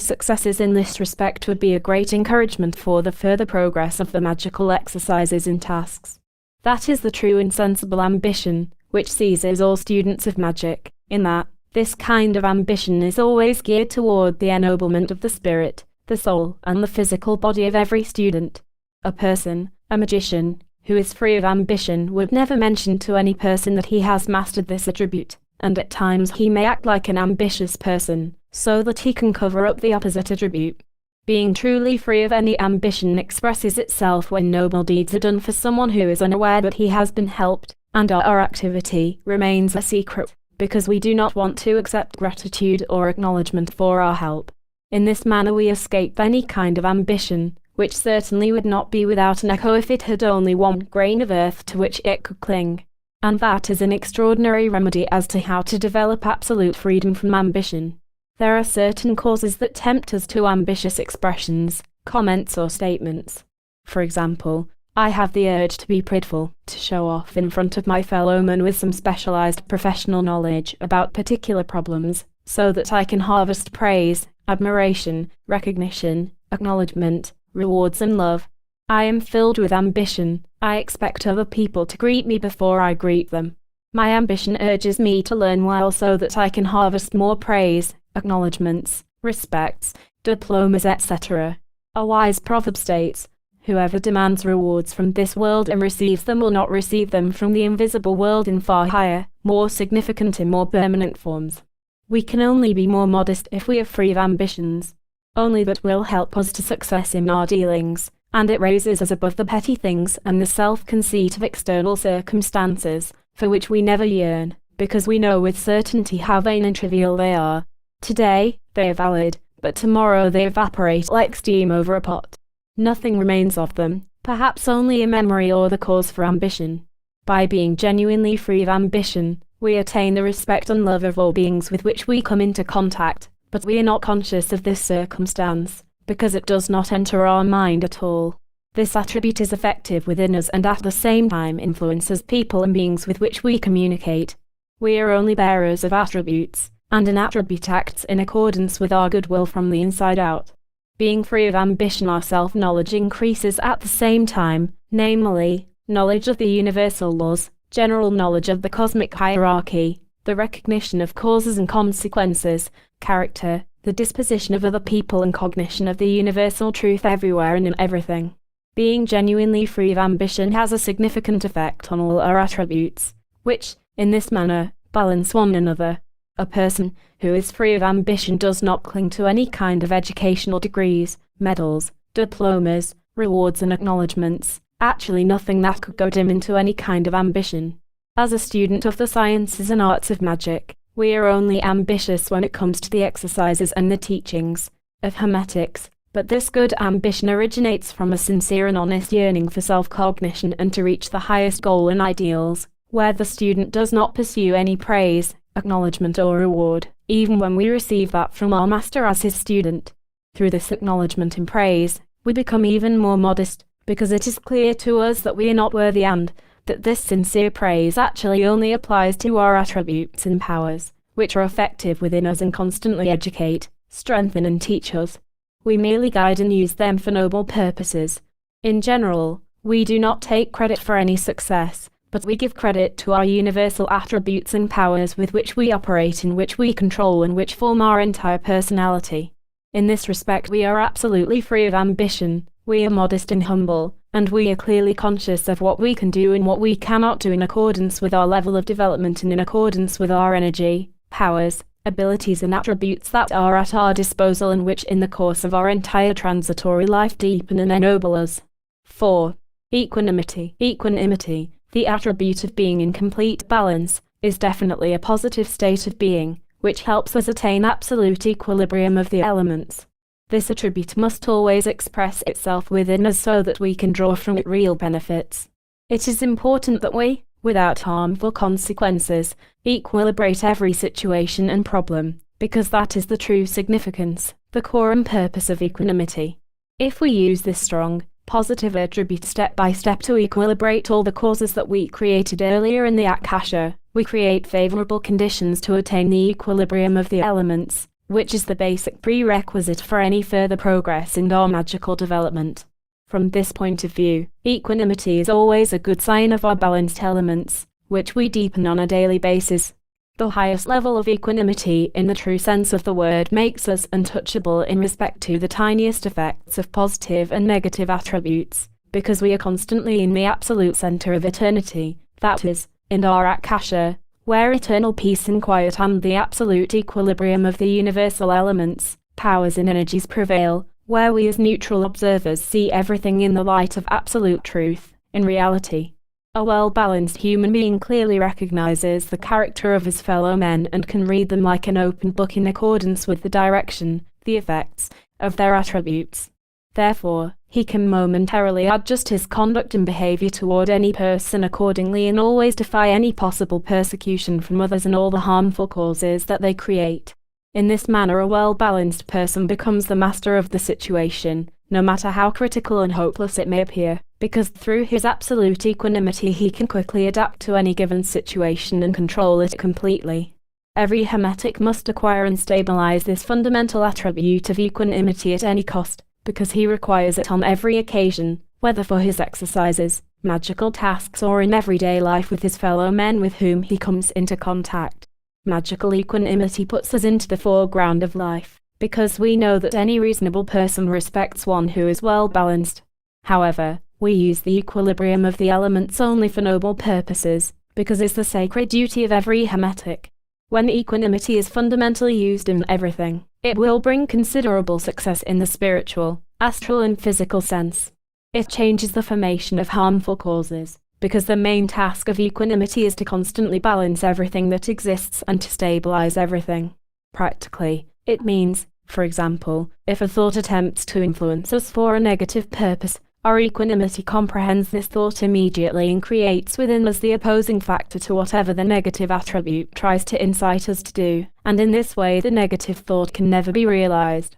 successes in this respect would be a great encouragement for the further progress of the magical exercises and tasks. That is the true and sensible ambition, which seizes all students of magic, in that, this kind of ambition is always geared toward the ennoblement of the spirit, the soul, and the physical body of every student. A person, a magician, who is free of ambition would never mention to any person that he has mastered this attribute, and at times he may act like an ambitious person, so that he can cover up the opposite attribute. Being truly free of any ambition expresses itself when noble deeds are done for someone who is unaware that he has been helped, and our activity remains a secret, because we do not want to accept gratitude or acknowledgement for our help. In this manner we escape any kind of ambition, which certainly would not be without an echo if it had only one grain of earth to which it could cling. And that is an extraordinary remedy as to how to develop absolute freedom from ambition. There are certain causes that tempt us to ambitious expressions, comments or statements. For example, I have the urge to be prideful, to show off in front of my fellow men with some specialized professional knowledge about particular problems, so that I can harvest praise, admiration, recognition, acknowledgement, rewards and love. I am filled with ambition. I expect other people to greet me before I greet them. My ambition urges me to learn well so that I can harvest more praise, acknowledgments, respects, diplomas, etc. A wise proverb states, "Whoever demands rewards from this world and receives them will not receive them from the invisible world in far higher, more significant and more permanent forms." We can only be more modest if we are free of ambitions. Only that will help us to success in our dealings, and it raises us above the petty things and the self-conceit of external circumstances, for which we never yearn, because we know with certainty how vain and trivial they are. Today, they are valid, but tomorrow they evaporate like steam over a pot. Nothing remains of them, perhaps only a memory or the cause for ambition. By being genuinely free of ambition, we attain the respect and love of all beings with which we come into contact, but we are not conscious of this circumstance, because it does not enter our mind at all. This attribute is effective within us and at the same time influences people and beings with which we communicate. We are only bearers of attributes, and an attribute acts in accordance with our goodwill from the inside out. Being free of ambition, our self-knowledge increases at the same time, namely, knowledge of the universal laws, general knowledge of the cosmic hierarchy, the recognition of causes and consequences, character, the disposition of other people and cognition of the universal truth everywhere and in everything. Being genuinely free of ambition has a significant effect on all our attributes, which, in this manner, balance one another. A person who is free of ambition does not cling to any kind of educational degrees, medals, diplomas, rewards and acknowledgements, actually nothing that could goad him into any kind of ambition. As a student of the sciences and arts of magic, we are only ambitious when it comes to the exercises and the teachings of hermetics, but this good ambition originates from a sincere and honest yearning for self-cognition and to reach the highest goal and ideals, where the student does not pursue any praise, acknowledgement or reward, even when we receive that from our master as his student. Through this acknowledgement and praise, we become even more modest, because it is clear to us that we are not worthy and that this sincere praise actually only applies to our attributes and powers, which are effective within us and constantly educate, strengthen and teach us. We merely guide and use them for noble purposes. In general, we do not take credit for any success, but we give credit to our universal attributes and powers with which we operate and which we control and which form our entire personality. In this respect we are absolutely free of ambition, we are modest and humble, and we are clearly conscious of what we can do and what we cannot do in accordance with our level of development and in accordance with our energy, powers, abilities and attributes that are at our disposal and which in the course of our entire transitory life deepen and ennoble us. 4. Equanimity. Equanimity, the attribute of being in complete balance, is definitely a positive state of being, which helps us attain absolute equilibrium of the elements. This attribute must always express itself within us so that we can draw from it real benefits. It is important that we, without harmful consequences, equilibrate every situation and problem, because that is the true significance, the core and purpose of equanimity. If we use this strong, positive attribute step by step to equilibrate all the causes that we created earlier in the Akasha, we create favorable conditions to attain the equilibrium of the elements, which is the basic prerequisite for any further progress in our magical development. From this point of view, equanimity is always a good sign of our balanced elements, which we deepen on a daily basis. The highest level of equanimity in the true sense of the word makes us untouchable in respect to the tiniest effects of positive and negative attributes, because we are constantly in the absolute center of eternity, that is, in our Akasha, where eternal peace and quiet and the absolute equilibrium of the universal elements, powers and energies prevail, where we as neutral observers see everything in the light of absolute truth, in reality. A well-balanced human being clearly recognizes the character of his fellow men and can read them like an open book in accordance with the direction, the effects, of their attributes. Therefore, he can momentarily adjust his conduct and behavior toward any person accordingly and always defy any possible persecution from others and all the harmful causes that they create. In this manner a well-balanced person becomes the master of the situation, no matter how critical and hopeless it may appear, because through his absolute equanimity he can quickly adapt to any given situation and control it completely. Every hermetic must acquire and stabilize this fundamental attribute of equanimity at any cost, because he requires it on every occasion, whether for his exercises, magical tasks or in everyday life with his fellow men with whom he comes into contact. Magical equanimity puts us into the foreground of life, because we know that any reasonable person respects one who is well balanced. However, we use the equilibrium of the elements only for noble purposes, because it's the sacred duty of every hermetic. When equanimity is fundamentally used in everything, it will bring considerable success in the spiritual, astral and physical sense. It changes the formation of harmful causes, because the main task of equanimity is to constantly balance everything that exists and to stabilize everything. Practically, it means, for example, if a thought attempts to influence us for a negative purpose, our equanimity comprehends this thought immediately and creates within us the opposing factor to whatever the negative attribute tries to incite us to do, and in this way the negative thought can never be realized.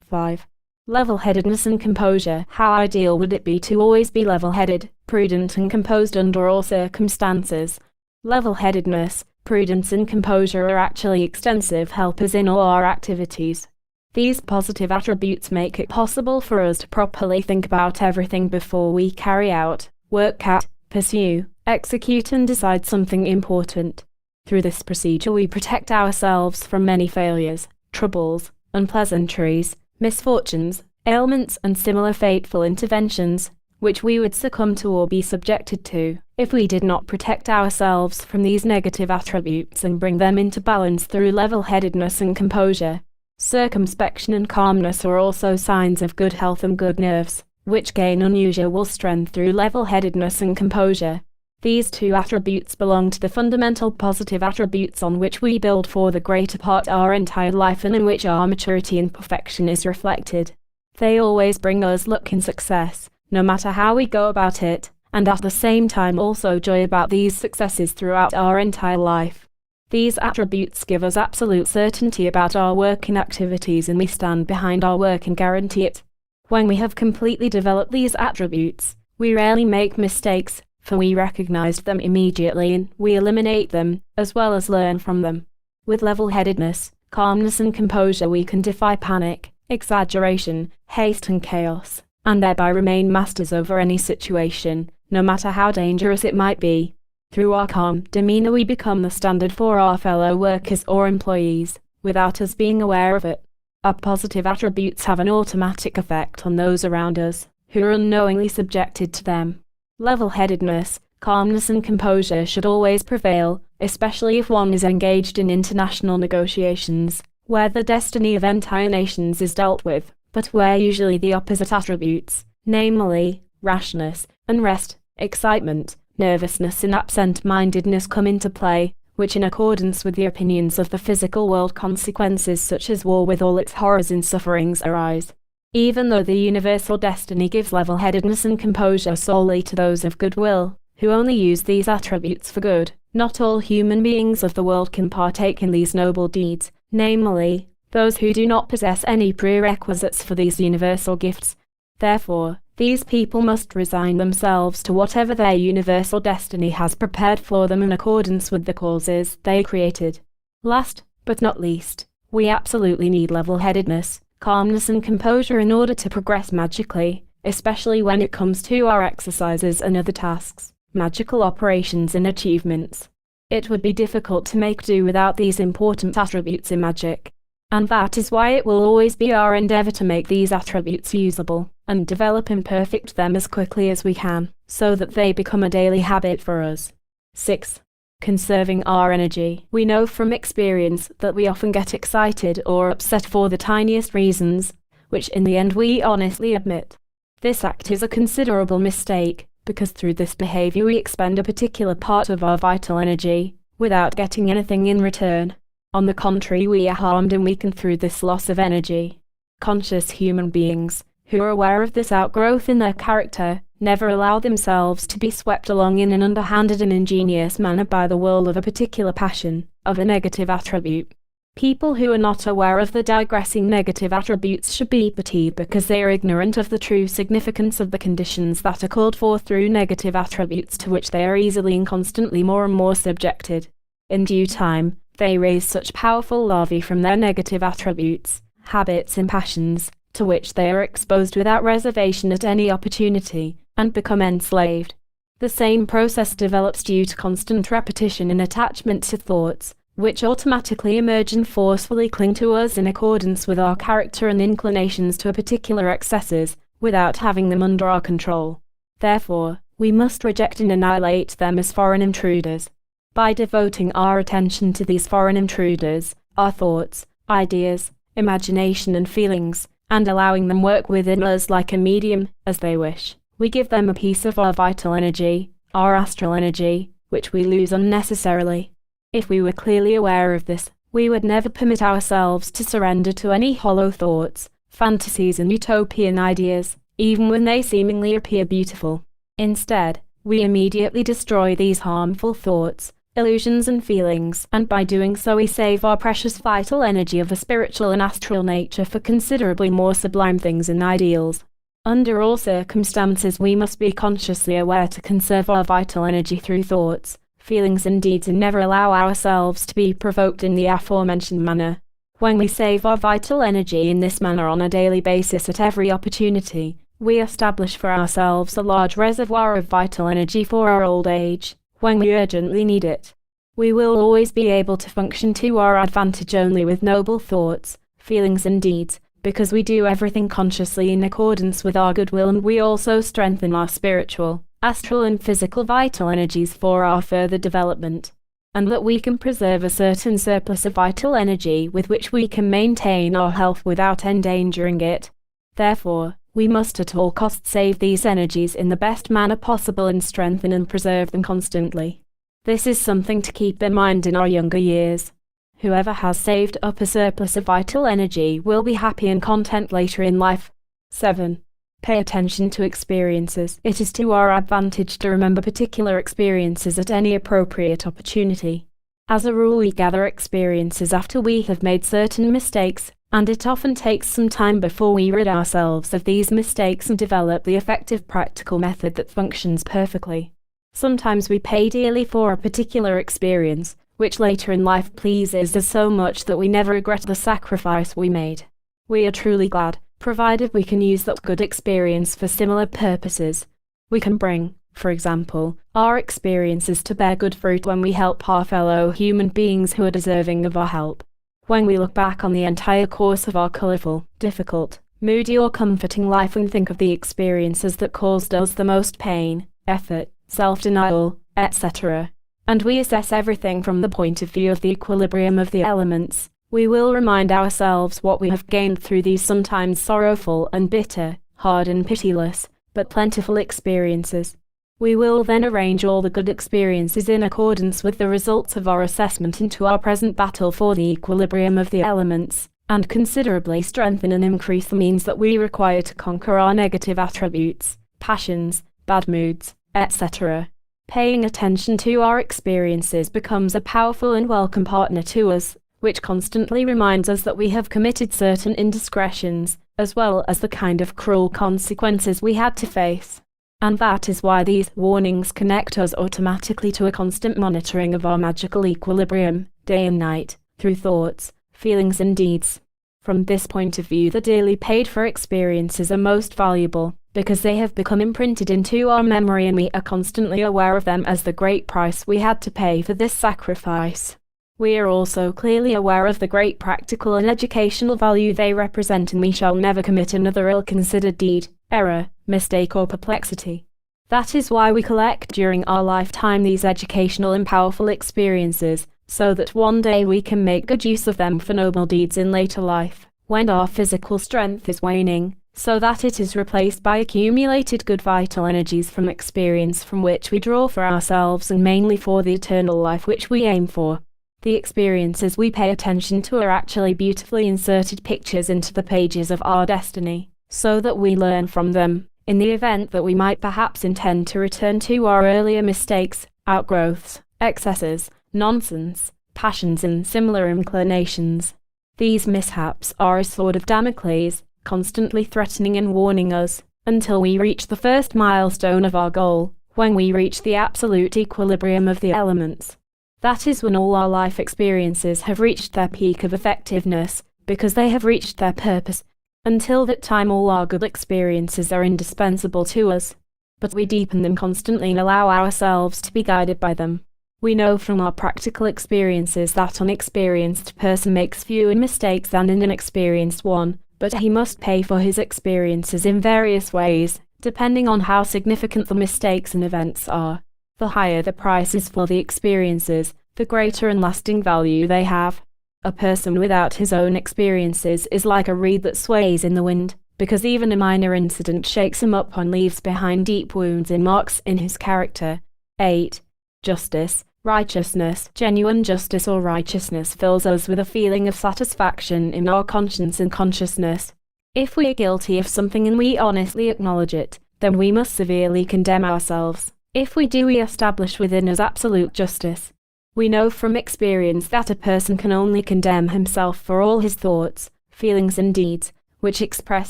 5. Level-headedness and composure. How ideal would it be to always be level-headed, prudent and composed under all circumstances? Level-headedness, prudence and composure are actually extensive helpers in all our activities. These positive attributes make it possible for us to properly think about everything before we carry out, work at, pursue, execute and decide something important. Through this procedure we protect ourselves from many failures, troubles, unpleasantries, misfortunes, ailments and similar fateful interventions, which we would succumb to or be subjected to, if we did not protect ourselves from these negative attributes and bring them into balance through level-headedness and composure. Circumspection and calmness are also signs of good health and good nerves, which gain unusual strength through level-headedness and composure. These two attributes belong to the fundamental positive attributes on which we build for the greater part our entire life and in which our maturity and perfection is reflected. They always bring us luck and success, no matter how we go about it, and at the same time also joy about these successes throughout our entire life. These attributes give us absolute certainty about our work and activities, and we stand behind our work and guarantee it. When we have completely developed these attributes, we rarely make mistakes, for we recognize them immediately and we eliminate them, as well as learn from them. With level-headedness, calmness and composure we can defy panic, exaggeration, haste and chaos, and thereby remain masters over any situation, no matter how dangerous it might be. Through our calm demeanor we become the standard for our fellow workers or employees, without us being aware of it. Our positive attributes have an automatic effect on those around us, who are unknowingly subjected to them. Level-headedness, calmness and composure should always prevail, especially if one is engaged in international negotiations, where the destiny of entire nations is dealt with, but where usually the opposite attributes, namely, rashness, unrest, excitement, nervousness and absent-mindedness come into play, which in accordance with the opinions of the physical world consequences such as war with all its horrors and sufferings arise. Even though the universal destiny gives level-headedness and composure solely to those of goodwill, who only use these attributes for good, not all human beings of the world can partake in these noble deeds, namely, those who do not possess any prerequisites for these universal gifts. Therefore, these people must resign themselves to whatever their universal destiny has prepared for them in accordance with the causes they created. Last, but not least, we absolutely need level-headedness, calmness and composure in order to progress magically, especially when it comes to our exercises and other tasks, magical operations and achievements. It would be difficult to make do without these important attributes in magic. And that is why it will always be our endeavor to make these attributes usable, and develop and perfect them as quickly as we can, so that they become a daily habit for us. 6. Conserving our energy. We know from experience that we often get excited or upset for the tiniest reasons, which in the end we honestly admit. This act is a considerable mistake, because through this behavior we expend a particular part of our vital energy, without getting anything in return. On the contrary, we are harmed and weakened through this loss of energy. Conscious human beings, who are aware of this outgrowth in their character, never allow themselves to be swept along in an underhanded and ingenious manner by the whirl of a particular passion, of a negative attribute. People who are not aware of the digressing negative attributes should be pitied because they are ignorant of the true significance of the conditions that are called for through negative attributes to which they are easily and constantly more and more subjected. In due time, they raise such powerful larvae from their negative attributes, habits and passions, to which they are exposed without reservation at any opportunity, and become enslaved. The same process develops due to constant repetition and attachment to thoughts, which automatically emerge and forcefully cling to us in accordance with our character and inclinations to a particular excesses, without having them under our control. Therefore, we must reject and annihilate them as foreign intruders. By devoting our attention to these foreign intruders, our thoughts, ideas, imagination and feelings, and allowing them work within us like a medium, as they wish, we give them a piece of our vital energy, our astral energy, which we lose unnecessarily. If we were clearly aware of this, we would never permit ourselves to surrender to any hollow thoughts, fantasies and utopian ideas, even when they seemingly appear beautiful. Instead, we immediately destroy these harmful thoughts, illusions and feelings, and by doing so we save our precious vital energy of a spiritual and astral nature for considerably more sublime things and ideals. Under all circumstances we must be consciously aware to conserve our vital energy through thoughts, feelings and deeds, and never allow ourselves to be provoked in the aforementioned manner. When we save our vital energy in this manner on a daily basis at every opportunity, we establish for ourselves a large reservoir of vital energy for our old age, when we urgently need it. We will always be able to function to our advantage only with noble thoughts, feelings and deeds, because we do everything consciously in accordance with our goodwill, and we also strengthen our spiritual, astral and physical vital energies for our further development. And that we can preserve a certain surplus of vital energy with which we can maintain our health without endangering it. Therefore, we must at all costs save these energies in the best manner possible and strengthen and preserve them constantly. This is something to keep in mind in our younger years. Whoever has saved up a surplus of vital energy will be happy and content later in life. 7. Pay attention to experiences. It is to our advantage to remember particular experiences at any appropriate opportunity. As a rule, we gather experiences after we have made certain mistakes, and it often takes some time before we rid ourselves of these mistakes and develop the effective practical method that functions perfectly. Sometimes we pay dearly for a particular experience, which later in life pleases us so much that we never regret the sacrifice we made. We are truly glad, provided we can use that good experience for similar purposes. We can bring, for example, our experiences to bear good fruit when we help our fellow human beings who are deserving of our help. When we look back on the entire course of our colourful, difficult, moody or comforting life and think of the experiences that caused us the most pain, effort, self-denial, etc., and we assess everything from the point of view of the equilibrium of the elements, we will remind ourselves what we have gained through these sometimes sorrowful and bitter, hard and pitiless, but plentiful experiences. We will then arrange all the good experiences in accordance with the results of our assessment into our present battle for the equilibrium of the elements, and considerably strengthen and increase the means that we require to conquer our negative attributes, passions, bad moods, etc. Paying attention to our experiences becomes a powerful and welcome partner to us, which constantly reminds us that we have committed certain indiscretions, as well as the kind of cruel consequences we had to face. And that is why these warnings connect us automatically to a constant monitoring of our magical equilibrium, day and night, through thoughts, feelings and deeds. From this point of view, the dearly paid for experiences are most valuable, because they have become imprinted into our memory and we are constantly aware of them as the great price we had to pay for this sacrifice. We are also clearly aware of the great practical and educational value they represent, and we shall never commit another ill-considered deed, error, mistake or perplexity. That is why we collect during our lifetime these educational and powerful experiences, so that one day we can make good use of them for noble deeds in later life, when our physical strength is waning, so that it is replaced by accumulated good vital energies from experience from which we draw for ourselves and mainly for the eternal life which we aim for. The experiences we pay attention to are actually beautifully inserted pictures into the pages of our destiny, so that we learn from them, in the event that we might perhaps intend to return to our earlier mistakes, outgrowths, excesses, nonsense, passions and similar inclinations. These mishaps are a sword of Damocles, constantly threatening and warning us, until we reach the first milestone of our goal, when we reach the absolute equilibrium of the elements. That is when all our life experiences have reached their peak of effectiveness, because they have reached their purpose. Until that time all our good experiences are indispensable to us, but we deepen them constantly and allow ourselves to be guided by them. We know from our practical experiences that an experienced person makes fewer mistakes than an inexperienced one, but he must pay for his experiences in various ways, depending on how significant the mistakes and events are. The higher the price is for the experiences, the greater and lasting value they have. A person without his own experiences is like a reed that sways in the wind, because even a minor incident shakes him up and leaves behind deep wounds and marks in his character. 8. Justice, righteousness. Genuine justice or righteousness fills us with a feeling of satisfaction in our conscience and consciousness. If we are guilty of something and we honestly acknowledge it, then we must severely condemn ourselves. If we do, we establish within us absolute justice. We know from experience that a person can only condemn himself for all his thoughts, feelings and deeds, which express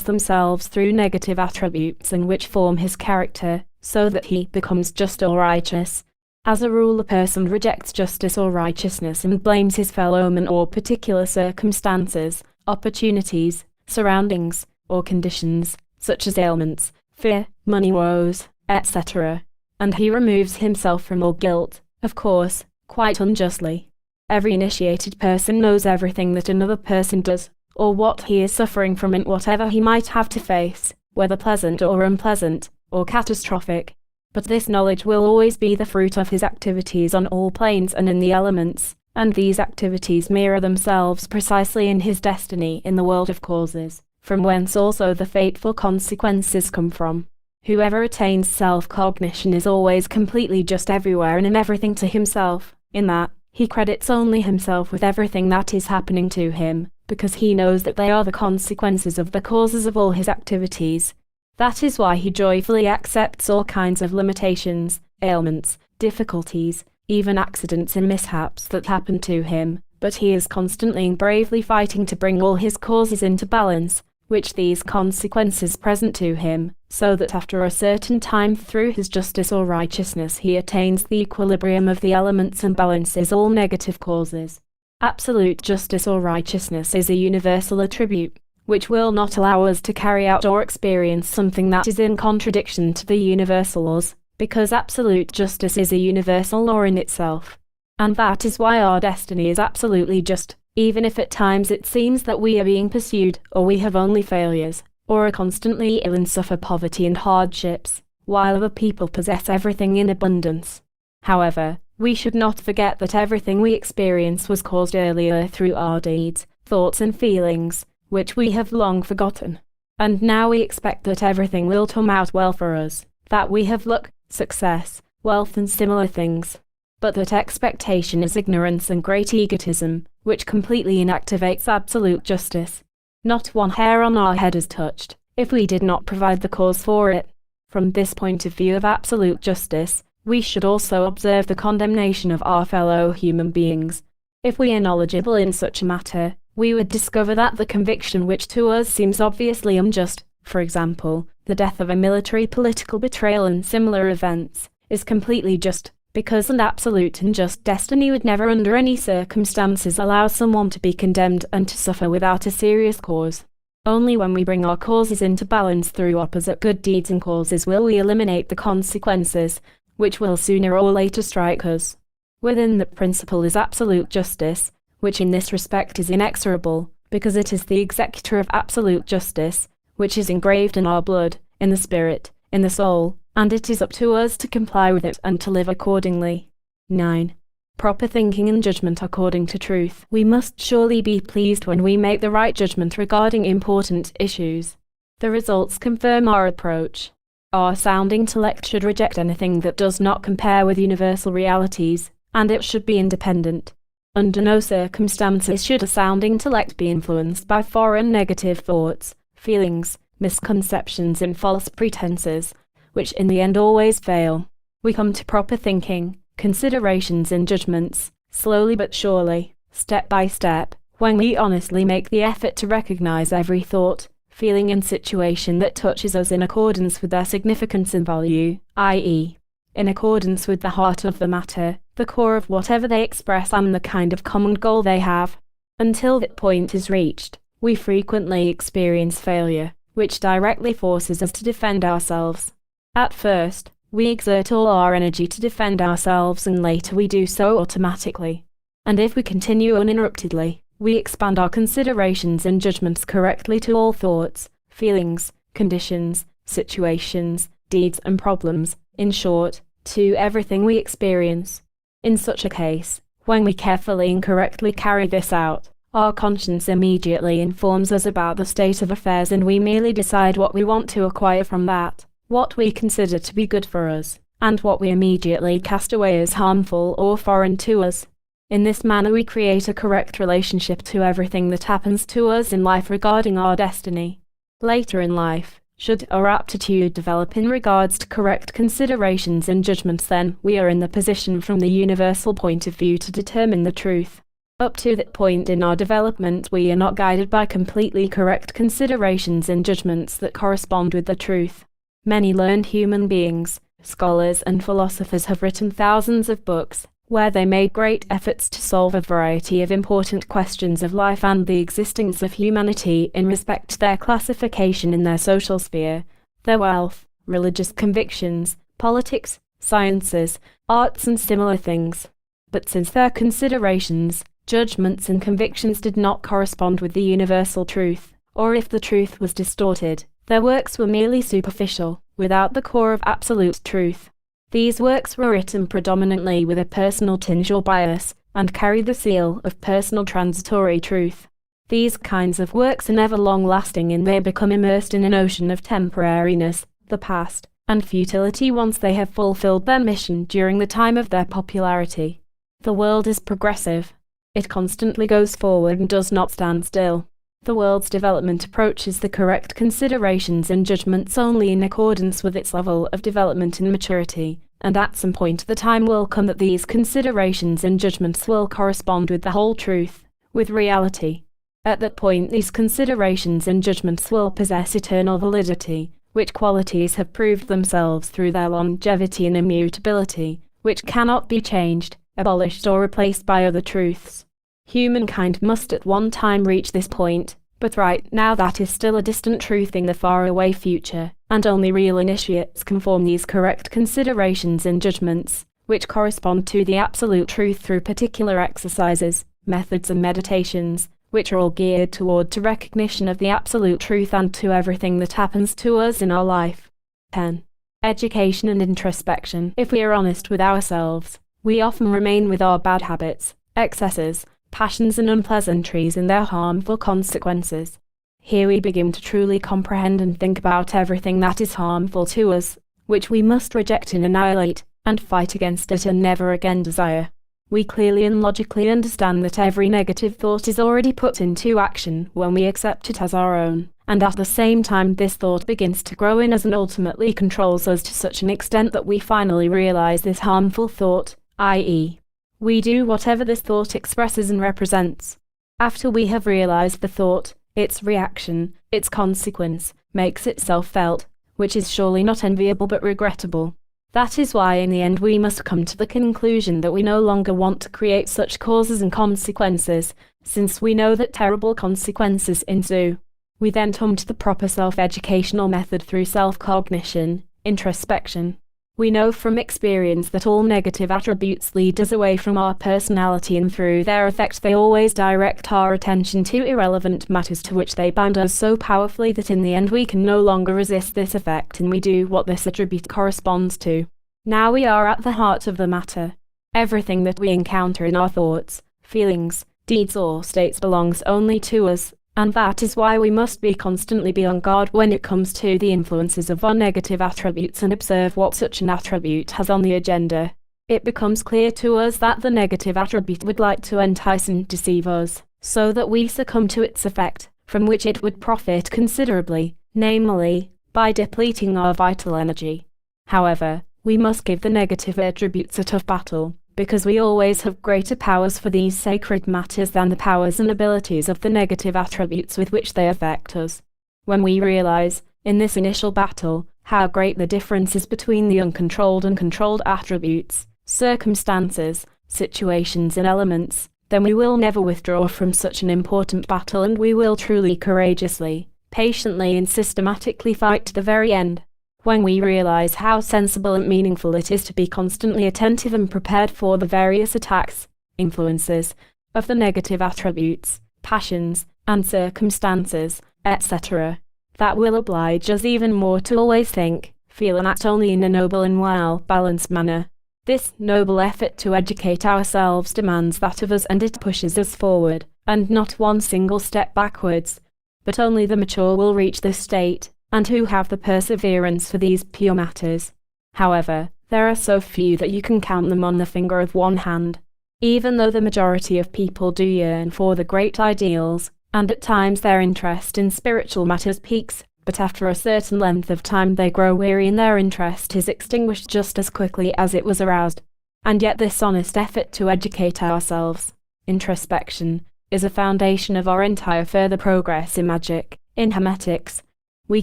themselves through negative attributes and which form his character, so that he becomes just or righteous. As a rule, a person rejects justice or righteousness and blames his fellow man or particular circumstances, opportunities, surroundings, or conditions, such as ailments, fear, money woes, etc., and he removes himself from all guilt. Of course, quite unjustly. Every initiated person knows everything that another person does, or what he is suffering from and whatever he might have to face, whether pleasant or unpleasant, or catastrophic. But this knowledge will always be the fruit of his activities on all planes and in the elements, and these activities mirror themselves precisely in his destiny in the world of causes, from whence also the fateful consequences come from. Whoever attains self-cognition is always completely just everywhere and in everything to himself, in that he credits only himself with everything that is happening to him, because he knows that they are the consequences of the causes of all his activities. That is why he joyfully accepts all kinds of limitations, ailments, difficulties, even accidents and mishaps that happen to him, but he is constantly and bravely fighting to bring all his causes into balance, which these consequences present to him, so that after a certain time through his justice or righteousness he attains the equilibrium of the elements and balances all negative causes. Absolute justice or righteousness is a universal attribute, which will not allow us to carry out or experience something that is in contradiction to the universal laws, because absolute justice is a universal law in itself. And that is why our destiny is absolutely just, even if at times it seems that we are being pursued, or we have only failures, or are constantly ill and suffer poverty and hardships, while other people possess everything in abundance. However, we should not forget that everything we experience was caused earlier through our deeds, thoughts and feelings, which we have long forgotten. And now we expect that everything will turn out well for us, that we have luck, success, wealth and similar things. But that expectation is ignorance and great egotism, which completely inactivates absolute justice. Not one hair on our head is touched, if we did not provide the cause for it. From this point of view of absolute justice, we should also observe the condemnation of our fellow human beings. If we are knowledgeable in such a matter, we would discover that the conviction which to us seems obviously unjust, for example, the death of a military political betrayal and similar events, is completely just, because an absolute and just destiny would never under any circumstances allow someone to be condemned and to suffer without a serious cause. Only when we bring our causes into balance through opposite good deeds and causes will we eliminate the consequences, which will sooner or later strike us. Within that principle is absolute justice, which in this respect is inexorable, because it is the executor of absolute justice, which is engraved in our blood, in the spirit, in the soul, and it is up to us to comply with it and to live accordingly. 9. Proper thinking and judgment according to truth. We must surely be pleased when we make the right judgment regarding important issues. The results confirm our approach. Our sound intellect should reject anything that does not compare with universal realities, and it should be independent. Under no circumstances should a sound intellect be influenced by foreign negative thoughts, feelings, misconceptions and false pretenses, which in the end always fail. We come to proper thinking, considerations and judgments, slowly but surely, step by step, when we honestly make the effort to recognize every thought, feeling and situation that touches us in accordance with their significance and value, i.e., in accordance with the heart of the matter, the core of whatever they express and the kind of common goal they have. Until that point is reached, we frequently experience failure, which directly forces us to defend ourselves. At first, we exert all our energy to defend ourselves and later we do so automatically. And if we continue uninterruptedly, we expand our considerations and judgments correctly to all thoughts, feelings, conditions, situations, deeds and problems, in short, to everything we experience. In such a case, when we carefully and correctly carry this out, our conscience immediately informs us about the state of affairs and we merely decide what we want to acquire from that, what we consider to be good for us, and what we immediately cast away as harmful or foreign to us. In this manner we create a correct relationship to everything that happens to us in life regarding our destiny. Later in life, should our aptitude develop in regards to correct considerations and judgments, then we are in the position from the universal point of view to determine the truth. Up to that point in our development we are not guided by completely correct considerations and judgments that correspond with the truth. Many learned human beings, scholars and philosophers have written thousands of books, where they made great efforts to solve a variety of important questions of life and the existence of humanity in respect to their classification in their social sphere, their wealth, religious convictions, politics, sciences, arts and similar things. But since their considerations, judgments and convictions did not correspond with the universal truth, or if the truth was distorted, their works were merely superficial, without the core of absolute truth. These works were written predominantly with a personal tinge or bias, and carried the seal of personal transitory truth. These kinds of works are never long-lasting and they become immersed in an ocean of temporariness, the past, and futility once they have fulfilled their mission during the time of their popularity. The world is progressive. It constantly goes forward and does not stand still. The world's development approaches the correct considerations and judgments only in accordance with its level of development and maturity, and at some point the time will come that these considerations and judgments will correspond with the whole truth, with reality. At that point these considerations and judgments will possess eternal validity, which qualities have proved themselves through their longevity and immutability, which cannot be changed, abolished or replaced by other truths. Humankind must at one time reach this point, but right now that is still a distant truth in the faraway future, and only real initiates can form these correct considerations and judgments, which correspond to the absolute truth through particular exercises, methods and meditations, which are all geared toward to recognition of the absolute truth and to everything that happens to us in our life. 10. Education and introspection. If we are honest with ourselves, we often remain with our bad habits, excesses, passions and unpleasantries and their harmful consequences. Here we begin to truly comprehend and think about everything that is harmful to us, which we must reject and annihilate, and fight against it and never again desire. We clearly and logically understand that every negative thought is already put into action when we accept it as our own, and at the same time this thought begins to grow in us and ultimately controls us to such an extent that we finally realize this harmful thought, i.e., we do whatever this thought expresses and represents. After we have realized the thought, its reaction, its consequence, makes itself felt, which is surely not enviable but regrettable. That is why in the end we must come to the conclusion that we no longer want to create such causes and consequences, since we know that terrible consequences ensue. We then come to the proper self-educational method through self-cognition, introspection. We know from experience that all negative attributes lead us away from our personality and through their effect they always direct our attention to irrelevant matters to which they bind us so powerfully that in the end we can no longer resist this effect and we do what this attribute corresponds to. Now we are at the heart of the matter. Everything that we encounter in our thoughts, feelings, deeds or states belongs only to us, and that is why we must constantly be on guard when it comes to the influences of our negative attributes and observe what such an attribute has on the agenda. It becomes clear to us that the negative attribute would like to entice and deceive us, so that we succumb to its effect, from which it would profit considerably, namely, by depleting our vital energy. However, we must give the negative attributes a tough battle, because we always have greater powers for these sacred matters than the powers and abilities of the negative attributes with which they affect us. When we realize, in this initial battle, how great the difference is between the uncontrolled and controlled attributes, circumstances, situations and elements, then we will never withdraw from such an important battle and we will truly courageously, patiently and systematically fight to the very end. When we realize how sensible and meaningful it is to be constantly attentive and prepared for the various attacks, influences, of the negative attributes, passions, and circumstances, etc., that will oblige us even more to always think, feel and act only in a noble and well-balanced manner. This noble effort to educate ourselves demands that of us and it pushes us forward, and not one single step backwards. But only the mature will reach this state, and who have the perseverance for these pure matters. However, there are so few that you can count them on the finger of one hand. Even though the majority of people do yearn for the great ideals, and at times their interest in spiritual matters peaks, but after a certain length of time they grow weary and their interest is extinguished just as quickly as it was aroused. And yet this honest effort to educate ourselves, introspection, is a foundation of our entire further progress in magic, in hermetics. We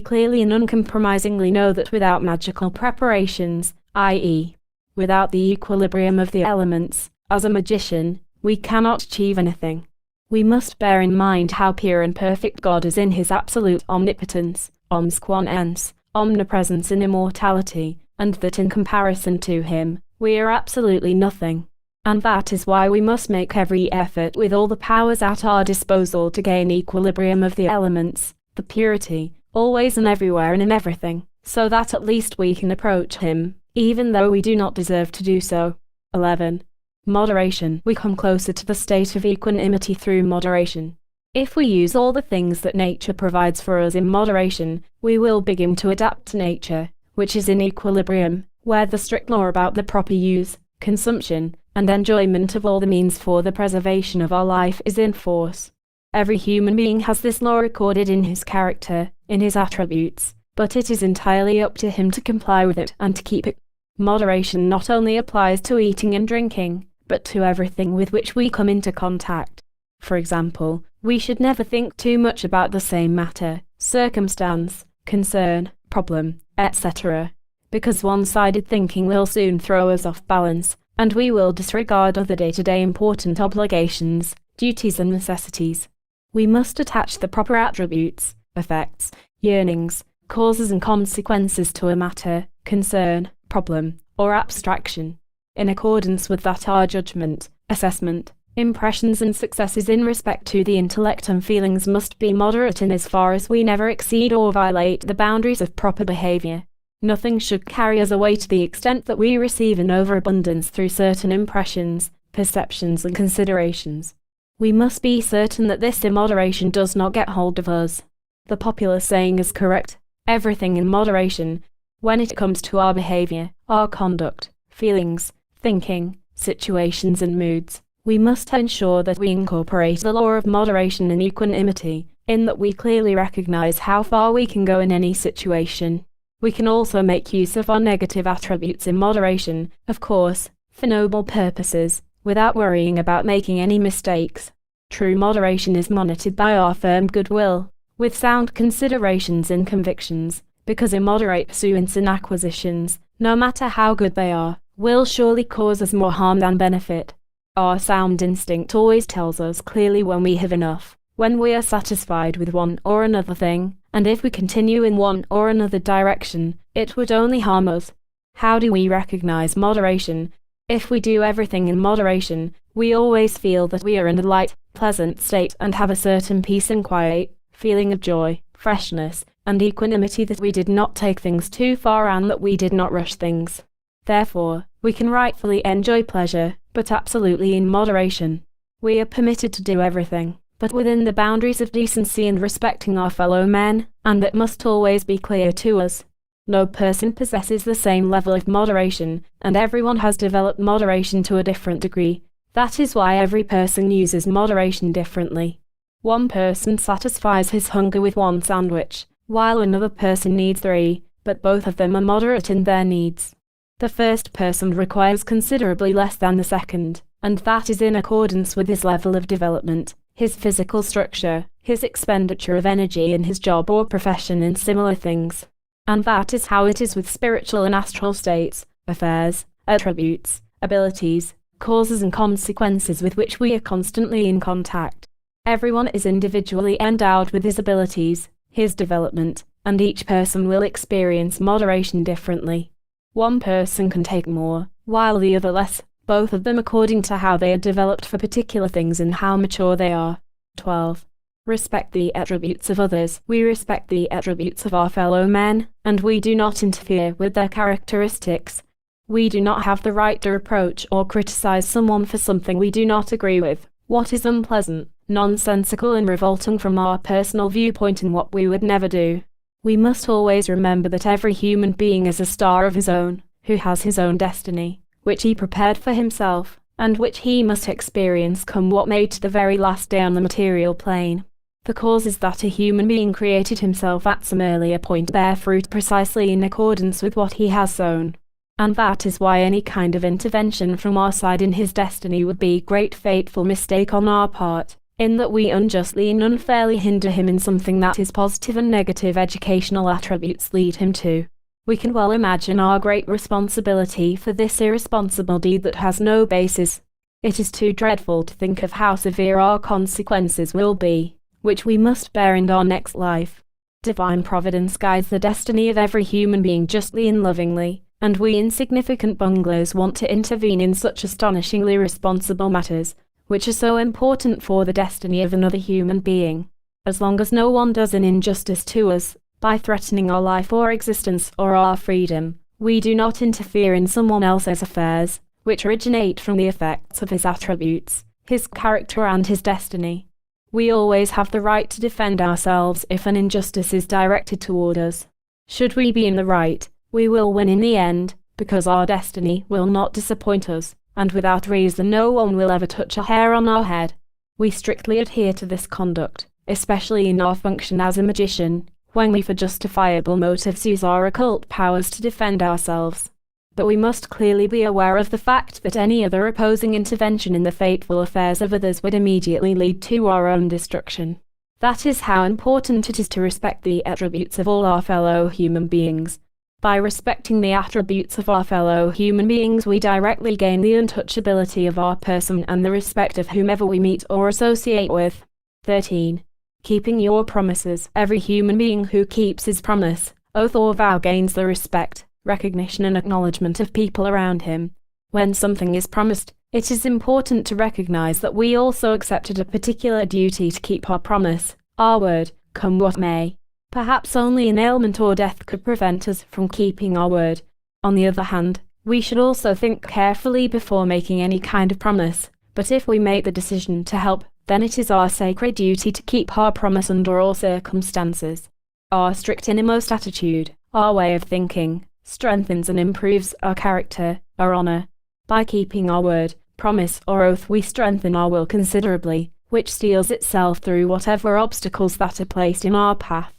clearly and uncompromisingly know that without magical preparations, i.e., without the equilibrium of the elements, as a magician, we cannot achieve anything. We must bear in mind how pure and perfect God is in his absolute omnipotence, omniscience, omnipresence and immortality, and that in comparison to him, we are absolutely nothing. And that is why we must make every effort with all the powers at our disposal to gain equilibrium of the elements, the purity, always and everywhere and in everything, so that at least we can approach him, even though we do not deserve to do so. 11. Moderation. We come closer to the state of equanimity through moderation. If we use all the things that nature provides for us in moderation, we will begin to adapt to nature, which is in equilibrium, where the strict law about the proper use, consumption, and enjoyment of all the means for the preservation of our life is in force. Every human being has this law recorded in his character, in his attributes, but it is entirely up to him to comply with it and to keep it. Moderation not only applies to eating and drinking, but to everything with which we come into contact. For example, we should never think too much about the same matter, circumstance, concern, problem, etc., because one-sided thinking will soon throw us off balance, and we will disregard other day-to-day important obligations, duties and necessities. We must attach the proper attributes, effects, yearnings, causes and consequences to a matter, concern, problem, or abstraction. In accordance with that, our judgment, assessment, impressions and successes in respect to the intellect and feelings must be moderate in as far as we never exceed or violate the boundaries of proper behavior. Nothing should carry us away to the extent that we receive an overabundance through certain impressions, perceptions and considerations. We must be certain that this immoderation does not get hold of us. The popular saying is correct: everything in moderation. When it comes to our behavior, our conduct, feelings, thinking, situations and moods, we must ensure that we incorporate the law of moderation and equanimity, in that we clearly recognize how far we can go in any situation. We can also make use of our negative attributes in moderation, of course, for noble purposes, without worrying about making any mistakes. True moderation is monitored by our firm goodwill, with sound considerations and convictions, because immoderate pursuance and acquisitions, no matter how good they are, will surely cause us more harm than benefit. Our sound instinct always tells us clearly when we have enough, when we are satisfied with one or another thing, and if we continue in one or another direction, it would only harm us. How do we recognize moderation? If we do everything in moderation, we always feel that we are in a light, pleasant state and have a certain peace and quiet, feeling of joy, freshness, and equanimity, that we did not take things too far and that we did not rush things. Therefore, we can rightfully enjoy pleasure, but absolutely in moderation. We are permitted to do everything, but within the boundaries of decency and respecting our fellow men, and that must always be clear to us. No person possesses the same level of moderation, and everyone has developed moderation to a different degree. That is why every person uses moderation differently. One person satisfies his hunger with one sandwich, while another person needs 3, but both of them are moderate in their needs. The first person requires considerably less than the second, and that is in accordance with his level of development, his physical structure, his expenditure of energy in his job or profession and similar things. And that is how it is with spiritual and astral states, affairs, attributes, abilities, causes and consequences with which we are constantly in contact. Everyone is individually endowed with his abilities, his development, and each person will experience moderation differently. One person can take more, while the other less, both of them according to how they are developed for particular things and how mature they are. 12. Respect the attributes of others. We respect the attributes of our fellow men, and we do not interfere with their characteristics. We do not have the right to reproach or criticize someone for something we do not agree with, what is unpleasant, nonsensical and revolting from our personal viewpoint, and what we would never do. We must always remember that every human being is a star of his own, who has his own destiny, which he prepared for himself, and which he must experience come what may to the very last day on the material plane. The cause is that a human being created himself at some earlier point bear fruit precisely in accordance with what he has sown. And that is why any kind of intervention from our side in his destiny would be a great fateful mistake on our part, in that we unjustly and unfairly hinder him in something that his positive and negative educational attributes lead him to. We can well imagine our great responsibility for this irresponsible deed that has no basis. It is too dreadful to think of how severe our consequences will be, which we must bear in our next life. Divine Providence guides the destiny of every human being justly and lovingly, and we insignificant bunglers want to intervene in such astonishingly responsible matters, which are so important for the destiny of another human being. As long as no one does an injustice to us, by threatening our life or existence or our freedom, we do not interfere in someone else's affairs, which originate from the effects of his attributes, his character and his destiny. We always have the right to defend ourselves if an injustice is directed toward us. Should we be in the right, we will win in the end, because our destiny will not disappoint us, and without reason no one will ever touch a hair on our head. We strictly adhere to this conduct, especially in our function as a magician, when we for justifiable motives use our occult powers to defend ourselves. But we must clearly be aware of the fact that any other opposing intervention in the fateful affairs of others would immediately lead to our own destruction. That is how important it is to respect the attributes of all our fellow human beings. By respecting the attributes of our fellow human beings, we directly gain the untouchability of our person and the respect of whomever we meet or associate with. 13. Keeping your promises. Every human being who keeps his promise, oath or vow gains the respect, recognition and acknowledgement of people around him. When something is promised, it is important to recognize that we also accepted a particular duty to keep our promise, our word, come what may. Perhaps only an ailment or death could prevent us from keeping our word. On the other hand, we should also think carefully before making any kind of promise, but if we make the decision to help, then it is our sacred duty to keep our promise under all circumstances. Our strict innermost attitude, our way of thinking, strengthens and improves our character, our honor. By keeping our word, promise or oath we strengthen our will considerably, which steels itself through whatever obstacles that are placed in our path.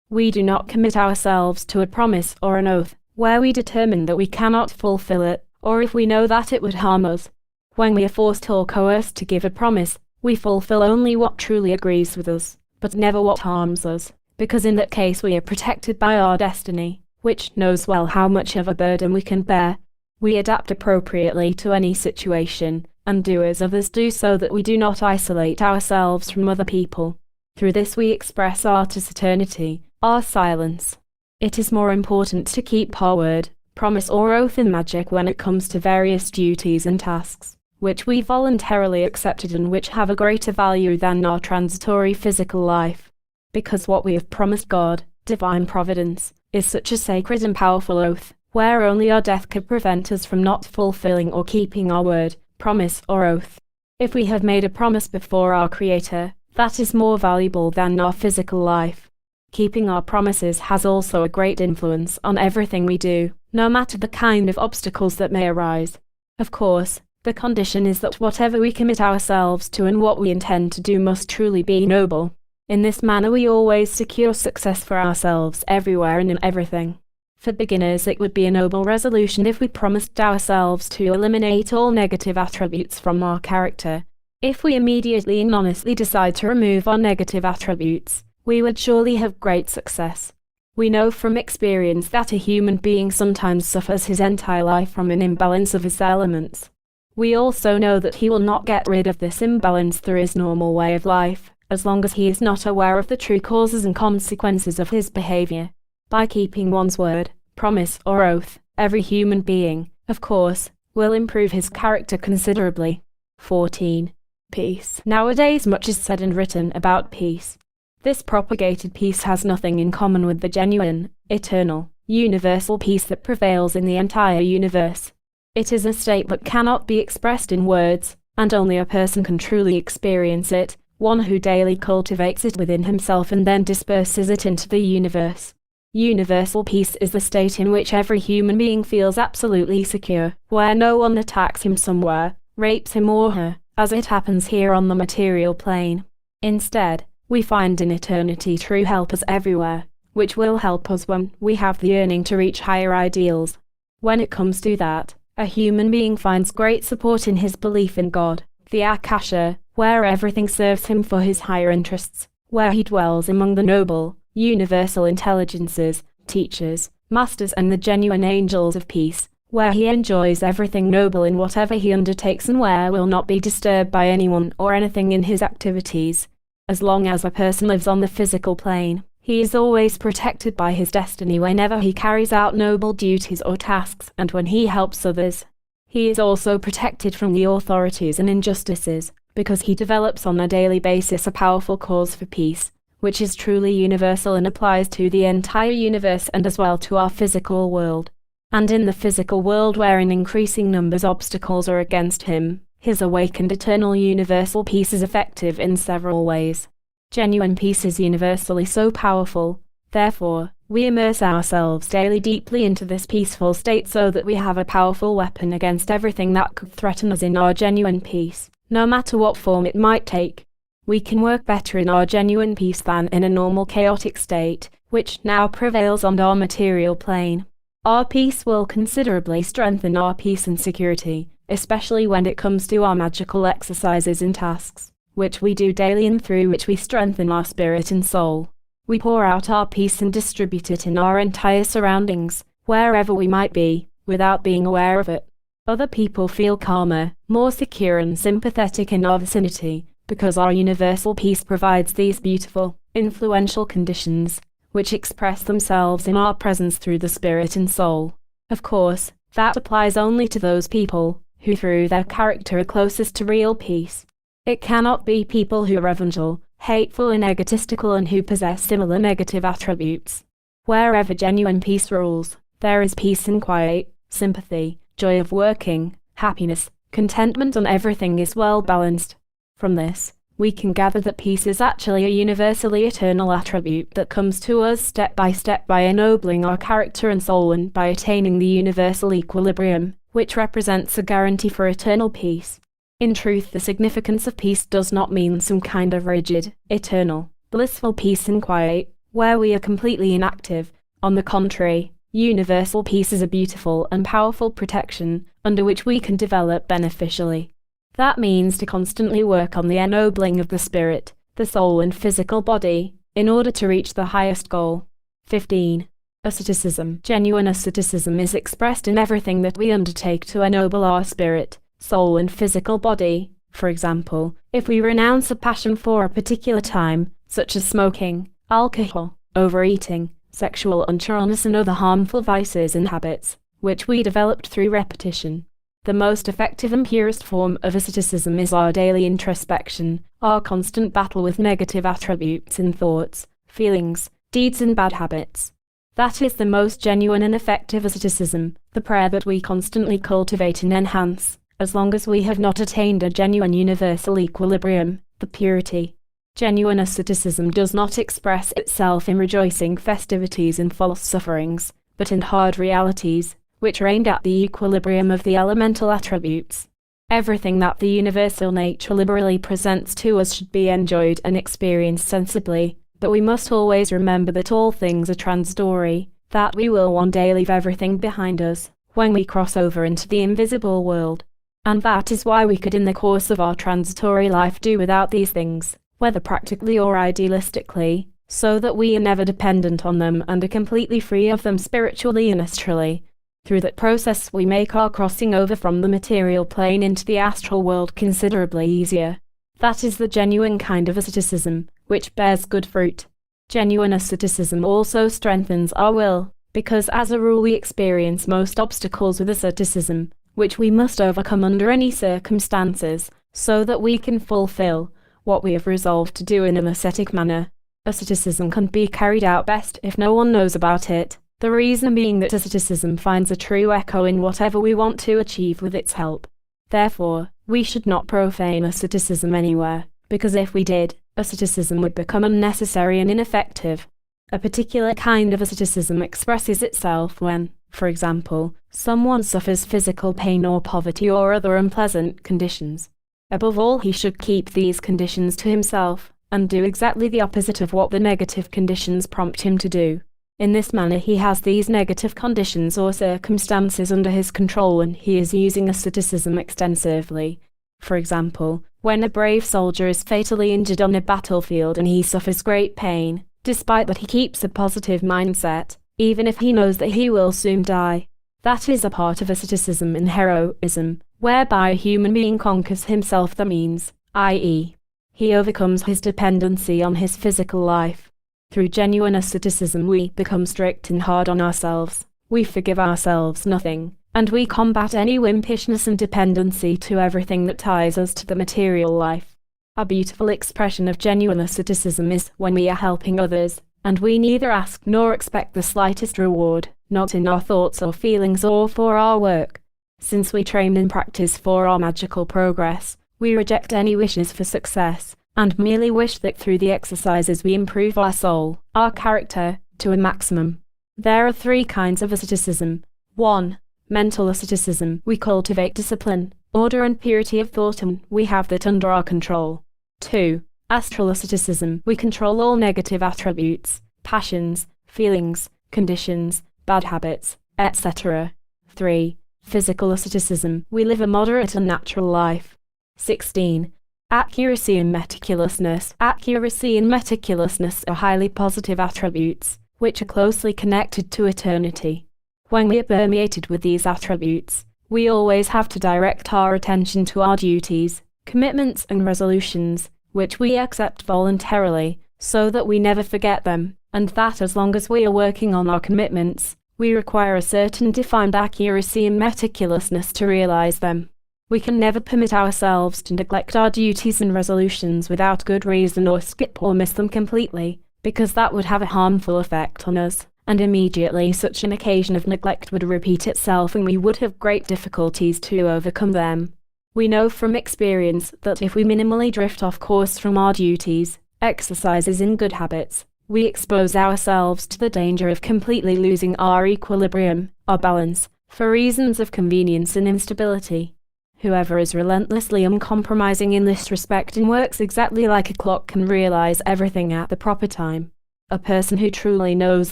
We do not commit ourselves to a promise or an oath, where we determine that we cannot fulfill it, or if we know that it would harm us. When we are forced or coerced to give a promise, we fulfill only what truly agrees with us, but never what harms us, because in that case we are protected by our destiny, which knows well how much of a burden we can bear. We adapt appropriately to any situation, and do as others do so that we do not isolate ourselves from other people. Through this we express our taciturnity, our silence. It is more important to keep our word, promise or oath in magic when it comes to various duties and tasks, which we voluntarily accepted and which have a greater value than our transitory physical life. Because what we have promised God, divine providence, is such a sacred and powerful oath, where only our death could prevent us from not fulfilling or keeping our word, promise or oath. If we have made a promise before our Creator, that is more valuable than our physical life. Keeping our promises has also a great influence on everything we do, no matter the kind of obstacles that may arise. Of course, the condition is that whatever we commit ourselves to and what we intend to do must truly be noble. In this manner we always secure success for ourselves everywhere and in everything. For beginners, it would be a noble resolution if we promised ourselves to eliminate all negative attributes from our character. If we immediately and honestly decide to remove our negative attributes, we would surely have great success. We know from experience that a human being sometimes suffers his entire life from an imbalance of his elements. We also know that he will not get rid of this imbalance through his normal way of life, as long as he is not aware of the true causes and consequences of his behavior. By keeping one's word, promise or oath, every human being, of course, will improve his character considerably. 14. Peace. Nowadays much is said and written about peace. This propagated peace has nothing in common with the genuine, eternal, universal peace that prevails in the entire universe. It is a state that cannot be expressed in words, and only a person can truly experience it, one who daily cultivates it within himself and then disperses it into the universe. Universal peace is the state in which every human being feels absolutely secure, where no one attacks him somewhere, rapes him or her, as it happens here on the material plane. Instead, we find in eternity true helpers everywhere, which will help us when we have the yearning to reach higher ideals. When it comes to that, a human being finds great support in his belief in God, the Akasha, where everything serves him for his higher interests, where he dwells among the noble, universal intelligences, teachers, masters and the genuine angels of peace, where he enjoys everything noble in whatever he undertakes and where will not be disturbed by anyone or anything in his activities. As long as a person lives on the physical plane, He is always protected by his destiny whenever he carries out noble duties or tasks and when he helps others. He is also protected from the authorities and injustices, because he develops on a daily basis a powerful cause for peace, which is truly universal and applies to the entire universe and as well to our physical world. And in the physical world where in increasing numbers obstacles are against him, his awakened eternal universal peace is effective in several ways. Genuine peace is universally so powerful, therefore, we immerse ourselves daily deeply into this peaceful state so that we have a powerful weapon against everything that could threaten us in our genuine peace, no matter what form it might take. We can work better in our genuine peace than in a normal chaotic state, which now prevails on our material plane. Our peace will considerably strengthen our peace and security, especially when it comes to our magical exercises and tasks, which we do daily and through which we strengthen our spirit and soul. We pour out our peace and distribute it in our entire surroundings, wherever we might be, without being aware of it. Other people feel calmer, more secure and sympathetic in our vicinity, because our universal peace provides these beautiful, influential conditions, which express themselves in our presence through the spirit and soul. Of course, that applies only to those people who through their character are closest to real peace. It cannot be people who are revengeful, hateful and egotistical and who possess similar negative attributes. Wherever genuine peace rules, there is peace and quiet, sympathy, joy of working, happiness, contentment, and everything is well balanced. From this, we can gather that peace is actually a universally eternal attribute that comes to us step by ennobling our character and soul and by attaining the universal equilibrium, which represents a guarantee for eternal peace. In truth, the significance of peace does not mean some kind of rigid, eternal, blissful peace and quiet, where we are completely inactive. On the contrary, universal peace is a beautiful and powerful protection, under which we can develop beneficially. That means to constantly work on the ennobling of the spirit, the soul and physical body, in order to reach the highest goal. 15. Asceticism. Genuine asceticism is expressed in everything that we undertake to ennoble our spirit, soul and physical body. For example, if we renounce a passion for a particular time, such as smoking, alcohol, overeating, sexual untruthfulness and other harmful vices and habits, which we developed through repetition. The most effective and purest form of asceticism is our daily introspection, our constant battle with negative attributes in thoughts, feelings, deeds and bad habits. That is the most genuine and effective asceticism, the prayer that we constantly cultivate and enhance, as long as we have not attained a genuine universal equilibrium, the purity. Genuine asceticism does not express itself in rejoicing festivities and false sufferings, but in hard realities, which are aimed at the equilibrium of the elemental attributes. Everything that the universal nature liberally presents to us should be enjoyed and experienced sensibly, but we must always remember that all things are transitory, that we will one day leave everything behind us, when we cross over into the invisible world. And that is why we could in the course of our transitory life do without these things, whether practically or idealistically, so that we are never dependent on them and are completely free of them spiritually and astrally. Through that process we make our crossing over from the material plane into the astral world considerably easier. That is the genuine kind of asceticism, which bears good fruit. Genuine asceticism also strengthens our will, because as a rule we experience most obstacles with asceticism, which we must overcome under any circumstances, so that we can fulfill what we have resolved to do in an ascetic manner. Asceticism can be carried out best if no one knows about it. The reason being that asceticism finds a true echo in whatever we want to achieve with its help. Therefore, we should not profane asceticism anywhere, because if we did, asceticism would become unnecessary and ineffective. A particular kind of asceticism expresses itself when, for example, someone suffers physical pain or poverty or other unpleasant conditions. Above all, he should keep these conditions to himself, and do exactly the opposite of what the negative conditions prompt him to do. In this manner he has these negative conditions or circumstances under his control and he is using asceticism extensively. For example, when a brave soldier is fatally injured on a battlefield and he suffers great pain, despite that he keeps a positive mindset, even if he knows that he will soon die. That is a part of asceticism and heroism, whereby a human being conquers himself the means, i.e., he overcomes his dependency on his physical life. Through genuine asceticism we become strict and hard on ourselves, we forgive ourselves nothing, and we combat any wimpishness and dependency to everything that ties us to the material life. A beautiful expression of genuine asceticism is when we are helping others, and we neither ask nor expect the slightest reward, not in our thoughts or feelings or for our work. Since we train and practice for our magical progress, we reject any wishes for success, and merely wish that through the exercises we improve our soul, our character, to a maximum. There are 3 kinds of asceticism. 1. Mental asceticism. We cultivate discipline, order and purity of thought, and we have that under our control. 2. Astral asceticism. We control all negative attributes, passions, feelings, conditions, bad habits, etc. 3. Physical asceticism. We live a moderate and natural life. 16. Accuracy and meticulousness. Accuracy and meticulousness are highly positive attributes, which are closely connected to eternity. When we are permeated with these attributes, we always have to direct our attention to our duties, commitments and resolutions, which we accept voluntarily, so that we never forget them, and that as long as we are working on our commitments, we require a certain defined accuracy and meticulousness to realize them. We can never permit ourselves to neglect our duties and resolutions without good reason or skip or miss them completely, because that would have a harmful effect on us, and immediately such an occasion of neglect would repeat itself and we would have great difficulties to overcome them. We know from experience that if we minimally drift off course from our duties, exercises in good habits, we expose ourselves to the danger of completely losing our equilibrium, our balance, for reasons of convenience and instability. Whoever is relentlessly uncompromising in this respect and works exactly like a clock can realize everything at the proper time. A person who truly knows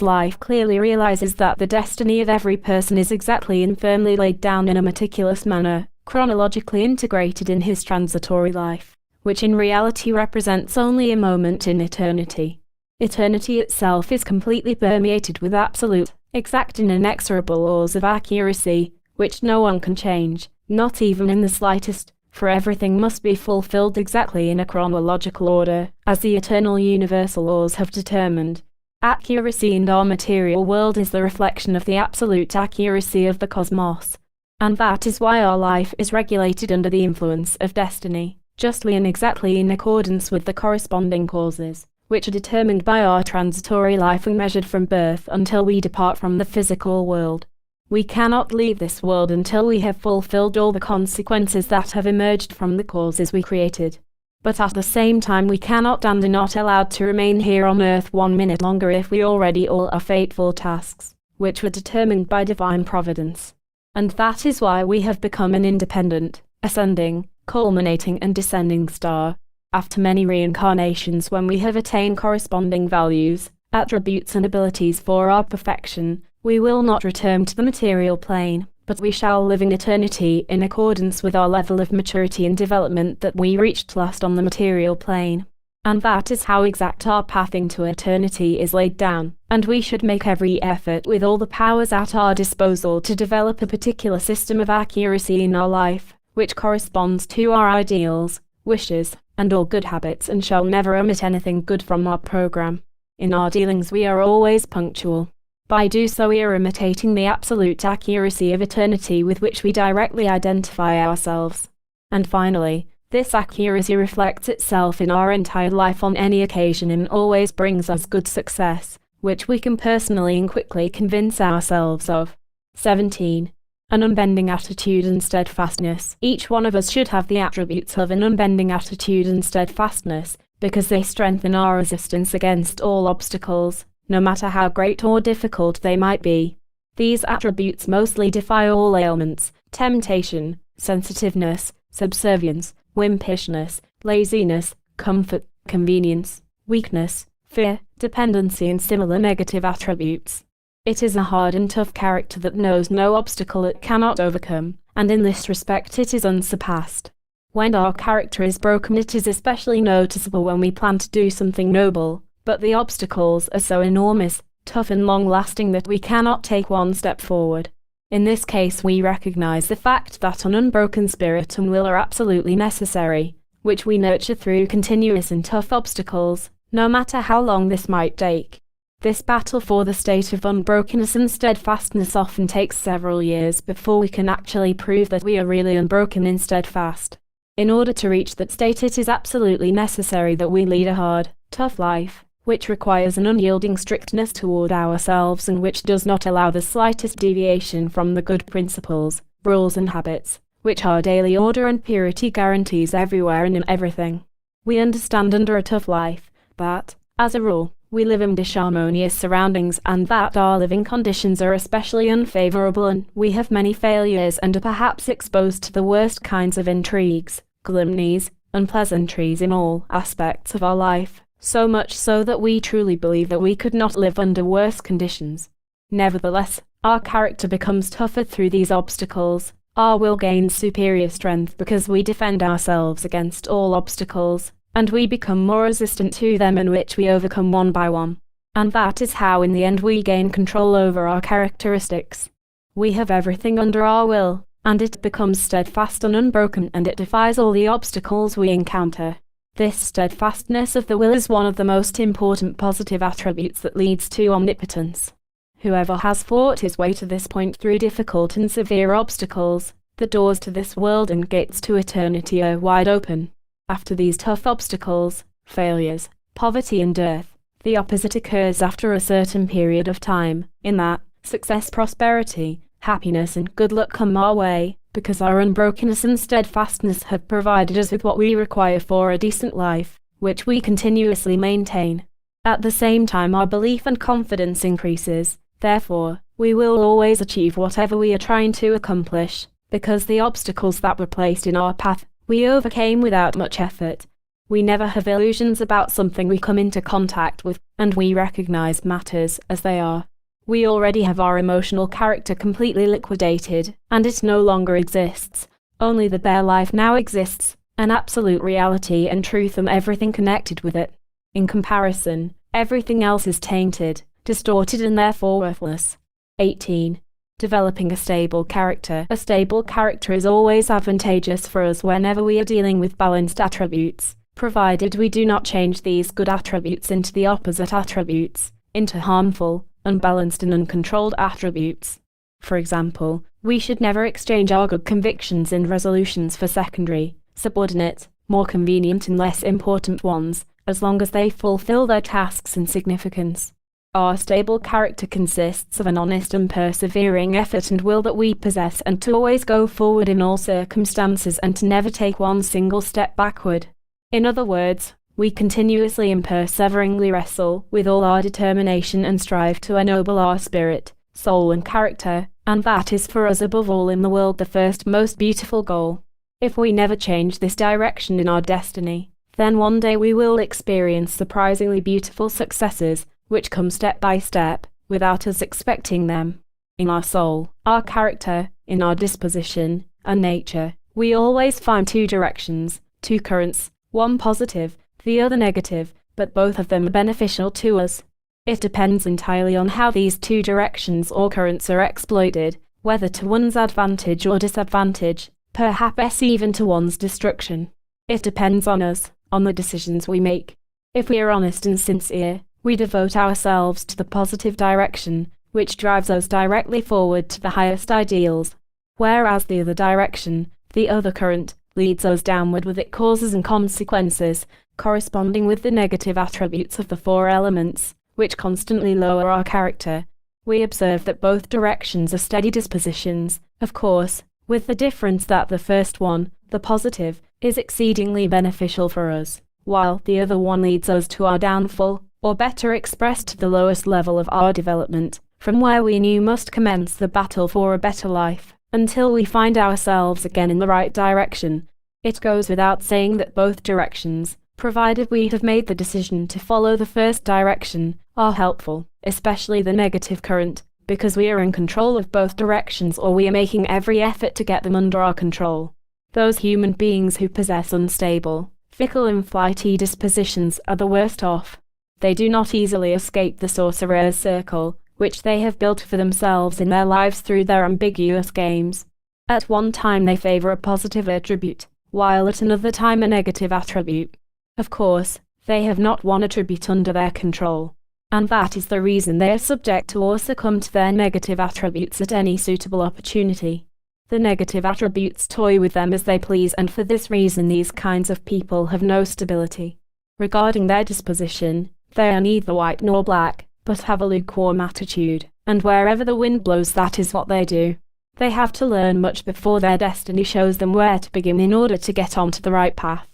life clearly realizes that the destiny of every person is exactly and firmly laid down in a meticulous manner, chronologically integrated in his transitory life, which in reality represents only a moment in eternity. Eternity itself is completely permeated with absolute, exact and inexorable laws of accuracy, which no one can change, not even in the slightest, for everything must be fulfilled exactly in a chronological order, as the eternal universal laws have determined. Accuracy in our material world is the reflection of the absolute accuracy of the cosmos, and that is why our life is regulated under the influence of destiny, justly and exactly in accordance with the corresponding causes, which are determined by our transitory life and measured from birth until we depart from the physical world. We cannot leave this world until we have fulfilled all the consequences that have emerged from the causes we created. But at the same time we cannot and are not allowed to remain here on earth 1 minute longer if we already all are fateful tasks, which were determined by divine providence. And that is why we have become an independent, ascending, culminating and descending star. After many reincarnations when we have attained corresponding values, attributes and abilities for our perfection, we will not return to the material plane, but we shall live in eternity in accordance with our level of maturity and development that we reached last on the material plane. And that is how exact our path into eternity is laid down, and we should make every effort with all the powers at our disposal to develop a particular system of accuracy in our life, which corresponds to our ideals, wishes, and all good habits and shall never omit anything good from our program. In our dealings we are always punctual. By do so we are imitating the absolute accuracy of eternity with which we directly identify ourselves. And finally, this accuracy reflects itself in our entire life on any occasion and always brings us good success, which we can personally and quickly convince ourselves of. 17. An unbending attitude and steadfastness. Each one of us should have the attributes of an unbending attitude and steadfastness, because they strengthen our resistance against all obstacles, no matter how great or difficult they might be. These attributes mostly defy all ailments, temptation, sensitiveness, subservience, wimpishness, laziness, comfort, convenience, weakness, fear, dependency and similar negative attributes. It is a hard and tough character that knows no obstacle it cannot overcome, and in this respect it is unsurpassed. When our character is broken it is especially noticeable when we plan to do something noble, but the obstacles are so enormous, tough and long-lasting that we cannot take one step forward. In this case we recognize the fact that an unbroken spirit and will are absolutely necessary, which we nurture through continuous and tough obstacles, no matter how long this might take. This battle for the state of unbrokenness and steadfastness often takes several years before we can actually prove that we are really unbroken and steadfast. In order to reach that state, it is absolutely necessary that we lead a hard, tough life, which requires an unyielding strictness toward ourselves and which does not allow the slightest deviation from the good principles, rules and habits, which our daily order and purity guarantees everywhere and in everything. We understand under a tough life that, as a rule, we live in disharmonious surroundings and that our living conditions are especially unfavorable and we have many failures and are perhaps exposed to the worst kinds of intrigues, calumnies, and pleasantries in all aspects of our life, so much so that we truly believe that we could not live under worse conditions. Nevertheless, our character becomes tougher through these obstacles, our will gains superior strength because we defend ourselves against all obstacles, and we become more resistant to them in which we overcome one by one. And that is how in the end we gain control over our characteristics. We have everything under our will, and it becomes steadfast and unbroken and it defies all the obstacles we encounter. This steadfastness of the will is one of the most important positive attributes that leads to omnipotence. Whoever has fought his way to this point through difficult and severe obstacles, the doors to this world and gates to eternity are wide open. After these tough obstacles, failures, poverty and death, the opposite occurs after a certain period of time, in that, success, prosperity, happiness and good luck come our way, because our unbrokenness and steadfastness have provided us with what we require for a decent life, which we continuously maintain. At the same time our belief and confidence increases, therefore, we will always achieve whatever we are trying to accomplish, because the obstacles that were placed in our path, we overcame without much effort. We never have illusions about something we come into contact with, and we recognize matters as they are. We already have our emotional character completely liquidated, and it no longer exists. Only the bare life now exists, an absolute reality and truth and everything connected with it. In comparison, everything else is tainted, distorted and therefore worthless. 18. Developing a stable character. A stable character is always advantageous for us whenever we are dealing with balanced attributes, provided we do not change these good attributes into the opposite attributes, into harmful, unbalanced and uncontrolled attributes. For example, we should never exchange our good convictions and resolutions for secondary, subordinate, more convenient and less important ones, as long as they fulfill their tasks and significance. Our stable character consists of an honest and persevering effort and will that we possess and to always go forward in all circumstances and to never take one single step backward. In other words, we continuously and perseveringly wrestle with all our determination and strive to ennoble our spirit, soul and character, and that is for us above all in the world the first most beautiful goal. If we never change this direction in our destiny, then one day we will experience surprisingly beautiful successes, which come step by step, without us expecting them. In our soul, our character, in our disposition, and nature, we always find two directions, two currents, one positive, the other negative, but both of them are beneficial to us. It depends entirely on how these two directions or currents are exploited, whether to one's advantage or disadvantage, perhaps even to one's destruction. It depends on us, on the decisions we make. If we are honest and sincere, we devote ourselves to the positive direction, which drives us directly forward to the highest ideals, whereas the other direction, the other current, leads us downward with its causes and consequences, corresponding with the negative attributes of the four elements, which constantly lower our character. We observe that both directions are steady dispositions, of course, with the difference that the first one, the positive, is exceedingly beneficial for us, while the other one leads us to our downfall, or better expressed to the lowest level of our development, from where we anew must commence the battle for a better life, until we find ourselves again in the right direction. It goes without saying that both directions, provided we have made the decision to follow the first direction, are helpful, especially the negative current, because we are in control of both directions or we are making every effort to get them under our control. Those human beings who possess unstable, fickle and flighty dispositions are the worst off. They do not easily escape the sorcerer's circle, which they have built for themselves in their lives through their ambiguous games. At one time they favor a positive attribute, while at another time a negative attribute. Of course, They have not one attribute under their control. And that is the reason they are subject to or succumb to their negative attributes at any suitable opportunity. The negative attributes toy with them as they please, and for this reason these kinds of people have no stability. Regarding their disposition, they are neither white nor black, but have a lukewarm attitude, and wherever the wind blows that is what they do. They have to learn much before their destiny shows them where to begin in order to get onto the right path.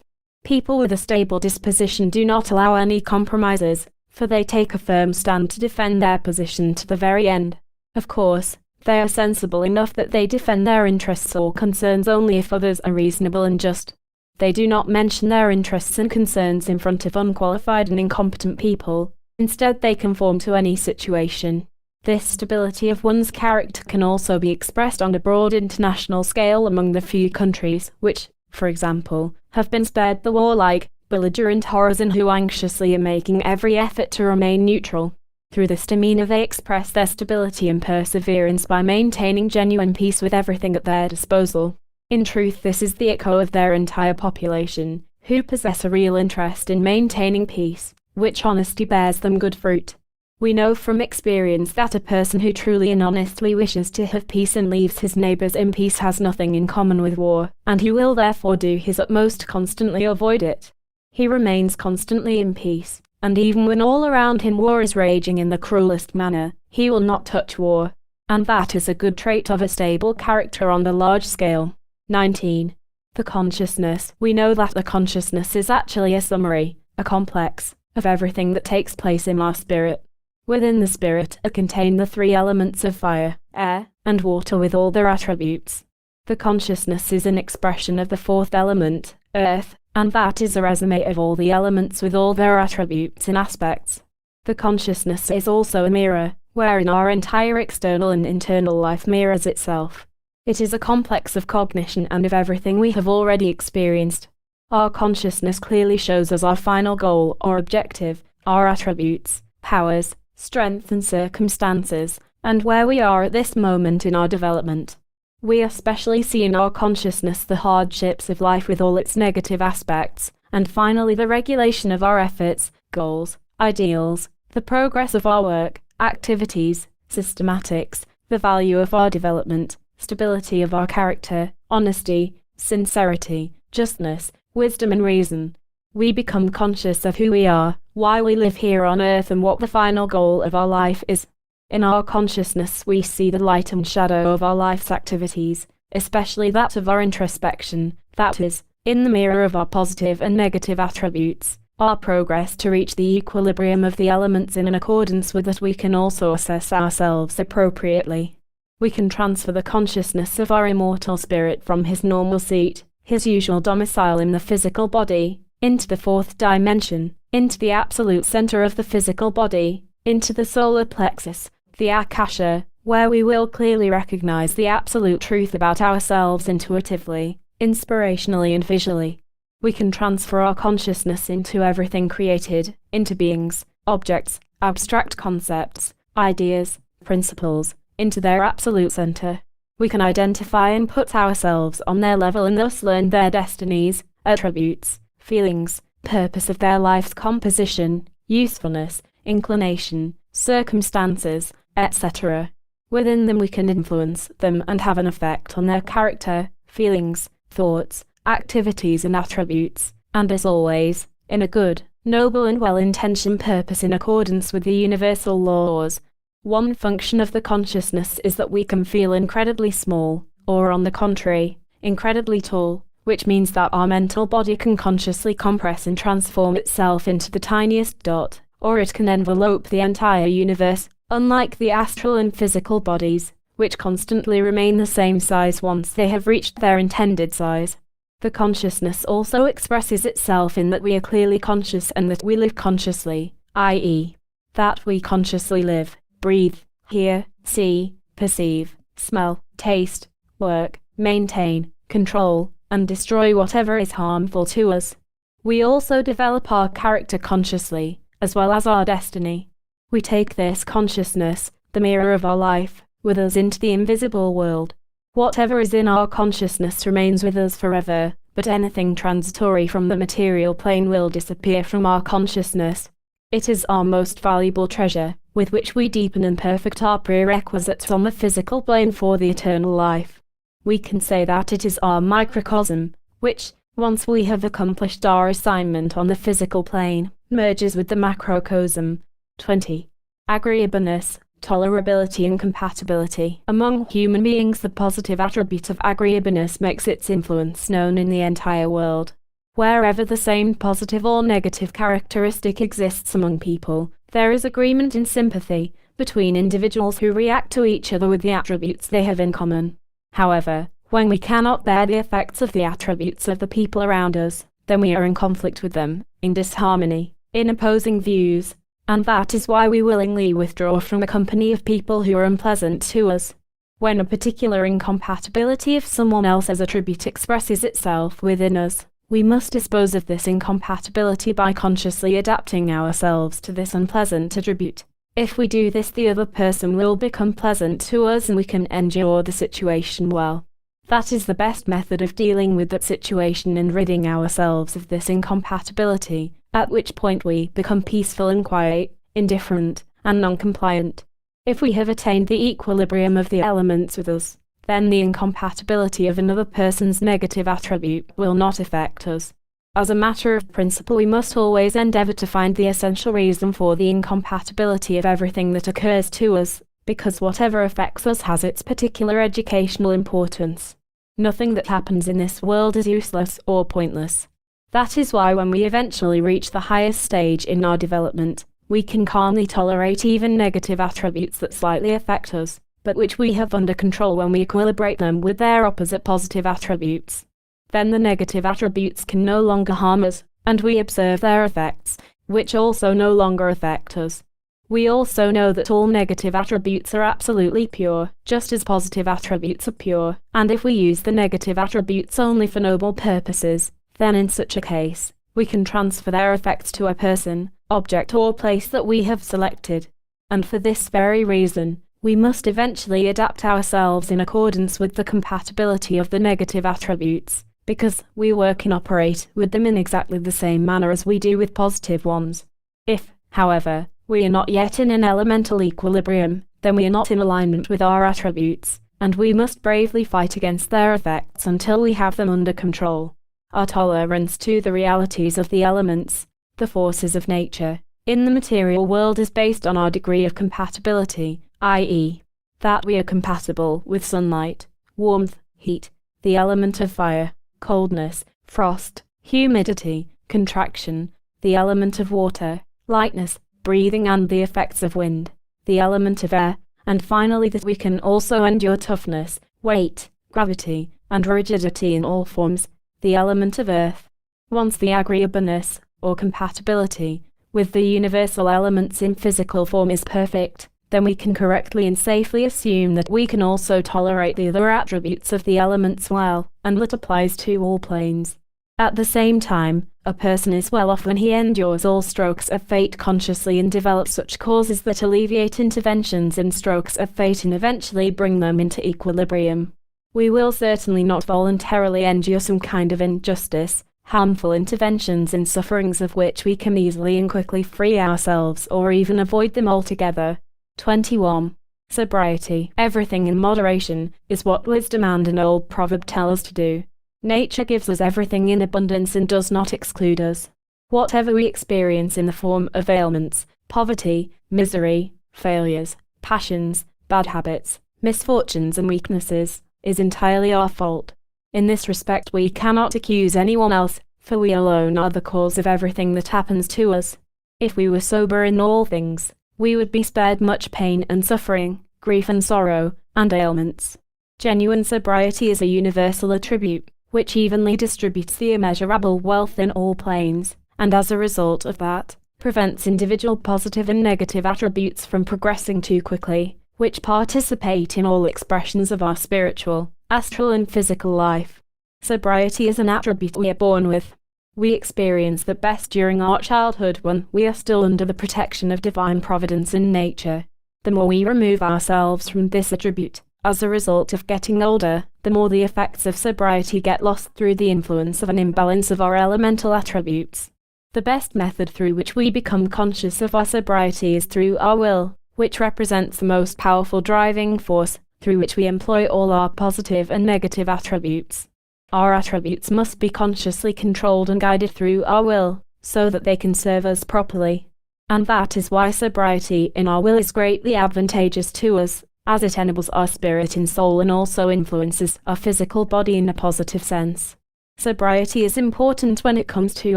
People with a stable disposition do not allow any compromises, for they take a firm stand to defend their position to the very end. Of course, they are sensible enough that they defend their interests or concerns only if others are reasonable and just. They do not mention their interests and concerns in front of unqualified and incompetent people. Instead, they conform to any situation. This stability of one's character can also be expressed on a broad international scale among the few countries which, for example, have been spared the warlike, belligerent horrors and who anxiously are making every effort to remain neutral. Through this demeanor they express their stability and perseverance by maintaining genuine peace with everything at their disposal. In truth, this is the echo of their entire population, who possess a real interest in maintaining peace, which honesty bears them good fruit. We know from experience that a person who truly and honestly wishes to have peace and leaves his neighbors in peace has nothing in common with war, and he will therefore do his utmost to constantly avoid it. He remains constantly in peace, and even when all around him war is raging in the cruelest manner, he will not touch war. And that is a good trait of a stable character on the large scale. 19. The consciousness. We know that the consciousness is actually a summary, a complex, of everything that takes place in our spirit. Within the spirit are contained the three elements of fire, air, and water with all their attributes. The consciousness is an expression of the fourth element, earth, and that is a resume of all the elements with all their attributes and aspects. The consciousness is also a mirror, wherein our entire external and internal life mirrors itself. It is a complex of cognition and of everything we have already experienced. Our consciousness clearly shows us our final goal or objective, our attributes, powers, strength and circumstances, and where we are at this moment in our development. We especially see in our consciousness the hardships of life with all its negative aspects, and finally the regulation of our efforts, goals, ideals, the progress of our work, activities, systematics, the value of our development, stability of our character, honesty, sincerity, justness, wisdom and reason. We become conscious of who we are, why we live here on earth and what the final goal of our life is. In our consciousness we see the light and shadow of our life's activities, especially that of our introspection, that is, in the mirror of our positive and negative attributes, our progress to reach the equilibrium of the elements in accordance with that we can also assess ourselves appropriately. We can transfer the consciousness of our immortal spirit from his normal seat, his usual domicile in the physical body, into the fourth dimension, into the absolute center of the physical body, into the solar plexus, the akasha, where we will clearly recognize the absolute truth about ourselves intuitively, inspirationally and visually. We can transfer our consciousness into everything created, into beings, objects, abstract concepts, ideas, principles, into their absolute center. We can identify and put ourselves on their level and thus learn their destinies, attributes, feelings, purpose of their life's composition, usefulness, inclination, circumstances, etc. Within them we can influence them and have an effect on their character, feelings, thoughts, activities and attributes, and as always, in a good, noble and well-intentioned purpose in accordance with the universal laws. One function of the consciousness is that we can feel incredibly small, or on the contrary, incredibly tall, which means that our mental body can consciously compress and transform itself into the tiniest dot, or it can envelope the entire universe, unlike the astral and physical bodies, which constantly remain the same size once they have reached their intended size. The consciousness also expresses itself in that we are clearly conscious and that we live consciously, i.e., that we consciously live, breathe, hear, see, perceive, smell, taste, work, maintain, control, and destroy whatever is harmful to us. We also develop our character consciously, as well as our destiny. We take this consciousness, the mirror of our life, with us into the invisible world. Whatever is in our consciousness remains with us forever, but anything transitory from the material plane will disappear from our consciousness. It is our most valuable treasure, with which we deepen and perfect our prerequisites on the physical plane for the eternal life. We can say that it is our microcosm, which, once we have accomplished our assignment on the physical plane, merges with the macrocosm. 20. Agreeableness, tolerability and compatibility. Among human beings, the positive attribute of agreeableness makes its influence known in the entire world. Wherever the same positive or negative characteristic exists among people, there is agreement and sympathy between individuals who react to each other with the attributes they have in common. However, when we cannot bear the effects of the attributes of the people around us, then we are in conflict with them, in disharmony, in opposing views, and that is why we willingly withdraw from a company of people who are unpleasant to us. When a particular incompatibility of someone else's attribute expresses itself within us, we must dispose of this incompatibility by consciously adapting ourselves to this unpleasant attribute. If we do this, the other person will become pleasant to us and we can endure the situation well. That is the best method of dealing with that situation and ridding ourselves of this incompatibility, at which point we become peaceful and quiet, indifferent, and non-compliant. If we have attained the equilibrium of the elements with us, then the incompatibility of another person's negative attribute will not affect us. As a matter of principle, we must always endeavor to find the essential reason for the incompatibility of everything that occurs to us, because whatever affects us has its particular educational importance. Nothing that happens in this world is useless or pointless. That is why when we eventually reach the highest stage in our development, we can calmly tolerate even negative attributes that slightly affect us, but which we have under control when we equilibrate them with their opposite positive attributes. Then the negative attributes can no longer harm us, and we observe their effects, which also no longer affect us. We also know that all negative attributes are absolutely pure, just as positive attributes are pure, and if we use the negative attributes only for noble purposes, then in such a case, we can transfer their effects to a person, object or place that we have selected. And for this very reason, we must eventually adapt ourselves in accordance with the compatibility of the negative attributes, because we work and operate with them in exactly the same manner as we do with positive ones. If, however, we are not yet in an elemental equilibrium, then we are not in alignment with our attributes, and we must bravely fight against their effects until we have them under control. Our tolerance to the realities of the elements, the forces of nature, in the material world is based on our degree of compatibility, i.e., that we are compatible with sunlight, warmth, heat, the element of fire, coldness, frost, humidity, contraction, the element of water, lightness, breathing and the effects of wind, the element of air, and finally that we can also endure toughness, weight, gravity, and rigidity in all forms, the element of earth. Once the agreeableness, or compatibility, with the universal elements in physical form is perfect, then we can correctly and safely assume that we can also tolerate the other attributes of the elements well, and that applies to all planes. At the same time, a person is well off when he endures all strokes of fate consciously and develops such causes that alleviate interventions in strokes of fate and eventually bring them into equilibrium. We will certainly not voluntarily endure some kind of injustice, harmful interventions in sufferings of which we can easily and quickly free ourselves or even avoid them altogether. 21. Sobriety. Everything in moderation is what wisdom and an old proverb tell us to do. Nature gives us everything in abundance and does not exclude us. Whatever we experience in the form of ailments, poverty, misery, failures, passions, bad habits, misfortunes and weaknesses, is entirely our fault. In this respect we cannot accuse anyone else, for we alone are the cause of everything that happens to us. If we were sober in all things, we would be spared much pain and suffering, grief and sorrow, and ailments. Genuine sobriety is a universal attribute, which evenly distributes the immeasurable wealth in all planes, and as a result of that, prevents individual positive and negative attributes from progressing too quickly, which participate in all expressions of our spiritual, astral and physical life. Sobriety is an attribute we are born with. We experience that best during our childhood when we are still under the protection of divine providence in nature. The more we remove ourselves from this attribute, As a result of getting older, the more the effects of sobriety get lost through the influence of an imbalance of our elemental attributes. The best method through which we become conscious of our sobriety is through our will, which represents the most powerful driving force, through which we employ all our positive and negative attributes. Our attributes must be consciously controlled and guided through our will, so that they can serve us properly. And that is why sobriety in our will is greatly advantageous to us, as it enables our spirit and soul and also influences our physical body in a positive sense. Sobriety is important when it comes to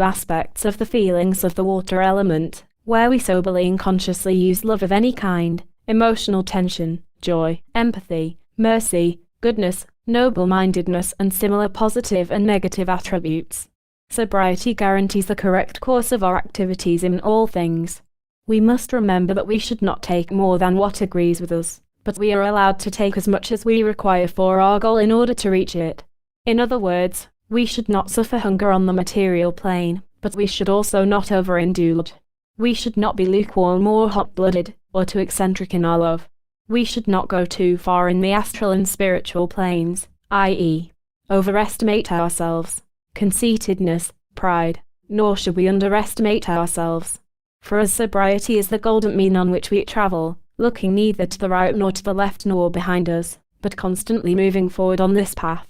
aspects of the feelings of the water element, where we soberly and consciously use love of any kind, emotional tension, joy, empathy, mercy, goodness, noble-mindedness and similar positive and negative attributes. Sobriety guarantees the correct course of our activities in all things. We must remember that we should not take more than what agrees with us, but we are allowed to take as much as we require for our goal in order to reach it. In other words, we should not suffer hunger on the material plane, but we should also not overindulge. We should not be lukewarm or hot-blooded, or too eccentric in our love. We should not go too far in the astral and spiritual planes, i.e., overestimate ourselves, conceitedness, pride, nor should we underestimate ourselves. For us, sobriety is the golden mean on which we travel, looking neither to the right nor to the left nor behind us, but constantly moving forward on this path.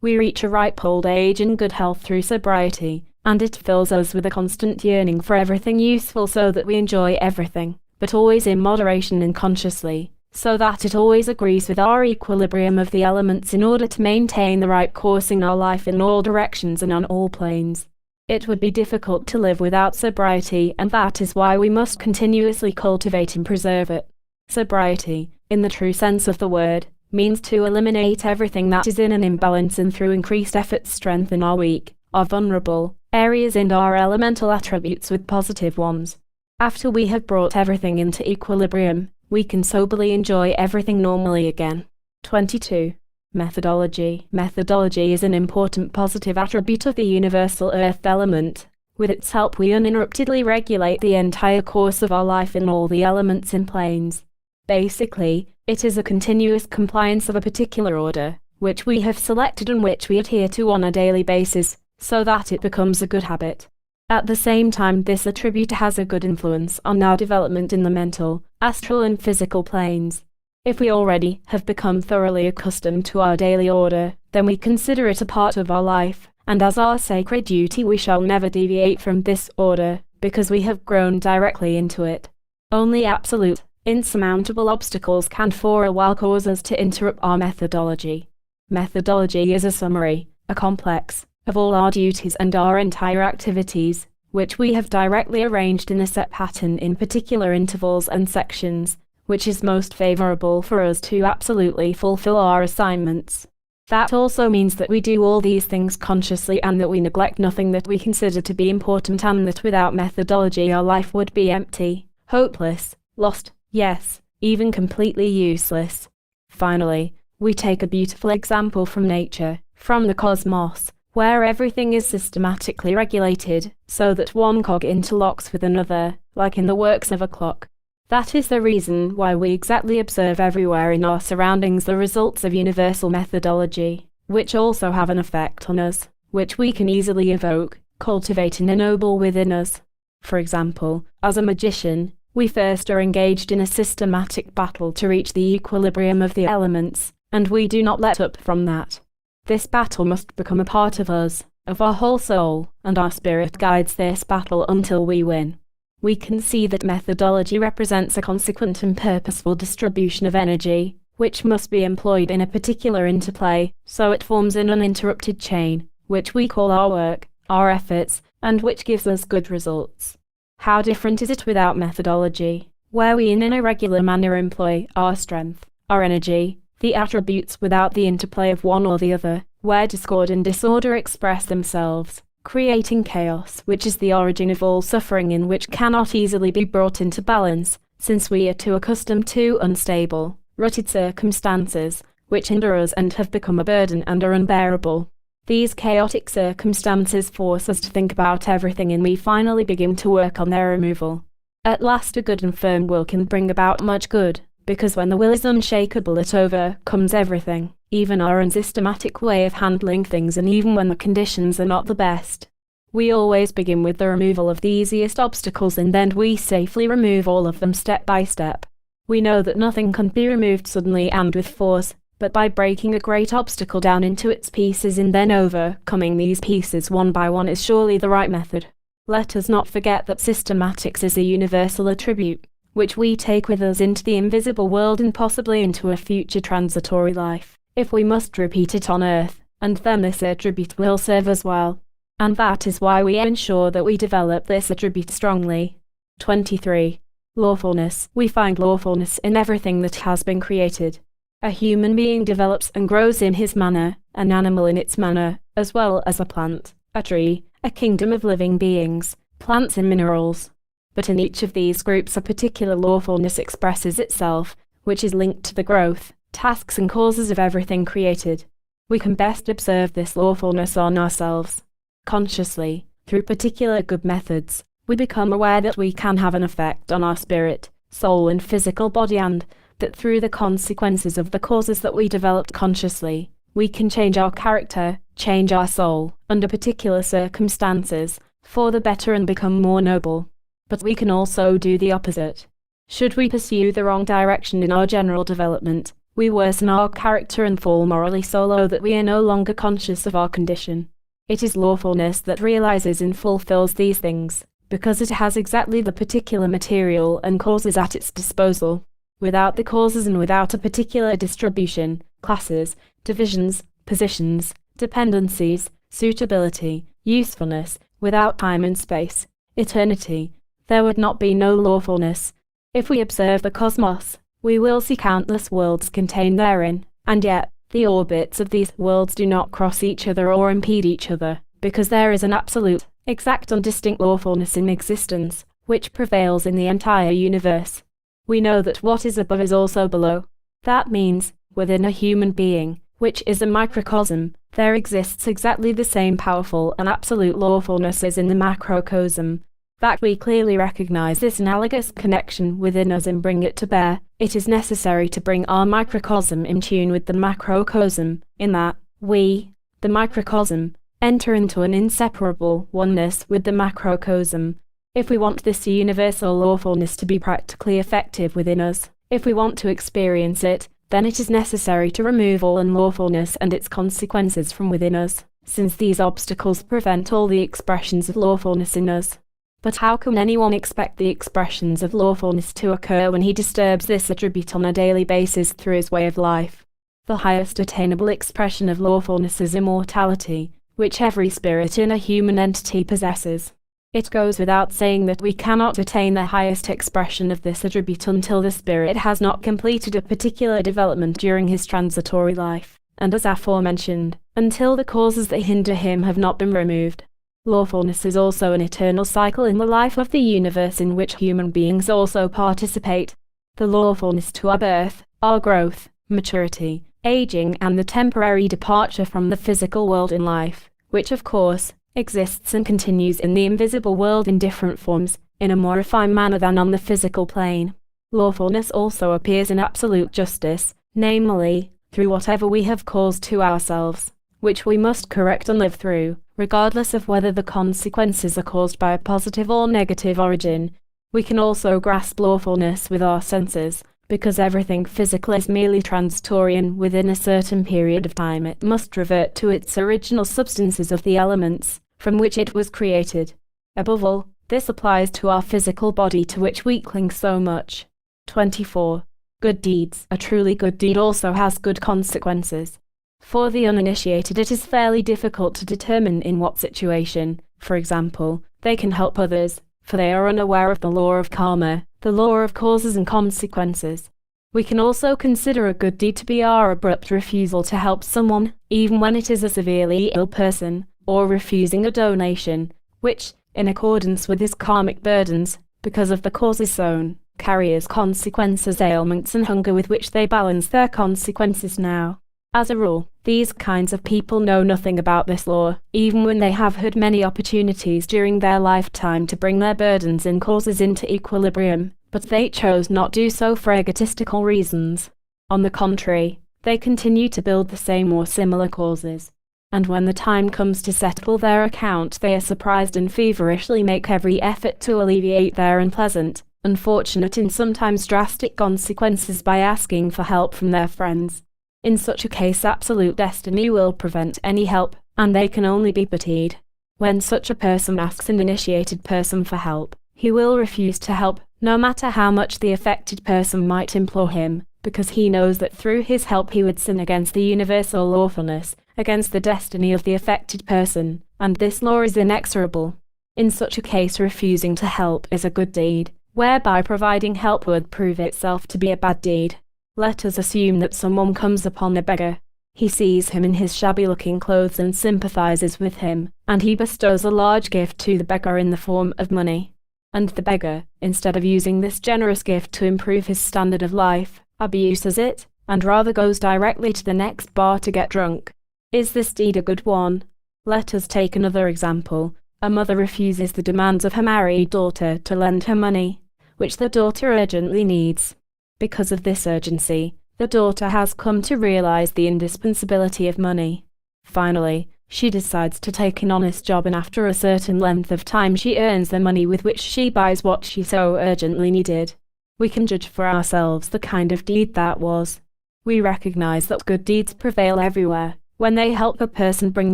We reach a ripe old age in good health through sobriety, and it fills us with a constant yearning for everything useful so that we enjoy everything, but always in moderation and consciously, so that it always agrees with our equilibrium of the elements in order to maintain the right course in our life in all directions and on all planes. It would be difficult to live without sobriety, and that is why we must continuously cultivate and preserve it. Sobriety, in the true sense of the word, means to eliminate everything that is in an imbalance and through increased effort strengthen our weak, our vulnerable areas and our elemental attributes with positive ones. After we have brought everything into equilibrium, we can soberly enjoy everything normally again. 22. Methodology. Methodology is an important positive attribute of the universal earth element. With its help we uninterruptedly regulate the entire course of our life in all the elements and planes. Basically, it is a continuous compliance of a particular order, which we have selected and which we adhere to on a daily basis, so that it becomes a good habit. At the same time, this attribute has a good influence on our development in the mental, astral and physical planes. If we already have become thoroughly accustomed to our daily order, then we consider it a part of our life, and as our sacred duty we shall never deviate from this order, because we have grown directly into it. Only absolute, insurmountable obstacles can for a while cause us to interrupt our methodology. Methodology is a summary, a complex, of all our duties and our entire activities, which we have directly arranged in a set pattern in particular intervals and sections, which is most favorable for us to absolutely fulfill our assignments. That also means that we do all these things consciously and that we neglect nothing that we consider to be important, and that without methodology our life would be empty, hopeless, lost, yes, even completely useless. Finally, we take a beautiful example from nature, from the cosmos, where everything is systematically regulated, so that one cog interlocks with another, like in the works of a clock. That is the reason why we exactly observe everywhere in our surroundings the results of universal methodology, which also have an effect on us, which we can easily evoke, cultivate and ennoble within us. For example, as a magician, we first are engaged in a systematic battle to reach the equilibrium of the elements, and we do not let up from that. This battle must become a part of us, of our whole soul, and our spirit guides this battle until we win. We can see that methodology represents a consequent and purposeful distribution of energy, which must be employed in a particular interplay, so it forms an uninterrupted chain, which we call our work, our efforts, and which gives us good results. How different is it without methodology, where we in an irregular manner employ our strength, our energy, the attributes without the interplay of one or the other, where discord and disorder express themselves, creating chaos, which is the origin of all suffering and which cannot easily be brought into balance, since we are too accustomed to unstable, rutted circumstances, which hinder us and have become a burden and are unbearable. These chaotic circumstances force us to think about everything, and we finally begin to work on their removal. At last a good and firm will can bring about much good, because when the will is unshakable it overcomes everything, even our unsystematic way of handling things, and even when the conditions are not the best. We always begin with the removal of the easiest obstacles, and then we safely remove all of them step by step. We know that nothing can be removed suddenly and with force, but by breaking a great obstacle down into its pieces and then overcoming these pieces one by one is surely the right method. Let us not forget that systematics is a universal attribute, which we take with us into the invisible world and possibly into a future transitory life, if we must repeat it on earth, and then this attribute will serve us well. And that is why we ensure that we develop this attribute strongly. 23. Lawfulness. We find lawfulness in everything that has been created. A human being develops and grows in his manner, an animal in its manner, as well as a plant, a tree, a kingdom of living beings, plants and minerals. But in each of these groups a particular lawfulness expresses itself, which is linked to the growth, tasks and causes of everything created. We can best observe this lawfulness on ourselves. Consciously, through particular good methods, we become aware that we can have an effect on our spirit, soul and physical body, and that through the consequences of the causes that we developed consciously, we can change our character, change our soul, under particular circumstances, for the better and become more noble. But we can also do the opposite. Should we pursue the wrong direction in our general development, we worsen our character and fall morally so low that we are no longer conscious of our condition. It is lawfulness that realizes and fulfills these things, because it has exactly the particular material and causes at its disposal. Without the causes and without a particular distribution, classes, divisions, positions, dependencies, suitability, usefulness, without time and space, eternity, there would not be no lawfulness. If we observe the cosmos, we will see countless worlds contained therein, and yet, the orbits of these worlds do not cross each other or impede each other, because there is an absolute, exact and distinct lawfulness in existence, which prevails in the entire universe. We know that what is above is also below. That means, within a human being, which is a microcosm, there exists exactly the same powerful and absolute lawfulness as in the macrocosm. That we clearly recognize this analogous connection within us and bring it to bear, it is necessary to bring our microcosm in tune with the macrocosm, in that we, the microcosm, enter into an inseparable oneness with the macrocosm. If we want this universal lawfulness to be practically effective within us, if we want to experience it, then it is necessary to remove all unlawfulness and its consequences from within us, since these obstacles prevent all the expressions of lawfulness in us. But how can anyone expect the expressions of lawfulness to occur when he disturbs this attribute on a daily basis through his way of life? The highest attainable expression of lawfulness is immortality, which every spirit in a human entity possesses. It goes without saying that we cannot attain the highest expression of this attribute until the spirit has not completed a particular development during his transitory life, and as aforementioned, until the causes that hinder him have not been removed. Lawfulness is also an eternal cycle in the life of the universe in which human beings also participate. The lawfulness to our birth, our growth, maturity, aging, and the temporary departure from the physical world in life, which of course, exists and continues in the invisible world in different forms, in a more refined manner than on the physical plane. Lawfulness also appears in absolute justice, namely, through whatever we have caused to ourselves, which we must correct and live through, regardless of whether the consequences are caused by a positive or negative origin. We can also grasp lawfulness with our senses, because everything physical is merely transitory and within a certain period of time it must revert to its original substances of the elements from which it was created. Above all, this applies to our physical body to which we cling so much. 24. Good deeds. A truly good deed also has good consequences. For the uninitiated it is fairly difficult to determine in what situation, for example, they can help others, for they are unaware of the law of karma, the law of causes and consequences. We can also consider a good deed to be our abrupt refusal to help someone, even when it is a severely ill person, or refusing a donation, which, in accordance with his karmic burdens, because of the causes sown, carry as consequences ailments and hunger with which they balance their consequences now. As a rule, these kinds of people know nothing about this law, even when they have had many opportunities during their lifetime to bring their burdens and causes into equilibrium, but they chose not do so for egotistical reasons. On the contrary, they continue to build the same or similar causes. And when the time comes to settle their account, they are surprised and feverishly make every effort to alleviate their unpleasant, unfortunate and sometimes drastic consequences by asking for help from their friends. In such a case, absolute destiny will prevent any help, and they can only be pitied. When such a person asks an initiated person for help, he will refuse to help, no matter how much the affected person might implore him, because he knows that through his help he would sin against the universal lawfulness, against the destiny of the affected person, and this law is inexorable. In such a case, refusing to help is a good deed, whereby providing help would prove itself to be a bad deed. Let us assume that someone comes upon a beggar. He sees him in his shabby-looking clothes and sympathizes with him, and he bestows a large gift to the beggar in the form of money. And the beggar, instead of using this generous gift to improve his standard of life, abuses it, and rather goes directly to the next bar to get drunk. Is this deed a good one? Let us take another example. A mother refuses the demands of her married daughter to lend her money, which the daughter urgently needs. Because of this urgency, the daughter has come to realize the indispensability of money. Finally, she decides to take an honest job, and after a certain length of time she earns the money with which she buys what she so urgently needed. We can judge for ourselves the kind of deed that was. We recognize that good deeds prevail everywhere, when they help a person bring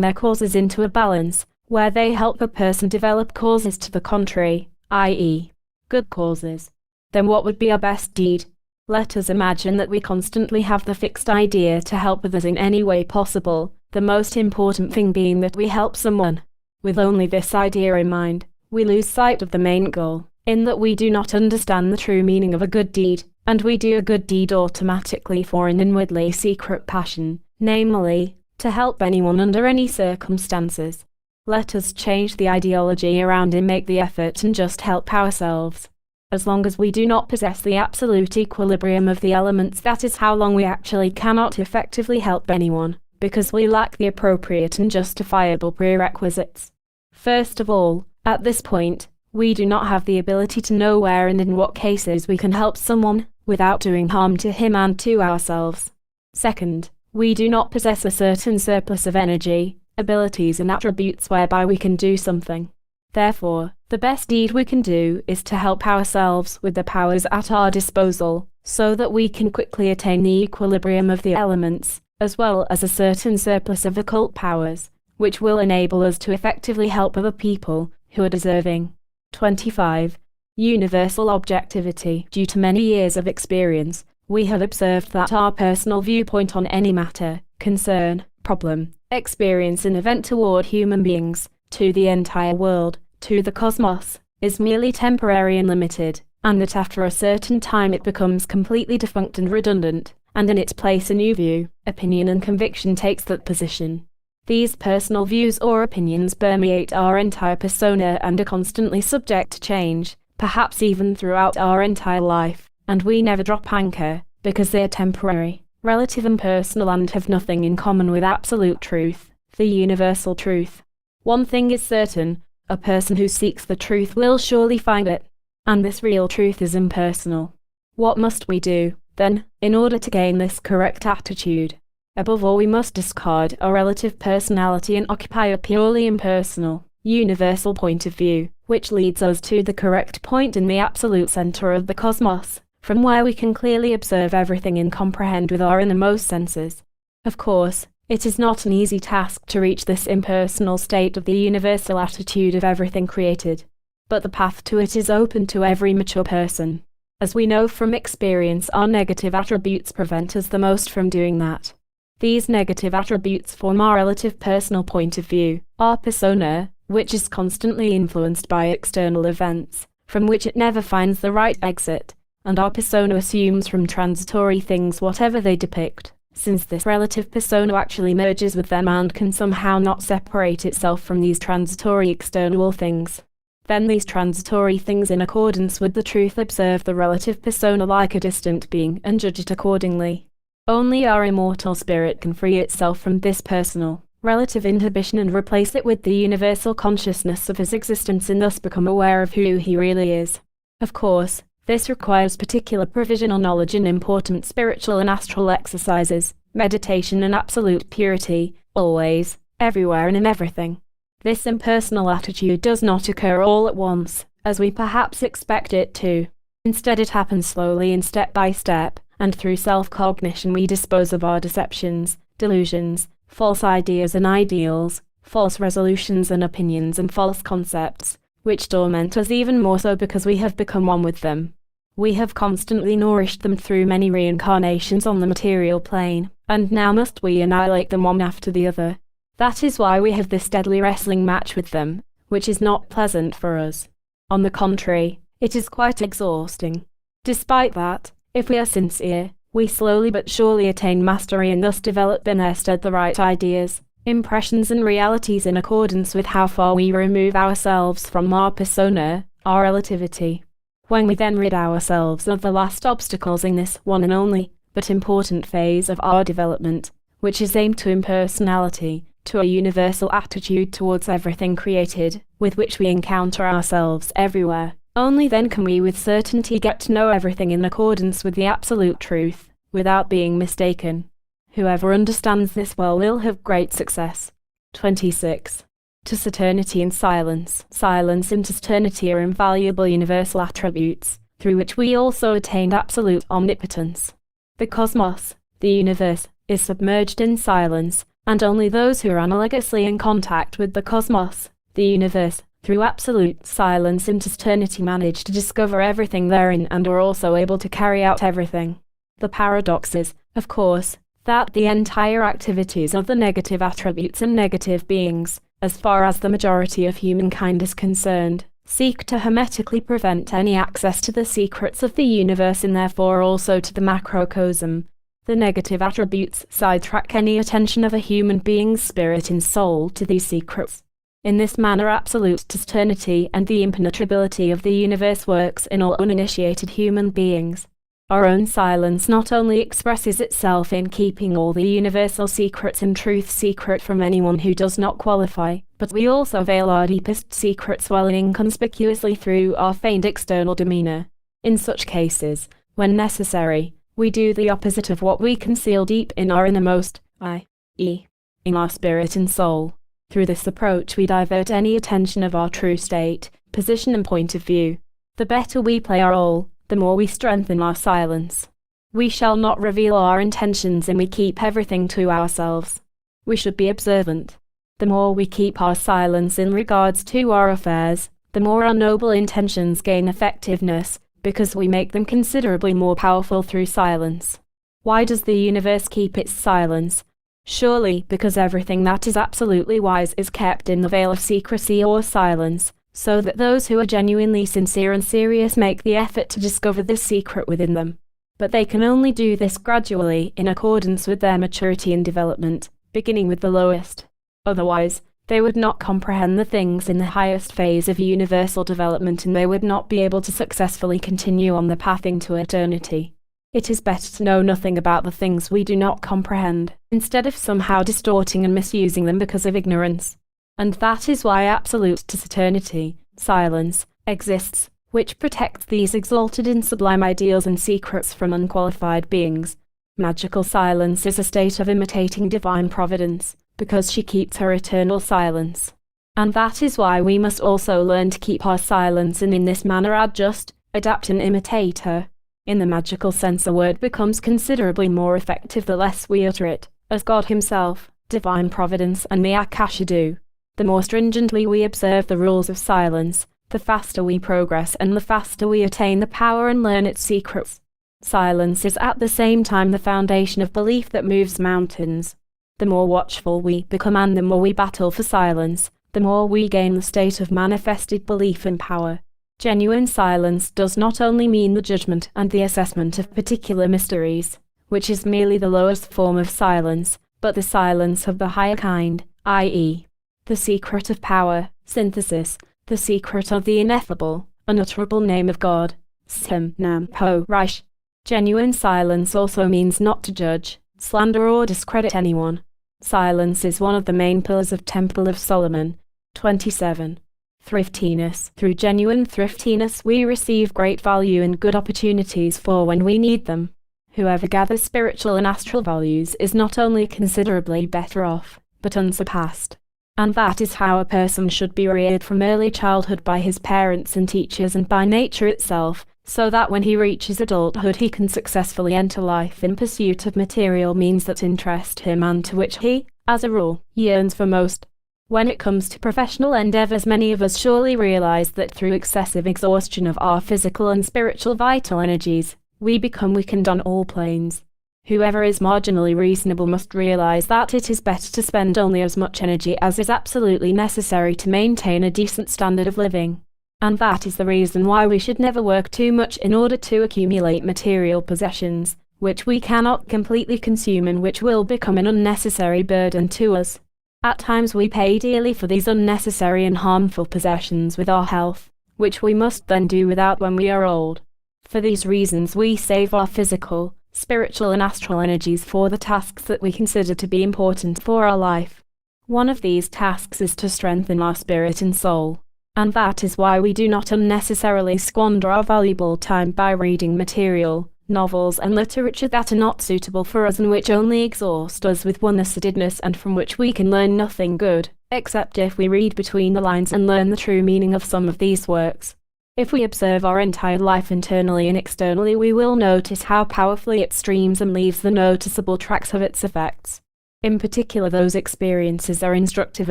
their causes into a balance, where they help a person develop causes to the contrary, i.e., good causes. Then what would be our best deed? Let us imagine that we constantly have the fixed idea to help others in any way possible, the most important thing being that we help someone. With only this idea in mind, we lose sight of the main goal, in that we do not understand the true meaning of a good deed, and we do a good deed automatically for an inwardly secret passion, namely, to help anyone under any circumstances. Let us change the ideology around and make the effort and just help ourselves. As long as we do not possess the absolute equilibrium of the elements, that is how long we actually cannot effectively help anyone, because we lack the appropriate and justifiable prerequisites. First of all, at this point, we do not have the ability to know where and in what cases we can help someone, without doing harm to him and to ourselves. Second, we do not possess a certain surplus of energy, abilities and attributes whereby we can do something. Therefore, the best deed we can do is to help ourselves with the powers at our disposal, so that we can quickly attain the equilibrium of the elements, as well as a certain surplus of occult powers, which will enable us to effectively help other people who are deserving. 25. Universal objectivity. Due to many years of experience, we have observed that our personal viewpoint on any matter, concern, problem, experience and event toward human beings, to the entire world, to the cosmos, is merely temporary and limited, and that after a certain time it becomes completely defunct and redundant, and in its place a new view, opinion and conviction takes that position. These personal views or opinions permeate our entire persona and are constantly subject to change, perhaps even throughout our entire life, and we never drop anchor, because they are temporary, relative and personal and have nothing in common with absolute truth, the universal truth. One thing is certain, a person who seeks the truth will surely find it, and this real truth is impersonal. What must we do, then, in order to gain this correct attitude? Above all, we must discard our relative personality and occupy a purely impersonal, universal point of view, which leads us to the correct point in the absolute center of the cosmos, from where we can clearly observe everything and comprehend with our innermost senses. Of course, it is not an easy task to reach this impersonal state of the universal attitude of everything created, but the path to it is open to every mature person. As we know from experience, our negative attributes prevent us the most from doing that. These negative attributes form our relative personal point of view, our persona, which is constantly influenced by external events, from which it never finds the right exit, and our persona assumes from transitory things whatever they depict, since this relative persona actually merges with them and can somehow not separate itself from these transitory external things. Then these transitory things, in accordance with the truth, observe the relative persona like a distant being and judge it accordingly. Only our immortal spirit can free itself from this personal, relative inhibition and replace it with the universal consciousness of his existence, and thus become aware of who he really is. Of course, This requires particular provisional knowledge in important spiritual and astral exercises, meditation and absolute purity, always, everywhere and in everything. This impersonal attitude does not occur all at once, as we perhaps expect it to. Instead, it happens slowly and step by step, and through self-cognition we dispose of our deceptions, delusions, false ideas and ideals, false resolutions and opinions and false concepts, which torment us even more so because we have become one with them. We have constantly nourished them through many reincarnations on the material plane, and now must we annihilate them one after the other. That is why we have this deadly wrestling match with them, which is not pleasant for us. On the contrary, it is quite exhausting. Despite that, if we are sincere, we slowly but surely attain mastery and thus develop in our stead the right ideas, impressions and realities in accordance with how far we remove ourselves from our persona, our relativity. When we then rid ourselves of the last obstacles in this one and only, but important phase of our development, which is aimed to impersonality, to a universal attitude towards everything created, with which we encounter ourselves everywhere, only then can we with certainty get to know everything in accordance with the absolute truth, without being mistaken. Whoever understands this well will have great success. 26. Taciturnity and silence. Silence and taciturnity are invaluable universal attributes, through which we also attain absolute omnipotence. The cosmos, the universe, is submerged in silence, and only those who are analogously in contact with the cosmos, the universe, through absolute silence and taciturnity manage to discover everything therein and are also able to carry out everything. The paradox is, of course, that the entire activities of the negative attributes and negative beings, as far as the majority of humankind is concerned, seek to hermetically prevent any access to the secrets of the universe and therefore also to the macrocosm. The negative attributes sidetrack any attention of a human being's spirit and soul to these secrets. In this manner absolute taciturnity and the impenetrability of the universe works in all uninitiated human beings. Our own silence not only expresses itself in keeping all the universal secrets and truth secret from anyone who does not qualify, but we also veil our deepest secrets well and inconspicuously through our feigned external demeanor. In such cases, when necessary, we do the opposite of what we conceal deep in our innermost, i.e., in our spirit and soul. Through this approach we divert any attention of our true state, position and point of view. The better we play our role, the more we strengthen our silence. We shall not reveal our intentions and we keep everything to ourselves. We should be observant. The more we keep our silence in regards to our affairs, the more our noble intentions gain effectiveness, because we make them considerably more powerful through silence. Why does the universe keep its silence? Surely because everything that is absolutely wise is kept in the veil of secrecy or silence, so that those who are genuinely sincere and serious make the effort to discover this secret within them. But they can only do this gradually in accordance with their maturity and development, beginning with the lowest. Otherwise, they would not comprehend the things in the highest phase of universal development and they would not be able to successfully continue on the path into eternity. It is better to know nothing about the things we do not comprehend, instead of somehow distorting and misusing them because of ignorance. And that is why absolute taciturnity, silence, exists, which protects these exalted and sublime ideals and secrets from unqualified beings. Magical silence is a state of imitating divine providence, because she keeps her eternal silence. And that is why we must also learn to keep our silence and in this manner adjust, adapt and imitate her. In the magical sense a word becomes considerably more effective the less we utter it, as God himself, divine providence and the Akasha do. The more stringently we observe the rules of silence, the faster we progress and the faster we attain the power and learn its secrets. Silence is at the same time the foundation of belief that moves mountains. The more watchful we become and the more we battle for silence, the more we gain the state of manifested belief and power. Genuine silence does not only mean the judgment and the assessment of particular mysteries, which is merely the lowest form of silence, but the silence of the higher kind, i.e., the secret of power, synthesis, the secret of the ineffable, unutterable name of God. Sim Nam Po Reich. Genuine silence also means not to judge, slander or discredit anyone. Silence is one of the main pillars of Temple of Solomon. 27. Thriftiness. Through genuine thriftiness we receive great value and good opportunities for when we need them. Whoever gathers spiritual and astral values is not only considerably better off, but unsurpassed. And that is how a person should be reared from early childhood by his parents and teachers and by nature itself, so that when he reaches adulthood he can successfully enter life in pursuit of material means that interest him and to which he, as a rule, yearns for most. When it comes to professional endeavors, many of us surely realize that through excessive exhaustion of our physical and spiritual vital energies, we become weakened on all planes. Whoever is marginally reasonable must realize that it is better to spend only as much energy as is absolutely necessary to maintain a decent standard of living. And that is the reason why we should never work too much in order to accumulate material possessions, which we cannot completely consume and which will become an unnecessary burden to us. At times we pay dearly for these unnecessary and harmful possessions with our health, which we must then do without when we are old. For these reasons we save our physical, spiritual and astral energies for the tasks that we consider to be important for our life. One of these tasks is to strengthen our spirit and soul, and that is why we do not unnecessarily squander our valuable time by reading material, novels and literature that are not suitable for us and which only exhaust us with one-sidedness and from which we can learn nothing good, except if we read between the lines and learn the true meaning of some of these works. If we observe our entire life internally and externally, we will notice how powerfully it streams and leaves the noticeable tracks of its effects. In particular, those experiences are instructive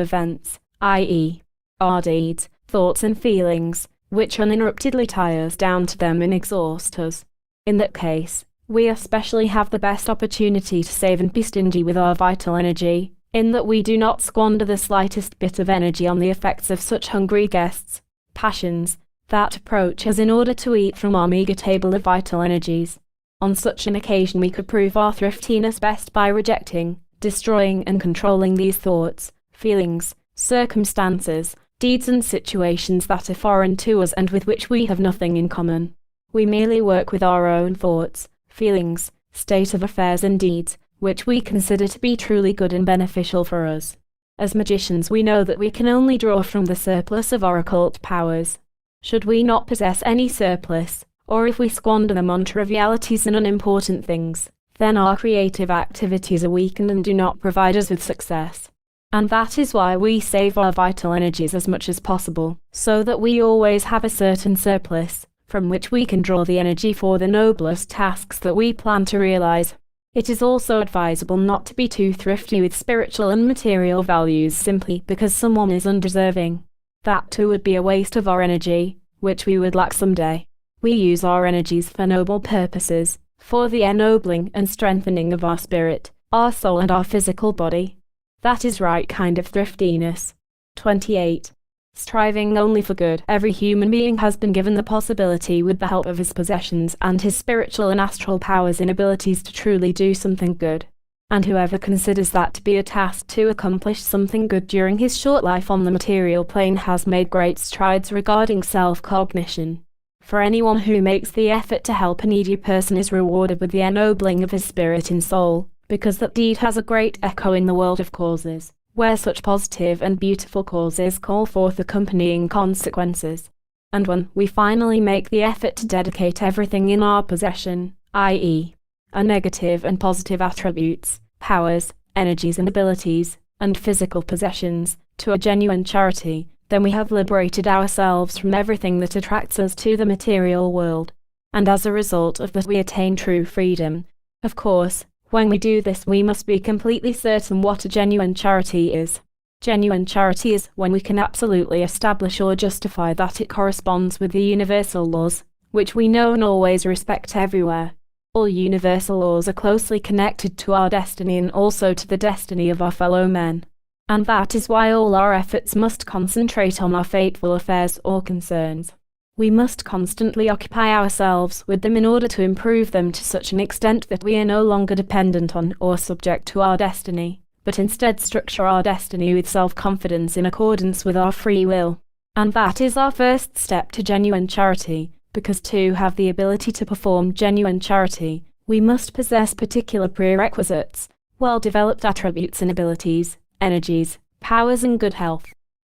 events, i.e., our deeds, thoughts and feelings, which uninterruptedly tie us down to them and exhaust us. In that case, we especially have the best opportunity to save and be stingy with our vital energy, in that we do not squander the slightest bit of energy on the effects of such hungry guests, passions, that approach us in order to eat from our meager table of vital energies. On such an occasion we could prove our thriftiness best by rejecting, destroying and controlling these thoughts, feelings, circumstances, deeds and situations that are foreign to us and with which we have nothing in common. We merely work with our own thoughts, feelings, state of affairs and deeds, which we consider to be truly good and beneficial for us. As magicians we know that we can only draw from the surplus of our occult powers. Should we not possess any surplus, or if we squander them on trivialities and unimportant things, then our creative activities are weakened and do not provide us with success. And that is why we save our vital energies as much as possible, so that we always have a certain surplus, from which we can draw the energy for the noblest tasks that we plan to realize. It is also advisable not to be too thrifty with spiritual and material values simply because someone is undeserving. That too would be a waste of our energy, which we would lack someday. We use our energies for noble purposes, for the ennobling and strengthening of our spirit, our soul and our physical body. That is right kind of thriftiness. 28. Striving only for good. Every human being has been given the possibility with the help of his possessions and his spiritual and astral powers and abilities to truly do something good. And whoever considers that to be a task to accomplish something good during his short life on the material plane has made great strides regarding self-cognition. For anyone who makes the effort to help a needy person is rewarded with the ennobling of his spirit and soul, because that deed has a great echo in the world of causes, where such positive and beautiful causes call forth accompanying consequences. And when we finally make the effort to dedicate everything in our possession, i.e., our negative and positive attributes, powers, energies and abilities, and physical possessions, to a genuine charity, then we have liberated ourselves from everything that attracts us to the material world. And as a result of that we attain true freedom. Of course, when we do this we must be completely certain what a genuine charity is. Genuine charity is when we can absolutely establish or justify that it corresponds with the universal laws, which we know and always respect everywhere. All universal laws are closely connected to our destiny and also to the destiny of our fellow men. And that is why all our efforts must concentrate on our fateful affairs or concerns. We must constantly occupy ourselves with them in order to improve them to such an extent that we are no longer dependent on or subject to our destiny, but instead structure our destiny with self-confidence in accordance with our free will. And that is our first step to genuine charity. Because to have the ability to perform genuine charity, we must possess particular prerequisites, well-developed attributes and abilities, energies, powers and good health.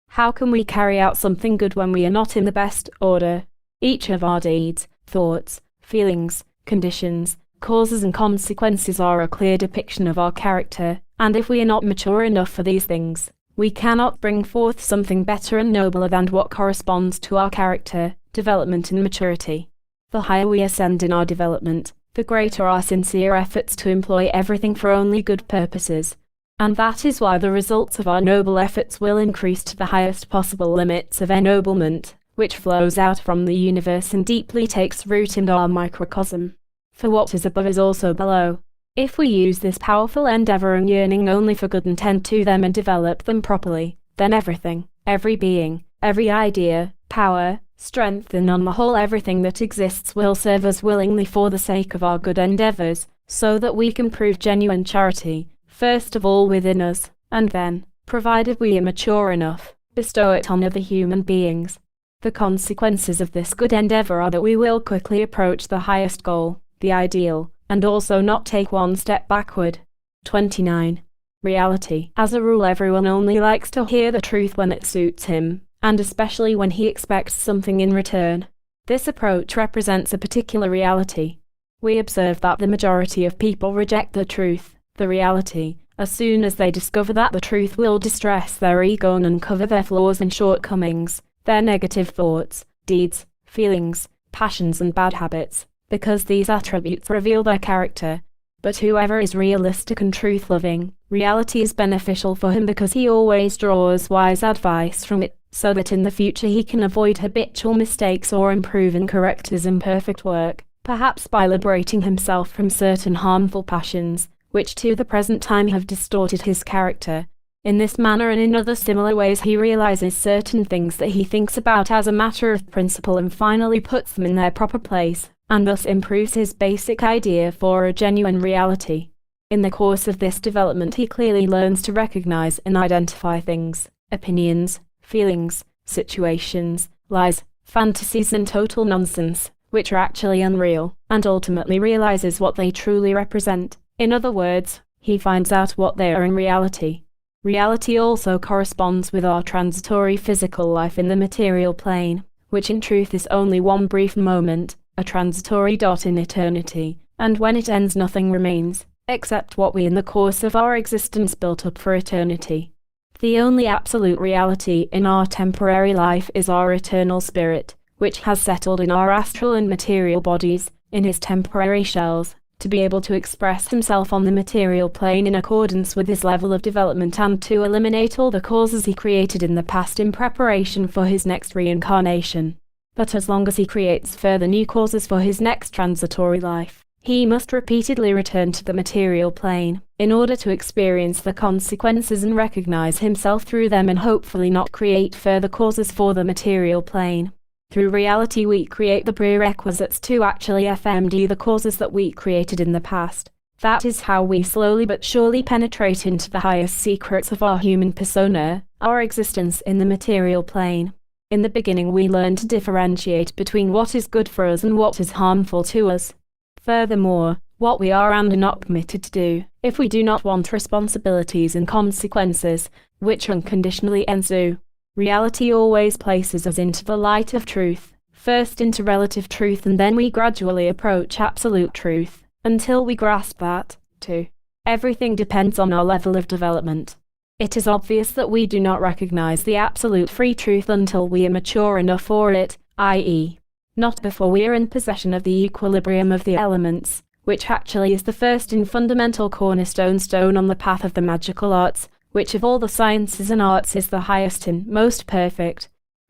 How can we carry out something good when we are not in the best order? Each of our deeds, thoughts, feelings, conditions, causes and consequences are a clear depiction of our character, and if we are not mature enough for these things, we cannot bring forth something better and nobler than what corresponds to our character, development and maturity. The higher we ascend in our development, the greater our sincere efforts to employ everything for only good purposes. And that is why the results of our noble efforts will increase to the highest possible limits of ennoblement, which flows out from the universe and deeply takes root in our microcosm. For what is above is also below. If we use this powerful endeavor and yearning only for good and tend to them and develop them properly, then everything, every being, every idea, power, strength and on the whole everything that exists will serve us willingly for the sake of our good endeavors, so that we can prove genuine charity, first of all within us, and then, provided we are mature enough, bestow it on other human beings. The consequences of this good endeavor are that we will quickly approach the highest goal, the ideal, and also not take one step backward. 29. Reality. As a rule, everyone only likes to hear the truth when it suits him, and especially when he expects something in return. This approach represents a particular reality. We observe that the majority of people reject the truth, the reality, as soon as they discover that the truth will distress their ego and uncover their flaws and shortcomings, their negative thoughts, deeds, feelings, passions and bad habits, because these attributes reveal their character. But whoever is realistic and truth-loving, reality is beneficial for him because he always draws wise advice from it, so that in the future he can avoid habitual mistakes or improve and correct his imperfect work, perhaps by liberating himself from certain harmful passions, which to the present time have distorted his character. In this manner and in other similar ways he realizes certain things that he thinks about as a matter of principle and finally puts them in their proper place, and thus improves his basic idea for a genuine reality. In the course of this development he clearly learns to recognize and identify things, opinions, feelings, situations, lies, fantasies and total nonsense, which are actually unreal, and ultimately realizes what they truly represent. In other words, he finds out what they are in reality. Reality also corresponds with our transitory physical life in the material plane, which in truth is only one brief moment, a transitory dot in eternity, and when it ends nothing remains, except what we in the course of our existence built up for eternity. The only absolute reality in our temporary life is our eternal spirit, which has settled in our astral and material bodies, in his temporary shells, to be able to express himself on the material plane in accordance with his level of development and to eliminate all the causes he created in the past in preparation for his next reincarnation. But as long as he creates further new causes for his next transitory life, he must repeatedly return to the material plane, in order to experience the consequences and recognize himself through them and hopefully not create further causes for the material plane. Through reality we create the prerequisites to actually FMD the causes that we created in the past. That is how we slowly but surely penetrate into the highest secrets of our human persona, our existence in the material plane. In the beginning we learn to differentiate between what is good for us and what is harmful to us. Furthermore, what we are and are not permitted to do, if we do not want responsibilities and consequences, which unconditionally ensue. Reality always places us into the light of truth, first into relative truth and then we gradually approach absolute truth, until we grasp that, too, everything depends on our level of development. It is obvious that we do not recognize the absolute free truth until we are mature enough for it, i.e., not before we are in possession of the equilibrium of the elements, which actually is the first and fundamental cornerstone stone on the path of the magical arts, which of all the sciences and arts is the highest and most perfect.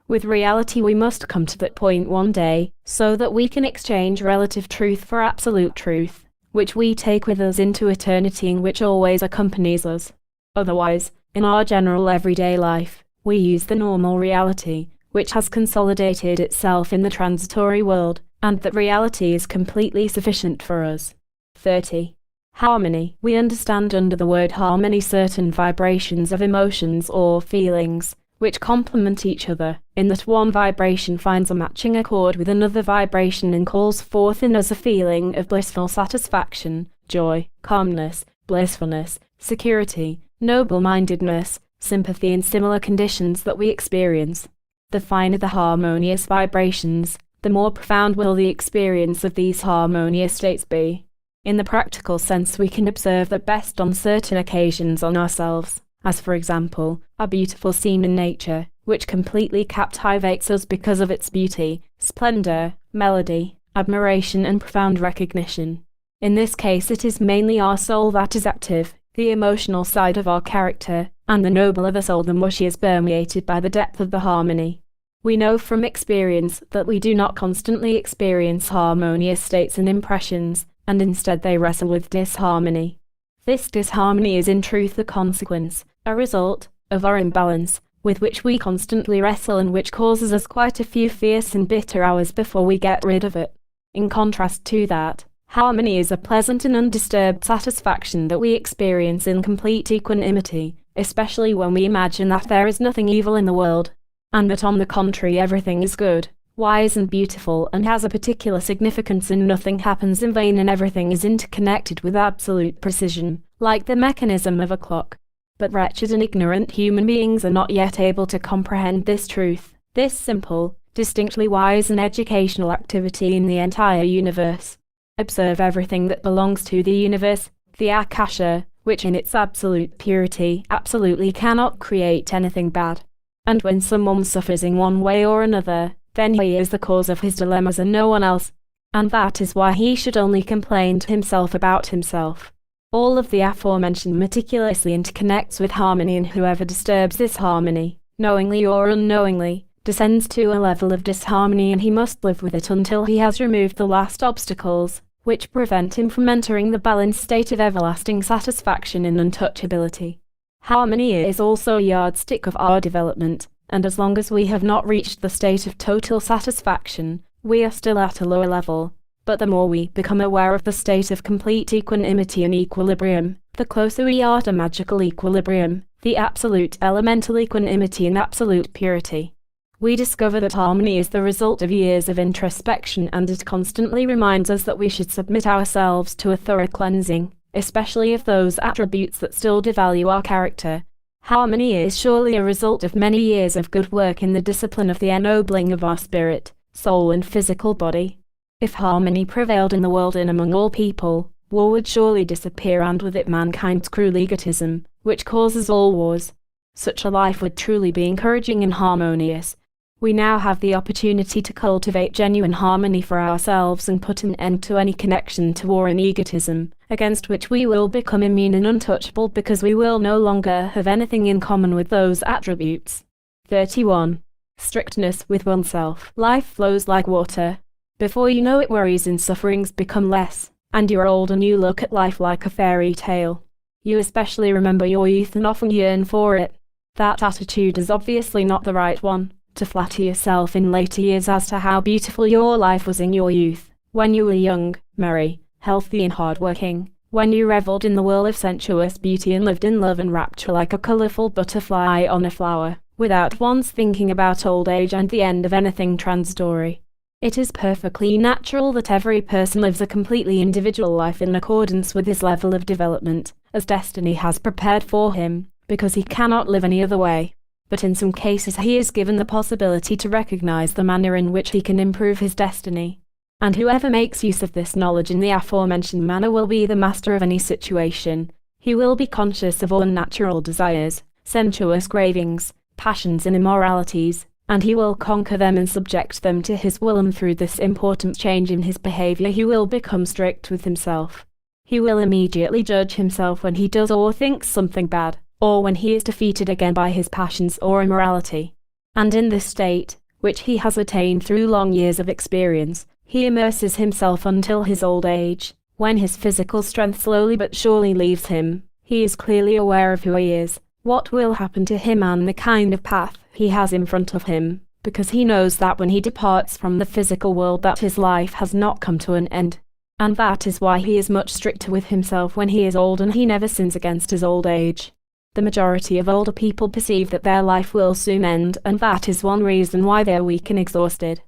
With reality we must come to that point one day, so that we can exchange relative truth for absolute truth, which we take with us into eternity and which always accompanies us. Otherwise, in our general everyday life, we use the normal reality, which has consolidated itself in the transitory world, and that reality is completely sufficient for us. 30. Harmony. We understand under the word harmony certain vibrations of emotions or feelings, which complement each other, in that one vibration finds a matching accord with another vibration and calls forth in us a feeling of blissful satisfaction, joy, calmness, blissfulness, security, noble-mindedness, sympathy and similar conditions that we experience. The finer the harmonious vibrations, the more profound will the experience of these harmonious states be. In the practical sense, we can observe that best on certain occasions on ourselves, as for example, a beautiful scene in nature, which completely captivates us because of its beauty, splendor, melody, admiration and profound recognition. In this case it is mainly our soul that is active, the emotional side of our character, and the nobler the soul the more she is permeated by the depth of the harmony. We know from experience that we do not constantly experience harmonious states and impressions, and instead they wrestle with disharmony. This disharmony is in truth the consequence, a result, of our imbalance, with which we constantly wrestle and which causes us quite a few fierce and bitter hours before we get rid of it. In contrast to that, harmony is a pleasant and undisturbed satisfaction that we experience in complete equanimity, especially when we imagine that there is nothing evil in the world, and that on the contrary everything is good, wise and beautiful and has a particular significance, and nothing happens in vain and everything is interconnected with absolute precision, like the mechanism of a clock. But wretched and ignorant human beings are not yet able to comprehend this truth, this simple, distinctly wise and educational activity in the entire universe. Observe everything that belongs to the universe, the Akasha, which in its absolute purity absolutely cannot create anything bad. And when someone suffers in one way or another, then he is the cause of his dilemmas and no one else. And that is why he should only complain to himself about himself. All of the aforementioned meticulously interconnects with harmony, and whoever disturbs this harmony, knowingly or unknowingly, descends to a level of disharmony, and he must live with it until he has removed the last obstacles, which prevent him from entering the balanced state of everlasting satisfaction and untouchability. Harmony is also a yardstick of our development, and as long as we have not reached the state of total satisfaction, we are still at a lower level. But the more we become aware of the state of complete equanimity and equilibrium, the closer we are to magical equilibrium, the absolute elemental equanimity and absolute purity. We discover that harmony is the result of years of introspection, and it constantly reminds us that we should submit ourselves to a thorough cleansing, especially of those attributes that still devalue our character. Harmony is surely a result of many years of good work in the discipline of the ennobling of our spirit, soul and physical body. If harmony prevailed in the world and among all people, war would surely disappear, and with it mankind's cruel egotism, which causes all wars. Such a life would truly be encouraging and harmonious. We now have the opportunity to cultivate genuine harmony for ourselves and put an end to any connection to war and egotism, against which we will become immune and untouchable because we will no longer have anything in common with those attributes. 31. Strictness with oneself. Life flows like water. Before you know it, worries and sufferings become less, and you're old and you look at life like a fairy tale. You especially remember your youth and often yearn for it. That attitude is obviously not the right one. To flatter yourself in later years as to how beautiful your life was in your youth, when you were young, merry, healthy and hard-working, when you reveled in the whirl of sensuous beauty and lived in love and rapture like a colourful butterfly on a flower, without once thinking about old age and the end of anything transitory. It is perfectly natural that every person lives a completely individual life in accordance with his level of development, as destiny has prepared for him, because he cannot live any other way. But in some cases he is given the possibility to recognize the manner in which he can improve his destiny. And whoever makes use of this knowledge in the aforementioned manner will be the master of any situation. He will be conscious of all unnatural desires, sensuous cravings, passions and immoralities, and he will conquer them and subject them to his will, and through this important change in his behavior he will become strict with himself. He will immediately judge himself when he does or thinks something bad, or when he is defeated again by his passions or immorality. And in this state, which he has attained through long years of experience, he immerses himself until his old age, when his physical strength slowly but surely leaves him. He is clearly aware of who he is, what will happen to him and the kind of path he has in front of him, because he knows that when he departs from the physical world that his life has not come to an end. And that is why he is much stricter with himself when he is old, and he never sins against his old age. The majority of older people perceive that their life will soon end, and that is one reason why they are weak and exhausted.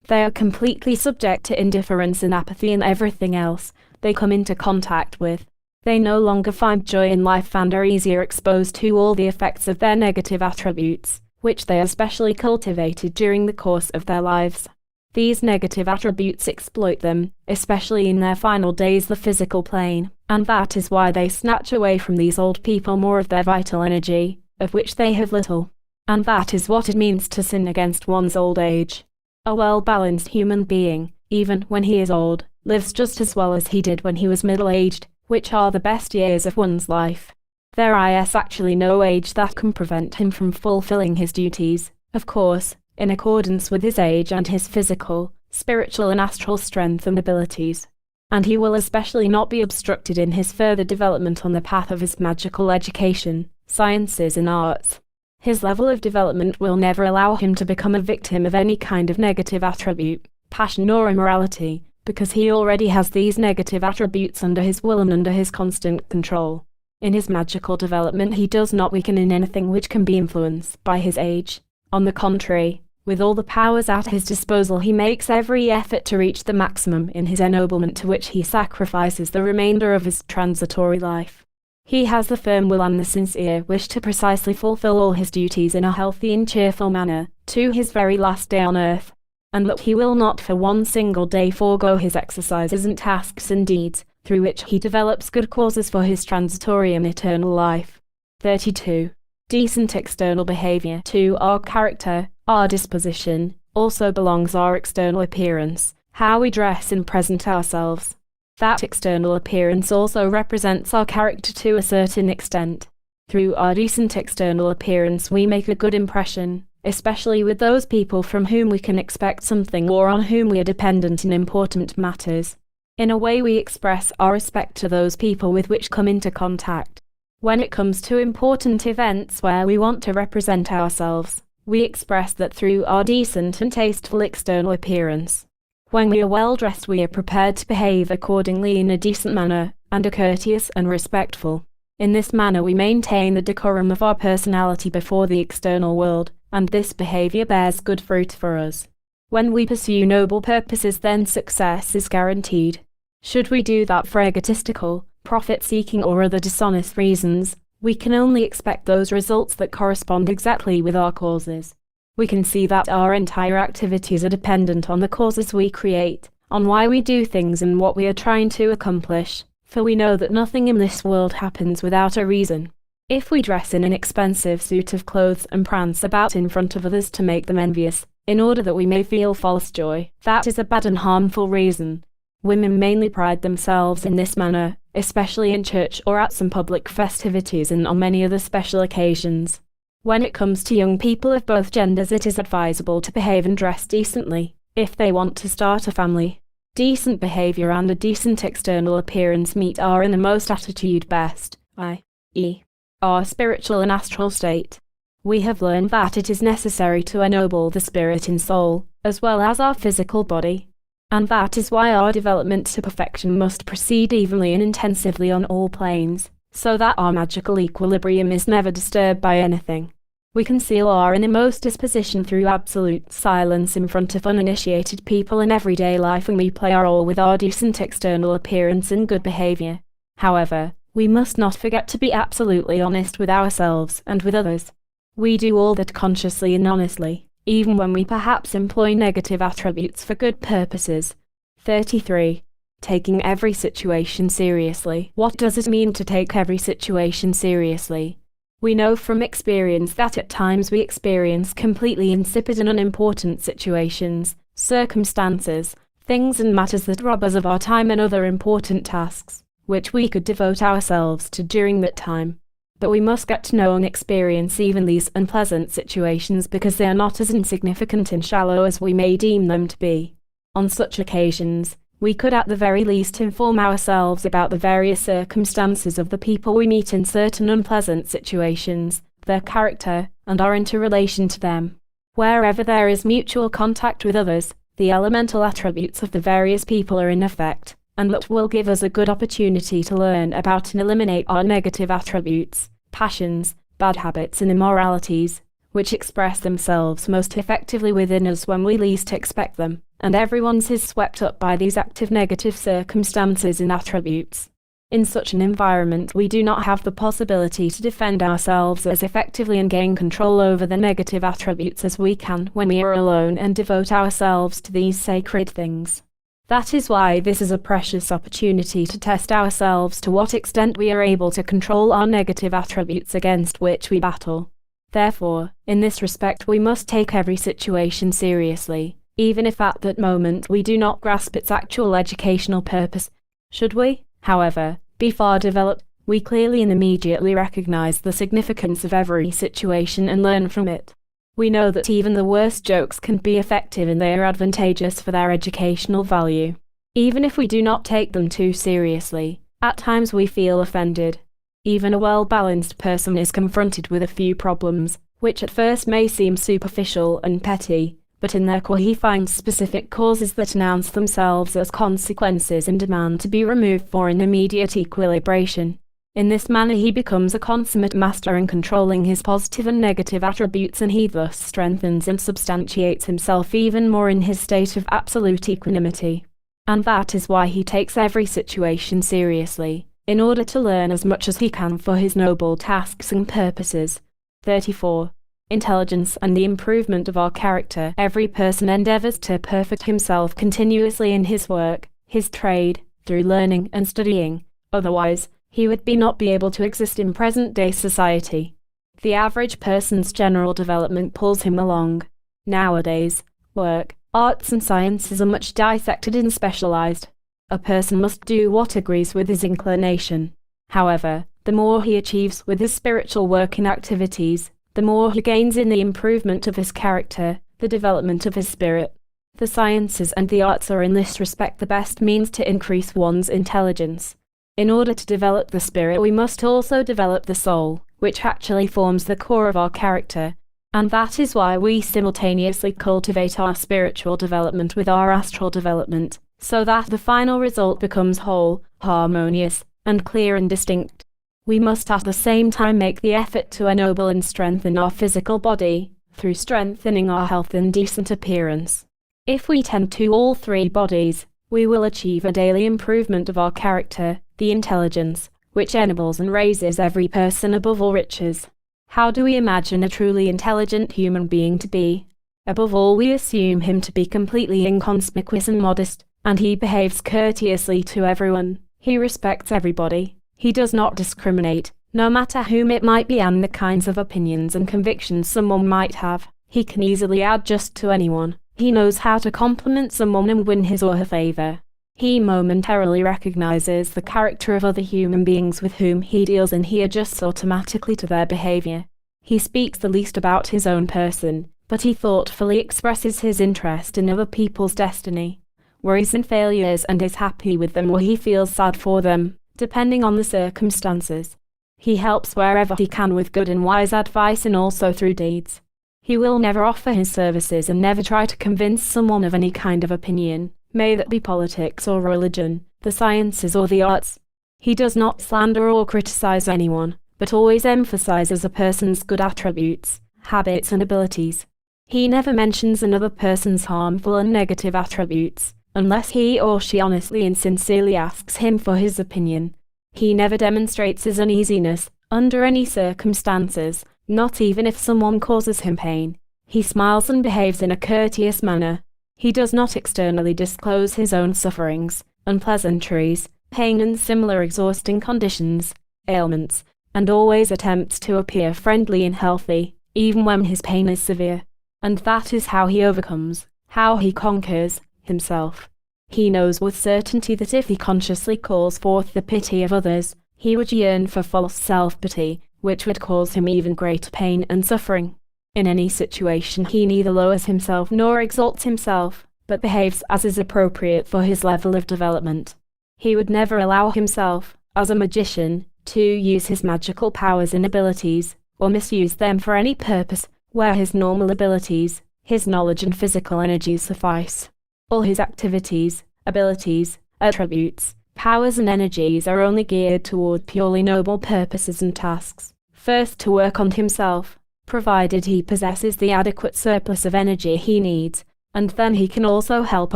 They are completely subject to indifference and apathy in everything else they come into contact with. They no longer find joy in life and are easier exposed to all the effects of their negative attributes, which they especially cultivated during the course of their lives. These negative attributes exploit them, especially in their final days, the physical plane, and that is why they snatch away from these old people more of their vital energy, of which they have little. And that is what it means to sin against one's old age. A well-balanced human being, even when he is old, lives just as well as he did when he was middle-aged, which are the best years of one's life. There is actually no age that can prevent him from fulfilling his duties, of course, in accordance with his age and his physical, spiritual and astral strength and abilities. And he will especially not be obstructed in his further development on the path of his magical education, sciences and arts. His level of development will never allow him to become a victim of any kind of negative attribute, passion or immorality, because he already has these negative attributes under his will and under his constant control. In his magical development he does not weaken in anything which can be influenced by his age. On the contrary, with all the powers at his disposal he makes every effort to reach the maximum in his ennoblement, to which he sacrifices the remainder of his transitory life. He has the firm will and the sincere wish to precisely fulfill all his duties in a healthy and cheerful manner, to his very last day on earth. And that he will not for one single day forego his exercises and tasks and deeds, through which he develops good causes for his transitory and eternal life. 32. Decent external behavior. To our character, our disposition, also belongs our external appearance, how we dress and present ourselves. That external appearance also represents our character to a certain extent. Through our decent external appearance we make a good impression, especially with those people from whom we can expect something or on whom we are dependent in important matters. In a way we express our respect to those people with which come into contact. When it comes to important events where we want to represent ourselves, we express that through our decent and tasteful external appearance. When we are well dressed we are prepared to behave accordingly in a decent manner, and are courteous and respectful. In this manner we maintain the decorum of our personality before the external world, and this behavior bears good fruit for us. When we pursue noble purposes then success is guaranteed. Should we do that for egotistical, profit-seeking or other dishonest reasons, we can only expect those results that correspond exactly with our causes. We can see that our entire activities are dependent on the causes we create, on why we do things and what we are trying to accomplish, for we know that nothing in this world happens without a reason. If we dress in an expensive suit of clothes and prance about in front of others to make them envious, in order that we may feel false joy, that is a bad and harmful reason. Women mainly pride themselves in this manner, especially in church or at some public festivities and on many other special occasions. When it comes to young people of both genders it is advisable to behave and dress decently, if they want to start a family. Decent behavior and a decent external appearance meet our innermost attitude best, i.e., our spiritual and astral state. We have learned that it is necessary to ennoble the spirit and soul, as well as our physical body. And that is why our development to perfection must proceed evenly and intensively on all planes, so that our magical equilibrium is never disturbed by anything. We conceal our innermost disposition through absolute silence in front of uninitiated people in everyday life, and we play our role with our decent external appearance and good behavior. However, we must not forget to be absolutely honest with ourselves and with others. We do all that consciously and honestly, even when we perhaps employ negative attributes for good purposes. 33. Taking every situation seriously. What does it mean to take every situation seriously? We know from experience that at times we experience completely insipid and unimportant situations, circumstances, things and matters that rob us of our time and other important tasks, which we could devote ourselves to during that time. But we must get to know and experience even these unpleasant situations because they are not as insignificant and shallow as we may deem them to be. On such occasions, we could at the very least inform ourselves about the various circumstances of the people we meet in certain unpleasant situations, their character, and our interrelation to them. Wherever there is mutual contact with others, the elemental attributes of the various people are in effect, and that will give us a good opportunity to learn about and eliminate our negative attributes, passions, bad habits and immoralities, which express themselves most effectively within us when we least expect them, and everyone is swept up by these active negative circumstances and attributes. In such an environment, we do not have the possibility to defend ourselves as effectively and gain control over the negative attributes as we can when we are alone and devote ourselves to these sacred things. That is why this is a precious opportunity to test ourselves to what extent we are able to control our negative attributes against which we battle. Therefore, in this respect we must take every situation seriously, even if at that moment we do not grasp its actual educational purpose. Should we, however, be far developed, we clearly and immediately recognize the significance of every situation and learn from it. We know that even the worst jokes can be effective and they are advantageous for their educational value. Even if we do not take them too seriously, at times we feel offended. Even a well-balanced person is confronted with a few problems, which at first may seem superficial and petty, but in their core he finds specific causes that announce themselves as consequences and demand to be removed for an immediate equilibration. In this manner he becomes a consummate master in controlling his positive and negative attributes, and he thus strengthens and substantiates himself even more in his state of absolute equanimity. And that is why he takes every situation seriously, in order to learn as much as he can for his noble tasks and purposes. 34. Intelligence and the improvement of our character. Every person endeavors to perfect himself continuously in his work, his trade, through learning and studying. Otherwise, he would not be able to exist in present-day society. The average person's general development pulls him along. Nowadays, work, arts and sciences are much dissected and specialized. A person must do what agrees with his inclination. However, the more he achieves with his spiritual work and activities, the more he gains in the improvement of his character, the development of his spirit. The sciences and the arts are in this respect the best means to increase one's intelligence. In order to develop the spirit, we must also develop the soul, which actually forms the core of our character, and that is why we simultaneously cultivate our spiritual development with our astral development, so that the final result becomes whole, harmonious, and clear and distinct. We must at the same time make the effort to ennoble and strengthen our physical body, through strengthening our health and decent appearance. If we tend to all three bodies, we will achieve a daily improvement of our character, the intelligence, which ennobles and raises every person above all riches. How do we imagine a truly intelligent human being to be? Above all, we assume him to be completely inconspicuous and modest, and he behaves courteously to everyone. He respects everybody. He does not discriminate, no matter whom it might be and the kinds of opinions and convictions someone might have. He can easily adjust to anyone. He knows how to compliment someone and win his or her favor. He momentarily recognizes the character of other human beings with whom he deals, and he adjusts automatically to their behavior. He speaks the least about his own person, but he thoughtfully expresses his interest in other people's destiny, worries and failures, and is happy with them or he feels sad for them, depending on the circumstances. He helps wherever he can with good and wise advice and also through deeds. He will never offer his services and never try to convince someone of any kind of opinion, may that be politics or religion, the sciences or the arts. He does not slander or criticize anyone, but always emphasizes a person's good attributes, habits and abilities. He never mentions another person's harmful and negative attributes, unless he or she honestly and sincerely asks him for his opinion. He never demonstrates his uneasiness, under any circumstances, not even if someone causes him pain. He smiles and behaves in a courteous manner. He does not externally disclose his own sufferings, unpleasantries, pain and similar exhausting conditions, ailments, and always attempts to appear friendly and healthy, even when his pain is severe. And that is how he overcomes, how he conquers, himself. He knows with certainty that if he consciously calls forth the pity of others, he would yearn for false self-pity, which would cause him even greater pain and suffering. In any situation he neither lowers himself nor exalts himself, but behaves as is appropriate for his level of development. He would never allow himself, as a magician, to use his magical powers and abilities, or misuse them for any purpose, where his normal abilities, his knowledge and physical energy suffice. All his activities, abilities, attributes, powers and energies are only geared toward purely noble purposes and tasks. First, to work on himself, provided he possesses the adequate surplus of energy he needs, and then he can also help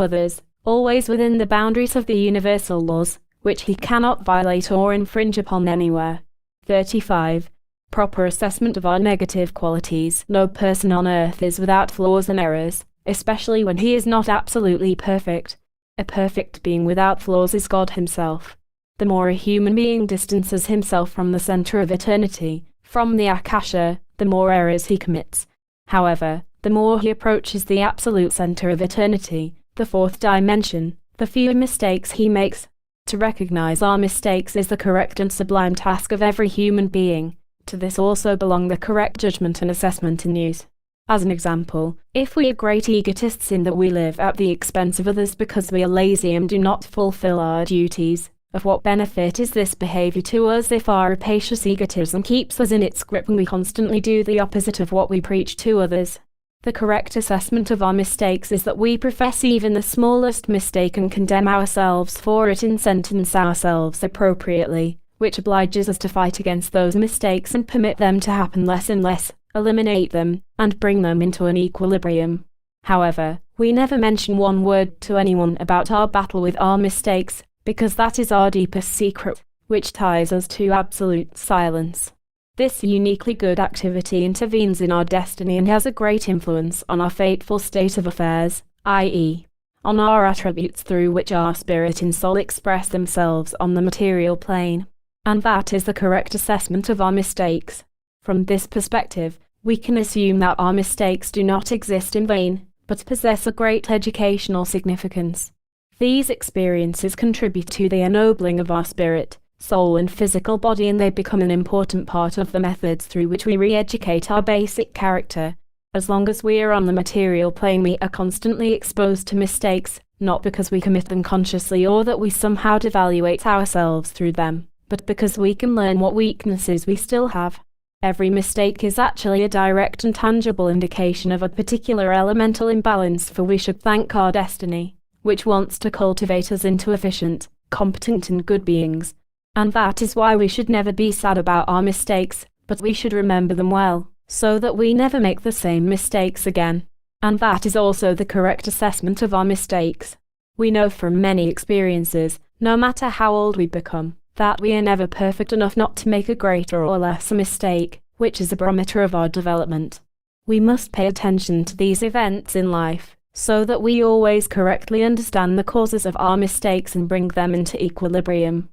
others, always within the boundaries of the universal laws, which he cannot violate or infringe upon anywhere. 35. Proper assessment of our negative qualities. No person on earth is without flaws and errors, especially when he is not absolutely perfect. A perfect being without flaws is God himself. The more a human being distances himself from the center of eternity, from the Akasha, the more errors he commits. However, the more he approaches the absolute center of eternity, the fourth dimension, the fewer mistakes he makes. To recognize our mistakes is the correct and sublime task of every human being. To this also belong the correct judgment and assessment in use. As an example, if we are great egotists in that we live at the expense of others because we are lazy and do not fulfill our duties, of what benefit is this behavior to us if our rapacious egotism keeps us in its grip and we constantly do the opposite of what we preach to others? The correct assessment of our mistakes is that we profess even the smallest mistake and condemn ourselves for it and sentence ourselves appropriately, which obliges us to fight against those mistakes and permit them to happen less and less, eliminate them, and bring them into an equilibrium. However, we never mention one word to anyone about our battle with our mistakes, because that is our deepest secret, which ties us to absolute silence. This uniquely good activity intervenes in our destiny and has a great influence on our fateful state of affairs, i.e., on our attributes through which our spirit and soul express themselves on the material plane. And that is the correct assessment of our mistakes. From this perspective, we can assume that our mistakes do not exist in vain, but possess a great educational significance. These experiences contribute to the ennobling of our spirit, soul and physical body, and they become an important part of the methods through which we re-educate our basic character. As long as we are on the material plane, we are constantly exposed to mistakes, not because we commit them consciously or that we somehow devaluate ourselves through them, but because we can learn what weaknesses we still have. Every mistake is actually a direct and tangible indication of a particular elemental imbalance, for we should thank our destiny, which wants to cultivate us into efficient, competent and good beings. And that is why we should never be sad about our mistakes, but we should remember them well, so that we never make the same mistakes again. And that is also the correct assessment of our mistakes. We know from many experiences, no matter how old we become, that we are never perfect enough not to make a greater or lesser mistake, which is a barometer of our development. We must pay attention to these events in life, so that we always correctly understand the causes of our mistakes and bring them into equilibrium.